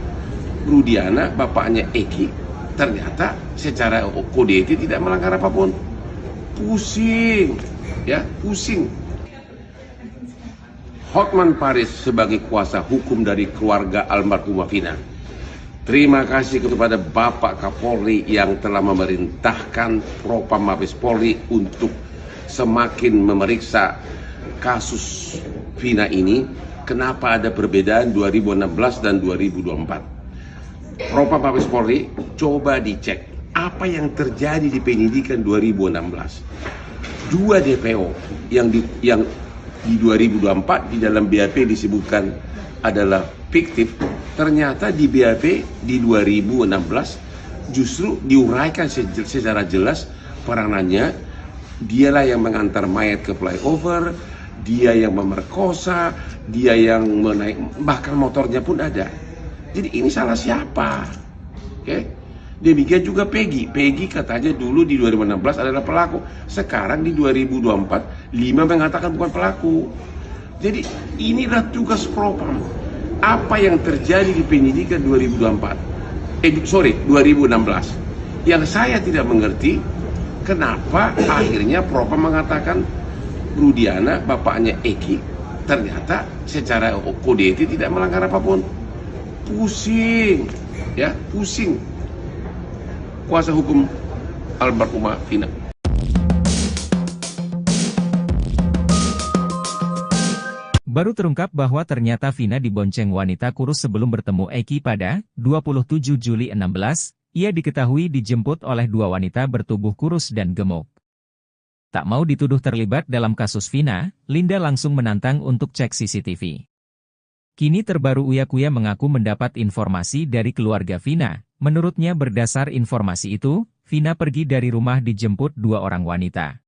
Rudiana, bapaknya Eki, ternyata secara kode etik tidak melanggar apapun. Pusing, ya, pusing. Hotman Paris sebagai kuasa hukum dari keluarga almarhumah Vina. Terima kasih kepada Bapak Kapolri yang telah memerintahkan Propam Mabes Polri untuk semakin memeriksa kasus Vina ini. Kenapa ada perbedaan 2016 dan 2024? Propam Mabes Polri coba dicek apa yang terjadi di penyidikan 2016. Dua DPO yang di 2024 di dalam BAP disebutkan adalah fiktif, ternyata di BAP di 2016 justru diuraikan secara jelas peranannya. Dialah yang mengantar mayat ke flyover, dia yang memerkosa, dia yang menaik, bahkan motornya pun ada. Jadi ini salah siapa? Oke? Demikian juga Peggy. Peggy katanya dulu di 2016 adalah pelaku. Sekarang di 2024, 5 mengatakan bukan pelaku. Jadi inilah tugas Propam. Apa yang terjadi di penyidikan 2016. Yang saya tidak mengerti, kenapa akhirnya Propam mengatakan Rudiana, bapaknya Eki, ternyata secara kode etik tidak melanggar apapun. Pusing, ya, pusing. Kuasa hukum almarhumah Vina. Baru terungkap bahwa ternyata Vina dibonceng wanita kurus sebelum bertemu Eki pada 27 Juli 16, ia diketahui dijemput oleh dua wanita bertubuh kurus dan gemuk. Tak mau dituduh terlibat dalam kasus Vina, Linda langsung menantang untuk cek CCTV. Kini terbaru Uya Kuya mengaku mendapat informasi dari keluarga Vina. Menurutnya berdasar informasi itu, Vina pergi dari rumah dijemput dua orang wanita.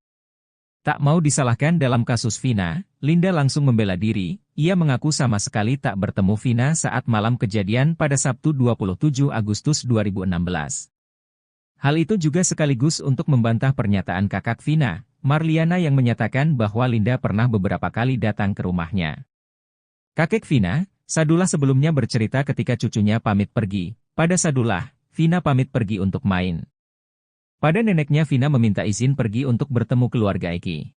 Tak mau disalahkan dalam kasus Vina, Linda langsung membela diri. Ia mengaku sama sekali tak bertemu Vina saat malam kejadian pada Sabtu 27 Agustus 2016. Hal itu juga sekaligus untuk membantah pernyataan kakak Vina, Marliana, yang menyatakan bahwa Linda pernah beberapa kali datang ke rumahnya. Kakek Vina, Sadullah, sebelumnya bercerita ketika cucunya pamit pergi. Pada Sadullah, Vina pamit pergi untuk main. Pada neneknya, Vina meminta izin pergi untuk bertemu keluarga Eki.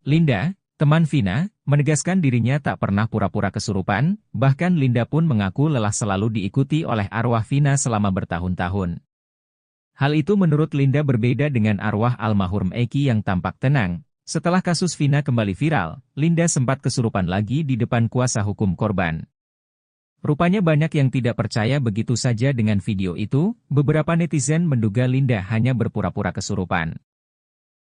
Linda, teman Vina, menegaskan dirinya tak pernah pura-pura kesurupan, bahkan Linda pun mengaku lelah selalu diikuti oleh arwah Vina selama bertahun-tahun. Hal itu menurut Linda berbeda dengan arwah almarhum Eki yang tampak tenang. Setelah kasus Vina kembali viral, Linda sempat kesurupan lagi di depan kuasa hukum korban. Rupanya banyak yang tidak percaya begitu saja dengan video itu, beberapa netizen menduga Linda hanya berpura-pura kesurupan.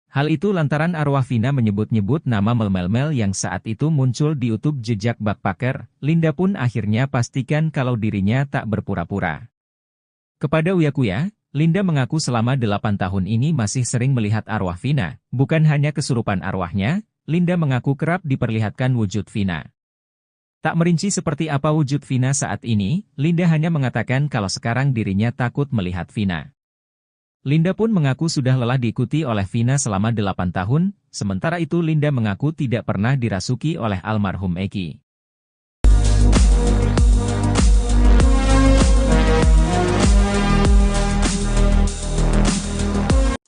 Hal itu lantaran arwah Vina menyebut-nyebut nama Mel yang saat itu muncul di YouTube jejak Backpacker. Linda pun akhirnya pastikan kalau dirinya tak berpura-pura. Kepada Uyakuya, Linda mengaku selama 8 tahun ini masih sering melihat arwah Vina. Bukan hanya kesurupan arwahnya, Linda mengaku kerap diperlihatkan wujud Vina. Tak merinci seperti apa wujud Vina saat ini, Linda hanya mengatakan kalau sekarang dirinya takut melihat Vina. Linda pun mengaku sudah lelah diikuti oleh Vina selama 8 tahun, sementara itu Linda mengaku tidak pernah dirasuki oleh almarhum Eki.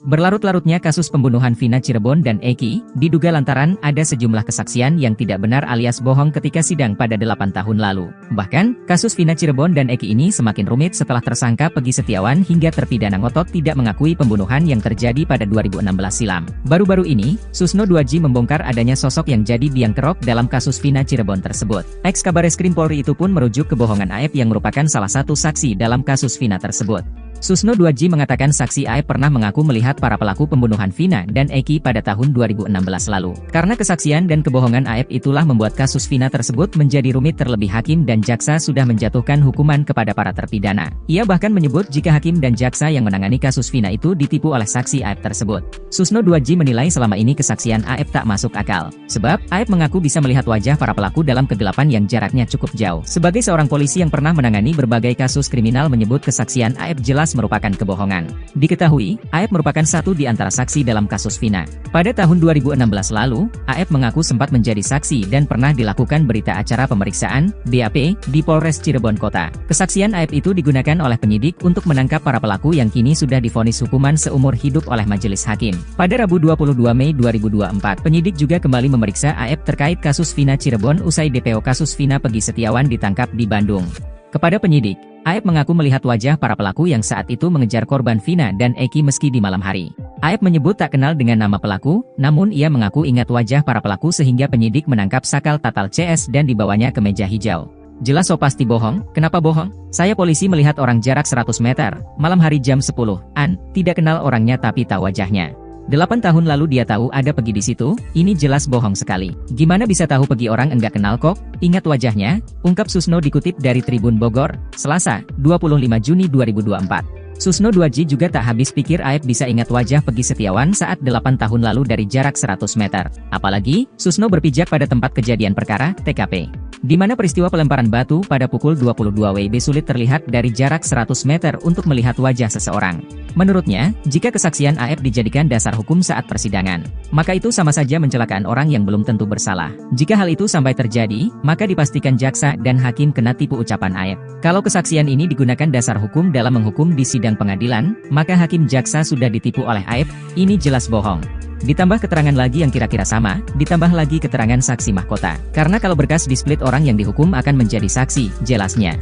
Berlarut-larutnya kasus pembunuhan Vina Cirebon dan Eki, diduga lantaran ada sejumlah kesaksian yang tidak benar alias bohong ketika sidang pada 8 tahun lalu. Bahkan, kasus Vina Cirebon dan Eki ini semakin rumit setelah tersangka Pegi Setiawan hingga terpidana ngotot tidak mengakui pembunuhan yang terjadi pada 2016 silam. Baru-baru ini, Susno 2J membongkar adanya sosok yang jadi biang kerok dalam kasus Vina Cirebon tersebut. Ex-Kabareskrim Polri itu pun merujuk kebohongan Aep yang merupakan salah satu saksi dalam kasus Vina tersebut. Susno 2J mengatakan saksi Aep pernah mengaku melihat para pelaku pembunuhan Vina dan Eki pada tahun 2016 lalu. Karena kesaksian dan kebohongan Aep itulah membuat kasus Vina tersebut menjadi rumit, terlebih hakim dan jaksa sudah menjatuhkan hukuman kepada para terpidana. Ia bahkan menyebut jika hakim dan jaksa yang menangani kasus Vina itu ditipu oleh saksi Aep tersebut. Susno 2J menilai selama ini kesaksian Aep tak masuk akal. Sebab, Aep mengaku bisa melihat wajah para pelaku dalam kegelapan yang jaraknya cukup jauh. Sebagai seorang polisi yang pernah menangani berbagai kasus kriminal menyebut kesaksian Aep jelas merupakan kebohongan. Diketahui, Aep merupakan satu di antara saksi dalam kasus Vina. Pada tahun 2016 lalu, Aep mengaku sempat menjadi saksi dan pernah dilakukan berita acara pemeriksaan, BAP, di Polres Cirebon Kota. Kesaksian Aep itu digunakan oleh penyidik untuk menangkap para pelaku yang kini sudah divonis hukuman seumur hidup oleh majelis hakim. Pada Rabu 22 Mei 2024, penyidik juga kembali memeriksa Aep terkait kasus Vina Cirebon usai DPO kasus Vina Pegi Setiawan ditangkap di Bandung. Kepada penyidik, Aep mengaku melihat wajah para pelaku yang saat itu mengejar korban Vina dan Eki meski di malam hari. Aep menyebut tak kenal dengan nama pelaku, namun ia mengaku ingat wajah para pelaku sehingga penyidik menangkap sakal tatal CS dan dibawanya ke meja hijau. Jelas so pasti bohong, kenapa bohong? Saya polisi melihat orang jarak 100 meter, malam hari jam 10-an, tidak kenal orangnya tapi tahu wajahnya. 8 tahun lalu dia tahu ada Pegi di situ, ini jelas bohong sekali. Gimana bisa tahu Pegi orang enggak kenal kok? Ingat wajahnya, ungkap Susno dikutip dari Tribun Bogor, Selasa, 25 Juni 2024. Susno 2J juga tak habis pikir Aep bisa ingat wajah Pegi Setiawan saat 8 tahun lalu dari jarak 100 meter. Apalagi, Susno berpijak pada tempat kejadian perkara, TKP. Di mana peristiwa pelemparan batu pada pukul 22 WIB sulit terlihat dari jarak 100 meter untuk melihat wajah seseorang. Menurutnya, jika kesaksian Aep dijadikan dasar hukum saat persidangan, maka itu sama saja mencelakaan orang yang belum tentu bersalah. Jika hal itu sampai terjadi, maka dipastikan jaksa dan hakim kena tipu ucapan Aep. Kalau kesaksian ini digunakan dasar hukum dalam menghukum di sidang pengadilan, maka hakim jaksa sudah ditipu oleh Aep, ini jelas bohong. Ditambah keterangan lagi yang kira-kira sama, ditambah lagi keterangan saksi mahkota. Karena kalau berkas di-split orang yang dihukum akan menjadi saksi, jelasnya.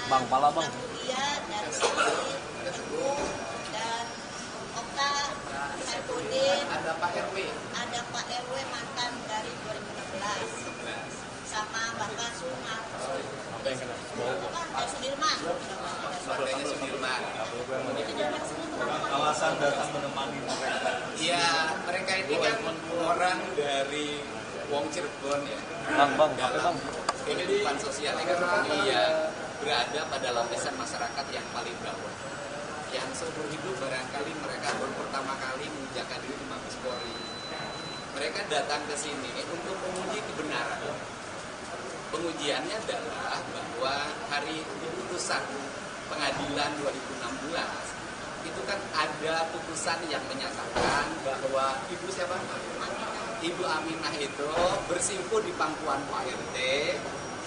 Bang, pala bang. Ada Pak RW. Ada Pak RW mantan dari 2016 sama Bapak Sumar. Apa yang kena? Kan Sudirman. Keluarganya Sudirman. Alasan datang menemani mereka. Ya, mereka ini kan orang dari Wong Cirebon ya. Bang, apa bang? Kehidupan sosial ekonomi ya berada pada lapisan masyarakat yang paling bawah. Yang seumur hidup barangkali mereka baru pertama kali menginjakkan diri di Mabes Polri. Mereka datang ke sini untuk menguji kebenaran. Pengujiannya adalah bahwa hari putusan pengadilan 2016 itu kan ada putusan yang menyatakan bahwa Ibu siapa? Ibu Aminah itu bersimpuh di pangkuan Pak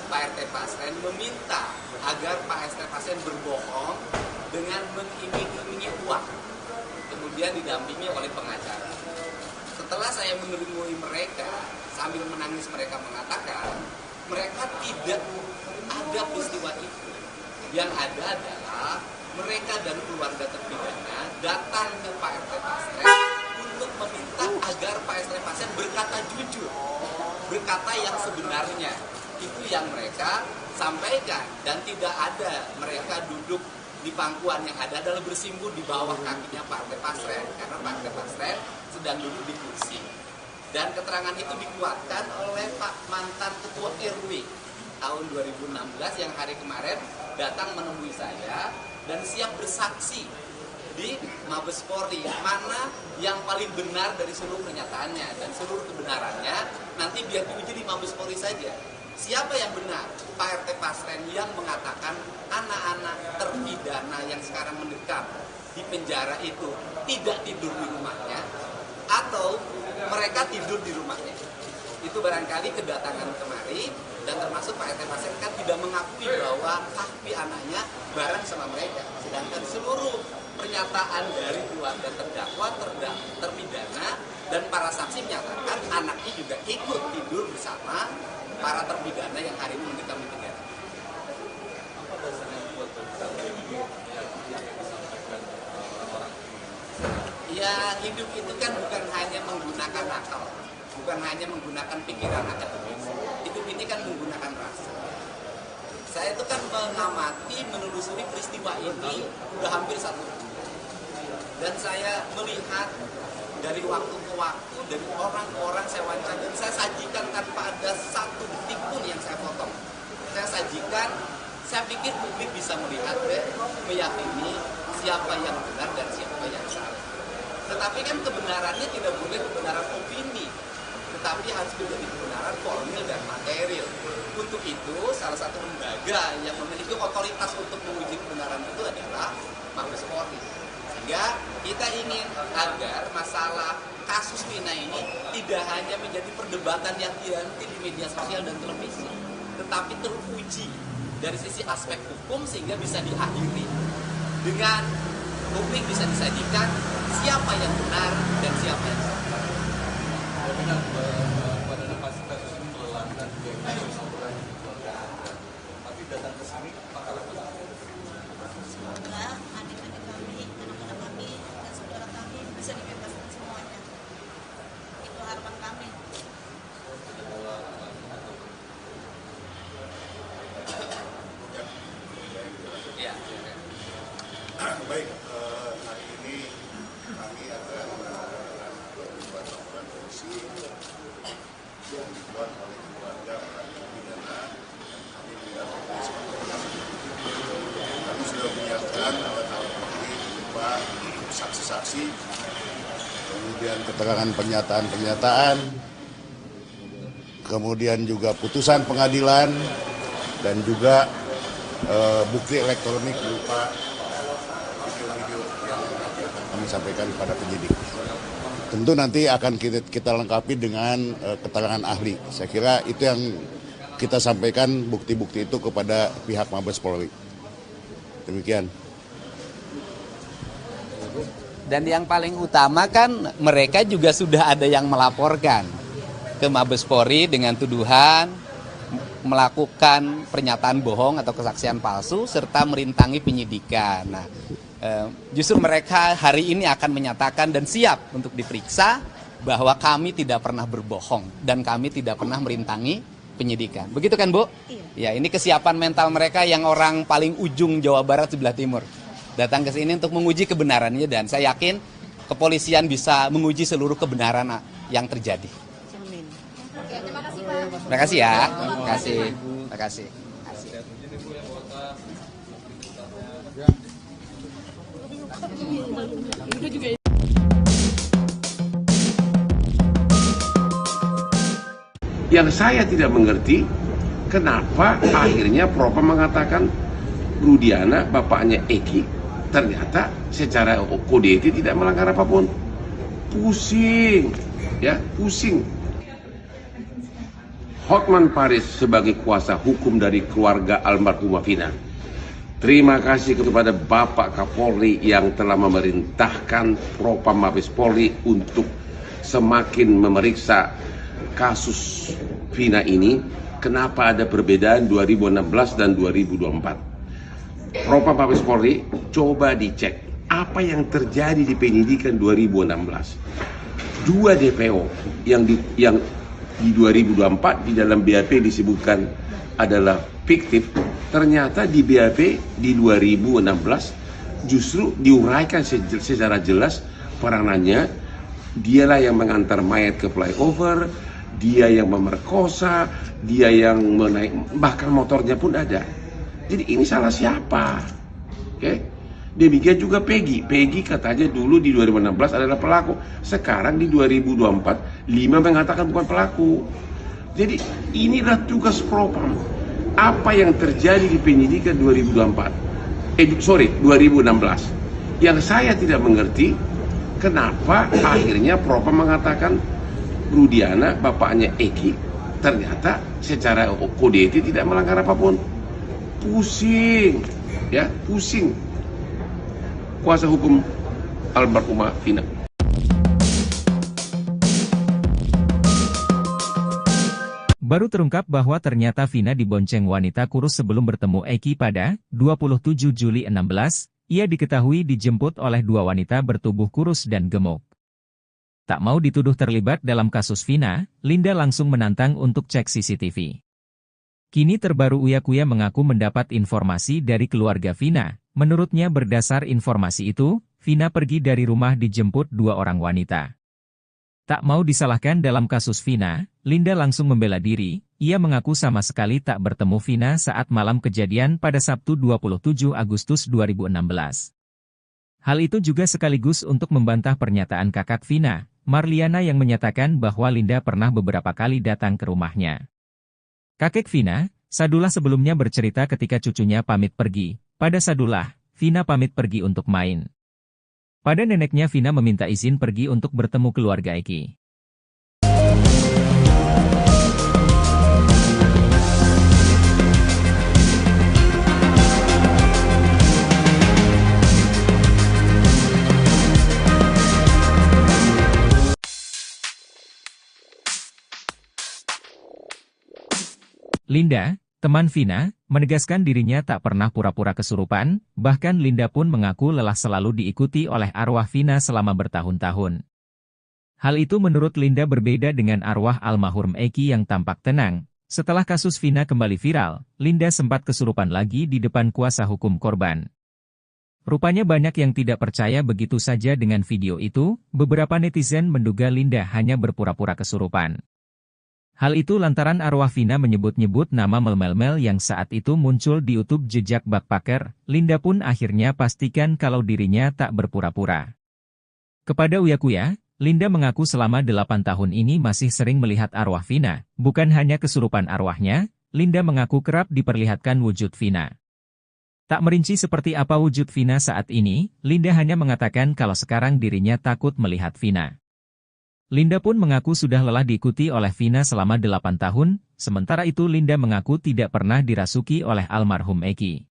RT Pasren meminta agar Pak RT Pasren berbohong dengan mengiming-imingi uang, kemudian didampingi oleh pengacara. Setelah saya menemui mereka, sambil menangis mereka mengatakan, mereka tidak ada peristiwa itu. Yang ada adalah mereka dan keluarga terpidana datang ke Pak RT Pasren untuk meminta agar Pak RT Pasren berkata jujur, berkata yang sebenarnya. Itu yang mereka sampaikan, dan tidak ada mereka duduk di pangkuan, yang ada adalah bersimpuh di bawah kakinya Pak RT Pasren, karena Pak RT Pasren sedang duduk di kursi. Dan keterangan itu dikuatkan oleh Pak mantan Ketua RW tahun 2016 yang hari kemarin datang menemui saya dan siap bersaksi di Mabes Polri, mana yang paling benar dari seluruh pernyataannya, dan seluruh kebenarannya nanti biar diuji di Mabes Polri saja. Siapa yang benar? Pak RT Pasren yang mengatakan anak-anak terpidana yang sekarang mendekam di penjara itu tidak tidur di rumahnya, atau mereka tidur di rumahnya. Itu barangkali kedatangan kemari, dan termasuk Pak RT Pasren kan tidak mengakui bahwa kaki anaknya bareng sama mereka. Sedangkan seluruh pernyataan dari keluarga terdakwa, terpidana, dan para saksi menyatakan anaknya juga ikut tidur bersama para terpidana yang hari ini mendekam di penjara. Ya, hidup itu kan bukan hanya menggunakan akal, bukan hanya menggunakan pikiran akademis. Hidup ini kan menggunakan rasa. Saya itu kan mengamati, menelusuri peristiwa ini udah hampir 1 bulan. Dan saya melihat dari waktu ke waktu, dari orang-orang saya wawancara, dan saya sajikan tanpa ada satu detik pun yang saya potong. Saya sajikan, saya pikir publik bisa melihat dan meyakini siapa yang benar dan siapa yang salah. Tetapi kan kebenarannya tidak boleh kebenaran opini, tetapi harus menjadi kebenaran formil dan material. Untuk itu, salah satu lembaga yang memiliki otoritas untuk menguji kebenaran itu adalah Mabes Polri. Sehingga kita ingin agar masalah kasus Vina ini tidak hanya menjadi perdebatan yang dihenti di media sosial dan televisi, tetapi teruji dari sisi aspek hukum sehingga bisa diakhiri dengan publik bisa disajikan siapa yang benar dan siapa yang salah. Benar pada kasus ini melelahkan juga kasus orang di keluarga Anda. Tapi datang ke sini apakah Semoga adik-adik kami, anak-anak kami, dan saudara kami bisa dibebaskan semuanya. Itu harapan kami. Ya. Baik, hari ini kami akan membuat laporan polisi yang dibuat oleh keluarga para terpidana. Kami mendapat kami sudah menyiapkan alat-alat bukti berupa saksi-saksi, kemudian keterangan pernyataan-pernyataan, kemudian juga putusan pengadilan, dan juga bukti elektronik berupa video-video yang kami sampaikan kepada penyidik. Tentu nanti akan kita lengkapi dengan keterangan ahli. Saya kira itu yang kita sampaikan, bukti-bukti itu kepada pihak Mabes Polri. Demikian. Dan yang paling utama kan mereka juga sudah ada yang melaporkan ke Mabes Polri dengan tuduhan melakukan pernyataan bohong atau kesaksian palsu serta merintangi penyidikan. Nah, justru mereka hari ini akan menyatakan dan siap untuk diperiksa bahwa kami tidak pernah berbohong dan kami tidak pernah merintangi penyidikan. Begitu kan, Bu? Iya. Ya, ini kesiapan mental mereka yang orang paling ujung Jawa Barat sebelah timur. Datang ke sini untuk menguji kebenarannya, dan saya yakin kepolisian bisa menguji seluruh kebenaran yang terjadi. Amin. Terima kasih ya. Terima kasih. Terima kasih. Yang saya tidak mengerti, kenapa akhirnya Propam mengatakan Rudiana, bapaknya Eki, ternyata secara kode etik tidak melanggar apapun. Pusing, ya, pusing. Hotman Paris sebagai kuasa hukum dari keluarga almarhumah Vina. Terima kasih kepada Bapak Kapolri yang telah memerintahkan Propam Mabes Polri untuk semakin memeriksa kasus Vina ini. Kenapa ada perbedaan 2016 dan 2024? Propam Mabes Polri coba dicek apa yang terjadi di penyidikan 2016. Dua DPO yang di 2024 di dalam BAP disebutkan adalah fiktif, ternyata di BAP di 2016 justru diuraikan secara jelas peranannya. Dialah yang mengantar mayat ke flyover, dia yang memerkosa, dia yang menaik, bahkan motornya pun ada. Jadi ini salah siapa? Oke? Demikian juga Peggy. Peggy katanya dulu di 2016 adalah pelaku. Sekarang di 2024, 5 mengatakan bukan pelaku. Jadi inilah tugas Propam. Apa yang terjadi di penyidikan 2016. Yang saya tidak mengerti, kenapa akhirnya Propam mengatakan Rudiana, bapaknya Eki, ternyata secara kode etik tidak melanggar apapun. Pusing, ya, pusing. Kuasa hukum almarhumah Vina. Baru terungkap bahwa ternyata Vina dibonceng wanita kurus sebelum bertemu Eki pada 27 Juli 16, ia diketahui dijemput oleh dua wanita bertubuh kurus dan gemuk. Tak mau dituduh terlibat dalam kasus Vina, Linda langsung menantang untuk cek CCTV. Kini terbaru Uya Kuya mengaku mendapat informasi dari keluarga Vina. Menurutnya berdasar informasi itu, Vina pergi dari rumah dijemput dua orang wanita. Tak mau disalahkan dalam kasus Vina, Linda langsung membela diri. Ia mengaku sama sekali tak bertemu Vina saat malam kejadian pada Sabtu 27 Agustus 2016. Hal itu juga sekaligus untuk membantah pernyataan kakak Vina, Marliana, yang menyatakan bahwa Linda pernah beberapa kali datang ke rumahnya. Kakek Vina, Sadullah, sebelumnya bercerita ketika cucunya pamit pergi. Pada Sadullah, Vina pamit pergi untuk main. Pada neneknya, Vina meminta izin pergi untuk bertemu keluarga Eki. Linda, teman Vina, menegaskan dirinya tak pernah pura-pura kesurupan, bahkan Linda pun mengaku lelah selalu diikuti oleh arwah Vina selama bertahun-tahun. Hal itu menurut Linda berbeda dengan arwah almarhum Eki yang tampak tenang. Setelah kasus Vina kembali viral, Linda sempat kesurupan lagi di depan kuasa hukum korban. Rupanya banyak yang tidak percaya begitu saja dengan video itu. Beberapa netizen menduga Linda hanya berpura-pura kesurupan. Hal itu lantaran arwah Vina menyebut-nyebut nama Mel yang saat itu muncul di YouTube jejak Backpacker. Linda pun akhirnya pastikan kalau dirinya tak berpura-pura. Kepada Uya Kuya, Linda mengaku selama 8 tahun ini masih sering melihat arwah Vina. Bukan hanya kesurupan arwahnya, Linda mengaku kerap diperlihatkan wujud Vina. Tak merinci seperti apa wujud Vina saat ini, Linda hanya mengatakan kalau sekarang dirinya takut melihat Vina. Linda pun mengaku sudah lelah diikuti oleh Vina selama 8 tahun, sementara itu Linda mengaku tidak pernah dirasuki oleh almarhum Eki.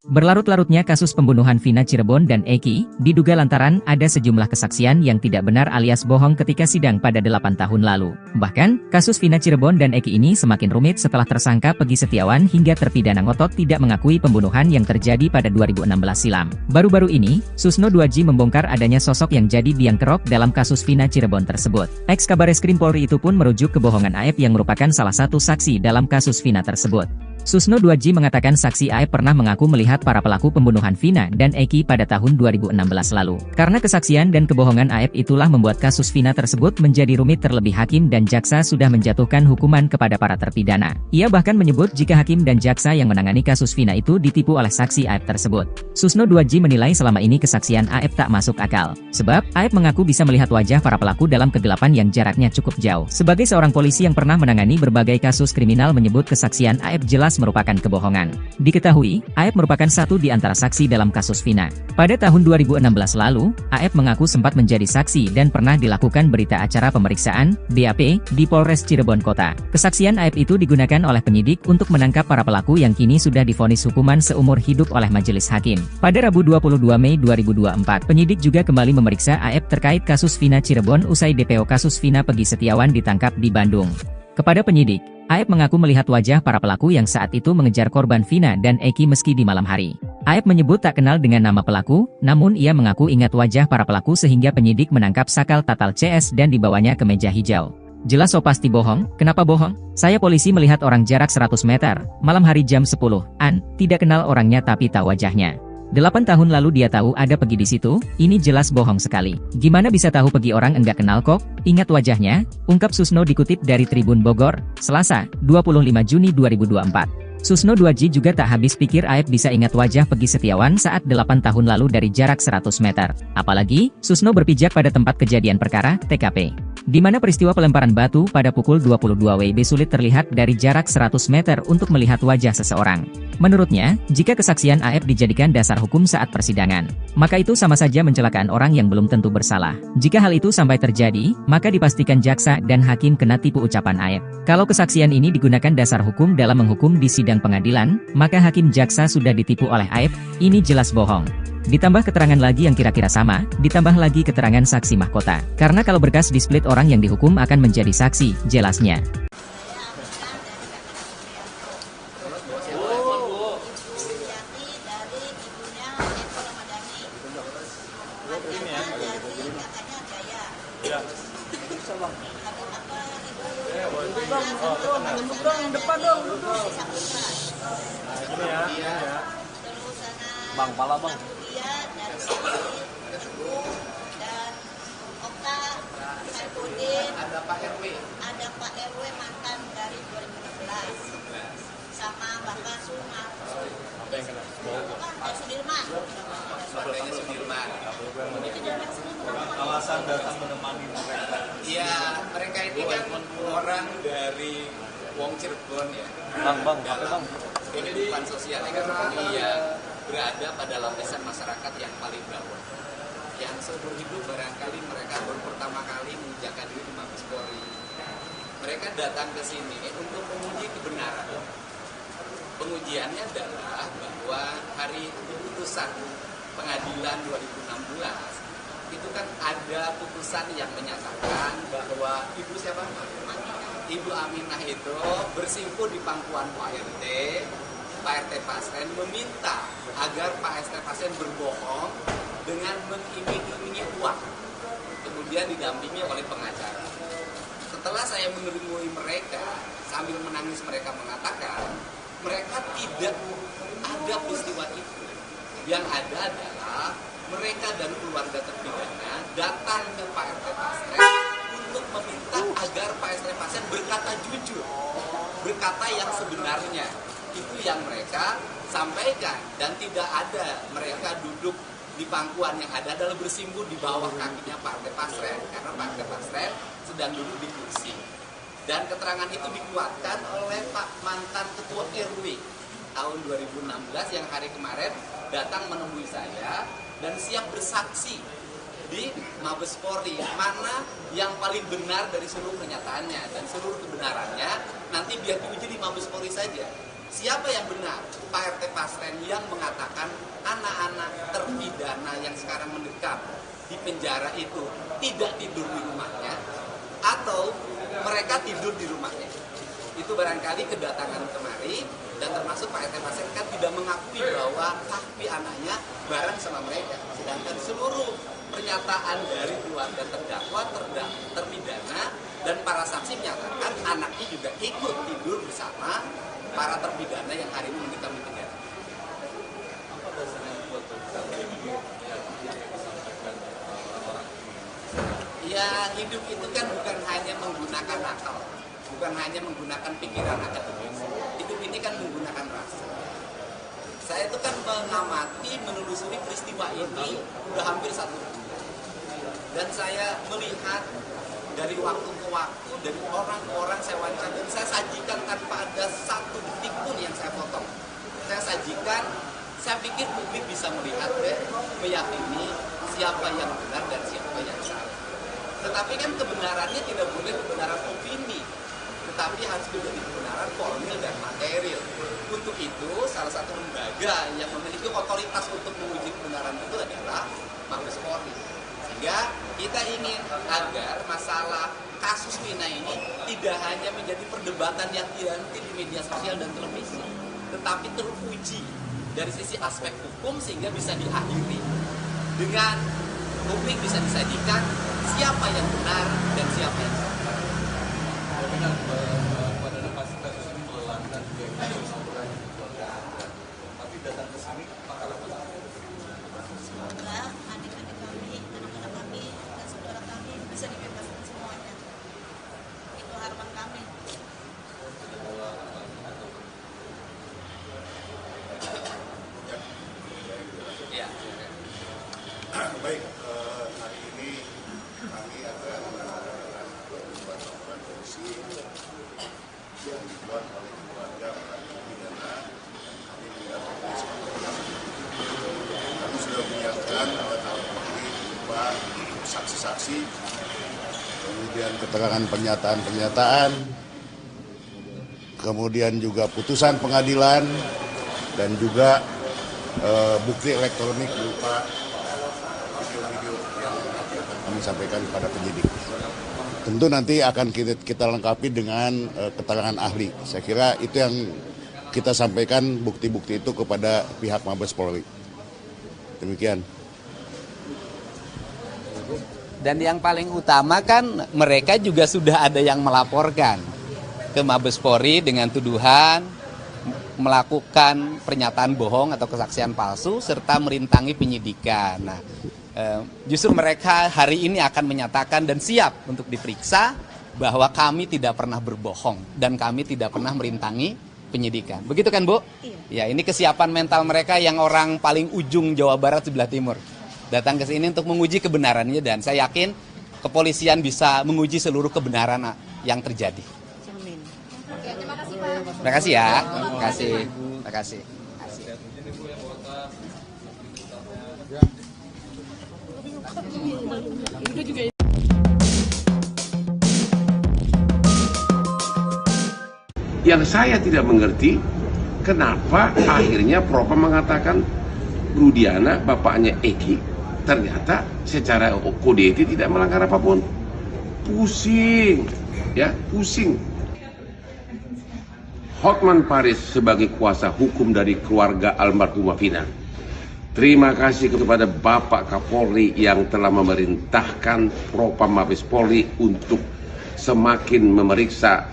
Berlarut-larutnya kasus pembunuhan Vina Cirebon dan Eki, diduga lantaran ada sejumlah kesaksian yang tidak benar alias bohong ketika sidang pada 8 tahun lalu. Bahkan, kasus Vina Cirebon dan Eki ini semakin rumit setelah tersangka Peggy Setiawan hingga terpidana ngotot tidak mengakui pembunuhan yang terjadi pada 2016 silam. Baru-baru ini, Susno 2G membongkar adanya sosok yang jadi biang kerok dalam kasus Vina Cirebon tersebut. Ex-Kabareskrim Polri itu pun merujuk kebohongan Aep yang merupakan salah satu saksi dalam kasus Vina tersebut. Susno 2J mengatakan saksi AF pernah mengaku melihat para pelaku pembunuhan Vina dan Eki pada tahun 2016 lalu. Karena kesaksian dan kebohongan AF itulah membuat kasus Vina tersebut menjadi rumit, terlebih hakim dan jaksa sudah menjatuhkan hukuman kepada para terpidana. Ia bahkan menyebut jika hakim dan jaksa yang menangani kasus Vina itu ditipu oleh saksi AF tersebut. Susno 2J menilai selama ini kesaksian AF tak masuk akal. Sebab, AF mengaku bisa melihat wajah para pelaku dalam kegelapan yang jaraknya cukup jauh. Sebagai seorang polisi yang pernah menangani berbagai kasus kriminal, menyebut kesaksian AF jelas merupakan kebohongan. Diketahui, AF merupakan satu di antara saksi dalam kasus Vina. Pada tahun 2016 lalu, AF mengaku sempat menjadi saksi dan pernah dilakukan berita acara pemeriksaan, BAP, di Polres Cirebon Kota. Kesaksian AF itu digunakan oleh penyidik untuk menangkap para pelaku yang kini sudah divonis hukuman seumur hidup oleh majelis hakim. Pada Rabu 22 Mei 2024, penyidik juga kembali memeriksa AF terkait kasus Vina Cirebon usai DPO kasus Vina Pegi Setiawan ditangkap di Bandung. Kepada penyidik, AF mengaku melihat wajah para pelaku yang saat itu mengejar korban Vina dan Eki meski di malam hari. AF menyebut tak kenal dengan nama pelaku, namun ia mengaku ingat wajah para pelaku sehingga penyidik menangkap Sakal Tatal CS dan dibawanya ke meja hijau. Jelas so pasti bohong, kenapa bohong? Saya polisi melihat orang jarak 100 meter, malam hari jam 10-an, tidak kenal orangnya tapi tahu wajahnya. 8 tahun lalu dia tahu ada Pegi di situ, ini jelas bohong sekali. Gimana bisa tahu Pegi, orang enggak kenal kok? Ingat wajahnya, ungkap Susno dikutip dari Tribun Bogor, Selasa, 25 Juni 2024. Susno 2J juga tak habis pikir AF bisa ingat wajah Pegi Setiawan saat 8 tahun lalu dari jarak 100 meter. Apalagi, Susno berpijak pada tempat kejadian perkara, TKP. Di mana peristiwa pelemparan batu pada pukul 22 WIB sulit terlihat dari jarak 100 meter untuk melihat wajah seseorang. Menurutnya, jika kesaksian AF dijadikan dasar hukum saat persidangan, maka itu sama saja mencelakaan orang yang belum tentu bersalah. Jika hal itu sampai terjadi, maka dipastikan jaksa dan hakim kena tipu, ucapan AF. Kalau kesaksian ini digunakan dasar hukum dalam menghukum di sidang pengadilan, maka hakim jaksa sudah ditipu oleh AF, ini jelas bohong. Ditambah keterangan lagi yang kira-kira sama, ditambah lagi keterangan saksi mahkota. Karena kalau berkas di-split, orang yang dihukum akan menjadi saksi, jelasnya. Bang, pala bang. Dia dari Siti, Teguh, dan Okta, Saipudin, Ada Pak RW. ada Pak RW mantan dari 2016, sama Bapak Suma. Apa yang kena? Sudirman. Partainya Sudirman. Alasan datang menemani mereka. Iya, mereka ini kan orang dari Wong Cirebon ya. Bang, apa bang? Kehidupan sosial ekonomi yang berada pada lapisan masyarakat yang paling bawah. Yang seumur hidup barangkali mereka baru pertama kali menginjakkan diri di Mabes Polri. Mereka datang ke sini untuk menguji kebenaran. Pengujiannya adalah bahwa hari putusan pengadilan 2016 itu kan ada putusan yang menyatakan bahwa Ibu siapa? Ibu Aminah itu bersimpuh di pangkuan Pak RT. Pak RT Pasren meminta agar Pak RT Pasren berbohong dengan mengiming-imingi uang, kemudian didampingi oleh pengacara. Setelah saya menemui mereka, sambil menangis mereka mengatakan mereka tidak ada peristiwa itu. Yang ada adalah mereka dan keluarga terpidana datang ke Pak RT Pasren untuk meminta agar Pak RT Pasren berkata jujur, berkata yang sebenarnya. Itu yang mereka sampaikan, dan tidak ada mereka duduk di pangkuan, yang ada adalah bersimpuh di bawah kakinya Pak RT Pasren, karena Pak RT Pasren sedang duduk di kursi. Dan keterangan itu dikuatkan oleh Pak mantan Ketua RW tahun 2016 yang hari kemarin datang menemui saya dan siap bersaksi di Mabes Polri, mana yang paling benar dari seluruh pernyataannya, dan seluruh kebenarannya nanti biar diuji di Mabes Polri saja. Siapa yang benar? Pak RT Pasren yang mengatakan anak-anak terpidana yang sekarang mendekam di penjara itu tidak tidur di rumahnya, atau mereka tidur di rumahnya. Itu barangkali kedatangan kemari, dan termasuk Pak RT Pasren kan tidak mengakui bahwa tapi anaknya bareng sama mereka. Sedangkan seluruh pernyataan dari keluarga terdakwa, terpidana, dan para saksi menyatakan anaknya juga ikut tidur bersama para terpidana yang hari ini menikam di penjara. Apa dasarnya buat ini yang disampaikan orang ini? Ya, hidup itu kan bukan hanya menggunakan akal, bukan hanya menggunakan pikiran akademis. Hidup ini kan menggunakan rasa. Saya itu kan mengamati, menelusuri peristiwa ini udah hampir 1 bulan. Dan saya melihat dari waktu ke waktu, dari orang ke orang saya wawancara, dan saya sajikan tanpa ada satu detik pun yang saya potong. Saya sajikan, saya pikir publik bisa melihat dan meyakini siapa yang benar dan siapa yang salah. Tetapi kan kebenarannya tidak boleh kebenaran opini, tetapi harus menjadi kebenaran formil dan material. Untuk itu, salah satu lembaga yang memiliki otoritas untuk menguji kebenaran itu adalah Mabes Polri. Sehingga kita ingin agar masalah kasus Vina ini tidak hanya menjadi perdebatan yang dihenti di media sosial dan televisi, tetapi teruji dari sisi aspek hukum sehingga bisa diakhiri dengan publik bisa disajikan siapa yang benar dan siapa yang salah. Benar pada kasus ini melelahkan juga kasus laporan keluarga. Tapi datang ke sini pakar apa? Semoga adik-adik kami, anak-anak kami, dan saudara kami bisa dibebaskan semuanya. Itu harapan kami. Ya. Baik, hari ini kami akan menyampaikan laporan polisi yang dibuat oleh keluarga para terpidana. Kami mendapatkan kami sudah menyiapkan alat-alat bukti berupa saksi-saksi, kemudian keterangan pernyataan-pernyataan, kemudian juga putusan pengadilan, dan juga bukti elektronik berupa video-video yang kami sampaikan kepada penyidik. Tentu nanti akan kita lengkapi dengan keterangan ahli. Saya kira itu yang kita sampaikan bukti-bukti itu kepada pihak Mabes Polri. Demikian. Dan yang paling utama kan mereka juga sudah ada yang melaporkan ke Mabes Polri dengan tuduhan melakukan pernyataan bohong atau kesaksian palsu serta merintangi penyidikan. Nah, justru mereka hari ini akan menyatakan dan siap untuk diperiksa bahwa kami tidak pernah berbohong dan kami tidak pernah merintangi penyidikan. Begitu kan, Bu? Iya. Ya, ini kesiapan mental mereka yang orang paling ujung Jawa Barat sebelah timur. Datang ke sini untuk menguji kebenarannya dan saya yakin kepolisian bisa menguji seluruh kebenaran yang terjadi. Amin. Terima kasih ya. Terima kasih. Terima kasih. Yang saya tidak mengerti, kenapa akhirnya Propam mengatakan Rudiana, bapaknya Eki, ternyata secara kode etik tidak melanggar apapun. Pusing, ya, pusing. Hotman Paris sebagai kuasa hukum dari keluarga almarhumah Vina. Terima kasih kepada Bapak Kapolri yang telah memerintahkan Propam Mabes Polri untuk semakin memeriksa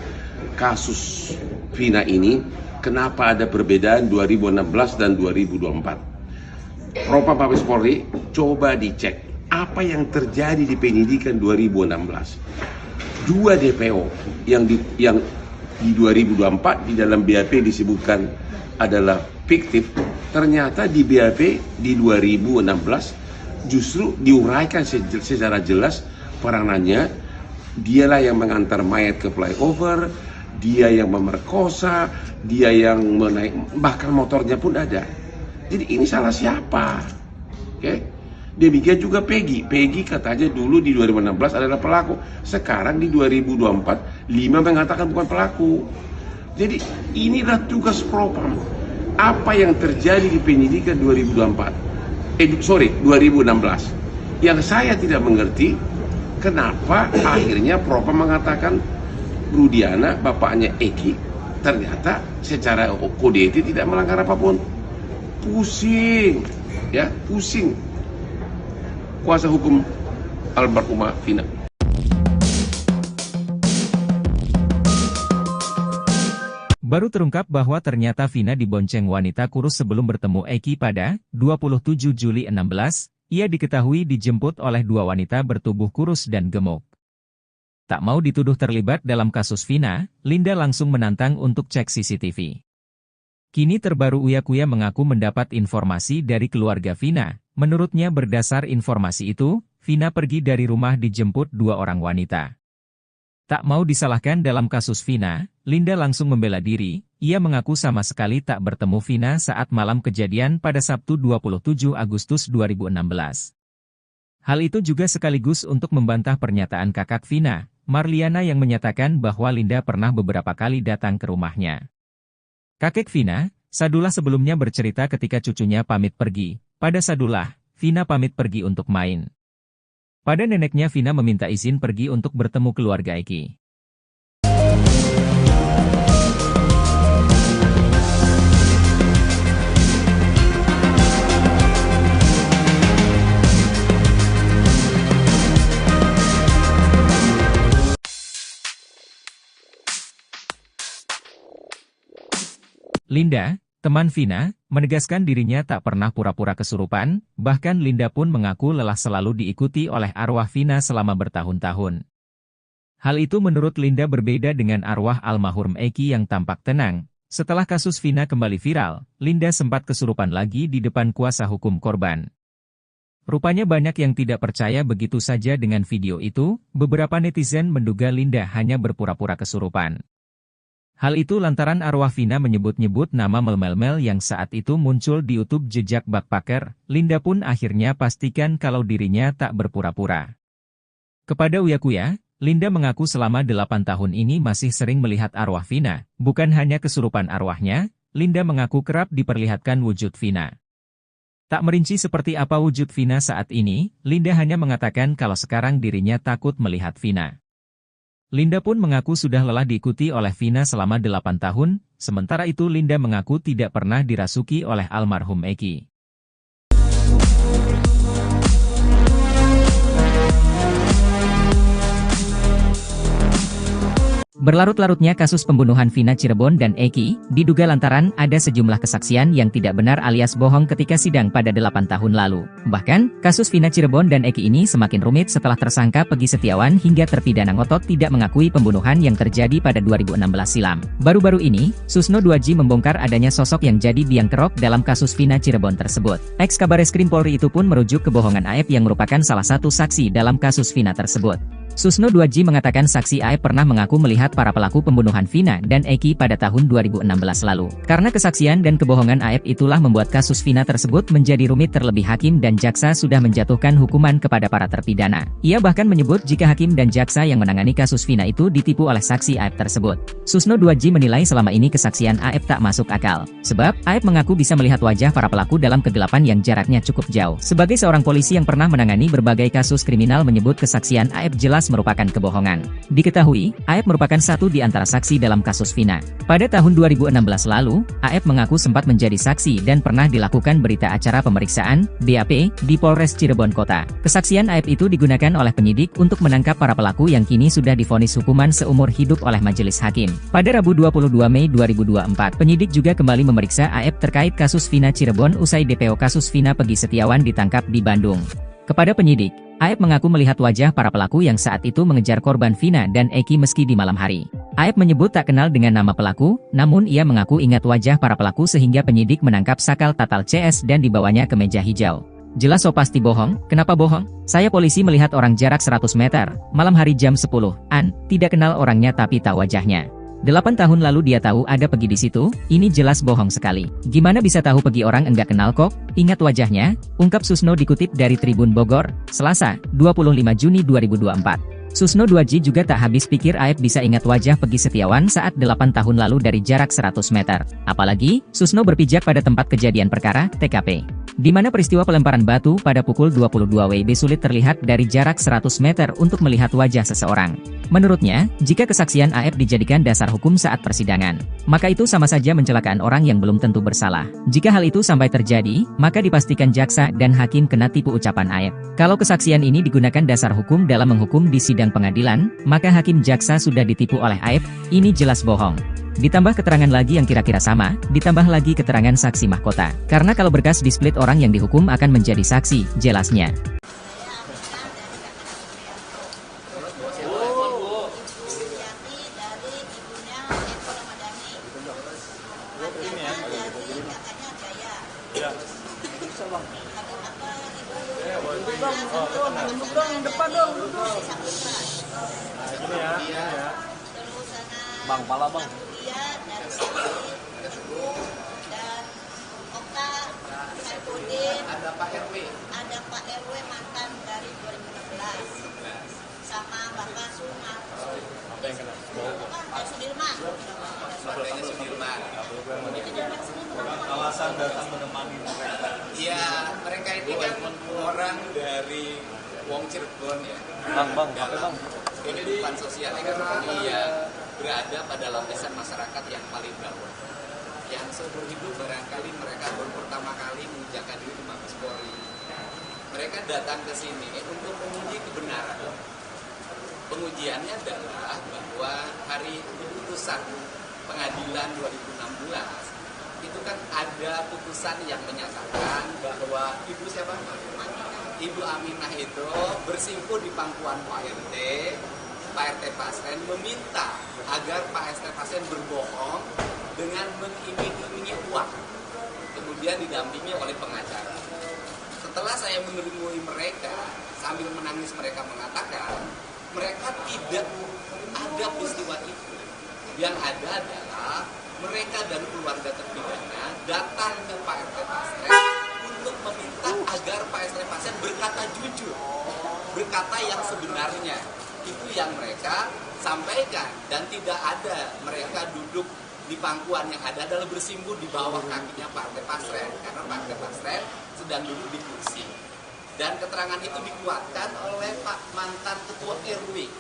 kasus Vina ini. Kenapa ada perbedaan 2016 dan 2024? Propam Mabes Polri coba dicek apa yang terjadi di penyidikan 2016. 2 DPO yang di 2024 di dalam BAP disebutkan adalah fiktif, ternyata di BAP di 2016 justru diuraikan secara jelas peranannya. Dialah yang mengantar mayat ke flyover, dia yang memerkosa, dia yang menaik, bahkan motornya pun ada. Jadi ini salah siapa? Oke? Demikian juga Peggy katanya dulu di 2016 adalah pelaku, sekarang di 2024 5 mengatakan bukan pelaku. Jadi inilah tugas Propam. Apa yang terjadi di penyidikan 2016. Yang saya tidak mengerti, kenapa akhirnya Propam mengatakan Rudiana, bapaknya Eki, ternyata secara kode etik tidak melanggar apapun. Pusing, ya, pusing. kuasa hukum almarhumah Vina. Baru terungkap bahwa ternyata Vina dibonceng wanita kurus sebelum bertemu Eki pada 27 Juli 16, ia diketahui dijemput oleh dua wanita bertubuh kurus dan gemuk. Tak mau dituduh terlibat dalam kasus Vina, Linda langsung menantang untuk cek CCTV. Kini terbaru Uya Kuya mengaku mendapat informasi dari keluarga Vina. Menurutnya berdasar informasi itu, Vina pergi dari rumah dijemput dua orang wanita. Tak mau disalahkan dalam kasus Vina, Linda langsung membela diri. Ia mengaku sama sekali tak bertemu Vina saat malam kejadian pada Sabtu 27 Agustus 2016. Hal itu juga sekaligus untuk membantah pernyataan kakak Vina, Marliana, yang menyatakan bahwa Linda pernah beberapa kali datang ke rumahnya. Kakek Vina, Sadullah, sebelumnya bercerita ketika cucunya pamit pergi. Pada Sadullah, Vina pamit pergi untuk main. Pada neneknya, Vina meminta izin pergi untuk bertemu keluarga Eki. Linda, teman Vina, menegaskan dirinya tak pernah pura-pura kesurupan, bahkan Linda pun mengaku lelah selalu diikuti oleh arwah Vina selama bertahun-tahun. Hal itu menurut Linda berbeda dengan arwah almarhum Eki yang tampak tenang. Setelah kasus Vina kembali viral, Linda sempat kesurupan lagi di depan kuasa hukum korban. Rupanya banyak yang tidak percaya begitu saja dengan video itu. Beberapa netizen menduga Linda hanya berpura-pura kesurupan. Hal itu lantaran arwah Vina menyebut-nyebut nama Mel yang saat itu muncul di YouTube Jejak Backpacker. Linda pun akhirnya pastikan kalau dirinya tak berpura-pura. Kepada Uya Kuya, Linda mengaku selama 8 tahun ini masih sering melihat arwah Vina. Bukan hanya kesurupan arwahnya, Linda mengaku kerap diperlihatkan wujud Vina. Tak merinci seperti apa wujud Vina saat ini, Linda hanya mengatakan kalau sekarang dirinya takut melihat Vina. Linda pun mengaku sudah lelah diikuti oleh Vina selama 8 tahun, sementara itu Linda mengaku tidak pernah dirasuki oleh almarhum Eki. Berlarut-larutnya kasus pembunuhan Vina Cirebon dan Eki, diduga lantaran ada sejumlah kesaksian yang tidak benar alias bohong ketika sidang pada 8 tahun lalu. Bahkan, kasus Vina Cirebon dan Eki ini semakin rumit setelah tersangka Peggy Setiawan hingga terpidana ngotot tidak mengakui pembunuhan yang terjadi pada 2016 silam. Baru-baru ini, Susno 2J membongkar adanya sosok yang jadi biang kerok dalam kasus Vina Cirebon tersebut. Ex-Kabareskrim Polri itu pun merujuk kebohongan AF yang merupakan salah satu saksi dalam kasus Vina tersebut. Susno 2J mengatakan saksi AF pernah mengaku melihat para pelaku pembunuhan Vina dan Eki pada tahun 2016 lalu. Karena kesaksian dan kebohongan AF itulah membuat kasus Vina tersebut menjadi rumit, terlebih hakim dan jaksa sudah menjatuhkan hukuman kepada para terpidana. Ia bahkan menyebut jika hakim dan jaksa yang menangani kasus Vina itu ditipu oleh saksi AF tersebut. Susno 2J menilai selama ini kesaksian AF tak masuk akal. Sebab, AF mengaku bisa melihat wajah para pelaku dalam kegelapan yang jaraknya cukup jauh. Sebagai seorang polisi yang pernah menangani berbagai kasus kriminal menyebut kesaksian AF jelas merupakan kebohongan. Diketahui, AF merupakan satu di antara saksi dalam kasus Vina. Pada tahun 2016 lalu, AF mengaku sempat menjadi saksi dan pernah dilakukan berita acara pemeriksaan, BAP, di Polres Cirebon Kota. Kesaksian AF itu digunakan oleh penyidik untuk menangkap para pelaku yang kini sudah divonis hukuman seumur hidup oleh majelis hakim. Pada Rabu 22 Mei 2024, penyidik juga kembali memeriksa AF terkait kasus Vina Cirebon usai DPO kasus Vina Peggy Setiawan ditangkap di Bandung. Kepada penyidik, AF mengaku melihat wajah para pelaku yang saat itu mengejar korban Vina dan Eki meski di malam hari. AF menyebut tak kenal dengan nama pelaku, namun ia mengaku ingat wajah para pelaku sehingga penyidik menangkap Sakal Tatal CS dan dibawanya ke meja hijau. Jelas so pasti bohong, kenapa bohong? Saya polisi melihat orang jarak 100 meter, malam hari jam 10-an, tidak kenal orangnya tapi tahu wajahnya. 8 tahun lalu dia tahu ada Peggy di situ, ini jelas bohong sekali. Gimana bisa tahu Peggy orang enggak kenal kok? Ingat wajahnya, ungkap Susno dikutip dari Tribun Bogor, Selasa, 25 Juni 2024. Susno 2J juga tak habis pikir AF bisa ingat wajah Peggy Setiawan saat 8 tahun lalu dari jarak 100 meter. Apalagi, Susno berpijak pada tempat kejadian perkara, TKP. di mana peristiwa pelemparan batu pada pukul 22 WIB sulit terlihat dari jarak 100 meter untuk melihat wajah seseorang. Menurutnya, jika kesaksian AF dijadikan dasar hukum saat persidangan, maka itu sama saja mencelakaan orang yang belum tentu bersalah. Jika hal itu sampai terjadi, maka dipastikan jaksa dan hakim kena tipu ucapan AF. Kalau kesaksian ini digunakan dasar hukum dalam menghukum di sidang pengadilan, maka hakim jaksa sudah ditipu oleh AF, ini jelas bohong. Ditambah keterangan lagi yang kira-kira sama, ditambah lagi keterangan saksi mahkota. Karena kalau berkas di split orang yang dihukum akan menjadi saksi, jelasnya. Bang, pala bang. Dia dari sini dan Oka Saipudin, Ada Pak RW. ada Pak RW mantan dari 2016 sama Bapak Suman. Apa yang kena? Dari Sudirman. Keluarganya Sudirman. Alasan datang menemani mereka. Iya, mereka ini kan orang dari Wong Cirebon ya. Bang, apa bang? Kehidupan sosial ekonomi ya berada pada lapisan masyarakat yang paling bawah. Yang seumur hidup barangkali mereka baru pertama kali menginjakkan diri di Mabes Polri. Mereka datang ke sini untuk menguji kebenaran. Pengujiannya adalah bahwa hari putusan pengadilan 2016 itu kan ada putusan yang menyatakan bahwa Ibu Aminah itu bersimpuh di pangkuan Pak RT Pasren meminta agar Pak RT Pasren berbohong dengan mengiming-imingi uang, kemudian didampingi oleh pengacara. Setelah saya menemui mereka, sambil menangis mereka mengatakan mereka tidak ada peristiwa itu. Yang ada adalah mereka dan keluarga terpidana datang ke Pak RT Pasren untuk meminta agar Pak RT Pasren berkata jujur, berkata yang sebenarnya. Itu yang mereka sampaikan, dan tidak ada mereka duduk di pangkuan, yang ada adalah bersimpuh di bawah kakinya Pak RT Pasren, karena Pak RT Pasren sedang duduk di kursi. Dan keterangan itu dikuatkan oleh Pak mantan Ketua RW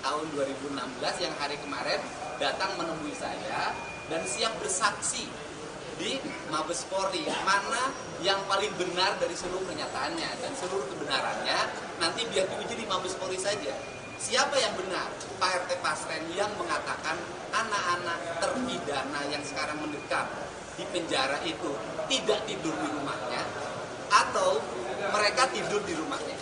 tahun 2016 yang hari kemarin datang menemui saya dan siap bersaksi di Mabes Polri, mana yang paling benar dari seluruh pernyataannya, dan seluruh kebenarannya nanti biar diuji di Mabes Polri saja. Siapa yang benar? Pak RT Pasren yang mengatakan anak-anak terpidana yang sekarang mendekam di penjara itu tidak tidur di rumahnya, atau mereka tidur di rumahnya.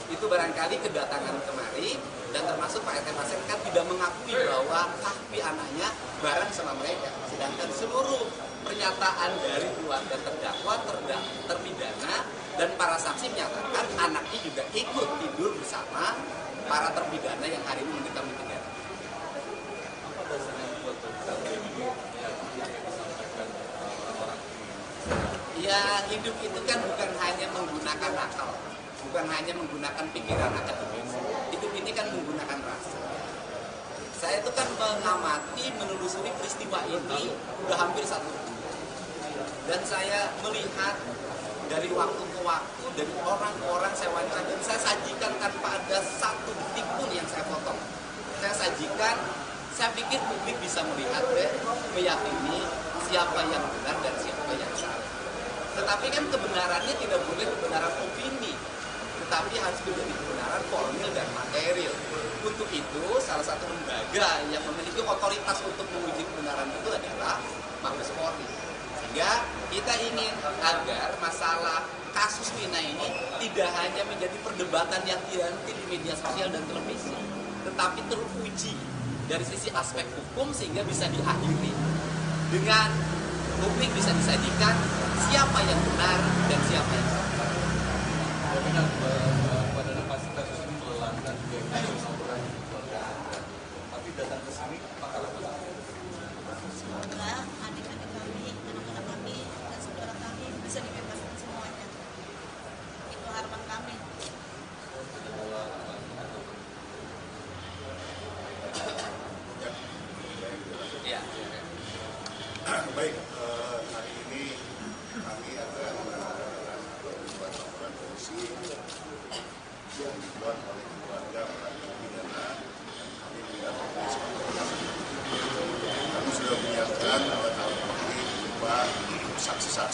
Itu barangkali kedatangan kemari, dan termasuk Pak RT Pasren kan tidak mengakui bahwa kaki anaknya bareng sama mereka. Sedangkan seluruh pernyataan dari keluarga terdakwa, terpidana, dan para saksi menyatakan anaknya juga ikut tidur bersama para terpidana yang hari ini mendekam di penjara. Apa dasarnya buat Ya, hidup itu kan bukan hanya menggunakan akal, bukan hanya menggunakan pikiran akademis. Hidup ini kan menggunakan rasa. Saya itu kan mengamati, menelusuri peristiwa ini udah hampir 1 bulan. Dan saya melihat dari waktu ke waktu, dari orang-orang saya wawancara, dan saya sajikan tanpa ada satu detik pun yang saya potong. Saya sajikan, saya pikir publik bisa melihat dan meyakini siapa yang benar dan siapa yang salah. Tetapi kan kebenarannya tidak boleh kebenaran opini, tetapi harus menjadi kebenaran formil dan material. Untuk itu, salah satu lembaga yang memiliki otoritas untuk menguji kebenaran itu adalah Mabes Polri. Sehingga kita ingin agar masalah kasus Vina ini tidak hanya menjadi perdebatan yang dihenti di media sosial dan televisi, tetapi teruji dari sisi aspek hukum sehingga bisa diakhiri dengan publik bisa disajikan siapa yang benar dan siapa yang salah. Tapi kan pada pasti kasus ini melelahkan juga kasus orang di keluarga. Tapi datang ke sini apakah Semoga adik-adik kami, anak-anak kami, dan saudara kami bisa dibebaskan semuanya. Itu harapan kami. Ya. Baik, hari ini kami akan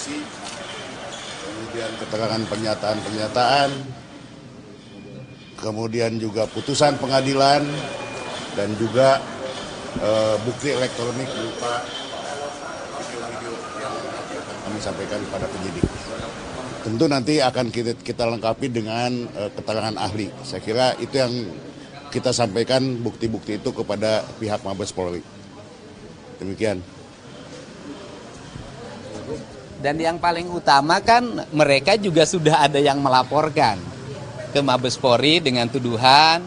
saksi, kemudian keterangan pernyataan-pernyataan, kemudian juga putusan pengadilan, dan juga bukti elektronik berupa video-video yang akan kami sampaikan kepada penyidik. Tentu nanti akan kita lengkapi dengan keterangan ahli. Saya kira itu yang kita sampaikan bukti-bukti itu kepada pihak Mabes Polri. Demikian. Dan yang paling utama kan mereka juga sudah ada yang melaporkan ke Mabes Polri dengan tuduhan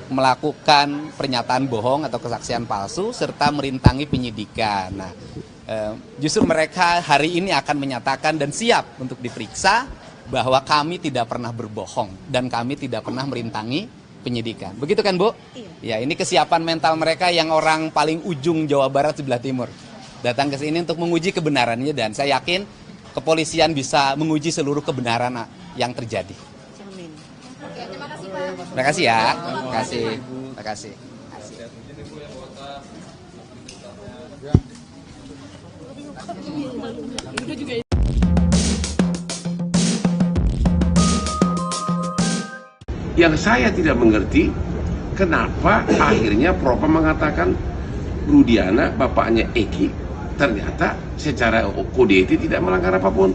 melakukan pernyataan bohong atau kesaksian palsu serta merintangi penyidikan. Nah, justru mereka hari ini akan menyatakan dan siap untuk diperiksa bahwa kami tidak pernah berbohong dan kami tidak pernah merintangi penyidikan. Begitu kan, Bu? Iya. Ya, ini kesiapan mental mereka yang orang paling ujung Jawa Barat sebelah timur. Datang ke sini untuk menguji kebenarannya dan saya yakin kepolisian bisa menguji seluruh kebenaran yang terjadi. Amin. Oke, terima kasih Pak. Terima kasih ya. Terima kasih. Terima kasih. Yang saya tidak mengerti, kenapa akhirnya Propam mengatakan Rudiana, bapaknya Eki, ternyata secara kode etik tidak melanggar apapun.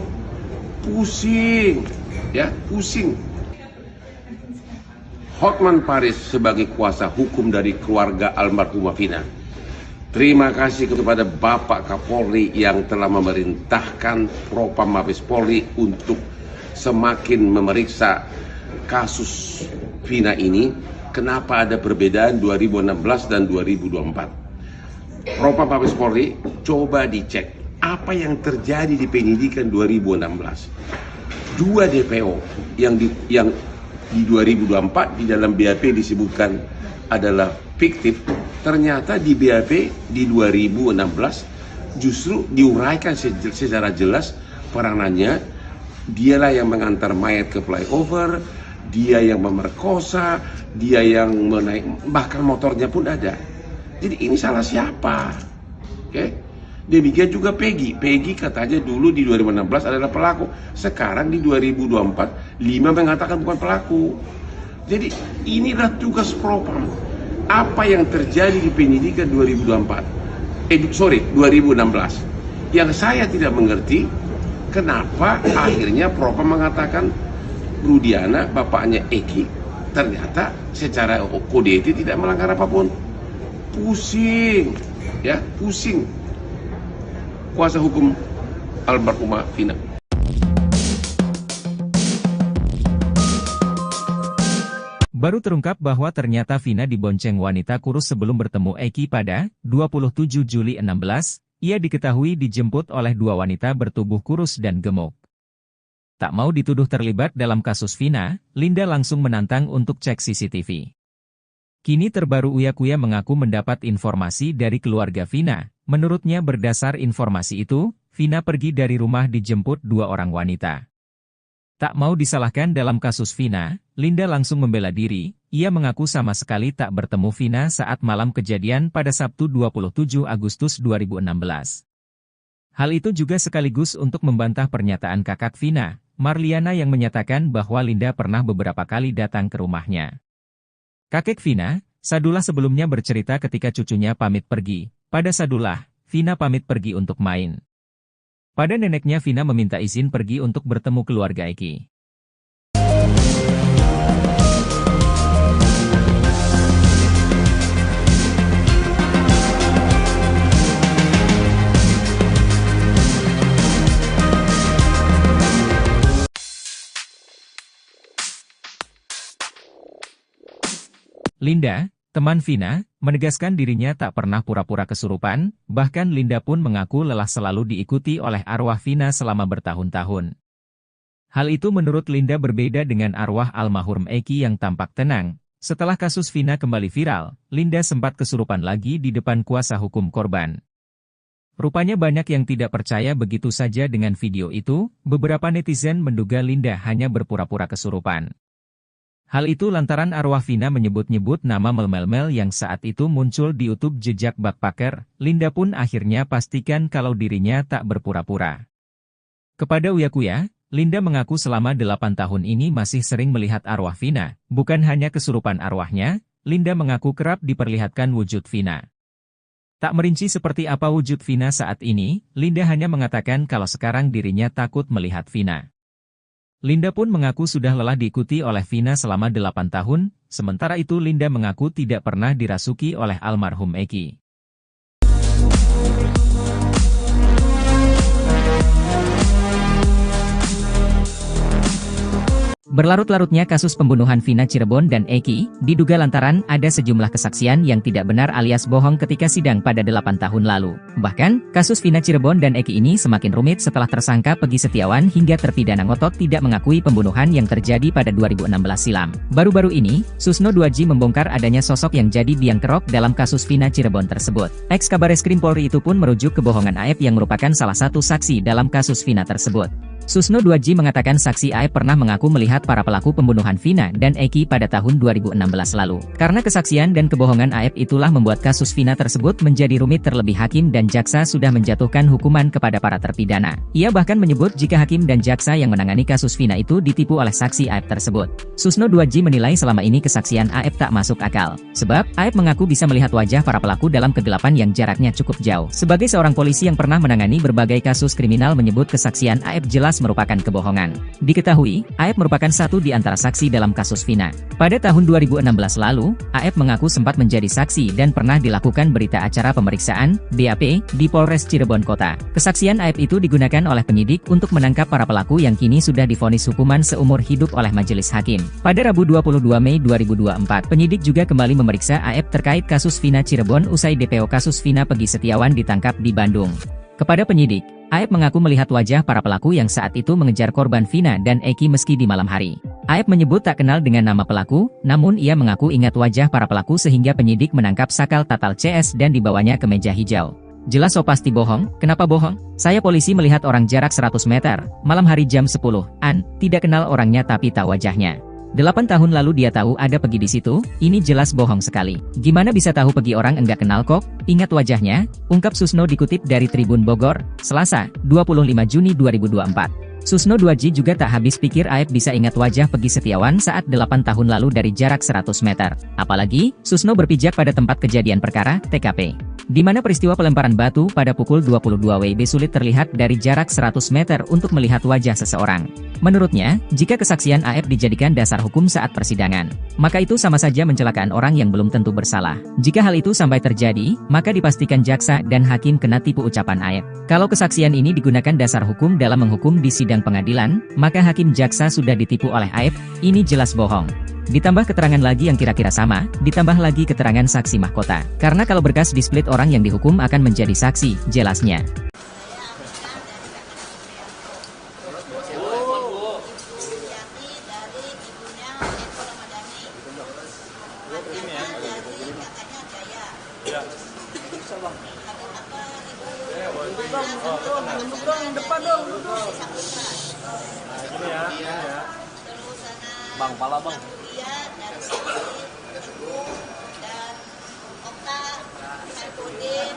Pusing, ya, pusing. Hotman Paris sebagai kuasa hukum dari keluarga almarhumah Vina. Terima kasih kepada Bapak Kapolri yang telah memerintahkan Propam Mabes Polri untuk semakin memeriksa kasus Vina ini. Kenapa ada perbedaan 2016 dan 2024? Propam Mabes Polri coba dicek apa yang terjadi di penyidikan 2016. Dua DPO yang di 2024 di dalam BAP disebutkan adalah fiktif, ternyata di BAP di 2016 justru diuraikan secara jelas peranannya. Dialah yang mengantar mayat ke flyover, dia yang memerkosa, dia yang menaik, bahkan motornya pun ada. Jadi ini salah siapa? Oke? Demikian juga Peggy. Peggy katanya dulu di 2016 adalah pelaku. Sekarang di 2024, 5 mengatakan bukan pelaku. Jadi inilah tugas Propam. Apa yang terjadi di penyidikan 2016. Yang saya tidak mengerti, kenapa akhirnya Propam mengatakan Rudiana, bapaknya Eki, ternyata secara kode etik tidak melanggar apapun. Pusing, ya, pusing. Kuasa hukum almarhumah Vina. Baru terungkap bahwa ternyata Vina dibonceng wanita kurus sebelum bertemu Eki pada 27 Juli 16, ia diketahui dijemput oleh dua wanita bertubuh kurus dan gemuk. Tak mau dituduh terlibat dalam kasus Vina, Linda langsung menantang untuk cek CCTV. Kini terbaru Uya-Kuya mengaku mendapat informasi dari keluarga Vina. Menurutnya berdasar informasi itu, Vina pergi dari rumah dijemput dua orang wanita. Tak mau disalahkan dalam kasus Vina, Linda langsung membela diri. Ia mengaku sama sekali tak bertemu Vina saat malam kejadian pada Sabtu 27 Agustus 2016. Hal itu juga sekaligus untuk membantah pernyataan kakak Vina, Marliana, yang menyatakan bahwa Linda pernah beberapa kali datang ke rumahnya. Kakek Vina, Sadullah, sebelumnya bercerita ketika cucunya pamit pergi. Pada Sadullah, Vina pamit pergi untuk main. Pada neneknya, Vina meminta izin pergi untuk bertemu keluarga Eki. Linda, teman Vina, menegaskan dirinya tak pernah pura-pura kesurupan, bahkan Linda pun mengaku lelah selalu diikuti oleh arwah Vina selama bertahun-tahun. Hal itu menurut Linda berbeda dengan arwah almarhum Eki yang tampak tenang. Setelah kasus Vina kembali viral, Linda sempat kesurupan lagi di depan kuasa hukum korban. Rupanya banyak yang tidak percaya begitu saja dengan video itu. Beberapa netizen menduga Linda hanya berpura-pura kesurupan. Hal itu lantaran arwah Vina menyebut-nyebut nama Mel yang saat itu muncul di YouTube jejak backpacker. Linda pun akhirnya pastikan kalau dirinya tak berpura-pura. Kepada Uya Kuya, Linda mengaku selama 8 tahun ini masih sering melihat arwah Vina. Bukan hanya kesurupan arwahnya, Linda mengaku kerap diperlihatkan wujud Vina. Tak merinci seperti apa wujud Vina saat ini, Linda hanya mengatakan kalau sekarang dirinya takut melihat Vina. Linda pun mengaku sudah lelah diikuti oleh Vina selama 8 tahun, sementara itu Linda mengaku tidak pernah dirasuki oleh almarhum Eki. Berlarut-larutnya kasus pembunuhan Vina Cirebon dan Eki, diduga lantaran ada sejumlah kesaksian yang tidak benar alias bohong ketika sidang pada 8 tahun lalu. Bahkan, kasus Vina Cirebon dan Eki ini semakin rumit setelah tersangka Pegi Setiawan hingga terpidana ngotot tidak mengakui pembunuhan yang terjadi pada 2016 silam. Baru-baru ini, Susno Duaji membongkar adanya sosok yang jadi biang kerok dalam kasus Vina Cirebon tersebut. Ex-Kabareskrim Polri itu pun merujuk kebohongan Aep yang merupakan salah satu saksi dalam kasus Vina tersebut. Susno Duaji mengatakan saksi Aep pernah mengaku melihat para pelaku pembunuhan Vina dan Eki pada tahun 2016 lalu. Karena kesaksian dan kebohongan Aep itulah membuat kasus Vina tersebut menjadi rumit, terlebih hakim dan jaksa sudah menjatuhkan hukuman kepada para terpidana. Ia bahkan menyebut jika hakim dan jaksa yang menangani kasus Vina itu ditipu oleh saksi Aep tersebut. Susno Duaji menilai selama ini kesaksian Aep tak masuk akal. Sebab, Aep mengaku bisa melihat wajah para pelaku dalam kegelapan yang jaraknya cukup jauh. Sebagai seorang polisi yang pernah menangani berbagai kasus kriminal menyebut kesaksian Aep jelas merupakan kebohongan. Diketahui, Aep merupakan satu di antara saksi dalam kasus Vina. Pada tahun 2016 lalu, Aep mengaku sempat menjadi saksi dan pernah dilakukan berita acara pemeriksaan, BAP, di Polres Cirebon Kota. Kesaksian Aep itu digunakan oleh penyidik untuk menangkap para pelaku yang kini sudah divonis hukuman seumur hidup oleh majelis hakim. Pada Rabu 22 Mei 2024, penyidik juga kembali memeriksa Aep terkait kasus Vina Cirebon usai DPO kasus Vina Pegi Setiawan ditangkap di Bandung. Kepada penyidik, Aep mengaku melihat wajah para pelaku yang saat itu mengejar korban Vina dan Eki meski di malam hari. Aep menyebut tak kenal dengan nama pelaku, namun ia mengaku ingat wajah para pelaku sehingga penyidik menangkap Sakal Tatal CS dan dibawanya ke meja hijau. Jelas so pasti bohong, kenapa bohong? Saya polisi melihat orang jarak 100 meter, malam hari jam 10-an, tidak kenal orangnya tapi tahu wajahnya. 8 tahun lalu dia tahu ada Pegi di situ, ini jelas bohong sekali. Gimana bisa tahu Pegi orang enggak kenal kok? Ingat wajahnya, ungkap Susno dikutip dari Tribun Bogor, Selasa, 25 Juni 2024. Susno Duaji juga tak habis pikir Aep bisa ingat wajah Pegi Setiawan saat 8 tahun lalu dari jarak 100 meter. Apalagi, Susno berpijak pada tempat kejadian perkara, TKP. Di mana peristiwa pelemparan batu pada pukul 22 WIB sulit terlihat dari jarak 100 meter untuk melihat wajah seseorang. Menurutnya, jika kesaksian Aep dijadikan dasar hukum saat persidangan, maka itu sama saja mencelakaan orang yang belum tentu bersalah. Jika hal itu sampai terjadi, maka dipastikan jaksa dan hakim kena tipu ucapan Aep. Kalau kesaksian ini digunakan dasar hukum dalam menghukum di sidang pengadilan, maka hakim jaksa sudah ditipu oleh Aep, ini jelas bohong. Ditambah keterangan lagi yang kira-kira sama, ditambah lagi keterangan saksi mahkota. Karena kalau berkas di-split orang yang dihukum akan menjadi saksi, jelasnya. Bang, pala bang.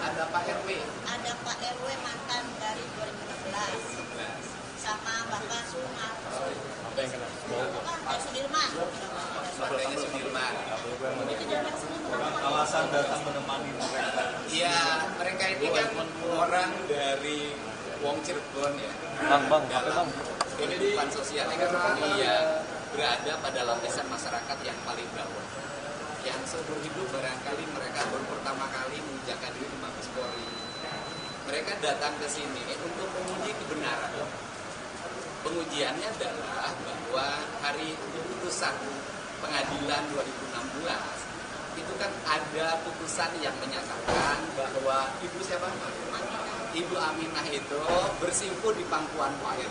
Ada Pak RW. Ada Pak RW mantan dari 2016 sama Bapak Sumarso. Apa yang kena? Pak Sudirman. Partainya Sudirman. Itu jarak seminggu. Alasan datang menemani mereka. Iya, mereka ini kan orang dari Wong Cirebon ya. Bang, apa bang? Kehidupan sosial ekonomi ya berada pada lapisan masyarakat yang paling bawah. Yang seumur hidup barangkali mereka baru pertama kali menginjakkan diri di Mabes Polri. Mereka datang ke sini untuk menguji kebenaran. Pengujiannya adalah bahwa hari putusan pengadilan 2016 itu kan ada putusan yang menyatakan bahwa Ibu Aminah itu bersimpuh di pangkuan Pak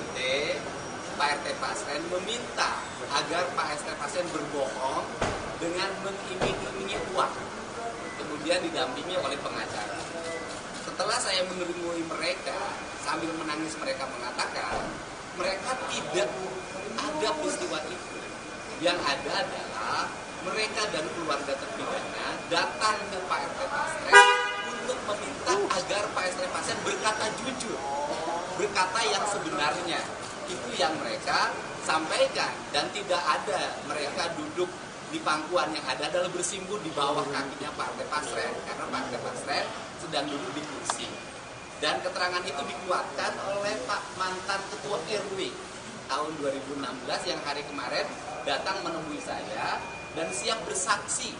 RT Pasren meminta agar Pak RT Pasren berbohong dengan mengiming-imingi uang, kemudian didampingi oleh pengacara. Setelah saya menemui mereka, sambil menangis mereka mengatakan, mereka tidak ada peristiwa itu. Yang ada adalah mereka dan keluarga terpidana datang ke Pak RT Pasren untuk meminta agar Pak RT Pasren berkata jujur berkata yang sebenarnya. Itu yang mereka sampaikan, dan tidak ada mereka duduk di pangkuan, yang ada adalah bersimpuh di bawah kakinya Partai Pasren, karena Partai Pasren sedang duduk di kursi. Dan keterangan itu dikuatkan oleh Pak mantan Ketua RW tahun 2016 yang hari kemarin datang menemui saya dan siap bersaksi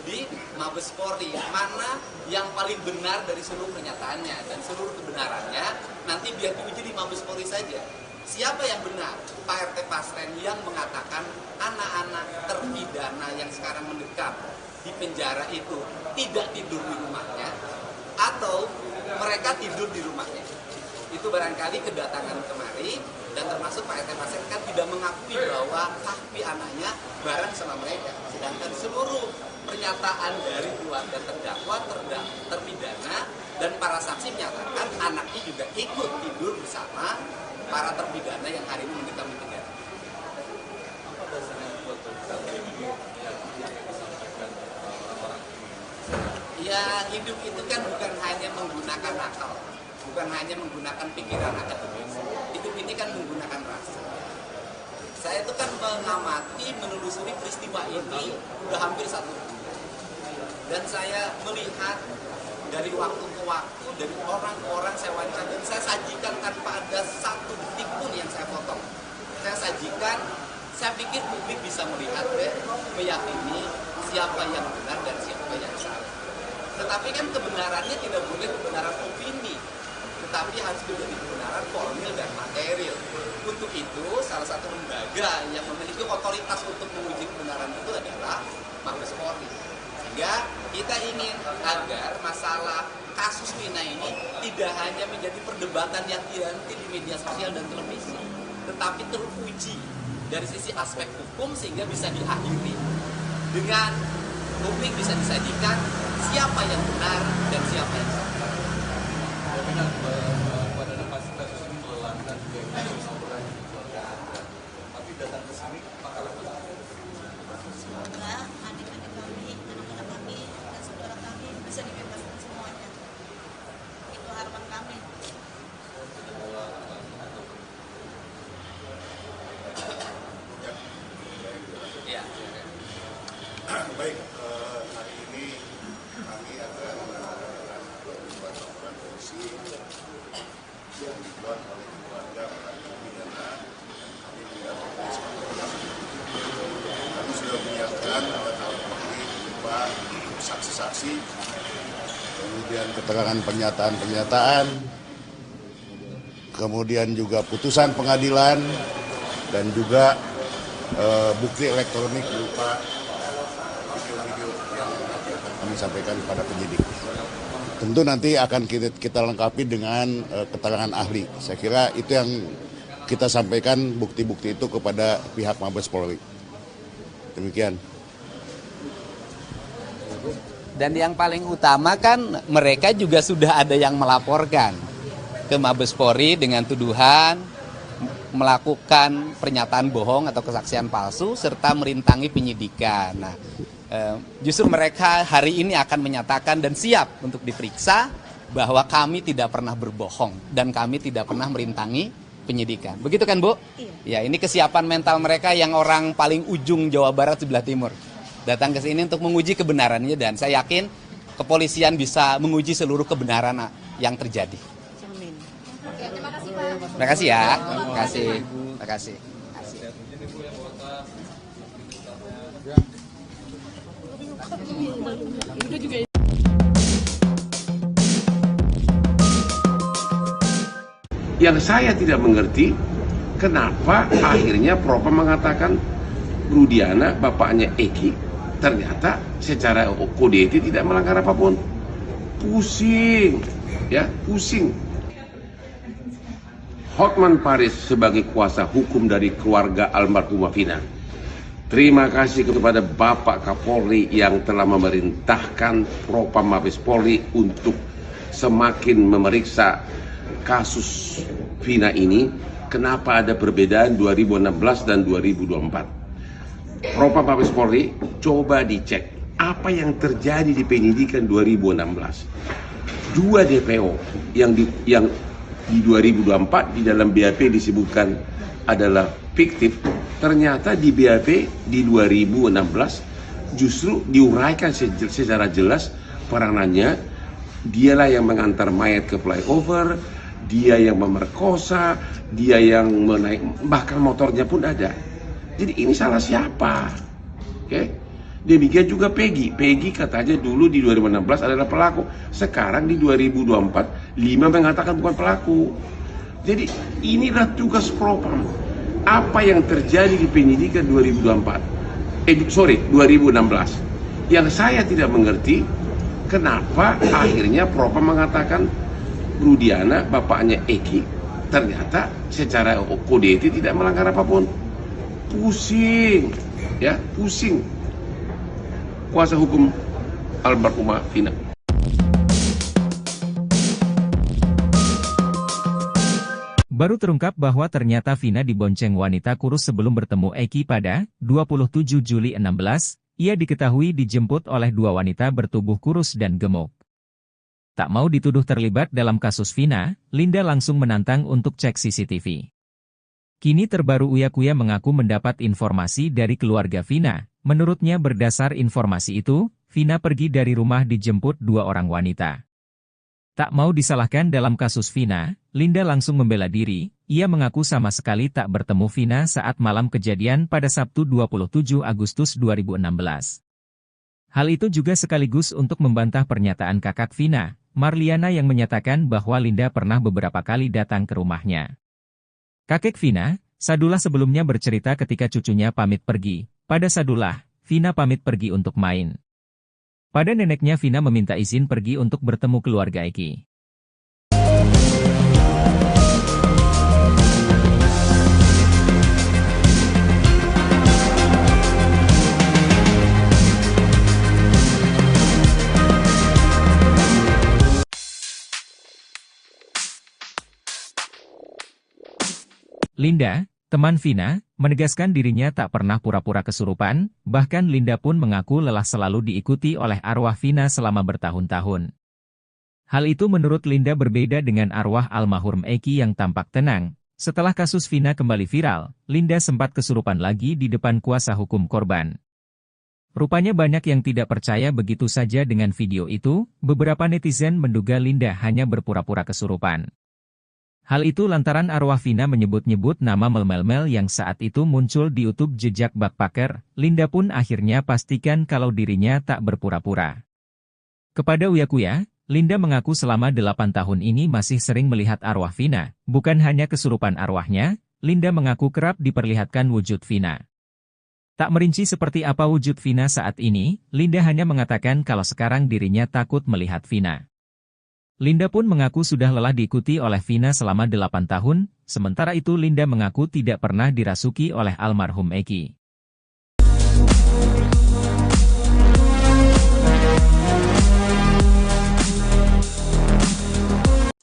di Mabes Polri, mana yang paling benar dari seluruh pernyataannya, dan seluruh kebenarannya nanti biar diuji di Mabes Polri saja. Siapa yang benar? Pak RT Pasren yang mengatakan anak-anak terpidana yang sekarang mendekam di penjara itu tidak tidur di rumahnya, atau mereka tidur di rumahnya. Itu barangkali kedatangan kemari, dan termasuk Pak RT Pasren kan tidak mengakui bahwa Kahfi anaknya bareng sama mereka. Sedangkan seluruh pernyataan dari keluarga terdakwa, terpidana, dan para saksi menyatakan anaknya juga ikut tidur bersama para terpidana yang hari ini mendekam di penjara. Ya, hidup itu kan bukan hanya menggunakan akal, bukan hanya menggunakan pikiran akademis. Hidup ini kan menggunakan rasa. Saya itu kan mengamati, menelusuri peristiwa ini udah hampir 1 bulan. Dan saya melihat dari waktu ke waktu, dari orang-orang saya wawancara, dan saya sajikan tanpa ada satu detik pun yang saya potong. Saya sajikan, saya pikir publik bisa melihat dan meyakini siapa yang benar dan siapa yang salah. Tetapi kan kebenarannya tidak boleh kebenaran opini, tetapi harus menjadi kebenaran formil dan material. Untuk itu, salah satu lembaga yang memiliki otoritas untuk menguji kebenaran itu adalah Mabes Polri. Sehingga kita ingin agar masalah kasus Vina ini tidak hanya menjadi perdebatan yang dihenti di media sosial dan televisi, tetapi teruji dari sisi aspek hukum sehingga bisa diakhiri dengan publik bisa disajikan siapa yang benar dan siapa yang salah. Jaminan pada kasus ini melelahkan juga kasus laporan keluarga Anda. Tapi datang ke sini apakah Semoga adik-adik kami, anak-anak kami, dan saudara kami bisa dibebaskan semuanya. Itu harapan kami. Ya. Baik, hari ini kami akan melakukan laporan polisi yang dibuat oleh keluarga para terpidana. Kami mendapat kami sudah menyiapkan alat bukti berupa saksi-saksi, kemudian keterangan pernyataan-pernyataan, kemudian juga putusan pengadilan, dan juga bukti elektronik berupa video-video yang akan kami sampaikan kepada penyidik. Tentu nanti akan kita lengkapi dengan keterangan ahli. Saya kira itu yang kita sampaikan, bukti-bukti itu kepada pihak Mabes Polri. Demikian. Dan yang paling utama kan mereka juga sudah ada yang melaporkan ke Mabes Polri dengan tuduhan melakukan pernyataan bohong atau kesaksian palsu serta merintangi penyidikan. Nah, justru mereka hari ini akan menyatakan dan siap untuk diperiksa bahwa kami tidak pernah berbohong dan kami tidak pernah merintangi penyidikan. Begitu kan, Bu? Iya. Ya, ini kesiapan mental mereka yang orang paling ujung Jawa Barat sebelah timur. Datang ke sini untuk menguji kebenarannya, dan saya yakin kepolisian bisa menguji seluruh kebenaran yang terjadi. Amin. Terima kasih ya. Terima kasih. Terima kasih. Yang saya tidak mengerti, kenapa akhirnya Propam mengatakan Rudiana, bapaknya Eki, ternyata secara kode etik tidak melanggar apapun. Pusing, ya, pusing. Hotman Paris sebagai kuasa hukum dari keluarga almarhumah Vina, terima kasih kepada Bapak Kapolri yang telah memerintahkan Propam Mabes Polri untuk semakin memeriksa kasus Vina ini. Kenapa ada perbedaan 2016 dan 2024? Propam Mabes Polri, coba dicek apa yang terjadi di penyidikan 2016. 2 DPO yang di 2024 di dalam BAP disebutkan adalah fiktif, ternyata di BAP di 2016 justru diuraikan secara jelas peranannya. Dialah yang mengantar mayat ke flyover, dia yang memerkosa, dia yang menaik, bahkan motornya pun ada. Jadi ini salah siapa? Oke? Demikian juga Peggy. Peggy katanya dulu di 2016 adalah pelaku. Sekarang di 2024, 5 mengatakan bukan pelaku. Jadi inilah tugas propam. Apa yang terjadi di penyidikan 2016. Yang saya tidak mengerti, kenapa akhirnya propam mengatakan Rudiana, bapaknya Eki, ternyata secara kode etik tidak melanggar apapun. Pusing, ya, pusing. Kuasa hukum almarhumah Vina. Baru terungkap bahwa ternyata Vina dibonceng wanita kurus sebelum bertemu Eki pada 27 Juli 16, ia diketahui dijemput oleh 2 wanita bertubuh kurus dan gemuk. Tak mau dituduh terlibat dalam kasus Vina, Linda langsung menantang untuk cek CCTV. Kini terbaru Uya Kuya mengaku mendapat informasi dari keluarga Vina. Menurutnya berdasar informasi itu, Vina pergi dari rumah dijemput 2 orang wanita. Tak mau disalahkan dalam kasus Vina, Linda langsung membela diri. Ia mengaku sama sekali tak bertemu Vina saat malam kejadian pada Sabtu 27 Agustus 2016. Hal itu juga sekaligus untuk membantah pernyataan kakak Vina, Marliana, yang menyatakan bahwa Linda pernah beberapa kali datang ke rumahnya. Kakek Vina, Sadullah, sebelumnya bercerita ketika cucunya pamit pergi. Pada Sadullah, Vina pamit pergi untuk main. Pada neneknya, Vina meminta izin pergi untuk bertemu keluarga Eki. Linda, teman Vina, menegaskan dirinya tak pernah pura-pura kesurupan, bahkan Linda pun mengaku lelah selalu diikuti oleh arwah Vina selama bertahun-tahun. Hal itu menurut Linda berbeda dengan arwah almarhum Eki yang tampak tenang. Setelah kasus Vina kembali viral, Linda sempat kesurupan lagi di depan kuasa hukum korban. Rupanya banyak yang tidak percaya begitu saja dengan video itu. Beberapa netizen menduga Linda hanya berpura-pura kesurupan. Hal itu lantaran arwah Vina menyebut-nyebut nama Mel yang saat itu muncul di YouTube jejak backpacker. Linda pun akhirnya pastikan kalau dirinya tak berpura-pura. Kepada Uya Kuya, Linda mengaku selama 8 tahun ini masih sering melihat arwah Vina. Bukan hanya kesurupan arwahnya, Linda mengaku kerap diperlihatkan wujud Vina. Tak merinci seperti apa wujud Vina saat ini, Linda hanya mengatakan kalau sekarang dirinya takut melihat Vina. Linda pun mengaku sudah lelah diikuti oleh Vina selama 8 tahun, sementara itu Linda mengaku tidak pernah dirasuki oleh almarhum Eki.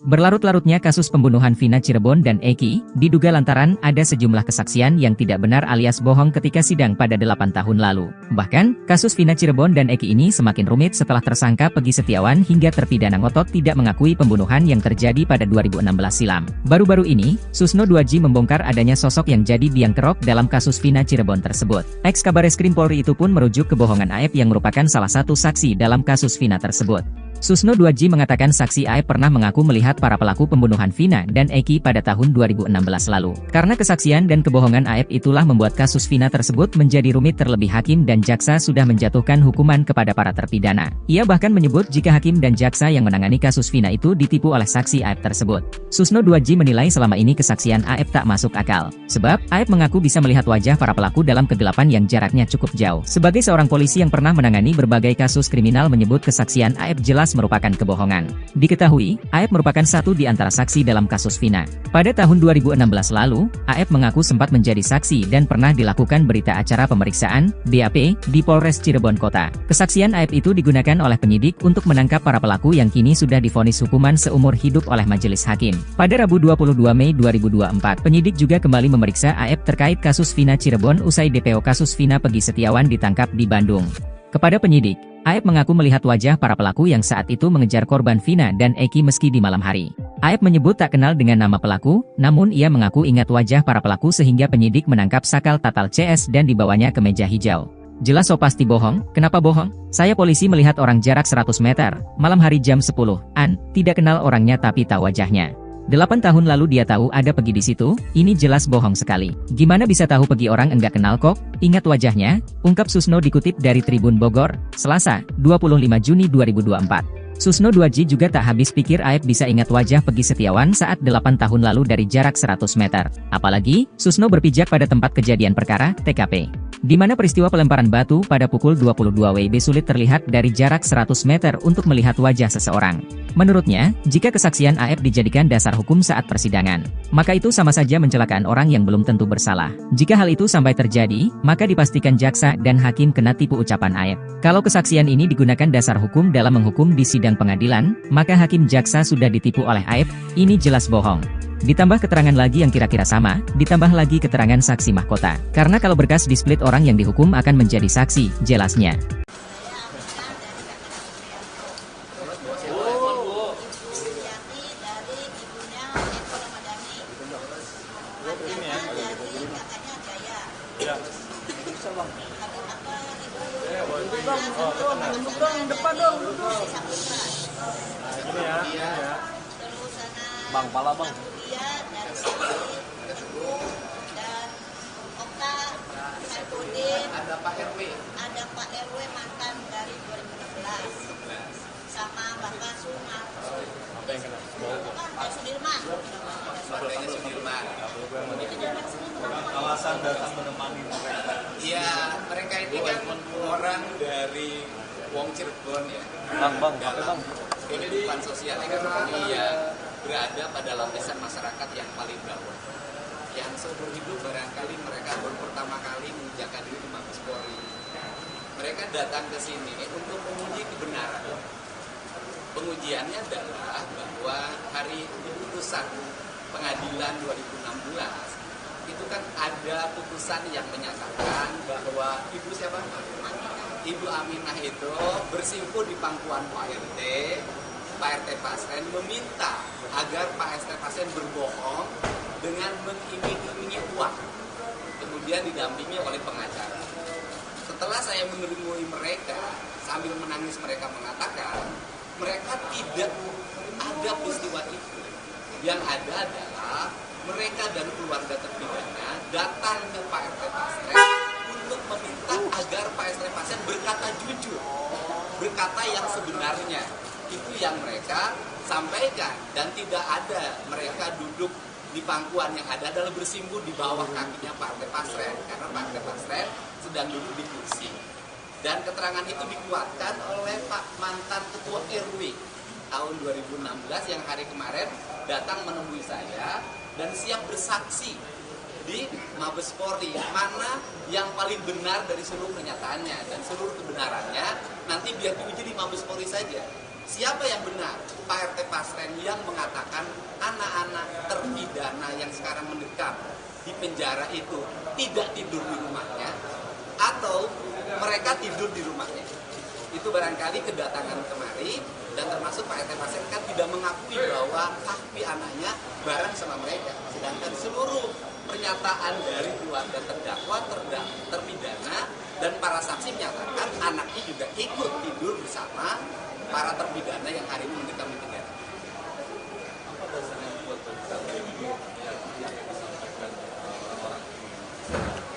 Berlarut-larutnya kasus pembunuhan Vina Cirebon dan Eki, diduga lantaran ada sejumlah kesaksian yang tidak benar alias bohong ketika sidang pada 8 tahun lalu. Bahkan, kasus Vina Cirebon dan Eki ini semakin rumit setelah tersangka Peggy Setiawan hingga terpidana ngotot tidak mengakui pembunuhan yang terjadi pada 2016 silam. Baru-baru ini, Susno 2J membongkar adanya sosok yang jadi biang kerok dalam kasus Vina Cirebon tersebut. Ex-Kabareskrim Polri itu pun merujuk kebohongan AEP yang merupakan salah satu saksi dalam kasus Vina tersebut. Susno 2J mengatakan saksi AEP pernah mengaku melihat para pelaku pembunuhan Vina dan Eki pada tahun 2016 lalu. Karena kesaksian dan kebohongan AEP itulah membuat kasus Vina tersebut menjadi rumit, terlebih hakim dan jaksa sudah menjatuhkan hukuman kepada para terpidana. Ia bahkan menyebut jika hakim dan jaksa yang menangani kasus Vina itu ditipu oleh saksi AEP tersebut. Susno 2J menilai selama ini kesaksian AEP tak masuk akal. Sebab, AEP mengaku bisa melihat wajah para pelaku dalam kegelapan yang jaraknya cukup jauh. Sebagai seorang polisi yang pernah menangani berbagai kasus kriminal menyebut kesaksian AEP jelas merupakan kebohongan. Diketahui, AEP merupakan satu di antara saksi dalam kasus Vina. Pada tahun 2016 lalu, AEP mengaku sempat menjadi saksi dan pernah dilakukan berita acara pemeriksaan, BAP, di Polres Cirebon Kota. Kesaksian AEP itu digunakan oleh penyidik untuk menangkap para pelaku yang kini sudah divonis hukuman seumur hidup oleh majelis hakim. Pada Rabu 22 Mei 2024, penyidik juga kembali memeriksa AEP terkait kasus Vina Cirebon usai DPO kasus Vina Peggy Setiawan ditangkap di Bandung. Kepada penyidik, AEP mengaku melihat wajah para pelaku yang saat itu mengejar korban Vina dan Eki meski di malam hari. Aep menyebut tak kenal dengan nama pelaku, namun ia mengaku ingat wajah para pelaku sehingga penyidik menangkap Sakal Tatal CS dan dibawanya ke meja hijau. Jelas so pasti bohong, kenapa bohong? Saya polisi melihat orang jarak 100 meter, malam hari jam 10-an, tidak kenal orangnya tapi tahu wajahnya. 8 tahun lalu dia tahu ada pergi di situ, ini jelas bohong sekali. Gimana bisa tahu pergi orang enggak kenal kok? Ingat wajahnya, ungkap Susno dikutip dari Tribun Bogor, Selasa, 25 Juni 2024. Susno 2J juga tak habis pikir Aep bisa ingat wajah Pegi Setiawan saat 8 tahun lalu dari jarak 100 meter. Apalagi, Susno berpijak pada tempat kejadian perkara, TKP. Di mana peristiwa pelemparan batu pada pukul 22 WIB sulit terlihat dari jarak 100 meter untuk melihat wajah seseorang. Menurutnya, jika kesaksian Aep dijadikan dasar hukum saat persidangan, maka itu sama saja mencelakaan orang yang belum tentu bersalah. Jika hal itu sampai terjadi, maka dipastikan jaksa dan hakim kena tipu ucapan Aep. Kalau kesaksian ini digunakan dasar hukum dalam menghukum di sidang pengadilan, maka hakim jaksa sudah ditipu oleh Aep, ini jelas bohong. Ditambah keterangan lagi yang kira-kira sama, ditambah lagi keterangan saksi mahkota. Karena kalau berkas di-split orang yang dihukum akan menjadi saksi, jelasnya. Bang, pala bang. Dia dari sini dan Okta, Saifudin, Ada Pak RW. ada Pak RW mantan dari 2016 sama Bapak Sumar. Apa yang kena? Pak Sudirman. Keluarganya Sudirman. Alasan datang menemani mereka. Iya, mereka ini kan orang dari Wong Cirebon ya. Bang, apa bang? Kehidupan sosial ekonomi yang berada pada lapisan masyarakat yang paling bawah. Yang seumur hidup barangkali mereka baru pertama kali menginjakkan diri di Mabes Polri. Mereka datang ke sini untuk menguji kebenaran. Pengujiannya adalah bahwa hari putusan pengadilan 2016 itu kan ada putusan yang menyatakan bahwa Ibu siapa? Ibu Aminah itu bersimpuh di pangkuan Pak RT. Pak RT Pasren meminta agar Pak RT Pasren berbohong dengan mengiming-imingi uang. Kemudian didampingi oleh pengacara. Setelah saya menemui mereka, sambil menangis mereka mengatakan, mereka tidak ada peristiwa itu. Yang ada adalah mereka dan keluarga terpidana datang ke Pak RT Pasren untuk meminta agar Pak RT Pasren berkata jujur, berkata yang sebenarnya. Itu yang mereka sampaikan, dan tidak ada mereka duduk di pangkuan, yang ada adalah bersimpuh di bawah kakinya Pak RT Pasren, karena Pak RT Pasren sedang duduk di kursi. Dan keterangan itu dikuatkan oleh Pak mantan Ketua RW tahun 2016 yang hari kemarin datang menemui saya dan siap bersaksi di Mabes Polri, mana yang paling benar dari seluruh pernyataannya, dan seluruh kebenarannya nanti biar diuji di Mabes Polri saja. Siapa yang benar? Pak RT Pasren yang mengatakan anak-anak terpidana yang sekarang mendekam di penjara itu tidak tidur di rumahnya, atau mereka tidur di rumahnya. Itu barangkali kedatangan kemari, dan termasuk Pak RT Pasren kan tidak mengakui bahwa kaki anaknya bareng sama mereka. Sedangkan seluruh pernyataan dari keluarga terdakwa, terpidana, dan para saksi menyatakan anaknya juga ikut tidur bersama para terpidana yang hari ini mendekam di penjara.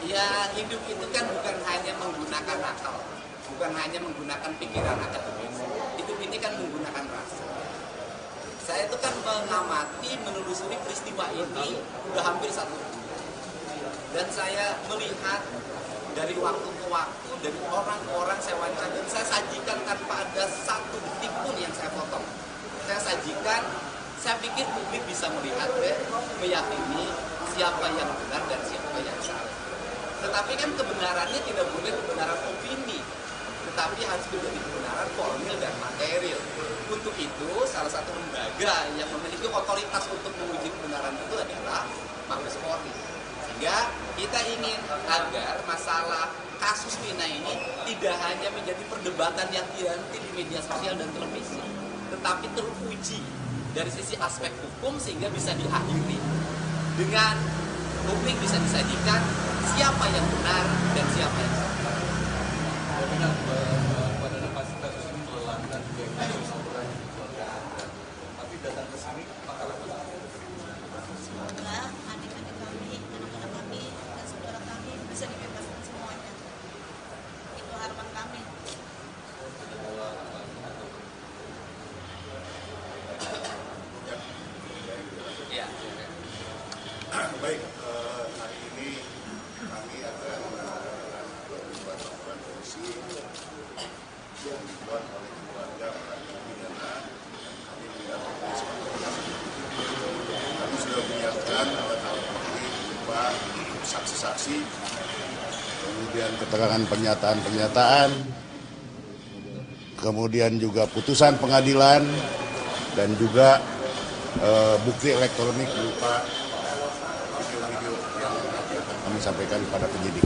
Ya, hidup itu kan bukan hanya menggunakan akal, bukan hanya menggunakan pikiran akademis. Hidup ini kan menggunakan rasa. Saya itu kan mengamati, menelusuri peristiwa ini udah hampir 1 bulan. Dan saya melihat dari waktu ke waktu, dari orang-orang saya wawancara, dan saya sajikan tanpa ada satu detik pun yang saya potong. Saya sajikan, saya pikir publik bisa melihat, meyakini siapa yang benar dan siapa yang salah. Tetapi kan kebenarannya tidak boleh kebenaran opini, tetapi harus menjadi kebenaran formil dan material. Untuk itu, salah satu lembaga yang memiliki otoritas untuk menguji kebenaran itu adalah Mabes Polri. Sehingga kita ingin agar masalah kasus Vina ini tidak hanya menjadi perdebatan yang dihenti di media sosial dan televisi, tetapi teruji dari sisi aspek hukum sehingga bisa diakhiri dengan publik bisa disajikan siapa yang benar dan siapa yang salah. Benar pada kasus ini melelahkan juga kasus laporan di keluarga Anda. Tapi datang ke sini apakah Semoga adik-adik kami, anak-anak kami, dan saudara kami bisa dibebaskan semuanya. Itu harapan kami. Ya. Baik, hari ini kami akan membuat laporan polisi yang dibuat oleh keluarga para terpidana. Kami mendapat kami sudah menyiapkan alat-alat bukti berupa saksi-saksi, kemudian keterangan pernyataan-pernyataan, kemudian juga putusan pengadilan, dan juga bukti elektronik berupa video-video yang akan kami sampaikan kepada penyidik.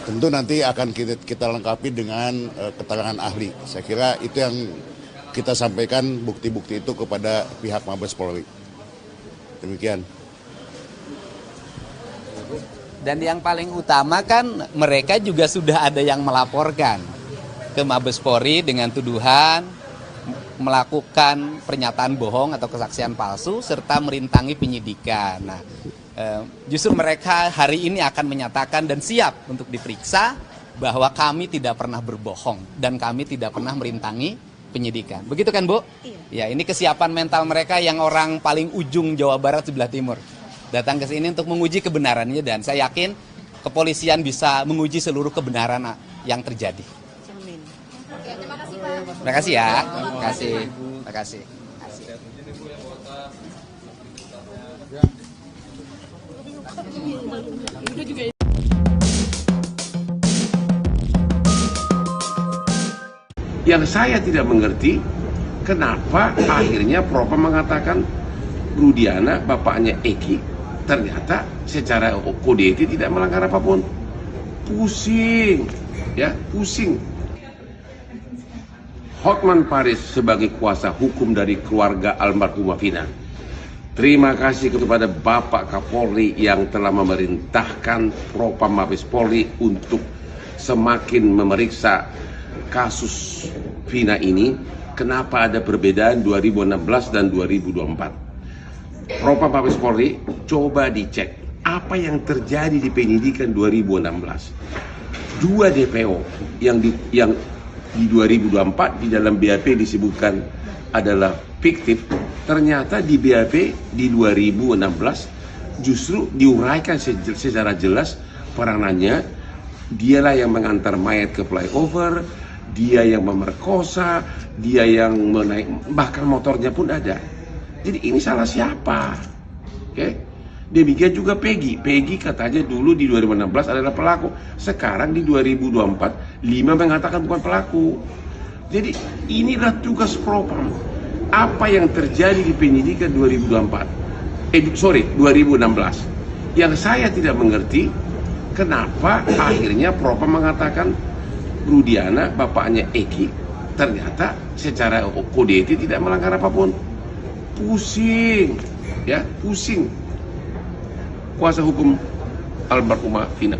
Tentu nanti akan kita lengkapi dengan keterangan ahli. Saya kira itu yang kita sampaikan bukti-bukti itu kepada pihak Mabes Polri. Demikian. Dan yang paling utama kan mereka juga sudah ada yang melaporkan ke Mabes Polri dengan tuduhan melakukan pernyataan bohong atau kesaksian palsu serta merintangi penyidikan. Nah, justru mereka hari ini akan menyatakan dan siap untuk diperiksa bahwa kami tidak pernah berbohong dan kami tidak pernah merintangi penyidikan. Begitu kan, Bu? Iya. Ya, ini kesiapan mental mereka yang orang paling ujung Jawa Barat sebelah timur. Datang ke sini untuk menguji kebenarannya dan saya yakin kepolisian bisa menguji seluruh kebenaran yang terjadi. Amin. Terima kasih ya. Terima kasih. Terima kasih. Yang saya tidak mengerti, kenapa akhirnya Propam mengatakan Rudiana, bapaknya Eki, ternyata secara kode etik tidak melanggar apapun. Pusing, ya, pusing. Hotman Paris sebagai kuasa hukum dari keluarga almarhumah Vina. Terima kasih kepada Bapak Kapolri yang telah memerintahkan Propam Mabes Polri untuk semakin memeriksa kasus Vina ini. Kenapa ada perbedaan 2016 dan 2024? Propam Mabes Polri coba dicek apa yang terjadi di penyidikan 2016. Dua DPO yang di 2024 di dalam BAP disebutkan adalah fiktif, ternyata di BAP di 2016 justru diuraikan secara jelas peranannya. Dialah yang mengantar mayat ke flyover, dia yang memerkosa, dia yang menaik, bahkan motornya pun ada. Jadi ini salah siapa? Oke? Demikian juga Peggy. Peggy katanya dulu di 2016 adalah pelaku. Sekarang di 2024, 5 mengatakan bukan pelaku. Jadi inilah tugas Propam. Apa yang terjadi di penyidikan 2016. Yang saya tidak mengerti, kenapa akhirnya Propam mengatakan Rudiana, bapaknya Eki, ternyata secara kode etik tidak melanggar apapun. Pusing, ya, pusing. Kuasa hukum almarhumah Vina.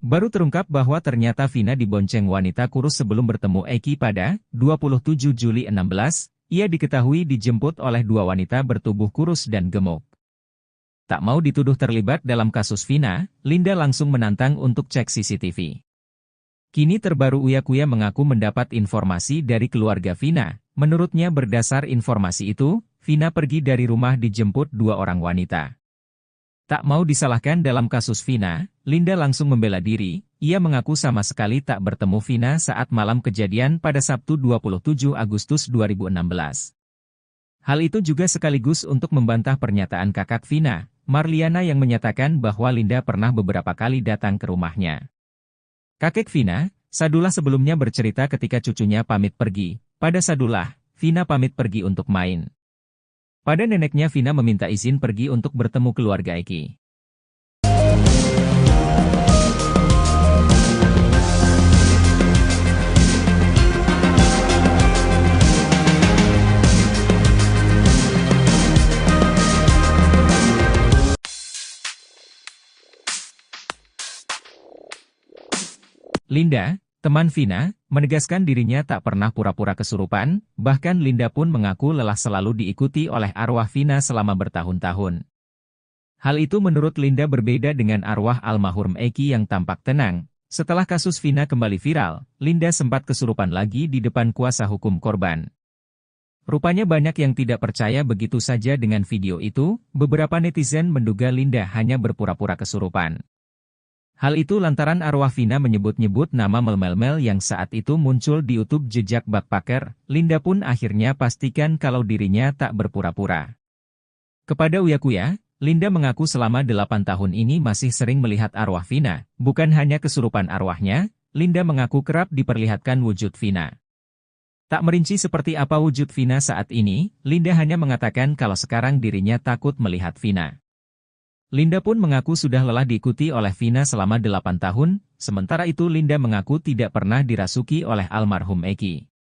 Baru terungkap bahwa ternyata Vina dibonceng wanita kurus sebelum bertemu Eki pada 27 Juli 16, ia diketahui dijemput oleh dua wanita bertubuh kurus dan gemuk. Tak mau dituduh terlibat dalam kasus Vina, Linda langsung menantang untuk cek CCTV. Kini terbaru Uya Kuya mengaku mendapat informasi dari keluarga Vina. Menurutnya berdasar informasi itu, Vina pergi dari rumah dijemput dua orang wanita. Tak mau disalahkan dalam kasus Vina, Linda langsung membela diri. Ia mengaku sama sekali tak bertemu Vina saat malam kejadian pada Sabtu 27 Agustus 2016. Hal itu juga sekaligus untuk membantah pernyataan kakak Vina, Marliana, yang menyatakan bahwa Linda pernah beberapa kali datang ke rumahnya. Kakek Vina, Sadullah, sebelumnya bercerita ketika cucunya pamit pergi. Pada Sadullah, Vina pamit pergi untuk main. Pada neneknya, Vina meminta izin pergi untuk bertemu keluarga Eki. Linda, teman Vina, menegaskan dirinya tak pernah pura-pura kesurupan, bahkan Linda pun mengaku lelah selalu diikuti oleh arwah Vina selama bertahun-tahun. Hal itu menurut Linda berbeda dengan arwah almarhum Eki yang tampak tenang. Setelah kasus Vina kembali viral, Linda sempat kesurupan lagi di depan kuasa hukum korban. Rupanya banyak yang tidak percaya begitu saja dengan video itu, beberapa netizen menduga Linda hanya berpura-pura kesurupan. Hal itu lantaran arwah Vina menyebut-nyebut nama Mel yang saat itu muncul di YouTube jejak Backpacker. Linda pun akhirnya pastikan kalau dirinya tak berpura-pura. Kepada Uyakuya, Linda mengaku selama 8 tahun ini masih sering melihat arwah Vina. Bukan hanya kesurupan arwahnya, Linda mengaku kerap diperlihatkan wujud Vina. Tak merinci seperti apa wujud Vina saat ini, Linda hanya mengatakan kalau sekarang dirinya takut melihat Vina. Linda pun mengaku sudah lelah diikuti oleh Vina selama 8 tahun, sementara itu Linda mengaku tidak pernah dirasuki oleh almarhum Eki.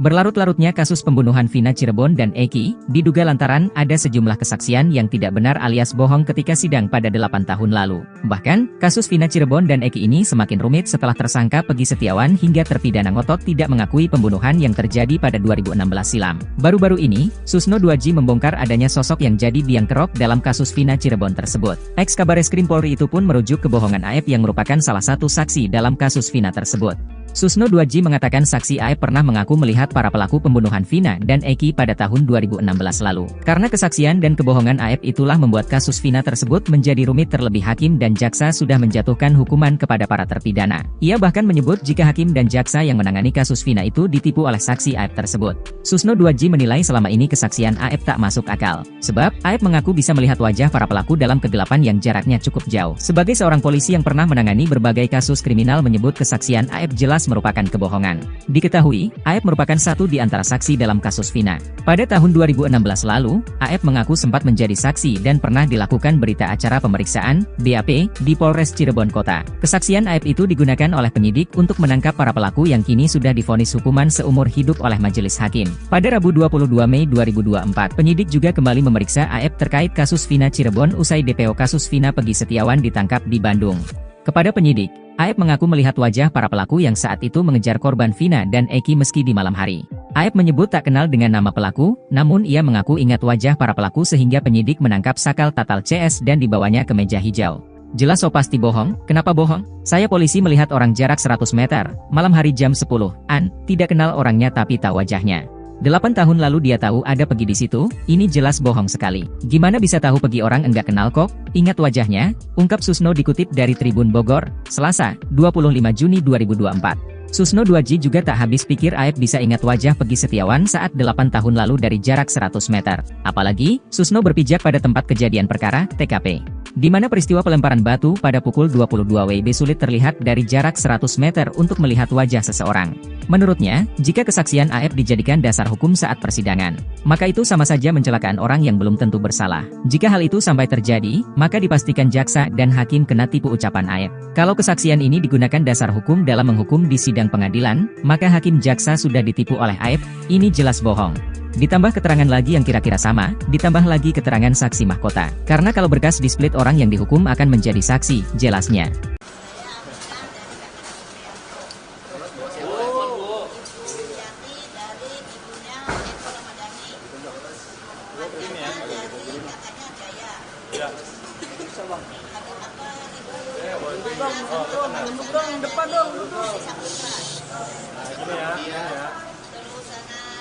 Berlarut-larutnya kasus pembunuhan Vina Cirebon dan Eki, diduga lantaran ada sejumlah kesaksian yang tidak benar alias bohong ketika sidang pada 8 tahun lalu. Bahkan, kasus Vina Cirebon dan Eki ini semakin rumit setelah tersangka Pegi Setiawan hingga terpidana ngotot tidak mengakui pembunuhan yang terjadi pada 2016 silam. Baru-baru ini, Susno 2J membongkar adanya sosok yang jadi biang kerok dalam kasus Vina Cirebon tersebut. Ex-Kabareskrim Polri itu pun merujuk kebohongan Aep yang merupakan salah satu saksi dalam kasus Vina tersebut. Susno 2J mengatakan saksi Aep pernah mengaku melihat para pelaku pembunuhan Vina dan Eki pada tahun 2016 lalu. Karena kesaksian dan kebohongan Aep itulah membuat kasus Vina tersebut menjadi rumit, terlebih hakim dan jaksa sudah menjatuhkan hukuman kepada para terpidana. Ia bahkan menyebut jika hakim dan jaksa yang menangani kasus Vina itu ditipu oleh saksi Aep tersebut. Susno 2J menilai selama ini kesaksian Aep tak masuk akal. Sebab, Aep mengaku bisa melihat wajah para pelaku dalam kegelapan yang jaraknya cukup jauh. Sebagai seorang polisi yang pernah menangani berbagai kasus kriminal menyebut kesaksian Aep jelas merupakan kebohongan. Diketahui, Aep merupakan satu di antara saksi dalam kasus Vina. Pada tahun 2016 lalu, Aep mengaku sempat menjadi saksi dan pernah dilakukan berita acara pemeriksaan, BAP, di Polres Cirebon Kota. Kesaksian Aep itu digunakan oleh penyidik untuk menangkap para pelaku yang kini sudah divonis hukuman seumur hidup oleh majelis hakim. Pada Rabu 22 Mei 2024, penyidik juga kembali memeriksa Aep terkait kasus Vina Cirebon usai DPO kasus Vina Pegi Setiawan ditangkap di Bandung. Kepada penyidik, Aep mengaku melihat wajah para pelaku yang saat itu mengejar korban Vina dan Eki meski di malam hari. Aep menyebut tak kenal dengan nama pelaku, namun ia mengaku ingat wajah para pelaku sehingga penyidik menangkap sakal tatal CS dan dibawanya ke meja hijau. Jelas so pasti bohong, kenapa bohong? Saya polisi melihat orang jarak 100 meter, malam hari jam 10-an, tidak kenal orangnya tapi tahu wajahnya. 8 tahun lalu dia tahu ada Pegi di situ, ini jelas bohong sekali. Gimana bisa tahu Pegi orang enggak kenal kok? Ingat wajahnya, ungkap Susno dikutip dari Tribun Bogor, Selasa, 25 Juni 2024. Susno 2J juga tak habis pikir Aep bisa ingat wajah Pegi Setiawan saat 8 tahun lalu dari jarak 100 meter. Apalagi, Susno berpijak pada tempat kejadian perkara, TKP. Di mana peristiwa pelemparan batu pada pukul 22 WIB sulit terlihat dari jarak 100 meter untuk melihat wajah seseorang. Menurutnya, jika kesaksian Aep dijadikan dasar hukum saat persidangan, maka itu sama saja mencelakaan orang yang belum tentu bersalah. Jika hal itu sampai terjadi, maka dipastikan jaksa dan hakim kena tipu ucapan Aep. Kalau kesaksian ini digunakan dasar hukum dalam menghukum di sidang pengadilan, maka hakim jaksa sudah ditipu oleh Aep, ini jelas bohong. Ditambah keterangan lagi yang kira-kira sama, ditambah lagi keterangan saksi mahkota. Karena kalau berkas di-split orang yang dihukum akan menjadi saksi, jelasnya.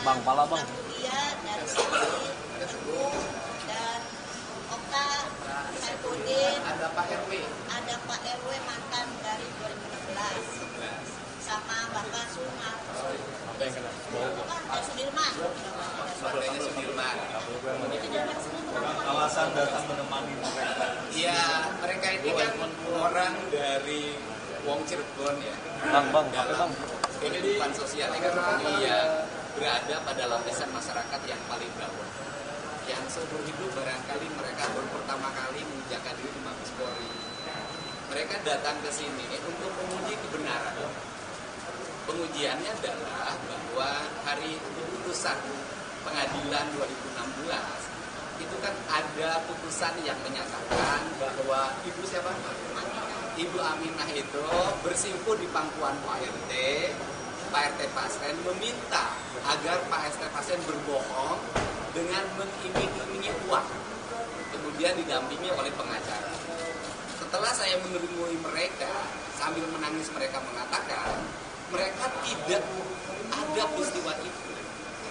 Bang, pala bang. Ada Pak RW. Ada Pak RW mantan dari 2016 sama Bapak Sumar. Apa yang kena? Kan Sudirman. Keluarganya Sudirman. Alasan datang menemani mereka. Iya, mereka ini kan orang dari Wong Cirebon ya. Bang, apa bang? Kehidupan sosial ekonomi ya berada pada lapisan masyarakat yang paling bawah. Yang seumur hidup barangkali mereka baru pertama kali menginjakkan diri di Mabes Polri. Mereka datang ke sini untuk menguji kebenaran. Pengujiannya adalah bahwa hari putusan pengadilan 2016 itu kan ada putusan yang menyatakan bahwa Ibu siapa? Ibu Aminah itu bersimpuh di pangkuan Pak RT Pasren meminta agar Pak RT Pasren berbohong dengan mengiming-imingi uang, kemudian didampingi oleh pengacara. Setelah saya menemui mereka, sambil menangis mereka mengatakan mereka tidak ada peristiwa itu.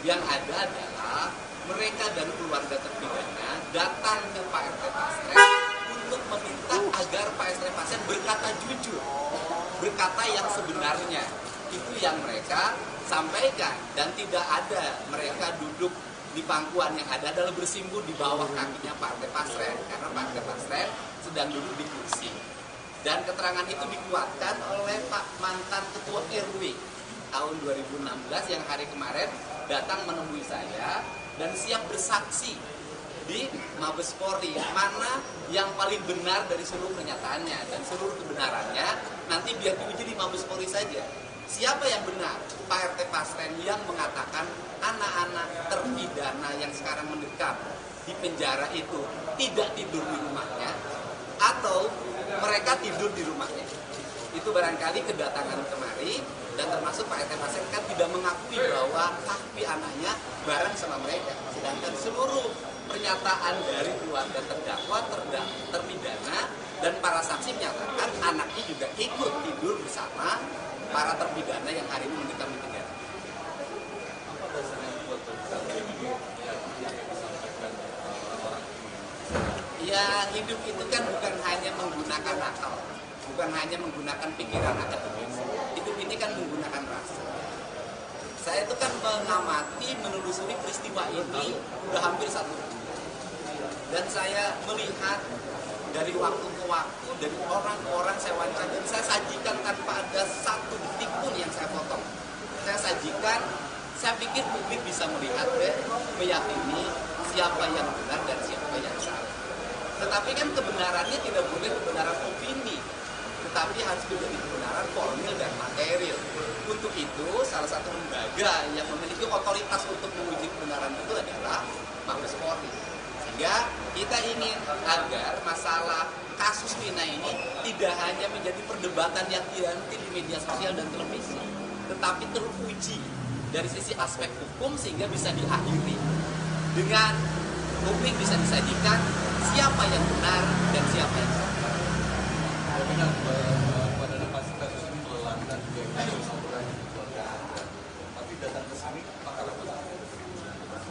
Yang ada adalah mereka dan keluarga terpidana datang ke Pak RT Pasren untuk meminta agar Pak RT Pasren berkata jujur, berkata yang sebenarnya. Itu yang mereka sampaikan, dan tidak ada mereka duduk di pangkuan, yang ada adalah bersimpuh di bawah kakinya Pak RT Pasren, karena Pak RT Pasren sedang duduk di kursi. Dan keterangan itu dikuatkan oleh Pak mantan Ketua RW tahun 2016 yang hari kemarin datang menemui saya dan siap bersaksi di Mabes Polri, mana yang paling benar dari seluruh pernyataannya, dan seluruh kebenarannya nanti biar diuji di Mabes Polri saja. Siapa yang benar? Pak RT Pasren yang mengatakan anak-anak terpidana yang sekarang mendekam di penjara itu tidak tidur di rumahnya, atau mereka tidur di rumahnya. Itu barangkali kedatangan kemari, dan termasuk Pak RT Pasren kan tidak mengakui bahwa kaki anaknya bareng sama mereka. Sedangkan seluruh pernyataan dari keluarga terdakwa, terpidana, dan para saksi menyatakan anaknya juga ikut tidur bersama para terpidana yang hari ini mendekam di penjara. Ya, hidup itu kan bukan hanya menggunakan akal, bukan hanya menggunakan pikiran akademis. Hidup ini kan menggunakan rasa. Saya itu kan mengamati, menelusuri peristiwa ini udah hampir 1 bulan. Dan saya melihat dari waktu ke waktu, dari orang-orang saya wawancara, dan saya sajikan tanpa ada satu detik pun yang saya potong. Saya sajikan, saya pikir publik bisa melihat dan meyakini siapa yang benar dan siapa yang salah. Tetapi kan kebenarannya tidak boleh kebenaran opini, tetapi harus menjadi kebenaran formil dan material. Untuk itu, salah satu lembaga yang memiliki otoritas untuk menguji kebenaran itu adalah Mabes Polri. Sehingga kita ingin agar masalah kasus Vina ini tidak hanya menjadi perdebatan yang dihenti di media sosial dan televisi, tetapi teruji dari sisi aspek hukum sehingga bisa diakhiri dengan publik bisa disajikan siapa yang benar dan siapa yang salah. Benar pada kasus ini melelahkan juga kasus laporan keluarga Anda. Tapi datang ke sini apakah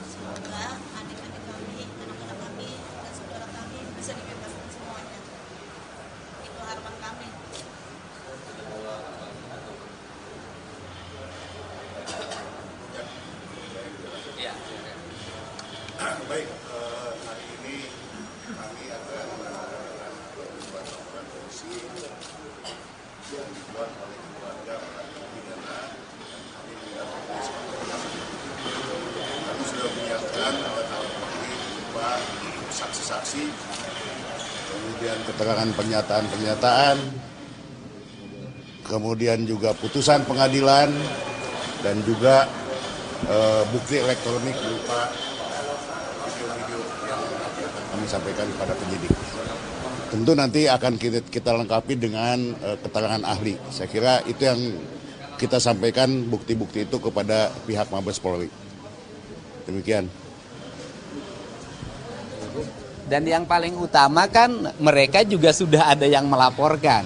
Semoga adik-adik kami, anak-anak kami, dan saudara kami bisa dibebaskan semuanya. Itu harapan kami. Ya. Baik, hari ini kami akan menyampaikan beberapa laporan polisi yang dibuat oleh keluarga para terpidana. Kami sudah menyiapkan alat bukti berupa saksi-saksi, kemudian keterangan pernyataan-pernyataan, kemudian juga putusan pengadilan, dan juga bukti elektronik berupa video-video yang akan kami sampaikan kepada penyidik. Tentu nanti akan kita lengkapi dengan keterangan ahli. Saya kira itu yang kita sampaikan, bukti-bukti itu kepada pihak Mabes Polri. Demikian. Dan yang paling utama kan mereka juga sudah ada yang melaporkan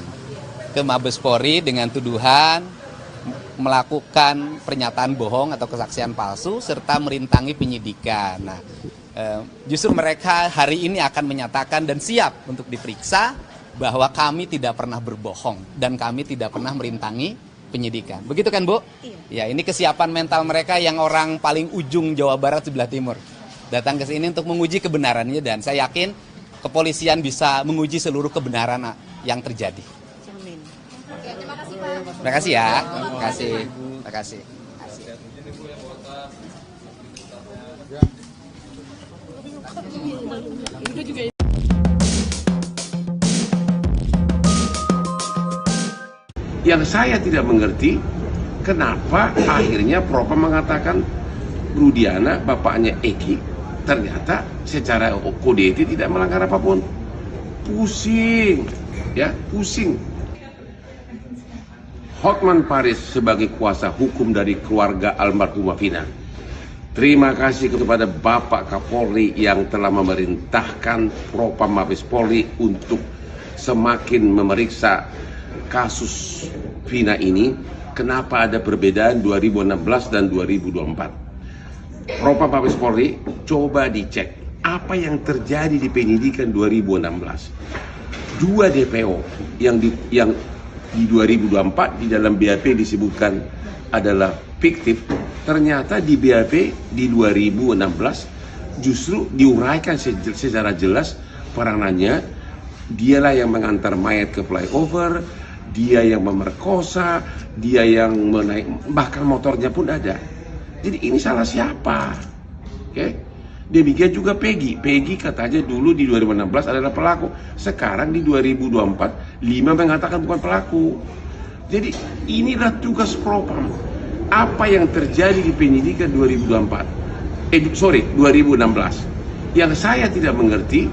ke Mabes Polri dengan tuduhan melakukan pernyataan bohong atau kesaksian palsu serta merintangi penyidikan. Nah, justru mereka hari ini akan menyatakan dan siap untuk diperiksa bahwa kami tidak pernah berbohong dan kami tidak pernah merintangi penyidikan. Begitu kan, Bu? Iya. Ya, ini kesiapan mental mereka yang orang paling ujung Jawa Barat sebelah timur. Datang ke sini untuk menguji kebenarannya, dan saya yakin kepolisian bisa menguji seluruh kebenaran yang terjadi. Amin. Terima kasih ya. Terima kasih. Terima kasih. Yang saya tidak mengerti, kenapa akhirnya Propam mengatakan Rudiana, bapaknya Eki, ternyata secara kode etik tidak melanggar apapun. Pusing, ya, pusing. Hotman Paris sebagai kuasa hukum dari keluarga almarhumah Vina. Terima kasih kepada Bapak Kapolri yang telah memerintahkan Propam Mabes Polri untuk semakin memeriksa kasus Vina ini. Kenapa ada perbedaan 2016 dan 2024? Propam Mabes Polri coba dicek apa yang terjadi di penyidikan 2016. Dua DPO yang di 2024 di dalam BAP disebutkan adalah fiktif, ternyata di BAP di 2016 justru diuraikan secara jelas peranannya. Dialah yang mengantar mayat ke flyover, dia yang memerkosa, dia yang menaik, bahkan motornya pun ada. Jadi ini salah siapa? Oke? Demikian juga Peggy katanya dulu di 2016 adalah pelaku, sekarang di 2024 5 mengatakan bukan pelaku. Jadi inilah tugas Propam. Apa yang terjadi di penyidikan 2016 yang saya tidak mengerti,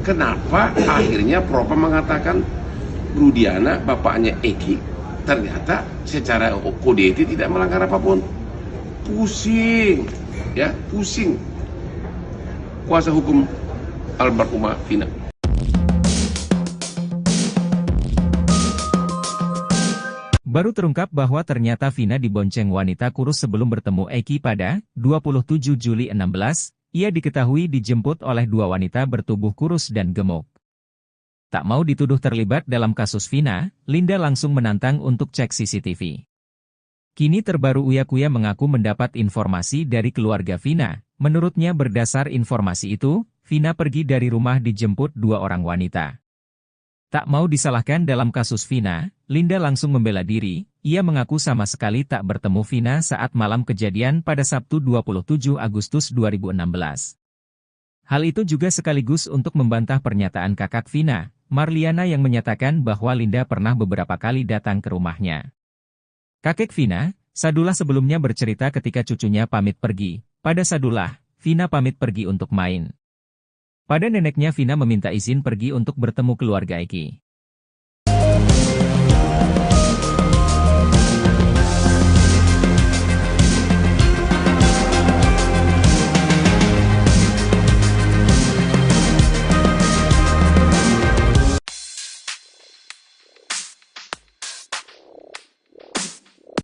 kenapa akhirnya Propam mengatakan Rudiana bapaknya Eki ternyata secara kode etik tidak melanggar apapun. Pusing, ya, pusing. Kuasa hukum almarhumah Vina. Baru terungkap bahwa ternyata Vina dibonceng wanita kurus sebelum bertemu Eki pada 27 Juli 16, ia diketahui dijemput oleh dua wanita bertubuh kurus dan gemuk. Tak mau dituduh terlibat dalam kasus Vina, Linda langsung menantang untuk cek CCTV. Kini terbaru Uya-Kuya mengaku mendapat informasi dari keluarga Vina. Menurutnya berdasar informasi itu, Vina pergi dari rumah dijemput dua orang wanita. Tak mau disalahkan dalam kasus Vina, Linda langsung membela diri. Ia mengaku sama sekali tak bertemu Vina saat malam kejadian pada Sabtu 27 Agustus 2016. Hal itu juga sekaligus untuk membantah pernyataan kakak Vina, Marliana, yang menyatakan bahwa Linda pernah beberapa kali datang ke rumahnya. Kakek Vina, Sadullah, sebelumnya bercerita ketika cucunya pamit pergi. Pada Sadullah, Vina pamit pergi untuk main. Pada neneknya, Vina meminta izin pergi untuk bertemu keluarga Eki.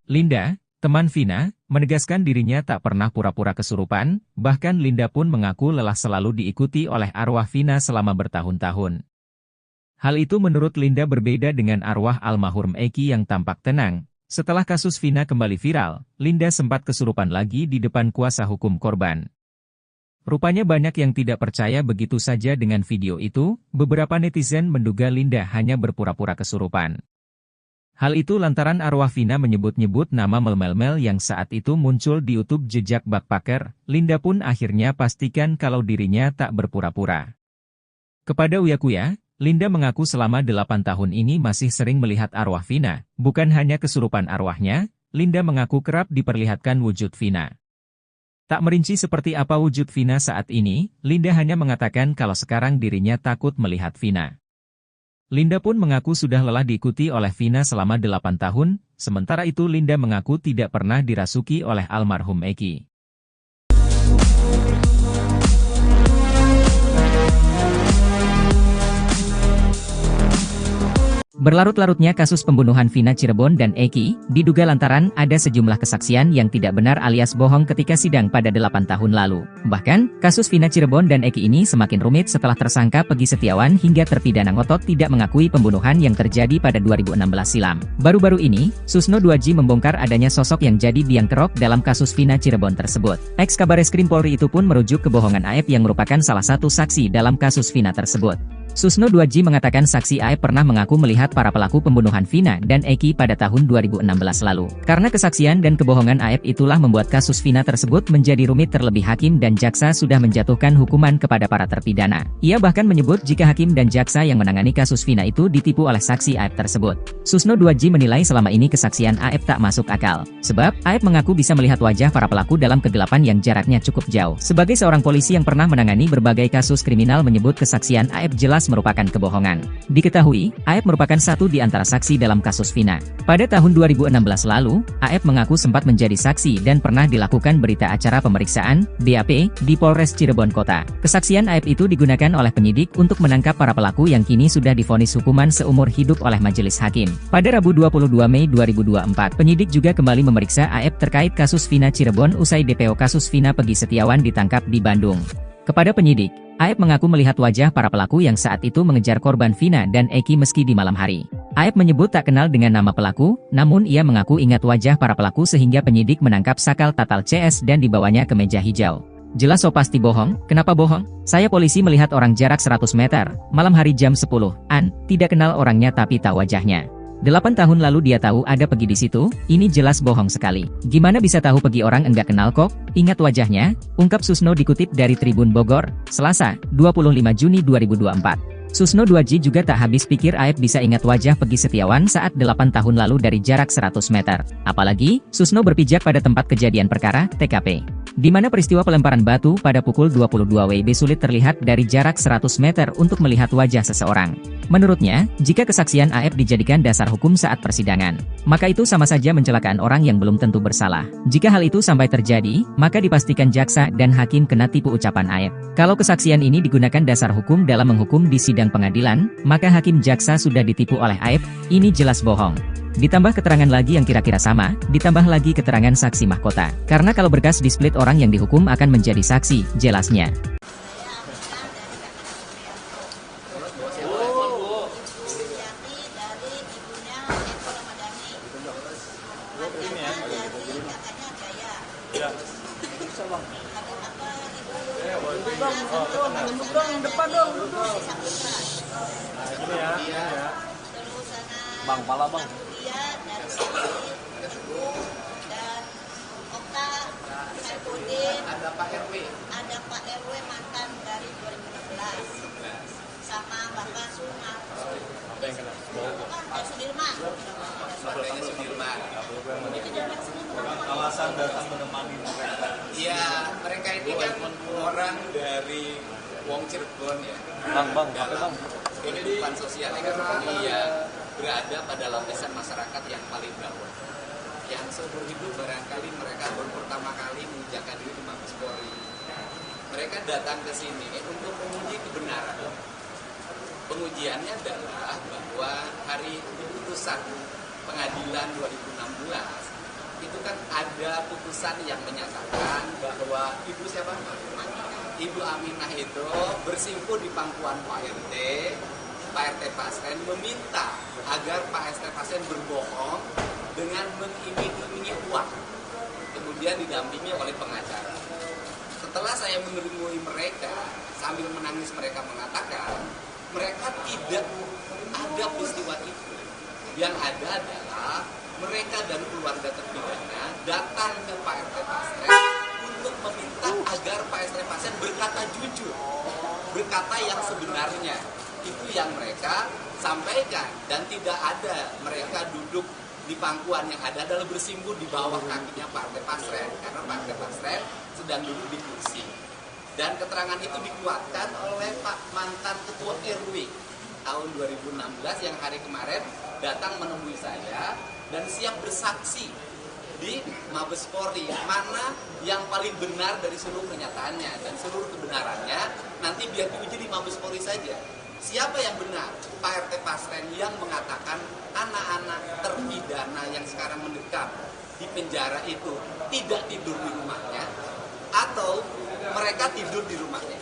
Linda, teman Vina, menegaskan dirinya tak pernah pura-pura kesurupan, bahkan Linda pun mengaku lelah selalu diikuti oleh arwah Vina selama bertahun-tahun. Hal itu menurut Linda berbeda dengan arwah almarhum Eki yang tampak tenang. Setelah kasus Vina kembali viral, Linda sempat kesurupan lagi di depan kuasa hukum korban. Rupanya banyak yang tidak percaya begitu saja dengan video itu. Beberapa netizen menduga Linda hanya berpura-pura kesurupan. Hal itu lantaran arwah Vina menyebut-nyebut nama Mel yang saat itu muncul di YouTube jejak Backpacker. Linda pun akhirnya pastikan kalau dirinya tak berpura-pura. Kepada Uya-Kuya, Linda mengaku selama 8 tahun ini masih sering melihat arwah Vina. Bukan hanya kesurupan arwahnya, Linda mengaku kerap diperlihatkan wujud Vina. Tak merinci seperti apa wujud Vina saat ini, Linda hanya mengatakan kalau sekarang dirinya takut melihat Vina. Linda pun mengaku sudah lelah diikuti oleh Vina selama 8 tahun, sementara itu Linda mengaku tidak pernah dirasuki oleh almarhum Eki. Berlarut-larutnya kasus pembunuhan Vina Cirebon dan Eki, diduga lantaran ada sejumlah kesaksian yang tidak benar alias bohong ketika sidang pada 8 tahun lalu. Bahkan, kasus Vina Cirebon dan Eki ini semakin rumit setelah tersangka Peggy Setiawan hingga terpidana ngotot tidak mengakui pembunuhan yang terjadi pada 2016 silam. Baru-baru ini, Susno 2J membongkar adanya sosok yang jadi biang kerok dalam kasus Vina Cirebon tersebut. Ex-Kabareskrim Polri itu pun merujuk kebohongan Aep yang merupakan salah satu saksi dalam kasus Vina tersebut. Susno 2J mengatakan saksi Aep pernah mengaku melihat para pelaku pembunuhan Vina dan Eki pada tahun 2016 lalu. Karena kesaksian dan kebohongan Aep itulah membuat kasus Vina tersebut menjadi rumit, terlebih hakim dan jaksa sudah menjatuhkan hukuman kepada para terpidana. Ia bahkan menyebut jika hakim dan jaksa yang menangani kasus Vina itu ditipu oleh saksi Aep tersebut. Susno 2J menilai selama ini kesaksian Aep tak masuk akal. Sebab, Aep mengaku bisa melihat wajah para pelaku dalam kegelapan yang jaraknya cukup jauh. Sebagai seorang polisi yang pernah menangani berbagai kasus kriminal, menyebut kesaksian Aep jelas merupakan kebohongan. Diketahui, Aep merupakan satu di antara saksi dalam kasus Vina. Pada tahun 2016 lalu, Aep mengaku sempat menjadi saksi dan pernah dilakukan berita acara pemeriksaan, BAP, di Polres Cirebon Kota. Kesaksian Aep itu digunakan oleh penyidik untuk menangkap para pelaku yang kini sudah divonis hukuman seumur hidup oleh majelis hakim. Pada Rabu 22 Mei 2024, penyidik juga kembali memeriksa Aep terkait kasus Vina Cirebon usai DPO kasus Vina Pegi Setiawan ditangkap di Bandung. Kepada penyidik, Aep mengaku melihat wajah para pelaku yang saat itu mengejar korban Vina dan Eki meski di malam hari. Aep menyebut tak kenal dengan nama pelaku, namun ia mengaku ingat wajah para pelaku sehingga penyidik menangkap Sakal Tatal CS dan dibawanya ke meja hijau. Jelas so pasti bohong, kenapa bohong? Saya polisi melihat orang jarak 100 meter, malam hari jam 10-an, tidak kenal orangnya tapi tahu wajahnya. 8 tahun lalu dia tahu ada Pegi di situ, ini jelas bohong sekali. Gimana bisa tahu Pegi, orang enggak kenal kok, ingat wajahnya, ungkap Susno dikutip dari Tribun Bogor, Selasa, 25 Juni 2024. Susno 2J juga tak habis pikir Aep bisa ingat wajah Pegi Setiawan saat 8 tahun lalu dari jarak 100 meter. Apalagi, Susno berpijak pada tempat kejadian perkara, TKP. Di mana peristiwa pelemparan batu pada pukul 22 WIB sulit terlihat dari jarak 100 meter untuk melihat wajah seseorang. Menurutnya, jika kesaksian Aep dijadikan dasar hukum saat persidangan, maka itu sama saja mencelakaan orang yang belum tentu bersalah. Jika hal itu sampai terjadi, maka dipastikan jaksa dan hakim kena tipu, ucapan Aep. Kalau kesaksian ini digunakan dasar hukum dalam menghukum di sidang pengadilan, maka hakim jaksa sudah ditipu oleh Aep, ini jelas bohong. Ditambah keterangan lagi yang kira-kira sama, ditambah lagi keterangan saksi mahkota. Karena kalau berkas di split, orang yang dihukum akan menjadi saksi, jelasnya. Bang, pala bang. Dia dari Saksi, Ibu, dan Okta, Saipudin, Ada Pak RW. ada Pak RW mantan dari 2016, sama Bapak Suma. Apa yang kena? Sudirman. Partainya Sudirman. Alasan datang menemani mereka. Iya, mereka ini kan orang dari Wong Cirebon ya. Bang, apa Dalam bang? kehidupan sosial ekonomi ya berada pada lapisan masyarakat yang paling bawah. Yang seumur hidup barangkali mereka baru pertama kali menginjakkan diri di Mabes Polri. Mereka datang ke sini untuk menguji kebenaran. Pengujiannya adalah bahwa hari putusan pengadilan 2016 itu kan ada putusan yang menyatakan bahwa Ibu siapa? Ibu Aminah itu bersimpuh di pangkuan Pak RT. Pak RT Pasren meminta agar Pak RT Pasren berbohong dengan mengiming-imingi uang, kemudian didampingi oleh pengacara. Setelah saya menemui mereka, sambil menangis mereka mengatakan mereka tidak ada peristiwa itu. Yang ada adalah mereka dan keluarga terpidana datang ke Pak RT Pasren untuk meminta agar Pak RT Pasren berkata jujur, berkata yang sebenarnya. Itu yang mereka sampaikan, dan tidak ada mereka duduk di pangkuan, yang ada adalah bersimpuh di bawah kakinya Pak RT Pasren, karena Pak RT Pasren sedang duduk di kursi. Dan keterangan itu dikuatkan oleh Pak mantan Ketua RW tahun 2016 yang hari kemarin datang menemui saya dan siap bersaksi di Mabes Polri, mana yang paling benar dari seluruh pernyataannya, dan seluruh kebenarannya nanti biar diuji di Mabes Polri saja. Siapa yang benar? Pak RT Pasren yang mengatakan anak-anak terpidana yang sekarang mendekam di penjara itu tidak tidur di rumahnya, atau mereka tidur di rumahnya.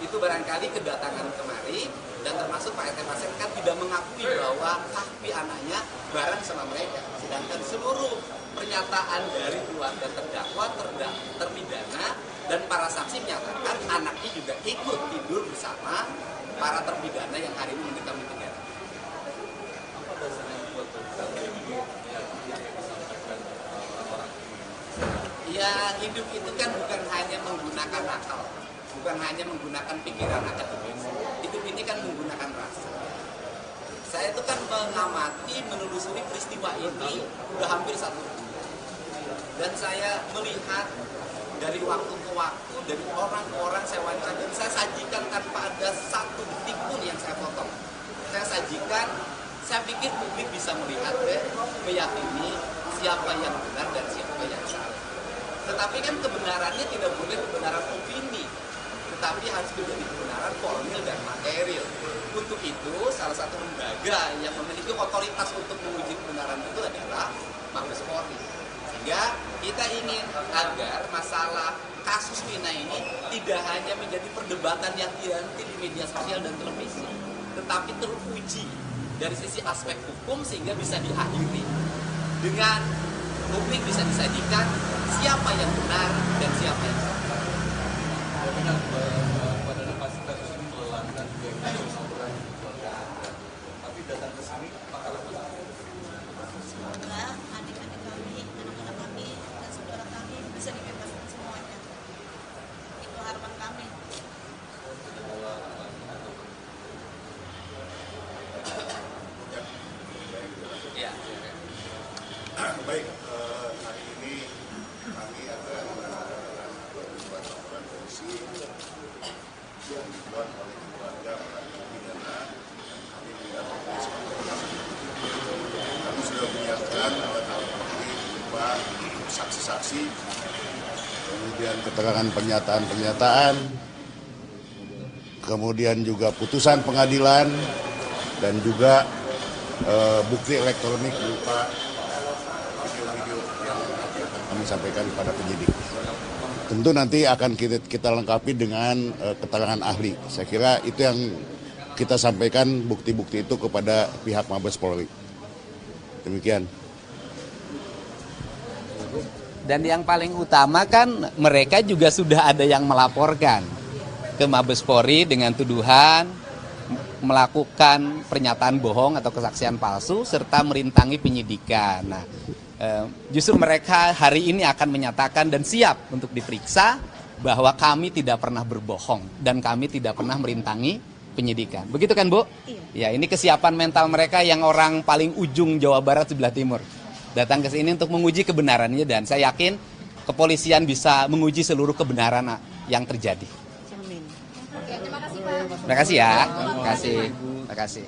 Itu barangkali kedatangan kemari, dan termasuk Pak RT Pasren kan tidak mengakui bahwa Kahfi anaknya bareng sama mereka. Sedangkan seluruh pernyataan dari keluarga terdakwa, terpidana, dan para saksi menyatakan anaknya juga ikut tidur bersama para terpidana yang hari ini mendekam di penjara. Ya, hidup itu kan bukan hanya menggunakan akal, bukan hanya menggunakan pikiran akademis. Hidup ini kan menggunakan rasa. Saya itu kan mengamati, menelusuri peristiwa ini udah hampir 1 bulan. Dan saya melihat dari waktu ke waktu, dari orang ke orang saya wawancara, dan saya sajikan tanpa ada satu detik pun yang saya potong. Saya sajikan, saya pikir publik bisa melihat dan meyakini siapa yang benar dan siapa yang salah. Tetapi kan kebenarannya tidak boleh kebenaran opini, tetapi harus menjadi kebenaran formil dan material. Untuk itu, salah satu lembaga yang memiliki otoritas untuk menguji kebenaran itu adalah Mabes Polri. Sehingga kita ingin agar masalah kasus Vina ini tidak hanya menjadi perdebatan yang dianti di media sosial dan televisi, tetapi teruji dari sisi aspek hukum sehingga bisa diakhiri dengan publik bisa disajikan siapa yang benar dan siapa yang salah. Ya benar, pada kasus ini melelahkan juga emosional keluarga. Tapi datang ke sini pakar apa? Semoga adik-adik kami, anak-anak kami, dan saudara kami bisa dibebaskan semuanya. Itu harapan kami. Ya. Baik, hari ini kami akan melakukan laporan polisi yang dibuat oleh keluarga para terpidana. Kami mendapat kami sudah menyiapkan alat-alat bukti berupa saksi-saksi, kemudian keterangan pernyataan-pernyataan, kemudian juga putusan pengadilan, dan juga bukti elektronik berupa video-video yang akan kami sampaikan kepada penyidik. Tentu nanti akan kita lengkapi dengan keterangan ahli. Saya kira itu yang kita sampaikan bukti-bukti itu kepada pihak Mabes Polri. Demikian. Dan yang paling utama kan mereka juga sudah ada yang melaporkan ke Mabes Polri dengan tuduhan melakukan pernyataan bohong atau kesaksian palsu serta merintangi penyidikan. Nah, justru mereka hari ini akan menyatakan dan siap untuk diperiksa bahwa kami tidak pernah berbohong dan kami tidak pernah merintangi penyidikan. Begitu kan, Bu? Iya. Ya, ini kesiapan mental mereka yang orang paling ujung Jawa Barat sebelah timur. Datang ke sini untuk menguji kebenarannya dan saya yakin kepolisian bisa menguji seluruh kebenaran yang terjadi. Terima kasih ya. Terima kasih. Terima kasih.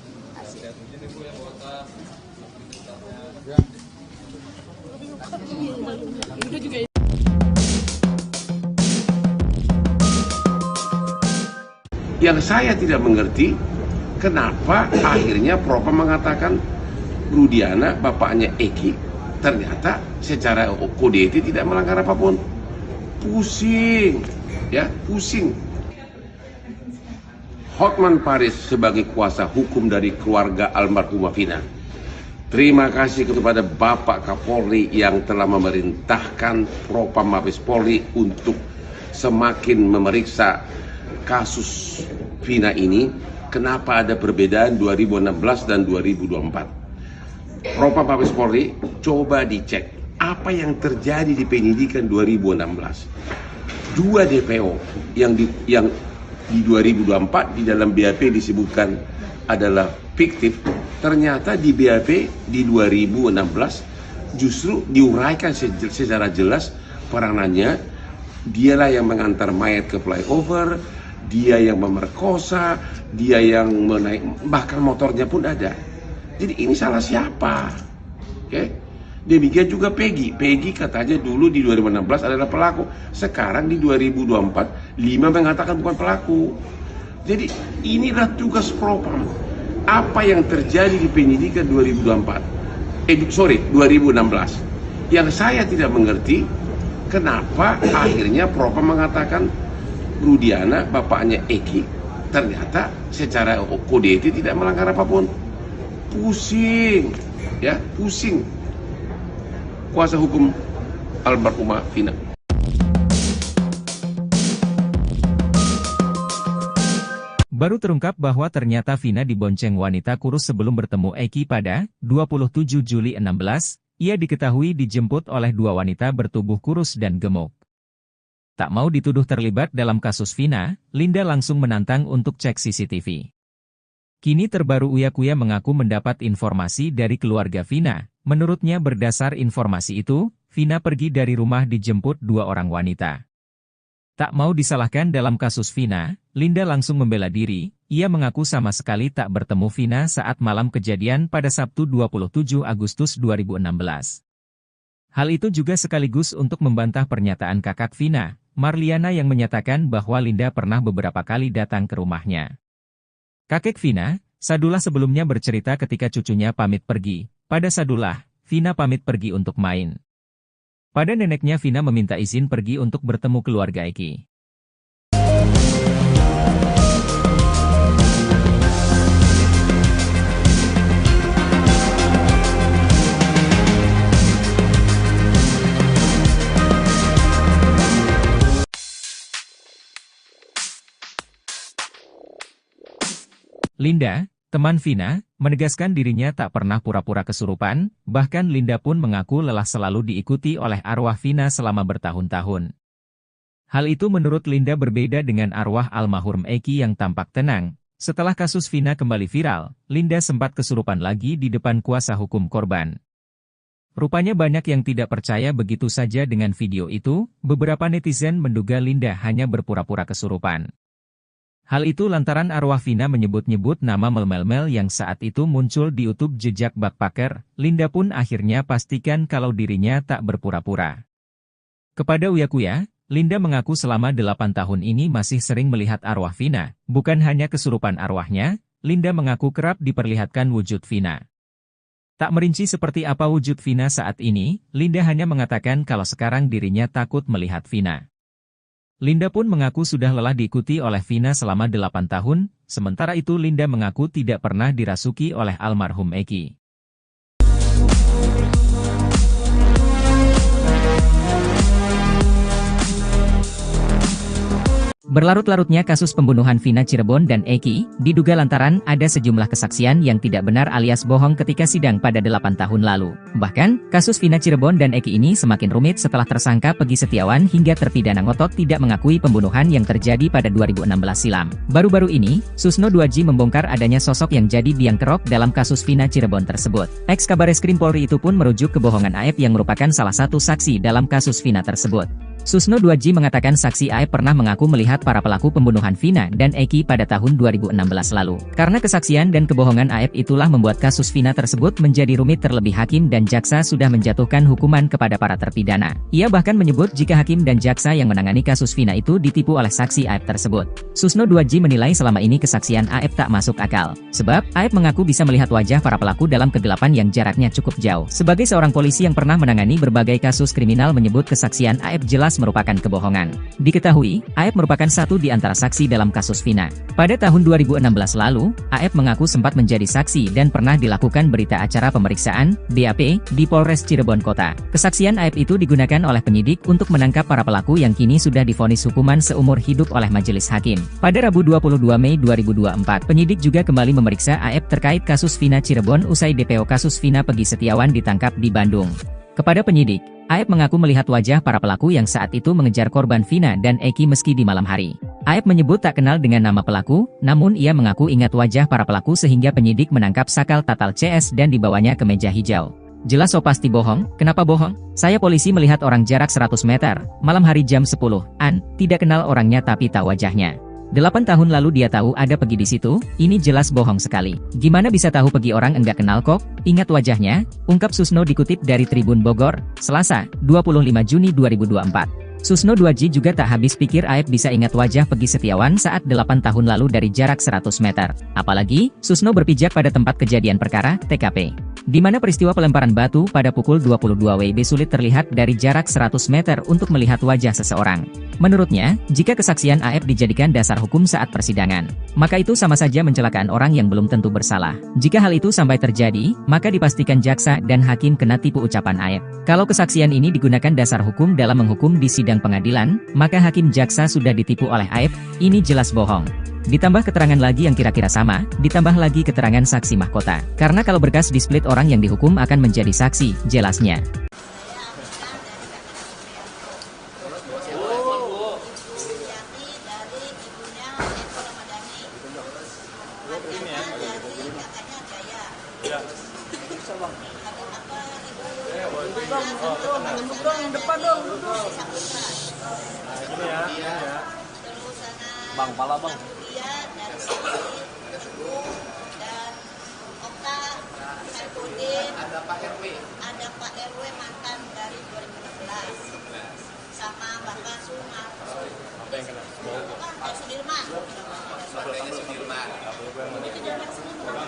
Yang saya tidak mengerti, kenapa akhirnya Propam mengatakan Rudiana, bapaknya Eki, ternyata secara kode etik tidak melanggar apapun. Pusing, ya, pusing. Hotman Paris sebagai kuasa hukum dari keluarga almarhumah Vina. Terima kasih kepada Bapak Kapolri yang telah memerintahkan Propam Mabes Polri untuk semakin memeriksa kasus Vina ini. Kenapa ada perbedaan 2016 dan 2024? Propam Mabes Polri coba dicek apa yang terjadi di penyidikan 2016. 2 DPO yang di 2024 di dalam BAP disebutkan adalah fiktif, ternyata di BAP di 2016 justru diuraikan secara jelas peranannya. Dialah yang mengantar mayat ke flyover, dia yang memerkosa, dia yang menaik, bahkan motornya pun ada. Jadi ini salah siapa? Oke? Demikian juga Peggy katanya dulu di 2016 adalah pelaku, sekarang di 2024 5 mengatakan bukan pelaku. Jadi inilah tugas Propam. Apa yang terjadi di penyidikan 2016. Yang saya tidak mengerti, kenapa akhirnya Propam mengatakan Rudiana, bapaknya Eki, ternyata secara kode etik tidak melanggar apapun. Pusing, ya, pusing. Kuasa hukum almarhumah Vina. Baru terungkap bahwa ternyata Vina dibonceng wanita kurus sebelum bertemu Eki pada 27 Juli 16, ia diketahui dijemput oleh dua wanita bertubuh kurus dan gemuk. Tak mau dituduh terlibat dalam kasus Vina, Linda langsung menantang untuk cek CCTV. Kini terbaru Uya Kuya mengaku mendapat informasi dari keluarga Vina. Menurutnya berdasar informasi itu, Vina pergi dari rumah dijemput dua orang wanita. Tak mau disalahkan dalam kasus Vina, Linda langsung membela diri. Ia mengaku sama sekali tak bertemu Vina saat malam kejadian pada Sabtu 27 Agustus 2016. Hal itu juga sekaligus untuk membantah pernyataan kakak Vina, Marliana, yang menyatakan bahwa Linda pernah beberapa kali datang ke rumahnya. Kakek Vina, Sadullah, sebelumnya bercerita ketika cucunya pamit pergi. Pada Sadullah, Vina pamit pergi untuk main. Pada neneknya, Vina meminta izin pergi untuk bertemu keluarga Eki. Linda, teman Vina, menegaskan dirinya tak pernah pura-pura kesurupan, bahkan Linda pun mengaku lelah selalu diikuti oleh arwah Vina selama bertahun-tahun. Hal itu menurut Linda berbeda dengan arwah almarhum Eki yang tampak tenang. Setelah kasus Vina kembali viral, Linda sempat kesurupan lagi di depan kuasa hukum korban. Rupanya banyak yang tidak percaya begitu saja dengan video itu. Beberapa netizen menduga Linda hanya berpura-pura kesurupan. Hal itu lantaran arwah Vina menyebut-nyebut nama Mel yang saat itu muncul di YouTube jejak backpacker. Linda pun akhirnya pastikan kalau dirinya tak berpura-pura. Kepada Uya Kuya, Linda mengaku selama 8 tahun ini masih sering melihat arwah Vina. Bukan hanya kesurupan arwahnya, Linda mengaku kerap diperlihatkan wujud Vina. Tak merinci seperti apa wujud Vina saat ini, Linda hanya mengatakan kalau sekarang dirinya takut melihat Vina. Linda pun mengaku sudah lelah diikuti oleh Vina selama 8 tahun, sementara itu Linda mengaku tidak pernah dirasuki oleh almarhum Eki. Berlarut-larutnya kasus pembunuhan Vina Cirebon dan Eki, diduga lantaran ada sejumlah kesaksian yang tidak benar alias bohong ketika sidang pada 8 tahun lalu. Bahkan, kasus Vina Cirebon dan Eki ini semakin rumit setelah tersangka Peggy Setiawan hingga terpidana ngotot tidak mengakui pembunuhan yang terjadi pada 2016 silam. Baru-baru ini, Susno 2J membongkar adanya sosok yang jadi biang kerok dalam kasus Vina Cirebon tersebut. Ex-Kabareskrim Polri itu pun merujuk kebohongan Aep yang merupakan salah satu saksi dalam kasus Vina tersebut. Susno 2J mengatakan saksi Aep pernah mengaku melihat para pelaku pembunuhan Vina dan Eki pada tahun 2016 lalu. Karena kesaksian dan kebohongan Aep itulah membuat kasus Vina tersebut menjadi rumit, terlebih hakim dan jaksa sudah menjatuhkan hukuman kepada para terpidana. Ia bahkan menyebut jika hakim dan jaksa yang menangani kasus Vina itu ditipu oleh saksi Aep tersebut. Susno 2J menilai selama ini kesaksian Aep tak masuk akal. Sebab, Aep mengaku bisa melihat wajah para pelaku dalam kegelapan yang jaraknya cukup jauh. Sebagai seorang polisi yang pernah menangani berbagai kasus kriminal menyebut kesaksian Aep jelas merupakan kebohongan. Diketahui, Aep merupakan satu di antara saksi dalam kasus Vina. Pada tahun 2016 lalu, Aep mengaku sempat menjadi saksi dan pernah dilakukan berita acara pemeriksaan, BAP, di Polres Cirebon Kota. Kesaksian Aep itu digunakan oleh penyidik untuk menangkap para pelaku yang kini sudah divonis hukuman seumur hidup oleh majelis hakim. Pada Rabu 22 Mei 2024, penyidik juga kembali memeriksa Aep terkait kasus Vina Cirebon usai DPO kasus Vina Peggy Setiawan ditangkap di Bandung. Kepada penyidik, Aep mengaku melihat wajah para pelaku yang saat itu mengejar korban Vina dan Eki meski di malam hari. Aep menyebut tak kenal dengan nama pelaku, namun ia mengaku ingat wajah para pelaku sehingga penyidik menangkap Sakal Tatal CS dan dibawanya ke meja hijau. Jelas so pasti bohong, kenapa bohong? Saya polisi melihat orang jarak 100 meter, malam hari jam 10-an, tidak kenal orangnya tapi tahu wajahnya. 8 tahun lalu dia tahu ada Peggy di situ, ini jelas bohong sekali. Gimana bisa tahu Peggy orang enggak kenal kok? Ingat wajahnya, ungkap Susno dikutip dari Tribun Bogor, Selasa, 25 Juni 2024. Susno 2J juga tak habis pikir Aep bisa ingat wajah Peggy Setiawan saat 8 tahun lalu dari jarak 100 meter. Apalagi, Susno berpijak pada tempat kejadian perkara, TKP. Di mana peristiwa pelemparan batu pada pukul 22 WIB sulit terlihat dari jarak 100 meter untuk melihat wajah seseorang. Menurutnya, jika kesaksian Aep dijadikan dasar hukum saat persidangan, maka itu sama saja mencelakaan orang yang belum tentu bersalah. Jika hal itu sampai terjadi, maka dipastikan jaksa dan hakim kena tipu ucapan Aep. Kalau kesaksian ini digunakan dasar hukum dalam menghukum di sidang pengadilan, maka hakim jaksa sudah ditipu oleh Aep, ini jelas bohong. Ditambah keterangan lagi yang kira-kira sama, ditambah lagi keterangan saksi mahkota. Karena kalau berkas di-split orang yang dihukum akan menjadi saksi, jelasnya. Bang, pala bang. Dia dari sini dan Oka Saipudin, Ada Pak RW. ada Pak RW mantan dari 2016 sama Bapak Sumar. Apa yang kena? Dari Sudirman. Keluarganya Sudirman.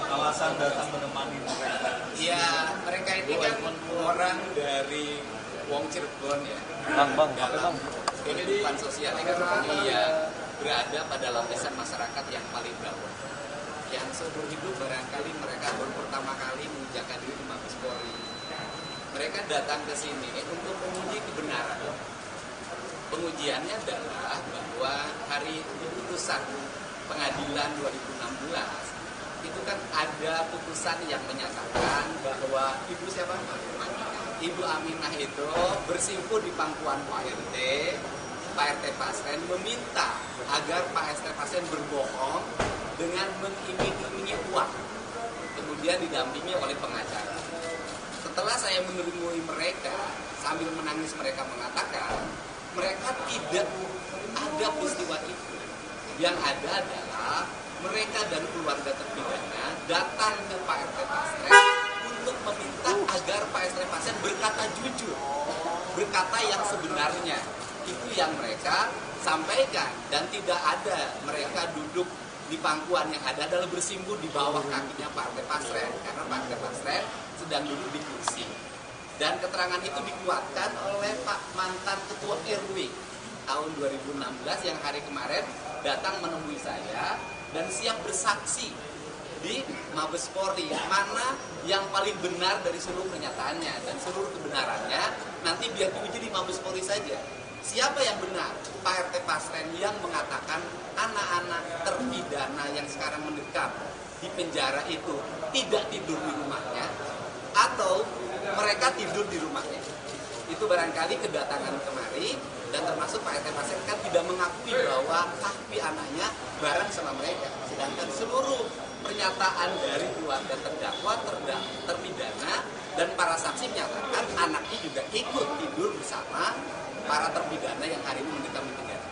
Alasan datang menemani mereka. Iya, mereka ini kan orang dari Wong Cirebon ya. Bang, apa bang? Kehidupan sosial ekonomi ya berada pada lapisan masyarakat yang paling bawah. Yang seumur hidup barangkali mereka baru pertama kali menginjakan diri di Mabes Polri. Mereka datang ke sini untuk menguji kebenaran. Pengujiannya adalah bahwa hari putusan pengadilan 2016 itu kan ada putusan yang menyatakan bahwa Ibu Aminah itu bersimpuh di pangkuan Pak RT Pasren meminta agar Pak RT Pasren berbohong dengan mengiming-imingi uang, kemudian didampingi oleh pengacara. Setelah saya menemui mereka, sambil menangis mereka mengatakan mereka tidak ada peristiwa itu. Yang ada adalah mereka dan keluarga terpidana datang ke Pak RT Pasren untuk meminta agar Pak RT Pasren berkata jujur, berkata yang sebenarnya. Itu yang mereka sampaikan, dan tidak ada mereka duduk di pangkuan, yang ada adalah bersimpuh di bawah kakinya Pak RT Pasren, karena Pak RT Pasren sedang duduk di kursi. Dan keterangan itu dikuatkan oleh Pak mantan Ketua RW tahun 2016 yang hari kemarin datang menemui saya dan siap bersaksi di Mabes Polri, mana yang paling benar dari seluruh pernyataannya, dan seluruh kebenarannya nanti biar diuji di Mabes Polri saja. Siapa yang benar? Pak RT Pasren yang mengatakan anak-anak terpidana yang sekarang mendekam di penjara itu tidak tidur di rumahnya, atau mereka tidur di rumahnya. Itu barangkali kedatangan kemari, dan termasuk Pak RT Pasren kan tidak mengakui bahwa kaki anaknya bareng sama mereka. Sedangkan seluruh pernyataan dari keluarga terdakwa, terpidana, dan para saksi menyatakan anaknya juga ikut tidur bersama para terpidana yang hari ini mendekam di penjara.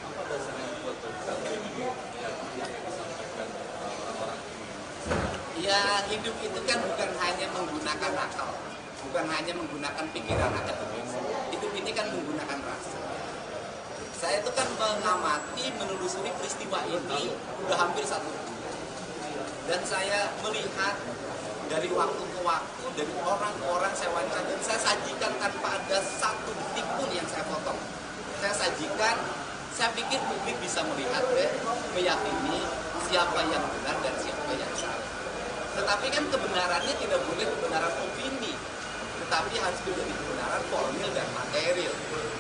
Apa dasarnya buat yang disampaikan orang ini? Ya, hidup itu kan bukan hanya menggunakan akal, bukan hanya menggunakan pikiran akademis. Hidup ini kan menggunakan rasa. Saya itu kan mengamati, menelusuri peristiwa ini udah hampir 1 bulan. Dan saya melihat dari waktu ke waktu, dari orang-orang saya wawancara, dan saya sajikan tanpa ada satu detik pun yang saya potong. Saya sajikan, saya pikir publik bisa melihat, meyakini siapa yang benar dan siapa yang salah. Tetapi kan kebenarannya tidak boleh kebenaran opini, tetapi harus menjadi kebenaran formil dan material.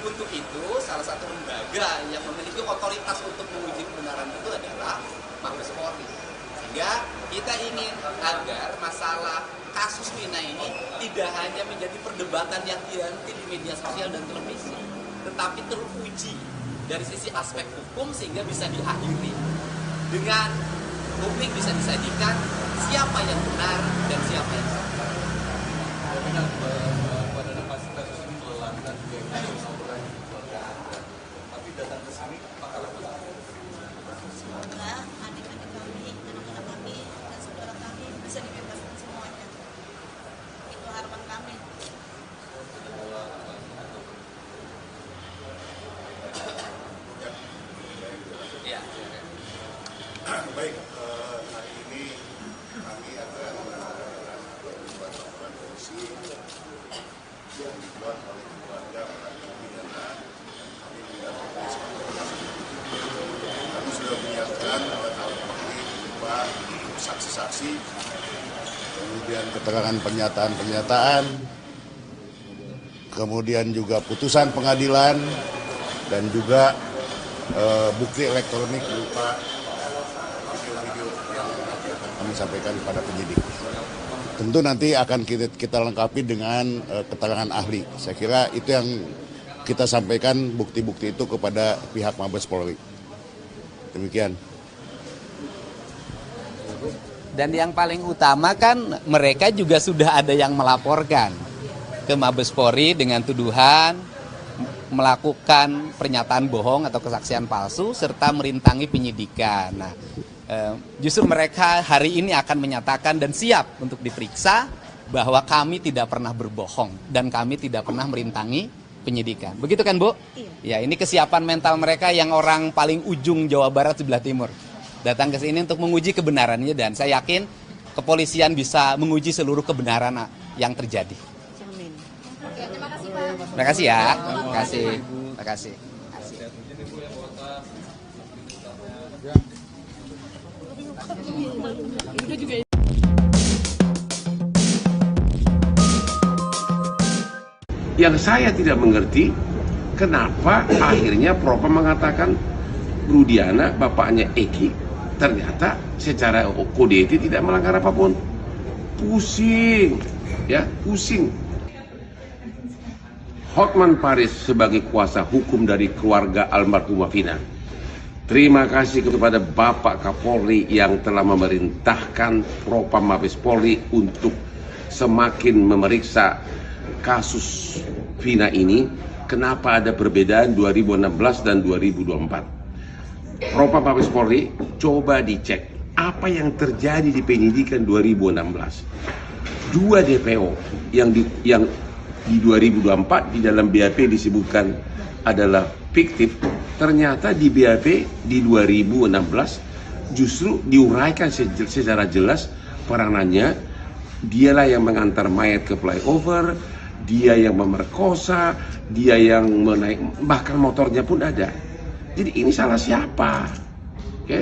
Untuk itu, salah satu lembaga yang memiliki otoritas untuk menguji kebenaran itu adalah Mabes Polri. Sehingga kita ingin agar masalah kasus Vina ini tidak hanya menjadi perdebatan yang dianti di media sosial dan televisi, tetapi teruji dari sisi aspek hukum sehingga bisa diakhiri dengan publik bisa disajikan siapa yang benar dan siapa yang salah. Tapi kan pada kasus ini melelahkan juga kasus orang di keluarga Anda. Tapi datang ke sini, apakah Semoga adik-adik kami, anak-anak kami, dan saudara kami bisa dibebaskan semuanya. Itu harapan kami. Ya. Baik, hari ini kami akan membuat laporan polisi yang dibuat oleh keluarga para terpidana. Kami mendapat kami sudah menyiapkan alat bukti berupa saksi-saksi, kemudian keterangan pernyataan-pernyataan, kemudian juga putusan pengadilan, dan juga bukti elektronik berupa video-video yang kami sampaikan kepada penyidik. Tentu nanti akan kita lengkapi dengan keterangan ahli. Saya kira itu yang kita sampaikan bukti-bukti itu kepada pihak Mabes Polri. Demikian. Dan yang paling utama kan mereka juga sudah ada yang melaporkan ke Mabes Polri dengan tuduhan melakukan pernyataan bohong atau kesaksian palsu serta merintangi penyidikan. Nah, justru mereka hari ini akan menyatakan dan siap untuk diperiksa bahwa kami tidak pernah berbohong dan kami tidak pernah merintangi penyidikan. Begitu kan, Bu? Iya. Ya, ini kesiapan mental mereka yang orang paling ujung Jawa Barat sebelah timur. Datang ke sini untuk menguji kebenarannya dan saya yakin kepolisian bisa menguji seluruh kebenaran yang terjadi. Amin. Oke, terima kasih Pak. Terima kasih ya. Terima kasih. Terima kasih. Yang saya tidak mengerti, kenapa akhirnya Propam mengatakan Rudiana, bapaknya Eki, ternyata secara kode etik tidak melanggar apapun. Pusing, ya, pusing. Hotman Paris sebagai kuasa hukum dari keluarga almarhumah Vina. Terima kasih kepada Bapak Kapolri yang telah memerintahkan Propam Mabes Polri untuk semakin memeriksa kasus Vina ini. Kenapa ada perbedaan 2016 dan 2024? Propam Mabes Polri coba dicek apa yang terjadi di penyidikan 2016. Dua DPO yang di 2024 di dalam BAP disebutkan adalah fiktif, ternyata di BAP di 2016 justru diuraikan secara jelas peranannya. Dialah yang mengantar mayat ke flyover, dia yang memerkosa, dia yang menaik, bahkan motornya pun ada. Jadi ini salah siapa? Oke?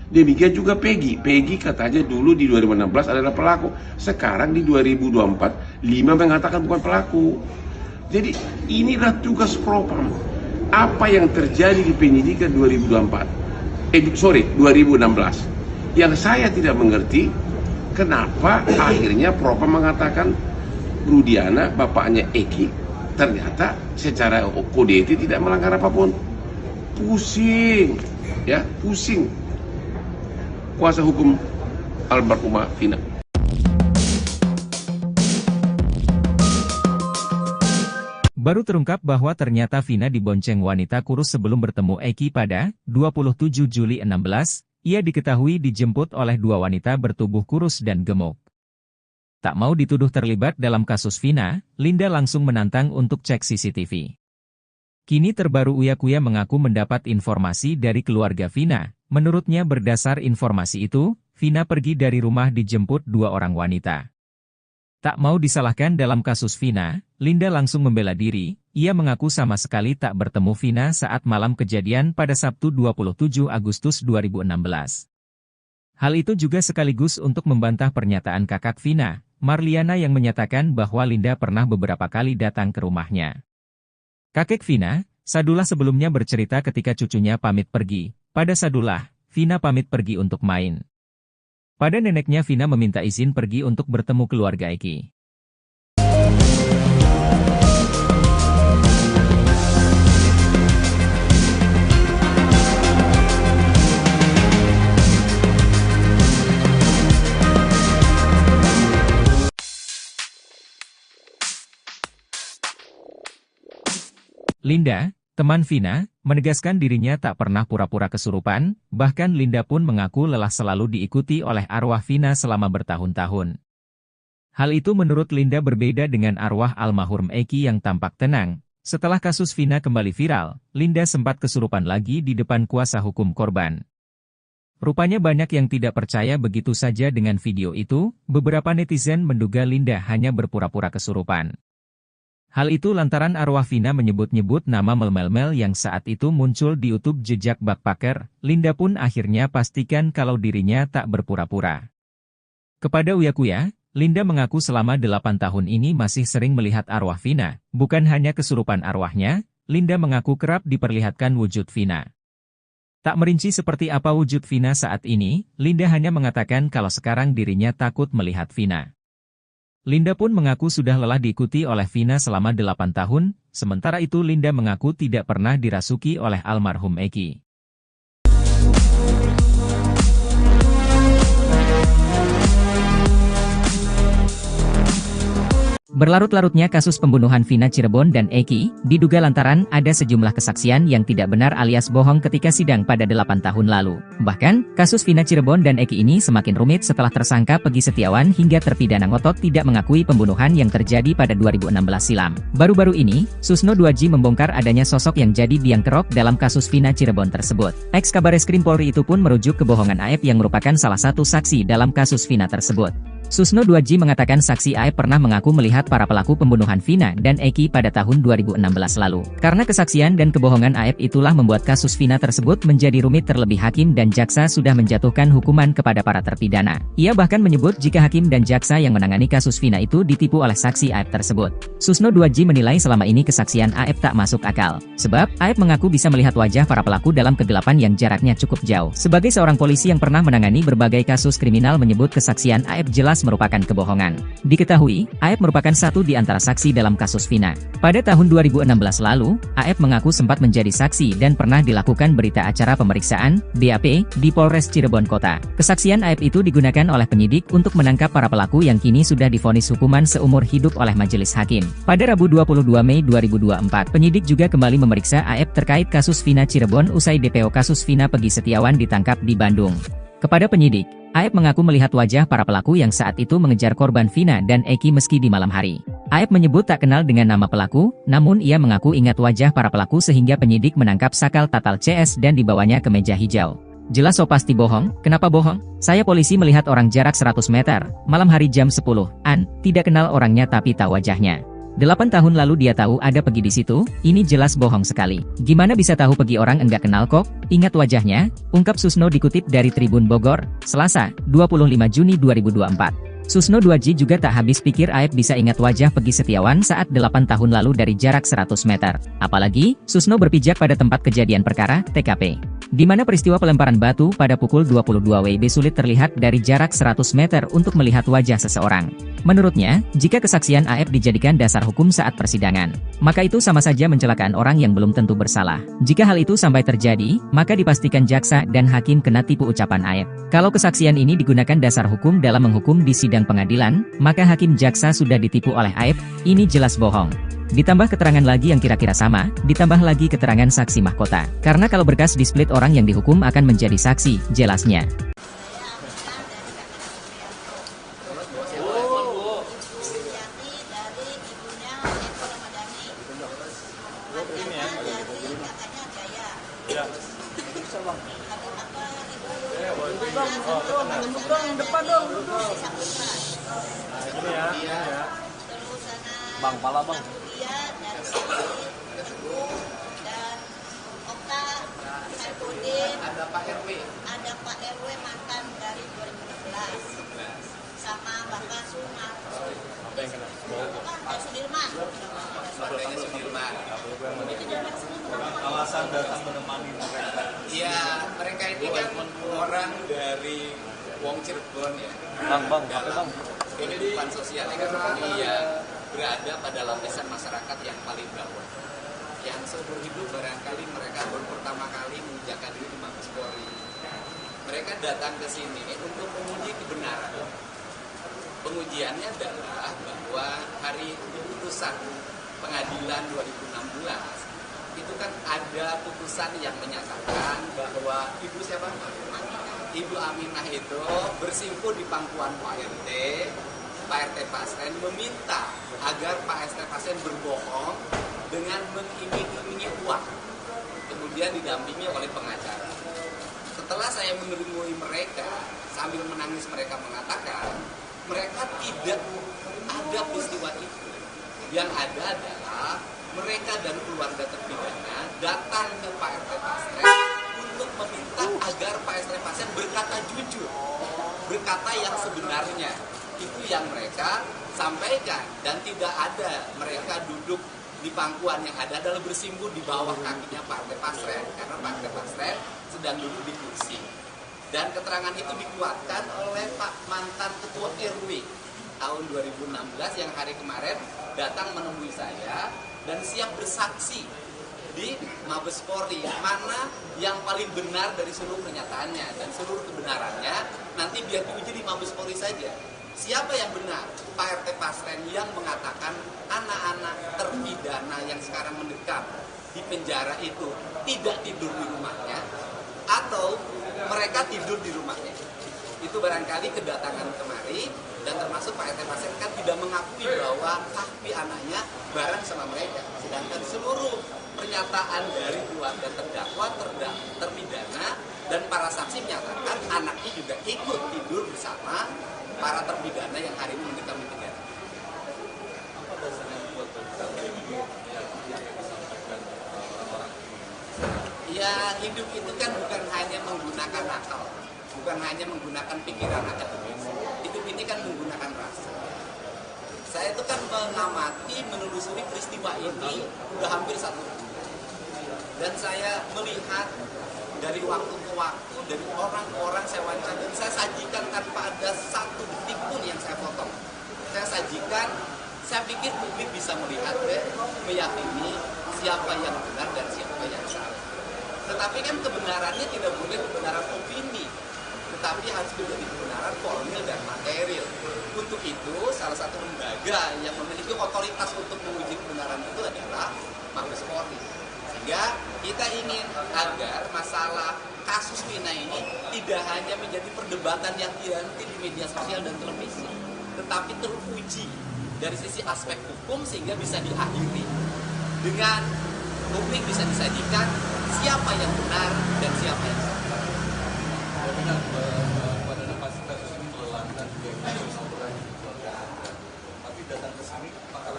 Demikian juga Peggy. Peggy katanya dulu di 2016 adalah pelaku. Sekarang di 2024, 5 mengatakan bukan pelaku. Jadi inilah tugas Propam. Apa yang terjadi di penyidikan 2016. Yang saya tidak mengerti, kenapa akhirnya Propam mengatakan Rudiana, bapaknya Eki, ternyata secara kode etik tidak melanggar apapun. Pusing, ya, pusing. Kuasa hukum almarhumah Vina. Baru terungkap bahwa ternyata Vina dibonceng wanita kurus sebelum bertemu Eki pada 27 Juli 16, ia diketahui dijemput oleh dua wanita bertubuh kurus dan gemuk. Tak mau dituduh terlibat dalam kasus Vina, Linda langsung menantang untuk cek CCTV. Kini terbaru Uya-Kuya mengaku mendapat informasi dari keluarga Vina. Menurutnya berdasar informasi itu, Vina pergi dari rumah dijemput dua orang wanita. Tak mau disalahkan dalam kasus Vina, Linda langsung membela diri. Ia mengaku sama sekali tak bertemu Vina saat malam kejadian pada Sabtu 27 Agustus 2016. Hal itu juga sekaligus untuk membantah pernyataan kakak Vina, Marliana, yang menyatakan bahwa Linda pernah beberapa kali datang ke rumahnya. Kakek Vina, Sadullah, sebelumnya bercerita ketika cucunya pamit pergi. Pada Sadullah, Vina pamit pergi untuk main. Pada neneknya, Vina meminta izin pergi untuk bertemu keluarga Eki. Linda, teman Vina, menegaskan dirinya tak pernah pura-pura kesurupan, bahkan Linda pun mengaku lelah selalu diikuti oleh arwah Vina selama bertahun-tahun. Hal itu menurut Linda berbeda dengan arwah almarhum Eki yang tampak tenang. Setelah kasus Vina kembali viral, Linda sempat kesurupan lagi di depan kuasa hukum korban. Rupanya banyak yang tidak percaya begitu saja dengan video itu. Beberapa netizen menduga Linda hanya berpura-pura kesurupan. Hal itu lantaran arwah Vina menyebut-nyebut nama Mel yang saat itu muncul di YouTube jejak backpacker. Linda pun akhirnya pastikan kalau dirinya tak berpura-pura. Kepada Uya-Kuya, Linda mengaku selama 8 tahun ini masih sering melihat arwah Vina. Bukan hanya kesurupan arwahnya, Linda mengaku kerap diperlihatkan wujud Vina. Tak merinci seperti apa wujud Vina saat ini, Linda hanya mengatakan kalau sekarang dirinya takut melihat Vina. Linda pun mengaku sudah lelah diikuti oleh Vina selama 8 tahun, sementara itu Linda mengaku tidak pernah dirasuki oleh almarhum Eki. Berlarut-larutnya kasus pembunuhan Vina Cirebon dan Eki, diduga lantaran ada sejumlah kesaksian yang tidak benar alias bohong ketika sidang pada 8 tahun lalu. Bahkan, kasus Vina Cirebon dan Eki ini semakin rumit setelah tersangka Pegi Setiawan hingga terpidana ngotot tidak mengakui pembunuhan yang terjadi pada 2016 silam. Baru-baru ini, Susno 2J membongkar adanya sosok yang jadi biang kerok dalam kasus Vina Cirebon tersebut. Ex-Kabareskrim Polri itu pun merujuk kebohongan Aep yang merupakan salah satu saksi dalam kasus Vina tersebut. Susno 2J mengatakan saksi Aep pernah mengaku melihat para pelaku pembunuhan Vina dan Eki pada tahun 2016 lalu. Karena kesaksian dan kebohongan Aep itulah membuat kasus Vina tersebut menjadi rumit, terlebih hakim dan jaksa sudah menjatuhkan hukuman kepada para terpidana. Ia bahkan menyebut jika hakim dan jaksa yang menangani kasus Vina itu ditipu oleh saksi Aep tersebut. Susno 2J menilai selama ini kesaksian Aep tak masuk akal. Sebab, Aep mengaku bisa melihat wajah para pelaku dalam kegelapan yang jaraknya cukup jauh. Sebagai seorang polisi yang pernah menangani berbagai kasus kriminal menyebut kesaksian Aep jelas merupakan kebohongan. Diketahui, Aep merupakan satu di antara saksi dalam kasus Vina. Pada tahun 2016 lalu, Aep mengaku sempat menjadi saksi dan pernah dilakukan berita acara pemeriksaan, BAP, di Polres Cirebon Kota. Kesaksian Aep itu digunakan oleh penyidik untuk menangkap para pelaku yang kini sudah divonis hukuman seumur hidup oleh majelis hakim. Pada Rabu 22 Mei 2024, penyidik juga kembali memeriksa Aep terkait kasus Vina Cirebon usai DPO kasus Vina Pegi Setiawan ditangkap di Bandung. Kepada penyidik, Aep mengaku melihat wajah para pelaku yang saat itu mengejar korban Vina dan Eki meski di malam hari. Aep menyebut tak kenal dengan nama pelaku, namun ia mengaku ingat wajah para pelaku sehingga penyidik menangkap sakal tatal CS dan dibawanya ke meja hijau. Jelas so pasti bohong, kenapa bohong? Saya polisi melihat orang jarak 100 meter, malam hari jam 10-an, tidak kenal orangnya tapi tahu wajahnya. 8 tahun lalu dia tahu ada Pegi di situ, ini jelas bohong sekali. Gimana bisa tahu Pegi orang enggak kenal kok? Ingat wajahnya, ungkap Susno dikutip dari Tribun Bogor, Selasa, 25 Juni 2024. Susno 2J juga tak habis pikir Aep bisa ingat wajah Pegi Setiawan saat 8 tahun lalu dari jarak 100 meter. Apalagi, Susno berpijak pada tempat kejadian perkara, TKP. Di mana peristiwa pelemparan batu pada pukul 22 WIB sulit terlihat dari jarak 100 meter untuk melihat wajah seseorang. Menurutnya, jika kesaksian Aep dijadikan dasar hukum saat persidangan, maka itu sama saja mencelakaan orang yang belum tentu bersalah. Jika hal itu sampai terjadi, maka dipastikan jaksa dan hakim kena tipu ucapan Aep. Kalau kesaksian ini digunakan dasar hukum dalam menghukum di sidang pengadilan, maka hakim jaksa sudah ditipu oleh Aep, ini jelas bohong. Ditambah keterangan lagi yang kira-kira sama, ditambah lagi keterangan saksi mahkota. Karena kalau berkas di-split orang yang dihukum akan menjadi saksi, jelasnya. Bang, pala bang. Ada Pak RW. Ada Pak RW mantan dari 2016 sama Bapak Sumar. Apa yang kena? Pak Sudirman. Partainya Sudirman. Itu jarak seminggu. Alasan datang menemani mereka. Iya, mereka ini kan orang dari Wong Cirebon ya. Bang, apa bang? Kehidupan sosial ekonomi ya berada pada lapisan masyarakat yang paling bawah. Yang seumur hidup barangkali mereka baru pertama kali menginjakkan diri di Mabes Polri. Mereka datang ke sini untuk menguji kebenaran. Pengujiannya adalah bahwa hari putusan pengadilan 2016 itu kan ada putusan yang menyatakan bahwa Ibu Aminah itu bersimpuh di pangkuan Pak RT Pasren meminta agar Pak RT Pasren berbohong dengan mengiming-imingi uang, kemudian didampingi oleh pengacara. Setelah saya menemui mereka, sambil menangis mereka mengatakan, mereka tidak ada peristiwa itu. Yang ada adalah mereka dan keluarga terpidana datang ke Pak RT Pasren untuk meminta agar Pak RT Pasren berkata jujur, berkata yang sebenarnya. Itu yang mereka sampaikan dan tidak ada mereka duduk di pangkuan yang ada adalah bersimpuh di bawah kakinya Partai Pasren, karena Partai Pasren sedang duduk di kursi. Dan keterangan itu dikuatkan oleh Pak mantan Ketua RW tahun 2016 yang hari kemarin datang menemui saya dan siap bersaksi di Mabes Polri, mana yang paling benar dari seluruh pernyataannya dan seluruh kebenarannya nanti biar diuji di Mabes Polri saja. Siapa yang benar? Pak RT Pasren yang mengatakan anak-anak terpidana yang sekarang mendekam di penjara itu tidak tidur di rumahnya atau mereka tidur di rumahnya. Itu barangkali kedatangan kemari dan termasuk Pak RT Pasren kan tidak mengakui bahwa Kahfi anaknya bareng sama mereka. Sedangkan seluruh pernyataan dari keluarga terdakwa, terpidana dan para saksi menyatakan anaknya juga ikut tidur bersama para terpidana yang hari ini mendekam di penjara. Ya, hidup itu kan bukan hanya menggunakan akal, bukan hanya menggunakan pikiran akademis. Hidup ini kan menggunakan rasa. Saya itu kan mengamati, menelusuri peristiwa ini udah hampir 1 tahun. Dan saya melihat dari waktu ke waktu, dari orang-orang saya wawancara, dan saya sajikan tanpa ada satu detik pun yang saya potong. Saya sajikan, saya pikir publik bisa melihat dan meyakini siapa yang benar dan siapa yang salah. Tetapi kan kebenarannya tidak boleh kebenaran opini, tetapi harus menjadi kebenaran formil dan material. Untuk itu, salah satu lembaga yang memiliki otoritas untuk menguji kebenaran itu adalah Mabes Polri. Sehingga kita ingin agar masalah kasus Vina ini tidak hanya menjadi perdebatan yang dihenti di media sosial dan televisi, tetapi teruji dari sisi aspek hukum sehingga bisa diakhiri dengan publik bisa disajikan siapa yang benar dan siapa yang salah. Benar pada kasus ini melelahkan juga kasus orang di keluarga Anda. Tapi datang ke sini apakah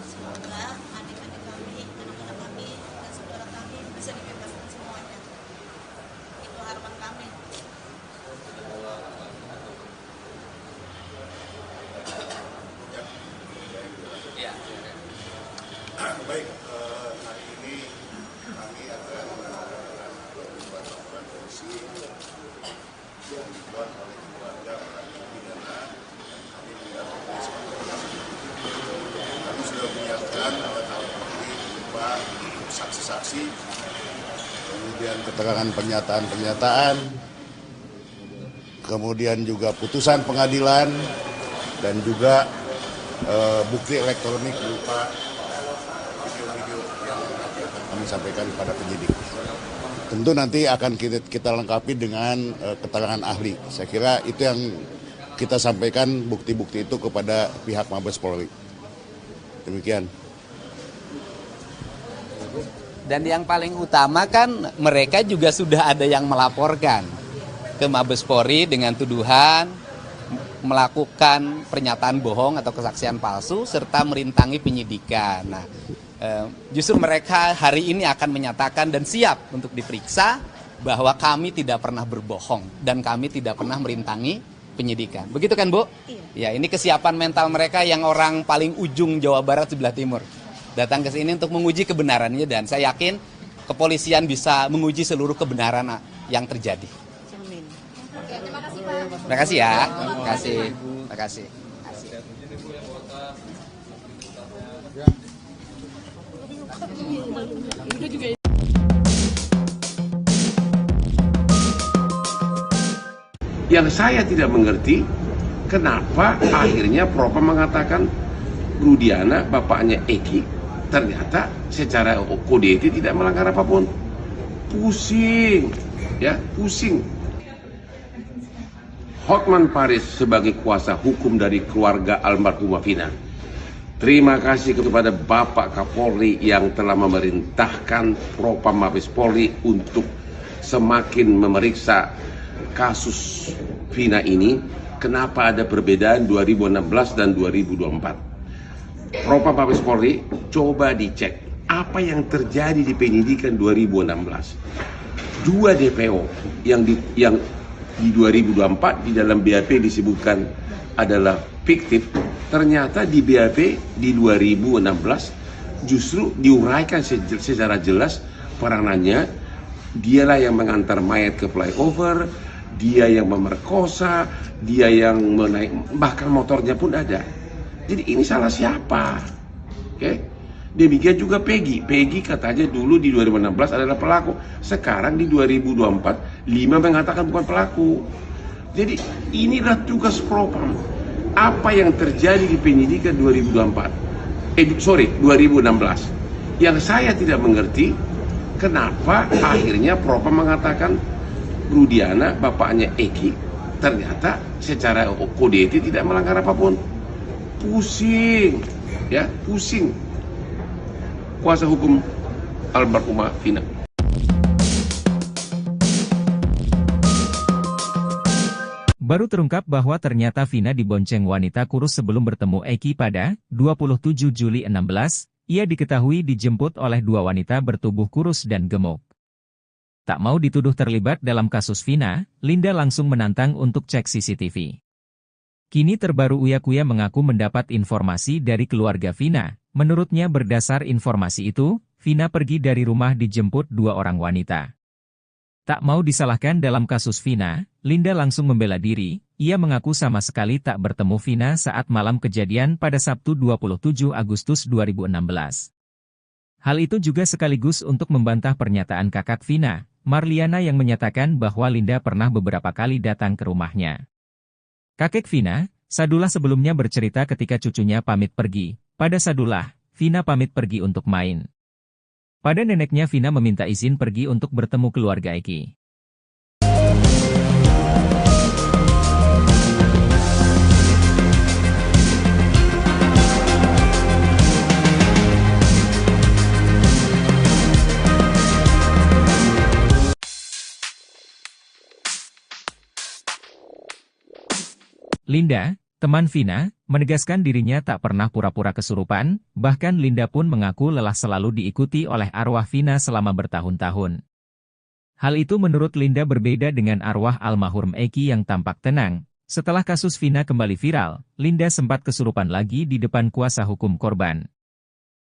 Semoga adik-adik kami, anak-anak kami, dan saudara kami bisa dibebaskan semuanya. Itu harapan kami. Ya. Baik, hari ini kami akan melakukan laporan polisi yang dibuat oleh keluarga para terpidana. Kami mendapat kami sudah menyiapkan alat-alat bukti berupa saksi-saksi, kemudian keterangan pernyataan-pernyataan, kemudian juga putusan pengadilan, dan juga bukti elektronik berupa video-video yang akan kami sampaikan kepada penyidik. Tentu nanti akan kita lengkapi dengan keterangan ahli. Saya kira itu yang kita sampaikan bukti-bukti itu kepada pihak Mabes Polri. Demikian. Dan yang paling utama kan mereka juga sudah ada yang melaporkan ke Mabes Polri dengan tuduhan melakukan pernyataan bohong atau kesaksian palsu serta merintangi penyidikan. Nah, justru mereka hari ini akan menyatakan dan siap untuk diperiksa bahwa kami tidak pernah berbohong dan kami tidak pernah merintangi penyidikan. Begitu kan, Bu? Iya. Ya, ini kesiapan mental mereka yang orang paling ujung Jawa Barat sebelah timur. Datang ke sini untuk menguji kebenarannya dan saya yakin kepolisian bisa menguji seluruh kebenaran yang terjadi. Amin. Terima kasih, Pak. Terima kasih ya. Terima kasih. Terima kasih. Yang saya tidak mengerti, kenapa akhirnya Propam mengatakan Rudiana, bapaknya Eki, ternyata secara kode etik tidak melanggar apapun. Pusing, ya, pusing. Hotman Paris sebagai kuasa hukum dari keluarga almarhumah Vina. Terima kasih kepada Bapak Kapolri yang telah memerintahkan Propam Mabes Polri untuk semakin memeriksa kasus Vina ini. Kenapa ada perbedaan 2016 dan 2024? Propam Mabes Polri coba dicek apa yang terjadi di penyidikan 2016. 2 DPO yang di 2024 di dalam BAP disebutkan adalah fiktif, Ternyata di BAP di 2016 justru diuraikan secara jelas peranannya. Dialah yang mengantar mayat ke flyover, dia yang memerkosa, dia yang menaik, bahkan motornya pun ada. Jadi ini salah siapa? Oke? Demikian juga Peggy. Peggy katanya dulu di 2016 adalah pelaku. Sekarang di 2024, 5 mengatakan bukan pelaku. Jadi inilah tugas propam. Apa yang terjadi di penyidikan 2016. Yang saya tidak mengerti, kenapa akhirnya propam mengatakan Rudiana, bapaknya Eki, ternyata secara kode etik tidak melanggar apapun. Pusing, ya, pusing. Kuasa hukum almarhumah Vina. Baru terungkap bahwa ternyata Vina dibonceng wanita kurus sebelum bertemu Eki pada 27 Juli 16, ia diketahui dijemput oleh 2 wanita bertubuh kurus dan gemuk. Tak mau dituduh terlibat dalam kasus Vina, Linda langsung menantang untuk cek CCTV. Kini terbaru Uya Kuya mengaku mendapat informasi dari keluarga Vina. Menurutnya berdasar informasi itu, Vina pergi dari rumah dijemput 2 orang wanita. Tak mau disalahkan dalam kasus Vina, Linda langsung membela diri. Ia mengaku sama sekali tak bertemu Vina saat malam kejadian pada Sabtu 27 Agustus 2016. Hal itu juga sekaligus untuk membantah pernyataan kakak Vina, Marliana, yang menyatakan bahwa Linda pernah beberapa kali datang ke rumahnya. Kakek Vina, Sadullah, sebelumnya bercerita ketika cucunya pamit pergi. Pada Sadullah, Vina pamit pergi untuk main. Pada neneknya Vina meminta izin pergi untuk bertemu keluarga Eki. Linda, teman Vina, menegaskan dirinya tak pernah pura-pura kesurupan, bahkan Linda pun mengaku lelah selalu diikuti oleh arwah Vina selama bertahun-tahun. Hal itu menurut Linda berbeda dengan arwah almarhum Eki yang tampak tenang. Setelah kasus Vina kembali viral, Linda sempat kesurupan lagi di depan kuasa hukum korban.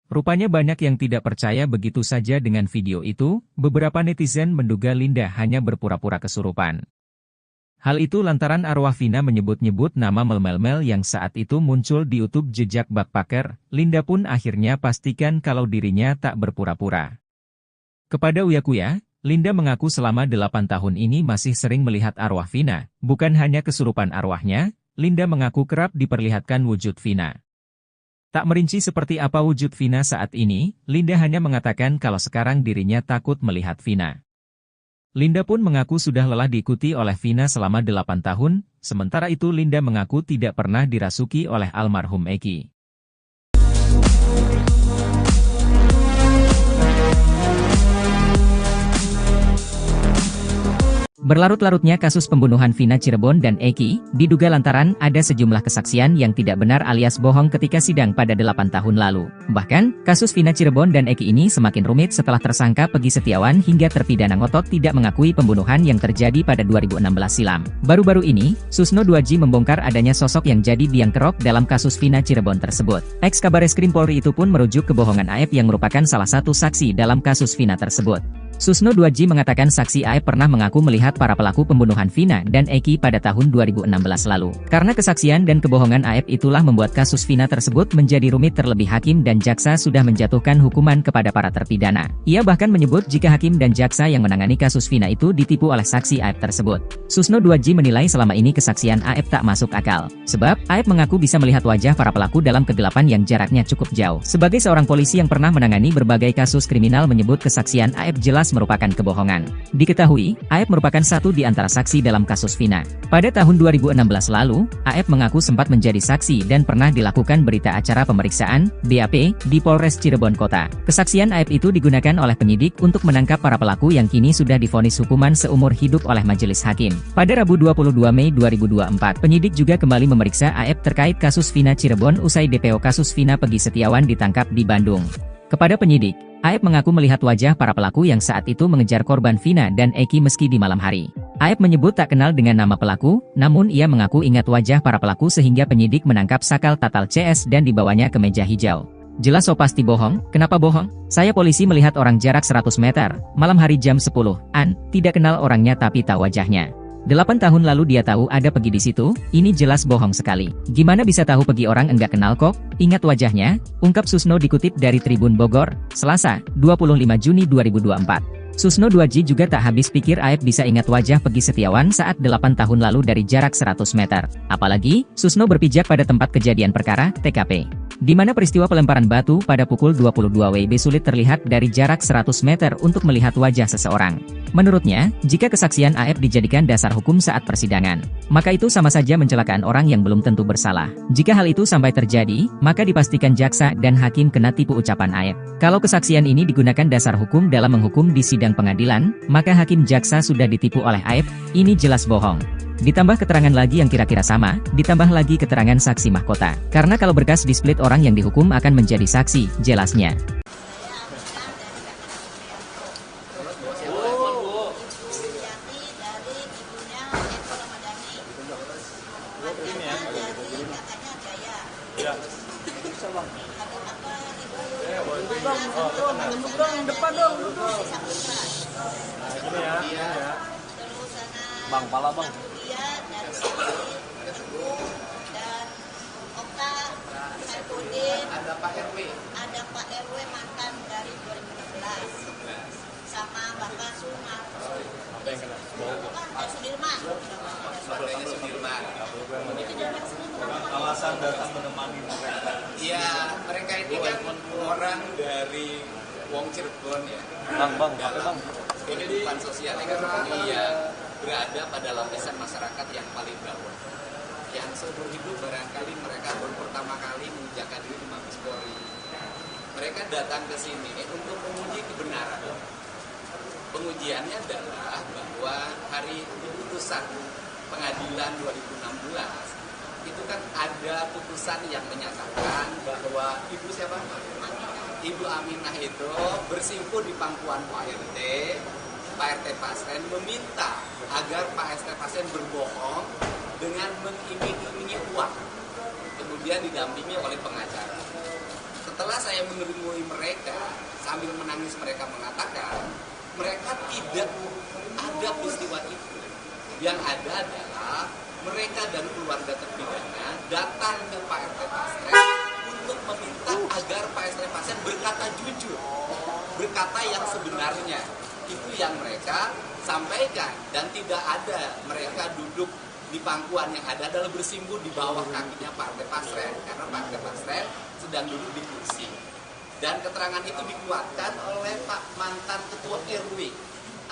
Rupanya banyak yang tidak percaya begitu saja dengan video itu. Beberapa netizen menduga Linda hanya berpura-pura kesurupan. Hal itu lantaran arwah Vina menyebut-nyebut nama Mel yang saat itu muncul di YouTube jejak backpacker. Linda pun akhirnya pastikan kalau dirinya tak berpura-pura. Kepada Uya Kuya, Linda mengaku selama 8 tahun ini masih sering melihat arwah Vina. Bukan hanya kesurupan arwahnya, Linda mengaku kerap diperlihatkan wujud Vina. Tak merinci seperti apa wujud Vina saat ini, Linda hanya mengatakan kalau sekarang dirinya takut melihat Vina. Linda pun mengaku sudah lelah diikuti oleh Vina selama 8 tahun, sementara itu Linda mengaku tidak pernah dirasuki oleh almarhum Eki. Berlarut-larutnya kasus pembunuhan Vina Cirebon dan Eki, diduga lantaran ada sejumlah kesaksian yang tidak benar alias bohong ketika sidang pada 8 tahun lalu. Bahkan, kasus Vina Cirebon dan Eki ini semakin rumit setelah tersangka Peggy Setiawan hingga terpidana ngotot tidak mengakui pembunuhan yang terjadi pada 2016 silam. Baru-baru ini, Susno 2J membongkar adanya sosok yang jadi biang kerok dalam kasus Vina Cirebon tersebut. Ex-Kabareskrim Polri itu pun merujuk kebohongan AF yang merupakan salah satu saksi dalam kasus Vina tersebut. Susno 2J mengatakan saksi AF pernah mengaku melihat para pelaku pembunuhan Vina dan Eki pada tahun 2016 lalu. Karena kesaksian dan kebohongan AF itulah membuat kasus Vina tersebut menjadi rumit, terlebih hakim dan jaksa sudah menjatuhkan hukuman kepada para terpidana. Ia bahkan menyebut jika hakim dan jaksa yang menangani kasus Vina itu ditipu oleh saksi AF tersebut. Susno 2J menilai selama ini kesaksian AF tak masuk akal. Sebab, AF mengaku bisa melihat wajah para pelaku dalam kegelapan yang jaraknya cukup jauh. Sebagai seorang polisi yang pernah menangani berbagai kasus kriminal menyebut kesaksian AF jelas merupakan kebohongan. Diketahui, AF merupakan satu di antara saksi dalam kasus Vina. Pada tahun 2016 lalu, AF mengaku sempat menjadi saksi dan pernah dilakukan berita acara pemeriksaan, BAP, di Polres Cirebon Kota. Kesaksian AF itu digunakan oleh penyidik untuk menangkap para pelaku yang kini sudah divonis hukuman seumur hidup oleh majelis hakim. Pada Rabu 22 Mei 2024, penyidik juga kembali memeriksa AF terkait kasus Vina Cirebon usai DPO kasus Vina Peggy Setiawan ditangkap di Bandung. Kepada penyidik, Aep mengaku melihat wajah para pelaku yang saat itu mengejar korban Vina dan Eki meski di malam hari. Aep menyebut tak kenal dengan nama pelaku, namun ia mengaku ingat wajah para pelaku sehingga penyidik menangkap sakal tatal CS dan dibawanya ke meja hijau. Jelas so pasti bohong, kenapa bohong? Saya polisi melihat orang jarak 100 meter, malam hari jam 10-an, tidak kenal orangnya tapi tahu wajahnya. 8 tahun lalu dia tahu ada Pegi di situ, ini jelas bohong sekali. Gimana bisa tahu Pegi orang enggak kenal kok? Ingat wajahnya, ungkap Susno dikutip dari Tribun Bogor, Selasa, 25 Juni 2024. Susno 2J juga tak habis pikir Aep bisa ingat wajah Pegi Setiawan saat 8 tahun lalu dari jarak 100 meter. Apalagi, Susno berpijak pada tempat kejadian perkara, TKP. Di mana peristiwa pelemparan batu pada pukul 22 WIB sulit terlihat dari jarak 100 meter untuk melihat wajah seseorang. Menurutnya, jika kesaksian Aep dijadikan dasar hukum saat persidangan, maka itu sama saja mencelakaan orang yang belum tentu bersalah. Jika hal itu sampai terjadi, maka dipastikan jaksa dan hakim kena tipu ucapan Aep. Kalau kesaksian ini digunakan dasar hukum dalam menghukum di sidang pengadilan, maka hakim jaksa sudah ditipu oleh Aep, ini jelas bohong. Ditambah keterangan lagi yang kira-kira sama, ditambah lagi keterangan saksi mahkota. Karena kalau berkas di split orang yang dihukum akan menjadi saksi, jelasnya. Bang, pala bang. Dia dari sini, dan Okta, Saifudin, Ada Pak RW. ada Pak RW mantan dari 2016, sama Bapak Sumar. Apa yang kena? Pak Sudirman. Keluarganya Sudirman. Alasan datang menemani mereka. Iya, mereka ini kan orang dari Wong Cirebon ya. Bang, apa bang? Kehidupan sosial ekonomi yang berada pada lapisan masyarakat yang paling bawah. Yang seumur hidup barangkali mereka baru pertama kali menginjakkan diri di Mabes Polri. Mereka datang ke sini untuk menguji kebenaran. Pengujiannya adalah bahwa hari putusan pengadilan 2016 itu kan ada putusan yang menyatakan bahwa Ibu siapa? Ibu Aminah itu bersimpuh di pangkuan Pak RT. Pak RT Pasren meminta agar Pak RT Pasren berbohong dengan mengiming-imingi uang, kemudian didampingi oleh pengacara. Setelah saya menemui mereka, sambil menangis mereka mengatakan mereka tidak ada peristiwa itu. Yang ada adalah mereka dan keluarga terpidana datang ke Pak RT Pasren untuk meminta agar Pak RT Pasren berkata jujur, berkata yang sebenarnya. Itu yang mereka sampaikan, dan tidak ada mereka duduk di pangkuan, yang ada adalah bersimpuh di bawah kakinya Pak RT Pasren, karena Pak RT Pasren sedang duduk di kursi. Dan keterangan itu dikuatkan oleh Pak mantan Ketua RW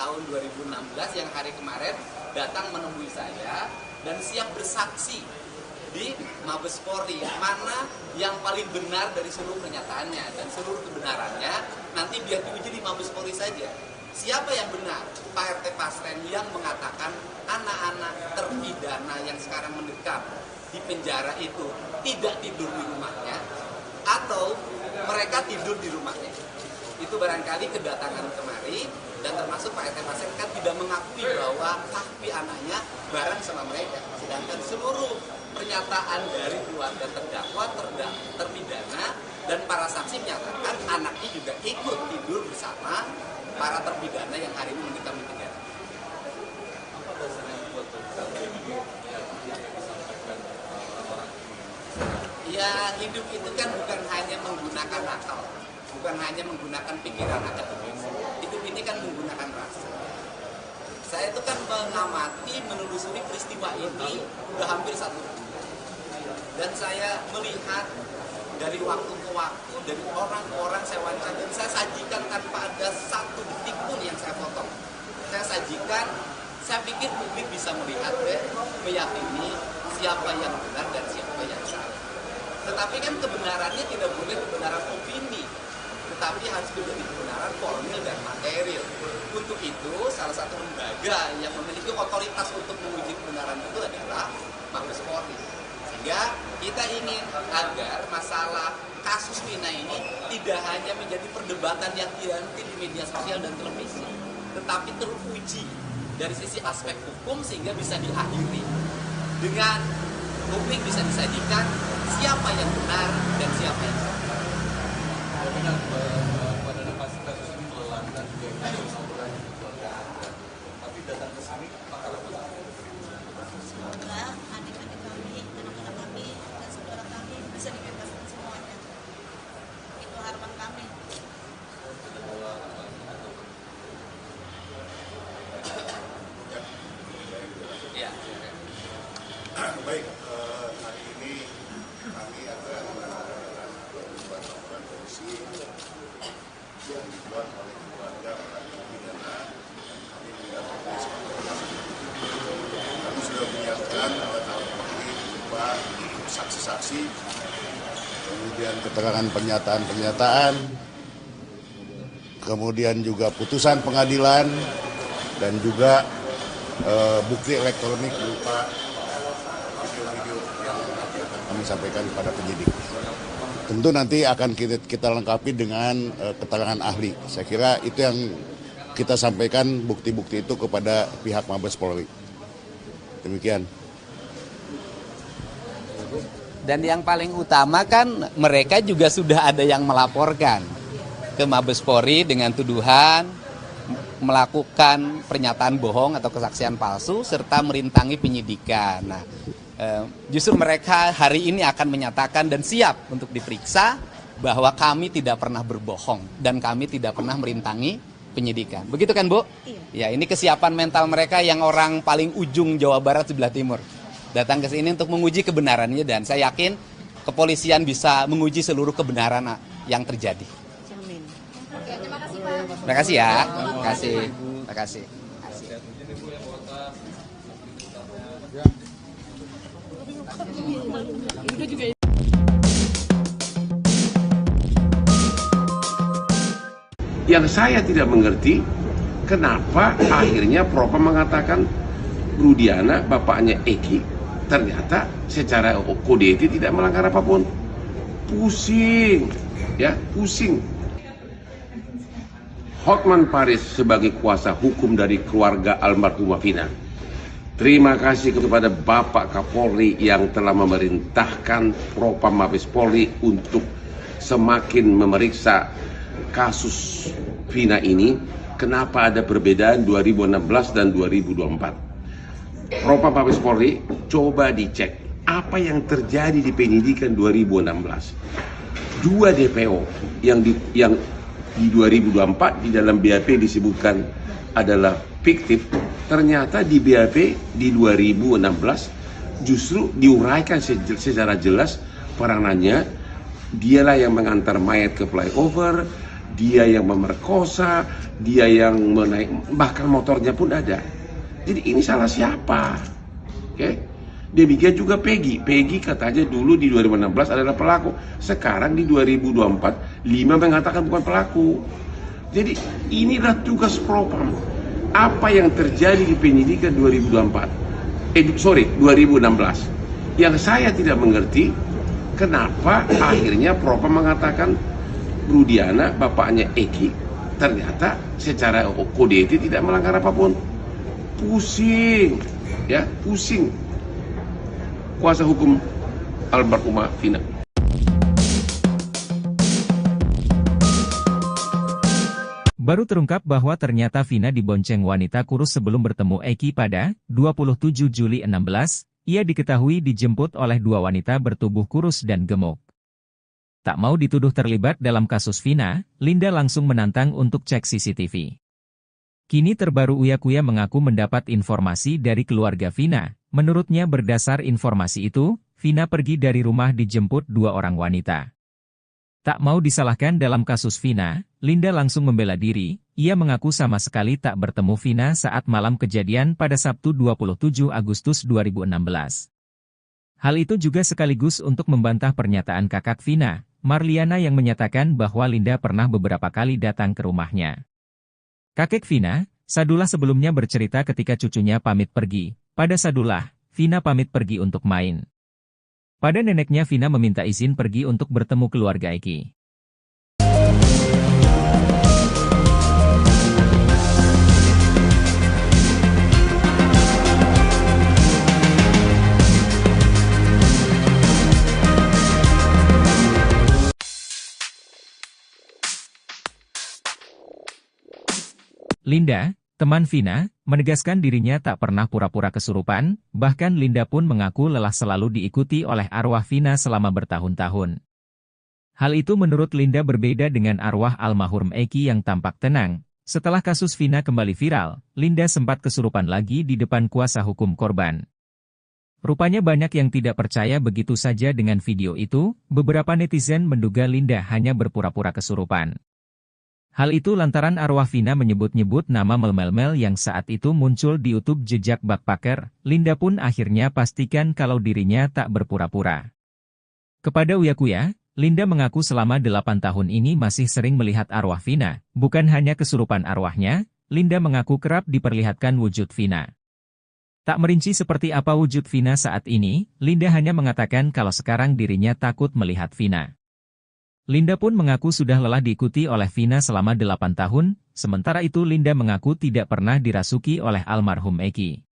tahun 2016 yang hari kemarin datang menemui saya dan siap bersaksi di Mabes Polri, mana yang paling benar dari seluruh pernyataannya, dan seluruh kebenarannya nanti biar diuji di Mabes Polri saja. Siapa yang benar? Pak RT Pasren yang mengatakan anak-anak terpidana yang sekarang mendekam di penjara itu tidak tidur di rumahnya, atau mereka tidur di rumahnya. Itu barangkali kedatangan kemari, dan termasuk Pak RT Pasren kan tidak mengakui bahwa kaki anaknya bareng sama mereka. Sedangkan seluruh pernyataan dari keluarga terdakwa, terpidana, dan para saksi menyatakan anaknya juga ikut tidur bersama para terpidana yang hari ini mendekam di penjara. Apa dasarnya buat Ya, hidup itu kan bukan hanya menggunakan akal, bukan hanya menggunakan pikiran akademis. Hidup ini kan menggunakan rasa. Saya itu kan mengamati, menelusuri peristiwa ini udah hampir 1 bulan. Dan saya melihat dari waktu ke waktu, dari orang ke orang saya wawancara, dan saya sajikan tanpa ada satu detik pun yang saya potong. Saya sajikan, saya pikir publik bisa melihat dan meyakini siapa yang benar dan siapa yang salah. Tetapi kan kebenarannya tidak boleh kebenaran opini, tetapi harus menjadi kebenaran formil dan material. Untuk itu, salah satu lembaga yang memiliki otoritas untuk menguji kebenaran itu adalah Mabes Polri. Sehingga kita ingin agar masalah kasus Vina ini tidak hanya menjadi perdebatan yang dianti di media sosial dan televisi, tetapi teruji dari sisi aspek hukum sehingga bisa diakhiri dengan publik bisa disajikan siapa yang benar dan siapa yang salah. Ya benar, pada kasus ini melelahkan juga laporan keluarga Anda. Tapi datang ke sini, apakah semoga adik-adik kami, anak-anak kami, dan saudara kami bisa dibebaskan semuanya. Itu harapan kami. Ya. Baik, hari ini kami akan melakukan laporan polisi yang dibuat oleh keluarga para terpidana. Kami mendapatkan kami sudah menyiapkan alat-alat bukti berupa saksi-saksi, kemudian keterangan pernyataan-pernyataan, kemudian juga putusan pengadilan, dan juga bukti elektronik berupa video-video yang akan kami sampaikan kepada penyidik. Tentu nanti akan kita lengkapi dengan keterangan ahli. Saya kira itu yang kita sampaikan bukti-bukti itu kepada pihak Mabes Polri. Demikian. Dan yang paling utama kan mereka juga sudah ada yang melaporkan ke Mabes Polri dengan tuduhan melakukan pernyataan bohong atau kesaksian palsu serta merintangi penyidikan. Nah, justru mereka hari ini akan menyatakan dan siap untuk diperiksa bahwa kami tidak pernah berbohong dan kami tidak pernah merintangi penyidikan. Begitu kan, Bu? Iya. Ya, ini kesiapan mental mereka yang orang paling ujung Jawa Barat sebelah timur. Datang ke sini untuk menguji kebenarannya dan saya yakin kepolisian bisa menguji seluruh kebenaran yang terjadi. Amin. Terima kasih ya. Terima kasih. Terima kasih. Yang saya tidak mengerti, kenapa akhirnya Propam mengatakan Rudiana, bapaknya Eki, ternyata secara kode etik tidak melanggar apapun. Pusing, ya, pusing. Hotman Paris sebagai kuasa hukum dari keluarga almarhumah Vina. Terima kasih kepada Bapak Kapolri yang telah memerintahkan Propam Mabes Polri untuk semakin memeriksa kasus Vina ini. Kenapa ada perbedaan 2016 dan 2024? Propam Mabes Polri coba dicek apa yang terjadi di penyidikan 2016. Dua DPO yang di 2024 di dalam BAP disebutkan adalah fiktif, ternyata di BAP di 2016 justru diuraikan secara jelas peranannya. Dialah yang mengantar mayat ke flyover, dia yang memerkosa, dia yang menaik, bahkan motornya pun ada. Jadi ini salah siapa? Oke? Demikian juga Peggy. Peggy katanya dulu di 2016 adalah pelaku. Sekarang di 2024, 5 mengatakan bukan pelaku. Jadi inilah tugas Propam. Apa yang terjadi di penyidikan 2016. Yang saya tidak mengerti, kenapa akhirnya Propam mengatakan Rudiana, bapaknya Eki, ternyata secara kode etik tidak melanggar apapun. Pusing, ya, pusing. Kuasa hukum almarhumah Vina. Baru terungkap bahwa ternyata Vina dibonceng wanita kurus sebelum bertemu Eki pada 27 Juli 16, ia diketahui dijemput oleh dua wanita bertubuh kurus dan gemuk. Tak mau dituduh terlibat dalam kasus Vina, Linda langsung menantang untuk cek CCTV. Kini terbaru Uya Kuya mengaku mendapat informasi dari keluarga Vina. Menurutnya berdasar informasi itu, Vina pergi dari rumah dijemput dua orang wanita. Tak mau disalahkan dalam kasus Vina, Linda langsung membela diri. Ia mengaku sama sekali tak bertemu Vina saat malam kejadian pada Sabtu 27 Agustus 2016. Hal itu juga sekaligus untuk membantah pernyataan kakak Vina, Marliana, yang menyatakan bahwa Linda pernah beberapa kali datang ke rumahnya. Kakek Vina, Sadullah, sebelumnya bercerita ketika cucunya pamit pergi. Pada Sadullah, Vina pamit pergi untuk main. Pada neneknya, Vina meminta izin pergi untuk bertemu keluarga Eki. Linda, teman Vina, menegaskan dirinya tak pernah pura-pura kesurupan, bahkan Linda pun mengaku lelah selalu diikuti oleh arwah Vina selama bertahun-tahun. Hal itu menurut Linda berbeda dengan arwah almarhum Eki yang tampak tenang. Setelah kasus Vina kembali viral, Linda sempat kesurupan lagi di depan kuasa hukum korban. Rupanya banyak yang tidak percaya begitu saja dengan video itu, beberapa netizen menduga Linda hanya berpura-pura kesurupan. Hal itu lantaran arwah Vina menyebut-nyebut nama Mel yang saat itu muncul di YouTube jejak Backpacker. Linda pun akhirnya pastikan kalau dirinya tak berpura-pura. Kepada Uyakuya, Linda mengaku selama 8 tahun ini masih sering melihat arwah Vina. Bukan hanya kesurupan arwahnya, Linda mengaku kerap diperlihatkan wujud Vina. Tak merinci seperti apa wujud Vina saat ini, Linda hanya mengatakan kalau sekarang dirinya takut melihat Vina. Linda pun mengaku sudah lelah diikuti oleh Vina selama 8 tahun, sementara itu Linda mengaku tidak pernah dirasuki oleh almarhum Eki.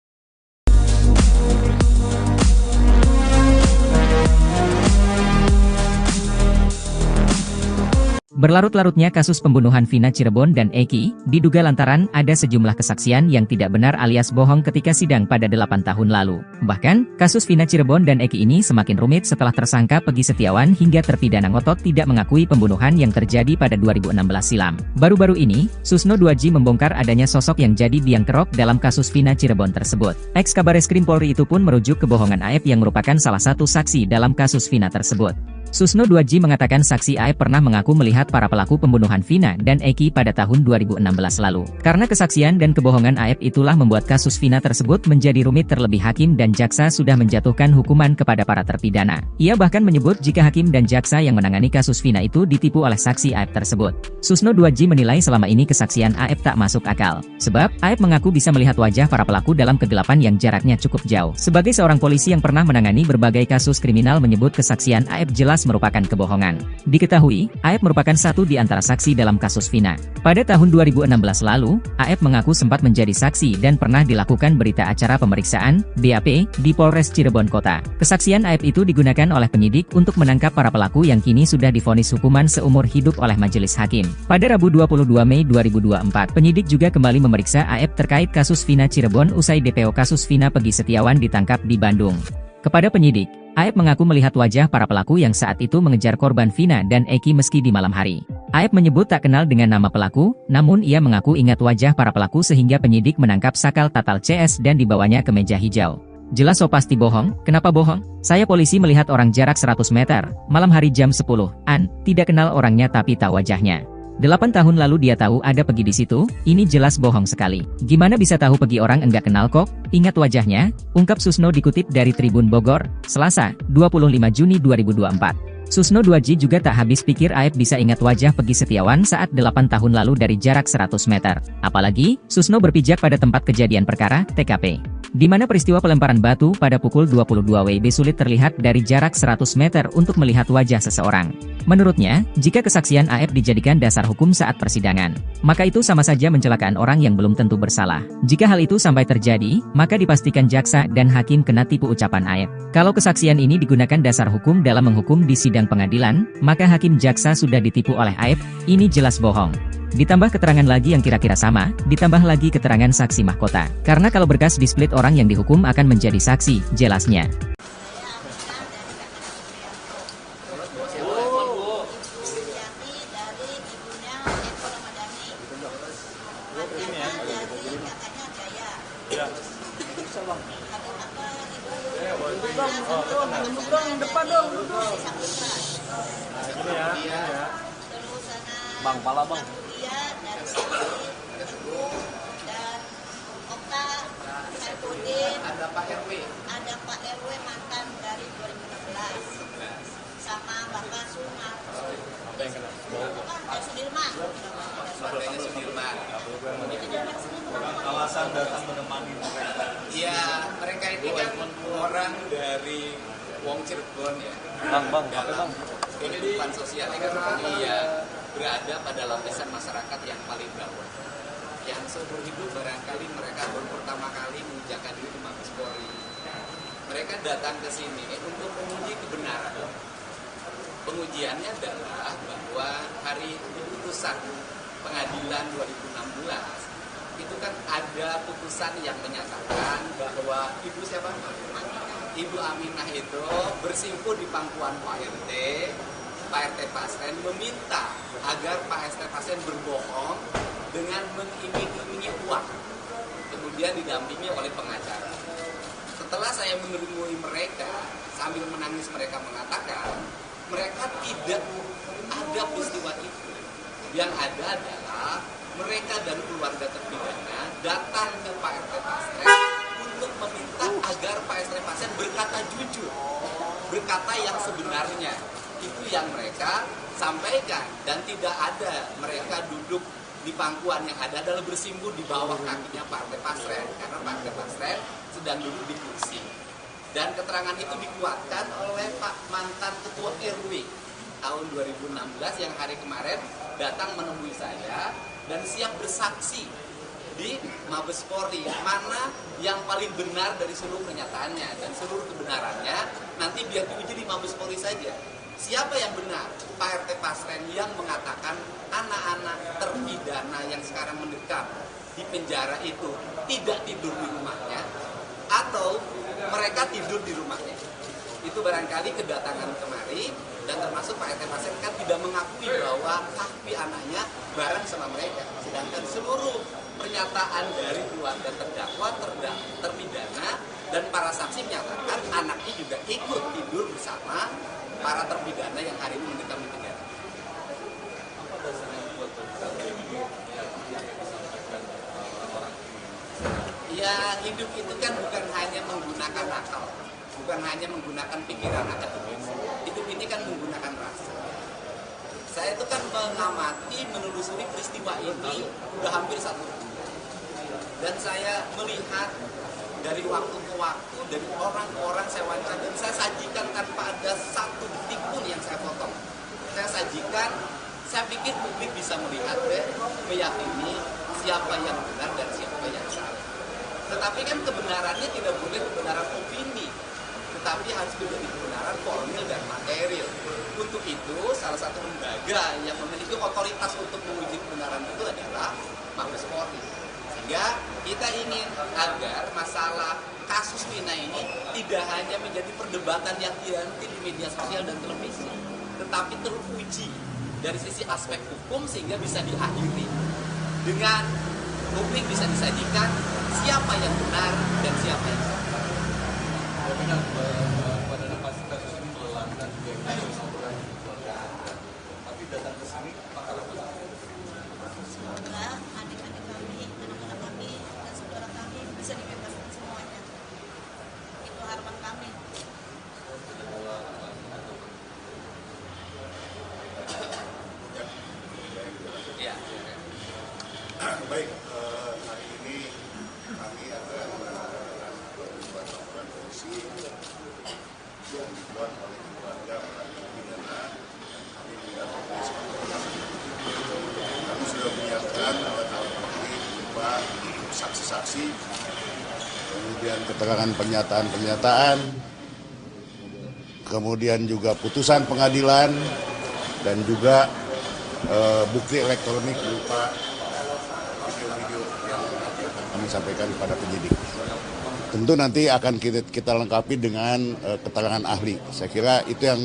Berlarut-larutnya kasus pembunuhan Vina Cirebon dan Eki, diduga lantaran ada sejumlah kesaksian yang tidak benar alias bohong ketika sidang pada 8 tahun lalu. Bahkan, kasus Vina Cirebon dan Eki ini semakin rumit setelah tersangka Peggy Setiawan hingga terpidana ngotot tidak mengakui pembunuhan yang terjadi pada 2016 silam. Baru-baru ini, Susno 2J membongkar adanya sosok yang jadi biang kerok dalam kasus Vina Cirebon tersebut. Ex-Kabareskrim Polri itu pun merujuk kebohongan Aep yang merupakan salah satu saksi dalam kasus Vina tersebut. Susno 2J mengatakan saksi Aep pernah mengaku melihat para pelaku pembunuhan Vina dan Eki pada tahun 2016 lalu. Karena kesaksian dan kebohongan Aep itulah membuat kasus Vina tersebut menjadi rumit, terlebih hakim dan jaksa sudah menjatuhkan hukuman kepada para terpidana. Ia bahkan menyebut jika hakim dan jaksa yang menangani kasus Vina itu ditipu oleh saksi Aep tersebut. Susno 2J menilai selama ini kesaksian Aep tak masuk akal. Sebab, Aep mengaku bisa melihat wajah para pelaku dalam kegelapan yang jaraknya cukup jauh. Sebagai seorang polisi yang pernah menangani berbagai kasus kriminal menyebut kesaksian Aep jelas merupakan kebohongan. Diketahui, Aep merupakan satu di antara saksi dalam kasus Vina. Pada tahun 2016 lalu, Aep mengaku sempat menjadi saksi dan pernah dilakukan berita acara pemeriksaan, BAP, di Polres Cirebon Kota. Kesaksian Aep itu digunakan oleh penyidik untuk menangkap para pelaku yang kini sudah divonis hukuman seumur hidup oleh majelis hakim. Pada Rabu 22 Mei 2024, penyidik juga kembali memeriksa Aep terkait kasus Vina Cirebon usai DPO kasus Vina Peggy Setiawan ditangkap di Bandung. Kepada penyidik, Aep mengaku melihat wajah para pelaku yang saat itu mengejar korban Vina dan Eki meski di malam hari. Aep menyebut tak kenal dengan nama pelaku, namun ia mengaku ingat wajah para pelaku sehingga penyidik menangkap sakal tatal CS dan dibawanya ke meja hijau. Jelas so pasti bohong, kenapa bohong? Saya polisi melihat orang jarak 100 meter, malam hari jam 10-an, tidak kenal orangnya tapi tahu wajahnya. 8 tahun lalu dia tahu ada Peggy di situ, ini jelas bohong sekali. Gimana bisa tahu Peggy orang enggak kenal kok? Ingat wajahnya, ungkap Susno dikutip dari Tribun Bogor, Selasa, 25 Juni 2024. Susno 2J juga tak habis pikir Aep bisa ingat wajah Peggy Setiawan saat 8 tahun lalu dari jarak 100 meter. Apalagi, Susno berpijak pada tempat kejadian perkara, TKP. Di mana peristiwa pelemparan batu pada pukul 22 WIB sulit terlihat dari jarak 100 meter untuk melihat wajah seseorang. Menurutnya, jika kesaksian Aep dijadikan dasar hukum saat persidangan, maka itu sama saja mencelakaan orang yang belum tentu bersalah. Jika hal itu sampai terjadi, maka dipastikan jaksa dan hakim kena tipu ucapan Aep. Kalau kesaksian ini digunakan dasar hukum dalam menghukum di sidang pengadilan, maka hakim jaksa sudah ditipu oleh Aep, ini jelas bohong. Ditambah keterangan lagi yang kira-kira sama, ditambah lagi keterangan saksi mahkota. Karena kalau berkas di-split orang yang dihukum akan menjadi saksi, jelasnya. Bang, pala bang. Ada Pak RW. Ada Pak RW mantan dari 2016 sama Bapak Sumarto. Apa yang kena? Bukan, Sudirman. Keluarganya Sudirman. Itu daerah sini bukan. Alasan datang menemani mereka. Ya, mereka ini kan orang dari Wong Cirebon ya. Bang, apa bang? Kehidupan sosial ekonomi ya berada pada lapisan masyarakat yang paling bawah. Yang seumur hidup barangkali mereka baru pertama kali menginjakkan diri di Mabes Polri. Mereka datang ke sini untuk menguji kebenaran. Pengujiannya adalah bahwa hari putusan pengadilan 2016 itu kan ada putusan yang menyatakan bahwa Ibu siapa? Ibu Aminah itu bersimpuh di pangkuan Pak RT Pasren meminta agar Pak RT Pasren berbohong dengan mengiming-imingi uang, kemudian didampingi oleh pengacara. Setelah saya menemui mereka, sambil menangis mereka mengatakan mereka tidak ada peristiwa itu. Yang ada adalah mereka dan keluarga terpidana datang ke Pak RT Pasren untuk meminta agar Pak RT Pasren berkata jujur, berkata yang sebenarnya. Itu yang mereka sampaikan, dan tidak ada mereka duduk di pangkuan, yang ada adalah bersimpuh di bawah kakinya Pak RT Pasren, karena Pak RT Pasren sedang duduk di kursi. Dan keterangan itu dikuatkan oleh Pak mantan Ketua RW tahun 2016 yang hari kemarin datang menemui saya dan siap bersaksi di Mabes Polri, mana yang paling benar dari seluruh pernyataannya, dan seluruh kebenarannya nanti biar diuji di Mabes Polri saja. Siapa yang benar? Pak RT Pasren yang mengatakan anak-anak terpidana yang sekarang mendekam di penjara itu tidak tidur di rumahnya, atau mereka tidur di rumahnya. Itu barangkali kedatangan kemari, dan termasuk Pak RT Pasren kan tidak mengakui bahwa kaki anaknya bareng sama mereka. Sedangkan seluruh pernyataan dari keluarga terdakwa, terpidana, dan para saksi menyatakan anaknya juga ikut tidur bersama para terpidana yang hari ini mendekam di penjara. Ya, hidup itu kan bukan hanya menggunakan akal, bukan hanya menggunakan pikiran akademis. Hidup ini kan menggunakan rasa. Saya itu kan mengamati, menelusuri peristiwa ini udah hampir 1 bulan. Dan saya melihat dari waktu ke waktu, dari orang ke orang saya wawancara, dan saya sajikan tanpa ada satu detik pun yang saya potong. Saya sajikan, saya pikir publik bisa melihat dan meyakini siapa yang benar dan siapa yang salah. Tetapi kan kebenarannya tidak boleh kebenaran opini, tetapi harus menjadi kebenaran formil dan material. Untuk itu, salah satu lembaga yang memiliki otoritas untuk menguji kebenaran itu adalah Mabes Polri. Sehingga kita ingin agar masalah kasus Vina ini tidak hanya menjadi perdebatan yang dihenti di media sosial dan televisi, tetapi teruji dari sisi aspek hukum sehingga bisa diakhiri dengan publik bisa disajikan siapa yang benar dan siapa yang salah. Benar pada kasus ini melelahkan juga kasus orang di keluarga Anda. Tapi datang ke sini apakah Semoga adik-adik kami, anak-anak kami, dan saudara kami bisa dibebaskan semuanya. Itu harapan kami. Ya. Baik, hari ini kami akan menanyakan beberapa laporan polisi yang dibuat oleh keluarga para terpidana. Kami mendapat kami sudah menyiapkan alat-alat bukti berupa saksi-saksi, kemudian keterangan pernyataan-pernyataan, kemudian juga putusan pengadilan, dan juga bukti elektronik berupa video-video yang akan kami sampaikan kepada penyidik. Tentu nanti akan kita lengkapi dengan keterangan ahli. Saya kira itu yang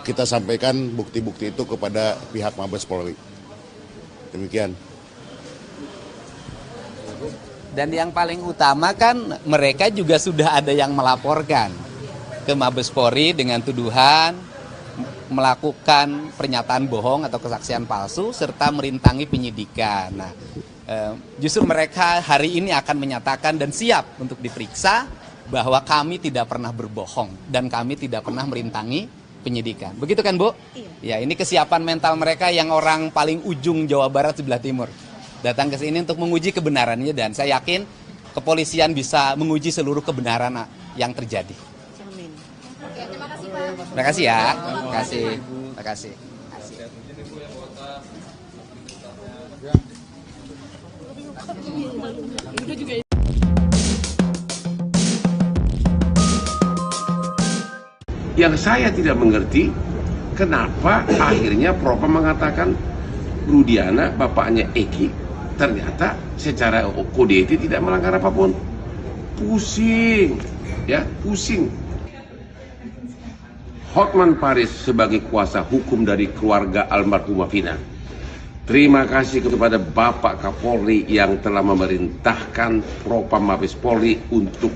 kita sampaikan, bukti-bukti itu kepada pihak Mabes Polri. Demikian. Dan yang paling utama kan mereka juga sudah ada yang melaporkan ke Mabes Polri dengan tuduhan melakukan pernyataan bohong atau kesaksian palsu serta merintangi penyidikan. Nah, justru mereka hari ini akan menyatakan dan siap untuk diperiksa bahwa kami tidak pernah berbohong dan kami tidak pernah merintangi penyidikan. Begitu kan, Bu? Iya. Ya, ini kesiapan mental mereka yang orang paling ujung Jawa Barat sebelah timur. Datang ke sini untuk menguji kebenarannya, dan saya yakin kepolisian bisa menguji seluruh kebenaran yang terjadi. Amin. Terima kasih, Pak. Terima kasih ya. Terima kasih. Terima kasih. Yang saya tidak mengerti, kenapa akhirnya Propam mengatakan Rudiana, bapaknya Eki, ternyata secara kode etik tidak melanggar apapun. Pusing, ya, pusing. Hotman Paris sebagai kuasa hukum dari keluarga almarhumah Vina. Terima kasih kepada Bapak Kapolri yang telah memerintahkan Propam Mabes Polri untuk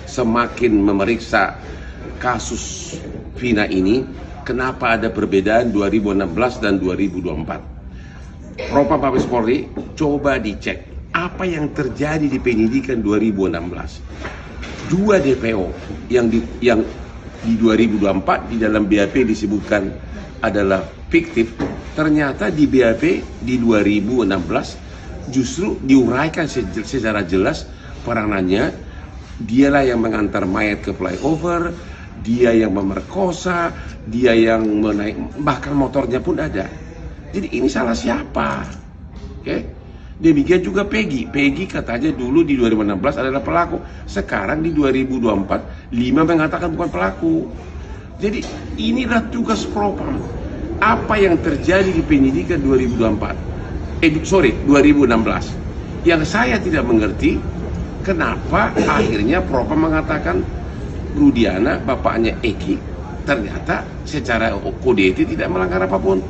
semakin memeriksa kasus Vina ini. Kenapa ada perbedaan 2016 dan 2024? Propam Mabes Polri coba dicek apa yang terjadi di penyidikan 2016. Dua DPO yang di 2024 di dalam BAP disebutkan adalah fiktif, ternyata di BAP di 2016 justru diuraikan secara jelas peranannya. Dialah yang mengantar mayat ke flyover, dia yang memerkosa, dia yang menaik, bahkan motornya pun ada. Jadi ini salah siapa? Oke? Demikian juga Peggy. Peggy katanya dulu di 2016 adalah pelaku. Sekarang di 2024, 5 mengatakan bukan pelaku. Jadi inilah tugas Propam. Apa yang terjadi di penyidikan 2016. Yang saya tidak mengerti, kenapa akhirnya Propam mengatakan Rudiana, bapaknya Eki, ternyata secara kode etik tidak melanggar apapun.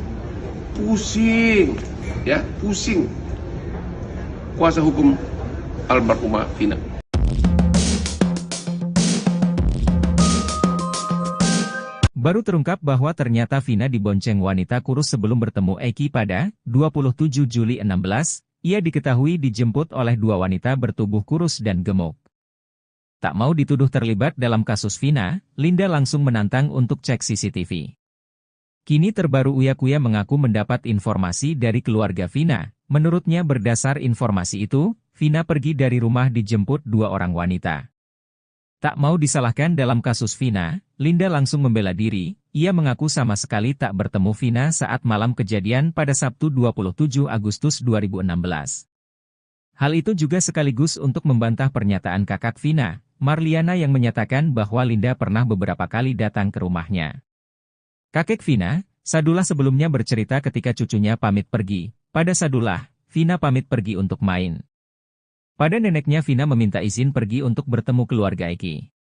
Pusing, ya, pusing. Kuasa hukum almarhumah Vina. Baru terungkap bahwa ternyata Vina dibonceng wanita kurus sebelum bertemu Eki pada 27 Juli 16, ia diketahui dijemput oleh dua wanita bertubuh kurus dan gemuk. Tak mau dituduh terlibat dalam kasus Vina, Linda langsung menantang untuk cek CCTV. Kini terbaru Uya Kuya mengaku mendapat informasi dari keluarga Vina. Menurutnya berdasar informasi itu, Vina pergi dari rumah dijemput dua orang wanita. Tak mau disalahkan dalam kasus Vina, Linda langsung membela diri. Ia mengaku sama sekali tak bertemu Vina saat malam kejadian pada Sabtu 27 Agustus 2016. Hal itu juga sekaligus untuk membantah pernyataan kakak Vina, Marliana, yang menyatakan bahwa Linda pernah beberapa kali datang ke rumahnya. Kakek Vina, Sadullah, sebelumnya bercerita ketika cucunya pamit pergi. Pada Sadullah, Vina pamit pergi untuk main. Pada neneknya, Vina meminta izin pergi untuk bertemu keluarga Eki.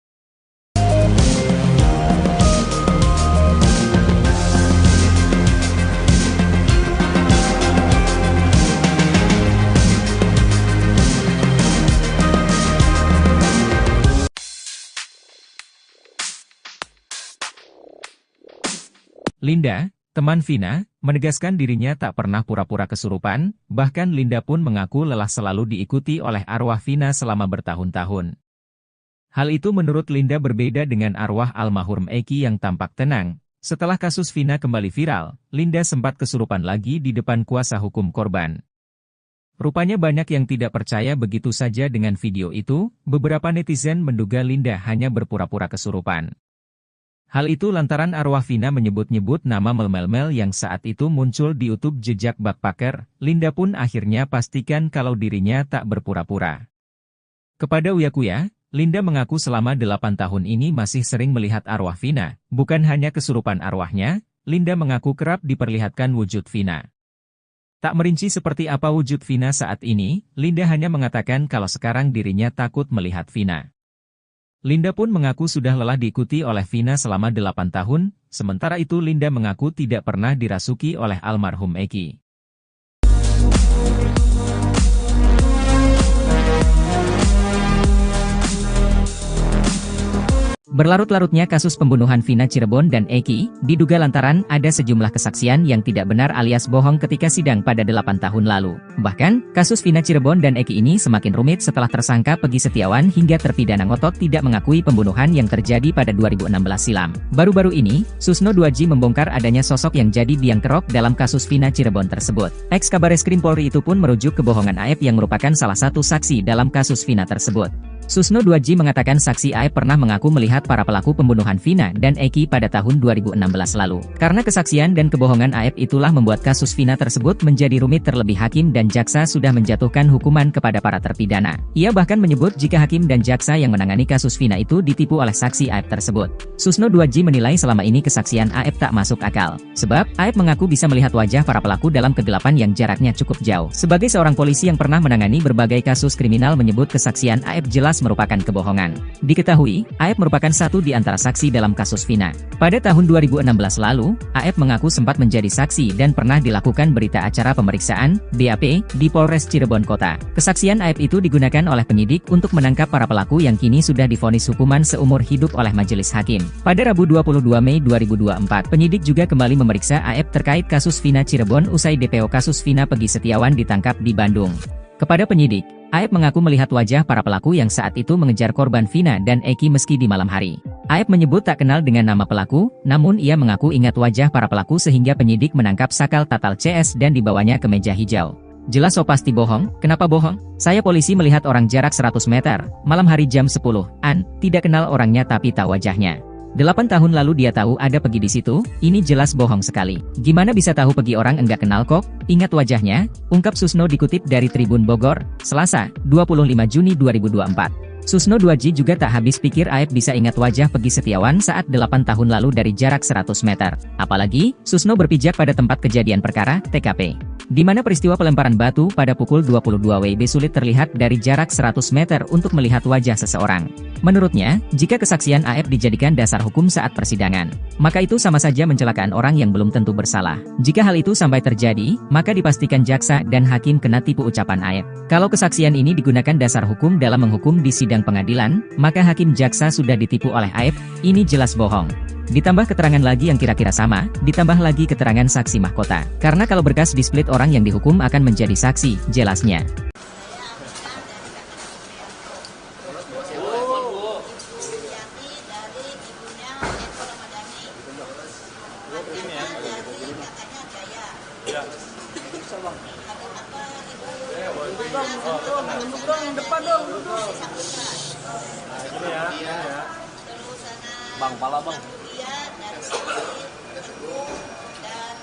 Linda, teman Vina, menegaskan dirinya tak pernah pura-pura kesurupan, bahkan Linda pun mengaku lelah selalu diikuti oleh arwah Vina selama bertahun-tahun. Hal itu menurut Linda berbeda dengan arwah almarhum Eki yang tampak tenang. Setelah kasus Vina kembali viral, Linda sempat kesurupan lagi di depan kuasa hukum korban. Rupanya banyak yang tidak percaya begitu saja dengan video itu. Beberapa netizen menduga Linda hanya berpura-pura kesurupan. Hal itu lantaran arwah Vina menyebut-nyebut nama Mel yang saat itu muncul di YouTube jejak Backpacker. Linda pun akhirnya pastikan kalau dirinya tak berpura-pura. Kepada Uya Kuya, Linda mengaku selama 8 tahun ini masih sering melihat arwah Vina. Bukan hanya kesurupan arwahnya, Linda mengaku kerap diperlihatkan wujud Vina. Tak merinci seperti apa wujud Vina saat ini, Linda hanya mengatakan kalau sekarang dirinya takut melihat Vina. Linda pun mengaku sudah lelah diikuti oleh Vina selama 8 tahun, sementara itu Linda mengaku tidak pernah dirasuki oleh almarhum Eki. Berlarut-larutnya kasus pembunuhan Vina Cirebon dan Eki, diduga lantaran ada sejumlah kesaksian yang tidak benar alias bohong ketika sidang pada 8 tahun lalu. Bahkan, kasus Vina Cirebon dan Eki ini semakin rumit setelah tersangka Peggy Setiawan hingga terpidana ngotot tidak mengakui pembunuhan yang terjadi pada 2016 silam. Baru-baru ini, Susno 2G membongkar adanya sosok yang jadi biang kerok dalam kasus Vina Cirebon tersebut. Ex-Kabareskrim Polri itu pun merujuk kebohongan Aep yang merupakan salah satu saksi dalam kasus Vina tersebut. Susno 2J mengatakan saksi AF pernah mengaku melihat para pelaku pembunuhan Vina dan Eki pada tahun 2016 lalu. Karena kesaksian dan kebohongan AF itulah membuat kasus Vina tersebut menjadi rumit, terlebih hakim dan jaksa sudah menjatuhkan hukuman kepada para terpidana. Ia bahkan menyebut jika hakim dan jaksa yang menangani kasus Vina itu ditipu oleh saksi AF tersebut. Susno 2J menilai selama ini kesaksian AF tak masuk akal. Sebab, AF mengaku bisa melihat wajah para pelaku dalam kegelapan yang jaraknya cukup jauh. Sebagai seorang polisi yang pernah menangani berbagai kasus kriminal, menyebut kesaksian AF jelas merupakan kebohongan. Diketahui, AF merupakan satu di antara saksi dalam kasus Vina. Pada tahun 2016 lalu, AF mengaku sempat menjadi saksi dan pernah dilakukan berita acara pemeriksaan, BAP, di Polres Cirebon Kota. Kesaksian AF itu digunakan oleh penyidik untuk menangkap para pelaku yang kini sudah divonis hukuman seumur hidup oleh majelis hakim. Pada Rabu 22 Mei 2024, penyidik juga kembali memeriksa AF terkait kasus Vina Cirebon usai DPO kasus Vina Pegi Setiawan ditangkap di Bandung. Kepada penyidik, AF mengaku melihat wajah para pelaku yang saat itu mengejar korban Vina dan Eki meski di malam hari. AF menyebut tak kenal dengan nama pelaku, namun ia mengaku ingat wajah para pelaku sehingga penyidik menangkap Sakal Tatal CS dan dibawanya ke meja hijau. Jelas so pasti bohong, kenapa bohong? Saya polisi melihat orang jarak 100 meter, malam hari jam 10-an, tidak kenal orangnya tapi tahu wajahnya. 8 tahun lalu dia tahu ada Pegi di situ, ini jelas bohong sekali. Gimana bisa tahu Pegi, orang enggak kenal kok, ingat wajahnya, ungkap Susno dikutip dari Tribun Bogor, Selasa, 25 Juni 2024. Susno 2J juga tak habis pikir AF bisa ingat wajah Pegi Setiawan saat 8 tahun lalu dari jarak 100 meter. Apalagi, Susno berpijak pada tempat kejadian perkara, TKP. Di mana peristiwa pelemparan batu pada pukul 22 WIB sulit terlihat dari jarak 100 meter untuk melihat wajah seseorang. Menurutnya, jika kesaksian AF dijadikan dasar hukum saat persidangan, maka itu sama saja mencelakaan orang yang belum tentu bersalah. Jika hal itu sampai terjadi, maka dipastikan jaksa dan hakim kena tipu, ucapan AF. Kalau kesaksian ini digunakan dasar hukum dalam menghukum di sidang pengadilan, maka hakim jaksa sudah ditipu oleh AF, ini jelas bohong. Ditambah keterangan lagi yang kira-kira sama, ditambah lagi keterangan saksi mahkota. Karena kalau berkas di-split orang yang dihukum akan menjadi saksi, jelasnya. Bang, pala bang. Dia dari Siti, Teguh, dan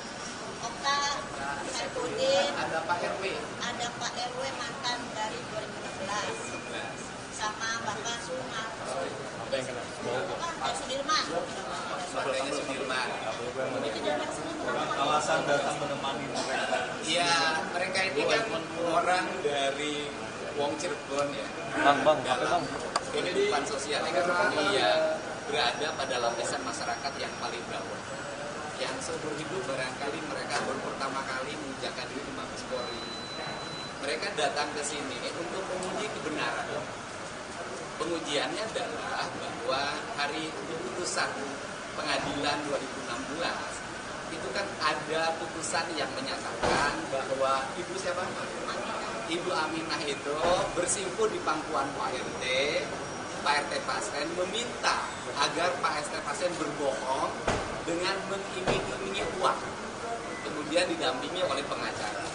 Okta, Saipudin, Ada Pak RW. ada Pak RW mantan dari 2016, sama Bapak Sumar. Apa yang kena? Pak Sudirman. Partainya Sudirman. Itu jarak Sudirman. Alasan datang menemani mereka. Iya, mereka ini kan orang dari Wong Cirebon ya. Bang, apa Dalam bang? kehidupan sosial ekonomi ya berada pada lapisan masyarakat yang paling bawah. Yang seumur hidup barangkali mereka baru pertama kali menginjakkan diri di Mabes Polri. Mereka datang ke sini untuk menguji kebenaran. Pengujiannya adalah bahwa hari putusan pengadilan 2016 itu kan ada putusan yang menyatakan bahwa Ibu siapa? Ibu Aminah itu bersimpuh di pangkuan Pak RT. Pak RT Pasren meminta agar Pak RT Pasren berbohong dengan mengiming-imingi uang, kemudian didampingi oleh pengacara.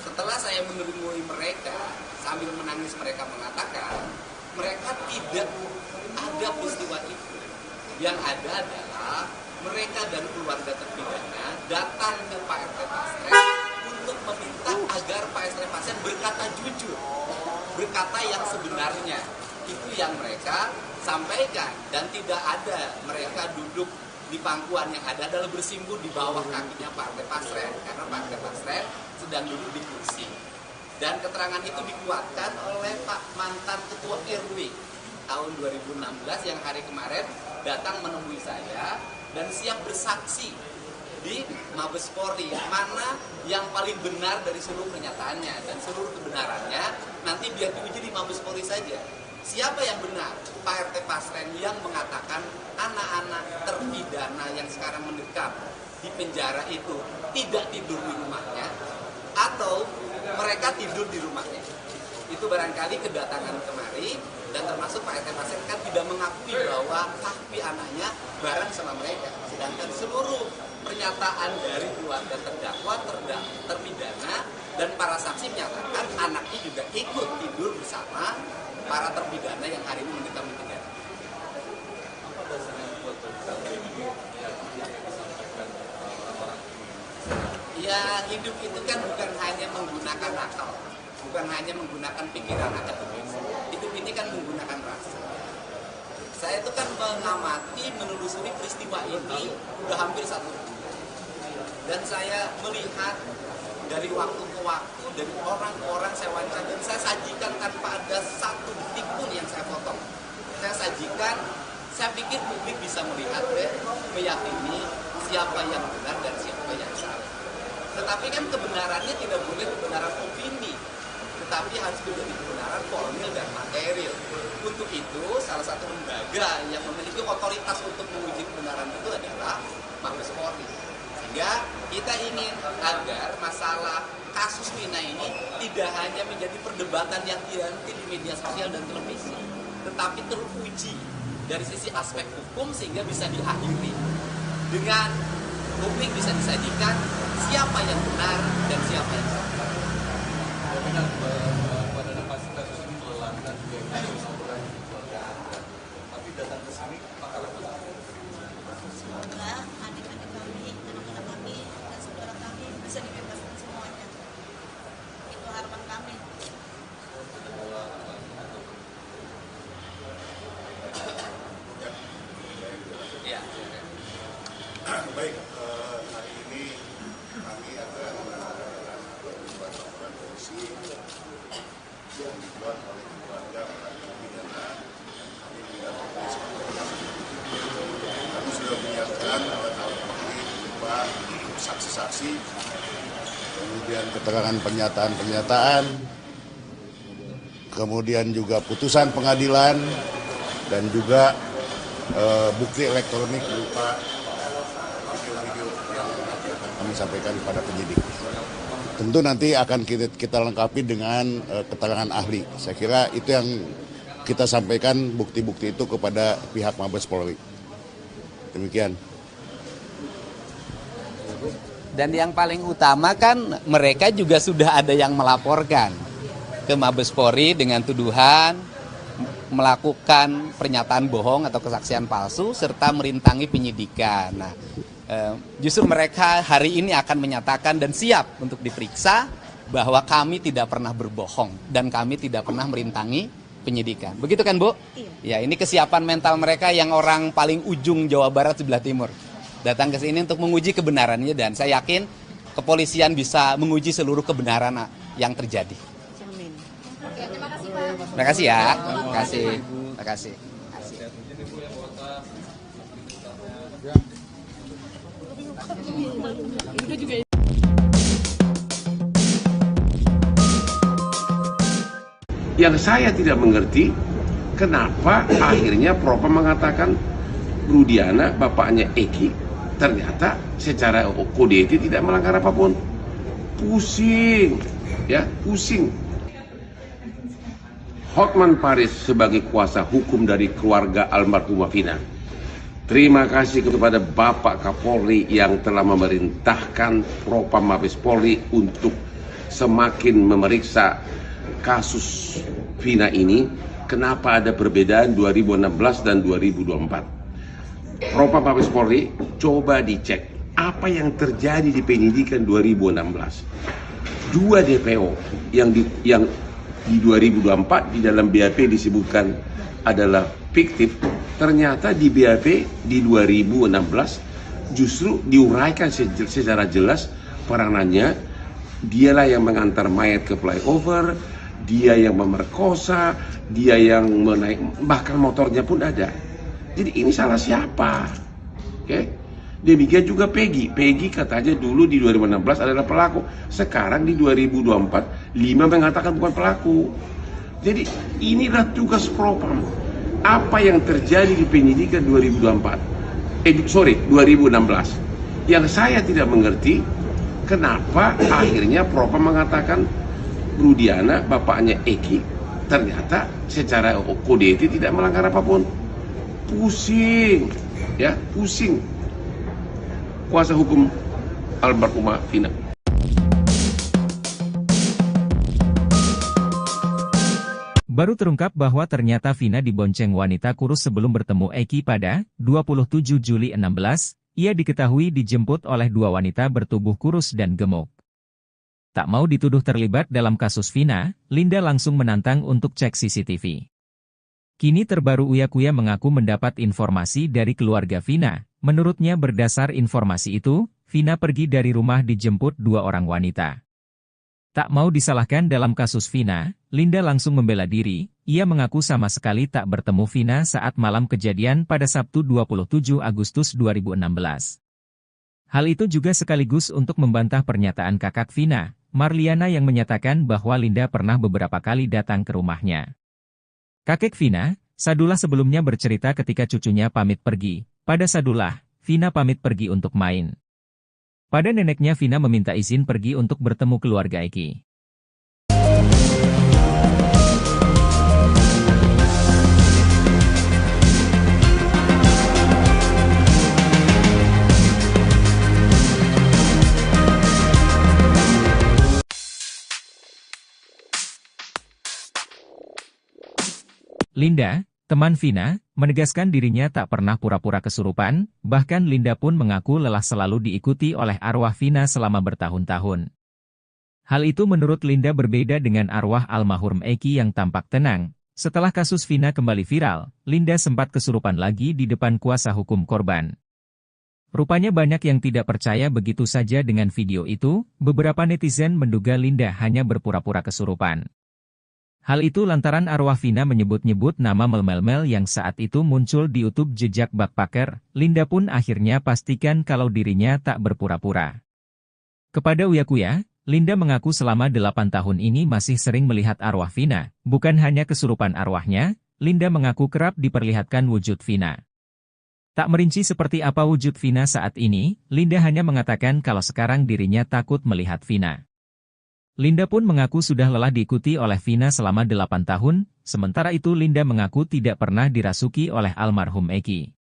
Setelah saya menemui mereka, sambil menangis mereka mengatakan mereka tidak ada peristiwa itu. Yang ada adalah mereka dan keluarga terpidana datang ke Pak RT Pasren untuk meminta agar Pak RT Pasren berkata jujur, berkata yang sebenarnya. Itu yang mereka sampaikan, dan tidak ada mereka duduk di pangkuan, yang ada adalah bersimpuh di bawah kakinya Pak RT Pasren, karena Pak RT Pasren sedang duduk di kursi. Dan keterangan itu dikuatkan oleh Pak mantan Ketua RW tahun 2016 yang hari kemarin datang menemui saya dan siap bersaksi di Mabes Polri, mana yang paling benar dari seluruh pernyataannya, dan seluruh kebenarannya nanti biar diuji di Mabes Polri saja. Siapa yang benar? Pak RT Pasren yang mengatakan anak-anak terpidana yang sekarang mendekam di penjara itu tidak tidur di rumahnya, atau mereka tidur di rumahnya. Itu barangkali kedatangan kemari, dan termasuk Pak RT Pasren kan tidak mengakui bahwa tapi anaknya bareng sama mereka. Sedangkan seluruh pernyataan dari keluarga terdakwa, terpidana, dan para saksi menyatakan anaknya juga ikut tidur bersama para terpidana yang hari ini menderita penjara. Apa dasarnya buat ini yang disampaikan orang-orang ini? Ya, hidup itu kan bukan hanya menggunakan akal, bukan hanya menggunakan pikiran akademis. Hidup ini kan menggunakan rasa. Saya itu kan mengamati, menelusuri peristiwa ini udah hampir 1 bulan. Dan saya melihat dari waktu ke waktu, dari orang ke orang saya wawancara, dan saya sajikan tanpa ada satu detik pun yang saya potong. Saya sajikan, saya pikir publik bisa melihat dan meyakini siapa yang benar dan siapa yang salah. Tetapi kan kebenarannya tidak boleh kebenaran opini, tetapi harus menjadi kebenaran formil dan material. Untuk itu, salah satu lembaga yang memiliki otoritas untuk menguji kebenaran itu adalah Mabes Polri. Sehingga kita ingin agar masalah kasus Vina ini tidak hanya menjadi perdebatan yang dihenti di media sosial dan televisi, tetapi teruji dari sisi aspek hukum sehingga bisa diakhiri dengan publik bisa disajikan siapa yang benar dan siapa yang salah. Jaminan pada kasus ini melelahkan juga kasus laporan keluarga Anda. Tapi datang ke sini apakah Semoga adik-adik kami, anak-anak kami, dan saudara kami bisa dibebaskan semuanya. Itu harapan kami. Ya. Baik, hari ini kami akan mengadakan laporan polisi yang dibuat oleh keluarga para terpidana. Kami sudah menyiapkan alat-alat bukti berupa saksi-saksi, kemudian keterangan pernyataan-pernyataan, kemudian juga putusan pengadilan, dan juga bukti elektronik berupa video-video yang kami sampaikan kepada penyidik. Tentu nanti akan kita lengkapi dengan keterangan ahli. Saya kira itu yang kita sampaikan bukti-bukti itu kepada pihak Mabes Polri. Demikian. Dan yang paling utama kan mereka juga sudah ada yang melaporkan ke Mabes Polri dengan tuduhan melakukan pernyataan bohong atau kesaksian palsu serta merintangi penyidikan. Nah, justru mereka hari ini akan menyatakan dan siap untuk diperiksa bahwa kami tidak pernah berbohong dan kami tidak pernah merintangi penyidikan. Begitu kan, Bu? Iya. Ya, ini kesiapan mental mereka yang orang paling ujung Jawa Barat sebelah timur. Datang ke sini untuk menguji kebenarannya dan saya yakin kepolisian bisa menguji seluruh kebenaran yang terjadi. Amin. Terima kasih ya. Terima kasih. Terima kasih. Yang saya tidak mengerti, kenapa akhirnya Propam mengatakan Rudiana, bapaknya Eki, ternyata secara kode etik tidak melanggar apapun. Pusing, ya, pusing. Hotman Paris sebagai kuasa hukum dari keluarga almarhumah Vina. Terima kasih kepada Bapak Kapolri yang telah memerintahkan Propam Mabes Polri untuk semakin memeriksa kasus Vina ini. Kenapa ada perbedaan 2016 dan 2024? Propam Mabes Polri coba dicek apa yang terjadi di penyidikan 2016. 2 DPO yang di 2024 di dalam BAP disebutkan adalah fiktif, ternyata di BAP di 2016 justru diuraikan secara jelas peranannya. Dialah yang mengantar mayat ke flyover, dia yang memerkosa, dia yang menaik, bahkan motornya pun ada. Jadi ini salah siapa? Oke? Demikian juga Peggy katanya dulu di 2016 adalah pelaku, sekarang di 2024 5 mengatakan bukan pelaku. Jadi inilah tugas Propam. Apa yang terjadi di penyidikan 2016. Yang saya tidak mengerti, kenapa akhirnya Propam mengatakan Rudiana, bapaknya Eki, ternyata secara kode etik tidak melanggar apapun. Pusing, ya, pusing. Kuasa hukum almarhumah Vina. Baru terungkap bahwa ternyata Vina dibonceng wanita kurus sebelum bertemu Eki pada 27 Juli 16, ia diketahui dijemput oleh dua wanita bertubuh kurus dan gemuk. Tak mau dituduh terlibat dalam kasus Vina, Linda langsung menantang untuk cek CCTV. Kini terbaru Uya Kuya mengaku mendapat informasi dari keluarga Vina. Menurutnya berdasar informasi itu, Vina pergi dari rumah dijemput dua orang wanita. Tak mau disalahkan dalam kasus Vina, Linda langsung membela diri. Ia mengaku sama sekali tak bertemu Vina saat malam kejadian pada Sabtu 27 Agustus 2016. Hal itu juga sekaligus untuk membantah pernyataan kakak Vina, Marliana, yang menyatakan bahwa Linda pernah beberapa kali datang ke rumahnya. Kakek Vina, Sadullah, sebelumnya bercerita ketika cucunya pamit pergi. Pada Sadullah, Vina pamit pergi untuk main. Pada neneknya, Vina meminta izin pergi untuk bertemu keluarga Eki. Linda, teman Vina, menegaskan dirinya tak pernah pura-pura kesurupan, bahkan Linda pun mengaku lelah selalu diikuti oleh arwah Vina selama bertahun-tahun. Hal itu menurut Linda berbeda dengan arwah almarhum Eki yang tampak tenang. Setelah kasus Vina kembali viral, Linda sempat kesurupan lagi di depan kuasa hukum korban. Rupanya banyak yang tidak percaya begitu saja dengan video itu. Beberapa netizen menduga Linda hanya berpura-pura kesurupan. Hal itu lantaran arwah Vina menyebut-nyebut nama Mel yang saat itu muncul di YouTube jejak backpacker. Linda pun akhirnya pastikan kalau dirinya tak berpura-pura. Kepada Uya Kuya, Linda mengaku selama 8 tahun ini masih sering melihat arwah Vina. Bukan hanya kesurupan arwahnya, Linda mengaku kerap diperlihatkan wujud Vina. Tak merinci seperti apa wujud Vina saat ini, Linda hanya mengatakan kalau sekarang dirinya takut melihat Vina. Linda pun mengaku sudah lelah diikuti oleh Vina selama 8 tahun, sementara itu Linda mengaku tidak pernah dirasuki oleh almarhum Eki.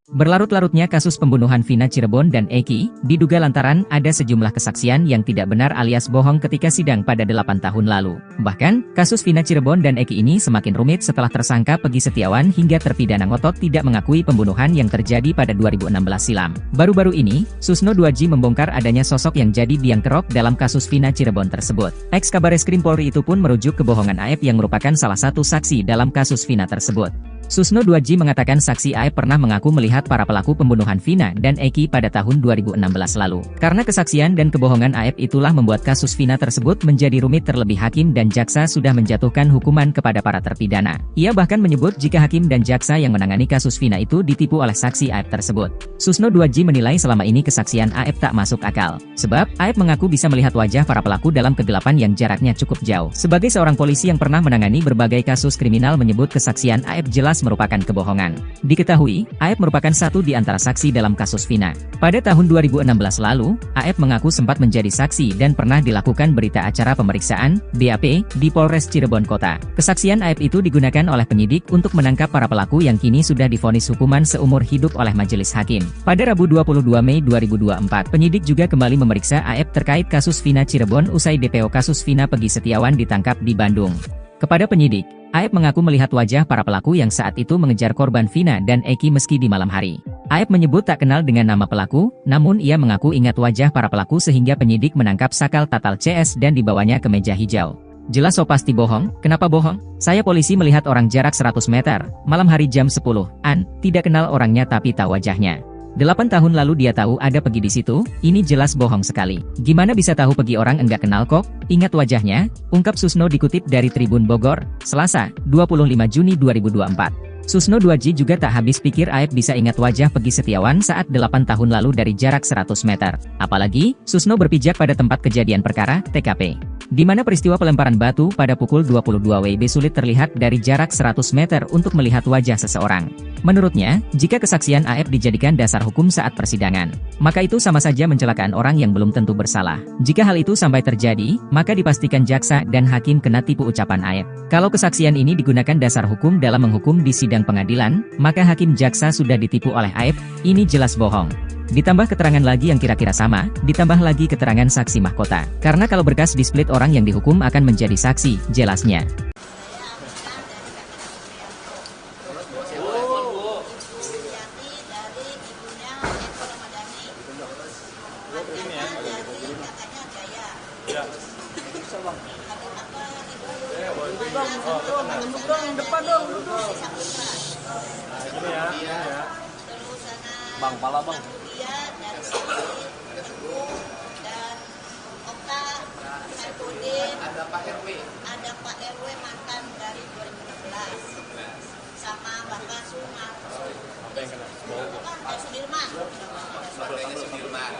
Berlarut-larutnya kasus pembunuhan Vina Cirebon dan Eki, diduga lantaran ada sejumlah kesaksian yang tidak benar alias bohong ketika sidang pada 8 tahun lalu. Bahkan, kasus Vina Cirebon dan Eki ini semakin rumit setelah tersangka Peggy Setiawan hingga terpidana ngotot tidak mengakui pembunuhan yang terjadi pada 2016 silam. Baru-baru ini, Susno 2J membongkar adanya sosok yang jadi biang kerok dalam kasus Vina Cirebon tersebut. Ex-Kabareskrim Polri itu pun merujuk kebohongan AEP yang merupakan salah satu saksi dalam kasus Vina tersebut. Susno 2J mengatakan saksi AEP pernah mengaku melihat para pelaku pembunuhan Vina dan Eki pada tahun 2016 lalu. Karena kesaksian dan kebohongan AEP itulah membuat kasus Vina tersebut menjadi rumit, terlebih hakim dan jaksa sudah menjatuhkan hukuman kepada para terpidana. Ia bahkan menyebut jika hakim dan jaksa yang menangani kasus Vina itu ditipu oleh saksi AEP tersebut. Susno 2J menilai selama ini kesaksian AEP tak masuk akal. Sebab, AEP mengaku bisa melihat wajah para pelaku dalam kegelapan yang jaraknya cukup jauh. Sebagai seorang polisi yang pernah menangani berbagai kasus kriminal menyebut kesaksian AEP jelas merupakan kebohongan. Diketahui, AEP merupakan satu di antara saksi dalam kasus Vina. Pada tahun 2016 lalu, AEP mengaku sempat menjadi saksi dan pernah dilakukan berita acara pemeriksaan, BAP, di Polres Cirebon Kota. Kesaksian AEP itu digunakan oleh penyidik untuk menangkap para pelaku yang kini sudah divonis hukuman seumur hidup oleh majelis hakim. Pada Rabu 22 Mei 2024, penyidik juga kembali memeriksa AEP terkait kasus Vina Cirebon usai DPO kasus Vina Peggy Setiawan ditangkap di Bandung. Kepada penyidik, AEP mengaku melihat wajah para pelaku yang saat itu mengejar korban Vina dan Eki meski di malam hari. AEP menyebut tak kenal dengan nama pelaku, namun ia mengaku ingat wajah para pelaku sehingga penyidik menangkap Sakal Tatal CS dan dibawanya ke meja hijau. Jelas so pasti bohong. Kenapa bohong? Saya polisi melihat orang jarak 100 meter, malam hari jam 10-an, tidak kenal orangnya tapi tahu wajahnya. 8 tahun lalu dia tahu ada Peggy di situ, ini jelas bohong sekali. Gimana bisa tahu Peggy orang enggak kenal kok? Ingat wajahnya, ungkap Susno dikutip dari Tribun Bogor, Selasa, 25 Juni 2024. Susno 2J juga tak habis pikir AEP bisa ingat wajah Peggy Setiawan saat 8 tahun lalu dari jarak 100 meter. Apalagi, Susno berpijak pada tempat kejadian perkara, TKP. Di mana peristiwa pelemparan batu pada pukul 22 WIB sulit terlihat dari jarak 100 meter untuk melihat wajah seseorang. Menurutnya, jika kesaksian AEP dijadikan dasar hukum saat persidangan, maka itu sama saja mencelakaan orang yang belum tentu bersalah. Jika hal itu sampai terjadi, maka dipastikan jaksa dan hakim kena tipu ucapan AEP. Kalau kesaksian ini digunakan dasar hukum dalam menghukum di sidang pengadilan, maka hakim jaksa sudah ditipu oleh AEP, ini jelas bohong. Ditambah keterangan lagi yang kira-kira sama, ditambah lagi keterangan saksi mahkota. Karena kalau berkas di-split orang yang dihukum akan menjadi saksi, jelasnya. Bang, pala bang. Dia dari sini dan Oka Saipudin, Ada Pak RW. ada Pak RW mantan dari 2016 sama Bapak Sumarto. Apa yang kena? Dari Sudirman. Keluarganya Sudirman.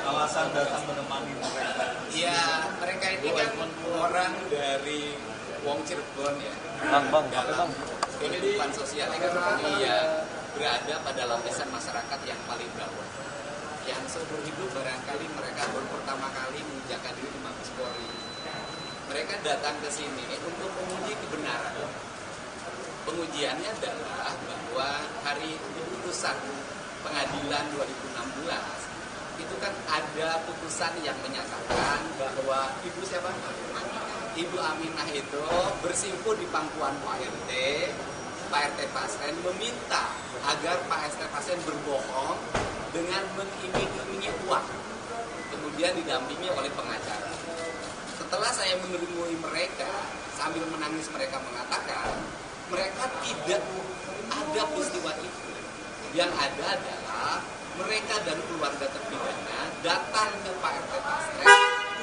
Alasan datang menemani mereka. Iya, mereka ini kan orang dari Wong Cirebon ya. Bang, apa bang? Kehidupan sosial ekonomi ya berada pada lapisan masyarakat yang paling bawah. Yang seumur hidup barangkali mereka baru pertama kali menginjakkan diri di Mabes Polri. Mereka datang ke sini untuk menguji kebenaran. Pengujiannya adalah bahwa hari putusan pengadilan 2016 itu kan ada putusan yang menyatakan bahwa Ibu Aminah itu bersimpuh di pangkuan Pak RT Pasren meminta agar Pak RT Pasren berbohong dengan mengiming-imingi uang, kemudian didampingi oleh pengacara. Setelah saya menemui mereka, sambil menangis mereka mengatakan mereka tidak ada peristiwa itu. Yang ada adalah mereka dan keluarga terpidana datang ke Pak RT Pasren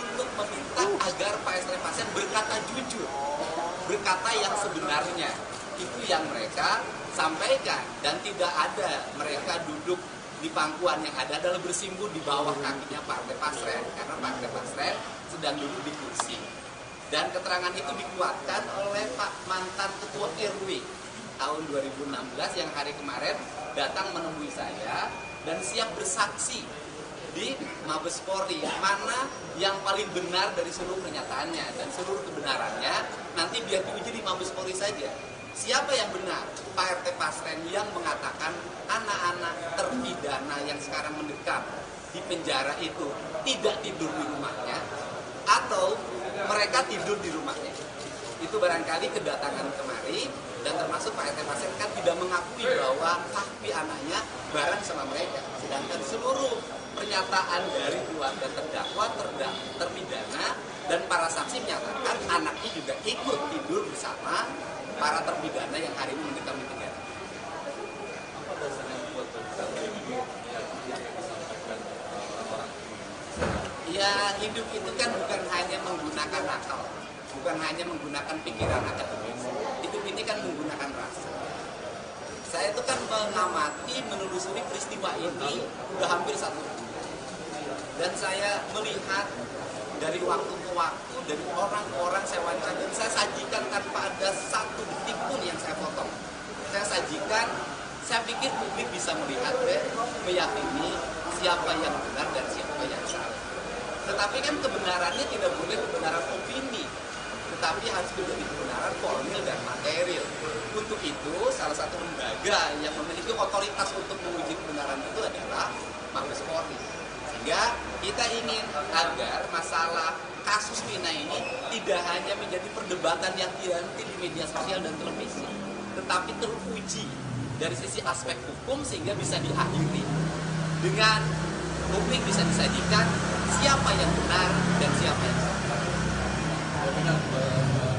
untuk meminta agar Pak RT Pasren berkata jujur, berkata yang sebenarnya. Itu yang mereka sampaikan, dan tidak ada mereka duduk di pangkuan, yang ada adalah bersimpuh di bawah kakinya Pak RT Pasren, karena Pak RT Pasren sedang duduk di kursi. Dan keterangan itu dikuatkan oleh Pak mantan Ketua RW tahun 2016 yang hari kemarin datang menemui saya dan siap bersaksi di Mabes Polri, mana yang paling benar dari seluruh pernyataannya, dan seluruh kebenarannya nanti biar diuji di Mabes Polri saja. Siapa yang benar? Pak RT Pasren yang mengatakan anak-anak terpidana yang sekarang mendekam di penjara itu tidak tidur di rumahnya, atau mereka tidur di rumahnya. Itu barangkali kedatangan kemari, dan termasuk Pak RT Pasren kan tidak mengakui bahwa kaki anaknya bareng sama mereka. Sedangkan seluruh pernyataan dari keluarga terdakwa, terpidana, dan para saksi menyatakan anaknya juga ikut tidur bersama para terpidana yang hari ini mendekam di penjara. Apa dasarnya buat Ya, hidup itu kan bukan hanya menggunakan akal, bukan hanya menggunakan pikiran akademis. Hidup ini kan menggunakan rasa. Saya itu kan mengamati, menelusuri peristiwa ini udah hampir 1 bulan. Dan saya melihat dari waktu ke waktu, dari orang-orang saya wawancara, dan saya sajikan tanpa ada satu detik pun yang saya potong. Saya sajikan, saya pikir publik bisa melihat, meyakini siapa yang benar dan siapa yang salah. Tetapi kan kebenarannya tidak boleh kebenaran opini, tetapi harus menjadi kebenaran formil dan material. Untuk itu, salah satu lembaga yang memiliki otoritas untuk menguji kebenaran itu adalah Mabes Polri. Sehingga kita ingin agar masalah kasus Vina ini tidak hanya menjadi perdebatan yang dihenti di media sosial dan televisi, tetapi teruji dari sisi aspek hukum sehingga bisa diakhiri dengan publik bisa disajikan siapa yang benar dan siapa yang salah. Benar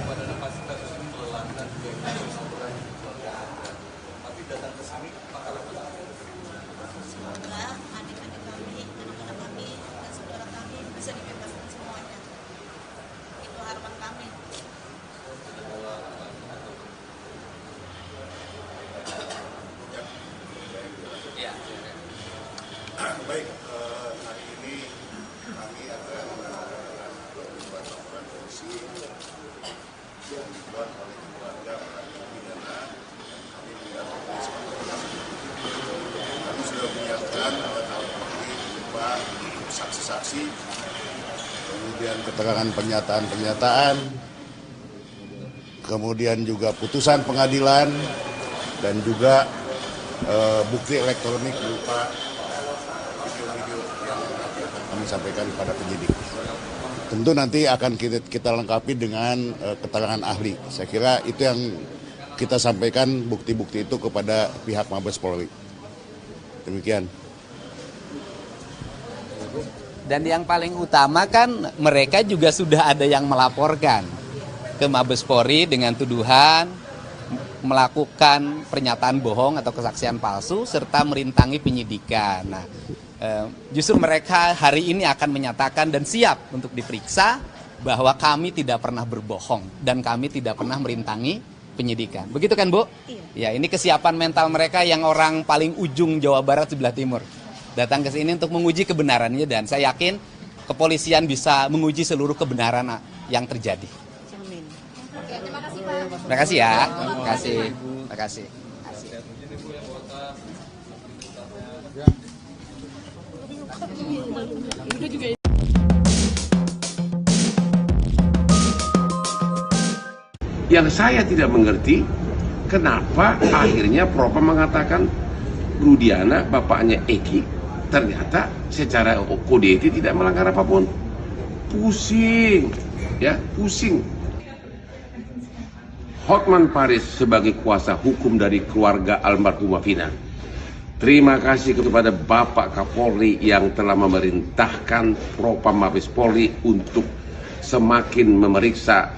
pada kasus ini melelahkan kasus orang di keluarga Anda. Tapi datang ke sini apakah Semoga adik-adik kami, anak-anak kami, dan saudara kami bisa dibebaskan semuanya. Itu harapan kami. Ya. Baik, hari ini kami akan menanyakan beberapa laporan polisi yang dibuat oleh keluarga para terpidana. Kami mendapat kami sudah menyiapkan alat bukti berupa saksi-saksi, kemudian keterangan pernyataan-pernyataan, kemudian juga putusan pengadilan, dan juga bukti elektronik berupa video-video yang kami sampaikan kepada penyidik. Tentu nanti akan kita lengkapi dengan keterangan ahli. Saya kira itu yang kita sampaikan bukti-bukti itu kepada pihak Mabes Polri. Demikian. Dan yang paling utama kan mereka juga sudah ada yang melaporkan ke Mabes Polri dengan tuduhan melakukan pernyataan bohong atau kesaksian palsu serta merintangi penyidikan. Nah, justru mereka hari ini akan menyatakan dan siap untuk diperiksa bahwa kami tidak pernah berbohong dan kami tidak pernah merintangi penyidikan. Begitu kan, Bu? Iya. Ya, ini kesiapan mental mereka yang orang paling ujung Jawa Barat sebelah timur. Datang ke sini untuk menguji kebenarannya dan saya yakin kepolisian bisa menguji seluruh kebenaran yang terjadi. Amin. Oke, terima kasih Pak. Terima kasih ya. Terima kasih. Terima kasih. Yang saya tidak mengerti, kenapa akhirnya Propam mengatakan Rudiana, bapaknya Eki, ternyata secara kode etik tidak melanggar apapun. Pusing, ya, pusing. Hotman Paris sebagai kuasa hukum dari keluarga almarhumah Vina. Terima kasih kepada Bapak Kapolri yang telah memerintahkan Propam Mabes Polri untuk semakin memeriksa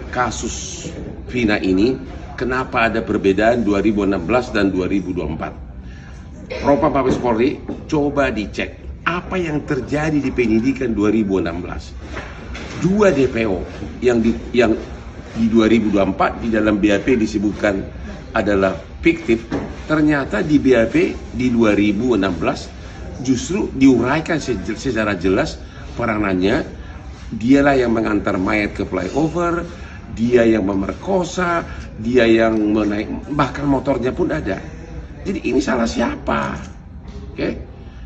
kasus Vina ini. Kenapa ada perbedaan 2016 dan 2024? Propam Mabes Polri coba dicek apa yang terjadi di penyidikan 2016. Dua DPO yang di 2024 di dalam BAP disebutkan adalah fiktif, ternyata di BAP di 2016 justru diuraikan secara jelas peranannya. Dialah yang mengantar mayat ke flyover, dia yang memerkosa, dia yang menaik, bahkan motornya pun ada. Jadi ini salah siapa? Oke?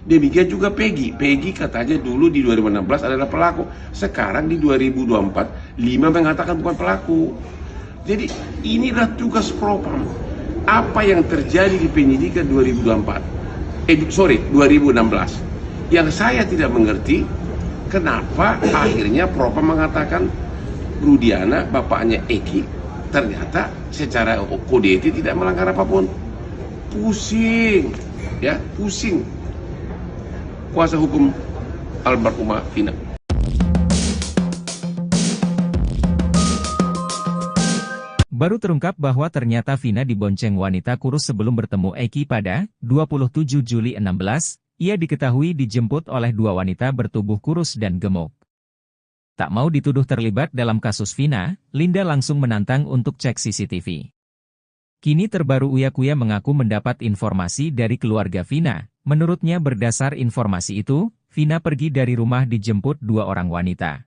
Demikian juga Peggy. Peggy katanya dulu di 2016 adalah pelaku. Sekarang di 2024, 5 mengatakan bukan pelaku. Jadi inilah tugas Propam. Apa yang terjadi di penyidikan 2016. Yang saya tidak mengerti, kenapa akhirnya Propam mengatakan Rudiana, bapaknya Eki, ternyata secara kode etik tidak melanggar apapun. Pusing, ya, pusing. Kuasa hukum almarhumah Vina. Baru terungkap bahwa ternyata Vina dibonceng wanita kurus sebelum bertemu Eki pada 27 Juli 16, ia diketahui dijemput oleh dua wanita bertubuh kurus dan gemuk. Tak mau dituduh terlibat dalam kasus Vina, Linda langsung menantang untuk cek CCTV. Kini terbaru Uya-Kuya mengaku mendapat informasi dari keluarga Vina. Menurutnya berdasar informasi itu, Vina pergi dari rumah dijemput dua orang wanita.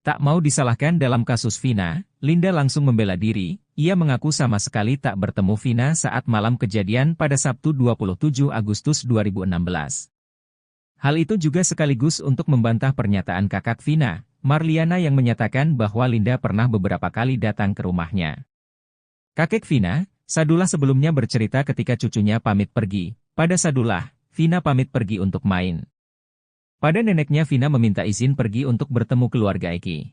Tak mau disalahkan dalam kasus Vina, Linda langsung membela diri. Ia mengaku sama sekali tak bertemu Vina saat malam kejadian pada Sabtu 27 Agustus 2016. Hal itu juga sekaligus untuk membantah pernyataan kakak Vina, Marliana, yang menyatakan bahwa Linda pernah beberapa kali datang ke rumahnya. Kakek Vina, Sadullah, sebelumnya bercerita ketika cucunya pamit pergi. Pada Sadullah, Vina pamit pergi untuk main. Pada neneknya, Vina meminta izin pergi untuk bertemu keluarga Eki.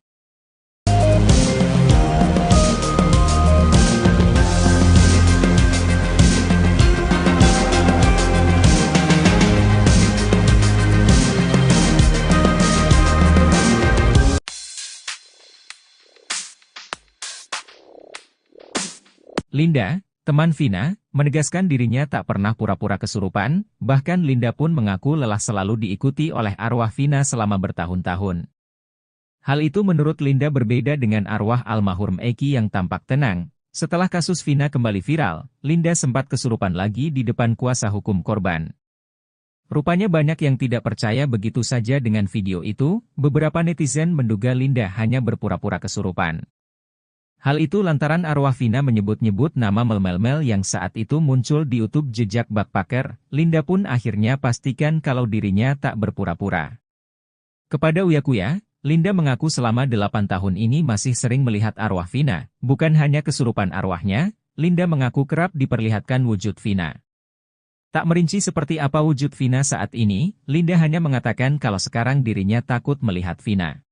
Linda, teman Vina, menegaskan dirinya tak pernah pura-pura kesurupan, bahkan Linda pun mengaku lelah selalu diikuti oleh arwah Vina selama bertahun-tahun. Hal itu menurut Linda berbeda dengan arwah almarhum Eki yang tampak tenang. Setelah kasus Vina kembali viral, Linda sempat kesurupan lagi di depan kuasa hukum korban. Rupanya banyak yang tidak percaya begitu saja dengan video itu. Beberapa netizen menduga Linda hanya berpura-pura kesurupan. Hal itu lantaran arwah Vina menyebut-nyebut nama Mel yang saat itu muncul di YouTube jejak backpacker. Linda pun akhirnya pastikan kalau dirinya tak berpura-pura. Kepada Uya-Kuya, Linda mengaku selama 8 tahun ini masih sering melihat arwah Vina. Bukan hanya kesurupan arwahnya, Linda mengaku kerap diperlihatkan wujud Vina. Tak merinci seperti apa wujud Vina saat ini, Linda hanya mengatakan kalau sekarang dirinya takut melihat Vina.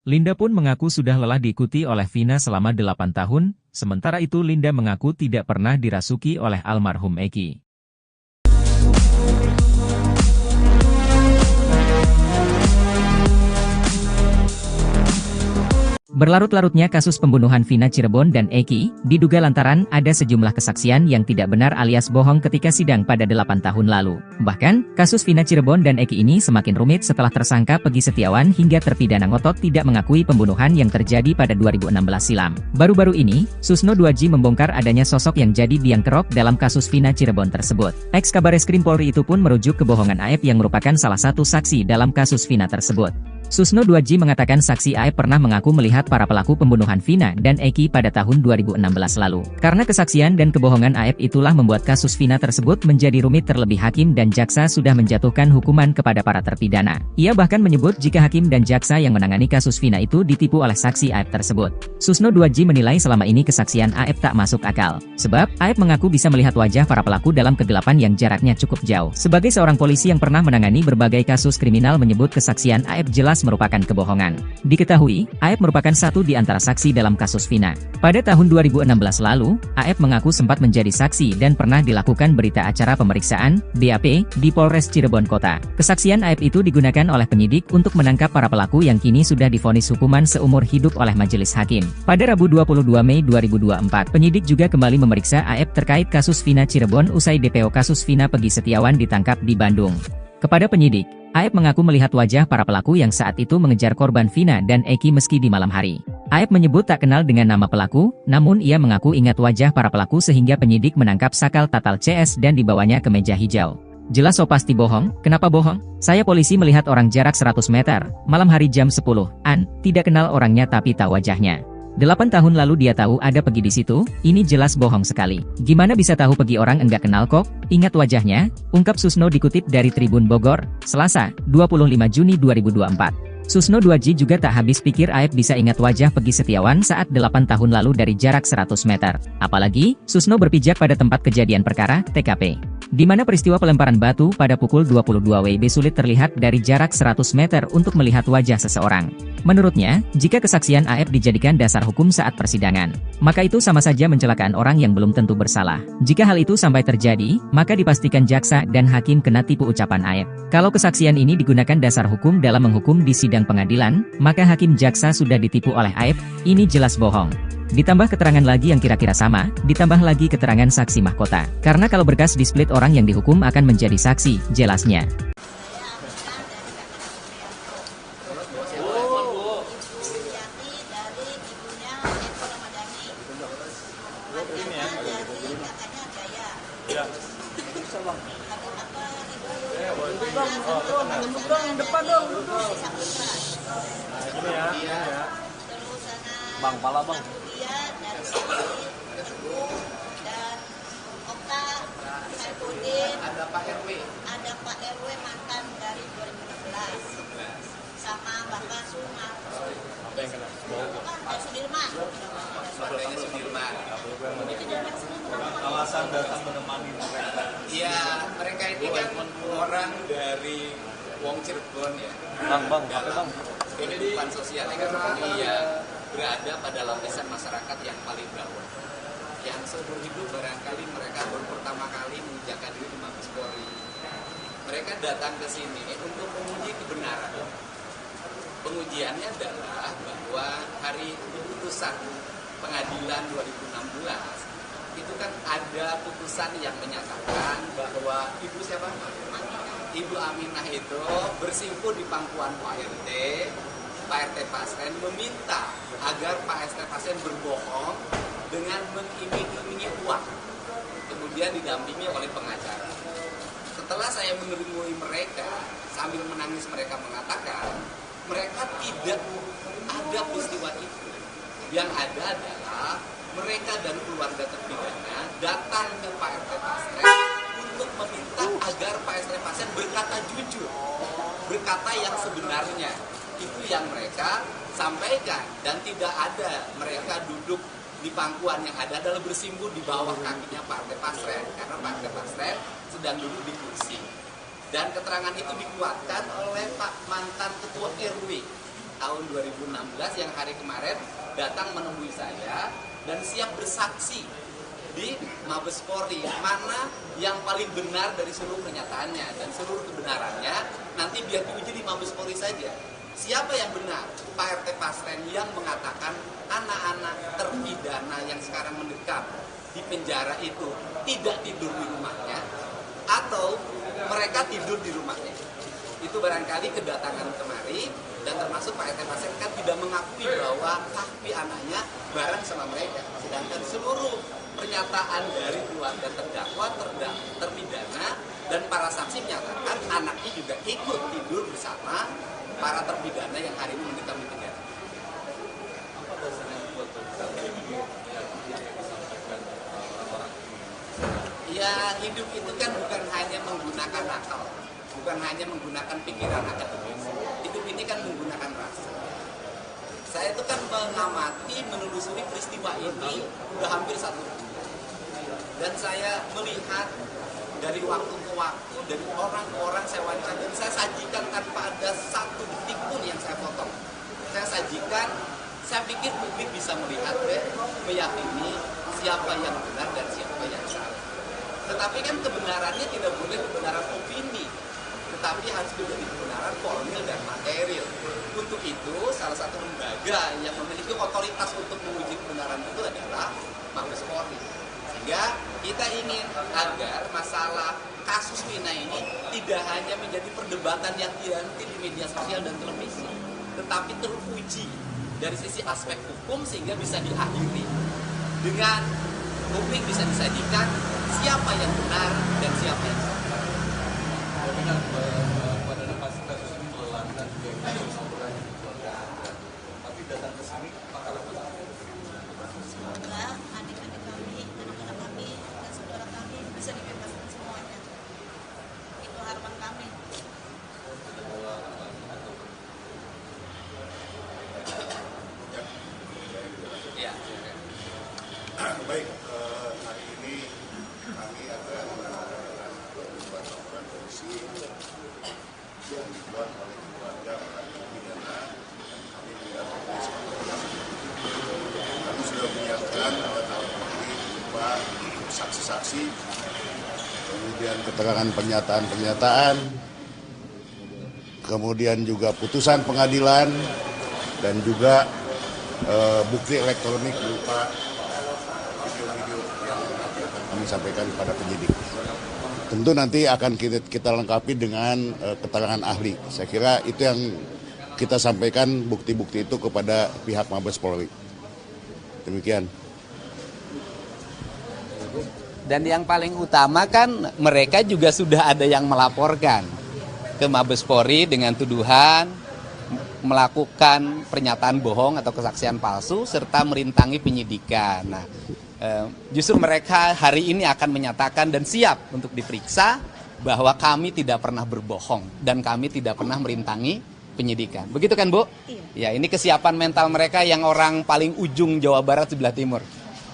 Linda pun mengaku sudah lelah diikuti oleh Vina selama 8 tahun, sementara itu Linda mengaku tidak pernah dirasuki oleh almarhum Eki. Berlarut-larutnya kasus pembunuhan Vina Cirebon dan Eki, diduga lantaran ada sejumlah kesaksian yang tidak benar alias bohong ketika sidang pada 8 tahun lalu. Bahkan, kasus Vina Cirebon dan Eki ini semakin rumit setelah tersangka Pegi Setiawan hingga terpidana ngotot tidak mengakui pembunuhan yang terjadi pada 2016 silam. Baru-baru ini, Susno 2J membongkar adanya sosok yang jadi biang kerok dalam kasus Vina Cirebon tersebut. Ex-Kabareskrim Polri itu pun merujuk kebohongan Aep yang merupakan salah satu saksi dalam kasus Vina tersebut. Susno 2J mengatakan saksi Aep pernah mengaku melihat para pelaku pembunuhan Vina dan Eki pada tahun 2016 lalu. Karena kesaksian dan kebohongan Aep itulah membuat kasus Vina tersebut menjadi rumit, terlebih hakim dan jaksa sudah menjatuhkan hukuman kepada para terpidana. Ia bahkan menyebut jika hakim dan jaksa yang menangani kasus Vina itu ditipu oleh saksi Aep tersebut. Susno 2J menilai selama ini kesaksian Aep tak masuk akal. Sebab, Aep mengaku bisa melihat wajah para pelaku dalam kegelapan yang jaraknya cukup jauh. Sebagai seorang polisi yang pernah menangani berbagai kasus kriminal menyebut kesaksian Aep jelas merupakan kebohongan. Diketahui, Aep merupakan satu di antara saksi dalam kasus Vina. Pada tahun 2016 lalu, Aep mengaku sempat menjadi saksi dan pernah dilakukan berita acara pemeriksaan, BAP, di Polres Cirebon Kota. Kesaksian Aep itu digunakan oleh penyidik untuk menangkap para pelaku yang kini sudah divonis hukuman seumur hidup oleh majelis hakim. Pada Rabu 22 Mei 2024, penyidik juga kembali memeriksa Aep terkait kasus Vina Cirebon usai DPO kasus Vina Pegi Setiawan ditangkap di Bandung. Kepada penyidik, Aep mengaku melihat wajah para pelaku yang saat itu mengejar korban Vina dan Eki meski di malam hari. Aep menyebut tak kenal dengan nama pelaku, namun ia mengaku ingat wajah para pelaku sehingga penyidik menangkap Sakal Tatal CS dan dibawanya ke meja hijau. Jelas so pasti bohong, kenapa bohong? Saya polisi melihat orang jarak 100 meter, malam hari jam 10-an, tidak kenal orangnya tapi tahu wajahnya. 8 tahun lalu dia tahu ada Pegi di situ, ini jelas bohong sekali. Gimana bisa tahu Pegi orang enggak kenal kok? Ingat wajahnya, ungkap Susno dikutip dari Tribun Bogor, Selasa, 25 Juni 2024. Susno 2J juga tak habis pikir Aep bisa ingat wajah Pegi Setiawan saat 8 tahun lalu dari jarak 100 meter. Apalagi, Susno berpijak pada tempat kejadian perkara, TKP. Di mana peristiwa pelemparan batu pada pukul 22 WIB sulit terlihat dari jarak 100 meter untuk melihat wajah seseorang. Menurutnya, jika kesaksian Aep dijadikan dasar hukum saat persidangan, maka itu sama saja mencelakaan orang yang belum tentu bersalah. Jika hal itu sampai terjadi, maka dipastikan jaksa dan hakim kena tipu ucapan Aep. Kalau kesaksian ini digunakan dasar hukum dalam menghukum di sidang pengadilan, maka hakim jaksa sudah ditipu oleh Aep, ini jelas bohong. Ditambah keterangan lagi yang kira-kira sama, ditambah lagi keterangan saksi mahkota. Karena kalau berkas di-split orang yang dihukum akan menjadi saksi, jelasnya. Bang, pala bang. Ada Pak RW. Ada Pak RW mantan dari 2016 sama Bapak Sumar. Apa yang kena? Pak Sudirman. Keluarganya Sudirman. Itu dari Sudirman. Alasan datang menemani mereka. Iya, mereka ini kan orang dari Wong Cirebon ya. Bang, apa bang? Kehidupan sosial ekonomi ya berada pada lapisan masyarakat yang paling bawah. Yang seumur hidup barangkali mereka baru pertama kali menginjakkan diri di Mabes Polri. Mereka datang ke sini untuk menguji kebenaran. Pengujiannya adalah bahwa hari putusan pengadilan 2016 itu kan ada putusan yang menyatakan bahwa Ibu Aminah itu bersimpuh di pangkuan Pak RT Pasren meminta agar Pak RT Pasren berbohong dengan mengiming-imingi uang, kemudian didampingi oleh pengacara. Setelah saya menemui mereka, sambil menangis mereka mengatakan, mereka tidak ada peristiwa itu. Yang ada adalah mereka dan keluarga terpidana datang ke Pak RT Pasren untuk meminta agar Pak RT Pasren berkata jujur, berkata yang sebenarnya. Itu yang mereka sampaikan, dan tidak ada mereka duduk di pangkuan, yang ada adalah bersimpuh di bawah kakinya Pak RT Pasren, karena Pak RT Pasren sedang duduk di kursi. Dan keterangan itu dikuatkan oleh Pak mantan Ketua RW tahun 2016 yang hari kemarin datang menemui saya dan siap bersaksi di Mabes Polri, mana yang paling benar dari seluruh pernyataannya dan seluruh kebenarannya nanti biar diuji di Mabes Polri saja. Siapa yang benar? Pak RT Pasren yang mengatakan anak-anak terpidana yang sekarang mendekam di penjara itu tidak tidur di rumahnya atau mereka tidur di rumahnya. Itu barangkali kedatangan kemari dan termasuk Pak RT Pasren kan tidak mengakui bahwa tapi anaknya bareng sama mereka. Sedangkan seluruh pernyataan dari keluarga terdakwa, terpidana, dan para saksi menyatakan anaknya juga ikut tidur bersama para terpidana yang hari ini mendekam di penjara. Ya, hidup itu kan bukan hanya menggunakan akal, bukan hanya menggunakan pikiran akademis. Hidup ini kan menggunakan rasa. Saya itu kan mengamati, menelusuri peristiwa ini udah hampir 1 tahun. Dan saya melihat dari waktu ke waktu, dari orang ke orang saya wawancara, dan saya sajikan tanpa ada satu detik pun yang saya potong. Saya sajikan, saya pikir publik bisa melihat dan meyakini siapa yang benar dan siapa yang salah. Tetapi kan kebenarannya tidak boleh kebenaran opini, tetapi harus menjadi kebenaran formil dan material. Untuk itu, salah satu lembaga yang memiliki otoritas untuk menguji kebenaran itu adalah Mabes Polri. Sehingga kita ingin agar masalah kasus Vina ini tidak hanya menjadi perdebatan yang dihenti di media sosial dan televisi, tetapi teruji dari sisi aspek hukum sehingga bisa diakhiri dengan publik bisa disajikan siapa yang benar dan siapa yang salah. Jaminan pada kasus ini melelahkan dan juga kasus laporan di keluarga Anda. Tapi datang ke sini apakah Semoga adik-adik kami, anak-anak kami, dan saudara kami bisa dibebaskan semuanya. Itu harapan kami. Ya. Baik, hari ini kami akan menyampaikan beberapa laporan polisi yang dibuat oleh keluarga para terpidana. Kami tidak menulis kami sudah menyiapkan alat-alat bukti berupa saksi-saksi, kemudian keterangan pernyataan-pernyataan, kemudian juga putusan pengadilan, dan juga bukti elektronik berupa video-video yang nanti akan kami sampaikan kepada penyidik. Tentu nanti akan kita lengkapi dengan keterangan ahli. Saya kira itu yang kita sampaikan bukti-bukti itu kepada pihak Mabes Polri. Demikian. Dan yang paling utama kan mereka juga sudah ada yang melaporkan ke Mabes Polri dengan tuduhan melakukan pernyataan bohong atau kesaksian palsu serta merintangi penyidikan. Nah, justru mereka hari ini akan menyatakan dan siap untuk diperiksa bahwa kami tidak pernah berbohong dan kami tidak pernah merintangi penyidikan. Begitu kan, Bu? Iya. Ya, ini kesiapan mental mereka yang orang paling ujung Jawa Barat sebelah timur.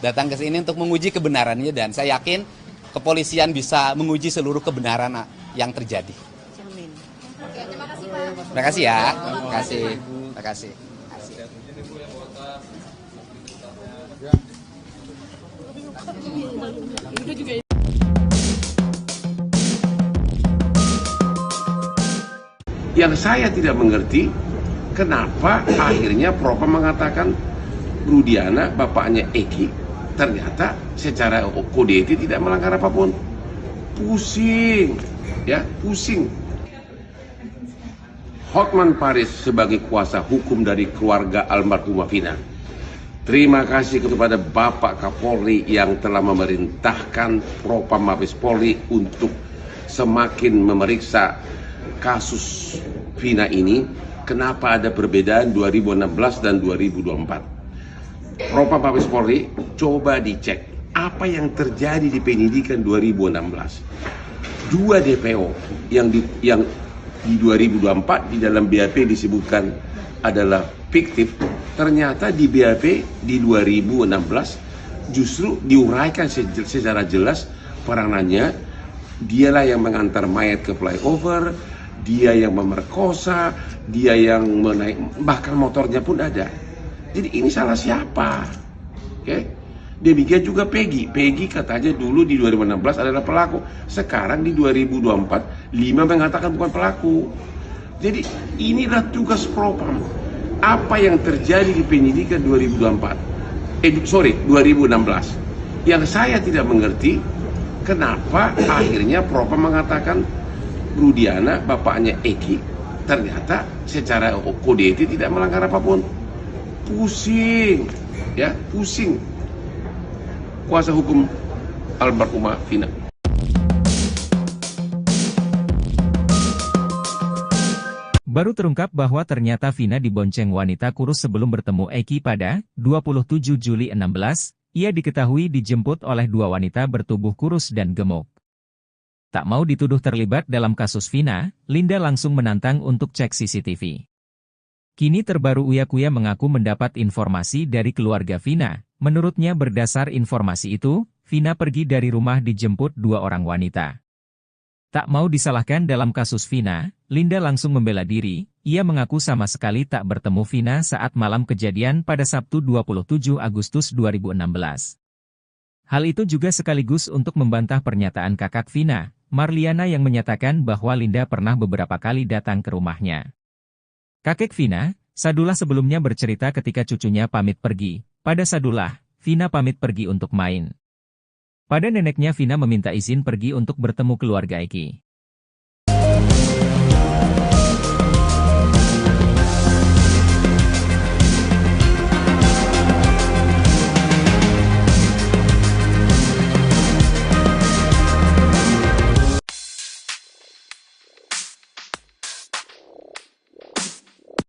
Datang ke sini untuk menguji kebenarannya dan saya yakin kepolisian bisa menguji seluruh kebenaran yang terjadi. Amin. Terima kasih ya. Terima kasih. Terima kasih. Yang saya tidak mengerti, kenapa akhirnya Propam mengatakan Rudiana, bapaknya Eki, ternyata secara kode etik tidak melanggar apapun. Pusing, ya, pusing. Hotman Paris sebagai kuasa hukum dari keluarga almarhumah Vina. Terima kasih kepada Bapak Kapolri yang telah memerintahkan Propam Mabes Polri untuk semakin memeriksa kasus Vina ini. Kenapa ada perbedaan 2016 dan 2024? Propam Mabes Polri coba dicek apa yang terjadi di penyidikan 2016. 2 DPO yang di 2024 di dalam BAP disebutkan adalah fiktif, ternyata di BAP di 2016 justru diuraikan secara jelas peranannya dialah yang mengantar mayat ke flyover, dia yang memerkosa, dia yang menaik, bahkan motornya pun ada. Jadi ini salah siapa? Oke? Demikian juga Peggy. Peggy katanya dulu di 2016 adalah pelaku. Sekarang di 2024, 5 mengatakan bukan pelaku. Jadi inilah tugas Propam. Apa yang terjadi di penyidikan 2016. Yang saya tidak mengerti, kenapa akhirnya Propam mengatakan Rudiana, bapaknya Eki, ternyata secara kode etik tidak melanggar apapun. Pusing, ya, pusing. Kuasa hukum almarhumah Vina. Baru terungkap bahwa ternyata Vina dibonceng wanita kurus sebelum bertemu Eki pada 27 Juli 16, ia diketahui dijemput oleh 2 wanita bertubuh kurus dan gemuk. Tak mau dituduh terlibat dalam kasus Vina, Linda langsung menantang untuk cek CCTV. Kini terbaru Uya Kuya mengaku mendapat informasi dari keluarga Vina. Menurutnya berdasar informasi itu, Vina pergi dari rumah dijemput 2 orang wanita. Tak mau disalahkan dalam kasus Vina, Linda langsung membela diri. Ia mengaku sama sekali tak bertemu Vina saat malam kejadian pada Sabtu 27 Agustus 2016. Hal itu juga sekaligus untuk membantah pernyataan kakak Vina, Marliana, yang menyatakan bahwa Linda pernah beberapa kali datang ke rumahnya. Kakek Vina, Sadullah, sebelumnya bercerita ketika cucunya pamit pergi. Pada Sadullah, Vina pamit pergi untuk main. Pada neneknya Vina meminta izin pergi untuk bertemu keluarga Eki.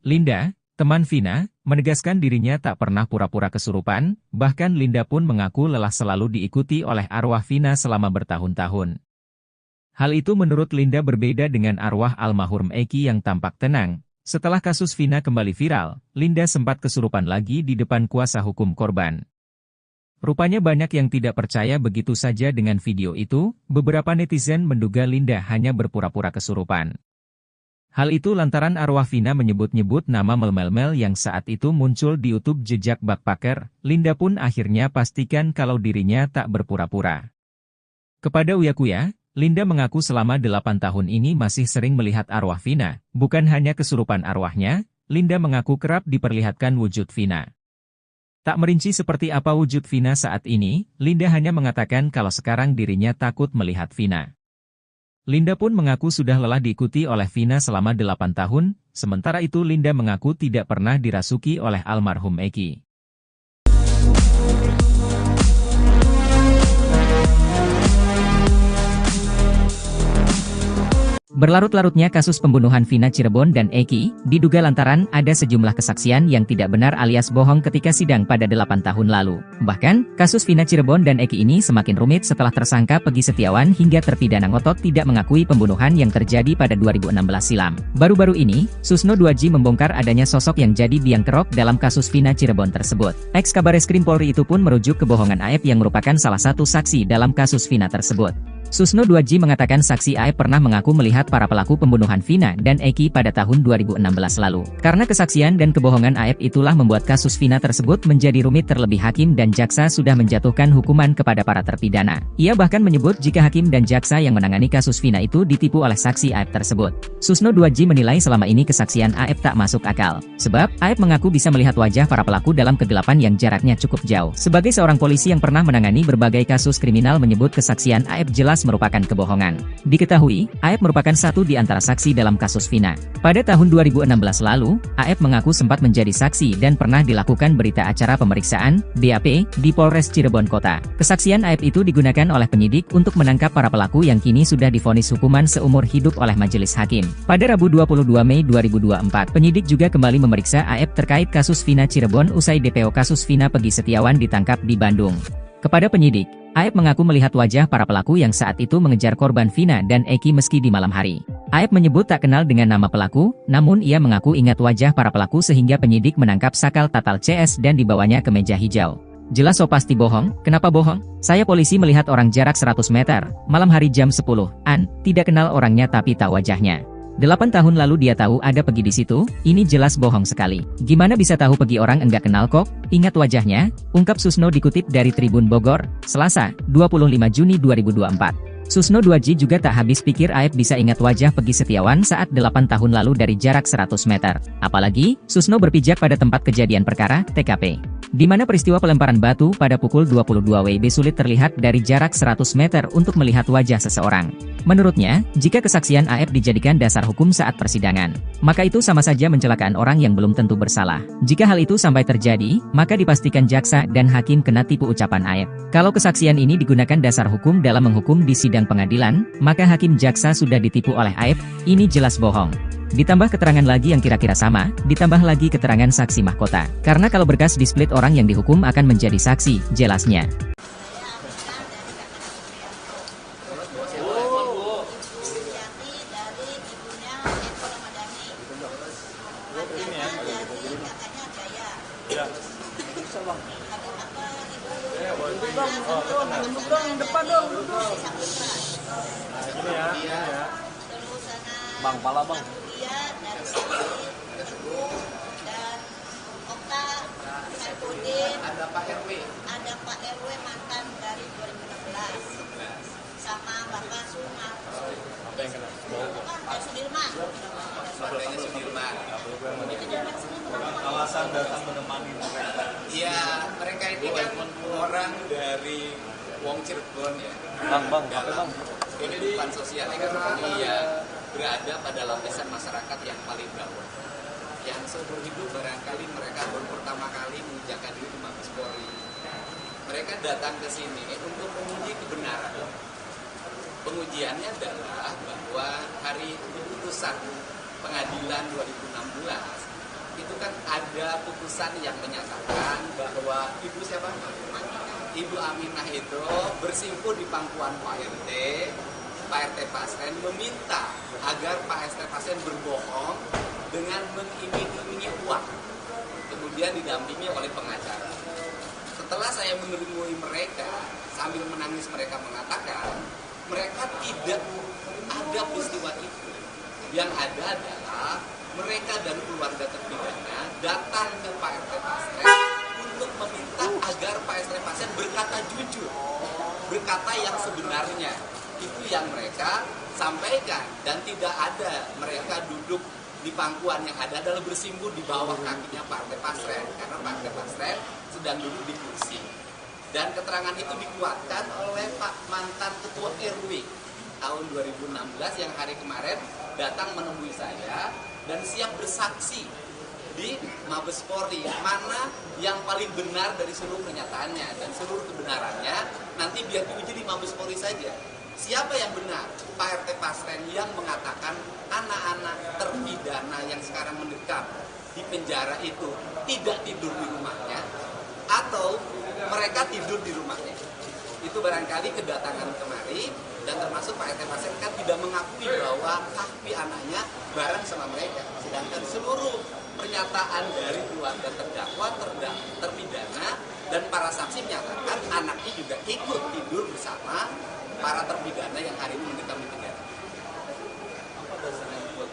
Linda, teman Vina, menegaskan dirinya tak pernah pura-pura kesurupan, bahkan Linda pun mengaku lelah selalu diikuti oleh arwah Vina selama bertahun-tahun. Hal itu menurut Linda berbeda dengan arwah almarhum Eki yang tampak tenang. Setelah kasus Vina kembali viral, Linda sempat kesurupan lagi di depan kuasa hukum korban. Rupanya banyak yang tidak percaya begitu saja dengan video itu. Beberapa netizen menduga Linda hanya berpura-pura kesurupan. Hal itu lantaran arwah Vina menyebut-nyebut nama Mel yang saat itu muncul di YouTube jejak Backpacker. Linda pun akhirnya pastikan kalau dirinya tak berpura-pura. Kepada Uya Kuya, Linda mengaku selama 8 tahun ini masih sering melihat arwah Vina. Bukan hanya kesurupan arwahnya, Linda mengaku kerap diperlihatkan wujud Vina. Tak merinci seperti apa wujud Vina saat ini, Linda hanya mengatakan kalau sekarang dirinya takut melihat Vina. Linda pun mengaku sudah lelah diikuti oleh Vina selama 8 tahun, sementara itu Linda mengaku tidak pernah dirasuki oleh almarhum Eki. Berlarut-larutnya kasus pembunuhan Vina Cirebon dan Eki, diduga lantaran ada sejumlah kesaksian yang tidak benar alias bohong ketika sidang pada 8 tahun lalu. Bahkan, kasus Vina Cirebon dan Eki ini semakin rumit setelah tersangka Peggy Setiawan hingga terpidana ngotot tidak mengakui pembunuhan yang terjadi pada 2016 silam. Baru-baru ini, Susno 2J membongkar adanya sosok yang jadi biang kerok dalam kasus Vina Cirebon tersebut. Ex-Kabareskrim Polri itu pun merujuk kebohongan AF yang merupakan salah satu saksi dalam kasus Vina tersebut. Susno 2J mengatakan saksi AF pernah mengaku melihat para pelaku pembunuhan Vina dan Eki pada tahun 2016 lalu. Karena kesaksian dan kebohongan AF itulah membuat kasus Vina tersebut menjadi rumit, terlebih hakim dan jaksa sudah menjatuhkan hukuman kepada para terpidana. Ia bahkan menyebut jika hakim dan jaksa yang menangani kasus Vina itu ditipu oleh saksi AF tersebut. Susno 2J menilai selama ini kesaksian AF tak masuk akal. Sebab, AF mengaku bisa melihat wajah para pelaku dalam kegelapan yang jaraknya cukup jauh. Sebagai seorang polisi yang pernah menangani berbagai kasus kriminal menyebut kesaksian AF jelas merupakan kebohongan. Diketahui, AF merupakan satu di antara saksi dalam kasus Vina. Pada tahun 2016 lalu, AF mengaku sempat menjadi saksi dan pernah dilakukan berita acara pemeriksaan, BAP, di Polres Cirebon Kota. Kesaksian AF itu digunakan oleh penyidik untuk menangkap para pelaku yang kini sudah divonis hukuman seumur hidup oleh majelis hakim. Pada Rabu 22 Mei 2024, penyidik juga kembali memeriksa AF terkait kasus Vina Cirebon usai DPO kasus Vina Peggy Setiawan ditangkap di Bandung. Kepada penyidik, AF mengaku melihat wajah para pelaku yang saat itu mengejar korban Vina dan Eki meski di malam hari. AF menyebut tak kenal dengan nama pelaku, namun ia mengaku ingat wajah para pelaku sehingga penyidik menangkap sakal tatal CS dan dibawanya ke meja hijau. Jelas so pasti bohong, kenapa bohong? Saya polisi melihat orang jarak 100 meter, malam hari jam 10-an, tidak kenal orangnya tapi tahu wajahnya. 8 tahun lalu dia tahu ada pergi di situ, ini jelas bohong sekali. Gimana bisa tahu pergi orang enggak kenal kok? Ingat wajahnya, ungkap Susno dikutip dari Tribun Bogor, Selasa, 25 Juni 2024. Susno 2J juga tak habis pikir Aep bisa ingat wajah Pegi Setiawan saat 8 tahun lalu dari jarak 100 meter. Apalagi, Susno berpijak pada tempat kejadian perkara, TKP. Di mana peristiwa pelemparan batu pada pukul 22 WIB sulit terlihat dari jarak 100 meter untuk melihat wajah seseorang. Menurutnya, jika kesaksian Aep dijadikan dasar hukum saat persidangan, maka itu sama saja mencelakaan orang yang belum tentu bersalah. Jika hal itu sampai terjadi, maka dipastikan jaksa dan hakim kena tipu ucapan Aep. Kalau kesaksian ini digunakan dasar hukum dalam menghukum di sidang pengadilan, maka hakim jaksa sudah ditipu oleh Aep, ini jelas bohong. Ditambah keterangan lagi yang kira-kira sama, ditambah lagi keterangan saksi mahkota. Karena kalau berkas di split orang yang dihukum akan menjadi saksi, jelasnya. Bang, pala bang. Dia dari sini Teguh dan Okta Saipudin, Ada Pak RW. ada Pak RW mantan dari 2016 sama Bapak Sumar. Apa yang kena? Dari Sudirman. Keluarganya Sudirman. Itu dari sini berapa? Alasan datang menemani mereka. Iya, mereka ini kan orang dari Wong Cirebon ya. Bang, apa bang? Kehidupan sosial ekonomi yang berada pada lapisan masyarakat yang paling bawah. Yang seumur hidup barangkali mereka baru pertama kali menginjakkan diri di Mabes Polri. Mereka datang ke sini untuk menguji kebenaran. Pengujiannya adalah bahwa hari putusan pengadilan 2016 itu kan ada putusan yang menyatakan bahwa Ibu siapa? Ibu Aminah itu bersimpuh di pangkuan Pak RT. Pak RT Pasren meminta agar Pak RT Pasren berbohong dengan mengiming-imingi uang. Kemudian didampingi oleh pengacara. Setelah saya menemui mereka, sambil menangis mereka mengatakan, mereka tidak ada peristiwa itu. Yang ada adalah mereka dan keluarga terpidana datang ke Pak RT Pasren untuk meminta agar Pak RT Pasren berkata jujur, berkata yang sebenarnya. Itu yang mereka sampaikan, dan tidak ada mereka duduk di pangkuan, yang ada adalah bersimpuh di bawah kakinya Pak RT Pasren, karena Pak RT Pasren sedang duduk di kursi. Dan keterangan itu dikuatkan oleh Pak mantan Ketua RW tahun 2016 yang hari kemarin datang menemui saya dan siap bersaksi di Mabes Polri, mana yang paling benar dari seluruh pernyataannya, dan seluruh kebenarannya nanti biar diuji di Mabes Polri saja. Siapa yang benar? Pak RT Pasren yang mengatakan anak-anak terpidana yang sekarang mendekam di penjara itu tidak tidur di rumahnya, atau mereka tidur di rumahnya. Itu barangkali kedatangan kemari, dan termasuk Pak RT Pasren kan tidak mengakui bahwa hakmi anaknya bareng sama mereka. Sedangkan seluruh pernyataan dari keluarga terdakwa, terpidana, dan para saksi menyatakan anaknya juga ikut tidur bersama para terpidana yang hari ini mendekam di penjara. Apa dasarnya buat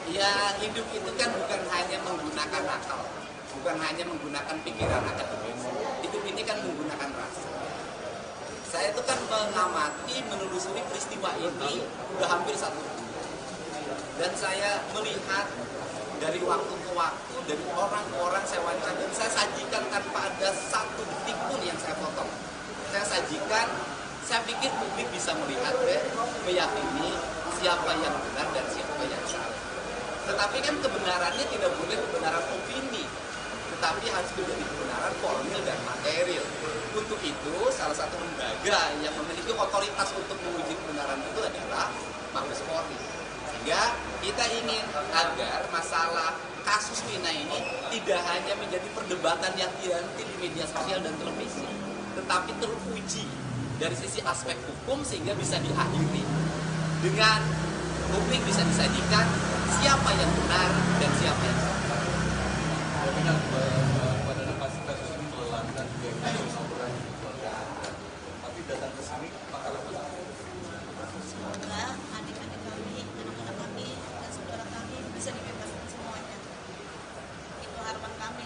Ya, hidup itu kan bukan hanya menggunakan akal, bukan hanya menggunakan pikiran akademis. Hidup ini kan menggunakan rasa. Saya itu kan mengamati, menelusuri peristiwa ini udah hampir 1 bulan. Dan saya melihat dari waktu ke waktu, dari orang-orang saya wawancara, dan saya sajikan tanpa ada satu detik pun yang saya potong. Saya sajikan, saya pikir publik bisa melihat, meyakini siapa yang benar dan siapa yang salah. Tetapi kan kebenarannya tidak boleh kebenaran opini, tetapi harus menjadi kebenaran formil dan material. Untuk itu, salah satu lembaga yang memiliki otoritas untuk menguji kebenaran itu adalah Mabes Polri. Sehingga kita ingin agar masalah kasus Vina ini tidak hanya menjadi perdebatan yang dianti di media sosial dan televisi, tetapi teruji dari sisi aspek hukum sehingga bisa diakhiri dengan publik bisa disajikan siapa yang benar dan siapa yang salah. dengan pada kasus ini melelahkan juga kasus orang di keluarga Anda. Tapi datang ke sini pakar apa? Semoga adik-adik kami, anak-anak kami, dan saudara kami bisa dibebaskan semuanya. Itu harapan kami.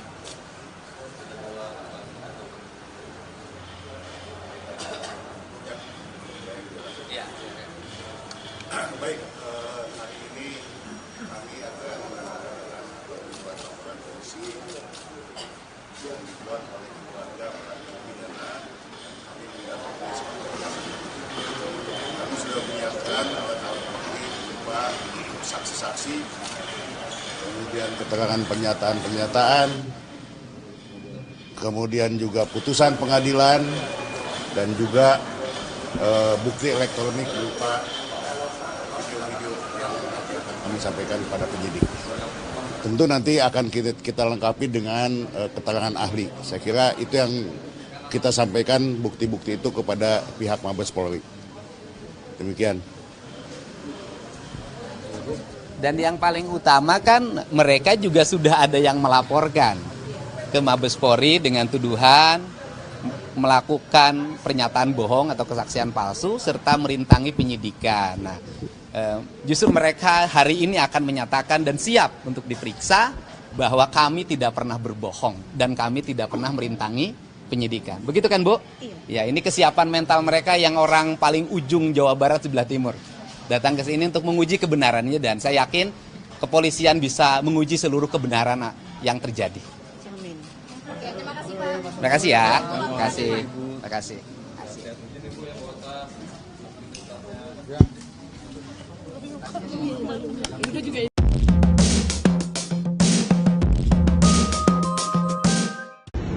Ya. Baik, hari ini kami akan menandakan surat laporan polisi yang dibuat oleh keluarga para terpidana. Kami mendapatkan kami sudah menyiapkan alat bukti berupa saksi-saksi, kemudian keterangan pernyataan-pernyataan, kemudian juga putusan pengadilan, dan juga bukti elektronik berupa video-video yang akan kami sampaikan kepada penyidik. Tentu nanti akan kita lengkapi dengan keterangan ahli. Saya kira itu yang kita sampaikan bukti-bukti itu kepada pihak Mabes Polri. Demikian. Dan yang paling utama kan mereka juga sudah ada yang melaporkan ke Mabes Polri dengan tuduhan melakukan pernyataan bohong atau kesaksian palsu serta merintangi penyidikan. Nah, justru mereka hari ini akan menyatakan dan siap untuk diperiksa bahwa kami tidak pernah berbohong dan kami tidak pernah merintangi penyidikan. Begitu kan, Bu? Iya. Ya, ini kesiapan mental mereka yang orang paling ujung Jawa Barat sebelah timur. Datang ke sini untuk menguji kebenarannya dan saya yakin kepolisian bisa menguji seluruh kebenaran yang terjadi. Amin. Oke, terima kasih Pak. Terima kasih ya. Terima kasih. Terima kasih.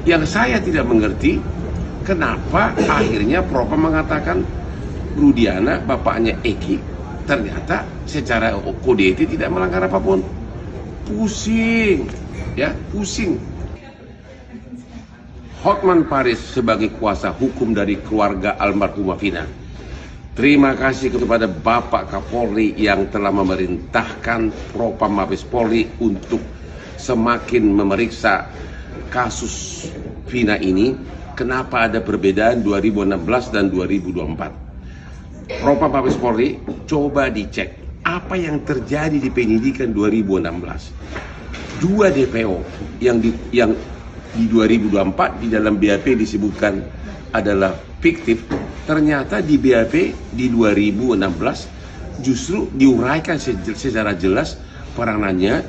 Yang saya tidak mengerti, kenapa akhirnya Propam mengatakan Rudiana, bapaknya Eki, ternyata secara kode etik tidak melanggar apapun. Pusing, ya, pusing. Hotman Paris sebagai kuasa hukum dari keluarga almarhumah Vina. Terima kasih kepada Bapak Kapolri yang telah memerintahkan Propam Mabes Polri untuk semakin memeriksa kasus Vina ini. Kenapa ada perbedaan 2016 dan 2024? Propam Mabes Polri coba dicek apa yang terjadi di penyidikan 2016. Dua DPO yang di 2024 di dalam BAP disebutkan adalah fiktif, ternyata di BAP di 2016 justru diuraikan secara jelas peranannya.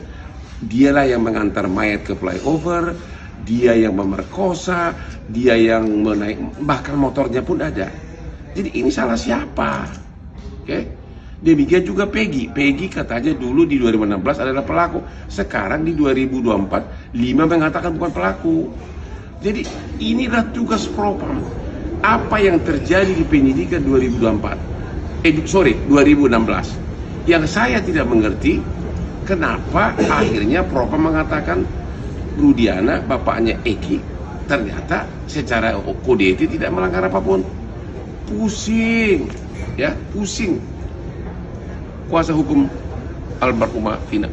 Dialah yang mengantar mayat ke flyover, dia yang memerkosa, dia yang menaik, bahkan motornya pun ada. Jadi ini salah siapa? Oke? Demikian juga Peggy. Peggy katanya dulu di 2016 adalah pelaku. Sekarang di 2024, 5 mengatakan bukan pelaku. Jadi inilah tugas Propam. Apa yang terjadi di penyidikan 2016. Yang saya tidak mengerti, kenapa akhirnya Propam mengatakan Rudiana, bapaknya Eki, ternyata secara kode etik tidak melanggar apapun. Pusing, ya, pusing. Kuasa hukum almarhumah Vina.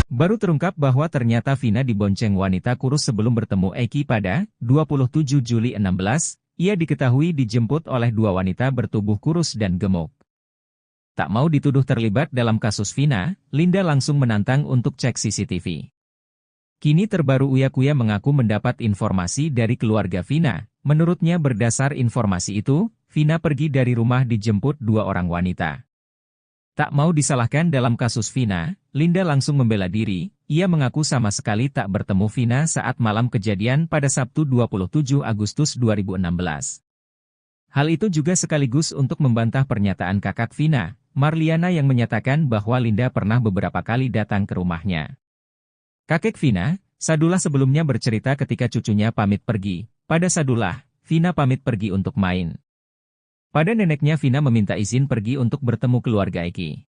Baru terungkap bahwa ternyata Vina dibonceng wanita kurus sebelum bertemu Eki pada 27 Juli 16, ia diketahui dijemput oleh dua wanita bertubuh kurus dan gemuk. Tak mau dituduh terlibat dalam kasus Vina, Linda langsung menantang untuk cek CCTV. Kini terbaru Uya Kuya mengaku mendapat informasi dari keluarga Vina. Menurutnya berdasar informasi itu, Vina pergi dari rumah dijemput dua orang wanita. Tak mau disalahkan dalam kasus Vina, Linda langsung membela diri. Ia mengaku sama sekali tak bertemu Vina saat malam kejadian pada Sabtu 27 Agustus 2016. Hal itu juga sekaligus untuk membantah pernyataan kakak Vina, Marliana, yang menyatakan bahwa Linda pernah beberapa kali datang ke rumahnya. Kakek Vina, Sadullah, sebelumnya bercerita ketika cucunya pamit pergi. Pada Sadullah, Vina pamit pergi untuk main. Pada neneknya, Vina meminta izin pergi untuk bertemu keluarga Eki.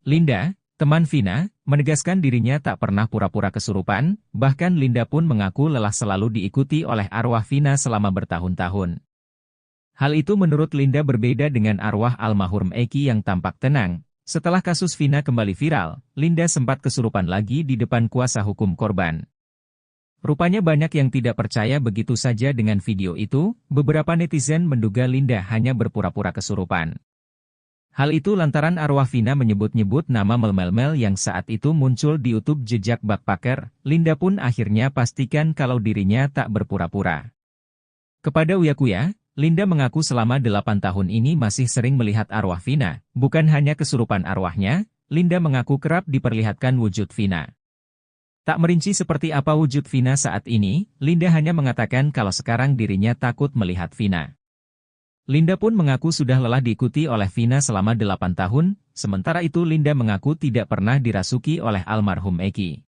Linda, teman Vina, menegaskan dirinya tak pernah pura-pura kesurupan, bahkan Linda pun mengaku lelah selalu diikuti oleh arwah Vina selama bertahun-tahun. Hal itu menurut Linda berbeda dengan arwah almarhum Eki yang tampak tenang. Setelah kasus Vina kembali viral, Linda sempat kesurupan lagi di depan kuasa hukum korban. Rupanya banyak yang tidak percaya begitu saja dengan video itu, beberapa netizen menduga Linda hanya berpura-pura kesurupan. Hal itu lantaran arwah Vina menyebut-nyebut nama Mel yang saat itu muncul di YouTube jejak Backpacker. Linda pun akhirnya pastikan kalau dirinya tak berpura-pura. Kepada Uyakuya, Linda mengaku selama 8 tahun ini masih sering melihat arwah Vina. Bukan hanya kesurupan arwahnya, Linda mengaku kerap diperlihatkan wujud Vina. Tak merinci seperti apa wujud Vina saat ini, Linda hanya mengatakan kalau sekarang dirinya takut melihat Vina. Linda pun mengaku sudah lelah diikuti oleh Vina selama 8 tahun, sementara itu Linda mengaku tidak pernah dirasuki oleh almarhum Eki.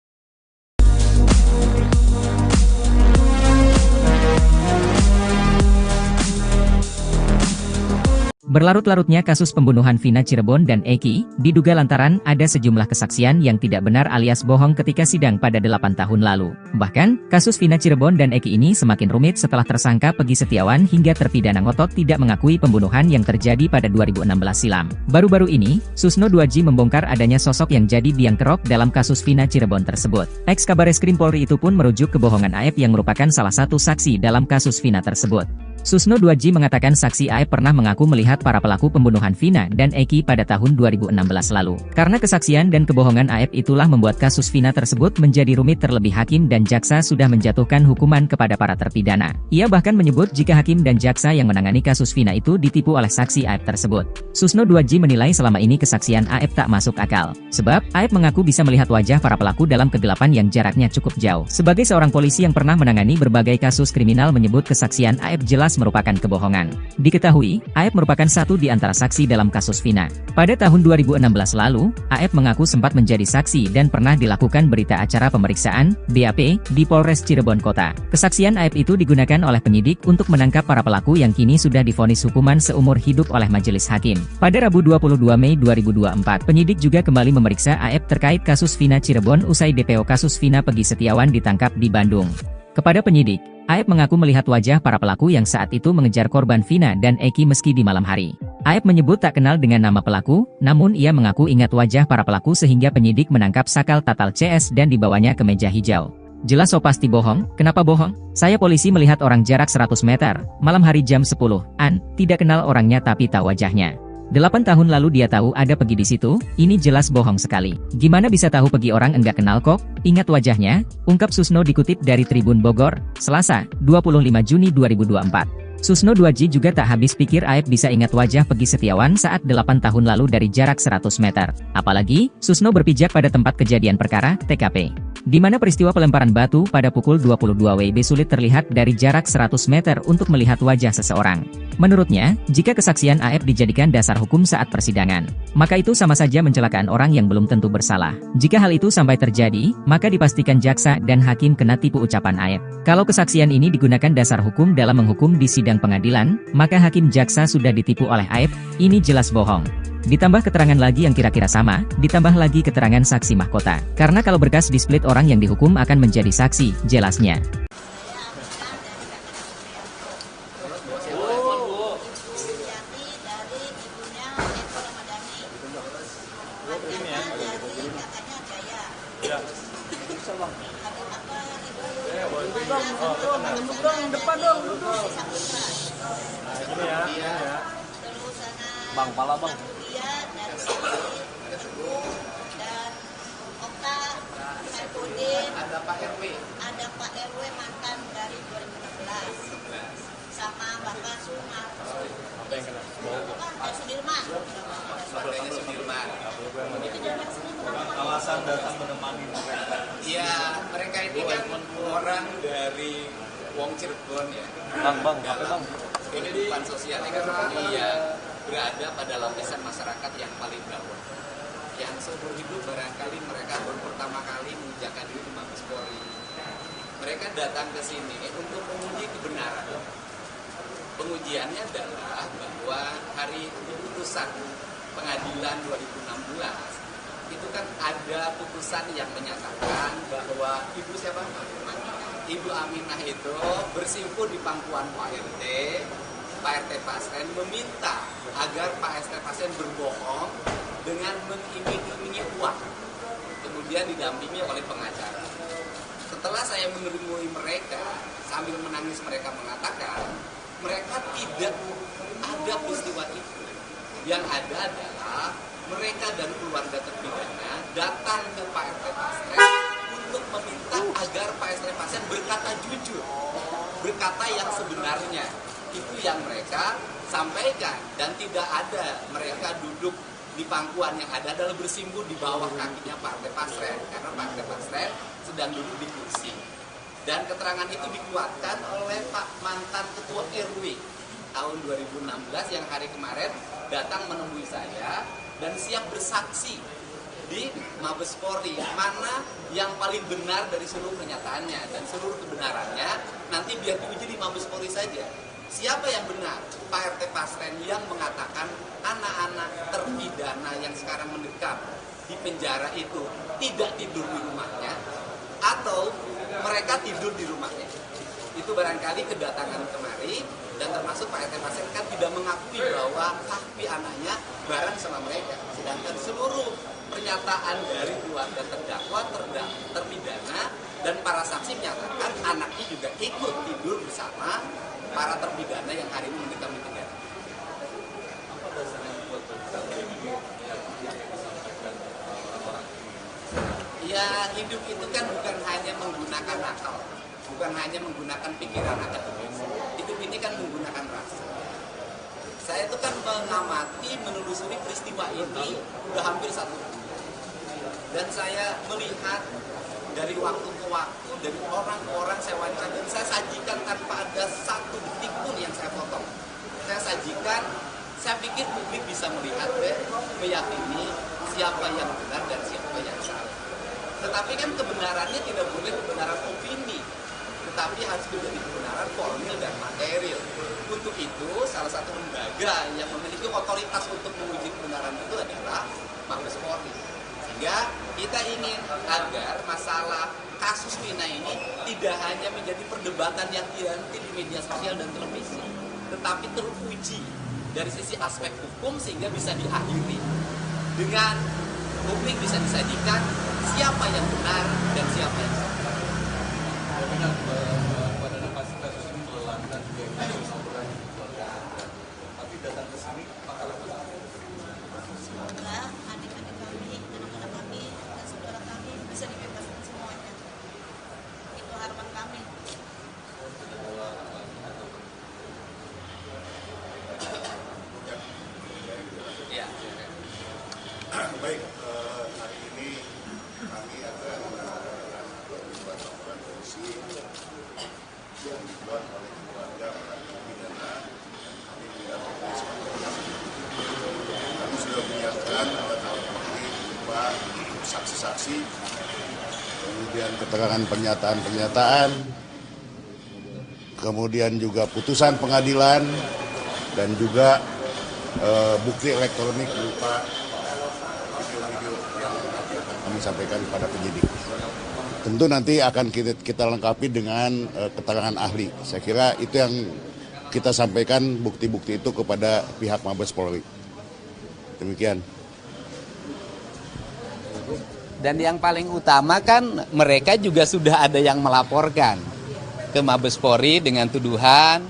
Berlarut-larutnya kasus pembunuhan Vina Cirebon dan Eki, diduga lantaran ada sejumlah kesaksian yang tidak benar alias bohong ketika sidang pada 8 tahun lalu. Bahkan, kasus Vina Cirebon dan Eki ini semakin rumit setelah tersangka Pegi Setiawan hingga terpidana ngotot tidak mengakui pembunuhan yang terjadi pada 2016 silam. Baru-baru ini, Susno 2J membongkar adanya sosok yang jadi biang kerok dalam kasus Vina Cirebon tersebut. Ex-Kabareskrim Polri itu pun merujuk kebohongan Aep yang merupakan salah satu saksi dalam kasus Vina tersebut. Susno 2J mengatakan saksi Aep pernah mengaku melihat para pelaku pembunuhan Vina dan Eki pada tahun 2016 lalu. Karena kesaksian dan kebohongan Aep itulah membuat kasus Vina tersebut menjadi rumit terlebih hakim dan jaksa sudah menjatuhkan hukuman kepada para terpidana. Ia bahkan menyebut jika hakim dan jaksa yang menangani kasus Vina itu ditipu oleh saksi Aep tersebut. Susno 2J menilai selama ini kesaksian Aep tak masuk akal. Sebab, Aep mengaku bisa melihat wajah para pelaku dalam kegelapan yang jaraknya cukup jauh. Sebagai seorang polisi yang pernah menangani berbagai kasus kriminal menyebut kesaksian Aep jelas merupakan kebohongan. Diketahui, Aep merupakan satu di antara saksi dalam kasus Vina. Pada tahun 2016 lalu, Aep mengaku sempat menjadi saksi dan pernah dilakukan berita acara pemeriksaan, BAP, di Polres Cirebon Kota. Kesaksian Aep itu digunakan oleh penyidik untuk menangkap para pelaku yang kini sudah divonis hukuman seumur hidup oleh majelis hakim. Pada Rabu 22 Mei 2024, penyidik juga kembali memeriksa Aep terkait kasus Vina Cirebon usai DPO kasus Vina Pegi Setiawan ditangkap di Bandung. Kepada penyidik, Aep mengaku melihat wajah para pelaku yang saat itu mengejar korban Vina dan Eki meski di malam hari. Aep menyebut tak kenal dengan nama pelaku, namun ia mengaku ingat wajah para pelaku sehingga penyidik menangkap sakal tatal CS dan dibawanya ke meja hijau. Jelas so pasti bohong, kenapa bohong? Saya polisi melihat orang jarak 100 meter, malam hari jam 10-an, tidak kenal orangnya tapi tahu wajahnya. 8 tahun lalu dia tahu ada Pegi di situ, ini jelas bohong sekali. Gimana bisa tahu Pegi orang enggak kenal kok? Ingat wajahnya, ungkap Susno dikutip dari Tribun Bogor, Selasa, 25 Juni 2024. Susno 2J juga tak habis pikir Aep bisa ingat wajah Pegi Setiawan saat 8 tahun lalu dari jarak 100 meter. Apalagi, Susno berpijak pada tempat kejadian perkara, TKP. Di mana peristiwa pelemparan batu pada pukul 22 WIB sulit terlihat dari jarak 100 meter untuk melihat wajah seseorang. Menurutnya, jika kesaksian Aep dijadikan dasar hukum saat persidangan, maka itu sama saja mencelakaan orang yang belum tentu bersalah. Jika hal itu sampai terjadi, maka dipastikan jaksa dan hakim kena tipu ucapan Aep. Kalau kesaksian ini digunakan dasar hukum dalam menghukum di sidang pengadilan, maka hakim jaksa sudah ditipu oleh Aep, ini jelas bohong. Ditambah keterangan lagi yang kira-kira sama, ditambah lagi keterangan saksi mahkota. Karena kalau berkas di-split orang yang dihukum akan menjadi saksi, jelasnya. Bang, pala bang. Dari Siti, dan Okta, Saipudin, Ada Pak RW. ada Pak RW mantan dari 2016, sama Bapak Sumar. Apa yang kena? Dari Sudirman. Keluarganya Sudirman. Alasan datang menemani mereka. Iya, mereka ini kan orang dari Wong Cirebon ya. Bang, apa bang? Kehidupan sosial ekonomi ya berada pada lapisan masyarakat yang paling bawah. Yang seumur hidup barangkali mereka baru pertama kali menginjakkan diri di Mabes Polri. Mereka datang ke sini untuk menguji kebenaran. Pengujiannya adalah bahwa hari putusan pengadilan 2016 itu kan ada putusan yang menyatakan bahwa Ibu Aminah itu bersimpuh di pangkuan Pak RT Pasren meminta agar Pak RT Pasren berbohong dengan mengiming-imingi uang, kemudian didampingi oleh pengacara. Setelah saya menemui mereka, sambil menangis mereka mengatakan, mereka tidak ada peristiwa itu. Yang ada adalah mereka dan keluarga terpidana datang ke Pak RT Pasren untuk meminta agar Pak RT Pasren berkata jujur, berkata yang sebenarnya. Itu yang mereka sampaikan, dan tidak ada mereka duduk di pangkuan, yang ada adalah bersimpuh di bawah kakinya Pak RT Pasren, karena Pak RT Pasren sedang duduk di kursi. Dan keterangan itu dikuatkan oleh Pak mantan Ketua RW tahun 2016 yang hari kemarin datang menemui saya dan siap bersaksi di Mabes Polri, mana yang paling benar dari seluruh pernyataannya, dan seluruh kebenarannya nanti biar diuji di Mabes Polri saja. Siapa yang benar? Pak RT Pasren yang mengatakan anak-anak terpidana yang sekarang mendekam di penjara itu tidak tidur di rumahnya, atau mereka tidur di rumahnya. Itu barangkali kedatangan kemari, dan termasuk Pak RT Pasren kan tidak mengakui bahwa kaki anaknya bareng sama mereka. Sedangkan seluruh pernyataan dari keluarga terdakwa, terpidana, dan para saksi menyatakan anaknya juga ikut tidur bersama para terpidana yang hari ini mendekam di penjara. Ya, hidup itu kan bukan hanya menggunakan akal, bukan hanya menggunakan pikiran akademis. Hidup ini kan menggunakan rasa. Saya itu kan mengamati, menelusuri peristiwa ini udah hampir 1 bulan. Dan saya melihat dari waktu ke waktu, dari orang-orang saya wawancara, dan saya sajikan tanpa ada satu detik pun yang saya potong. Saya sajikan, saya pikir publik bisa melihat dan meyakini siapa yang benar dan siapa yang salah. Tetapi kan kebenarannya tidak boleh kebenaran opini, tetapi harus menjadi kebenaran formil dan material. Untuk itu, salah satu lembaga yang memiliki otoritas untuk menguji kebenaran itu adalah Mabes Polri. Sehingga kita ingin agar masalah kasus Vina ini tidak hanya menjadi perdebatan yang dianti di media sosial dan televisi, tetapi teruji dari sisi aspek hukum sehingga bisa diakhiri dengan publik bisa disajikan siapa yang benar dan siapa yang salah. Pada kasus ini melelahkan juga kasus orang keluarga, tapi datang ke sini apakah Semoga adik-adik kami, anak-anak kami, dan saudara kami bisa dibebaskan semuanya. Itu harapan kami. Ya. Baik, hari ini kami akan menyampaikan beberapa laporan polisi yang dibuat oleh keluarga para terpidana. Kami mendapat kami sudah menyiapkan alat bukti berupa saksi-saksi, kemudian keterangan pernyataan-pernyataan, kemudian juga putusan pengadilan, dan juga bukti elektronik berupa video-video yang akan kami sampaikan kepada penyidik. Tentu nanti akan kita lengkapi dengan keterangan ahli. Saya kira itu yang kita sampaikan, bukti-bukti itu kepada pihak Mabes Polri. Demikian. Dan yang paling utama kan mereka juga sudah ada yang melaporkan ke Mabes Polri dengan tuduhan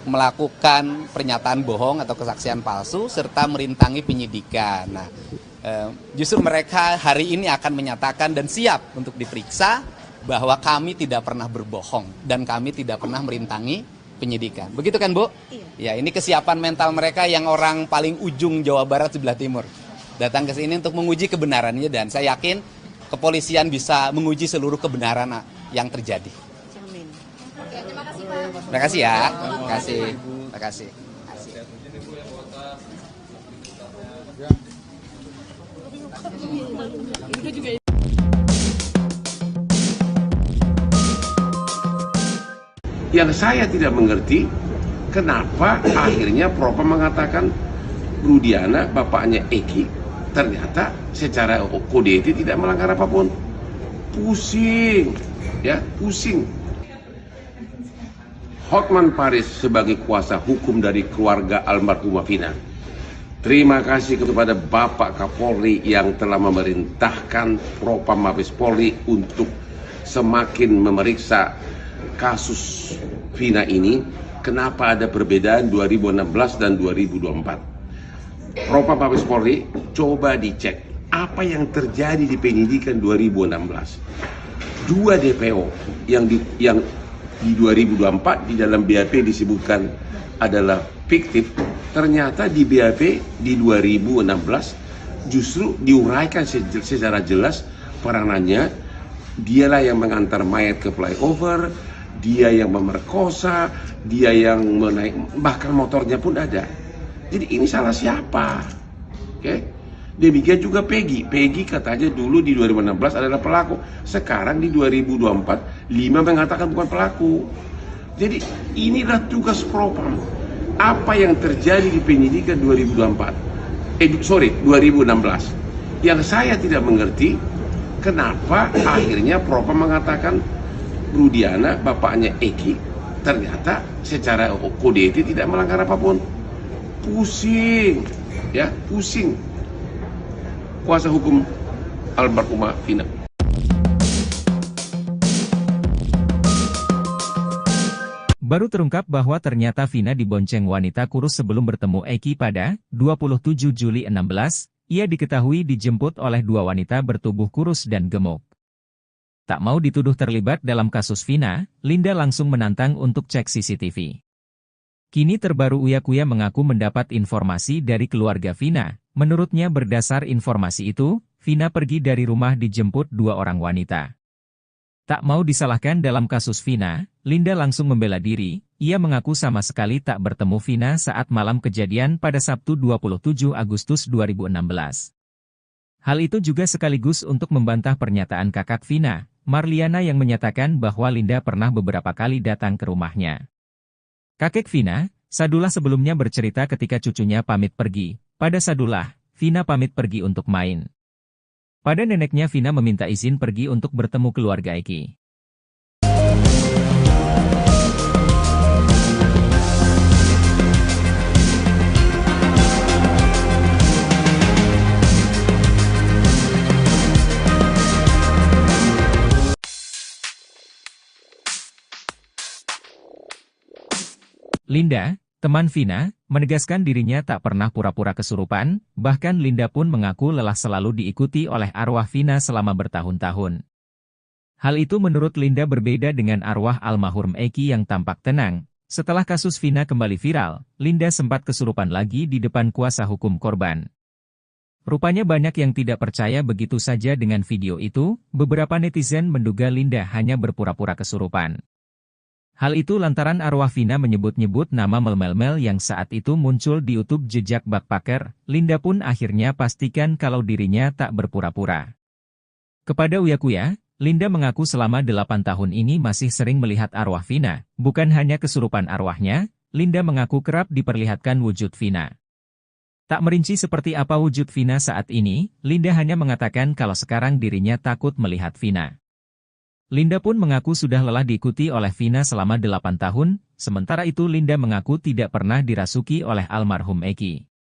melakukan pernyataan bohong atau kesaksian palsu serta merintangi penyidikan. Nah, justru mereka hari ini akan menyatakan dan siap untuk diperiksa bahwa kami tidak pernah berbohong dan kami tidak pernah merintangi penyidikan. Begitu kan, Bu? Iya. Ya, ini kesiapan mental mereka yang orang paling ujung Jawa Barat sebelah timur. Datang ke sini untuk menguji kebenarannya, dan saya yakin kepolisian bisa menguji seluruh kebenaran yang terjadi. Amin. Oke, terima kasih Pak. Terima kasih ya. Terima kasih. Terima kasih. Yang saya tidak mengerti, kenapa akhirnya Propam mengatakan Rudiana, bapaknya Eki, ternyata secara kode etik tidak melanggar apapun. Pusing, ya, pusing. Hotman Paris sebagai kuasa hukum dari keluarga almarhumah Vina. Terima kasih kepada Bapak Kapolri yang telah memerintahkan Propam Mabes Polri untuk semakin memeriksa kasus Vina ini. Kenapa ada perbedaan 2016 dan 2024? Propam Mabes Polri, coba dicek apa yang terjadi di penyidikan 2016. Dua DPO yang di 2024 di dalam BAP disebutkan adalah fiktif, ternyata di BAP di 2016 justru diuraikan secara jelas peranannya. Dialah yang mengantar mayat ke flyover, dia yang memerkosa, dia yang menaik, bahkan motornya pun ada. Jadi ini salah siapa? Oke? Demikian juga Peggy katanya dulu di 2016 adalah pelaku, sekarang di 2024 5 mengatakan bukan pelaku. Jadi inilah tugas Propam. Apa yang terjadi di penyidikan 2016 yang saya tidak mengerti, kenapa akhirnya Propam mengatakan Rudiana bapaknya Eki ternyata secara kode etik tidak melanggar apapun. Pusing, ya, pusing. Kuasa hukum almarhumah Vina. Baru terungkap bahwa ternyata Vina dibonceng wanita kurus sebelum bertemu Eki pada 27 Juli 16, ia diketahui dijemput oleh dua wanita bertubuh kurus dan gemuk. Tak mau dituduh terlibat dalam kasus Vina, Linda langsung menantang untuk cek CCTV. Kini terbaru Uya Kuya mengaku mendapat informasi dari keluarga Vina. Menurutnya berdasar informasi itu, Vina pergi dari rumah dijemput dua orang wanita. Tak mau disalahkan dalam kasus Vina, Linda langsung membela diri. Ia mengaku sama sekali tak bertemu Vina saat malam kejadian pada Sabtu 27 Agustus 2016. Hal itu juga sekaligus untuk membantah pernyataan kakak Vina, Marliana, yang menyatakan bahwa Linda pernah beberapa kali datang ke rumahnya. Kakek Vina, Sadullah, sebelumnya bercerita ketika cucunya pamit pergi. Pada Sadullah, Vina pamit pergi untuk main. Pada neneknya, Vina meminta izin pergi untuk bertemu keluarga Eki. Linda, teman Vina, menegaskan dirinya tak pernah pura-pura kesurupan, bahkan Linda pun mengaku lelah selalu diikuti oleh arwah Vina selama bertahun-tahun. Hal itu menurut Linda berbeda dengan arwah almarhum Eki yang tampak tenang. Setelah kasus Vina kembali viral, Linda sempat kesurupan lagi di depan kuasa hukum korban. Rupanya banyak yang tidak percaya begitu saja dengan video itu. Beberapa netizen menduga Linda hanya berpura-pura kesurupan. Hal itu lantaran arwah Vina menyebut-nyebut nama Mel yang saat itu muncul di YouTube jejak backpacker. Linda pun akhirnya pastikan kalau dirinya tak berpura-pura. Kepada Uya Kuya, Linda mengaku selama 8 tahun ini masih sering melihat arwah Vina. Bukan hanya kesurupan arwahnya, Linda mengaku kerap diperlihatkan wujud Vina. Tak merinci seperti apa wujud Vina saat ini, Linda hanya mengatakan kalau sekarang dirinya takut melihat Vina. Linda pun mengaku sudah lelah diikuti oleh Vina selama 8 tahun, sementara itu Linda mengaku tidak pernah dirasuki oleh almarhum Eki.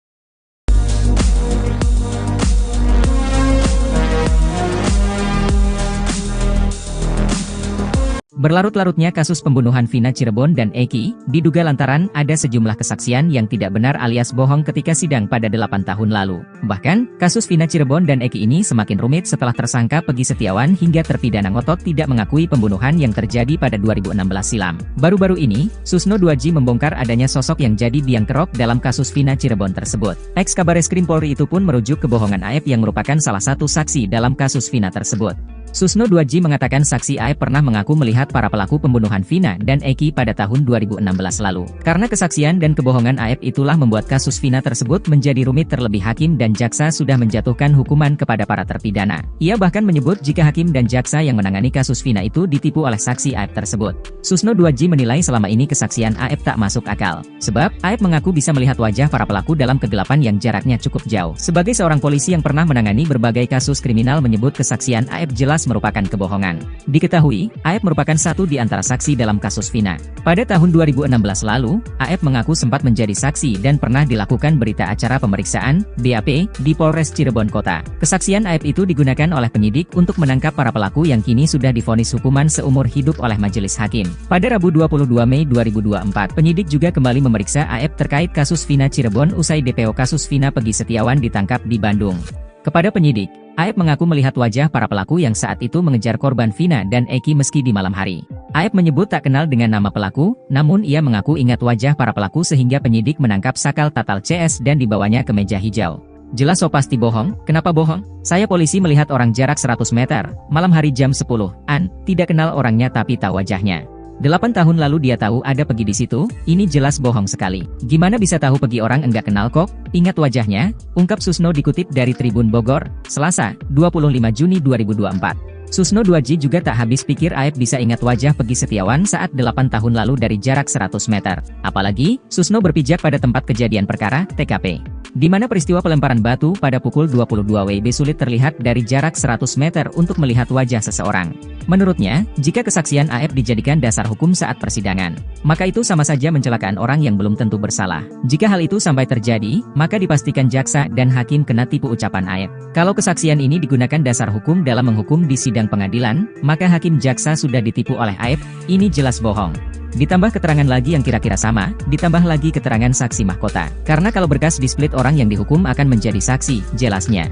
Berlarut-larutnya kasus pembunuhan Vina Cirebon dan Eki, diduga lantaran ada sejumlah kesaksian yang tidak benar alias bohong ketika sidang pada 8 tahun lalu. Bahkan, kasus Vina Cirebon dan Eki ini semakin rumit setelah tersangka Peggy Setiawan hingga terpidana ngotot tidak mengakui pembunuhan yang terjadi pada 2016 silam. Baru-baru ini, Susno 2G membongkar adanya sosok yang jadi biang kerok dalam kasus Vina Cirebon tersebut. Ex-Kabareskrim Polri itu pun merujuk kebohongan Aep yang merupakan salah satu saksi dalam kasus Vina tersebut. Susno 2J mengatakan saksi AF pernah mengaku melihat para pelaku pembunuhan Vina dan Eki pada tahun 2016 lalu. Karena kesaksian dan kebohongan AF itulah membuat kasus Vina tersebut menjadi rumit, terlebih hakim dan jaksa sudah menjatuhkan hukuman kepada para terpidana. Ia bahkan menyebut jika hakim dan jaksa yang menangani kasus Vina itu ditipu oleh saksi AF tersebut. Susno 2J menilai selama ini kesaksian AF tak masuk akal. Sebab, AF mengaku bisa melihat wajah para pelaku dalam kegelapan yang jaraknya cukup jauh. Sebagai seorang polisi yang pernah menangani berbagai kasus kriminal, menyebut kesaksian AF jelas merupakan kebohongan. Diketahui, AF merupakan satu di antara saksi dalam kasus Vina. Pada tahun 2016 lalu, AF mengaku sempat menjadi saksi dan pernah dilakukan berita acara pemeriksaan BAP di Polres Cirebon Kota. Kesaksian AF itu digunakan oleh penyidik untuk menangkap para pelaku yang kini sudah divonis hukuman seumur hidup oleh majelis hakim. Pada Rabu 22 Mei 2024, penyidik juga kembali memeriksa AF terkait kasus Vina Cirebon usai DPO kasus Vina Pegi Setiawan ditangkap di Bandung. Kepada penyidik, AF mengaku melihat wajah para pelaku yang saat itu mengejar korban Vina dan Eki meski di malam hari. AF menyebut tak kenal dengan nama pelaku, namun ia mengaku ingat wajah para pelaku sehingga penyidik menangkap Sakal Tatal CS dan dibawanya ke meja hijau. Jelas so pasti bohong, kenapa bohong? Saya polisi melihat orang jarak 100 meter, malam hari jam 10-an, tidak kenal orangnya tapi tahu wajahnya. 8 tahun lalu dia tahu ada Pegi di situ, ini jelas bohong sekali. Gimana bisa tahu Pegi orang enggak kenal kok? Ingat wajahnya, ungkap Susno dikutip dari Tribun Bogor, Selasa, 25 Juni 2024. Susno 2J juga tak habis pikir AF bisa ingat wajah Pegi Setiawan saat 8 tahun lalu dari jarak 100 meter. Apalagi, Susno berpijak pada tempat kejadian perkara, TKP. Di mana peristiwa pelemparan batu pada pukul 22 WIB sulit terlihat dari jarak 100 meter untuk melihat wajah seseorang. Menurutnya, jika kesaksian AF dijadikan dasar hukum saat persidangan, maka itu sama saja mencelakaan orang yang belum tentu bersalah. Jika hal itu sampai terjadi, maka dipastikan jaksa dan hakim kena tipu, ucapan AF. Kalau kesaksian ini digunakan dasar hukum dalam menghukum di sidang pengadilan, maka hakim jaksa sudah ditipu oleh AF, ini jelas bohong. Ditambah keterangan lagi yang kira-kira sama, ditambah lagi keterangan saksi mahkota. Karena kalau berkas di-split orang yang dihukum akan menjadi saksi, jelasnya.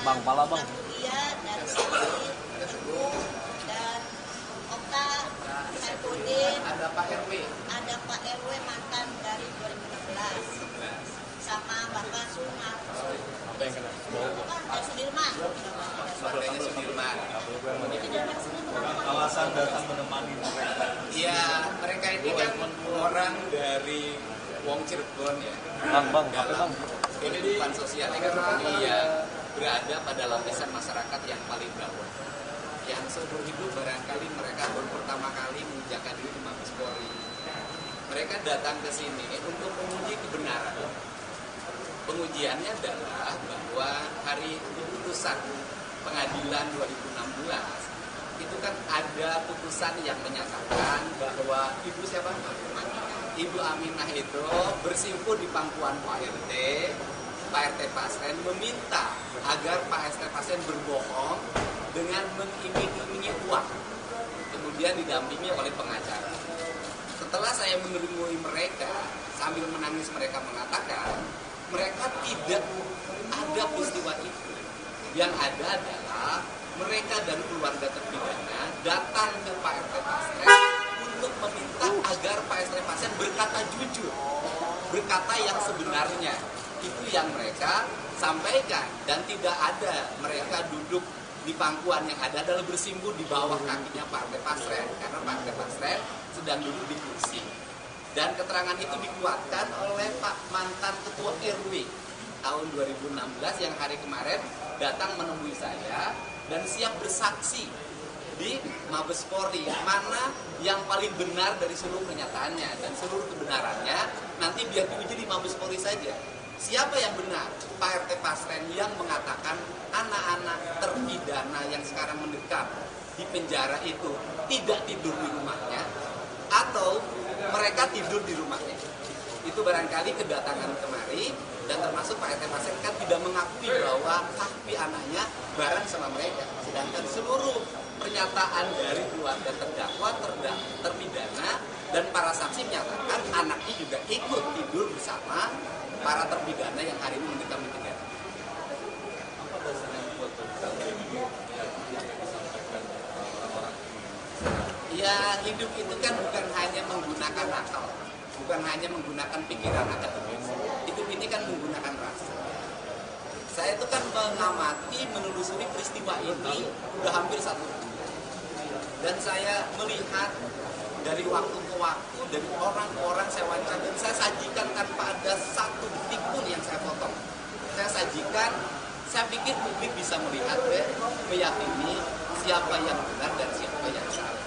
Bang, pala bang. Dan Okta, Saifuddin, Ada Pak RW. ada Pak RW mantan dari 2016, sama Bapak Sumar. Apa yang kena? Dan Sudirman. Keluarganya Sudirman. Alasan datang menemani mereka. Iya, mereka ini kan orang dari Wong Cirebon ya. Bang, apa bang? Kehidupan sosial ekonomi yang berada pada lapisan masyarakat yang paling bawah. Yang seumur hidup barangkali mereka baru pertama kali menginjakkan diri di Mabes Polri. Mereka datang ke sini untuk menguji kebenaran. Pengujiannya adalah bahwa hari putusan pengadilan 2016 itu kan ada putusan yang menyatakan bahwa Ibu siapa? Ibu Aminah itu bersimpuh di pangkuan Pak RT. Pak RT Pasren meminta agar Pak RT Pasren berbohong dengan mengiming-imingi uang, kemudian didampingi oleh pengacara. Setelah saya menemui mereka, sambil menangis mereka mengatakan mereka tidak ada peristiwa itu. Yang ada adalah mereka dan keluarga terpidana datang ke Pak RT Pasren untuk meminta agar Pak RT Pasren berkata jujur, berkata yang sebenarnya. Itu yang mereka sampaikan, dan tidak ada mereka duduk di pangkuan, yang ada adalah bersimpuh di bawah kakinya Pak RT Pasren, karena Pak RT Pasren sedang duduk di kursi. Dan keterangan itu dikuatkan oleh Pak mantan Ketua RW tahun 2016 yang hari kemarin datang menemui saya dan siap bersaksi di Mabes Polri, mana yang paling benar dari seluruh pernyataannya, dan seluruh kebenarannya nanti biar diuji di Mabes Polri saja. Siapa yang benar? Pak RT Pasren yang mengatakan anak-anak terpidana yang sekarang mendekam di penjara itu tidak tidur di rumahnya, atau mereka tidur di rumahnya. Itu barangkali kedatangan kemari, dan termasuk Pak RT Pasren kan tidak mengakui bahwa kaki anaknya bareng sama mereka. Sedangkan seluruh pernyataan dari keluarga terdakwa terpidana Dan para saksi menyatakan anaknya juga ikut tidur bersama para terpidana yang hari ini mendekam di penjara. Apa dasarnya buat disampaikan orang-orang? Ya, hidup itu kan bukan hanya menggunakan akal, bukan hanya menggunakan pikiran akademis. Hidup ini kan menggunakan rasa. Saya itu kan mengamati, menelusuri peristiwa ini udah hampir 1 bulan. Dan saya melihat dari waktu ke waktu, dari orang-orang saya wawancara, dan saya sajikan tanpa ada satu detik pun yang saya potong. Saya sajikan, saya pikir publik bisa melihat dan meyakini siapa yang benar dan siapa yang salah.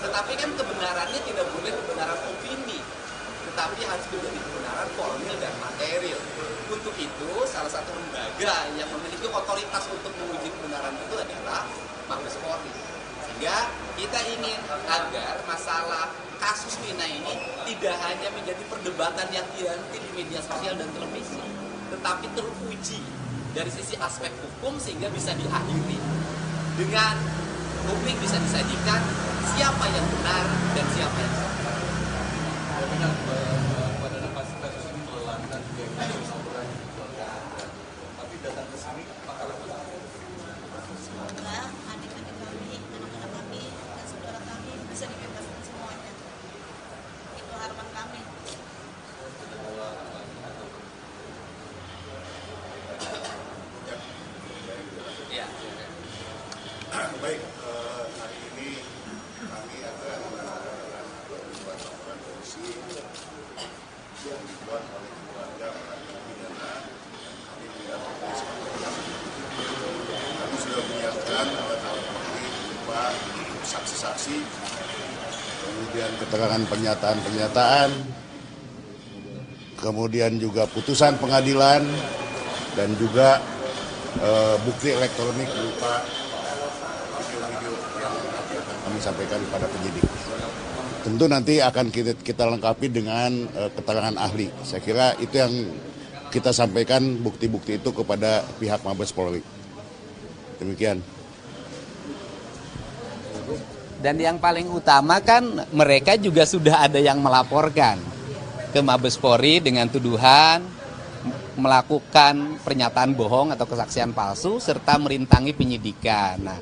Tetapi kan kebenarannya tidak boleh kebenaran opini, tetapi harus menjadi kebenaran formil dan material. Untuk itu, salah satu lembaga yang memiliki otoritas untuk menguji kebenaran itu adalah Mabes Polri. Sehingga kita ingin agar masalah kasus Vina ini tidak hanya menjadi perdebatan yang dihenti di media sosial dan televisi, tetapi teruji dari sisi aspek hukum sehingga bisa diakhiri dengan publik bisa disajikan siapa yang benar dan siapa yang salah. Benar pada kasus ini melelahkan juga kasus laporan keluarga Anda. Tapi datang ke sini apakah Semoga adik-adik kami, anak-anak kami, dan saudara kami bisa dibebaskan semuanya. Itu harapan kami. Ya. Baik, hari ini kami akan menyampaikan membuat laporan polisi yang dibuat oleh keluarga para terpidana. Kami mendapat kami sudah menyiapkan alat bukti berupa saksi-saksi, kemudian keterangan pernyataan-pernyataan, kemudian juga putusan pengadilan, dan juga bukti elektronik berupa video-video yang akan kami sampaikan kepada penyidik. Tentu nanti akan kita lengkapi dengan keterangan ahli. Saya kira itu yang kita sampaikan bukti-bukti itu kepada pihak Mabes Polri. Demikian. Dan yang paling utama kan mereka juga sudah ada yang melaporkan ke Mabes Polri dengan tuduhan melakukan pernyataan bohong atau kesaksian palsu serta merintangi penyidikan. Nah,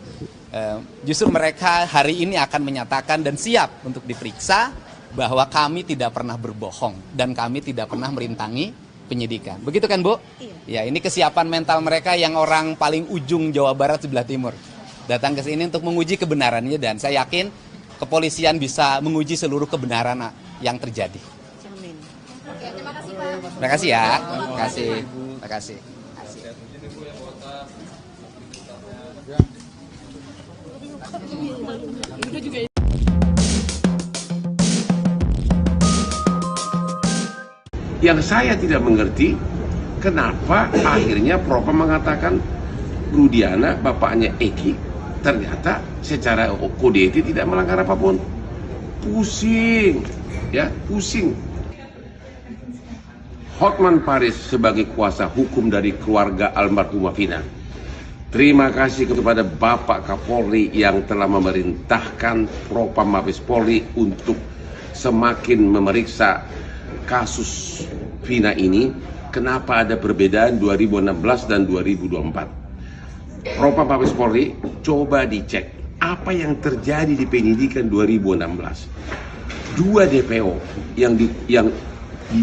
justru mereka hari ini akan menyatakan dan siap untuk diperiksa bahwa kami tidak pernah berbohong dan kami tidak pernah merintangi penyidikan. Begitu kan, Bu? Iya. Ya, ini kesiapan mental mereka yang orang paling ujung Jawa Barat sebelah timur. Datang ke sini untuk menguji kebenarannya dan saya yakin kepolisian bisa menguji seluruh kebenaran yang terjadi. Amin. Terima kasih ya. Terima kasih. Terima kasih. Yang saya tidak mengerti, kenapa akhirnya Propam mengatakan Rudiana, bapaknya Eki, ternyata secara kode etik tidak melanggar apapun. Pusing, ya, pusing. Hotman Paris sebagai kuasa hukum dari keluarga almarhumah Vina. Terima kasih kepada Bapak Kapolri yang telah memerintahkan Propam Mabes Polri untuk semakin memeriksa kasus Vina ini. Kenapa ada perbedaan 2016 dan 2024? Propam Mabes Polri coba dicek apa yang terjadi di penyidikan 2016. 2 DPO yang di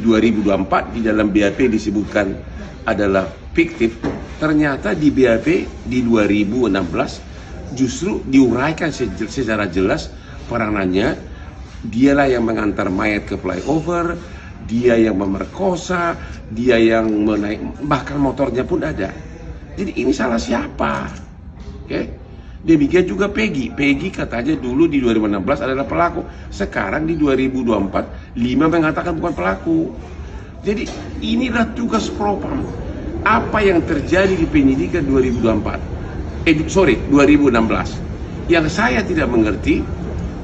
2024 di dalam BAP disebutkan adalah fiktif, ternyata di BAP di 2016 justru diuraikan secara jelas peranannya. Dialah yang mengantar mayat ke flyover, dia yang memerkosa, dia yang menaik, bahkan motornya pun ada. Jadi ini salah siapa? Oke? Demikian juga Peggy. Peggy katanya dulu di 2016 adalah pelaku. Sekarang di 2024, 5 mengatakan bukan pelaku. Jadi inilah tugas Propam. Apa yang terjadi di penyidikan 2016. Yang saya tidak mengerti,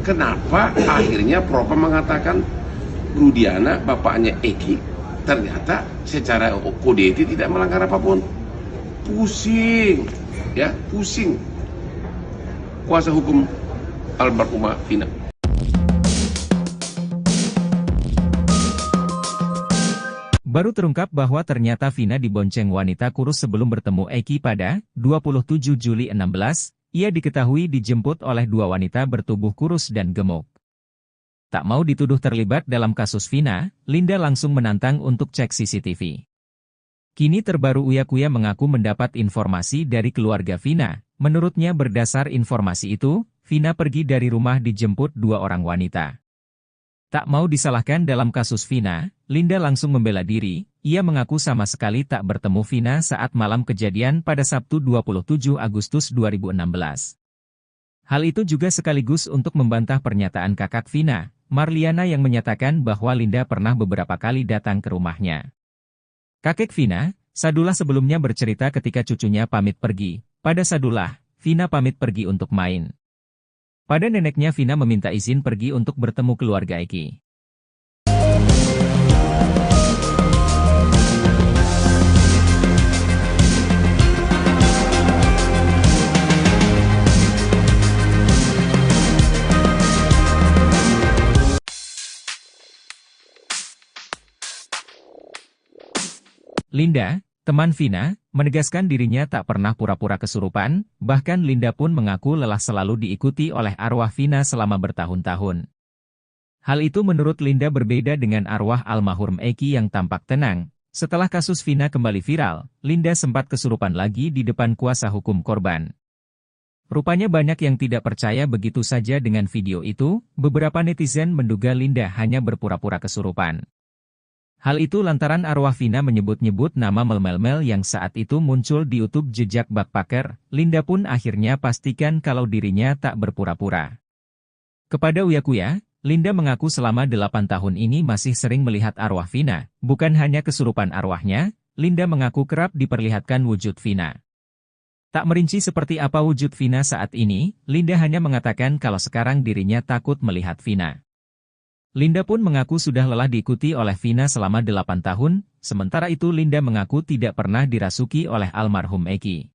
kenapa akhirnya Propam mengatakan Rudiana, bapaknya Eki, ternyata secara kode etik tidak melanggar apapun. Pusing, ya, pusing. Kuasa hukum almarhumah Vina. Baru terungkap bahwa ternyata Vina dibonceng wanita kurus sebelum bertemu Eki pada 27 Juli 16, ia diketahui dijemput oleh dua wanita bertubuh kurus dan gemuk. Tak mau dituduh terlibat dalam kasus Vina, Linda langsung menantang untuk cek CCTV. Kini terbaru Uya Kuya mengaku mendapat informasi dari keluarga Vina. Menurutnya berdasar informasi itu, Vina pergi dari rumah dijemput dua orang wanita. Tak mau disalahkan dalam kasus Vina, Linda langsung membela diri. Ia mengaku sama sekali tak bertemu Vina saat malam kejadian pada Sabtu 27 Agustus 2016. Hal itu juga sekaligus untuk membantah pernyataan kakak Vina, Marliana, yang menyatakan bahwa Linda pernah beberapa kali datang ke rumahnya. Kakek Vina, Sadullah, sebelumnya bercerita ketika cucunya pamit pergi. Pada Sadullah, Vina pamit pergi untuk main. Pada neneknya Vina meminta izin pergi untuk bertemu keluarga Eki. Linda, teman Vina, menegaskan dirinya tak pernah pura-pura kesurupan, bahkan Linda pun mengaku lelah selalu diikuti oleh arwah Vina selama bertahun-tahun. Hal itu menurut Linda berbeda dengan arwah almarhum Eki yang tampak tenang. Setelah kasus Vina kembali viral, Linda sempat kesurupan lagi di depan kuasa hukum korban. Rupanya banyak yang tidak percaya begitu saja dengan video itu. Beberapa netizen menduga Linda hanya berpura-pura kesurupan. Hal itu lantaran arwah Vina menyebut-nyebut nama Mel yang saat itu muncul di YouTube jejak backpacker. Linda pun akhirnya pastikan kalau dirinya tak berpura-pura. Kepada Uya Kuya, Linda mengaku selama 8 tahun ini masih sering melihat arwah Vina. Bukan hanya kesurupan arwahnya, Linda mengaku kerap diperlihatkan wujud Vina. Tak merinci seperti apa wujud Vina saat ini, Linda hanya mengatakan kalau sekarang dirinya takut melihat Vina. Linda pun mengaku sudah lelah diikuti oleh Vina selama 8 tahun, sementara itu Linda mengaku tidak pernah dirasuki oleh almarhum Eki.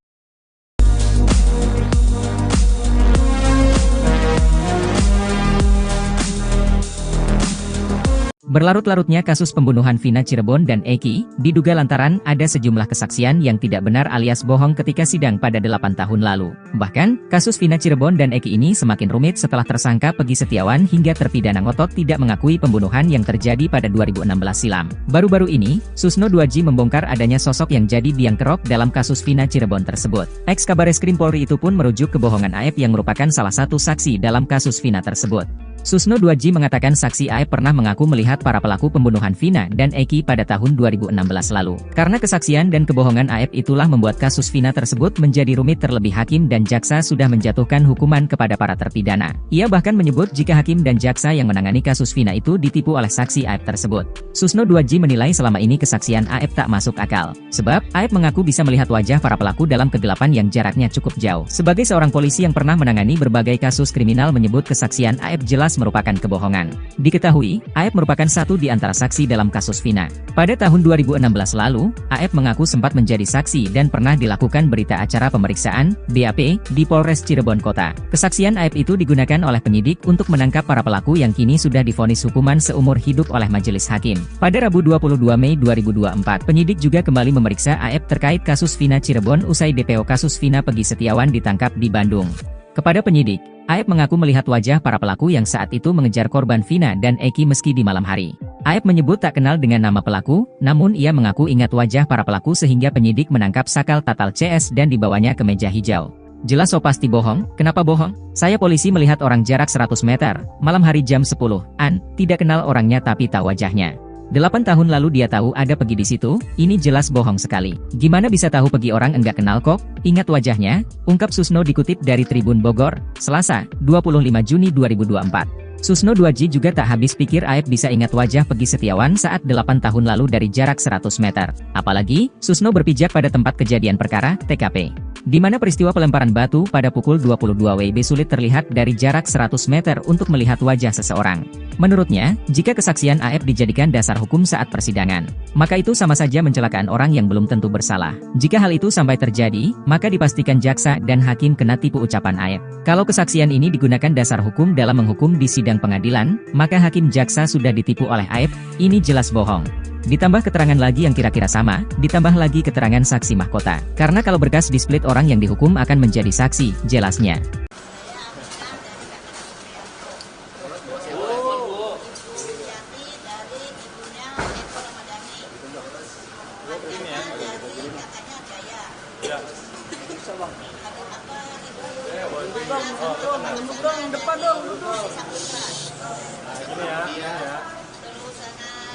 Berlarut-larutnya kasus pembunuhan Vina Cirebon dan Eki, diduga lantaran ada sejumlah kesaksian yang tidak benar alias bohong ketika sidang pada 8 tahun lalu. Bahkan, kasus Vina Cirebon dan Eki ini semakin rumit setelah tersangka Pegi Setiawan hingga terpidana ngotot tidak mengakui pembunuhan yang terjadi pada 2016 silam. Baru-baru ini, Susno 2J membongkar adanya sosok yang jadi biang kerok dalam kasus Vina Cirebon tersebut. Ex-Kabareskrim Polri itu pun merujuk kebohongan Aep yang merupakan salah satu saksi dalam kasus Vina tersebut. Susno 2J mengatakan saksi Aep pernah mengaku melihat para pelaku pembunuhan Vina dan Eki pada tahun 2016 lalu. Karena kesaksian dan kebohongan Aep itulah membuat kasus Vina tersebut menjadi rumit, terlebih hakim dan jaksa sudah menjatuhkan hukuman kepada para terpidana. Ia bahkan menyebut jika hakim dan jaksa yang menangani kasus Vina itu ditipu oleh saksi Aep tersebut. Susno 2J menilai selama ini kesaksian Aep tak masuk akal. Sebab, Aep mengaku bisa melihat wajah para pelaku dalam kegelapan yang jaraknya cukup jauh. Sebagai seorang polisi yang pernah menangani berbagai kasus kriminal menyebut kesaksian Aep jelas merupakan kebohongan. Diketahui, Aep merupakan satu di antara saksi dalam kasus Vina. Pada tahun 2016 lalu, Aep mengaku sempat menjadi saksi dan pernah dilakukan berita acara pemeriksaan, BAP, di Polres Cirebon Kota. Kesaksian Aep itu digunakan oleh penyidik untuk menangkap para pelaku yang kini sudah divonis hukuman seumur hidup oleh majelis hakim. Pada Rabu 22 Mei 2024, penyidik juga kembali memeriksa Aep terkait kasus Vina Cirebon usai DPO kasus Vina Pegi Setiawan ditangkap di Bandung. Kepada penyidik, Aep mengaku melihat wajah para pelaku yang saat itu mengejar korban Vina dan Eki meski di malam hari. Aep menyebut tak kenal dengan nama pelaku, namun ia mengaku ingat wajah para pelaku sehingga penyidik menangkap Sakal Tatal CS dan dibawanya ke meja hijau. Jelas so pasti bohong, kenapa bohong? Saya polisi melihat orang jarak 100 meter, malam hari jam 10-an, tidak kenal orangnya tapi tahu wajahnya. 8 tahun lalu dia tahu ada Pegi di situ, ini jelas bohong sekali. Gimana bisa tahu Pegi orang enggak kenal kok? Ingat wajahnya, ungkap Susno dikutip dari Tribun Bogor, Selasa, 25 Juni 2024. Susno 2J juga tak habis pikir Aep bisa ingat wajah Pegi Setiawan saat 8 tahun lalu dari jarak 100 meter. Apalagi, Susno berpijak pada tempat kejadian perkara, TKP. Di mana peristiwa pelemparan batu pada pukul 22 WIB sulit terlihat dari jarak 100 meter untuk melihat wajah seseorang. Menurutnya, jika kesaksian Aep dijadikan dasar hukum saat persidangan, maka itu sama saja mencelakaan orang yang belum tentu bersalah. Jika hal itu sampai terjadi, maka dipastikan jaksa dan hakim kena tipu ucapan Aep. Kalau kesaksian ini digunakan dasar hukum dalam menghukum di sidang pengadilan, maka hakim jaksa sudah ditipu oleh Aep, ini jelas bohong. Ditambah keterangan lagi yang kira-kira sama, ditambah lagi keterangan saksi mahkota. Karena kalau berkas di split orang yang dihukum akan menjadi saksi, jelasnya.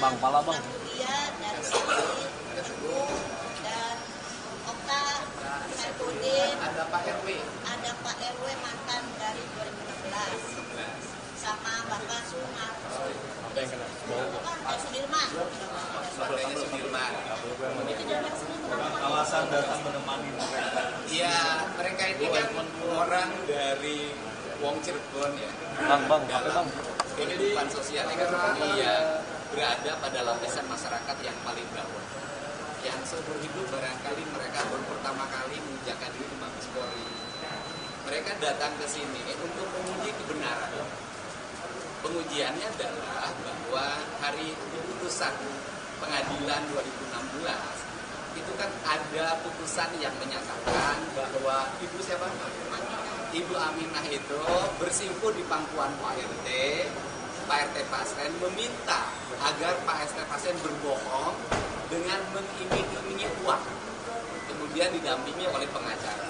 Bang, pala bang. Dia dari Saksi, Teguh, dan Okta, Saipudin, Ada Pak RW. ada Pak RW mantan dari 2016, sama Bapak Sumar, Apa yang kena? Sudirman. Partainya Sudirman. Alasan datang menemani mereka. Iya, mereka ini kan orang dari Wong Cirebon ya. Bang, apa Dalam bang? kehidupan sosial ekonomi ya berada pada lapisan masyarakat yang paling bawah. Yang seumur hidup barangkali mereka baru pertama kali menginjakkan diri ke Mabes Polri. Mereka datang ke sini untuk menguji kebenaran. Pengujiannya adalah bahwa hari putusan pengadilan 2016 itu kan ada putusan yang menyatakan bahwa Ibu siapa? Ibu Aminah itu bersimpuh di pangkuan Pak RT. Pak RT Pasren meminta agar Pak RT Pasren berbohong dengan mengiming-imingi uang. Kemudian didampingi oleh pengacara.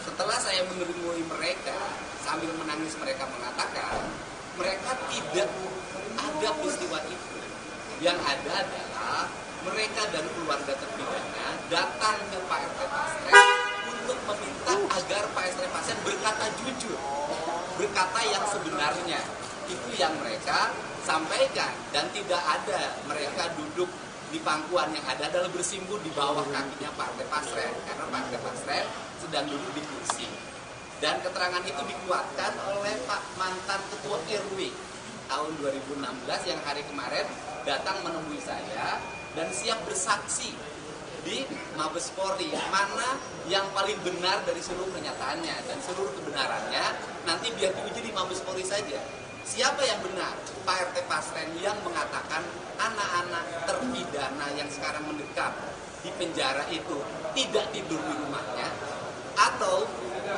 Setelah saya menemui mereka, sambil menangis mereka mengatakan, mereka tidak ada peristiwa itu. Yang ada adalah mereka dan keluarga terpidana datang ke Pak RT Pasren untuk meminta agar Pak RT Pasren berkata jujur, berkata yang sebenarnya. Itu yang mereka sampaikan, dan tidak ada mereka duduk di pangkuan, yang ada adalah bersimpuh di bawah kakinya Pak RT Pasren, karena Pak RT Pasren sedang duduk di kursi. Dan keterangan itu dikuatkan oleh Pak mantan Ketua RW tahun 2016 yang hari kemarin datang menemui saya dan siap bersaksi di Mabes Polri, mana yang paling benar dari seluruh pernyataannya, dan seluruh kebenarannya nanti biar diuji di Mabes Polri saja. Siapa yang benar? Pak RT Pasren yang mengatakan anak-anak terpidana yang sekarang mendekam di penjara itu tidak tidur di rumahnya, atau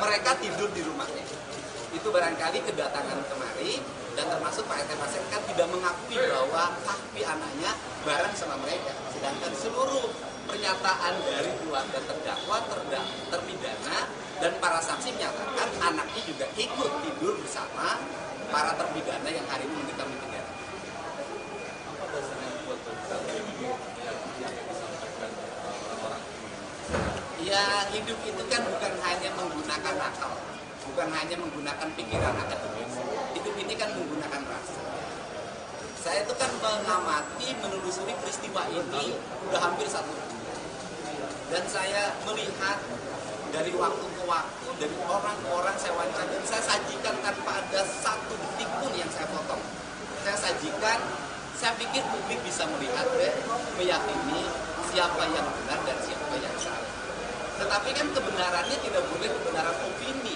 mereka tidur di rumahnya. Itu barangkali kedatangan kemari, dan termasuk Pak RT Pasren kan tidak mengakui bahwa tapi anaknya bareng sama mereka. Sedangkan seluruh pernyataan dari keluarga terdakwa, terpidana, dan para saksi menyatakan anaknya juga ikut tidur bersama para terpidana yang hari ini mendekam di penjara. Apa dasarnya buat yang disampaikan orang? Ya, hidup itu kan bukan hanya menggunakan akal, bukan hanya menggunakan pikiran akademis. Hidup ini kan menggunakan rasa. Saya itu kan mengamati, menelusuri peristiwa ini udah hampir 1 bulan. Dan saya melihat dari waktu ke waktu, dari orang ke orang saya wawancara, dan saya sajikan tanpa ada satu detik pun yang saya potong. Saya sajikan, saya pikir publik bisa melihat dan meyakini siapa yang benar dan siapa yang salah. Tetapi kan kebenarannya tidak boleh kebenaran opini,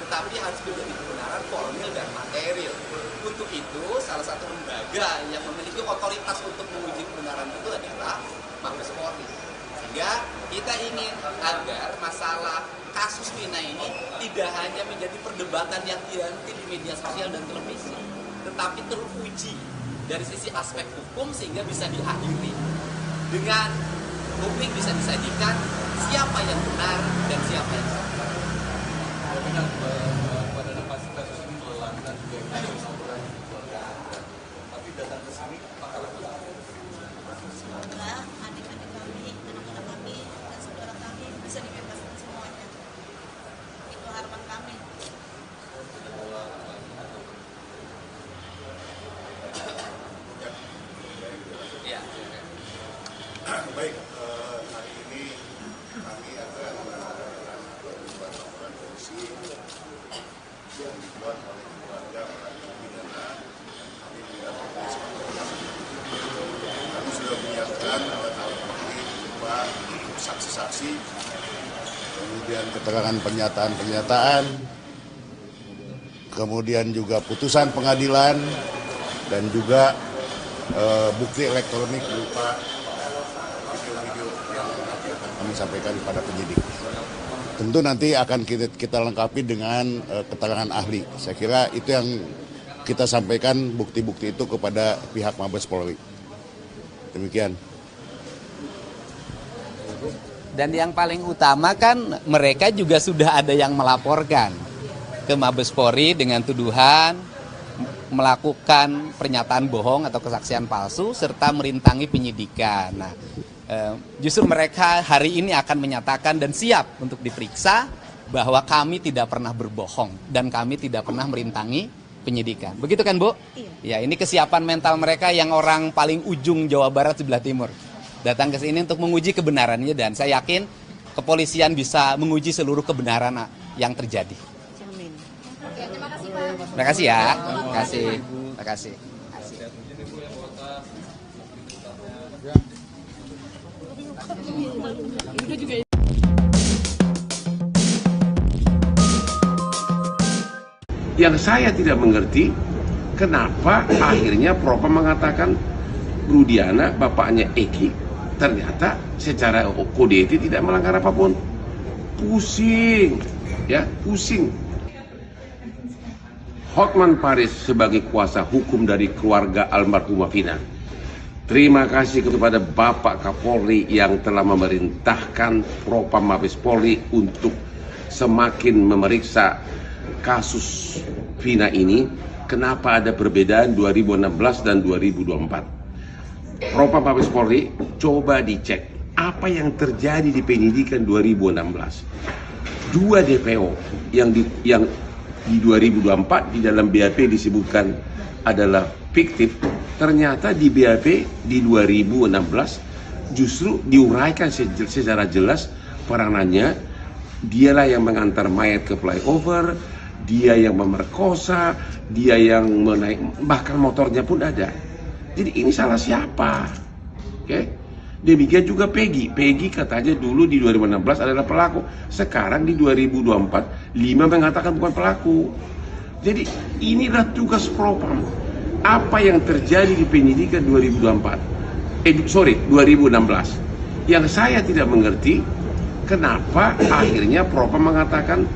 tetapi harus menjadi kebenaran formil dan material. Untuk itu, salah satu lembaga yang memiliki otoritas untuk menguji kebenaran itu adalah Mabes Polri. Sehingga kita ingin agar masalah kasus Vina ini tidak hanya menjadi perdebatan yang dihenti di media sosial dan televisi, tetapi teruji dari sisi aspek hukum sehingga bisa diakhiri dengan publik bisa disajikan siapa yang benar dan siapa yang salah. Jaminan pada kasus ini melelahkan juga kasus laporan keluarga. Tapi datang ke sini apakah Semoga adik-adik kami, anak-anak kami, dan saudara kami bisa dibebaskan semuanya. Itu harapan kami. Ya. Baik, hari ini kami akan melakukan laporan polisi yang dibuat oleh keluarga para terpidana. Kami sudah menyiapkan alat-alat bukti berupa saksi-saksi, kemudian keterangan pernyataan-pernyataan, kemudian juga putusan pengadilan, dan juga bukti elektronik berupa video-video yang kami sampaikan kepada penyidik. Tentu nanti akan kita lengkapi dengan keterangan ahli. Saya kira itu yang kita sampaikan bukti-bukti itu kepada pihak Mabes Polri. Demikian. Dan yang paling utama kan mereka juga sudah ada yang melaporkan ke Mabes Polri dengan tuduhan melakukan pernyataan bohong atau kesaksian palsu serta merintangi penyidikan. Nah, justru mereka hari ini akan menyatakan dan siap untuk diperiksa bahwa kami tidak pernah berbohong dan kami tidak pernah merintangi penyidikan. Begitu kan, Bu? Iya. Ya, ini kesiapan mental mereka yang orang paling ujung Jawa Barat sebelah timur. Datang ke sini untuk menguji kebenarannya dan saya yakin kepolisian bisa menguji seluruh kebenaran yang terjadi. Amin. Oke, terima kasih Pak. Terima kasih ya. Terima kasih. Terima kasih. Yang saya tidak mengerti, kenapa akhirnya Propam mengatakan Rudiana, bapaknya Eki, ternyata secara kode etik tidak melanggar apapun. Pusing, ya, pusing. Hotman Paris sebagai kuasa hukum dari keluarga almarhumah Vina. Terima kasih kepada Bapak Kapolri yang telah memerintahkan Propam Mabes Polri untuk semakin memeriksa kasus Vina ini. Kenapa ada perbedaan 2016 dan 2024? Propam Mabes Polri coba dicek apa yang terjadi di penyidikan 2016. Dua DPO yang di 2024 di dalam BAP disebutkan adalah fiktif, ternyata di BAP di 2016 justru diuraikan secara jelas peranannya. Dialah yang mengantar mayat ke flyover, dia yang memerkosa, dia yang menaik, bahkan motornya pun ada. Jadi ini salah siapa? Oke? Demikian juga Peggy. Peggy katanya dulu di 2016 adalah pelaku. Sekarang di 2024, 5 mengatakan bukan pelaku. Jadi inilah tugas Propam. Apa yang terjadi di penyidikan 2016. Yang saya tidak mengerti, kenapa akhirnya Propam mengatakan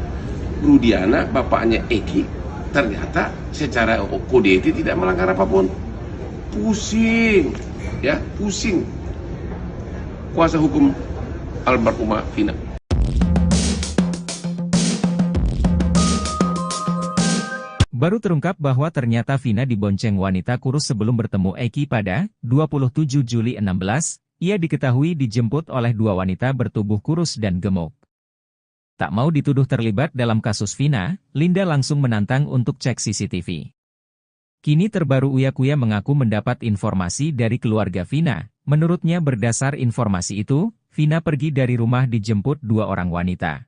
Rudiana, bapaknya Eki, ternyata secara kode etik tidak melanggar apapun. Pusing, ya, pusing. Kuasa hukum almarhumah Vina. Baru terungkap bahwa ternyata Vina dibonceng wanita kurus sebelum bertemu Eki pada 27 Juli 16, ia diketahui dijemput oleh dua wanita bertubuh kurus dan gemuk. Tak mau dituduh terlibat dalam kasus Vina, Linda langsung menantang untuk cek CCTV. Kini terbaru Uya Kuya mengaku mendapat informasi dari keluarga Vina. Menurutnya berdasar informasi itu, Vina pergi dari rumah dijemput dua orang wanita.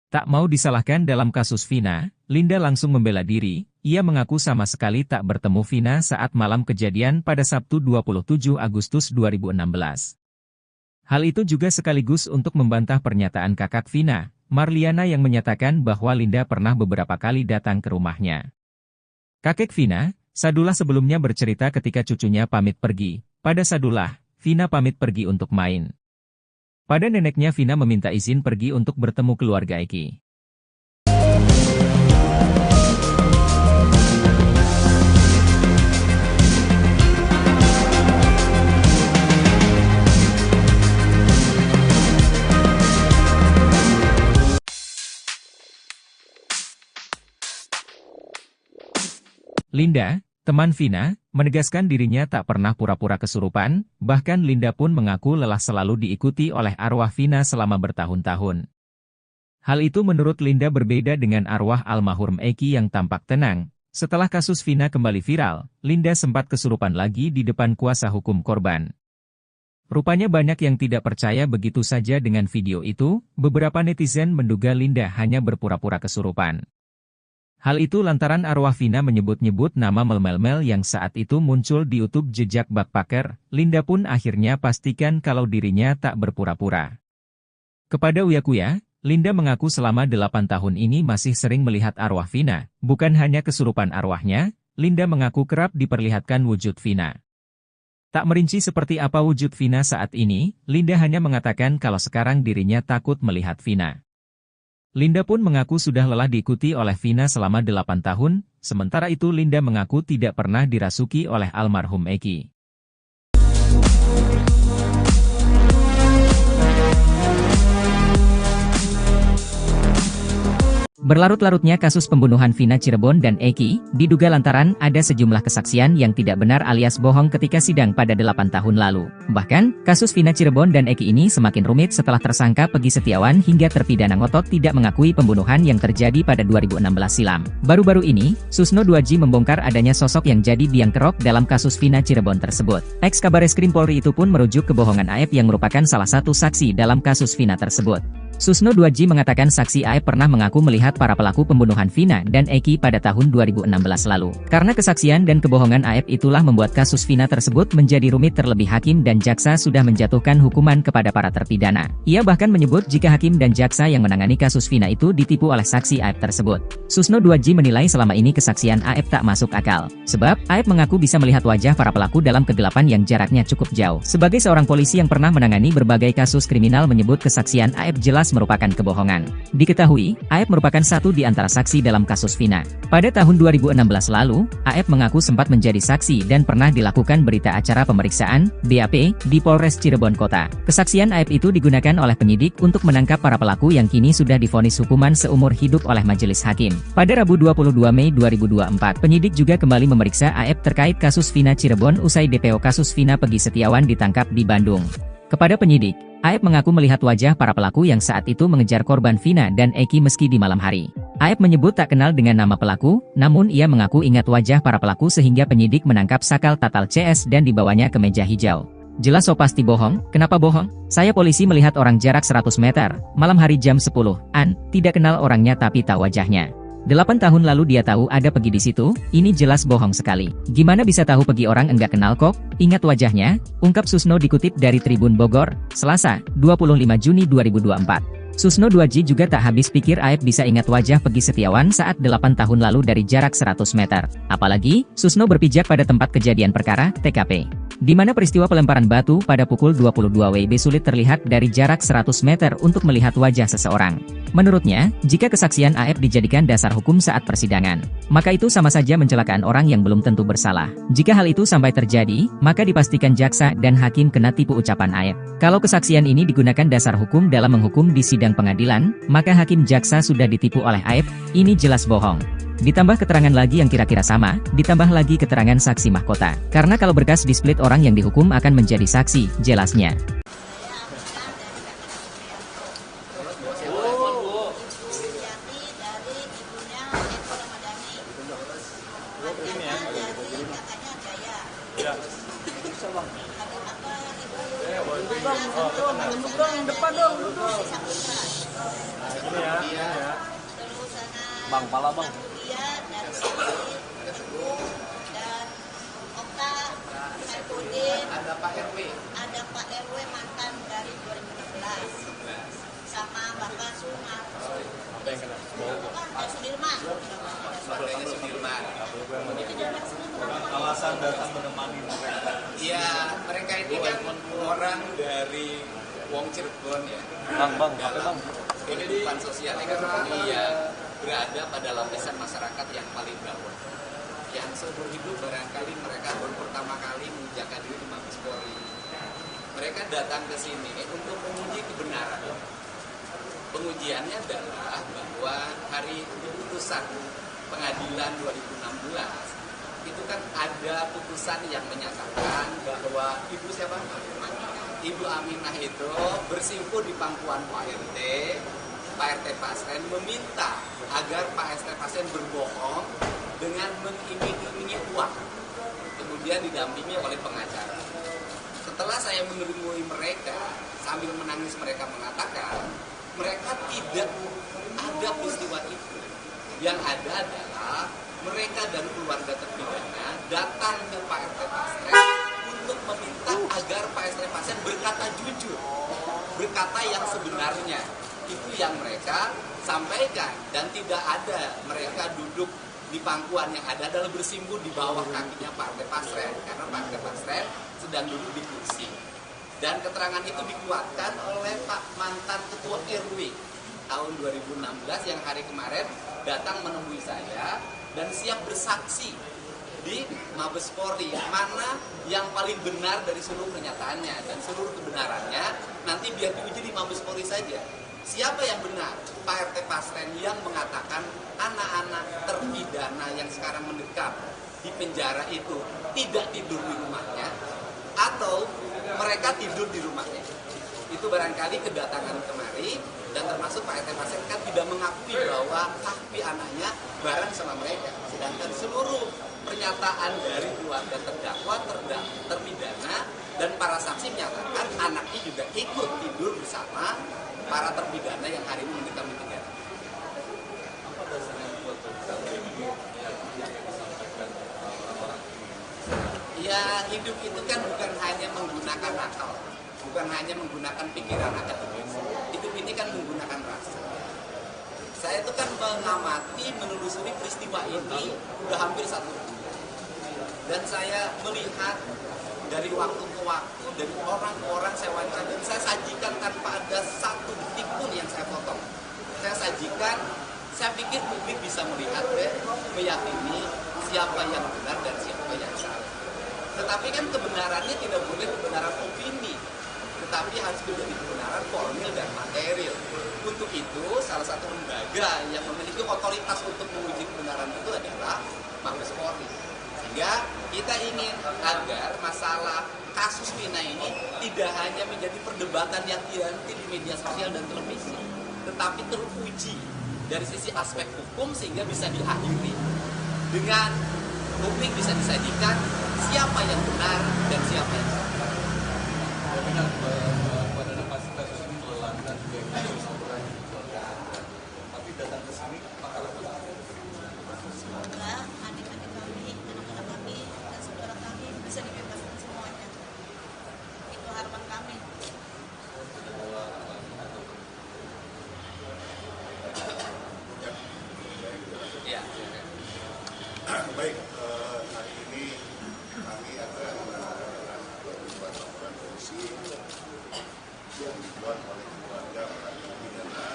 Tak mau disalahkan dalam kasus Vina, Linda langsung membela diri. Ia mengaku sama sekali tak bertemu Vina saat malam kejadian pada Sabtu 27 Agustus 2016. Hal itu juga sekaligus untuk membantah pernyataan kakak Vina, Marliana, yang menyatakan bahwa Linda pernah beberapa kali datang ke rumahnya. Kakek Vina, Sadullah, sebelumnya bercerita ketika cucunya pamit pergi. Pada Sadullah, Vina pamit pergi untuk main. Pada neneknya, Vina meminta izin pergi untuk bertemu keluarga Eki. Linda, teman Vina, menegaskan dirinya tak pernah pura-pura kesurupan, bahkan Linda pun mengaku lelah selalu diikuti oleh arwah Vina selama bertahun-tahun. Hal itu menurut Linda berbeda dengan arwah almarhum Eki yang tampak tenang. Setelah kasus Vina kembali viral, Linda sempat kesurupan lagi di depan kuasa hukum korban. Rupanya banyak yang tidak percaya begitu saja dengan video itu. Beberapa netizen menduga Linda hanya berpura-pura kesurupan. Hal itu lantaran arwah Vina menyebut-nyebut nama Mel yang saat itu muncul di YouTube jejak backpacker. Linda pun akhirnya pastikan kalau dirinya tak berpura-pura. Kepada Uya Kuya, Linda mengaku selama 8 tahun ini masih sering melihat arwah Vina. Bukan hanya kesurupan arwahnya, Linda mengaku kerap diperlihatkan wujud Vina. Tak merinci seperti apa wujud Vina saat ini, Linda hanya mengatakan kalau sekarang dirinya takut melihat Vina. Linda pun mengaku sudah lelah diikuti oleh Vina selama 8 tahun, sementara itu Linda mengaku tidak pernah dirasuki oleh almarhum Eki. Berlarut-larutnya kasus pembunuhan Vina Cirebon dan Eki, diduga lantaran ada sejumlah kesaksian yang tidak benar alias bohong ketika sidang pada 8 tahun lalu. Bahkan, kasus Vina Cirebon dan Eki ini semakin rumit setelah tersangka Peggy Setiawan hingga terpidana ngotot tidak mengakui pembunuhan yang terjadi pada 2016 silam. Baru-baru ini, Susno 2J membongkar adanya sosok yang jadi biang kerok dalam kasus Vina Cirebon tersebut. Ex-Kabareskrim Polri itu pun merujuk kebohongan Aep yang merupakan salah satu saksi dalam kasus Vina tersebut. Susno 2J mengatakan saksi Aep pernah mengaku melihat para pelaku pembunuhan Vina dan Eki pada tahun 2016 lalu. Karena kesaksian dan kebohongan Aep itulah membuat kasus Vina tersebut menjadi rumit, terlebih hakim dan jaksa sudah menjatuhkan hukuman kepada para terpidana. Ia bahkan menyebut jika hakim dan jaksa yang menangani kasus Vina itu ditipu oleh saksi Aep tersebut. Susno 2J menilai selama ini kesaksian Aep tak masuk akal. Sebab, Aep mengaku bisa melihat wajah para pelaku dalam kegelapan yang jaraknya cukup jauh. Sebagai seorang polisi yang pernah menangani berbagai kasus kriminal menyebut kesaksian Aep jelas merupakan kebohongan. Diketahui, Aep merupakan satu di antara saksi dalam kasus Vina. Pada tahun 2016 lalu, Aep mengaku sempat menjadi saksi dan pernah dilakukan berita acara pemeriksaan, BAP, di Polres Cirebon Kota. Kesaksian Aep itu digunakan oleh penyidik untuk menangkap para pelaku yang kini sudah divonis hukuman seumur hidup oleh majelis hakim. Pada Rabu 22 Mei 2024, penyidik juga kembali memeriksa Aep terkait kasus Vina Cirebon usai DPO kasus Vina Peggy Setiawan ditangkap di Bandung. Kepada penyidik, Aep mengaku melihat wajah para pelaku yang saat itu mengejar korban Vina dan Eki meski di malam hari. Aep menyebut tak kenal dengan nama pelaku, namun ia mengaku ingat wajah para pelaku sehingga penyidik menangkap sakal tatal CS dan dibawanya ke meja hijau. Jelas so pasti bohong, kenapa bohong? Saya polisi melihat orang jarak 100 meter, malam hari jam 10-an, tidak kenal orangnya tapi tahu wajahnya. 8 tahun lalu dia tahu ada Peggy di situ, ini jelas bohong sekali. Gimana bisa tahu Peggy orang enggak kenal kok? Ingat wajahnya, ungkap Susno dikutip dari Tribun Bogor, Selasa, 25 Juni 2024. Susno 2J juga tak habis pikir Aep bisa ingat wajah Peggy Setiawan saat 8 tahun lalu dari jarak 100 meter. Apalagi, Susno berpijak pada tempat kejadian perkara, TKP. Di mana peristiwa pelemparan batu pada pukul 22 WIB sulit terlihat dari jarak 100 meter untuk melihat wajah seseorang. Menurutnya, jika kesaksian Aep dijadikan dasar hukum saat persidangan, maka itu sama saja mencelakaan orang yang belum tentu bersalah. Jika hal itu sampai terjadi, maka dipastikan jaksa dan hakim kena tipu ucapan Aep. Kalau kesaksian ini digunakan dasar hukum dalam menghukum di sidang pengadilan, maka hakim jaksa sudah ditipu oleh Aep, ini jelas bohong. Ditambah keterangan lagi yang kira-kira sama, ditambah lagi keterangan saksi mahkota. Karena kalau berkas di-split orang yang dihukum akan menjadi saksi, jelasnya. Bang, pala bang. Dari sini, dan Okta, Saifuddin, Ada Pak RW. ada Pak RW mantan dari 2016, sama Bapak Sumar. Apa yang kena? Sudirman. Keluarganya Sudirman. Alasan datang menemani mereka. Iya, mereka ini kan orang dari Wong Cirebon ya. Bang, apa bang? Kehidupan sosial ekonomi ya berada pada lapisan masyarakat yang paling bawah. Yang seumur hidup barangkali mereka baru pertama kali menginjakkan diri di Mabes Polri. Mereka datang ke sini untuk menguji kebenaran. Pengujiannya adalah bahwa hari putusan pengadilan 2016 itu kan ada putusan yang menyatakan bahwa Ibu Aminah itu bersimpuh di pangkuan Pak RT Pasren meminta agar Pak RT Pasren berbohong dengan mengiming-imingi uang, kemudian didampingi oleh pengacara. Setelah saya menemui mereka, sambil menangis mereka mengatakan mereka tidak ada peristiwa itu. Yang ada adalah mereka dan keluarga terpidana datang ke Pak RT Pasren untuk meminta agar Pak RT Pasren berkata jujur, berkata yang sebenarnya. Itu yang mereka sampaikan, dan tidak ada mereka duduk di pangkuan yang ada adalah bersimbun di bawah kakinya Pak RT Pasren, karena Pak RT Pasren sedang duduk di kursi. Dan keterangan itu dikuatkan oleh Pak mantan Ketua RW tahun 2016 yang hari kemarin datang menemui saya dan siap bersaksi di Mabes Polri, mana yang paling benar dari seluruh pernyataannya, dan seluruh kebenarannya nanti biar diuji di Mabes Polri saja. Siapa yang benar? Pak RT Pasren yang mengatakan anak-anak terpidana yang sekarang mendekam di penjara itu tidak tidur di rumahnya, atau mereka tidur di rumahnya. Itu barangkali kedatangan kemari, dan termasuk Pak RT Pasren kan tidak mengakui bahwa kaki anaknya bareng sama mereka. Sedangkan seluruh pernyataan dari keluarga terdakwa, terpidana, dan para saksi menyatakan anaknya juga ikut tidur bersama para terpidana yang hari ini mendekam di penjara. Apa dasarnya buat yang disampaikan orang ini? Ya, hidup itu kan bukan hanya menggunakan akal, bukan hanya menggunakan pikiran akademis. Hidup ini kan menggunakan rasa. Saya itu kan mengamati, menelusuri peristiwa ini udah hampir 1 bulan. Dan saya melihat dari waktu ke waktu, dari orang-orang saya wawancara, dan saya sajikan tanpa ada satu detik pun yang saya potong. Saya sajikan, saya pikir publik bisa melihat dan meyakini siapa yang benar dan siapa yang salah. Tetapi kan kebenarannya tidak boleh kebenaran opini, tetapi harus menjadi kebenaran formil dan material. Untuk itu, salah satu lembaga yang memiliki otoritas untuk menguji kebenaran itu adalah Mabes Polri. Sehingga kita ingin agar masalah kasus Vina ini tidak hanya menjadi perdebatan yang dianti di media sosial dan televisi, tetapi teruji dari sisi aspek hukum sehingga bisa diakhiri dengan publik bisa disajikan siapa yang benar dan siapa yang salah. Tapi kan pada kasus ini melelahkan juga kasus orang di keluarga Anda. Tapi datang ke sini, apakah Semoga adik-adik kami, anak-anak kami, dan saudara kami bisa dibebaskan semuanya. Itu harapan kami. Ya. Baik, hari ini kami akan menanyakan beberapa laporan polisi yang dibuat oleh keluarga para terpidana.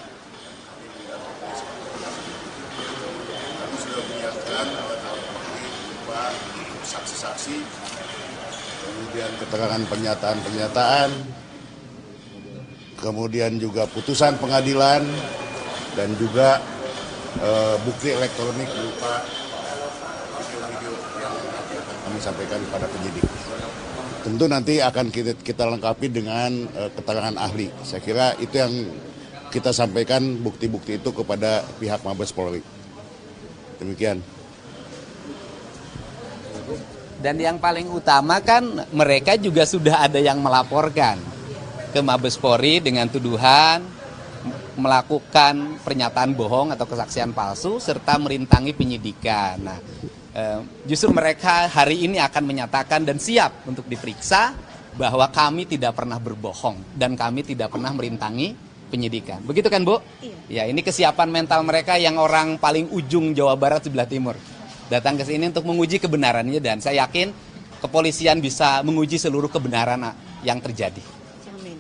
Kami mendapat kami sudah menyiapkan alat-alat bukti berupa saksi-saksi, kemudian keterangan pernyataan-pernyataan, kemudian juga putusan pengadilan, dan juga bukti elektronik berupa video-video yang akan kami sampaikan kepada penyidik. Tentu nanti akan kita lengkapi dengan keterangan ahli. Saya kira itu yang kita sampaikan bukti-bukti itu kepada pihak Mabes Polri. Demikian. Dan yang paling utama kan mereka juga sudah ada yang melaporkan ke Mabes Polri dengan tuduhan melakukan pernyataan bohong atau kesaksian palsu serta merintangi penyidikan. Nah, justru mereka hari ini akan menyatakan dan siap untuk diperiksa bahwa kami tidak pernah berbohong dan kami tidak pernah merintangi penyidikan. Begitu kan, Bu? Iya. Ya, ini kesiapan mental mereka yang orang paling ujung Jawa Barat sebelah timur. Datang ke sini untuk menguji kebenarannya, dan saya yakin kepolisian bisa menguji seluruh kebenaran yang terjadi. Amin.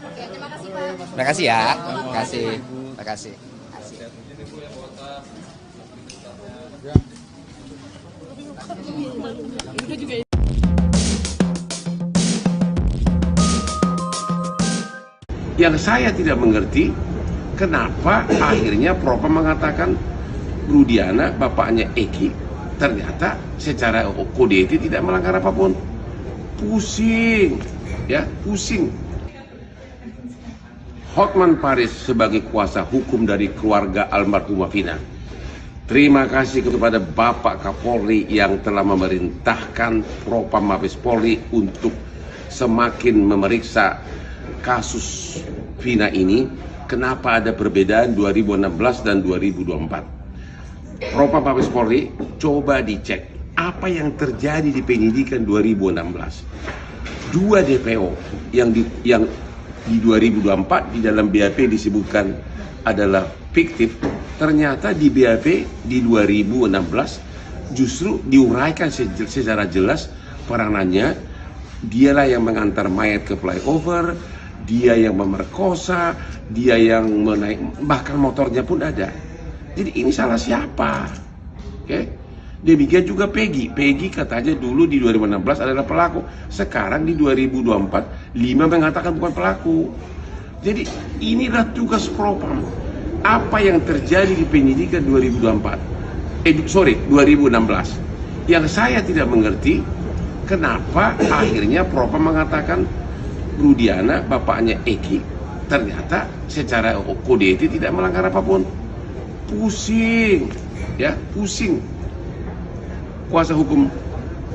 Terima kasih, Pak. Terima kasih ya. Terima kasih. Terima kasih. Yang saya tidak mengerti, kenapa akhirnya Propam mengatakan Rudiana, bapaknya Eki, ternyata secara kode etik tidak melanggar apapun. Pusing, ya, pusing. Hotman Paris sebagai kuasa hukum dari keluarga almarhumah Vina. Terima kasih kepada Bapak Kapolri yang telah memerintahkan Propam Mabes Polri untuk semakin memeriksa kasus Vina ini. Kenapa ada perbedaan 2016 dan 2024? Propam Mabes Polri coba dicek apa yang terjadi di penyidikan 2016. 2 DPO yang di 2024 di dalam BAP disebutkan adalah fiktif, Ternyata di BAP di 2016 justru diuraikan secara jelas peranannya. Dialah yang mengantar mayat ke flyover, dia yang memerkosa, dia yang menaik, bahkan motornya pun ada. Jadi ini salah siapa? Oke? Demikian juga Peggy. Peggy katanya dulu di 2016 adalah pelaku. Sekarang di 2024, 5 mengatakan bukan pelaku. Jadi inilah tugas Propam. Apa yang terjadi di penyidikan 2016. Yang saya tidak mengerti, kenapa akhirnya Propam mengatakan Rudiana, bapaknya Eki, ternyata secara kode etik tidak melanggar apapun. Pusing, ya, pusing. Kuasa hukum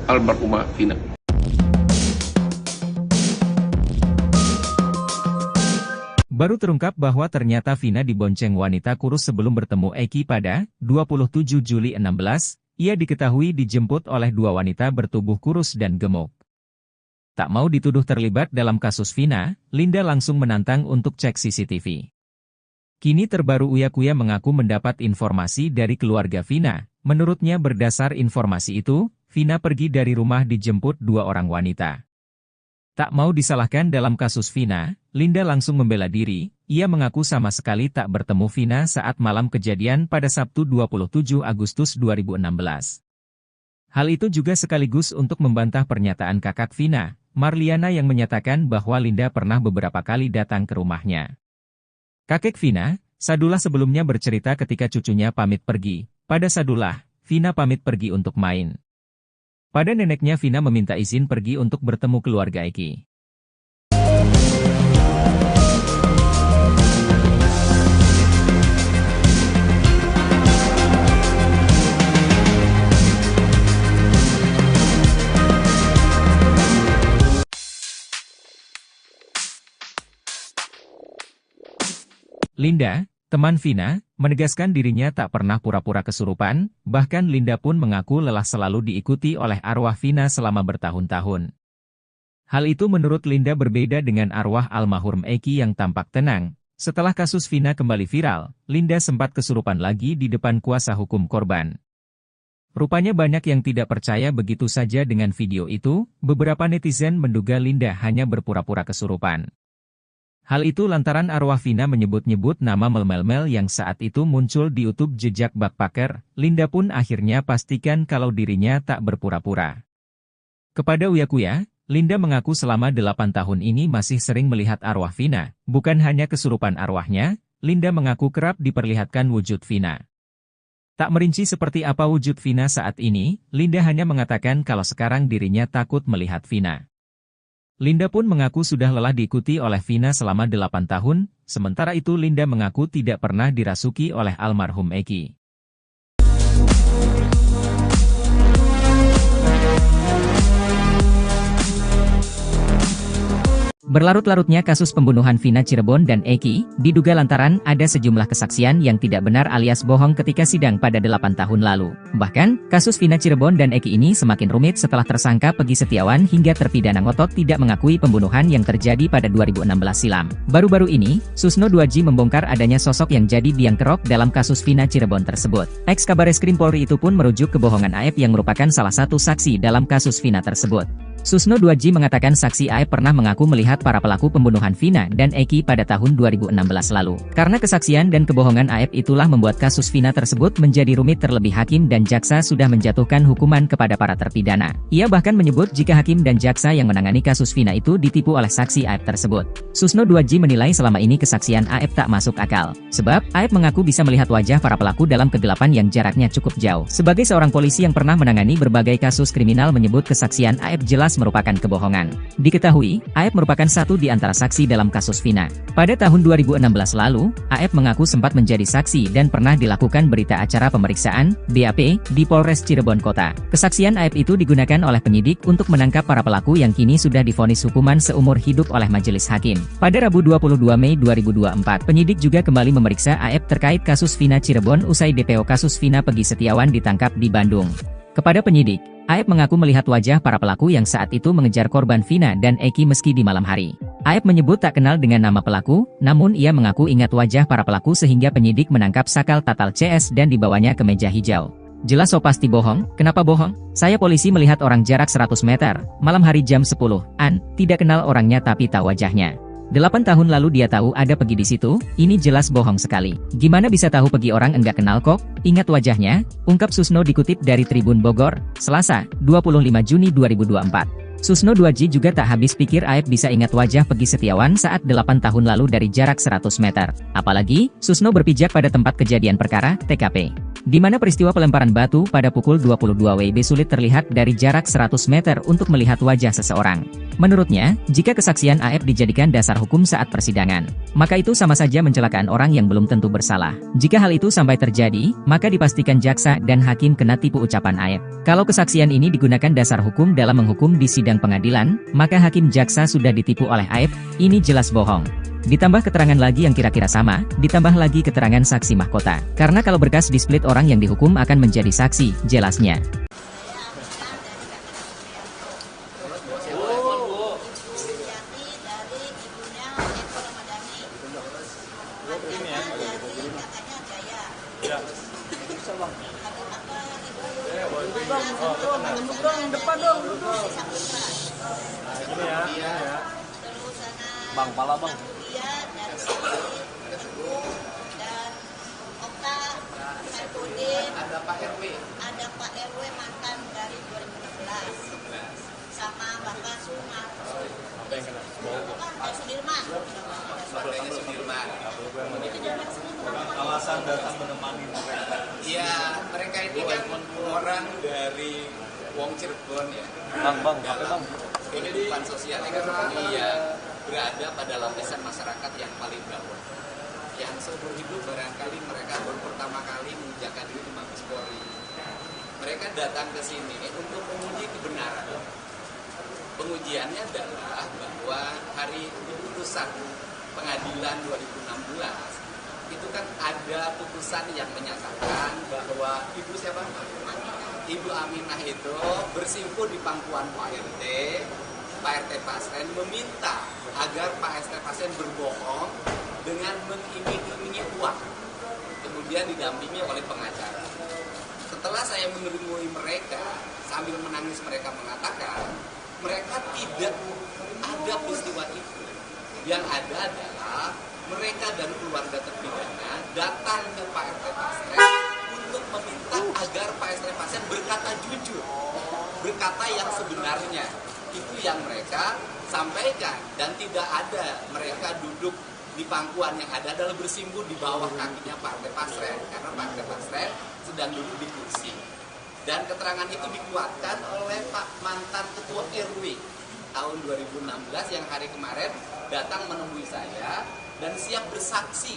almarhumah Vina. Baru terungkap bahwa ternyata Vina dibonceng wanita kurus sebelum bertemu Eki pada 27 Juli 16, ia diketahui dijemput oleh 2 wanita bertubuh kurus dan gemuk. Tak mau dituduh terlibat dalam kasus Vina, Linda langsung menantang untuk cek CCTV. Kini terbaru Uya Kuya mengaku mendapat informasi dari keluarga Vina. Menurutnya berdasar informasi itu, Vina pergi dari rumah dijemput 2 orang wanita. Tak mau disalahkan dalam kasus Vina, Linda langsung membela diri. Ia mengaku sama sekali tak bertemu Vina saat malam kejadian pada Sabtu 27 Agustus 2016. Hal itu juga sekaligus untuk membantah pernyataan kakak Vina, Marliana, yang menyatakan bahwa Linda pernah beberapa kali datang ke rumahnya. Kakek Vina, Sadullah, sebelumnya bercerita ketika cucunya pamit pergi. Pada Sadullah, Vina pamit pergi untuk main. Pada neneknya, Vina meminta izin pergi untuk bertemu keluarga Eki. Linda, teman Vina, menegaskan dirinya tak pernah pura-pura kesurupan, bahkan Linda pun mengaku lelah selalu diikuti oleh arwah Vina selama bertahun-tahun. Hal itu menurut Linda berbeda dengan arwah almarhum Eki yang tampak tenang. Setelah kasus Vina kembali viral, Linda sempat kesurupan lagi di depan kuasa hukum korban. Rupanya banyak yang tidak percaya begitu saja dengan video itu. Beberapa netizen menduga Linda hanya berpura-pura kesurupan. Hal itu lantaran arwah Vina menyebut-nyebut nama Mel yang saat itu muncul di YouTube jejak Backpacker. Linda pun akhirnya pastikan kalau dirinya tak berpura-pura. Kepada Uya Kuya, Linda mengaku selama 8 tahun ini masih sering melihat arwah Vina. Bukan hanya kesurupan arwahnya, Linda mengaku kerap diperlihatkan wujud Vina. Tak merinci seperti apa wujud Vina saat ini, Linda hanya mengatakan kalau sekarang dirinya takut melihat Vina. Linda pun mengaku sudah lelah diikuti oleh Vina selama 8 tahun, sementara itu Linda mengaku tidak pernah dirasuki oleh almarhum Eki. Berlarut-larutnya kasus pembunuhan Vina Cirebon dan Eki, diduga lantaran ada sejumlah kesaksian yang tidak benar alias bohong ketika sidang pada 8 tahun lalu. Bahkan, kasus Vina Cirebon dan Eki ini semakin rumit setelah tersangka Peggy Setiawan hingga terpidana ngotot tidak mengakui pembunuhan yang terjadi pada 2016 silam. Baru-baru ini, Susno 2J membongkar adanya sosok yang jadi biang kerok dalam kasus Vina Cirebon tersebut. Ex-Kabareskrim Polri itu pun merujuk kebohongan AF yang merupakan salah satu saksi dalam kasus Vina tersebut. Susno 2J mengatakan saksi AF pernah mengaku melihat para pelaku pembunuhan Vina dan Eki pada tahun 2016 lalu. Karena kesaksian dan kebohongan AF itulah membuat kasus Vina tersebut menjadi rumit, terlebih hakim dan jaksa sudah menjatuhkan hukuman kepada para terpidana. Ia bahkan menyebut jika hakim dan jaksa yang menangani kasus Vina itu ditipu oleh saksi AF tersebut. Susno 2J menilai selama ini kesaksian AF tak masuk akal. Sebab, AF mengaku bisa melihat wajah para pelaku dalam kegelapan yang jaraknya cukup jauh. Sebagai seorang polisi yang pernah menangani berbagai kasus kriminal menyebut kesaksian AF jelas merupakan kebohongan. Diketahui, AF merupakan satu di antara saksi dalam kasus Vina. Pada tahun 2016 lalu, AF mengaku sempat menjadi saksi dan pernah dilakukan berita acara pemeriksaan, BAP, di Polres Cirebon Kota. Kesaksian AF itu digunakan oleh penyidik untuk menangkap para pelaku yang kini sudah divonis hukuman seumur hidup oleh majelis hakim. Pada Rabu 22 Mei 2024, penyidik juga kembali memeriksa AF terkait kasus Vina Cirebon usai DPO kasus Vina Peggy Setiawan ditangkap di Bandung. Kepada penyidik, AF mengaku melihat wajah para pelaku yang saat itu mengejar korban Vina dan Eki meski di malam hari. Aep menyebut tak kenal dengan nama pelaku, namun ia mengaku ingat wajah para pelaku sehingga penyidik menangkap Sakal Tatal CS dan dibawanya ke meja hijau. Jelas so pasti bohong, kenapa bohong? Saya polisi melihat orang jarak 100 meter, malam hari jam 10-an, tidak kenal orangnya tapi tahu wajahnya. 8 tahun lalu dia tahu ada Pegi di situ, ini jelas bohong sekali. Gimana bisa tahu Pegi orang enggak kenal kok? Ingat wajahnya, ungkap Susno dikutip dari Tribun Bogor, Selasa, 25 Juni 2024. Susno 2J juga tak habis pikir Aep bisa ingat wajah Pegi Setiawan saat 8 tahun lalu dari jarak 100 meter. Apalagi, Susno berpijak pada tempat kejadian perkara, TKP. Di mana peristiwa pelemparan batu pada pukul 22 WIB sulit terlihat dari jarak 100 meter untuk melihat wajah seseorang. Menurutnya, jika kesaksian Aep dijadikan dasar hukum saat persidangan, maka itu sama saja mencelakaan orang yang belum tentu bersalah. Jika hal itu sampai terjadi, maka dipastikan jaksa dan hakim kena tipu ucapan Aep. Kalau kesaksian ini digunakan dasar hukum dalam menghukum di sidang pengadilan, maka hakim jaksa sudah ditipu oleh Aep, ini jelas bohong. Ditambah keterangan lagi yang kira-kira sama, ditambah lagi keterangan saksi mahkota. Karena kalau berkas di-split orang yang dihukum akan menjadi saksi, jelasnya. Bang, pala bang. Dia dari sini dan Okta, Saipudin, Ada Pak RW. ada Pak RW mantan dari 2016 sama Bapak Sumar. Apa yang kena? Dari Sudirman. Keluarganya Sudirman. Alasan datang menemani mereka. Iya, mereka ini kan orang dari Wong Cirebon ya. Bang, apa bang? Kehidupan sosial ekonomi ya berada pada lapisan masyarakat yang paling bawah. Yang seumur hidup barangkali mereka baru pertama kali menginjakkan diri di Mabes Polri. Mereka datang ke sini untuk menguji kebenaran. Pengujiannya adalah bahwa hari putusan pengadilan 2016 itu kan ada putusan yang menyatakan bahwa Ibu Aminah itu bersimpuh di pangkuan Pak RT Pasren meminta agar Pak RT Pasren berbohong dengan mengiming-imingi uang, kemudian didampingi oleh pengacara. Setelah saya menemui mereka, sambil menangis mereka mengatakan mereka tidak ada peristiwa itu. Yang ada adalah mereka dan keluarga terpidana datang ke Pak RT Pasren untuk meminta agar Pak RT Pasren berkata jujur, berkata yang sebenarnya. Itu yang mereka sampaikan, dan tidak ada mereka duduk di pangkuan, yang ada adalah bersimpuh di bawah kakinya Pak RT Pasren, karena Pak RT Pasren sedang duduk di kursi. Dan keterangan itu dikuatkan oleh Pak mantan Ketua RW tahun 2016 yang hari kemarin datang menemui saya dan siap bersaksi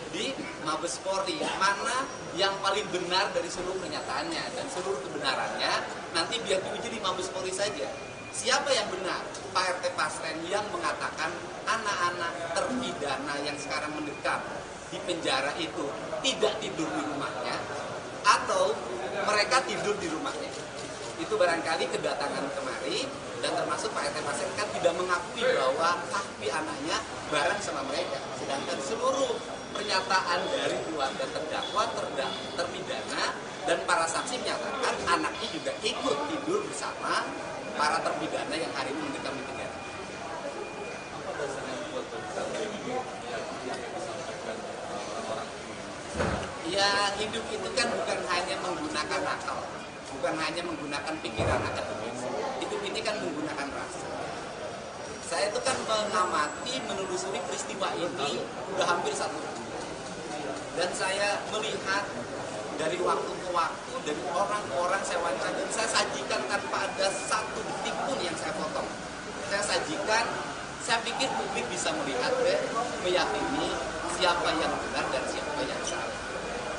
di Mabes Polri, mana yang paling benar dari seluruh pernyataannya, dan seluruh kebenarannya nanti biar diuji di Mabes Polri saja. Siapa yang benar? Pak RT Pasren yang mengatakan anak-anak terpidana yang sekarang mendekam di penjara itu tidak tidur di rumahnya, atau mereka tidur di rumahnya. Itu barangkali kedatangan kemari, dan termasuk Pak RT Pasren kan tidak mengakui bahwa kaki anaknya bareng sama mereka. Sedangkan seluruh pernyataan dari keluarga terdakwa, terpidana, dan para saksi menyatakan anaknya juga ikut tidur bersama para terpidana yang hari ini mendekam di penjara. Apa dasarnya buat Ya, hidup itu kan bukan hanya menggunakan akal, bukan hanya menggunakan pikiran akademis. Hidup ini kan menggunakan rasa. Saya itu kan mengamati, menelusuri peristiwa ini udah hampir 1 bulan. Dan saya melihat dari waktu ke waktu, dari orang-orang saya wawancara, dan saya sajikan tanpa ada satu detik pun yang saya potong. Saya sajikan, saya pikir publik bisa melihat, meyakini siapa yang benar dan siapa yang salah.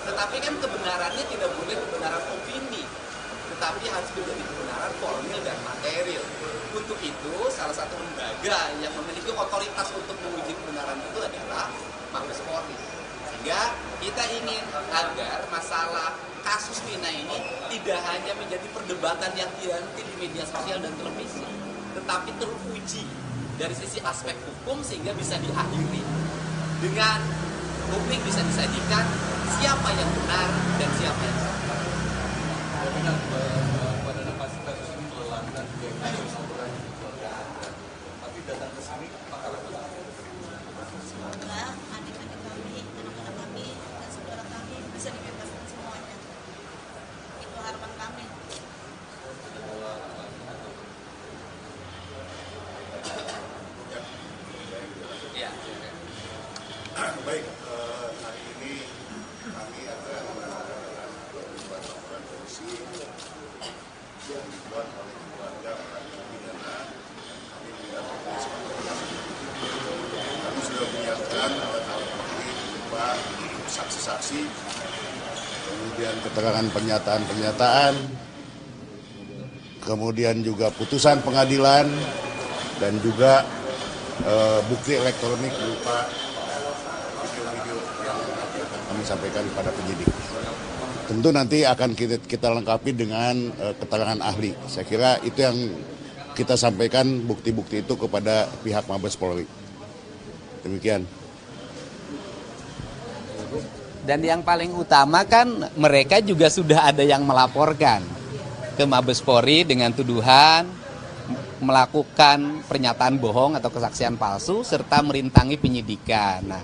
Tetapi kan kebenarannya tidak boleh kebenaran opini, tetapi harus menjadi kebenaran formil dan material. Untuk itu, salah satu lembaga yang memiliki otoritas untuk menguji kebenaran itu adalah Mabes Polri. Sehingga kita ingin agar masalah kasus Vina ini tidak hanya menjadi perdebatan yang dihenti di media sosial dan televisi, tetapi teruji dari sisi aspek hukum sehingga bisa diakhiri dengan publik bisa disajikan siapa yang benar dan siapa yang salah. Tapi kan pada kasus ini melelahkan juga kasus laporan di keluarga Anda. Tapi datang ke sini apakah semoga adik-adik kami, anak-anak kami, dan saudara kami bisa dibebaskan semuanya. Itu harapan kami. Ya. Baik, hari ini kami akan menanyakan beberapa laporan polisi yang dibuat oleh keluarga para terpidana. Kami mendapatkan kami sudah menyiapkan alat bukti berupa saksi-saksi, kemudian keterangan pernyataan-pernyataan, kemudian juga putusan pengadilan, dan juga bukti elektronik berupa video-video yang akan kami sampaikan kepada penyidik. Tentu nanti akan kita lengkapi dengan keterangan ahli. Saya kira itu yang kita sampaikan bukti-bukti itu kepada pihak Mabes Polri. Demikian. Dan yang paling utama kan mereka juga sudah ada yang melaporkan ke Mabes Polri dengan tuduhan melakukan pernyataan bohong atau kesaksian palsu serta merintangi penyidikan. Nah,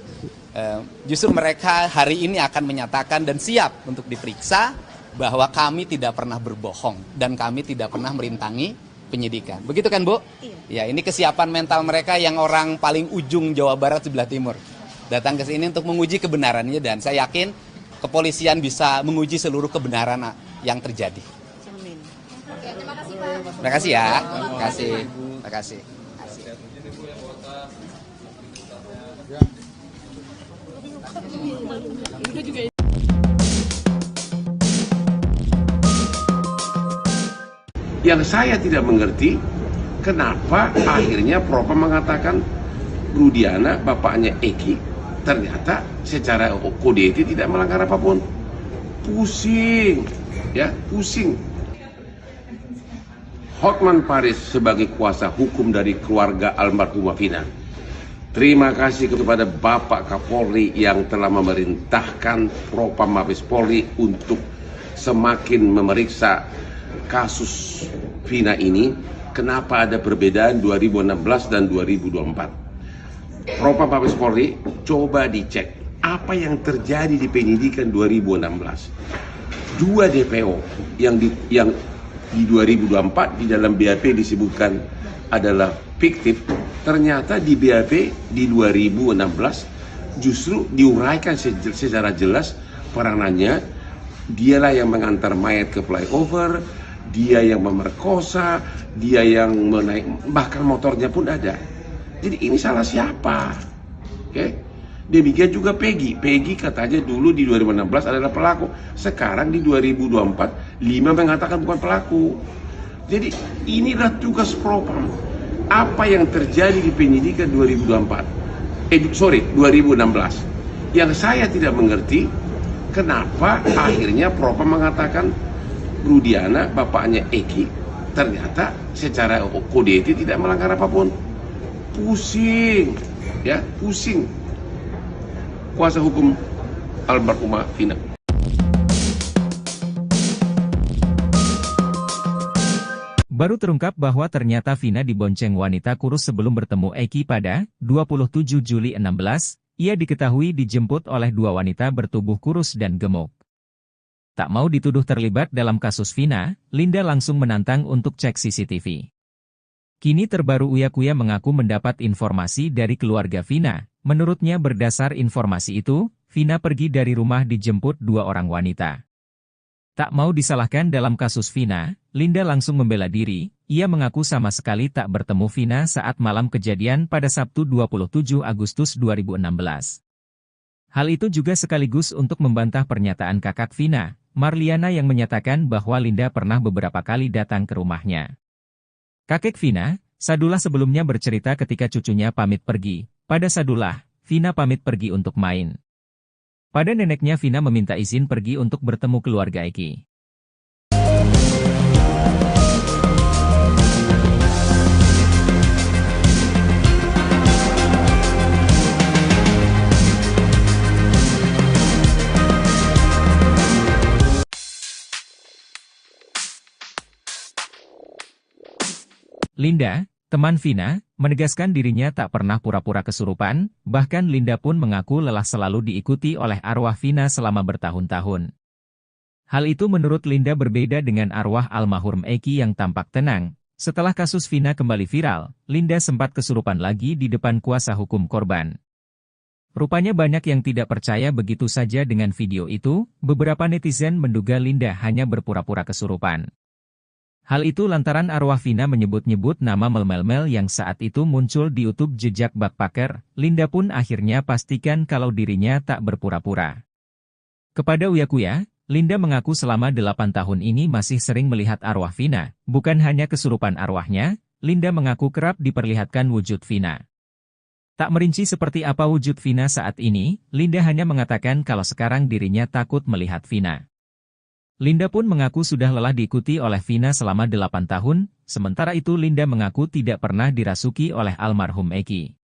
justru mereka hari ini akan menyatakan dan siap untuk diperiksa bahwa kami tidak pernah berbohong dan kami tidak pernah merintangi penyidikan. Begitu kan, Bu? Iya. Ya, ini kesiapan mental mereka yang orang paling ujung Jawa Barat sebelah timur. Datang ke sini untuk menguji kebenarannya dan saya yakin kepolisian bisa menguji seluruh kebenaran yang terjadi. Amin. Terima kasih ya. Terima kasih. Terima kasih. Yang saya tidak mengerti, kenapa akhirnya Propam mengatakan Rudiana, bapaknya Eki, ternyata secara kode etik tidak melanggar apapun. Pusing, ya, pusing. Hotman Paris sebagai kuasa hukum dari keluarga almarhumah Vina. Terima kasih kepada Bapak Kapolri yang telah memerintahkan Propam Mabes Polri untuk semakin memeriksa kasus Vina ini. Kenapa ada perbedaan 2016 dan 2024? Propam Mabes Polri coba dicek apa yang terjadi di penyidikan 2016. Dua DPO yang di 2024 di dalam BAP disebutkan adalah fiktif, ternyata di BAP di 2016 justru diuraikan secara jelas peranannya. Dialah yang mengantar mayat ke flyover, dia yang memerkosa, dia yang menaik, bahkan motornya pun ada. Jadi ini salah siapa? Oke? Demikian juga Peggy. Peggy katanya dulu di 2016 adalah pelaku. Sekarang di 2024, 5 mengatakan bukan pelaku. Jadi inilah tugas Propam. Apa yang terjadi di penyidikan 2016. Yang saya tidak mengerti, kenapa akhirnya Propam mengatakan Rudiana, bapaknya Eki, ternyata secara kode etik tidak melanggar apapun. Pusing, ya, pusing. Kuasa hukum almarhumah Vina. Baru terungkap bahwa ternyata Vina dibonceng wanita kurus sebelum bertemu Eki pada 27 Juli 16, ia diketahui dijemput oleh dua wanita bertubuh kurus dan gemuk. Tak mau dituduh terlibat dalam kasus Vina, Linda langsung menantang untuk cek CCTV. Kini terbaru Uya Kuya mengaku mendapat informasi dari keluarga Vina. Menurutnya berdasar informasi itu, Vina pergi dari rumah dijemput dua orang wanita. Tak mau disalahkan dalam kasus Vina, Linda langsung membela diri. Ia mengaku sama sekali tak bertemu Vina saat malam kejadian pada Sabtu 27 Agustus 2016. Hal itu juga sekaligus untuk membantah pernyataan kakak Vina, Marliana, yang menyatakan bahwa Linda pernah beberapa kali datang ke rumahnya. Kakek Vina, Sadullah, sebelumnya bercerita ketika cucunya pamit pergi. Pada Sadullah, Vina pamit pergi untuk main. Pada neneknya, Vina meminta izin pergi untuk bertemu keluarga Eki. Linda, teman Vina, menegaskan dirinya tak pernah pura-pura kesurupan, bahkan Linda pun mengaku lelah selalu diikuti oleh arwah Vina selama bertahun-tahun. Hal itu menurut Linda berbeda dengan arwah almarhum Eki yang tampak tenang. Setelah kasus Vina kembali viral, Linda sempat kesurupan lagi di depan kuasa hukum korban. Rupanya banyak yang tidak percaya begitu saja dengan video itu, beberapa netizen menduga Linda hanya berpura-pura kesurupan. Hal itu lantaran arwah Vina menyebut-nyebut nama Mel yang saat itu muncul di YouTube jejak Backpacker. Linda pun akhirnya pastikan kalau dirinya tak berpura-pura. Kepada Uyakuya, Linda mengaku selama 8 tahun ini masih sering melihat arwah Vina. Bukan hanya kesurupan arwahnya, Linda mengaku kerap diperlihatkan wujud Vina. Tak merinci seperti apa wujud Vina saat ini, Linda hanya mengatakan kalau sekarang dirinya takut melihat Vina. Linda pun mengaku sudah lelah diikuti oleh Vina selama 8 tahun, sementara itu Linda mengaku tidak pernah dirasuki oleh almarhum Eki.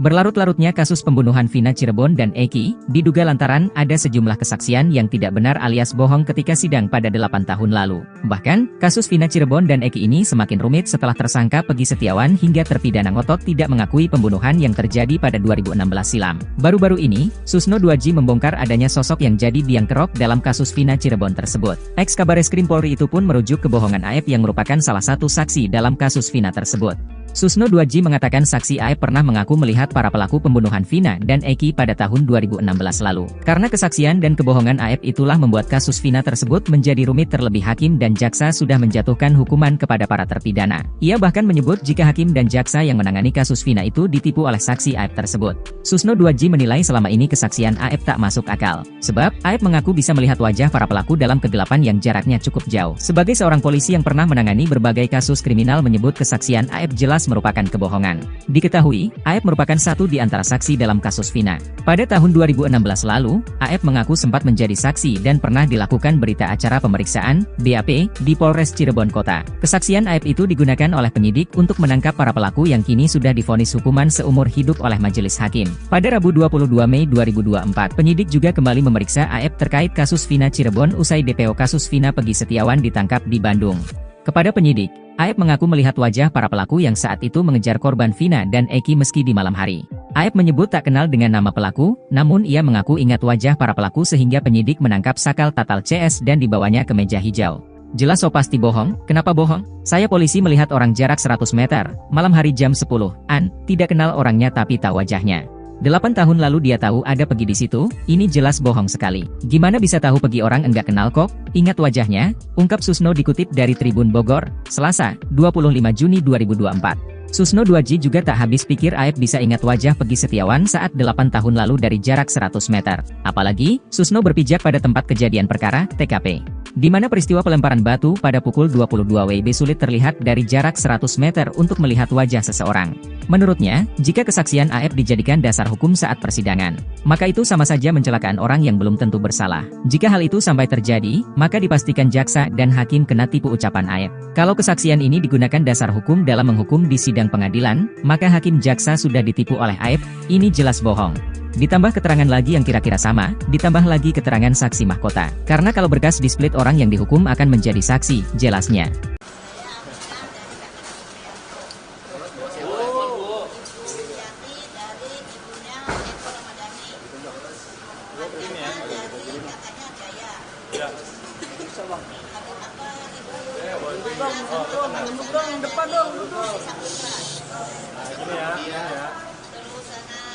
Berlarut-larutnya kasus pembunuhan Vina Cirebon dan Eki, diduga lantaran ada sejumlah kesaksian yang tidak benar alias bohong ketika sidang pada 8 tahun lalu. Bahkan, kasus Vina Cirebon dan Eki ini semakin rumit setelah tersangka Peggy Setiawan hingga terpidana ngotot tidak mengakui pembunuhan yang terjadi pada 2016 silam. Baru-baru ini, Susno 2J membongkar adanya sosok yang jadi biang kerok dalam kasus Vina Cirebon tersebut. Ex-Kabareskrim Polri itu pun merujuk kebohongan Aep yang merupakan salah satu saksi dalam kasus Vina tersebut. Susno 2J mengatakan saksi Aep pernah mengaku melihat para pelaku pembunuhan Vina dan Eki pada tahun 2016 lalu. Karena kesaksian dan kebohongan Aep itulah membuat kasus Vina tersebut menjadi rumit terlebih hakim dan jaksa sudah menjatuhkan hukuman kepada para terpidana. Ia bahkan menyebut jika hakim dan jaksa yang menangani kasus Vina itu ditipu oleh saksi Aep tersebut. Susno 2J menilai selama ini kesaksian Aep tak masuk akal. Sebab, Aep mengaku bisa melihat wajah para pelaku dalam kegelapan yang jaraknya cukup jauh. Sebagai seorang polisi yang pernah menangani berbagai kasus kriminal menyebut kesaksian Aep jelas merupakan kebohongan. Diketahui, Aep merupakan satu di antara saksi dalam kasus Vina. Pada tahun 2016 lalu, Aep mengaku sempat menjadi saksi dan pernah dilakukan berita acara pemeriksaan, BAP, di Polres Cirebon Kota. Kesaksian Aep itu digunakan oleh penyidik untuk menangkap para pelaku yang kini sudah divonis hukuman seumur hidup oleh majelis hakim. Pada Rabu 22 Mei 2024, penyidik juga kembali memeriksa Aep terkait kasus Vina Cirebon usai DPO kasus Vina Peggy Setiawan ditangkap di Bandung. Kepada penyidik, Aep mengaku melihat wajah para pelaku yang saat itu mengejar korban Vina dan Eki meski di malam hari. Aep menyebut tak kenal dengan nama pelaku, namun ia mengaku ingat wajah para pelaku sehingga penyidik menangkap sakal tatal CS dan dibawanya ke meja hijau. Jelas so pasti bohong, kenapa bohong? Saya polisi melihat orang jarak 100 meter, malam hari jam 10-an, tidak kenal orangnya tapi tahu wajahnya. 8 tahun lalu dia tahu ada Peggy di situ, ini jelas bohong sekali. Gimana bisa tahu Peggy orang enggak kenal kok? Ingat wajahnya, ungkap Susno dikutip dari Tribun Bogor, Selasa, 25 Juni 2024. Susno 2J juga tak habis pikir Aep bisa ingat wajah Peggy Setiawan saat 8 tahun lalu dari jarak 100 meter. Apalagi, Susno berpijak pada tempat kejadian perkara, TKP. Di mana peristiwa pelemparan batu pada pukul 22 WIB sulit terlihat dari jarak 100 meter untuk melihat wajah seseorang. Menurutnya, jika kesaksian Aep dijadikan dasar hukum saat persidangan, maka itu sama saja mencelakaan orang yang belum tentu bersalah. Jika hal itu sampai terjadi, maka dipastikan jaksa dan hakim kena tipu ucapan Aep. Kalau kesaksian ini digunakan dasar hukum dalam menghukum di sidang pengadilan, maka hakim jaksa sudah ditipu oleh Aep, ini jelas bohong. Ditambah keterangan lagi yang kira-kira sama, ditambah lagi keterangan saksi mahkota. Karena kalau berkas di split orang yang dihukum akan menjadi saksi, jelasnya.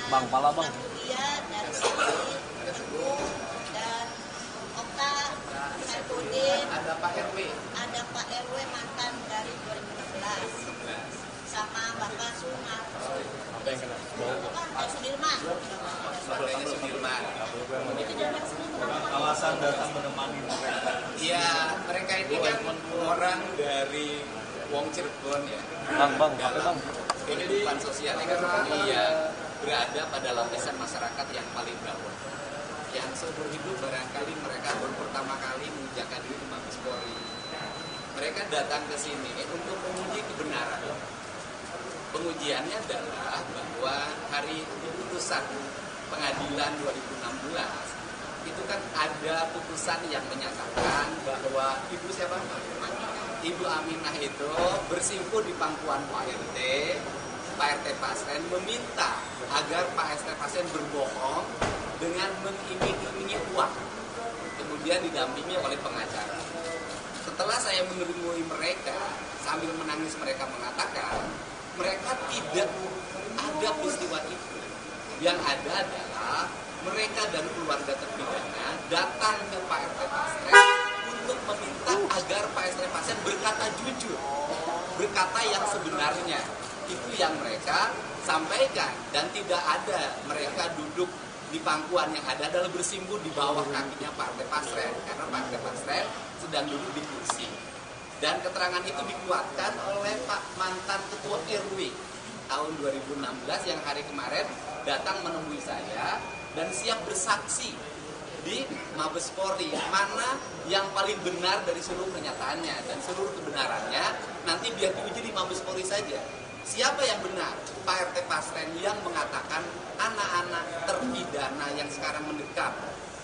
Bang, pala bang. Dia dari sini dan Okta, Saipudin, Ada Pak RW. ada Pak RW mantan dari 2016 sama Bapak Sumar. Apa yang kena? Sudirman. Keluarganya Sudirman. Alasan datang menemani mereka. Iya, mereka ini kan orang dari Wong Cirebon ya. Bang, apa bang? Kehidupan sosial ekonomi ya berada pada lapisan masyarakat yang paling bawah. Yang seumur hidup barangkali mereka baru pertama kali menginjakkan diri di Mabes Polri. Mereka datang ke sini untuk menguji kebenaran. Pengujiannya adalah bahwa hari putusan pengadilan 2016 itu kan ada putusan yang menyatakan bahwa Ibu Aminah itu bersimpuh di pangkuan Pak RT Pasren meminta agar Pak RT Pasren berbohong dengan mengiming-imingi uang, kemudian didampingi oleh pengacara. Setelah saya menemui mereka, sambil menangis mereka mengatakan, mereka tidak ada peristiwa itu. Yang ada adalah mereka dan keluarga terpidana datang ke Pak RT Pasren untuk meminta agar Pak RT Pasren berkata jujur, berkata yang sebenarnya. Itu yang mereka sampaikan, dan tidak ada mereka duduk di pangkuan, yang ada adalah bersimpuh di bawah kakinya Pak RT Pasren, karena Pak RT Pasren sedang duduk di kursi. Dan keterangan itu dikuatkan oleh Pak mantan Ketua RW tahun 2016 yang hari kemarin datang menemui saya dan siap bersaksi di Mabes Polri, mana yang paling benar dari seluruh pernyataannya, dan seluruh kebenarannya nanti biar diuji di Mabes Polri saja. Siapa yang benar? Pak RT Pasren yang mengatakan anak-anak terpidana yang sekarang mendekam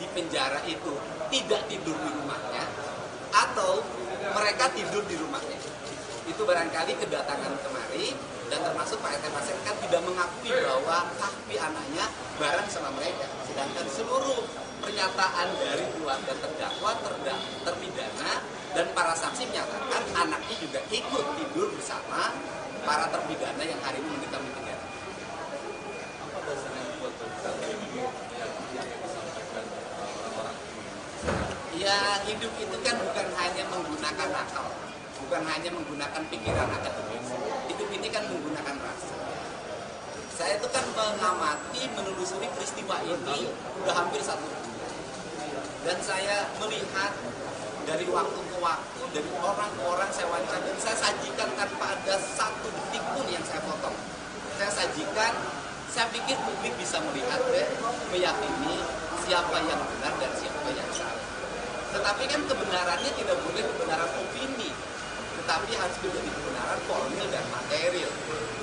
di penjara itu tidak tidur di rumahnya, atau mereka tidur di rumahnya. Itu barangkali kedatangan kemari, dan termasuk Pak RT Pasren kan tidak mengakui bahwa kaki anaknya bareng sama mereka. Sedangkan seluruh pernyataan dari keluarga terdakwa, terpidana, dan para saksi menyatakan anaknya juga ikut tidur bersama para terpidana yang hari ini mendekam di penjara. Apa dasarnya buat yang disampaikan orang? Ya, hidup itu kan bukan hanya menggunakan akal, bukan hanya menggunakan pikiran akademis. Hidup ini kan menggunakan rasa. Saya itu kan mengamati, menelusuri peristiwa ini udah hampir 1 bulan. Dan saya melihat dari waktu ke waktu, dari orang ke orang saya wawancara, dan saya sajikan tanpa ada satu detik pun yang saya potong. Saya sajikan, saya pikir publik bisa melihat dan meyakini siapa yang benar dan siapa yang salah. Tetapi kan kebenarannya tidak boleh kebenaran opini, tetapi harus menjadi kebenaran formil dan material.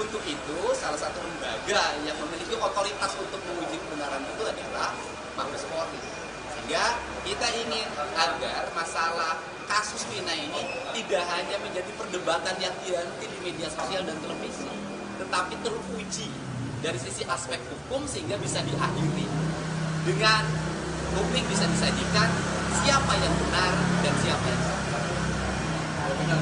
Untuk itu, salah satu lembaga yang memiliki otoritas untuk menguji kebenaran itu adalah Mabes Polri. Sehingga kita ingin agar masalah kasus Vina ini tidak hanya menjadi perdebatan yang dihenti di media sosial dan televisi, tetapi teruji dari sisi aspek hukum sehingga bisa diakhiri dengan publik bisa disajikan siapa yang benar dan siapa yang salah. Tapi kan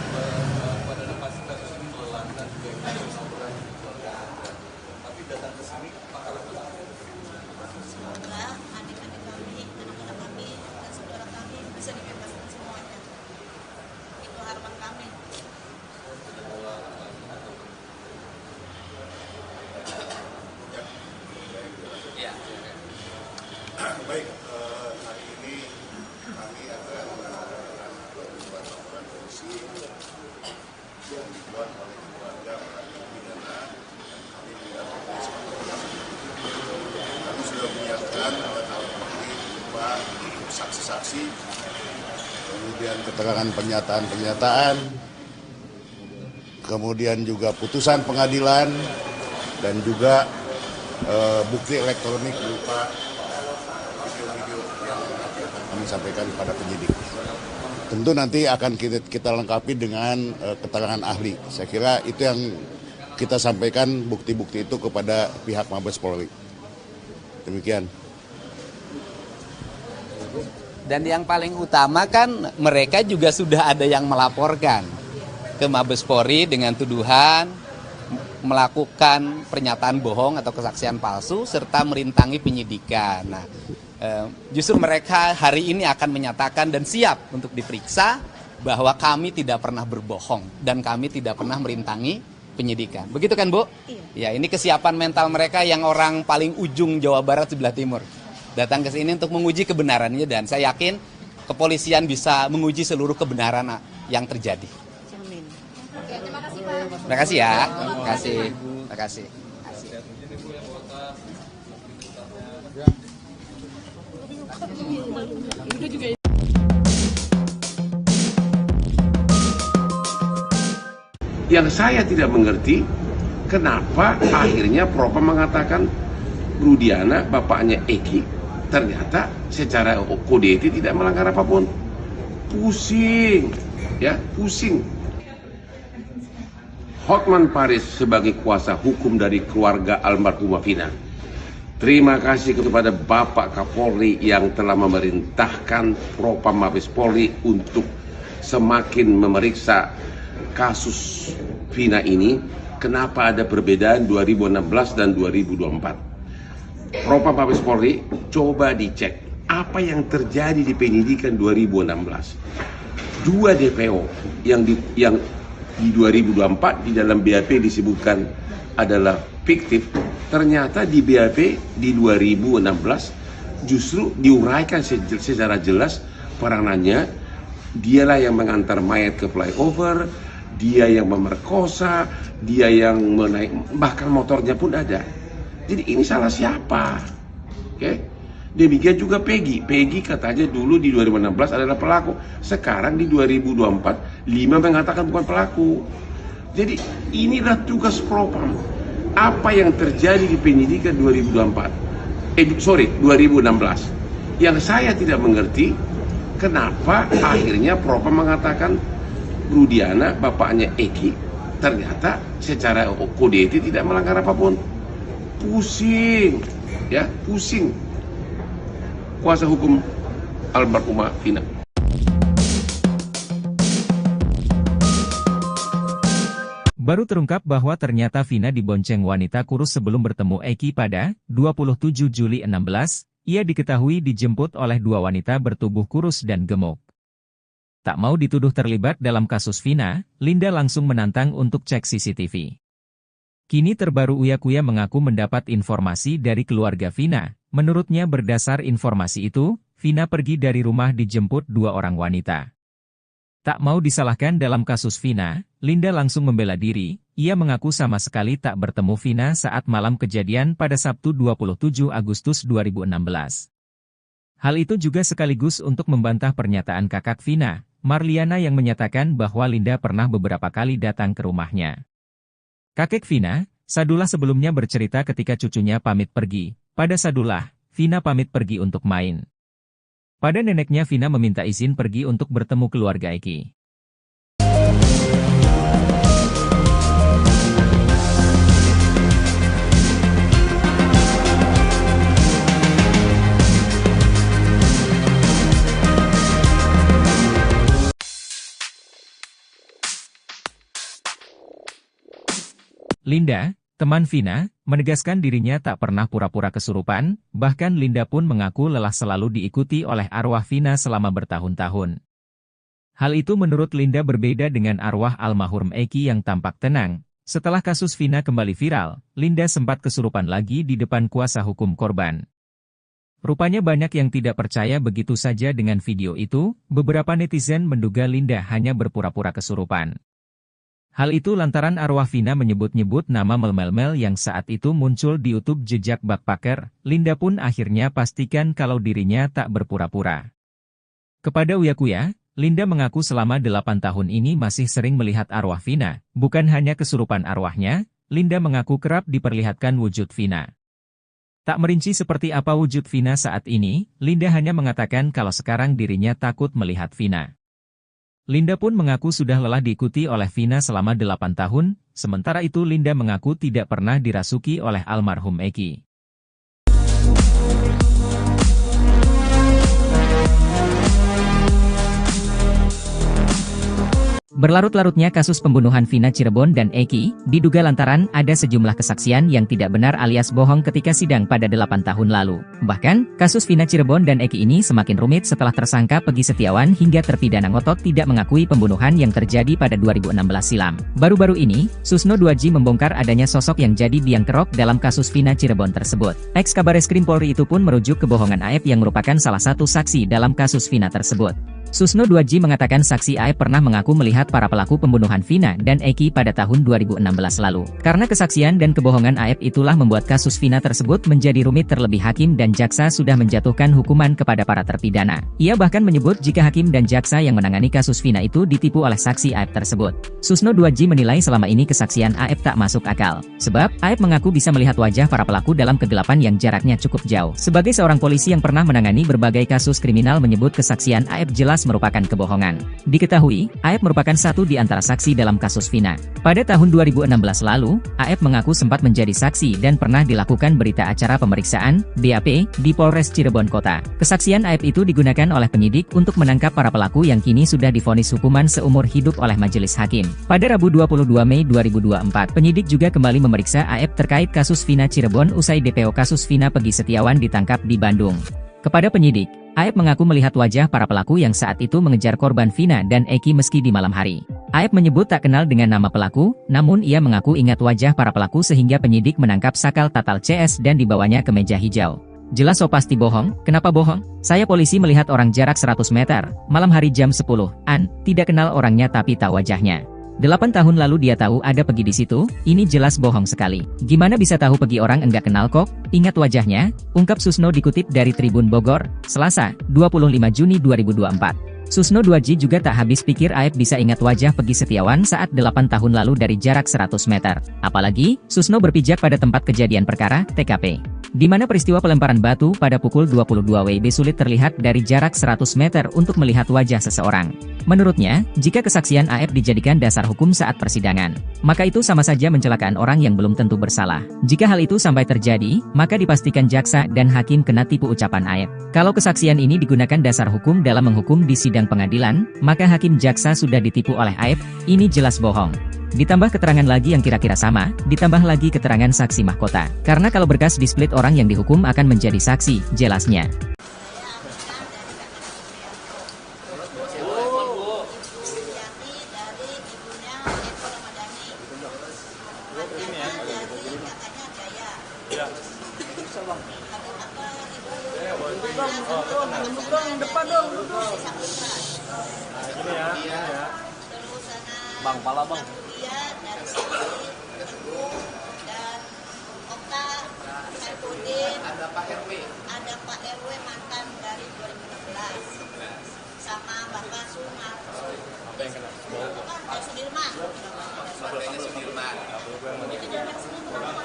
pada kasus ini melelahkan juga kasus orang di keluarga Anda. Tapi datang ke sini, apakah Semoga adik-adik kami, anak-anak kami, dan saudara kami bisa dibebaskan semuanya. Itu harapan kami. Ya. Baik, hari ini kami akan menanyakan beberapa laporan polisi yang dibuat oleh keluarga para terpidana. Kami mendapat kami sudah menyiapkan alat bukti berupa saksi-saksi, kemudian keterangan pernyataan-pernyataan, kemudian juga putusan pengadilan, dan juga bukti elektronik berupa video-video yang akan kami sampaikan kepada penyidik. Tentu nanti akan kita lengkapi dengan keterangan ahli. Saya kira itu yang kita sampaikan, bukti-bukti itu kepada pihak Mabes Polri. Demikian. Dan yang paling utama kan mereka juga sudah ada yang melaporkan ke Mabes Polri dengan tuduhan melakukan pernyataan bohong atau kesaksian palsu serta merintangi penyidikan. Nah, justru mereka hari ini akan menyatakan dan siap untuk diperiksa bahwa kami tidak pernah berbohong dan kami tidak pernah merintangi penyidikan. Begitu kan, Bu? Iya. Ya, ini kesiapan mental mereka yang orang paling ujung Jawa Barat sebelah timur. Datang ke sini untuk menguji kebenarannya, dan saya yakin kepolisian bisa menguji seluruh kebenaran yang terjadi. Amin. Terima kasih, Pak. Terima kasih ya. Terima kasih. Terima kasih. Yang saya tidak mengerti, kenapa akhirnya Propam mengatakan Rudiana, bapaknya Eki, ternyata secara kode etik tidak melanggar apapun. Pusing, ya, pusing. Hotman Paris sebagai kuasa hukum dari keluarga almarhumah Vina. Terima kasih kepada Bapak Kapolri yang telah memerintahkan Propam Mabes Polri untuk semakin memeriksa kasus Vina ini. Kenapa ada perbedaan 2016 dan 2024? Propam Mabes Polri coba dicek apa yang terjadi di penyidikan 2016. Dua DPO yang di 2024 di dalam BAP disebutkan adalah fiktif, ternyata di BAP di 2016 justru diuraikan secara jelas peranannya. Dialah yang mengantar mayat ke flyover, dia yang memerkosa, dia yang menaik, bahkan motornya pun ada. Jadi ini salah siapa? Oke? Demikian juga Peggy. Peggy katanya dulu di 2016 adalah pelaku. Sekarang di 2024, 5 mengatakan bukan pelaku. Jadi inilah tugas Propam. Apa yang terjadi di penyidikan 2016. Yang saya tidak mengerti, kenapa akhirnya Propam mengatakan Rudiana, bapaknya Eki, ternyata secara kode etik tidak melanggar apapun. Pusing, ya, pusing. Kuasa hukum almarhumah Vina. Baru terungkap bahwa ternyata Vina dibonceng wanita kurus sebelum bertemu Eki pada 27 Juli 16, ia diketahui dijemput oleh dua wanita bertubuh kurus dan gemuk. Tak mau dituduh terlibat dalam kasus Vina, Linda langsung menantang untuk cek CCTV. Kini terbaru Uya Kuya mengaku mendapat informasi dari keluarga Vina. Menurutnya berdasar informasi itu, Vina pergi dari rumah dijemput dua orang wanita. Tak mau disalahkan dalam kasus Vina, Linda langsung membela diri. Ia mengaku sama sekali tak bertemu Vina saat malam kejadian pada Sabtu 27 Agustus 2016. Hal itu juga sekaligus untuk membantah pernyataan kakak Vina, Marliana, yang menyatakan bahwa Linda pernah beberapa kali datang ke rumahnya. Kakek Vina, Sadullah, sebelumnya bercerita ketika cucunya pamit pergi. Pada Sadullah, Vina pamit pergi untuk main. Pada neneknya, Vina meminta izin pergi untuk bertemu keluarga Eki. Linda, teman Vina, menegaskan dirinya tak pernah pura-pura kesurupan, bahkan Linda pun mengaku lelah selalu diikuti oleh arwah Vina selama bertahun-tahun. Hal itu menurut Linda berbeda dengan arwah almarhum Eki yang tampak tenang. Setelah kasus Vina kembali viral, Linda sempat kesurupan lagi di depan kuasa hukum korban. Rupanya banyak yang tidak percaya begitu saja dengan video itu. Beberapa netizen menduga Linda hanya berpura-pura kesurupan. Hal itu lantaran arwah Vina menyebut-nyebut nama Mel yang saat itu muncul di YouTube jejak backpacker. Linda pun akhirnya pastikan kalau dirinya tak berpura-pura. Kepada Uya Kuya, Linda mengaku selama 8 tahun ini masih sering melihat arwah Vina. Bukan hanya kesurupan arwahnya, Linda mengaku kerap diperlihatkan wujud Vina. Tak merinci seperti apa wujud Vina saat ini, Linda hanya mengatakan kalau sekarang dirinya takut melihat Vina. Linda pun mengaku sudah lelah diikuti oleh Vina selama 8 tahun, sementara itu Linda mengaku tidak pernah dirasuki oleh almarhum Eki. Berlarut-larutnya kasus pembunuhan Vina Cirebon dan Eki, diduga lantaran ada sejumlah kesaksian yang tidak benar alias bohong ketika sidang pada 8 tahun lalu. Bahkan, kasus Vina Cirebon dan Eki ini semakin rumit setelah tersangka Peggy Setiawan hingga terpidana ngotot tidak mengakui pembunuhan yang terjadi pada 2016 silam. Baru-baru ini, Susno 2J membongkar adanya sosok yang jadi biang kerok dalam kasus Vina Cirebon tersebut. Ex-Kabareskrim Polri itu pun merujuk kebohongan AF yang merupakan salah satu saksi dalam kasus Vina tersebut. Susno 2J mengatakan saksi AF pernah mengaku melihat para pelaku pembunuhan Vina dan Eki pada tahun 2016 lalu. Karena kesaksian dan kebohongan AF itulah membuat kasus Vina tersebut menjadi rumit terlebih hakim dan dan jaksa sudah menjatuhkan hukuman kepada para terpidana. Ia bahkan menyebut jika hakim dan jaksa yang menangani kasus Vina itu ditipu oleh saksi Aep tersebut. Susno 2J menilai selama ini kesaksian Aep tak masuk akal. Sebab, Aep mengaku bisa melihat wajah para pelaku dalam kegelapan yang jaraknya cukup jauh. Sebagai seorang polisi yang pernah menangani berbagai kasus kriminal menyebut kesaksian Aep jelas merupakan kebohongan. Diketahui, Aep merupakan satu di antara saksi dalam kasus Vina. Pada tahun 2016 lalu, Aep mengaku sempat menjadi saksi dan pernah dilakukan berita acara pemeriksaan, BAP, di Polres Cirebon Kota. Kesaksian Aep itu digunakan oleh penyidik untuk menangkap para pelaku yang kini sudah divonis hukuman seumur hidup oleh majelis hakim. Pada Rabu 22 Mei 2024, penyidik juga kembali memeriksa Aep terkait kasus Vina Cirebon usai DPO kasus Vina Pegi Setiawan ditangkap di Bandung. Kepada penyidik, Aep mengaku melihat wajah para pelaku yang saat itu mengejar korban Vina dan Eki meski di malam hari. Aep menyebut tak kenal dengan nama pelaku, namun ia mengaku ingat wajah para pelaku sehingga penyidik menangkap Sakal Tatal CS dan dibawanya ke meja hijau. Jelas so pasti bohong, kenapa bohong? Saya polisi melihat orang jarak 100 meter, malam hari jam 10-an, tidak kenal orangnya tapi tahu wajahnya. 8 tahun lalu dia tahu ada Pegi di situ, ini jelas bohong sekali. Gimana bisa tahu Pegi orang enggak kenal kok? Ingat wajahnya, ungkap Susno dikutip dari Tribun Bogor, Selasa, 25 Juni 2024. Susno 2J juga tak habis pikir Aep bisa ingat wajah Pegi Setiawan saat 8 tahun lalu dari jarak 100 meter. Apalagi, Susno berpijak pada tempat kejadian perkara, TKP. Di mana peristiwa pelemparan batu pada pukul 22 WIB sulit terlihat dari jarak 100 meter untuk melihat wajah seseorang. Menurutnya, jika kesaksian Aep dijadikan dasar hukum saat persidangan, maka itu sama saja mencelakaan orang yang belum tentu bersalah. Jika hal itu sampai terjadi, maka dipastikan jaksa dan hakim kena tipu ucapan Aep. Kalau kesaksian ini digunakan dasar hukum dalam menghukum di sidang pengadilan, maka hakim jaksa sudah ditipu oleh Aep, ini jelas bohong. Ditambah keterangan lagi yang kira-kira sama, ditambah lagi keterangan saksi mahkota. Karena kalau berkas di-split orang yang dihukum akan menjadi saksi, jelasnya. Bang, pala bang. Dia dari sini, dan Okta, Saifuddin, Ada Pak RW. ada Pak RW mantan dari 2016, sama Bapak Sumarto. Apa yang kena? Dari Sudirman. Keluarganya Sudirman.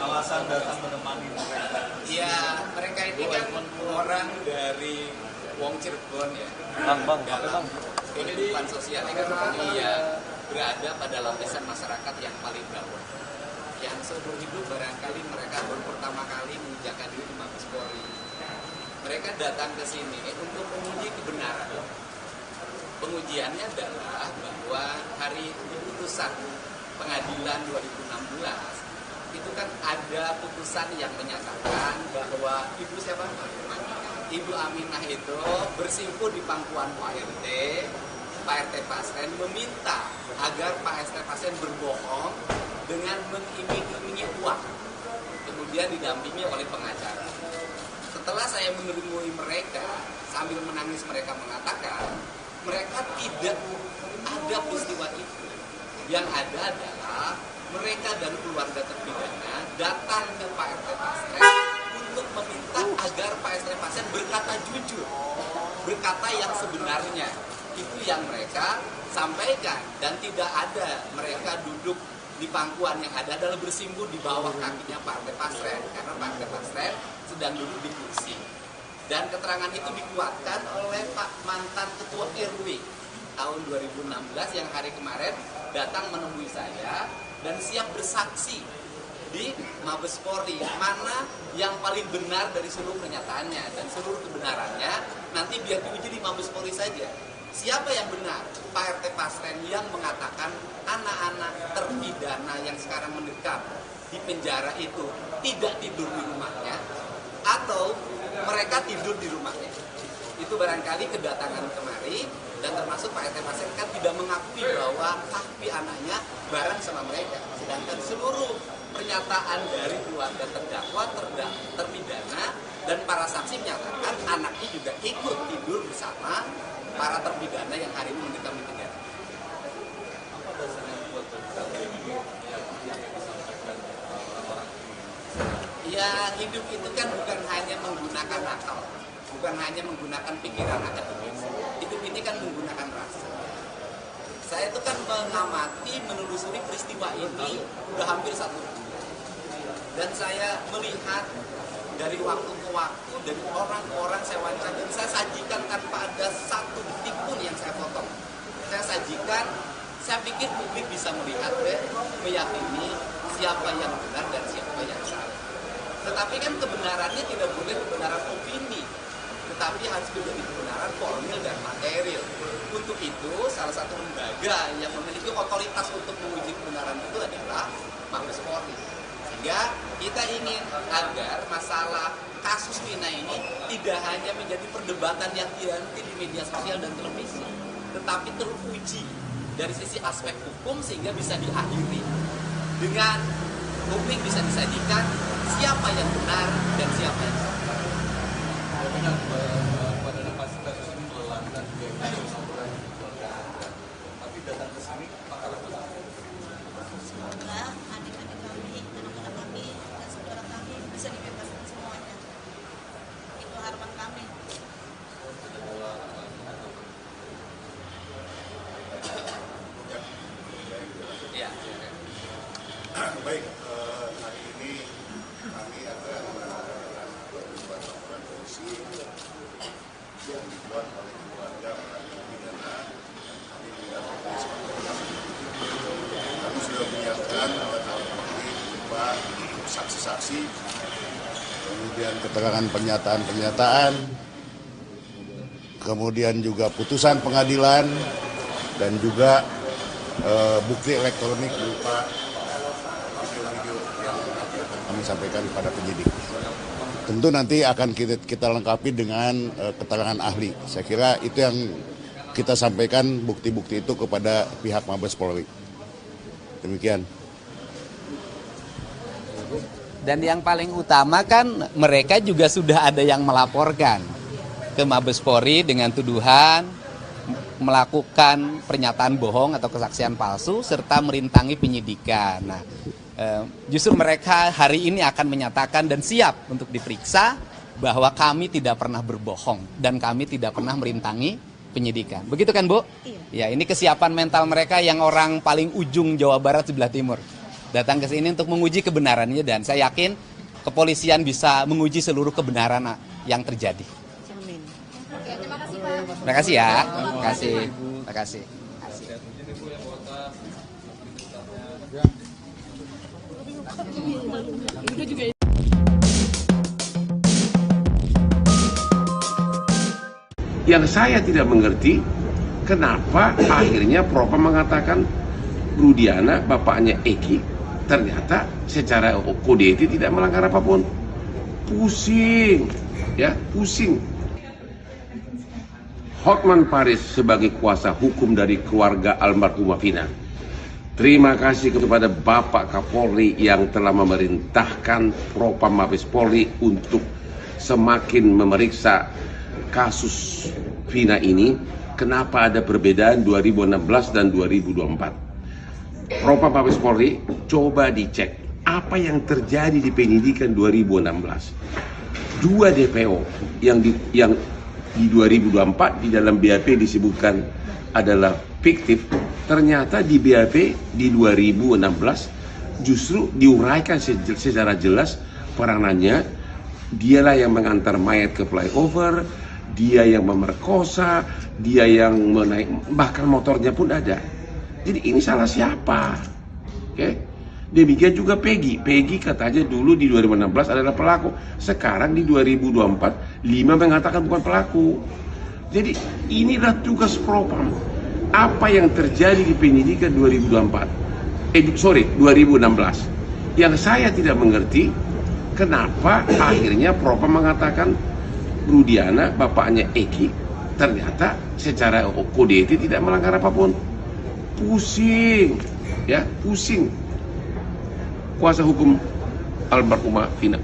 Alasan datang menemani mereka. Iya, mereka ini kan orang dari Wong Cirebon ya. Bang, apa bang? Kehidupan sosial ekonomi ya berada pada lapisan masyarakat yang paling bawah. Yang seumur hidup barangkali mereka baru pertama kali menginjakkan diri di Mabes Polri. Mereka datang ke sini untuk menguji kebenaran. Pengujiannya adalah bahwa hari putusan pengadilan 2016 itu kan ada putusan yang menyatakan bahwa Ibu Aminah itu bersimpuh di pangkuan Pak RT Pasren meminta agar Pak RT Pasren berbohong dengan mengiming-imingi uang, kemudian didampingi oleh pengacara. Setelah saya menemui mereka, sambil menangis mereka mengatakan, mereka tidak ada peristiwa itu. Yang ada adalah mereka dan keluarga terpidana datang ke Pak RT Pasren untuk meminta agar Pak RT Pasren berkata jujur, berkata yang sebenarnya. Itu yang mereka sampaikan, dan tidak ada mereka duduk di pangkuan, yang ada adalah bersimpuh di bawah kakinya Pak RT Pasren, karena Pak RT Pasren sedang duduk di kursi. Dan keterangan itu dikuatkan oleh Pak mantan Ketua RW tahun 2016 yang hari kemarin datang menemui saya dan siap bersaksi di Mabes Polri, mana yang paling benar dari seluruh pernyataannya, dan seluruh kebenarannya nanti biar diuji di Mabes Polri saja. Siapa yang benar? Pak RT Pasren yang mengatakan anak-anak terpidana yang sekarang mendekam di penjara itu tidak tidur di rumahnya, atau mereka tidur di rumahnya. Itu barangkali kedatangan kemari, dan termasuk Pak RT Pasren kan tidak mengakui bahwa kaki anaknya bareng sama mereka. Sedangkan seluruh pernyataan dari keluarga terdakwa, terpidana, dan para saksi menyatakan anaknya juga ikut tidur bersama para terpidana yang hari ini mendekam di penjara. Ya, Ya, hidup itu kan bukan hanya menggunakan akal, bukan hanya menggunakan pikiran akademis. Hidup ini kan menggunakan rasa. Saya itu kan mengamati, menelusuri peristiwa ini udah hampir 1 bulan. Dan saya melihat dari waktu ke waktu, dari orang-orang saya wawancara, dan saya sajikan tanpa ada satu detik pun yang saya potong. Saya sajikan, saya pikir publik bisa melihat dan meyakini siapa yang benar dan siapa yang salah. Tetapi kan kebenarannya tidak boleh kebenaran opini, tetapi harus menjadi kebenaran formil dan material. Untuk itu, salah satu lembaga yang memiliki otoritas untuk menguji kebenaran itu adalah Mabes Polri. Sehingga kita ingin agar masalah kasus Vina ini tidak hanya menjadi perdebatan yang dihenti di media sosial dan televisi, tetapi teruji dari sisi aspek hukum sehingga bisa diakhiri dengan publik bisa disajikan siapa yang benar dan siapa yang salah. Benar pada kasus ini melelahkan juga kasus laporan keluarga Anda. Tapi datang ke sini pakar apa? Semoga adik-adik kami, anak-anak kami, dan saudara kami bisa dibebaskan semuanya. Itu harapan kami. Ya. Baik, hari ini kami akan menanyakan beberapa laporan polisi yang dibuat oleh keluarga para terpidana. Kami mendapatkan kami sudah menyiapkan alat bukti berupa saksi-saksi, kemudian keterangan pernyataan-pernyataan, kemudian juga putusan pengadilan, dan juga bukti elektronik berupa video-video yang akan kami sampaikan kepada penyidik. Tentu nanti akan kita lengkapi dengan keterangan ahli. Saya kira itu yang kita sampaikan bukti-bukti itu kepada pihak Mabes Polri. Demikian. Dan yang paling utama kan mereka juga sudah ada yang melaporkan ke Mabes Polri dengan tuduhan melakukan pernyataan bohong atau kesaksian palsu serta merintangi penyidikan. Nah, justru mereka hari ini akan menyatakan dan siap untuk diperiksa bahwa kami tidak pernah berbohong dan kami tidak pernah merintangi penyidikan. Begitu kan, Bu? Iya. Ya, ini kesiapan mental mereka yang orang paling ujung Jawa Barat sebelah timur. Datang ke sini untuk menguji kebenarannya dan saya yakin kepolisian bisa menguji seluruh kebenaran yang terjadi. Terima kasih ya. Terima kasih. Terima kasih. Yang saya tidak mengerti, kenapa akhirnya Propam mengatakan Rudiana, bapaknya Eki, ternyata secara kode etik tidak melanggar apapun. Pusing, ya, pusing. Hotman Paris sebagai kuasa hukum dari keluarga almarhumah Vina. Terima kasih kepada Bapak Kapolri yang telah memerintahkan Propam Mabes Polri untuk semakin memeriksa kasus Vina ini. Kenapa ada perbedaan 2016 dan 2024? Propam Mabes Polri coba dicek apa yang terjadi di penyidikan 2016. 2 DPO yang di 2024 di dalam BAP disebutkan adalah fiktif, ternyata di BAP di 2016 justru diuraikan secara jelas peranannya. Dialah yang mengantar mayat ke flyover, dia yang memerkosa, dia yang menaik, bahkan motornya pun ada. Jadi ini salah siapa? Oke? Demikian juga Peggy. Peggy katanya dulu di 2016 adalah pelaku. Sekarang di 2024, 5 mengatakan bukan pelaku. Jadi inilah tugas Propam. Apa yang terjadi di penyidikan 2016. Yang saya tidak mengerti, kenapa akhirnya Propam mengatakan Rudiana, bapaknya Eki, ternyata secara kode etik tidak melanggar apapun. Pusing, ya, pusing. Kuasa hukum almarhumah Vina.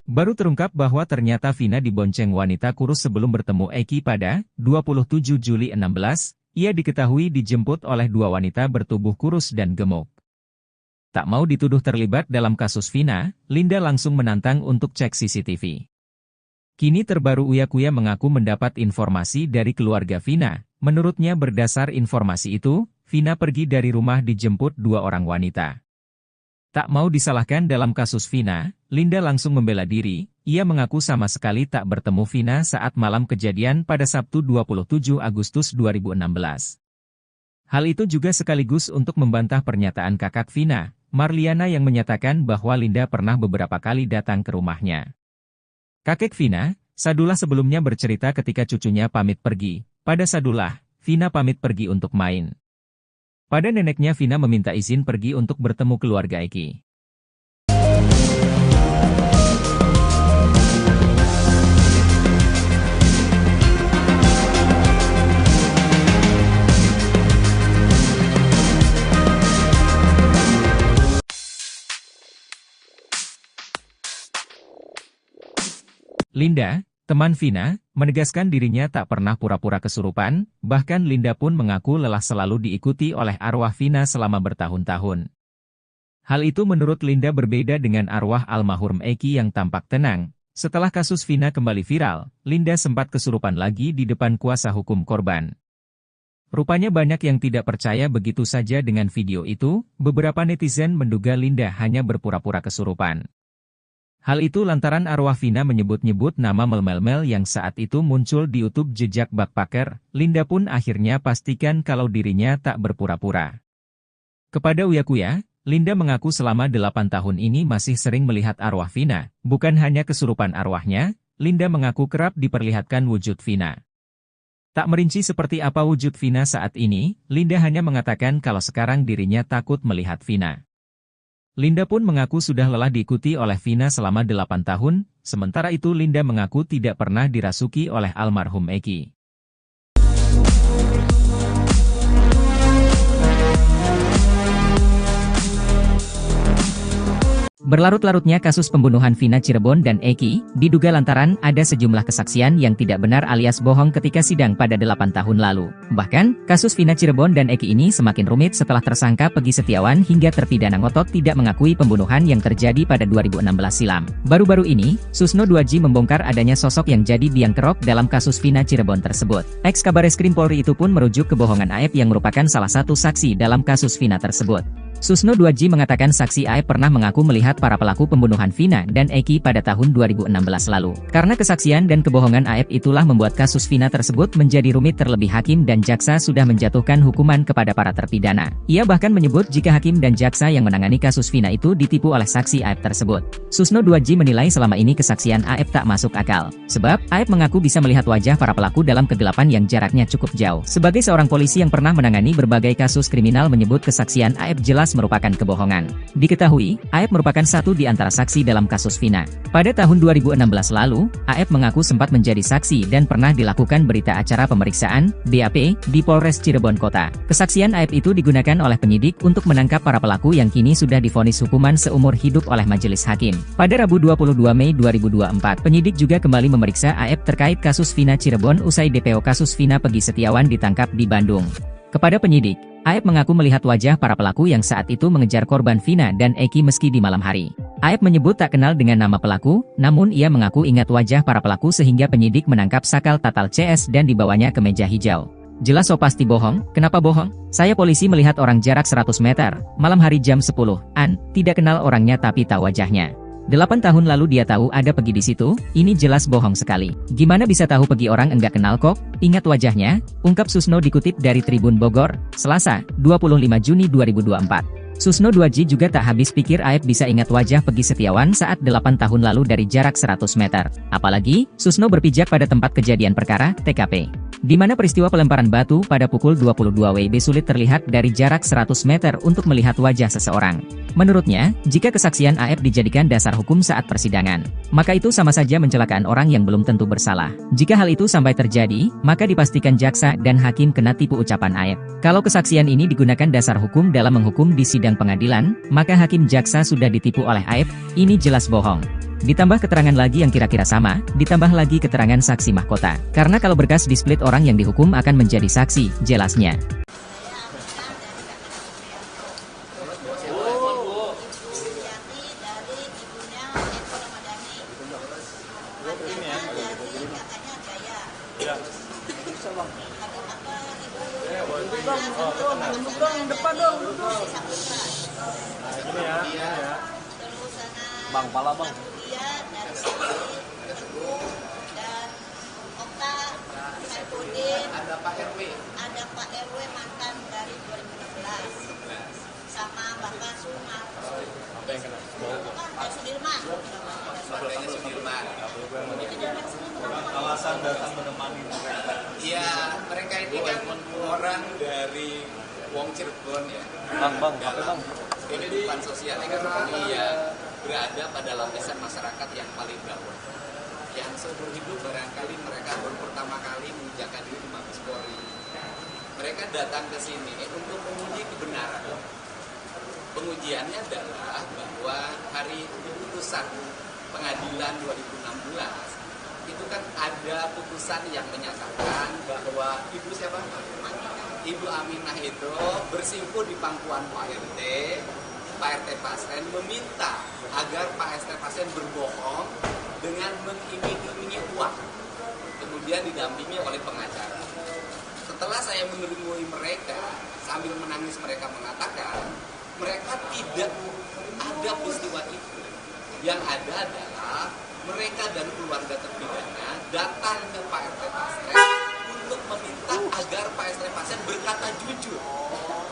Baru terungkap bahwa ternyata Vina dibonceng wanita kurus sebelum bertemu Eki pada 27 Juli 16. ia diketahui dijemput oleh dua wanita bertubuh kurus dan gemuk. Tak mau dituduh terlibat dalam kasus Vina, Linda langsung menantang untuk cek CCTV. Kini terbaru Uya Kuya mengaku mendapat informasi dari keluarga Vina. Menurutnya berdasar informasi itu, Vina pergi dari rumah dijemput dua orang wanita. Tak mau disalahkan dalam kasus Vina, Linda langsung membela diri. Ia mengaku sama sekali tak bertemu Vina saat malam kejadian pada Sabtu 27 Agustus 2016. Hal itu juga sekaligus untuk membantah pernyataan kakak Vina, Marliana, yang menyatakan bahwa Linda pernah beberapa kali datang ke rumahnya. Kakek Vina, Sadullah, sebelumnya bercerita ketika cucunya pamit pergi. Pada Sadullah, Vina pamit pergi untuk main. Pada neneknya, Vina meminta izin pergi untuk bertemu keluarga Eki. Linda, teman Vina, menegaskan dirinya tak pernah pura-pura kesurupan, bahkan Linda pun mengaku lelah selalu diikuti oleh arwah Vina selama bertahun-tahun. Hal itu menurut Linda berbeda dengan arwah almarhum Eki yang tampak tenang. Setelah kasus Vina kembali viral, Linda sempat kesurupan lagi di depan kuasa hukum korban. Rupanya banyak yang tidak percaya begitu saja dengan video itu. Beberapa netizen menduga Linda hanya berpura-pura kesurupan. Hal itu lantaran arwah Vina menyebut-nyebut nama Mel yang saat itu muncul di YouTube jejak Backpacker. Linda pun akhirnya pastikan kalau dirinya tak berpura-pura. Kepada Uya Kuya, Linda mengaku selama 8 tahun ini masih sering melihat arwah Vina. Bukan hanya kesurupan arwahnya, Linda mengaku kerap diperlihatkan wujud Vina. Tak merinci seperti apa wujud Vina saat ini, Linda hanya mengatakan kalau sekarang dirinya takut melihat Vina. Linda pun mengaku sudah lelah diikuti oleh Vina selama 8 tahun, sementara itu Linda mengaku tidak pernah dirasuki oleh almarhum Eki. Berlarut-larutnya kasus pembunuhan Vina Cirebon dan Eki, diduga lantaran ada sejumlah kesaksian yang tidak benar alias bohong ketika sidang pada 8 tahun lalu. Bahkan, kasus Vina Cirebon dan Eki ini semakin rumit setelah tersangka Peggy Setiawan hingga terpidana ngotot tidak mengakui pembunuhan yang terjadi pada 2016 silam. Baru-baru ini, Susno 2J membongkar adanya sosok yang jadi biang kerok dalam kasus Vina Cirebon tersebut. Ex-Kabareskrim Polri itu pun merujuk kebohongan Aep yang merupakan salah satu saksi dalam kasus Vina tersebut. Susno 2J mengatakan saksi Aep pernah mengaku melihat para pelaku pembunuhan Vina dan Eki pada tahun 2016 lalu. Karena kesaksian dan kebohongan Aep itulah membuat kasus Vina tersebut menjadi rumit, terlebih hakim dan jaksa sudah menjatuhkan hukuman kepada para terpidana. Ia bahkan menyebut jika hakim dan jaksa yang menangani kasus Vina itu ditipu oleh saksi Aep tersebut. Susno 2J menilai selama ini kesaksian Aep tak masuk akal. Sebab, Aep mengaku bisa melihat wajah para pelaku dalam kegelapan yang jaraknya cukup jauh. Sebagai seorang polisi yang pernah menangani berbagai kasus kriminal menyebut kesaksian Aep jelas merupakan kebohongan. Diketahui, Aep merupakan satu di antara saksi dalam kasus Vina. Pada tahun 2016 lalu, Aep mengaku sempat menjadi saksi dan pernah dilakukan berita acara pemeriksaan, BAP, di Polres Cirebon Kota. Kesaksian Aep itu digunakan oleh penyidik untuk menangkap para pelaku yang kini sudah divonis hukuman seumur hidup oleh majelis hakim. Pada Rabu 22 Mei 2024, penyidik juga kembali memeriksa Aep terkait kasus Vina Cirebon usai DPO kasus Vina Peggy Setiawan ditangkap di Bandung. Kepada penyidik, Aep mengaku melihat wajah para pelaku yang saat itu mengejar korban Vina dan Eki meski di malam hari. Aep menyebut tak kenal dengan nama pelaku, namun ia mengaku ingat wajah para pelaku sehingga penyidik menangkap Sakal Tatal CS dan dibawanya ke meja hijau. Jelas so pasti bohong, kenapa bohong? Saya polisi melihat orang jarak 100 meter, malam hari jam 10-an, tidak kenal orangnya tapi tahu wajahnya. 8 tahun lalu dia tahu ada Peggy di situ, ini jelas bohong sekali. Gimana bisa tahu Peggy orang enggak kenal kok? Ingat wajahnya, ungkap Susno dikutip dari Tribun Bogor, Selasa, 25 Juni 2024. Susno 2J juga tak habis pikir Aep bisa ingat wajah Peggy Setiawan saat 8 tahun lalu dari jarak 100 meter. Apalagi, Susno berpijak pada tempat kejadian perkara, TKP. Di mana peristiwa pelemparan batu pada pukul 22 WIB sulit terlihat dari jarak 100 meter untuk melihat wajah seseorang. Menurutnya, jika kesaksian Aep dijadikan dasar hukum saat persidangan, maka itu sama saja mencelakaan orang yang belum tentu bersalah. Jika hal itu sampai terjadi, maka dipastikan jaksa dan hakim kena tipu ucapan Aep. Kalau kesaksian ini digunakan dasar hukum dalam menghukum di sidang pengadilan, maka hakim jaksa sudah ditipu oleh Aep, ini jelas bohong. Ditambah keterangan lagi yang kira-kira sama, ditambah lagi keterangan saksi mahkota. Karena kalau berkas di-split orang yang dihukum akan menjadi saksi, jelasnya. Bang, pala bang. Dia dari Siti, Teguh, dan Okta, Saifuddin, Ada Pak RW. ada Pak RW mantan dari 2016, sama Bapak Suma, Apa yang kena? Sudirman. Partainya Sudirman. Alasan datang menemani mereka. Iya, mereka ini kan orang dari Wong Cirebon ya. Bang, apa Dalam bang? kehidupan sosial ekonomi ya berada pada lapisan masyarakat yang paling bawah. Yang seumur hidup barangkali mereka baru pertama kali menginjakkan diri di Mabes Polri. Mereka datang ke sini untuk menguji kebenaran. Pengujiannya adalah bahwa hari putusan pengadilan 2016 itu kan ada putusan yang menyatakan bahwa Ibu siapa? Ibu Aminah itu bersimpuh di pangkuan Pak RT Pasren meminta agar Pak RT Pasren berbohong dengan mengiming-imingi uang, kemudian didampingi oleh pengacara. Setelah saya menemui mereka, sambil menangis mereka mengatakan mereka tidak ada peristiwa itu. Yang ada adalah mereka dan keluarga terpidana datang ke Pak RT Pasren untuk meminta agar Pak RT Pasren berkata jujur,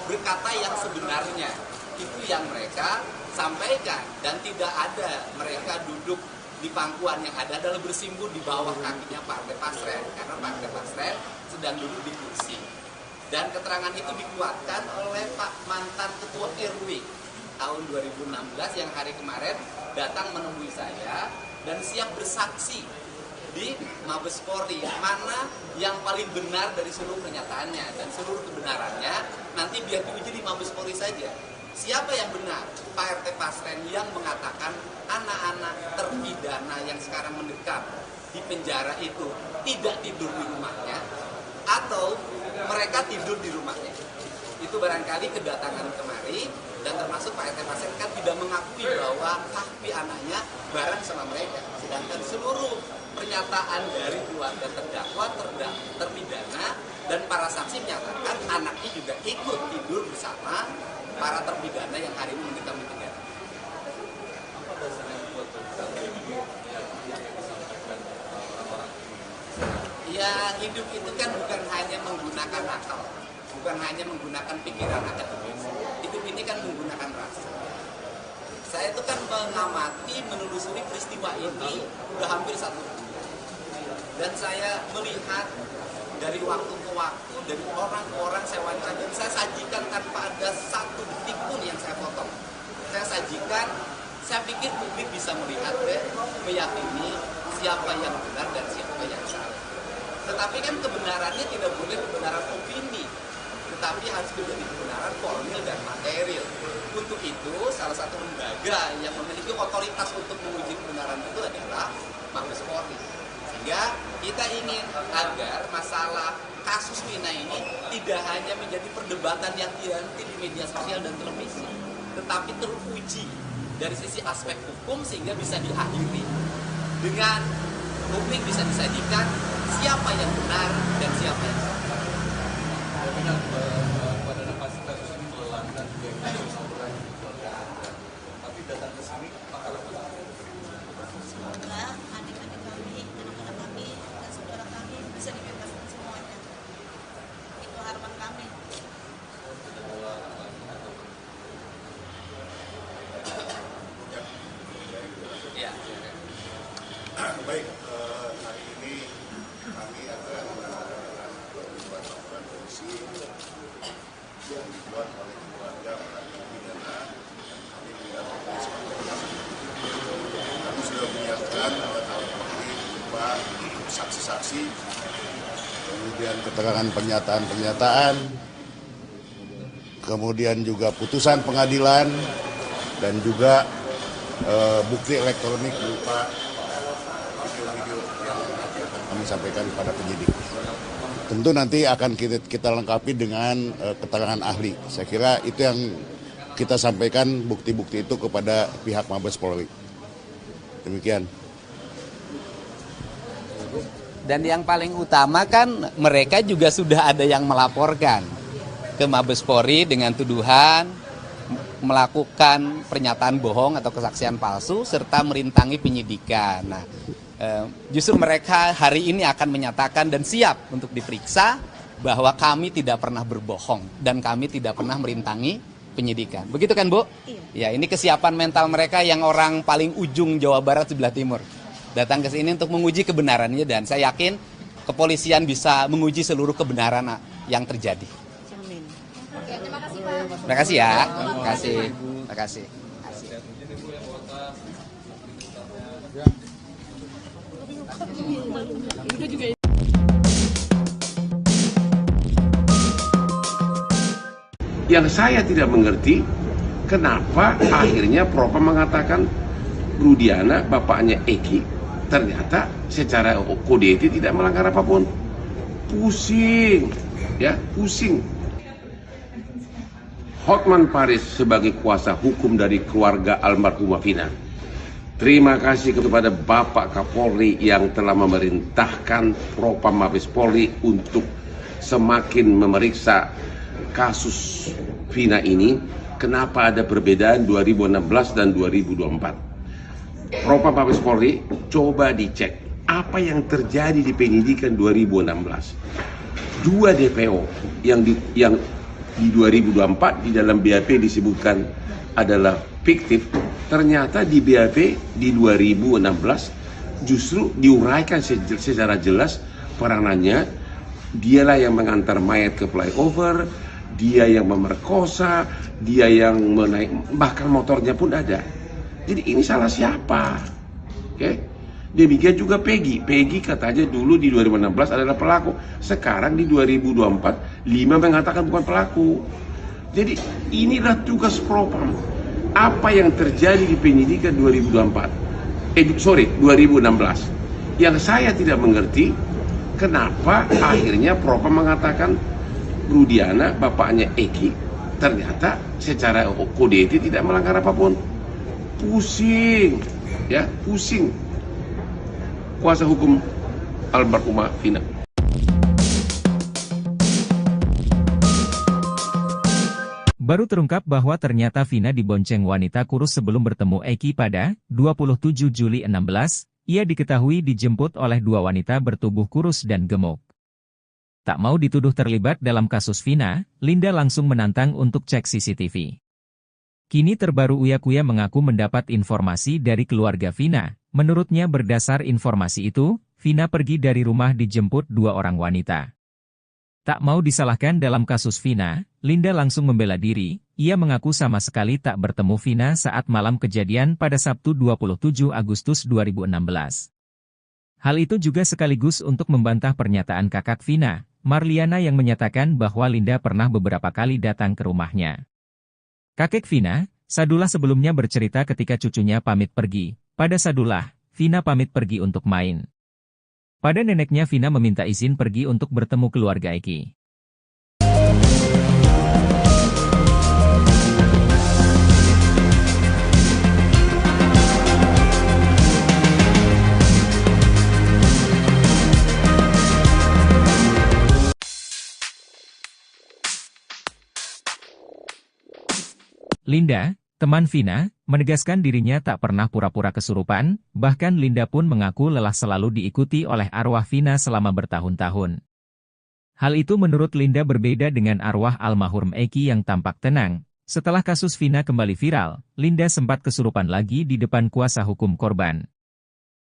berkata yang sebenarnya. Itu yang mereka sampaikan, dan tidak ada mereka duduk di pangkuan, yang ada adalah bersimpuh di bawah kakinya Pak RT Pasren, karena Pak RT Pasren sedang duduk di kursi. Dan keterangan itu dikuatkan oleh Pak mantan Ketua RW tahun 2016 yang hari kemarin datang menemui saya dan siap bersaksi di Mabes Polri, mana yang paling benar dari seluruh pernyataannya, dan seluruh kebenarannya nanti biar diuji di Mabes Polri saja. Siapa yang benar? Pak RT Pasren yang mengatakan anak-anak terpidana yang sekarang mendekam di penjara itu tidak tidur di rumahnya, atau mereka tidur di rumahnya. Itu barangkali kedatangan kemari, dan termasuk Pak RT Pasren kan tidak mengakui bahwa kaki anaknya bareng sama mereka. Sedangkan seluruh pernyataan dari keluarga terdakwa, terpidana, dan para saksi menyatakan anaknya juga ikut tidur bersama para terpidana yang hari ini mendekam di penjara. Apa dasarnya buat yang disampaikan orang-orang ini? Ya, hidup itu kan bukan hanya menggunakan akal, bukan hanya menggunakan pikiran akademis. Hidup ini kan menggunakan rasa. Saya itu kan mengamati, menelusuri peristiwa ini udah hampir 1 bulan. Dan saya melihat dari waktu ke waktu, dari orang ke orang saya wawancara, dan saya sajikan tanpa ada satu detik pun yang saya potong. Saya sajikan, saya pikir publik bisa melihat dan meyakini siapa yang benar dan siapa yang salah. Tetapi kan kebenarannya tidak boleh kebenaran opini, tetapi harus menjadi kebenaran formil dan material. Untuk itu, salah satu lembaga yang memiliki otoritas untuk menguji kebenaran itu adalah Mabes Polri. Sehingga kita ingin agar masalah kasus Vina ini tidak hanya menjadi perdebatan yang dihenti di media sosial dan televisi, tetapi teruji dari sisi aspek hukum sehingga bisa diakhiri dengan publik bisa disajikan siapa yang benar dan siapa yang salah. Jaminan pada kasus ini melelahkan juga kasus laporan keluarga. Tapi datang ke sini apakah Semoga adik-adik kami, anak-anak kami, dan saudara kami bisa dibebaskan semuanya. Itu harapan kami. Ya. Baik, hari ini kami akan menandatangani beberapa laporan polisi yang dibuat oleh keluarga para terpidana. Kami mendatangi kami sudah menyiapkan alat-alat bukti berupa saksi-saksi, kemudian keterangan pernyataan-pernyataan, kemudian juga putusan pengadilan, dan juga bukti elektronik berupa video-video yang kami sampaikan kepada penyidik. Tentu nanti akan kita lengkapi dengan keterangan ahli. Saya kira itu yang kita sampaikan bukti-bukti itu kepada pihak Mabes Polri. Demikian. Dan yang paling utama kan mereka juga sudah ada yang melaporkan ke Mabes Polri dengan tuduhan melakukan pernyataan bohong atau kesaksian palsu serta merintangi penyidikan. Nah, justru mereka hari ini akan menyatakan dan siap untuk diperiksa bahwa kami tidak pernah berbohong dan kami tidak pernah merintangi penyidikan. Begitu kan, Bu? Iya. Ya, ini kesiapan mental mereka yang orang paling ujung Jawa Barat sebelah timur. Datang ke sini untuk menguji kebenarannya dan saya yakin kepolisian bisa menguji seluruh kebenaran yang terjadi. Amin. Oke, terima kasih Pak. Terima kasih ya. Terima kasih. Terima kasih. Yang saya tidak mengerti, kenapa akhirnya Propam mengatakan Rudiana, bapaknya Eki, ternyata secara kode etik tidak melanggar apapun. Pusing, ya, pusing. Hotman Paris sebagai kuasa hukum dari keluarga almarhumah Vina. Terima kasih kepada Bapak Kapolri yang telah memerintahkan Propam Mabes Polri untuk semakin memeriksa kasus Vina ini. Kenapa ada perbedaan 2016 dan 2024? Propam Mabes Polri, coba dicek apa yang terjadi di penyidikan 2016. Dua DPO yang di 2024 di dalam BAP disebutkan adalah fiktif. Ternyata di BAP di 2016 justru diuraikan secara jelas peranannya. Dialah yang mengantar mayat ke flyover, dia yang memerkosa, dia yang menaik, bahkan motornya pun ada. Jadi ini salah siapa? Oke? Demikian juga Peggy. Peggy katanya dulu di 2016 adalah pelaku. Sekarang di 2024, 5 mengatakan bukan pelaku. Jadi inilah tugas Propam. Apa yang terjadi di penyidikan 2016. Yang saya tidak mengerti, kenapa akhirnya Propam mengatakan Rudiana, bapaknya Eki, ternyata secara kode etik tidak melanggar apapun. Pusing, ya, pusing. Kuasa hukum almarhumah Vina. Baru terungkap bahwa ternyata Vina dibonceng wanita kurus sebelum bertemu Eki pada 27 Juli 16, ia diketahui dijemput oleh dua wanita bertubuh kurus dan gemuk. Tak mau dituduh terlibat dalam kasus Vina, Linda langsung menantang untuk cek CCTV. Kini terbaru Uya Kuya mengaku mendapat informasi dari keluarga Vina. Menurutnya berdasar informasi itu, Vina pergi dari rumah dijemput dua orang wanita. Tak mau disalahkan dalam kasus Vina, Linda langsung membela diri. Ia mengaku sama sekali tak bertemu Vina saat malam kejadian pada Sabtu 27 Agustus 2016. Hal itu juga sekaligus untuk membantah pernyataan kakak Vina, Marliana, yang menyatakan bahwa Linda pernah beberapa kali datang ke rumahnya. Kakek Vina, Sadullah, sebelumnya bercerita ketika cucunya pamit pergi. Pada Sadullah, Vina pamit pergi untuk main. Pada neneknya, Vina meminta izin pergi untuk bertemu keluarga Eki. Linda, teman Vina, menegaskan dirinya tak pernah pura-pura kesurupan, bahkan Linda pun mengaku lelah selalu diikuti oleh arwah Vina selama bertahun-tahun. Hal itu menurut Linda berbeda dengan arwah almarhum Eki yang tampak tenang. Setelah kasus Vina kembali viral, Linda sempat kesurupan lagi di depan kuasa hukum korban.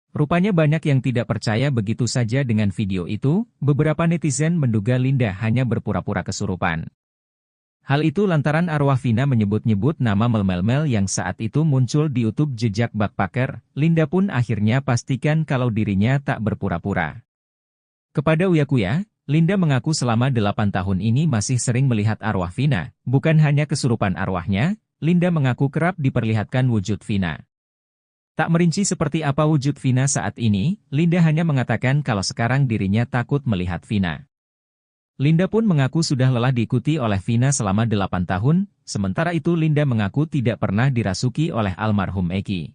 Rupanya banyak yang tidak percaya begitu saja dengan video itu. Beberapa netizen menduga Linda hanya berpura-pura kesurupan. Hal itu lantaran arwah Vina menyebut-nyebut nama Mel yang saat itu muncul di YouTube jejak Backpacker. Linda pun akhirnya pastikan kalau dirinya tak berpura-pura. Kepada Uya Kuya, Linda mengaku selama 8 tahun ini masih sering melihat arwah Vina. Bukan hanya kesurupan arwahnya, Linda mengaku kerap diperlihatkan wujud Vina. Tak merinci seperti apa wujud Vina saat ini, Linda hanya mengatakan kalau sekarang dirinya takut melihat Vina. Linda pun mengaku sudah lelah diikuti oleh Vina selama 8 tahun, sementara itu Linda mengaku tidak pernah dirasuki oleh almarhum Eki.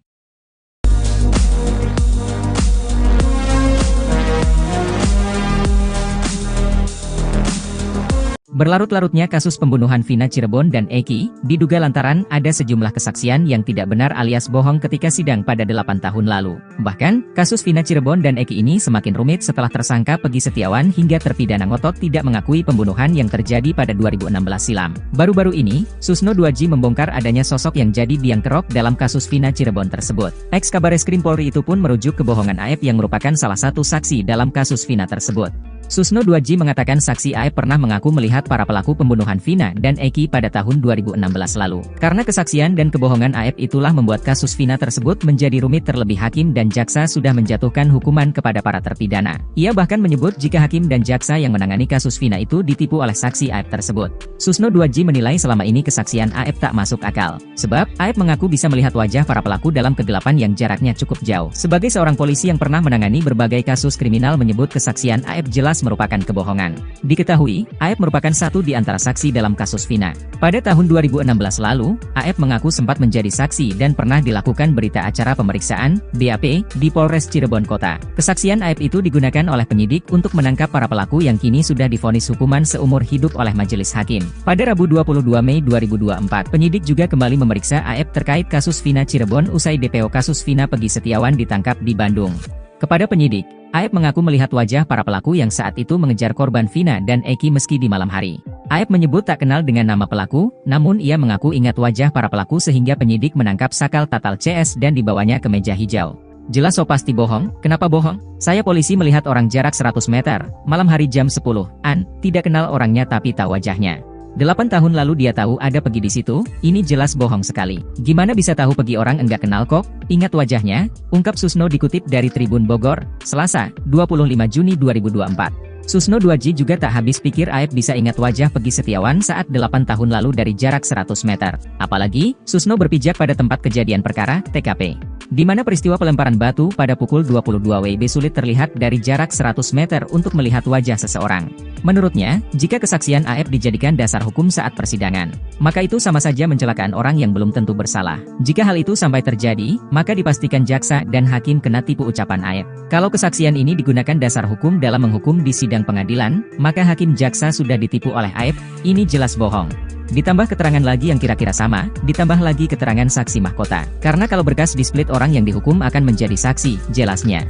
Berlarut-larutnya kasus pembunuhan Vina Cirebon dan Eki, diduga lantaran ada sejumlah kesaksian yang tidak benar alias bohong ketika sidang pada 8 tahun lalu. Bahkan, kasus Vina Cirebon dan Eki ini semakin rumit setelah tersangka Peggy Setiawan hingga terpidana ngotot tidak mengakui pembunuhan yang terjadi pada 2016 silam. Baru-baru ini, Susno 2J membongkar adanya sosok yang jadi biang kerok dalam kasus Vina Cirebon tersebut. Ex-Kabareskrim Polri itu pun merujuk kebohongan Aep yang merupakan salah satu saksi dalam kasus Vina tersebut. Susno 2J mengatakan saksi Aep pernah mengaku melihat para pelaku pembunuhan Vina dan Eki pada tahun 2016 lalu. Karena kesaksian dan kebohongan Aep itulah membuat kasus Vina tersebut menjadi rumit, terlebih hakim dan jaksa sudah menjatuhkan hukuman kepada para terpidana. Ia bahkan menyebut jika hakim dan jaksa yang menangani kasus Vina itu ditipu oleh saksi Aep tersebut. Susno 2J menilai selama ini kesaksian Aep tak masuk akal. Sebab, Aep mengaku bisa melihat wajah para pelaku dalam kegelapan yang jaraknya cukup jauh. Sebagai seorang polisi yang pernah menangani berbagai kasus kriminal menyebut kesaksian Aep jelas merupakan kebohongan. Diketahui, Aep merupakan satu di antara saksi dalam kasus Vina. Pada tahun 2016 lalu, Aep mengaku sempat menjadi saksi dan pernah dilakukan berita acara pemeriksaan, BAP, di Polres Cirebon Kota. Kesaksian Aep itu digunakan oleh penyidik untuk menangkap para pelaku yang kini sudah divonis hukuman seumur hidup oleh majelis hakim. Pada Rabu 22 Mei 2024, penyidik juga kembali memeriksa Aep terkait kasus Vina Cirebon usai DPO kasus Vina Peggy Setiawan ditangkap di Bandung. Kepada penyidik, Aep mengaku melihat wajah para pelaku yang saat itu mengejar korban Vina dan Eki meski di malam hari. Aep menyebut tak kenal dengan nama pelaku, namun ia mengaku ingat wajah para pelaku sehingga penyidik menangkap sakal tatal CS dan dibawanya ke meja hijau. Jelas so pasti bohong, kenapa bohong? Saya polisi melihat orang jarak 100 meter, malam hari jam 10-an, tidak kenal orangnya tapi tahu wajahnya. 8 tahun lalu dia tahu ada Peggy di situ, ini jelas bohong sekali. Gimana bisa tahu Peggy orang enggak kenal kok? Ingat wajahnya, ungkap Susno dikutip dari Tribun Bogor, Selasa, 25 Juni 2024. Susno 2J juga tak habis pikir Aep bisa ingat wajah Peggy Setiawan saat 8 tahun lalu dari jarak 100 meter. Apalagi, Susno berpijak pada tempat kejadian perkara, TKP. Di mana peristiwa pelemparan batu pada pukul 22 WIB sulit terlihat dari jarak 100 meter untuk melihat wajah seseorang. Menurutnya, jika kesaksian Aep dijadikan dasar hukum saat persidangan, maka itu sama saja mencelakaan orang yang belum tentu bersalah. Jika hal itu sampai terjadi, maka dipastikan jaksa dan hakim kena tipu ucapan Aep. Kalau kesaksian ini digunakan dasar hukum dalam menghukum di sidang pengadilan, maka hakim jaksa sudah ditipu oleh Aep, ini jelas bohong. Ditambah keterangan lagi yang kira-kira sama, ditambah lagi keterangan saksi mahkota. Karena kalau berkas di-split orang yang dihukum akan menjadi saksi, jelasnya.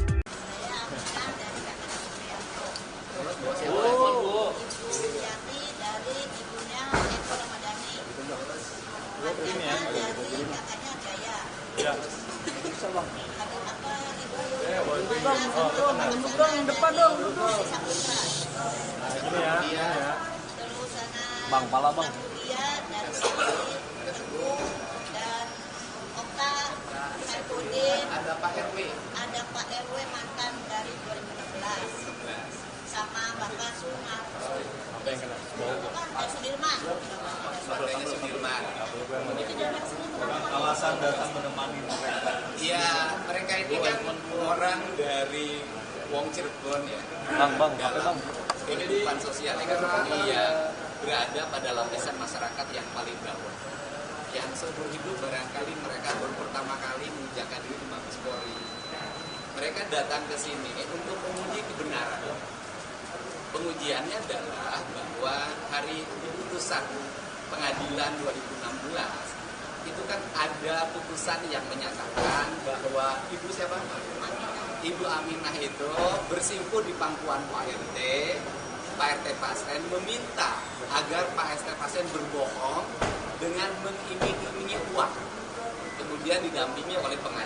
Bang, pala bang. Dia dari sini dan Okta, Saipudin, Ada Pak RW. ada Pak RW mantan dari 2016 sama Bapak Sumar. Apa yang kena? Dari Sudirman. Keluarganya Sudirman. Alasan datang menemani mereka. Iya, mereka ini kan orang dari Wong Cirebon ya. Bang, apa bang? Kehidupan sosial ekonomi ya berada pada lapisan masyarakat yang paling bawah. Yang seumur hidup barangkali mereka baru pertama kali menginjakkan diri di Mabes Polri. Mereka datang ke sini untuk menguji kebenaran. Pengujiannya adalah bahwa hari putusan pengadilan 2016 itu kan ada putusan yang menyatakan bahwa Ibu Aminah itu bersimpuh di pangkuan Pak RT Pasren meminta agar Pak RT Pasren berbohong dengan mengiming-imingi uang, kemudian didampingi oleh pengacara.